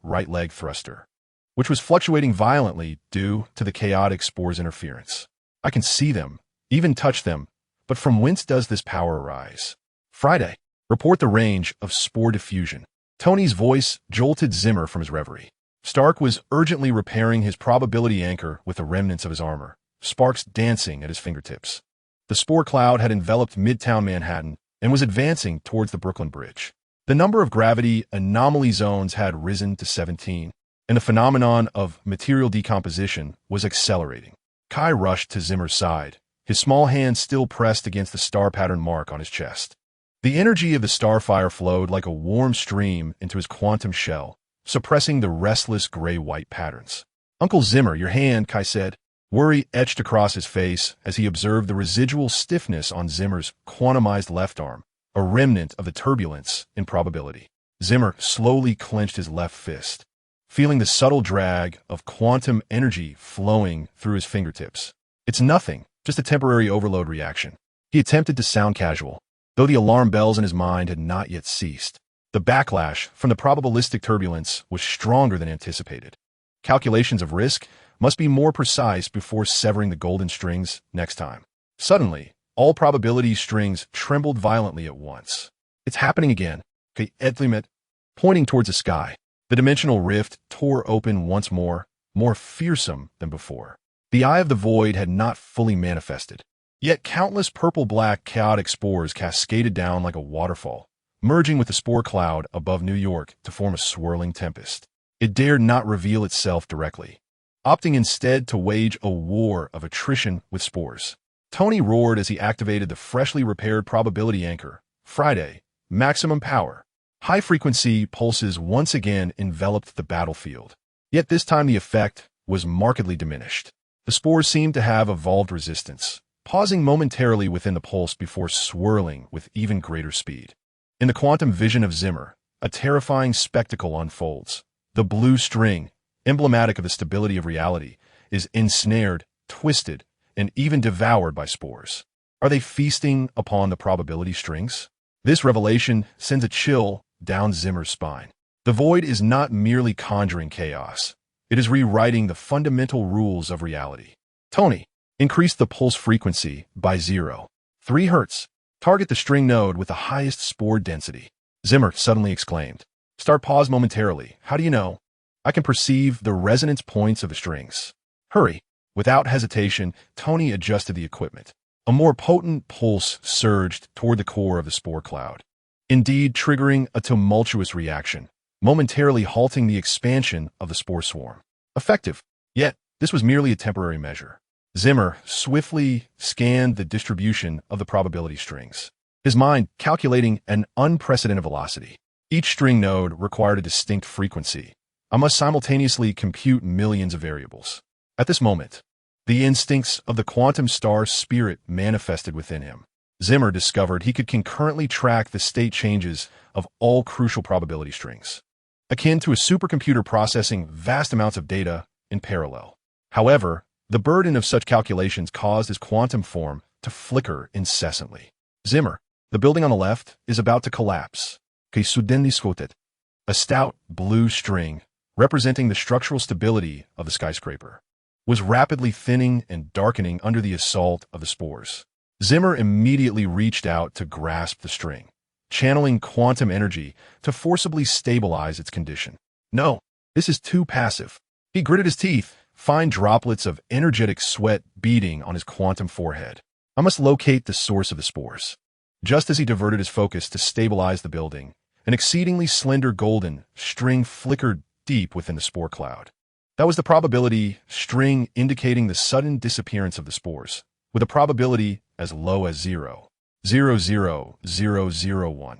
right leg thruster, which was fluctuating violently due to the chaotic spore's interference. "I can see them, even touch them, but from whence does this power arise?" Friday. Report the range of spore diffusion. Tony's voice jolted Zimmer from his reverie. Stark was urgently repairing his probability anchor with the remnants of his armor, sparks dancing at his fingertips. The spore cloud had enveloped Midtown Manhattan and was advancing towards the Brooklyn Bridge. The number of gravity anomaly zones had risen to 17, and the phenomenon of material decomposition was accelerating. Kai rushed to Zimmer's side, his small hand still pressed against the star-pattern mark on his chest. The energy of the starfire flowed like a warm stream into his quantum shell, suppressing the restless gray-white patterns. "Uncle Zimmer, your hand," Kai said. Worry etched across his face as he observed the residual stiffness on Zimmer's quantumized left arm, a remnant of the turbulence in probability. Zimmer slowly clenched his left fist, feeling the subtle drag of quantum energy flowing through his fingertips. "It's nothing, just a temporary overload reaction." He attempted to sound casual, though the alarm bells in his mind had not yet ceased. The backlash from the probabilistic turbulence was stronger than anticipated. Calculations of risk must be more precise before severing the golden strings next time. Suddenly, all probability strings trembled violently at once. "It's happening again," Kai Edlimet, pointing towards the sky. The dimensional rift tore open once more fearsome than before. The eye of the void had not fully manifested. Yet countless purple-black chaotic spores cascaded down like a waterfall, merging with the spore cloud above New York to form a swirling tempest. It dared not reveal itself directly, opting instead to wage a war of attrition with spores. Tony roared as he activated the freshly repaired probability anchor. Friday, maximum power. High-frequency pulses once again enveloped the battlefield. Yet this time the effect was markedly diminished. The spores seemed to have evolved resistance, pausing momentarily within the pulse before swirling with even greater speed. In the quantum vision of Zimmer, a terrifying spectacle unfolds. The blue string, emblematic of the stability of reality, is ensnared, twisted, and even devoured by spores. Are they feasting upon the probability strings? This revelation sends a chill down Zimmer's spine. The void is not merely conjuring chaos. It is rewriting the fundamental rules of reality. Tony, increase the pulse frequency by 0.3 Hz. Target the string node with the highest spore density. Zimmer suddenly exclaimed. Start pause momentarily. How do you know? I can perceive the resonance points of the strings. Hurry. Without hesitation, Tony adjusted the equipment. A more potent pulse surged toward the core of the spore cloud, indeed triggering a tumultuous reaction, momentarily halting the expansion of the spore swarm. Effective. Yet, this was merely a temporary measure. Zimmer swiftly scanned the distribution of the probability strings, his mind calculating an unprecedented velocity. Each string node required a distinct frequency. I must simultaneously compute millions of variables. At this moment, the instincts of the quantum star spirit manifested within him. Zimmer discovered he could concurrently track the state changes of all crucial probability strings, akin to a supercomputer processing vast amounts of data in parallel. However, the burden of such calculations caused his quantum form to flicker incessantly. Zimmer, the building on the left, is about to collapse. A stout blue string, representing the structural stability of the skyscraper, was rapidly thinning and darkening under the assault of the spores. Zimmer immediately reached out to grasp the string, channeling quantum energy to forcibly stabilize its condition. No, this is too passive. He gritted his teeth, fine droplets of energetic sweat beading on his quantum forehead. I must locate the source of the spores. Just as he diverted his focus to stabilize the building, an exceedingly slender golden string flickered deep within the spore cloud. That was the probability string indicating the sudden disappearance of the spores, with a probability as low as 0.00001.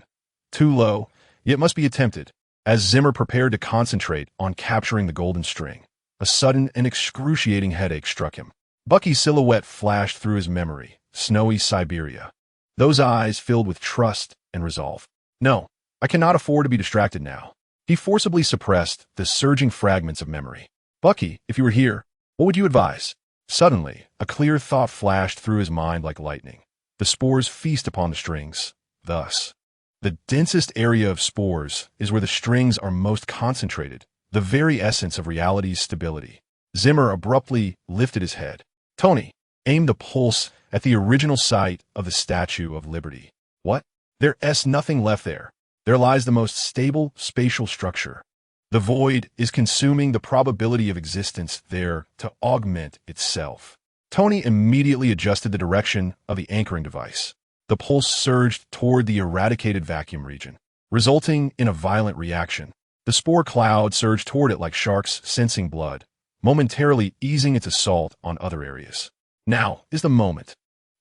Too low, yet must be attempted. As Zimmer prepared to concentrate on capturing the golden string, a sudden and excruciating headache struck him. Bucky's silhouette flashed through his memory, snowy Siberia. Those eyes filled with trust and resolve. No, I cannot afford to be distracted now. He forcibly suppressed the surging fragments of memory. Bucky, if you were here, what would you advise? Suddenly, a clear thought flashed through his mind like lightning. The spores feast upon the strings. Thus, the densest area of spores is where the strings are most concentrated, the very essence of reality's stability. Zimmer abruptly lifted his head. Tony, aim the pulse at the original site of the Statue of Liberty. What? There's nothing left there. There lies the most stable spatial structure. The void is consuming the probability of existence there to augment itself. Tony immediately adjusted the direction of the anchoring device. The pulse surged toward the eradicated vacuum region, resulting in a violent reaction. The spore cloud surged toward it like sharks sensing blood, momentarily easing its assault on other areas. Now is the moment.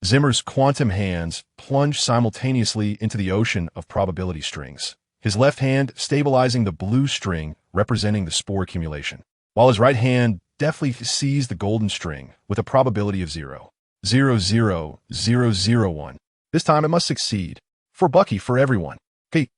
Zimmer's quantum hands plunged simultaneously into the ocean of probability strings, his left hand stabilizing the blue string representing the spore accumulation, while his right hand deftly seized the golden string with a probability of 0.00001. This time it must succeed. For Bucky, for everyone. Okay.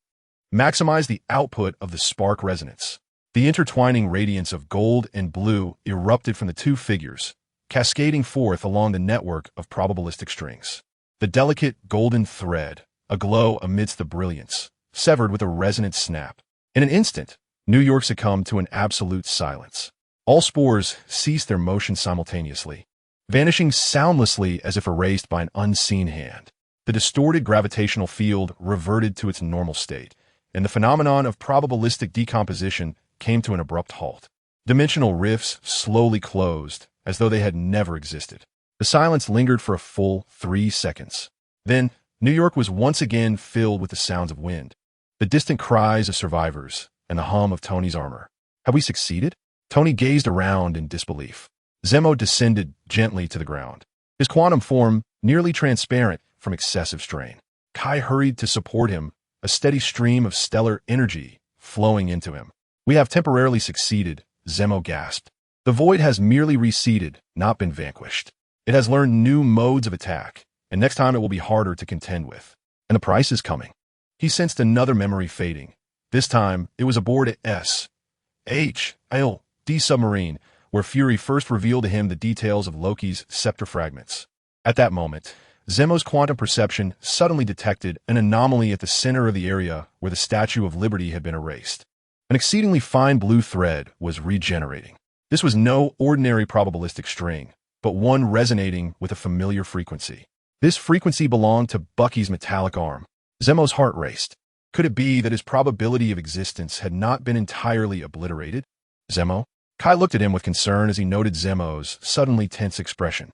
Maximize the output of the spark resonance. The intertwining radiance of gold and blue erupted from the two figures, cascading forth along the network of probabilistic strings. The delicate golden thread, aglow amidst the brilliance, severed with a resonant snap. In an instant, New York succumbed to an absolute silence. All spores ceased their motion simultaneously, vanishing soundlessly as if erased by an unseen hand. The distorted gravitational field reverted to its normal state, and the phenomenon of probabilistic decomposition came to an abrupt halt. Dimensional rifts slowly closed as though they had never existed. The silence lingered for a full 3 seconds. Then, New York was once again filled with the sounds of wind, the distant cries of survivors, and the hum of Tony's armor. Had we succeeded? Tony gazed around in disbelief. Zemo descended gently to the ground, his quantum form nearly transparent from excessive strain. Kai hurried to support him, a steady stream of stellar energy flowing into him. We have temporarily succeeded, Zemo gasped. The void has merely receded, not been vanquished. It has learned new modes of attack, and next time it will be harder to contend with. And the price is coming. He sensed another memory fading. This time, it was aboard a S.H.I.E.L.D submarine, where Fury first revealed to him the details of Loki's scepter fragments. At that moment, Zemo's quantum perception suddenly detected an anomaly at the center of the area where the Statue of Liberty had been erased. An exceedingly fine blue thread was regenerating. This was no ordinary probabilistic string, but one resonating with a familiar frequency. This frequency belonged to Bucky's metallic arm. Zemo's heart raced. Could it be that his probability of existence had not been entirely obliterated? Zemo? Kai looked at him with concern as he noted Zemo's suddenly tense expression.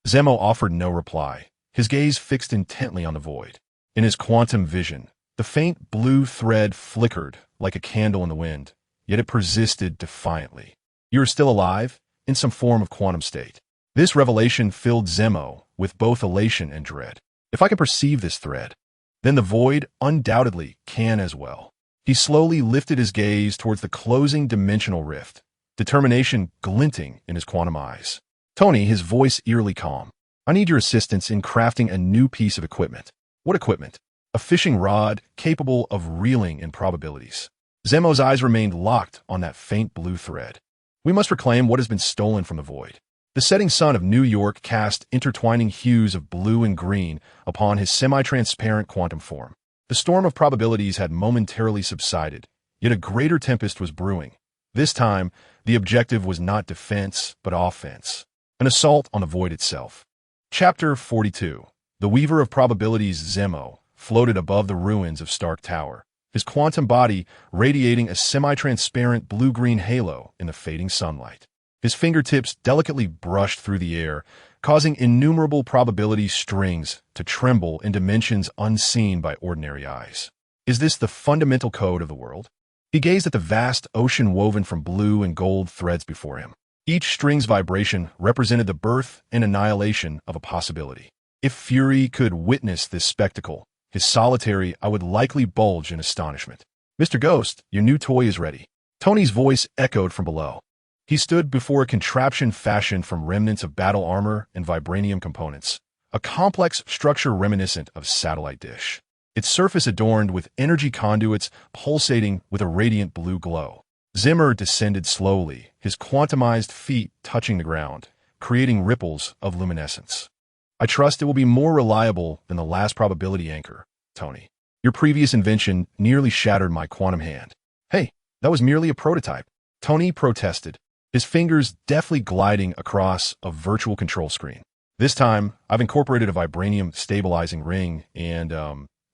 Zemo offered no reply, his gaze fixed intently on the void. In his quantum vision, the faint blue thread flickered like a candle in the wind, yet it persisted defiantly. You are still alive, in some form of quantum state. This revelation filled Zemo with both elation and dread. If I can perceive this thread, then the void undoubtedly can as well. He slowly lifted his gaze towards the closing dimensional rift, determination glinting in his quantum eyes. Tony, his voice eerily calm. I need your assistance in crafting a new piece of equipment. What equipment? A fishing rod capable of reeling in probabilities. Zemo's eyes remained locked on that faint blue thread. We must reclaim what has been stolen from the void. The setting sun of New York cast intertwining hues of blue and green upon his semi-transparent quantum form. The storm of probabilities had momentarily subsided, yet a greater tempest was brewing. This time, the objective was not defense, but offense. An assault on the void itself. Chapter 42. The Weaver of Probabilities Zemo floated above the ruins of Stark Tower, his quantum body radiating a semi-transparent blue-green halo in the fading sunlight. His fingertips delicately brushed through the air, causing innumerable probability strings to tremble in dimensions unseen by ordinary eyes. Is this the fundamental code of the world? He gazed at the vast ocean woven from blue and gold threads before him. Each string's vibration represented the birth and annihilation of a possibility. If Fury could witness this spectacle, his solitary eye would likely bulge in astonishment. Mr. Ghost, your new toy is ready. Tony's voice echoed from below. He stood before a contraption fashioned from remnants of battle armor and vibranium components, a complex structure reminiscent of a satellite dish. Its surface adorned with energy conduits pulsating with a radiant blue glow. Zimmer descended slowly, his quantumized feet touching the ground, creating ripples of luminescence. I trust it will be more reliable than the last probability anchor, Tony. Your previous invention nearly shattered my quantum hand. Hey, that was merely a prototype. Tony protested, his fingers deftly gliding across a virtual control screen. This time, I've incorporated a vibranium stabilizing ring and,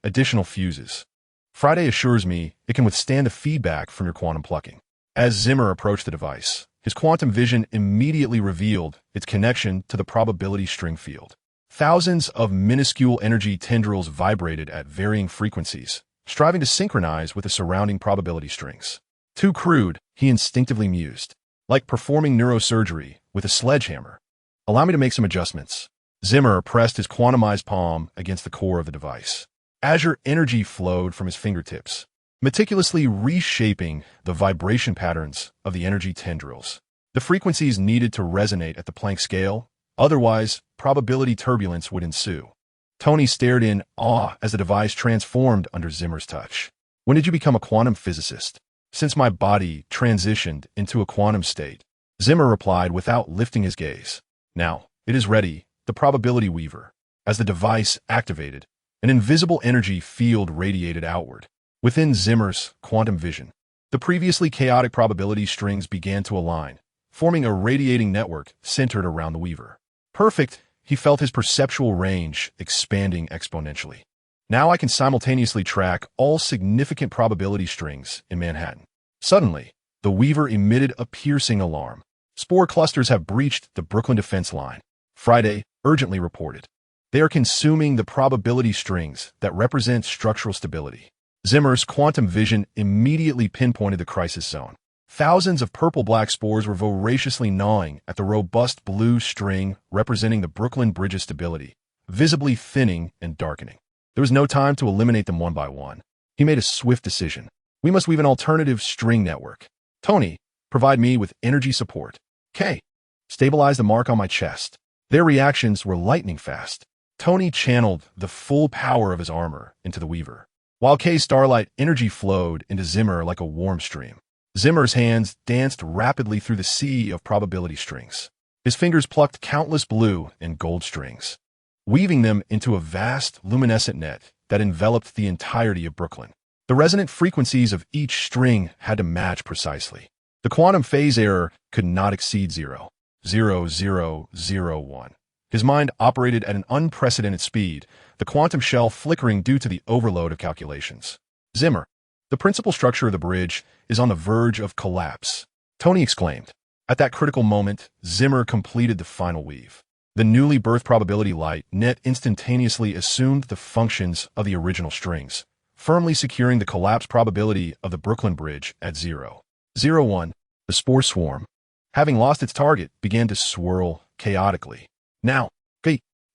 additional fuses. Friday assures me it can withstand the feedback from your quantum plucking. As Zimmer approached the device, his quantum vision immediately revealed its connection to the probability string field. Thousands of minuscule energy tendrils vibrated at varying frequencies, striving to synchronize with the surrounding probability strings. Too crude, he instinctively mused. Like performing neurosurgery with a sledgehammer. Allow me to make some adjustments. Zimmer pressed his quantumized palm against the core of the device. Azure energy flowed from his fingertips, meticulously reshaping the vibration patterns of the energy tendrils. The frequencies needed to resonate at the Planck scale, otherwise probability turbulence would ensue. Tony stared in awe as the device transformed under Zimmer's touch. When did you become a quantum physicist? Since my body transitioned into a quantum state, Zimmer replied without lifting his gaze. Now, it is ready, the probability weaver. As the device activated, an invisible energy field radiated outward. Within Zimmer's quantum vision, the previously chaotic probability strings began to align, forming a radiating network centered around the weaver. Perfect, he felt his perceptual range expanding exponentially. Now I can simultaneously track all significant probability strings in Manhattan. Suddenly, the weaver emitted a piercing alarm. Spore clusters have breached the Brooklyn defense line. Friday urgently reported. They are consuming the probability strings that represent structural stability. Zimmer's quantum vision immediately pinpointed the crisis zone. Thousands of purple-black spores were voraciously gnawing at the robust blue string representing the Brooklyn Bridge's stability, visibly thinning and darkening. There was no time to eliminate them one by one. He made a swift decision. We must weave an alternative string network. Tony, provide me with energy support. K, stabilize the mark on my chest. Their reactions were lightning fast. Tony channeled the full power of his armor into the weaver, while K's starlight energy flowed into Zimmer like a warm stream. Zimmer's hands danced rapidly through the sea of probability strings. His fingers plucked countless blue and gold strings, weaving them into a vast, luminescent net that enveloped the entirety of Brooklyn. The resonant frequencies of each string had to match precisely. The quantum phase error could not exceed 0.0001. His mind operated at an unprecedented speed, the quantum shell flickering due to the overload of calculations. Zimmer, the principal structure of the bridge, is on the verge of collapse, Tony exclaimed. At that critical moment, Zimmer completed the final weave. The newly birthed probability light net instantaneously assumed the functions of the original strings, firmly securing the collapse probability of the Brooklyn Bridge at 0.01. The spore swarm, having lost its target, began to swirl chaotically. Now,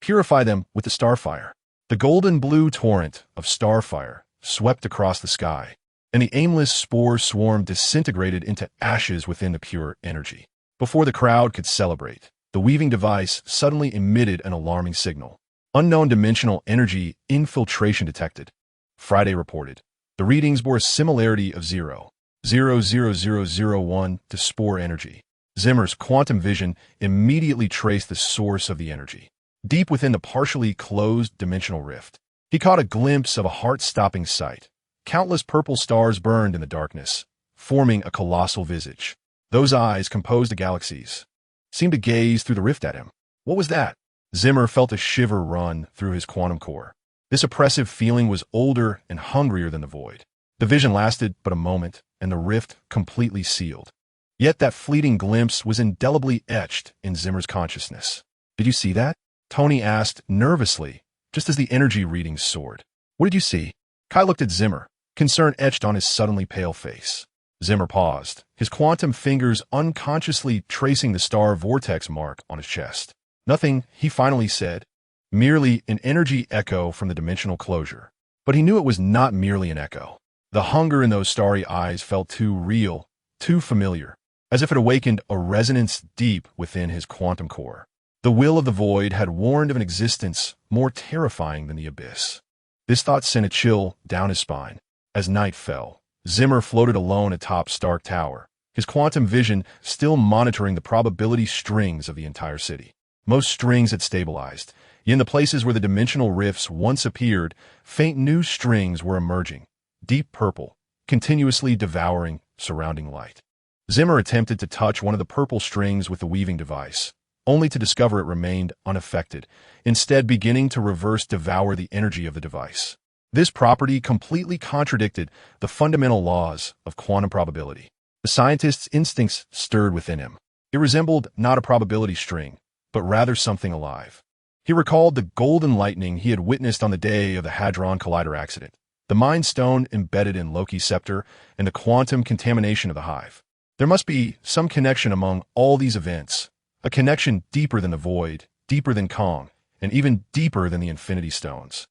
purify them with the starfire. The golden-blue torrent of starfire swept across the sky, and the aimless spore swarm disintegrated into ashes within the pure energy. Before the crowd could celebrate, the weaving device suddenly emitted an alarming signal. Unknown dimensional energy infiltration detected. Friday reported. The readings bore a similarity of 0.00001 to spore energy. Zimmer's quantum vision immediately traced the source of the energy. Deep within the partially closed dimensional rift, he caught a glimpse of a heart-stopping sight. Countless purple stars burned in the darkness, forming a colossal visage. Those eyes, composed of galaxies, seemed to gaze through the rift at him. What was that? Zimmer felt a shiver run through his quantum core. This oppressive feeling was older and hungrier than the void. The vision lasted but a moment, and the rift completely sealed. Yet that fleeting glimpse was indelibly etched in Zimmer's consciousness. Did you see that? Tony asked nervously, just as the energy readings soared. What did you see? Kai looked at Zimmer, concern etched on his suddenly pale face. Zimmer paused, his quantum fingers unconsciously tracing the star vortex mark on his chest. Nothing, he finally said. Merely an energy echo from the dimensional closure. But he knew it was not merely an echo. The hunger in those starry eyes felt too real, too familiar, as if it awakened a resonance deep within his quantum core. The will of the void had warned of an existence more terrifying than the abyss. This thought sent a chill down his spine. As night fell, Zimmer floated alone atop Stark Tower, his quantum vision still monitoring the probability strings of the entire city. Most strings had stabilized, yet in the places where the dimensional rifts once appeared, faint new strings were emerging, deep purple, continuously devouring surrounding light. Zimmer attempted to touch one of the purple strings with the weaving device, only to discover it remained unaffected, instead beginning to reverse devour the energy of the device. This property completely contradicted the fundamental laws of quantum probability. The scientist's instincts stirred within him. It resembled not a probability string, but rather something alive. He recalled the golden lightning he had witnessed on the day of the Hadron Collider accident, the Mind Stone embedded in Loki's scepter, and the quantum contamination of the hive. There must be some connection among all these events, a connection deeper than the void, deeper than Kong, and even deeper than the Infinity Stones.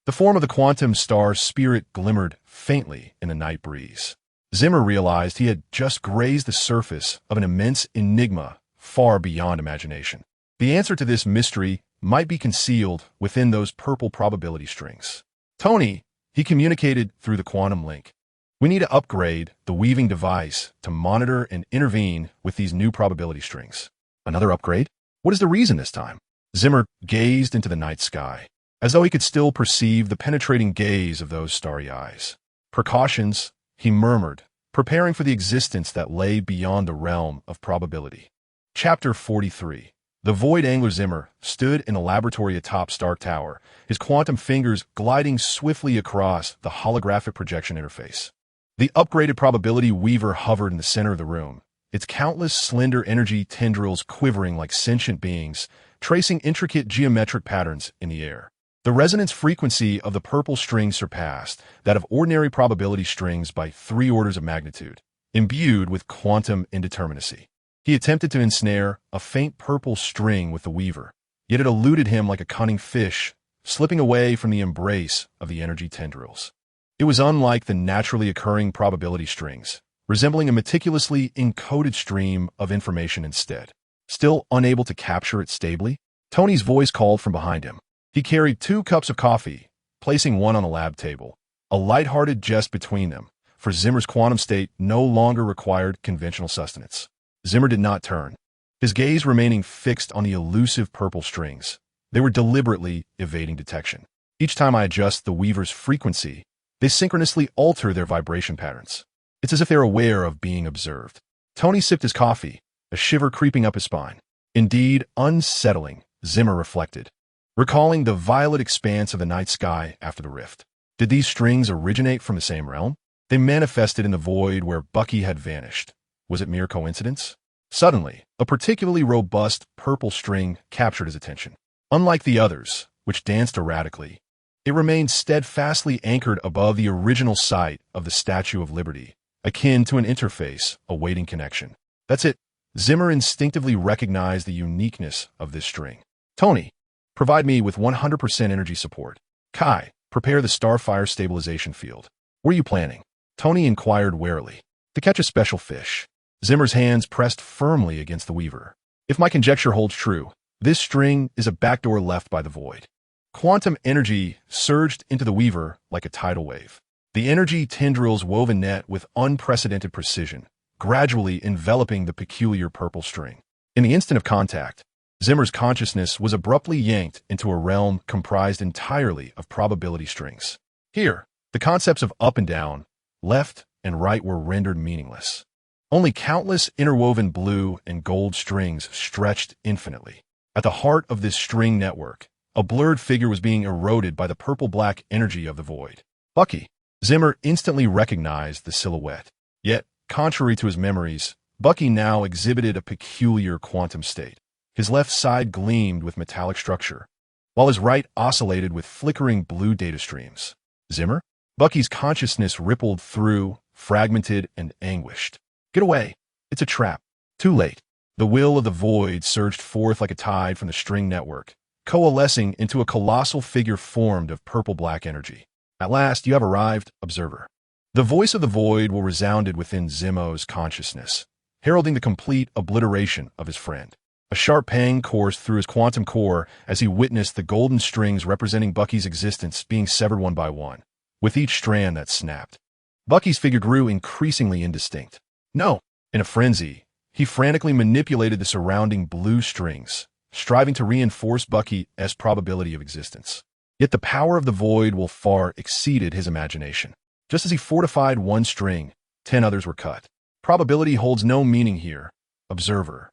The form of the quantum star spirit glimmered faintly in the night breeze. Zimmer realized he had just grazed the surface of an immense enigma far beyond imagination. The answer to this mystery might be concealed within those purple probability strings. Tony, he communicated through the quantum link. We need to upgrade the weaving device to monitor and intervene with these new probability strings. Another upgrade? What is the reason this time? Zimmer gazed into the night sky, as though he could still perceive the penetrating gaze of those starry eyes. Precautions, he murmured, preparing for the existence that lay beyond the realm of probability. Chapter 43. The void angler Zimmer stood in a laboratory atop Stark Tower, his quantum fingers gliding swiftly across the holographic projection interface. The upgraded probability weaver hovered in the center of the room, its countless slender energy tendrils quivering like sentient beings, tracing intricate geometric patterns in the air. The resonance frequency of the purple string surpassed that of ordinary probability strings by 3 orders of magnitude, imbued with quantum indeterminacy. He attempted to ensnare a faint purple string with the weaver, yet it eluded him like a cunning fish, slipping away from the embrace of the energy tendrils. It was unlike the naturally occurring probability strings, resembling a meticulously encoded stream of information instead. Still unable to capture it stably, Tony's voice called from behind him. He carried 2 cups of coffee, placing one on the lab table, a light-hearted jest between them, for Zimmer's quantum state no longer required conventional sustenance. Zimmer did not turn, his gaze remaining fixed on the elusive purple strings. They were deliberately evading detection. Each time I adjust the weaver's frequency, they synchronously alter their vibration patterns. It's as if they're aware of being observed. Tony sipped his coffee, a shiver creeping up his spine. Indeed, unsettling, Zimmer reflected, recalling the violet expanse of the night sky after the rift. Did these strings originate from the same realm? They manifested in the void where Bucky had vanished. Was it mere coincidence? Suddenly, a particularly robust purple string captured his attention. Unlike the others, which danced erratically, it remained steadfastly anchored above the original site of the Statue of Liberty, akin to an interface awaiting connection. That's it. Zimmer instinctively recognized the uniqueness of this string. Tony, provide me with 100% energy support. Kai, prepare the Starfire stabilization field. What are you planning? Tony inquired warily. To catch a special fish. Zimmer's hands pressed firmly against the weaver. If my conjecture holds true, this string is a backdoor left by the void. Quantum energy surged into the weaver like a tidal wave. The energy tendrils wove a net with unprecedented precision, gradually enveloping the peculiar purple string. In the instant of contact, Zimmer's consciousness was abruptly yanked into a realm comprised entirely of probability strings. Here, the concepts of up and down, left and right were rendered meaningless. Only countless interwoven blue and gold strings stretched infinitely. At the heart of this string network, a blurred figure was being eroded by the purple-black energy of the void. Bucky. Zimmer instantly recognized the silhouette. Yet, contrary to his memories, Bucky now exhibited a peculiar quantum state. His left side gleamed with metallic structure, while his right oscillated with flickering blue data streams. Zimmer? Bucky's consciousness rippled through, fragmented and anguished. Get away. It's a trap. Too late. The will of the void surged forth like a tide from the string network, coalescing into a colossal figure formed of purple-black energy. At last, you have arrived, observer. The voice of the void will resounded within Zimmer's consciousness, heralding the complete obliteration of his friend. A sharp pang coursed through his quantum core as he witnessed the golden strings representing Bucky's existence being severed one by one, with each strand that snapped. Bucky's figure grew increasingly indistinct. No! In a frenzy, he frantically manipulated the surrounding blue strings, striving to reinforce Bucky's probability of existence. Yet the power of the void will far exceeded his imagination. Just as he fortified one string, 10 others were cut. Probability holds no meaning here, observer.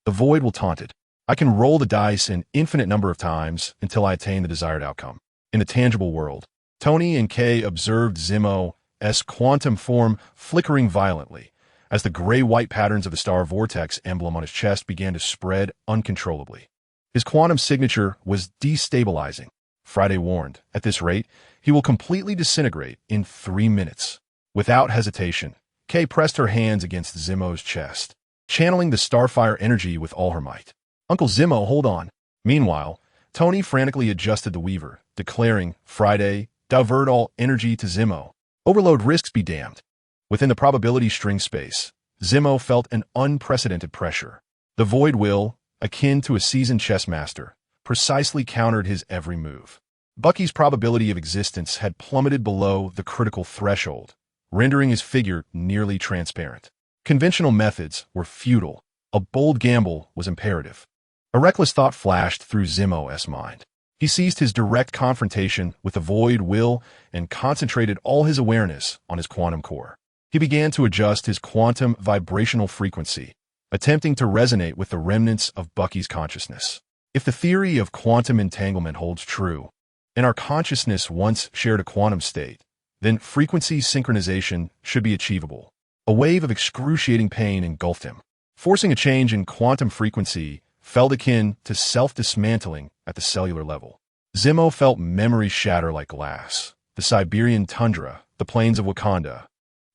The void will taunt it. I can roll the dice an infinite number of times until I attain the desired outcome. In the tangible world, Tony and Kay observed Zimmer's quantum form flickering violently as the gray-white patterns of the star vortex emblem on his chest began to spread uncontrollably. His quantum signature was destabilizing. Friday warned, at this rate, he will completely disintegrate in 3 minutes. Without hesitation, Kay pressed her hands against Zimmer's chest, channeling the Starfire energy with all her might. Uncle Zimmo, hold on. Meanwhile, Tony frantically adjusted the weaver, declaring, Friday, divert all energy to Zimmo. Overload risks be damned. Within the probability string space, Zimmo felt an unprecedented pressure. The void will, akin to a seasoned chess master, precisely countered his every move. Bucky's probability of existence had plummeted below the critical threshold, rendering his figure nearly transparent. Conventional methods were futile. A bold gamble was imperative. A reckless thought flashed through Zimmer's mind. He seized his direct confrontation with the void will and concentrated all his awareness on his quantum core. He began to adjust his quantum vibrational frequency, attempting to resonate with the remnants of Bucky's consciousness. If the theory of quantum entanglement holds true, and our consciousness once shared a quantum state, then frequency synchronization should be achievable. A wave of excruciating pain engulfed him. forcing a change in quantum frequency felt akin to self-dismantling at the cellular level. Zimmer felt memories shatter like glass. The Siberian tundra, the plains of Wakanda,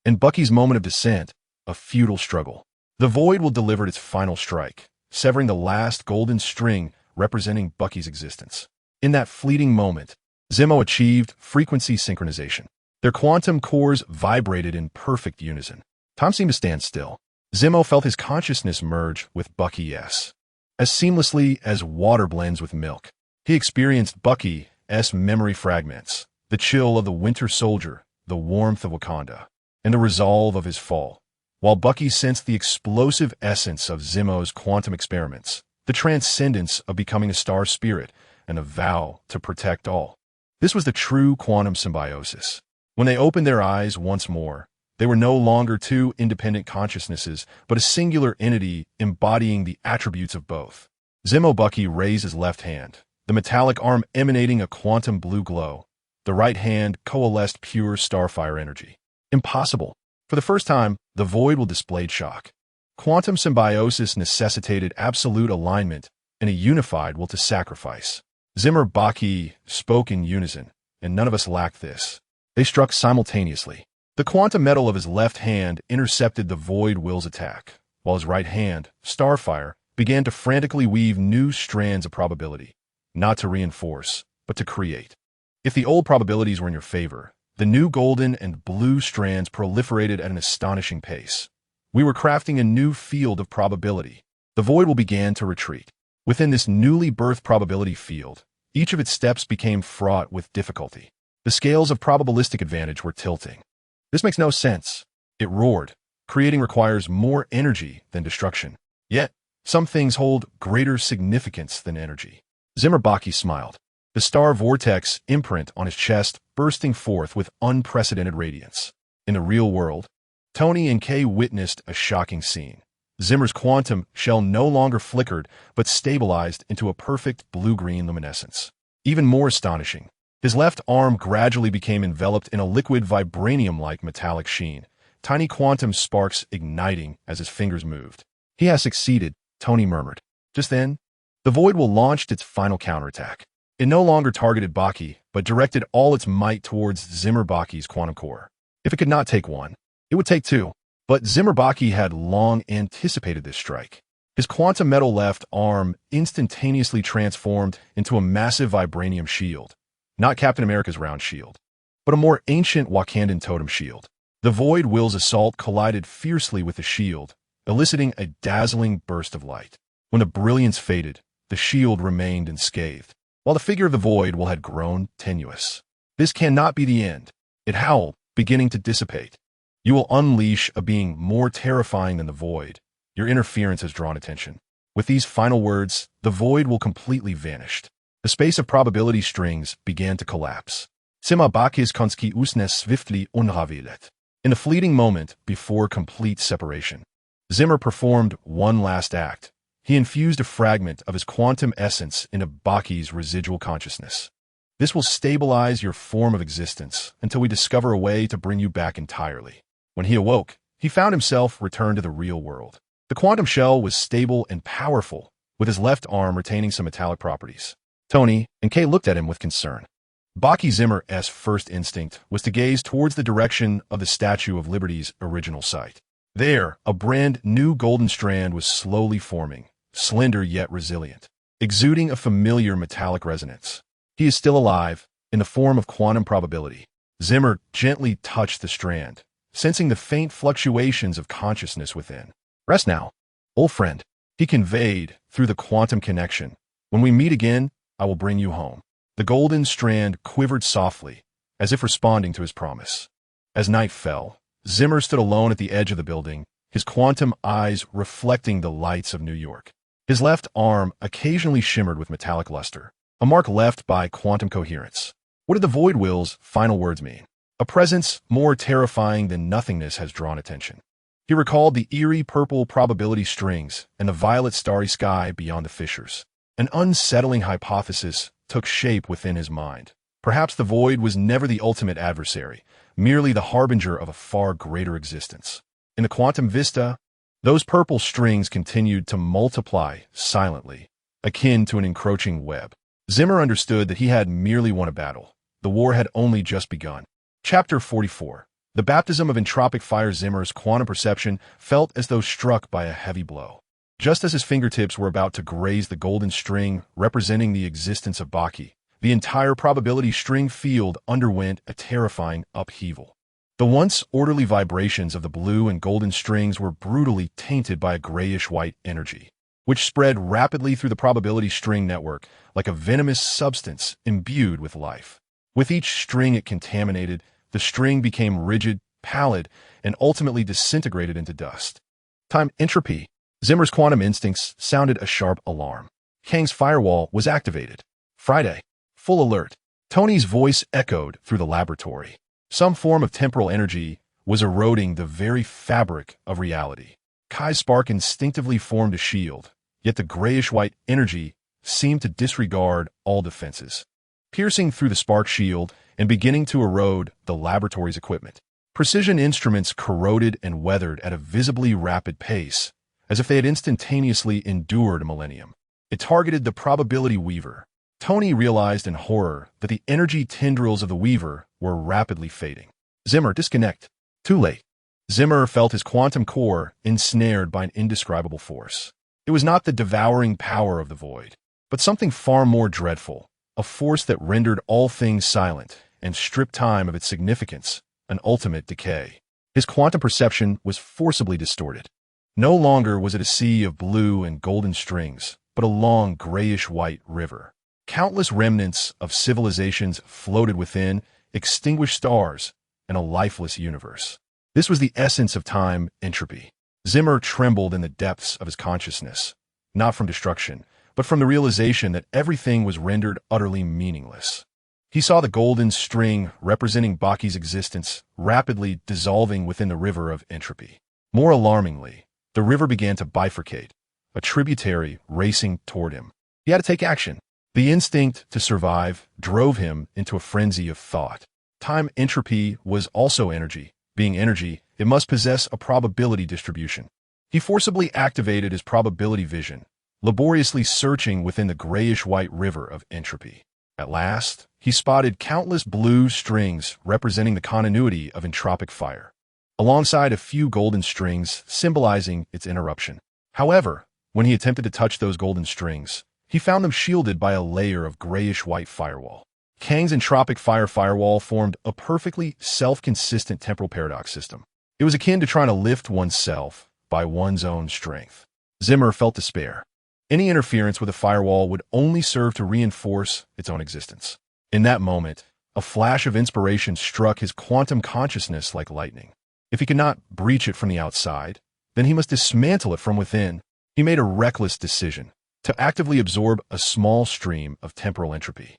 and Bucky's moment of descent, a futile struggle. The void will deliver its final strike, severing the last golden string representing Bucky's existence. In that fleeting moment, Zimmer achieved frequency synchronization. Their quantum cores vibrated in perfect unison. Time seemed to stand still. Zimmer felt his consciousness merge with Bucky's. As seamlessly as water blends with milk, he experienced Bucky's memory fragments, the chill of the Winter Soldier, the warmth of Wakanda, and the resolve of his fall. While Bucky sensed the explosive essence of Zimmer's quantum experiments, the transcendence of becoming a star spirit, and a vow to protect all. This was the true quantum symbiosis. When they opened their eyes once more, they were no longer two independent consciousnesses, but a singular entity embodying the attributes of both. Zimmer Bucky raised his left hand, the metallic arm emanating a quantum blue glow. The right hand coalesced pure starfire energy. Impossible. For the first time, the void will display shock. Quantum symbiosis necessitated absolute alignment and a unified will to sacrifice. Zimmer Bucky spoke in unison, and none of us lacked this. They struck simultaneously. The quantum metal of his left hand intercepted the void will's attack, while his right hand, starfire, began to frantically weave new strands of probability, not to reinforce, but to create. If the old probabilities were in your favor, the new golden and blue strands proliferated at an astonishing pace. We were crafting a new field of probability. The void will began to retreat. Within this newly birthed probability field, each of its steps became fraught with difficulty. The scales of probabilistic advantage were tilting. This makes no sense. It roared. Creating requires more energy than destruction. Yet, some things hold greater significance than energy. Zimmer Bucky smiled, the star vortex imprint on his chest bursting forth with unprecedented radiance. In the real world, Tony and Kay witnessed a shocking scene. Zimmer's quantum shell no longer flickered, but stabilized into a perfect blue-green luminescence. Even more astonishing, his left arm gradually became enveloped in a liquid vibranium-like metallic sheen, tiny quantum sparks igniting as his fingers moved. He has succeeded, Tony murmured. Just then, the void will launched its final counterattack. It no longer targeted Bucky, but directed all its might towards Zimmer Bucky's quantum core. If it could not take one, it would take two. But Zimmer Bucky had long anticipated this strike. His quantum metal left arm instantaneously transformed into a massive vibranium shield. Not Captain America's round shield, but a more ancient Wakandan totem shield. The void will's assault collided fiercely with the shield, eliciting a dazzling burst of light. When the brilliance faded, the shield remained unscathed, while the figure of the void will had grown tenuous. This cannot be the end. It howled, beginning to dissipate. You will unleash a being more terrifying than the void. Your interference has drawn attention. With these final words, the void will completely vanish. The space of probability strings began to collapse. Zimmer Bucky's konski usnes swiftly unravelet. In the fleeting moment before complete separation, Zimmer performed one last act. He infused a fragment of his quantum essence into Bucky's residual consciousness. This will stabilize your form of existence until we discover a way to bring you back entirely. When he awoke, he found himself returned to the real world. The quantum shell was stable and powerful, with his left arm retaining some metallic properties. Tony and Kay looked at him with concern. Bucky Zimmer's first instinct was to gaze towards the direction of the Statue of Liberty's original site. There, a brand new golden strand was slowly forming, slender yet resilient, exuding a familiar metallic resonance. He is still alive, in the form of quantum probability. Zimmer gently touched the strand, sensing the faint fluctuations of consciousness within. Rest now, old friend, he conveyed through the quantum connection. When we meet again, I will bring you home. The golden strand quivered softly, as if responding to his promise. As night fell, Zimmer stood alone at the edge of the building, his quantum eyes reflecting the lights of New York. His left arm occasionally shimmered with metallic luster, a mark left by quantum coherence. What did the void will's final words mean? A presence more terrifying than nothingness has drawn attention. He recalled the eerie purple probability strings and the violet starry sky beyond the fissures. An unsettling hypothesis took shape within his mind. Perhaps the void was never the ultimate adversary, merely the harbinger of a far greater existence. In the quantum vista, Those purple strings continued to multiply silently, akin to an encroaching web. Zimmer understood that he had merely won a battle. The war had only just begun. Chapter 44. The baptism of entropic fire. Zimmer's quantum perception felt as though struck by a heavy blow. Just as his fingertips were about to graze the golden string representing the existence of Baki, the entire probability string field underwent a terrifying upheaval. The once orderly vibrations of the blue and golden strings were brutally tainted by a grayish-white energy, which spread rapidly through the probability string network like a venomous substance imbued with life. With each string it contaminated, the string became rigid, pallid, and ultimately disintegrated into dust. Time entropy. Zimmer's quantum instincts sounded a sharp alarm. Kang's firewall was activated. Friday. Full alert. Tony's voice echoed through the laboratory. Some form of temporal energy was eroding the very fabric of reality. Kai's spark instinctively formed a shield, yet the grayish-white energy seemed to disregard all defenses, piercing through the spark shield and beginning to erode the laboratory's equipment. Precision instruments corroded and weathered at a visibly rapid pace, as if they had instantaneously endured a millennium. It targeted the probability weaver. Tony realized in horror that the energy tendrils of the weaver were rapidly fading. Zimmer, disconnect. Too late. Zimmer felt his quantum core ensnared by an indescribable force. It was not the devouring power of the void, but something far more dreadful, a force that rendered all things silent and stripped time of its significance, an ultimate decay. His quantum perception was forcibly distorted. No longer was it a sea of blue and golden strings, but a long grayish-white river. Countless remnants of civilizations floated within, extinguished stars, and a lifeless universe. This was the essence of time entropy. Zimmer trembled in the depths of his consciousness, not from destruction, but from the realization that everything was rendered utterly meaningless. He saw the golden string representing Baki's existence rapidly dissolving within the river of entropy. More alarmingly, the river began to bifurcate, a tributary racing toward him. He had to take action. The instinct to survive drove him into a frenzy of thought. Time entropy was also energy. Being energy, it must possess a probability distribution. He forcibly activated his probability vision, laboriously searching within the grayish-white river of entropy. At last, he spotted countless blue strings representing the continuity of entropic fire, alongside a few golden strings symbolizing its interruption. However, when he attempted to touch those golden strings, he found them shielded by a layer of grayish-white firewall. Kang's entropic fire firewall formed a perfectly self-consistent temporal paradox system. It was akin to trying to lift oneself by one's own strength. Zimmer felt despair. Any interference with a firewall would only serve to reinforce its own existence. In that moment, a flash of inspiration struck his quantum consciousness like lightning. If he could not breach it from the outside, then he must dismantle it from within. He made a reckless decision to actively absorb a small stream of temporal entropy.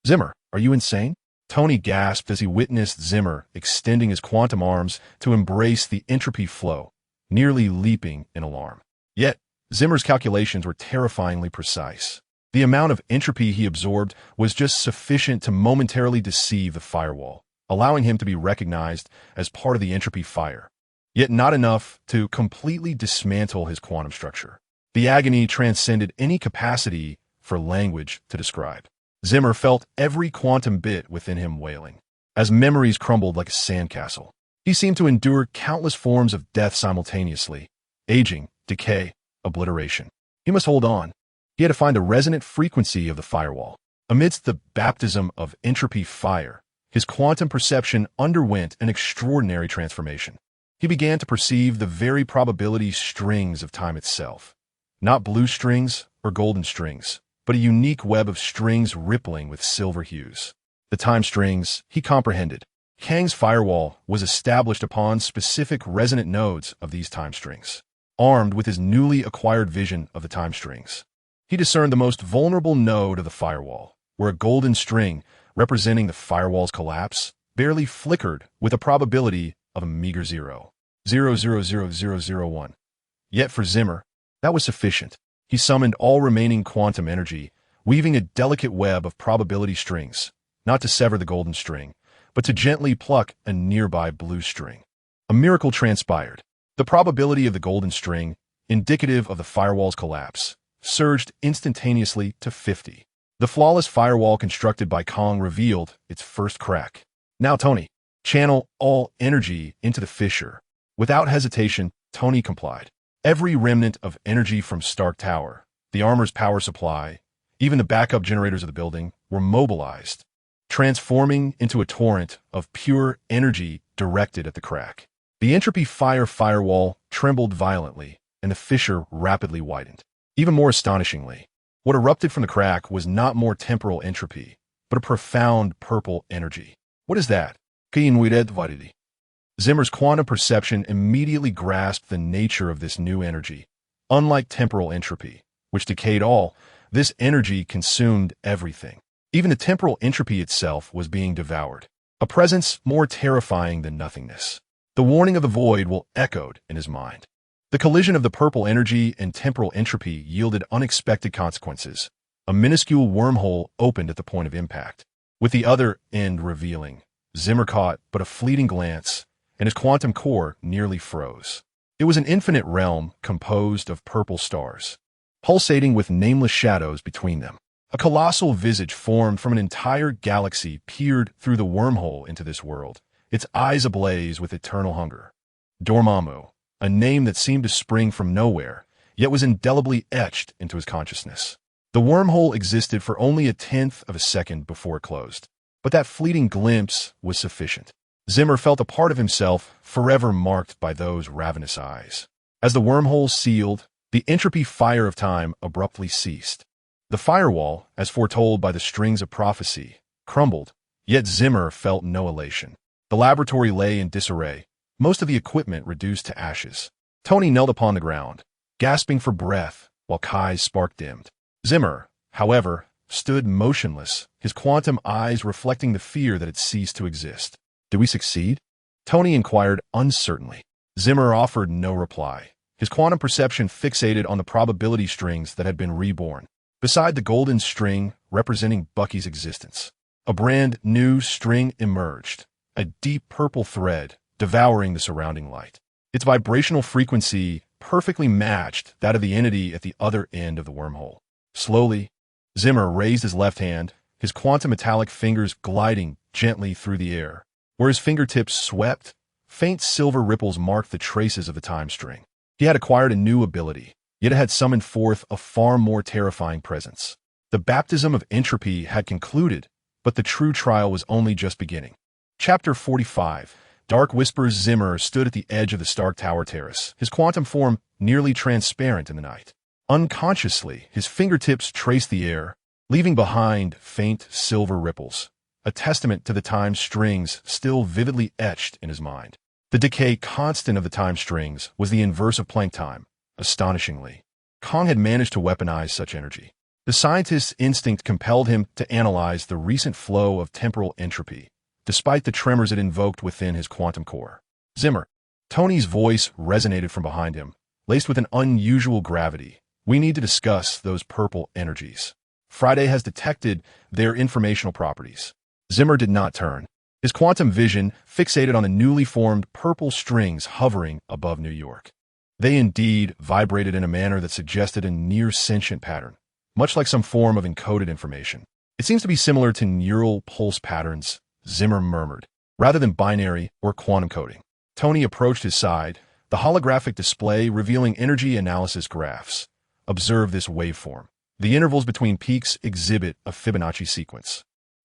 Zimmer, are you insane? Tony gasped as he witnessed Zimmer extending his quantum arms to embrace the entropy flow, nearly leaping in alarm. Yet, Zimmer's calculations were terrifyingly precise. The amount of entropy he absorbed was just sufficient to momentarily deceive the firewall, allowing him to be recognized as part of the entropy fire, yet not enough to completely dismantle his quantum structure. The agony transcended any capacity for language to describe. Zimmer felt every quantum bit within him wailing, as memories crumbled like a sandcastle. He seemed to endure countless forms of death simultaneously, aging, decay, obliteration. He must hold on. He had to find the resonant frequency of the firewall. Amidst the baptism of entropy fire, his quantum perception underwent an extraordinary transformation. He began to perceive the very probability strings of time itself. Not blue strings or golden strings, but a unique web of strings rippling with silver hues. The time strings, he comprehended. Kang's firewall was established upon specific resonant nodes of these time strings. Armed with his newly acquired vision of the time strings, he discerned the most vulnerable node of the firewall, where a golden string representing the firewall's collapse barely flickered with a probability of a meager 0.0000001. Yet for Zimmer, that was sufficient. He summoned all remaining quantum energy, weaving a delicate web of probability strings, not to sever the golden string, but to gently pluck a nearby blue string. A miracle transpired. The probability of the golden string, indicative of the firewall's collapse, surged instantaneously to 50. The flawless firewall constructed by Kong revealed its first crack. Now, Tony, channel all energy into the fissure. Without hesitation, Tony complied. Every remnant of energy from Stark Tower, the armor's power supply, even the backup generators of the building, were mobilized, transforming into a torrent of pure energy directed at the crack. The entropy firewall trembled violently, and the fissure rapidly widened. Even more astonishingly, what erupted from the crack was not more temporal entropy, but a profound purple energy. What is that? Zimmer's quantum perception immediately grasped the nature of this new energy. Unlike temporal entropy, which decayed all, this energy consumed everything. Even the temporal entropy itself was being devoured. A presence more terrifying than nothingness. The warning of the void will echoed in his mind. The collision of the purple energy and temporal entropy yielded unexpected consequences. A minuscule wormhole opened at the point of impact, with the other end revealing. Zimmer caught but a fleeting glance, and his quantum core nearly froze. It was an infinite realm composed of purple stars, pulsating with nameless shadows between them. A colossal visage formed from an entire galaxy peered through the wormhole into this world, its eyes ablaze with eternal hunger. Dormammu, a name that seemed to spring from nowhere, yet was indelibly etched into his consciousness. The wormhole existed for only 1/10 of a second before it closed, but that fleeting glimpse was sufficient. Zimmer felt a part of himself forever marked by those ravenous eyes. As the wormhole sealed, the entropy fire of time abruptly ceased. The firewall, as foretold by the strings of prophecy, crumbled, yet Zimmer felt no elation. The laboratory lay in disarray, most of the equipment reduced to ashes. Tony knelt upon the ground, gasping for breath, while Kai's spark dimmed. Zimmer, however, stood motionless, his quantum eyes reflecting the fear that had ceased to exist. Did we succeed? Tony inquired uncertainly. Zimmer offered no reply, his quantum perception fixated on the probability strings that had been reborn. Beside the golden string representing Bucky's existence, a brand new string emerged, a deep purple thread devouring the surrounding light. Its vibrational frequency perfectly matched that of the entity at the other end of the wormhole. Slowly, Zimmer raised his left hand, his quantum metallic fingers gliding gently through the air. Where his fingertips swept, faint silver ripples marked the traces of the time string. He had acquired a new ability, yet it had summoned forth a far more terrifying presence. The baptism of entropy had concluded, but the true trial was only just beginning. Chapter 45. Dark Whispers. Zimmer stood at the edge of the Stark Tower terrace, his quantum form nearly transparent in the night. Unconsciously, his fingertips traced the air, leaving behind faint silver ripples, a testament to the time strings still vividly etched in his mind. The decay constant of the time strings was the inverse of Planck time. Astonishingly, Kong had managed to weaponize such energy. The scientist's instinct compelled him to analyze the recent flow of temporal entropy, despite the tremors it invoked within his quantum core. Zimmer. Tony's voice resonated from behind him, laced with an unusual gravity. We need to discuss those purple energies. Friday has detected their informational properties. Zimmer did not turn, his quantum vision fixated on the newly formed purple strings hovering above New York. They indeed vibrated in a manner that suggested a near-sentient pattern, much like some form of encoded information. It seems to be similar to neural pulse patterns, Zimmer murmured, rather than binary or quantum coding. Tony approached his side, the holographic display revealing energy analysis graphs. Observe this waveform. The intervals between peaks exhibit a Fibonacci sequence.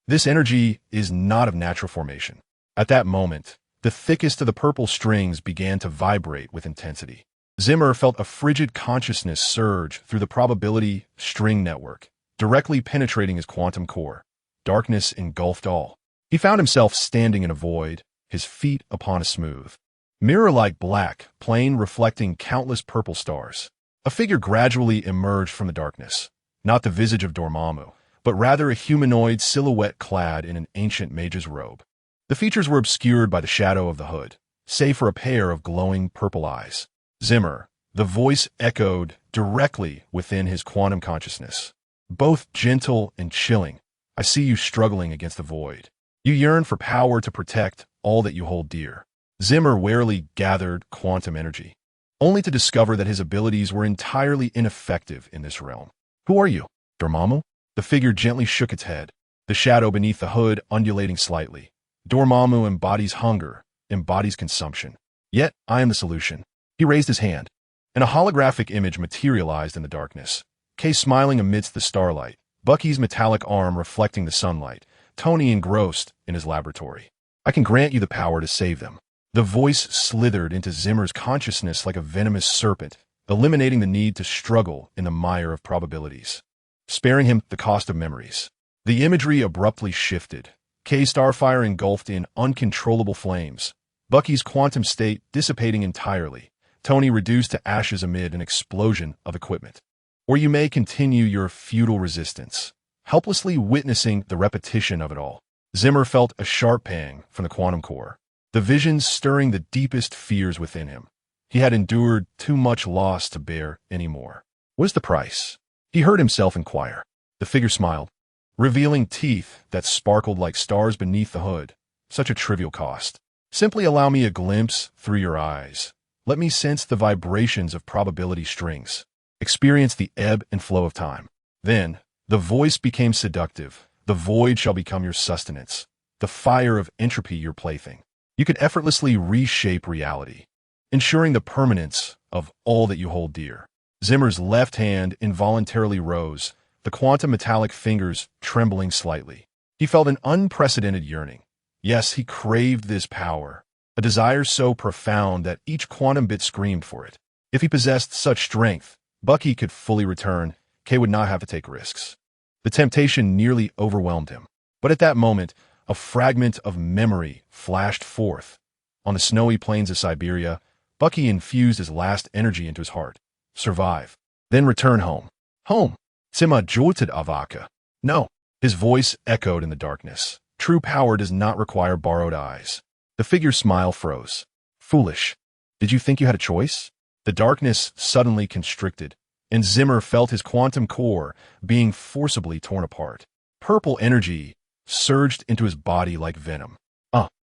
This energy is not of natural formation. At that moment, the thickest of the purple strings began to vibrate with intensity. Zimmer felt a frigid consciousness surge through the probability string network, directly penetrating his quantum core. Darkness engulfed all. He found himself standing in a void, his feet upon a smooth, mirror-like black plane reflecting countless purple stars. A figure gradually emerged from the darkness, not the visage of Dormammu, but rather a humanoid silhouette clad in an ancient mage's robe. The features were obscured by the shadow of the hood, save for a pair of glowing purple eyes. Zimmer. The voice echoed directly within his quantum consciousness. Both gentle and chilling, I see you struggling against the void. You yearn for power to protect all that you hold dear. Zimmer warily gathered quantum energy. only to discover that his abilities were entirely ineffective in this realm. Who are you, Dormammu? The figure gently shook its head, the shadow beneath the hood undulating slightly. Dormammu embodies hunger, embodies consumption. Yet, I am the solution. He raised his hand, and a holographic image materialized in the darkness. Kay smiling amidst the starlight, Bucky's metallic arm reflecting the sunlight, Tony engrossed in his laboratory. I can grant you the power to save them. The voice slithered into Zimmer's consciousness like a venomous serpent, eliminating the need to struggle in the mire of probabilities, sparing him the cost of memories. The imagery abruptly shifted. Kay's starfire engulfed in uncontrollable flames, Bucky's quantum state dissipating entirely, Tony reduced to ashes amid an explosion of equipment. Or you may continue your futile resistance, helplessly witnessing the repetition of it all. Zimmer felt a sharp pang from the quantum core, the visions stirring the deepest fears within him. He had endured too much loss to bear anymore. What is the price? He heard himself inquire. The figure smiled, revealing teeth that sparkled like stars beneath the hood. Such a trivial cost. Simply allow me a glimpse through your eyes. Let me sense the vibrations of probability strings. Experience the ebb and flow of time. Then, the voice became seductive. The void shall become your sustenance, the fire of entropy your plaything. You could effortlessly reshape reality, ensuring the permanence of all that you hold dear. Zimmer's left hand involuntarily rose, the quantum metallic fingers trembling slightly. He felt an unprecedented yearning. Yes, he craved this power, a desire so profound that each quantum bit screamed for it. If he possessed such strength, Bucky could fully return. Kay would not have to take risks. The temptation nearly overwhelmed him. But at that moment, a fragment of memory flashed forth. On the snowy plains of Siberia, Bucky infused his last energy into his heart. Survive. Then return home. Home. Zimmer jolted Avaka. No. His voice echoed in the darkness. True power does not require borrowed eyes. The figure's smile froze. Foolish. Did you think you had a choice? The darkness suddenly constricted, and Zimmer felt his quantum core being forcibly torn apart. Purple energy surged into his body like venom.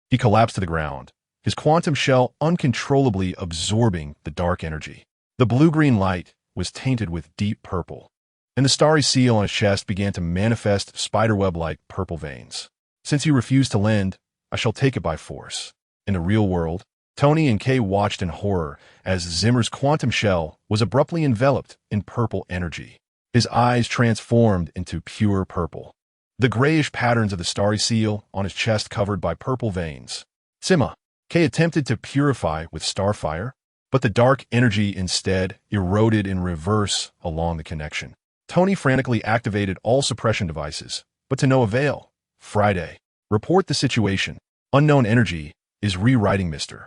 He collapsed to the ground, his quantum shell uncontrollably absorbing the dark energy. The blue-green light was tainted with deep purple, and the starry seal on his chest began to manifest spiderweb-like purple veins. Since you refuse to lend, I shall take it by force. In the real world, Tony and Kay watched in horror as Zimmer's quantum shell was abruptly enveloped in purple energy. His eyes transformed into pure purple, the grayish patterns of the starry seal on his chest covered by purple veins. Zimmer, Kay attempted to purify with starfire, but the dark energy instead eroded in reverse along the connection. Tony frantically activated all suppression devices, but to no avail. Friday. Report the situation. Unknown energy is rewriting Mr.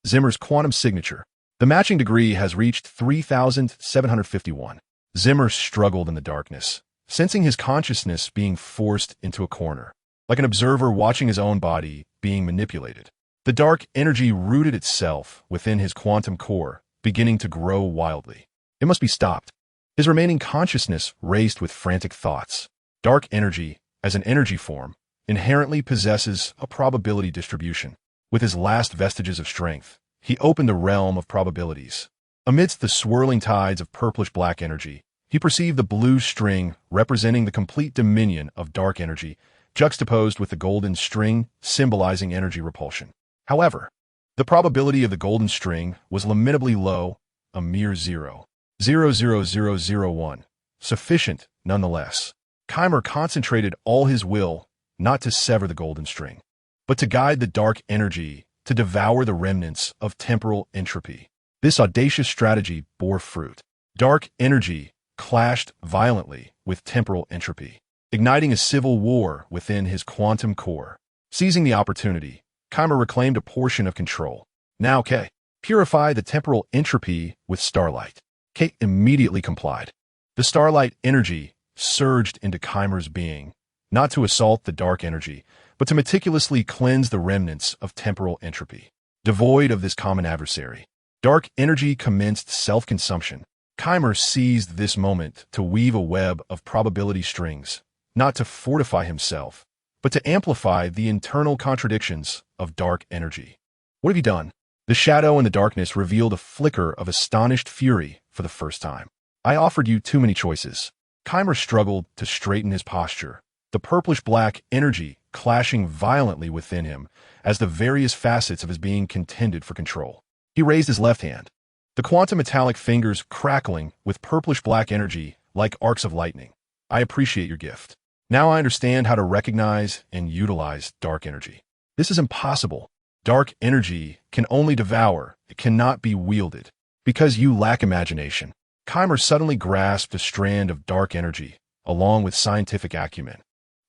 Zimmer's quantum signature. The matching degree has reached 3,751. Zimmer struggled in the darkness, sensing his consciousness being forced into a corner, like an observer watching his own body being manipulated. The dark energy rooted itself within his quantum core, beginning to grow wildly. It must be stopped. His remaining consciousness raced with frantic thoughts. Dark energy, as an energy form, inherently possesses a probability distribution. With his last vestiges of strength, he opened the realm of probabilities. Amidst the swirling tides of purplish-black energy, he perceived the blue string representing the complete dominion of dark energy, juxtaposed with the golden string symbolizing energy repulsion. However, the probability of the golden string was lamentably low, a mere 0.00001, sufficient nonetheless. Keimer concentrated all his will not to sever the golden string, but to guide the dark energy to devour the remnants of temporal entropy. This audacious strategy bore fruit. Dark energy clashed violently with temporal entropy, igniting a civil war within his quantum core. Seizing the opportunity, Keimer reclaimed a portion of control. Now, Kay, purify the temporal entropy with starlight. Kay immediately complied. The starlight energy surged into Keimer's being, not to assault the dark energy, but to meticulously cleanse the remnants of temporal entropy. Devoid of this common adversary, dark energy commenced self-consumption. Keimer seized this moment to weave a web of probability strings, not to fortify himself, but to amplify the internal contradictions of dark energy. What have you done? The shadow in the darkness revealed a flicker of astonished fury for the first time. I offered you too many choices. Keimer struggled to straighten his posture, the purplish-black energy clashing violently within him as the various facets of his being contended for control. He raised his left hand, the quantum metallic fingers crackling with purplish-black energy like arcs of lightning. I appreciate your gift. Now I understand how to recognize and utilize dark energy. This is impossible. Dark energy can only devour, it cannot be wielded. Because you lack imagination. Keimer suddenly grasped a strand of dark energy, along with scientific acumen.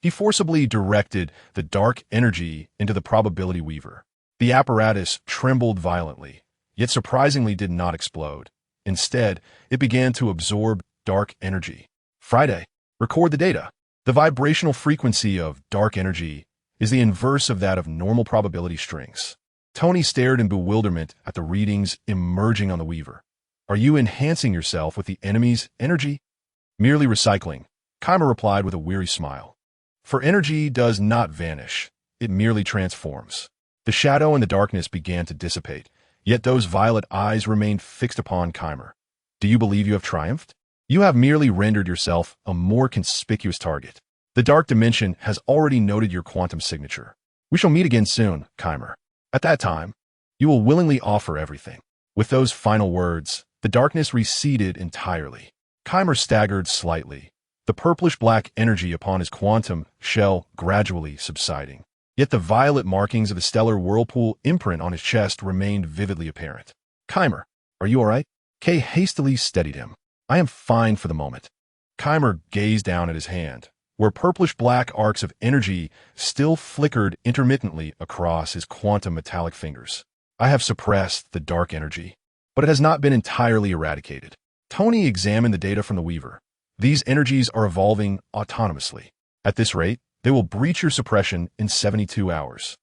He forcibly directed the dark energy into the probability weaver. The apparatus trembled violently, yet surprisingly did not explode. Instead, it began to absorb dark energy. Friday. Record the data. The vibrational frequency of dark energy is the inverse of that of normal probability strings. Tony stared in bewilderment at the readings emerging on the weaver. Are you enhancing yourself with the enemy's energy? Merely recycling, Keimer replied with a weary smile. For energy does not vanish, it merely transforms. The shadow and the darkness began to dissipate, yet those violet eyes remained fixed upon Keimer. Do you believe you have triumphed? You have merely rendered yourself a more conspicuous target. The dark dimension has already noted your quantum signature. We shall meet again soon, Keimer. At that time, you will willingly offer everything. With those final words, the darkness receded entirely. Keimer staggered slightly, the purplish-black energy upon his quantum shell gradually subsiding. Yet the violet markings of the stellar whirlpool imprint on his chest remained vividly apparent. Keimer, are you all right? Kay hastily steadied him. I am fine for the moment. Keimer gazed down at his hand, where purplish-black arcs of energy still flickered intermittently across his quantum metallic fingers. I have suppressed the dark energy, but it has not been entirely eradicated. Tony examined the data from the weaver. These energies are evolving autonomously. At this rate, they will breach your suppression in 72 hours.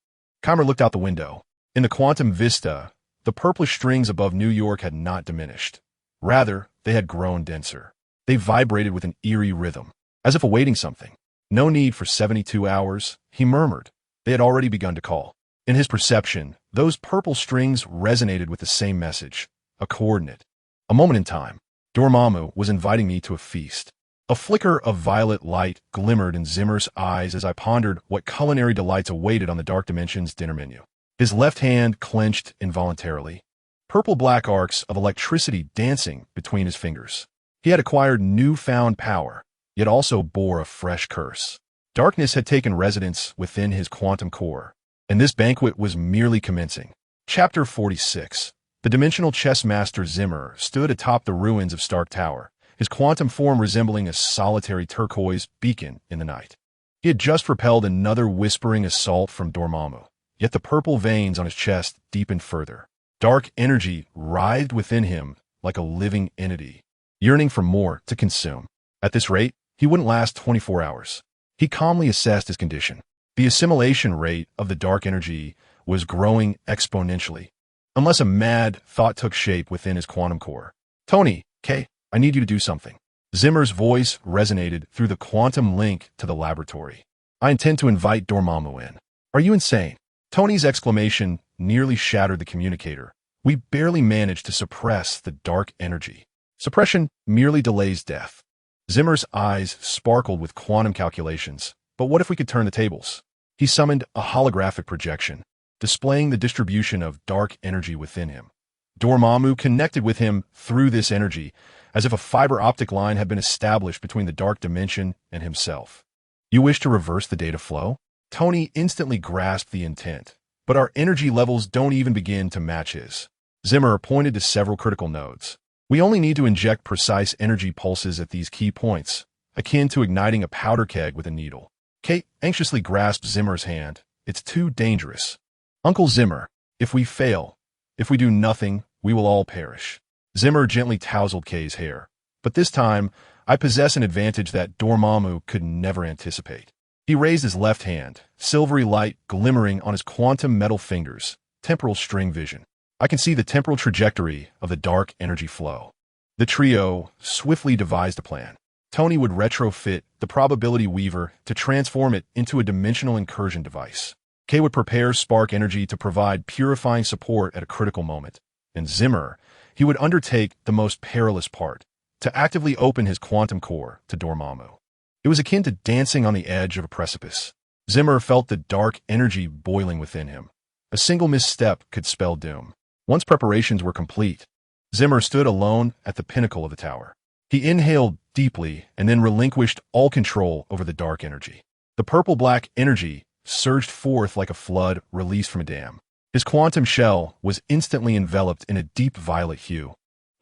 Keimer looked out the window. In the quantum vista, the purplish strings above New York had not diminished. Rather, they had grown denser. They vibrated with an eerie rhythm, as if awaiting something. No need for 72 hours, he murmured. They had already begun to call. In his perception, those purple strings resonated with the same message, a coordinate. A moment in time, Dormammu was inviting me to a feast. A flicker of violet light glimmered in Zimmer's eyes as I pondered what culinary delights awaited on the Dark Dimension's dinner menu. His left hand clenched involuntarily, purple-black arcs of electricity dancing between his fingers. He had acquired newfound power, yet also bore a fresh curse. Darkness had taken residence within his quantum core, and this banquet was merely commencing. Chapter 46. The dimensional chess master Zimmer stood atop the ruins of Stark Tower, his quantum form resembling a solitary turquoise beacon in the night. He had just repelled another whispering assault from Dormammu, yet the purple veins on his chest deepened further. Dark energy writhed within him like a living entity, yearning for more to consume. At this rate, he wouldn't last 24 hours. He calmly assessed his condition. The assimilation rate of the dark energy was growing exponentially, unless a mad thought took shape within his quantum core. Tony, Kay, I need you to do something. Zimmer's voice resonated through the quantum link to the laboratory. I intend to invite Dormammu in. Are you insane? Tony's exclamation nearly shattered the communicator. We barely managed to suppress the dark energy. Suppression merely delays death. Zimmer's eyes sparkled with quantum calculations. But what if we could turn the tables? He summoned a holographic projection, displaying the distribution of dark energy within him. Dormammu connected with him through this energy, as if a fiber optic line had been established between the dark dimension and himself. You wish to reverse the data flow? Tony instantly grasped the intent, but our energy levels don't even begin to match his. Zimmer pointed to several critical nodes. We only need to inject precise energy pulses at these key points, akin to igniting a powder keg with a needle. Kate anxiously grasped Zimmer's hand. It's too dangerous. Uncle Zimmer, if we fail, if we do nothing, we will all perish. Zimmer gently tousled Kay's hair. But this time, I possess an advantage that Dormammu could never anticipate. He raised his left hand, silvery light glimmering on his quantum metal fingers, temporal string vision. I can see the temporal trajectory of the dark energy flow. The trio swiftly devised a plan. Tony would retrofit the probability weaver to transform it into a dimensional incursion device. K would prepare spark energy to provide purifying support at a critical moment. And Zimmer, he would undertake the most perilous part, to actively open his quantum core to Dormammu. It was akin to dancing on the edge of a precipice. Zimmer felt the dark energy boiling within him. A single misstep could spell doom. Once preparations were complete, Zimmer stood alone at the pinnacle of the tower. He inhaled deeply and then relinquished all control over the dark energy. The purple-black energy surged forth like a flood released from a dam. His quantum shell was instantly enveloped in a deep violet hue,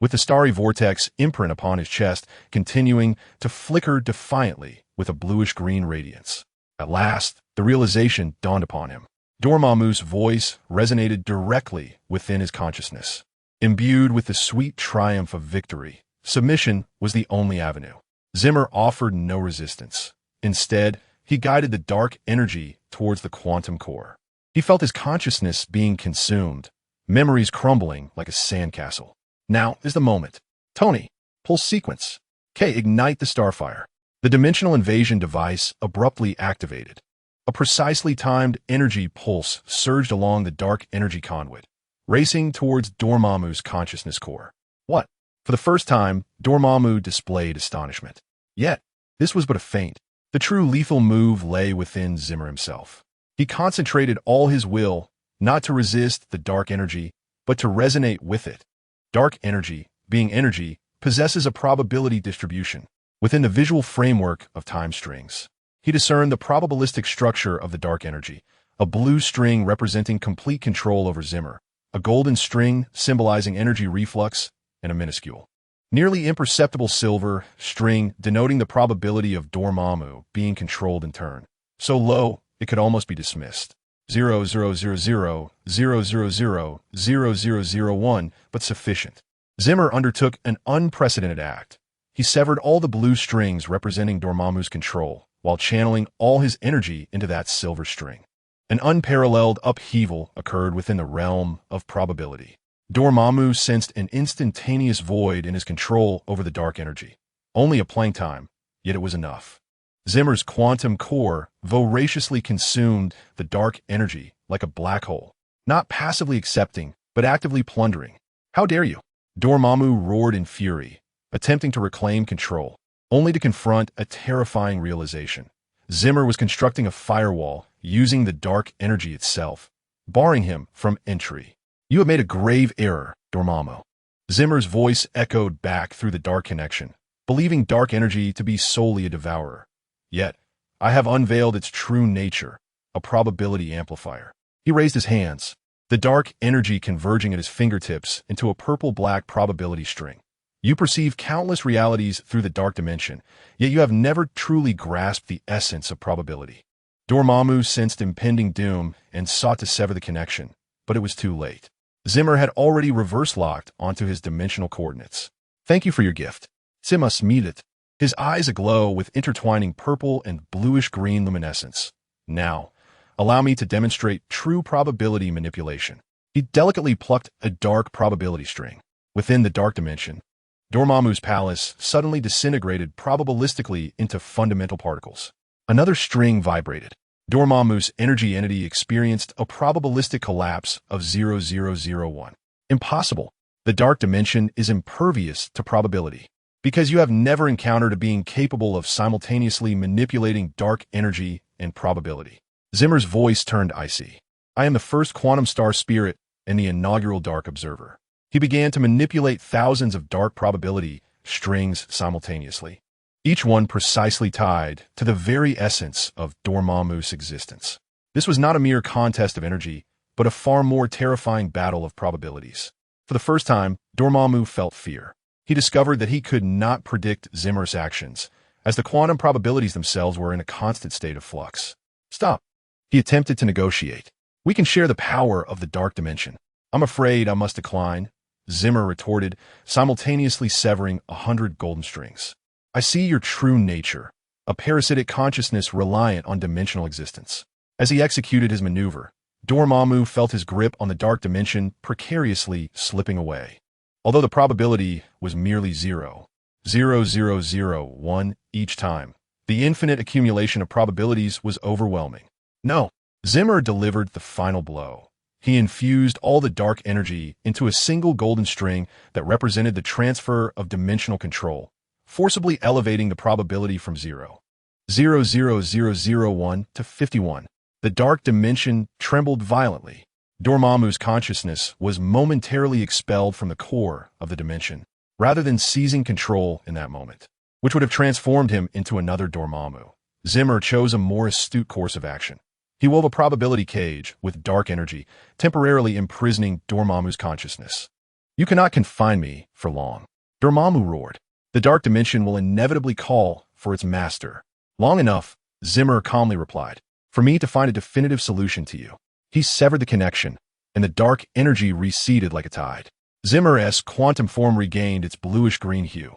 with the starry vortex imprint upon his chest continuing to flicker defiantly with a bluish-green radiance. At last, the realization dawned upon him. Dormammu's voice resonated directly within his consciousness. Imbued with the sweet triumph of victory, submission was the only avenue. Zimmer offered no resistance. Instead, he guided the dark energy towards the quantum core. He felt his consciousness being consumed, memories crumbling like a sandcastle. Now is the moment. Tony, pull sequence. K, ignite the starfire. The dimensional invasion device abruptly activated. A precisely timed energy pulse surged along the dark energy conduit, racing towards Dormammu's consciousness core. What? For the first time, Dormammu displayed astonishment. Yet, this was but a feint. The true lethal move lay within Zimmer himself. He concentrated all his will, not to resist the dark energy, but to resonate with it. Dark energy, being energy, possesses a probability distribution within the visual framework of time strings. He discerned the probabilistic structure of the dark energy, a blue string representing complete control over Zimmer, a golden string symbolizing energy reflux, and a minuscule, nearly imperceptible silver string denoting the probability of Dormammu being controlled in turn, so low it could almost be dismissed. 0.000.000.0001, but sufficient. Zimmer undertook an unprecedented act. He severed all the blue strings representing Dormammu's control, while channeling all his energy into that silver string. An unparalleled upheaval occurred within the realm of probability. Dormammu sensed an instantaneous void in his control over the dark energy. Only a plank time, yet it was enough. Zimmer's quantum core voraciously consumed the dark energy like a black hole, not passively accepting, but actively plundering. How dare you? Dormammu roared in fury, attempting to reclaim control, only to confront a terrifying realization. Zimmer was constructing a firewall using the dark energy itself, barring him from entry. You have made a grave error, Dormammu. Zimmer's voice echoed back through the dark connection, believing dark energy to be solely a devourer. Yet, I have unveiled its true nature, a probability amplifier. He raised his hands, the dark energy converging at his fingertips into a purple-black probability string. You perceive countless realities through the dark dimension, yet you have never truly grasped the essence of probability. Dormammu sensed impending doom and sought to sever the connection, but it was too late. Zimmer had already reverse-locked onto his dimensional coordinates. Thank you for your gift. Zimmer smiled, his eyes aglow with intertwining purple and bluish-green luminescence. Now, allow me to demonstrate true probability manipulation. He delicately plucked a dark probability string. Within the dark dimension, Dormammu's palace suddenly disintegrated probabilistically into fundamental particles. Another string vibrated. Dormammu's energy entity experienced a probabilistic collapse of 0001. Impossible. The dark dimension is impervious to probability, because you have never encountered a being capable of simultaneously manipulating dark energy and probability. Zimmer's voice turned icy. I am the first quantum star spirit and the inaugural Dark Observer. He began to manipulate thousands of dark probability strings simultaneously, each one precisely tied to the very essence of Dormammu's existence. This was not a mere contest of energy, but a far more terrifying battle of probabilities. For the first time, Dormammu felt fear. He discovered that he could not predict Zimmer's actions, as the quantum probabilities themselves were in a constant state of flux. Stop. He attempted to negotiate. We can share the power of the dark dimension. I'm afraid I must decline, Zimmer retorted, simultaneously severing 100 golden strings. I see your true nature, a parasitic consciousness reliant on dimensional existence. As he executed his maneuver, Dormammu felt his grip on the dark dimension precariously slipping away. Although the probability was merely 0.0001 each time, the infinite accumulation of probabilities was overwhelming. No, Zimmer delivered the final blow. He infused all the dark energy into a single golden string that represented the transfer of dimensional control, forcibly elevating the probability from 0.00001 to 51. The dark dimension trembled violently. Dormammu's consciousness was momentarily expelled from the core of the dimension, rather than seizing control in that moment, which would have transformed him into another Dormammu. Zimmer chose a more astute course of action. He wove a probability cage with dark energy, temporarily imprisoning Dormammu's consciousness. "You cannot confine me for long," Dormammu roared. "The dark dimension will inevitably call for its master." "Long enough," Zimmer calmly replied, "for me to find a definitive solution to you." He severed the connection, and the dark energy receded like a tide. Zimmer's quantum form regained its bluish-green hue.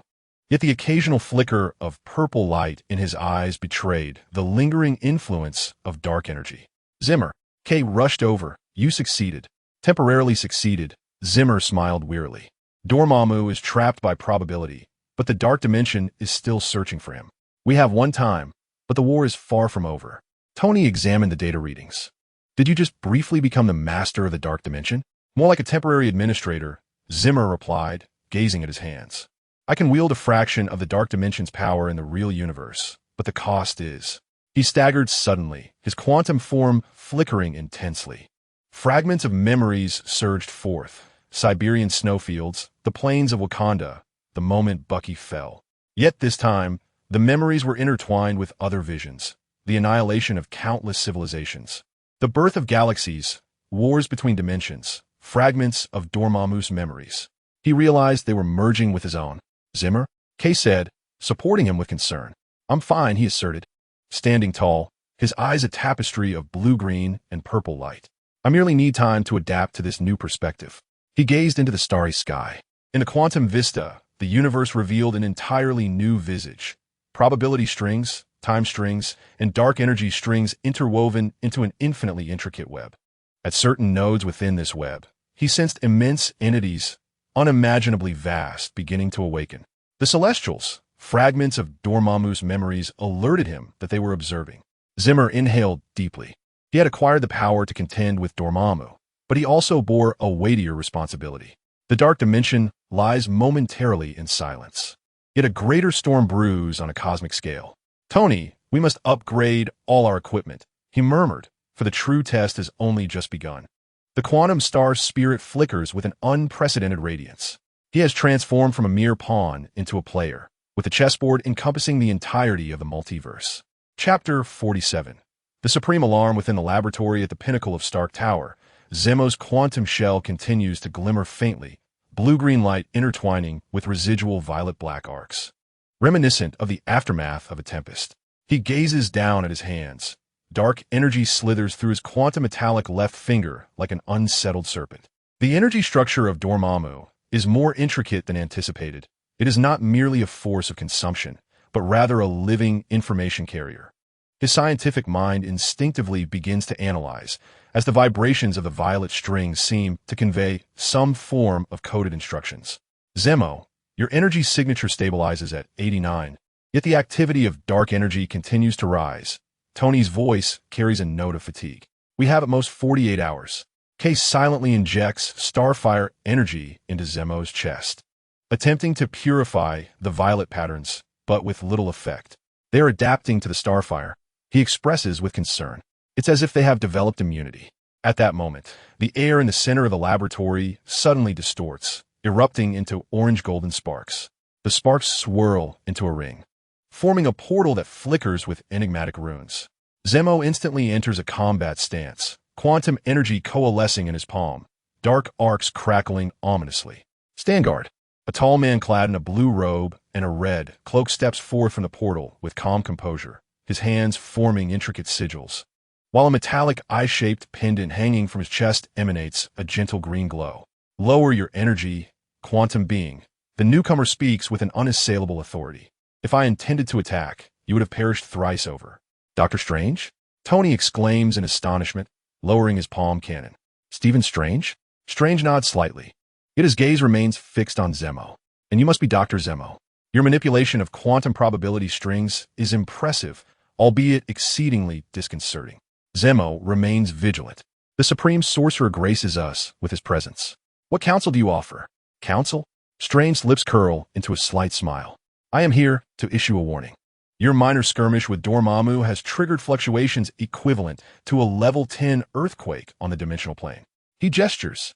Yet the occasional flicker of purple light in his eyes betrayed the lingering influence of dark energy. "Zimmer." Kay rushed over. "You succeeded." "Temporarily succeeded," Zimmer smiled wearily. "Dormammu is trapped by probability, but the dark dimension is still searching for him. We have one time, but the war is far from over." Tony examined the data readings. "Did you just briefly become the master of the dark dimension?" "More like a temporary administrator," Zimmer replied, gazing at his hands. "I can wield a fraction of the dark dimension's power in the real universe, but the cost is—" He staggered suddenly, his quantum form flickering intensely. Fragments of memories surged forth. Siberian snowfields, the plains of Wakanda, the moment Bucky fell. Yet this time, the memories were intertwined with other visions, the annihilation of countless civilizations, the birth of galaxies, wars between dimensions, fragments of Dormammu's memories. He realized they were merging with his own. "Zimmer?" Kay said, supporting him with concern. "I'm fine," he asserted, standing tall, his eyes a tapestry of blue-green and purple light. "I merely need time to adapt to this new perspective." He gazed into the starry sky. In the quantum vista, the universe revealed an entirely new visage. Probability strings, time strings, and dark energy strings interwoven into an infinitely intricate web. At certain nodes within this web, he sensed immense entities, unimaginably vast, beginning to awaken. The Celestials, fragments of Dormammu's memories, alerted him that they were observing. Zimmer inhaled deeply. He had acquired the power to contend with Dormammu, but he also bore a weightier responsibility. The dark dimension lies momentarily in silence. Yet a greater storm brews on a cosmic scale. "Tony, we must upgrade all our equipment," he murmured, for the true test has only just begun. The quantum star's spirit flickers with an unprecedented radiance. He has transformed from a mere pawn into a player, with the chessboard encompassing the entirety of the multiverse. Chapter 47. The supreme alarm within the laboratory at the pinnacle of Stark Tower. Zemm's quantum shell continues to glimmer faintly, blue-green light intertwining with residual violet-black arcs. Reminiscent of the aftermath of a tempest, he gazes down at his hands. Dark energy slithers through his quantum metallic left finger like an unsettled serpent. The energy structure of Dormammu is more intricate than anticipated. It is not merely a force of consumption, but rather a living information carrier. His scientific mind instinctively begins to analyze, as the vibrations of the violet strings seem to convey some form of coded instructions. "Zemo, your energy signature stabilizes at 89, yet the activity of dark energy continues to rise." Tony's voice carries a note of fatigue. "We have at most 48 hours. Kay silently injects starfire energy into Zemo's chest, attempting to purify the violet patterns, but with little effect. They are adapting to the starfire, he expresses with concern. It's as if they have developed immunity. At that moment, the air in the center of the laboratory suddenly distorts, erupting into orange-golden sparks. The sparks swirl into a ring, forming a portal that flickers with enigmatic runes. Zemo instantly enters a combat stance, quantum energy coalescing in his palm, dark arcs crackling ominously. "Standguard." A tall man clad in a blue robe and a red cloak steps forth from the portal with calm composure, his hands forming intricate sigils. While a metallic eye-shaped pendant hanging from his chest emanates a gentle green glow. "Lower your energy, quantum being." The newcomer speaks with an unassailable authority. "If I intended to attack, you would have perished thrice over." "Dr. Strange?" Tony exclaims in astonishment, lowering his palm cannon. "Stephen Strange?" Strange nods slightly. Yet his gaze remains fixed on Zemo. "And you must be Dr. Zemo. Your manipulation of quantum probability strings is impressive, albeit exceedingly disconcerting." Zemo remains vigilant. The Supreme Sorcerer graces us with his presence. What counsel do you offer? Counsel? Strange's lips curl into a slight smile. I am here to issue a warning. Your minor skirmish with Dormammu has triggered fluctuations equivalent to a level 10 earthquake on the dimensional plane. He gestures,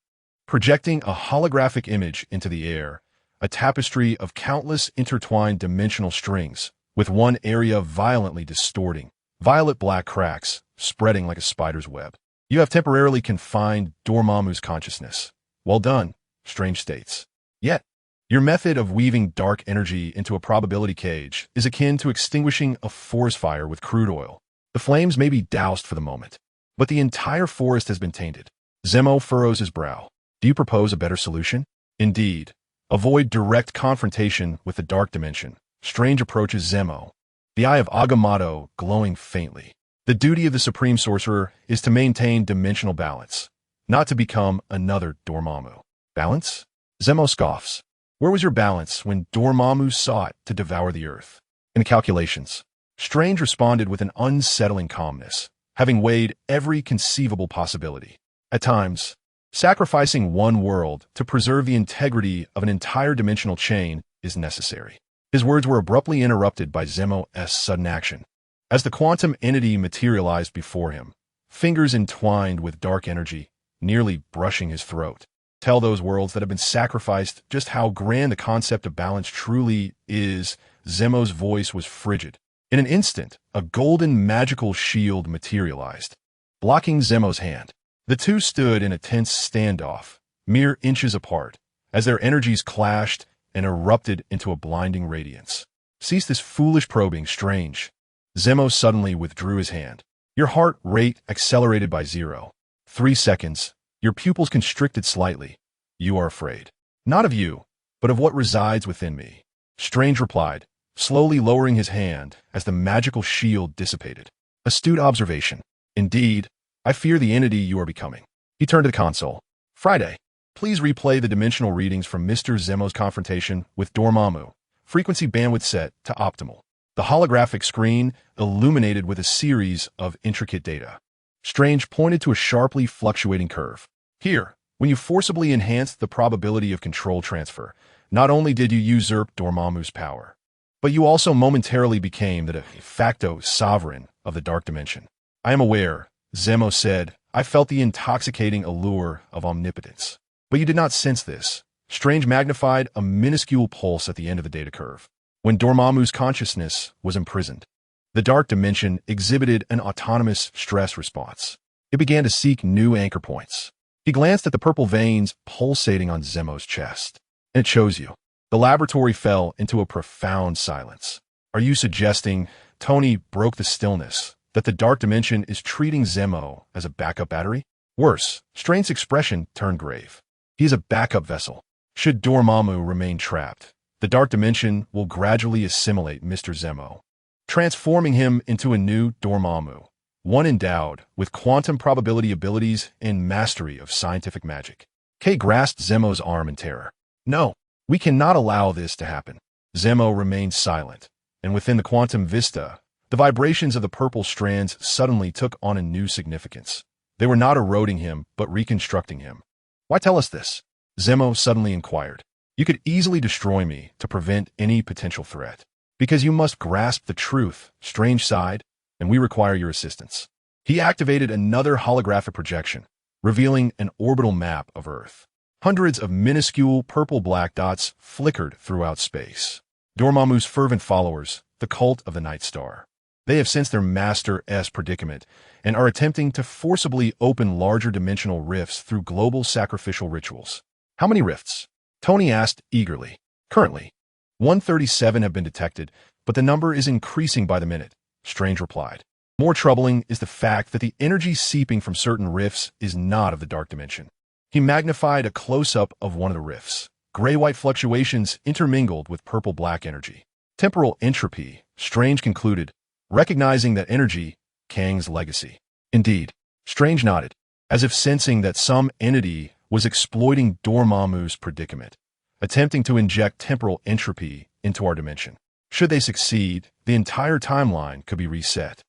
projecting a holographic image into the air, a tapestry of countless intertwined dimensional strings, with one area violently distorting, violet-black cracks spreading like a spider's web. You have temporarily confined Dormammu's consciousness. Well done, Strange states. Yet, your method of weaving dark energy into a probability cage is akin to extinguishing a forest fire with crude oil. The flames may be doused for the moment, but the entire forest has been tainted. Zemo furrows his brow. Do you propose a better solution? Indeed. Avoid direct confrontation with the dark dimension. Strange approaches Zemo, the eye of Agamotto glowing faintly. The duty of the Supreme Sorcerer is to maintain dimensional balance, not to become another Dormammu. Balance? Zemo scoffs. Where was your balance when Dormammu sought to devour the earth? In calculations. Strange responded with an unsettling calmness, having weighed every conceivable possibility. At times, sacrificing one world to preserve the integrity of an entire dimensional chain is necessary. His words were abruptly interrupted by Zemo's sudden action. As the quantum entity materialized before him, fingers entwined with dark energy, nearly brushing his throat. Tell those worlds that have been sacrificed just how grand the concept of balance truly is. Zemo's voice was frigid. In an instant, a golden magical shield materialized, blocking Zemo's hand. The two stood in a tense standoff, mere inches apart, as their energies clashed and erupted into a blinding radiance. Cease this foolish probing, Strange. Zemo suddenly withdrew his hand. Your heart rate accelerated by 0.3 seconds. Your pupils constricted slightly. You are afraid. Not of you, but of what resides within me. Strange replied, slowly lowering his hand as the magical shield dissipated. Astute observation. Indeed, I fear the entity you are becoming. He turned to the console. Friday. Please replay the dimensional readings from Mr. Zemo's confrontation with Dormammu. Frequency bandwidth set to optimal. The holographic screen illuminated with a series of intricate data. Strange pointed to a sharply fluctuating curve. Here, when you forcibly enhanced the probability of control transfer, not only did you usurp Dormammu's power, but you also momentarily became the de facto sovereign of the dark dimension. I am aware, Zemo said. I felt the intoxicating allure of omnipotence. But you did not sense this. Strange magnified a minuscule pulse at the end of the data curve. When Dormammu's consciousness was imprisoned, the dark dimension exhibited an autonomous stress response. It began to seek new anchor points. He glanced at the purple veins pulsating on Zemo's chest. And it shows you. The laboratory fell into a profound silence. Are you suggesting, Tony broke the stillness, that the dark dimension is treating Zemo as a backup battery? Worse, Strange's expression turned grave. He is a backup vessel. Should Dormammu remain trapped, the dark dimension will gradually assimilate Mr. Zemo, transforming him into a new Dormammu, one endowed with quantum probability abilities and mastery of scientific magic. Kay grasped Zemo's arm in terror. No, we cannot allow this to happen. Zemo remained silent, and within the quantum vista, the vibrations of the purple strands suddenly took on a new significance. They were not eroding him, but reconstructing him. Why tell us this? Zemo suddenly inquired. You could easily destroy me to prevent any potential threat. Because you must grasp the truth, Strange sighed, and we require your assistance. He activated another holographic projection, revealing an orbital map of Earth. Hundreds of minuscule purple-black dots flickered throughout space. Dormammu's fervent followers, the cult of the Night Star. They have sensed their master's predicament and are attempting to forcibly open larger dimensional rifts through global sacrificial rituals. How many rifts? Tony asked eagerly. Currently, 137 have been detected, but the number is increasing by the minute, Strange replied. More troubling is the fact that the energy seeping from certain rifts is not of the dark dimension. He magnified a close-up of one of the rifts. Gray-white fluctuations intermingled with purple-black energy. Temporal entropy, Strange concluded, recognizing that energy, Kang's legacy. Indeed, Strange nodded, as if sensing that some entity was exploiting Dormammu's predicament, attempting to inject temporal entropy into our dimension. Should they succeed, the entire timeline could be reset.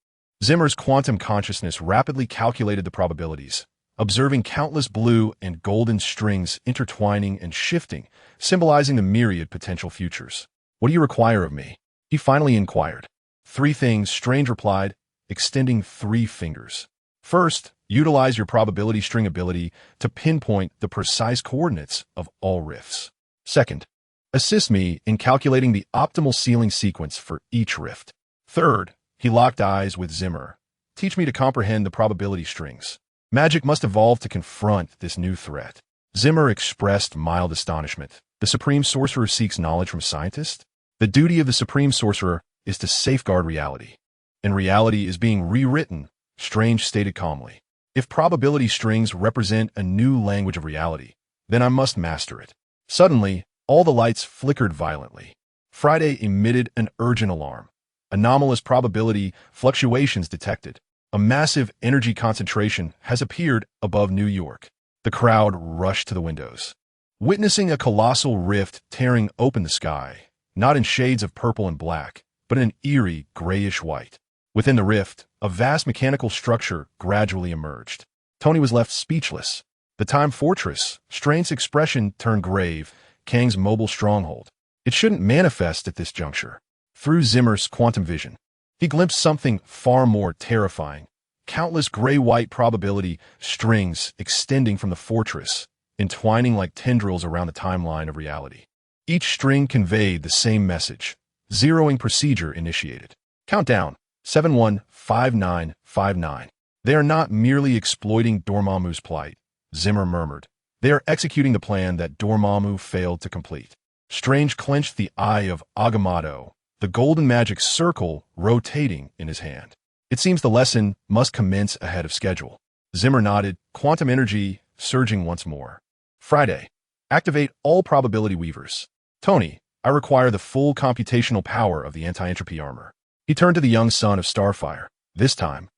Zimmer's quantum consciousness rapidly calculated the probabilities, observing countless blue and golden strings intertwining and shifting, symbolizing the myriad potential futures. "What do you require of me?" he finally inquired. "Three things," Strange replied, extending 3 fingers. "First, utilize your probability string ability to pinpoint the precise coordinates of all rifts. Second, assist me in calculating the optimal sealing sequence for each rift. Third," he locked eyes with Zimmer, "teach me to comprehend the probability strings. Magic must evolve to confront this new threat." Zimmer expressed mild astonishment. The Supreme Sorcerer seeks knowledge from scientists? The duty of the Supreme Sorcerer is to safeguard reality. And reality is being rewritten, Strange stated calmly. If probability strings represent a new language of reality, then I must master it. Suddenly, all the lights flickered violently. Friday emitted an urgent alarm. Anomalous probability fluctuations detected. A massive energy concentration has appeared above New York. The crowd rushed to the windows, witnessing a colossal rift tearing open the sky, not in shades of purple and black, but in an eerie grayish white. Within the rift, a vast mechanical structure gradually emerged. Tony was left speechless. The Time Fortress, Strange's expression turned grave, Kang's mobile stronghold. It shouldn't manifest at this juncture. Through Zimmer's quantum vision, he glimpsed something far more terrifying. Countless gray-white probability strings extending from the fortress, entwining like tendrils around the timeline of reality. Each string conveyed the same message. Zeroing procedure initiated. Countdown, 715959. "They are not merely exploiting Dormammu's plight," Zimmer murmured. "They are executing the plan that Dormammu failed to complete." Strange clenched the eye of Agamotto, the golden magic circle rotating in his hand. "It seems the lesson must commence ahead of schedule." Zimmer nodded, quantum energy surging once more. "Friday, activate all probability weavers. Tony, I require the full computational power of the anti-entropy armor." He turned to the young son of Starfire. "This time,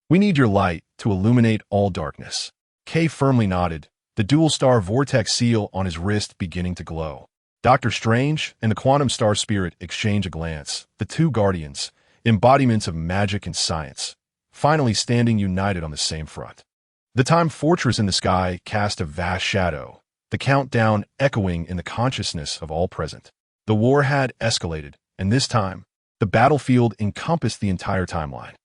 we need your light to illuminate all darkness." Kay firmly nodded, the dual-star vortex seal on his wrist beginning to glow. Dr. Strange and the Quantum Star Spirit exchange a glance, the two guardians, embodiments of magic and science, finally standing united on the same front. The Time Fortress in the sky cast a vast shadow, the countdown echoing in the consciousness of all present. The war had escalated, and this time, the battlefield encompassed the entire timeline.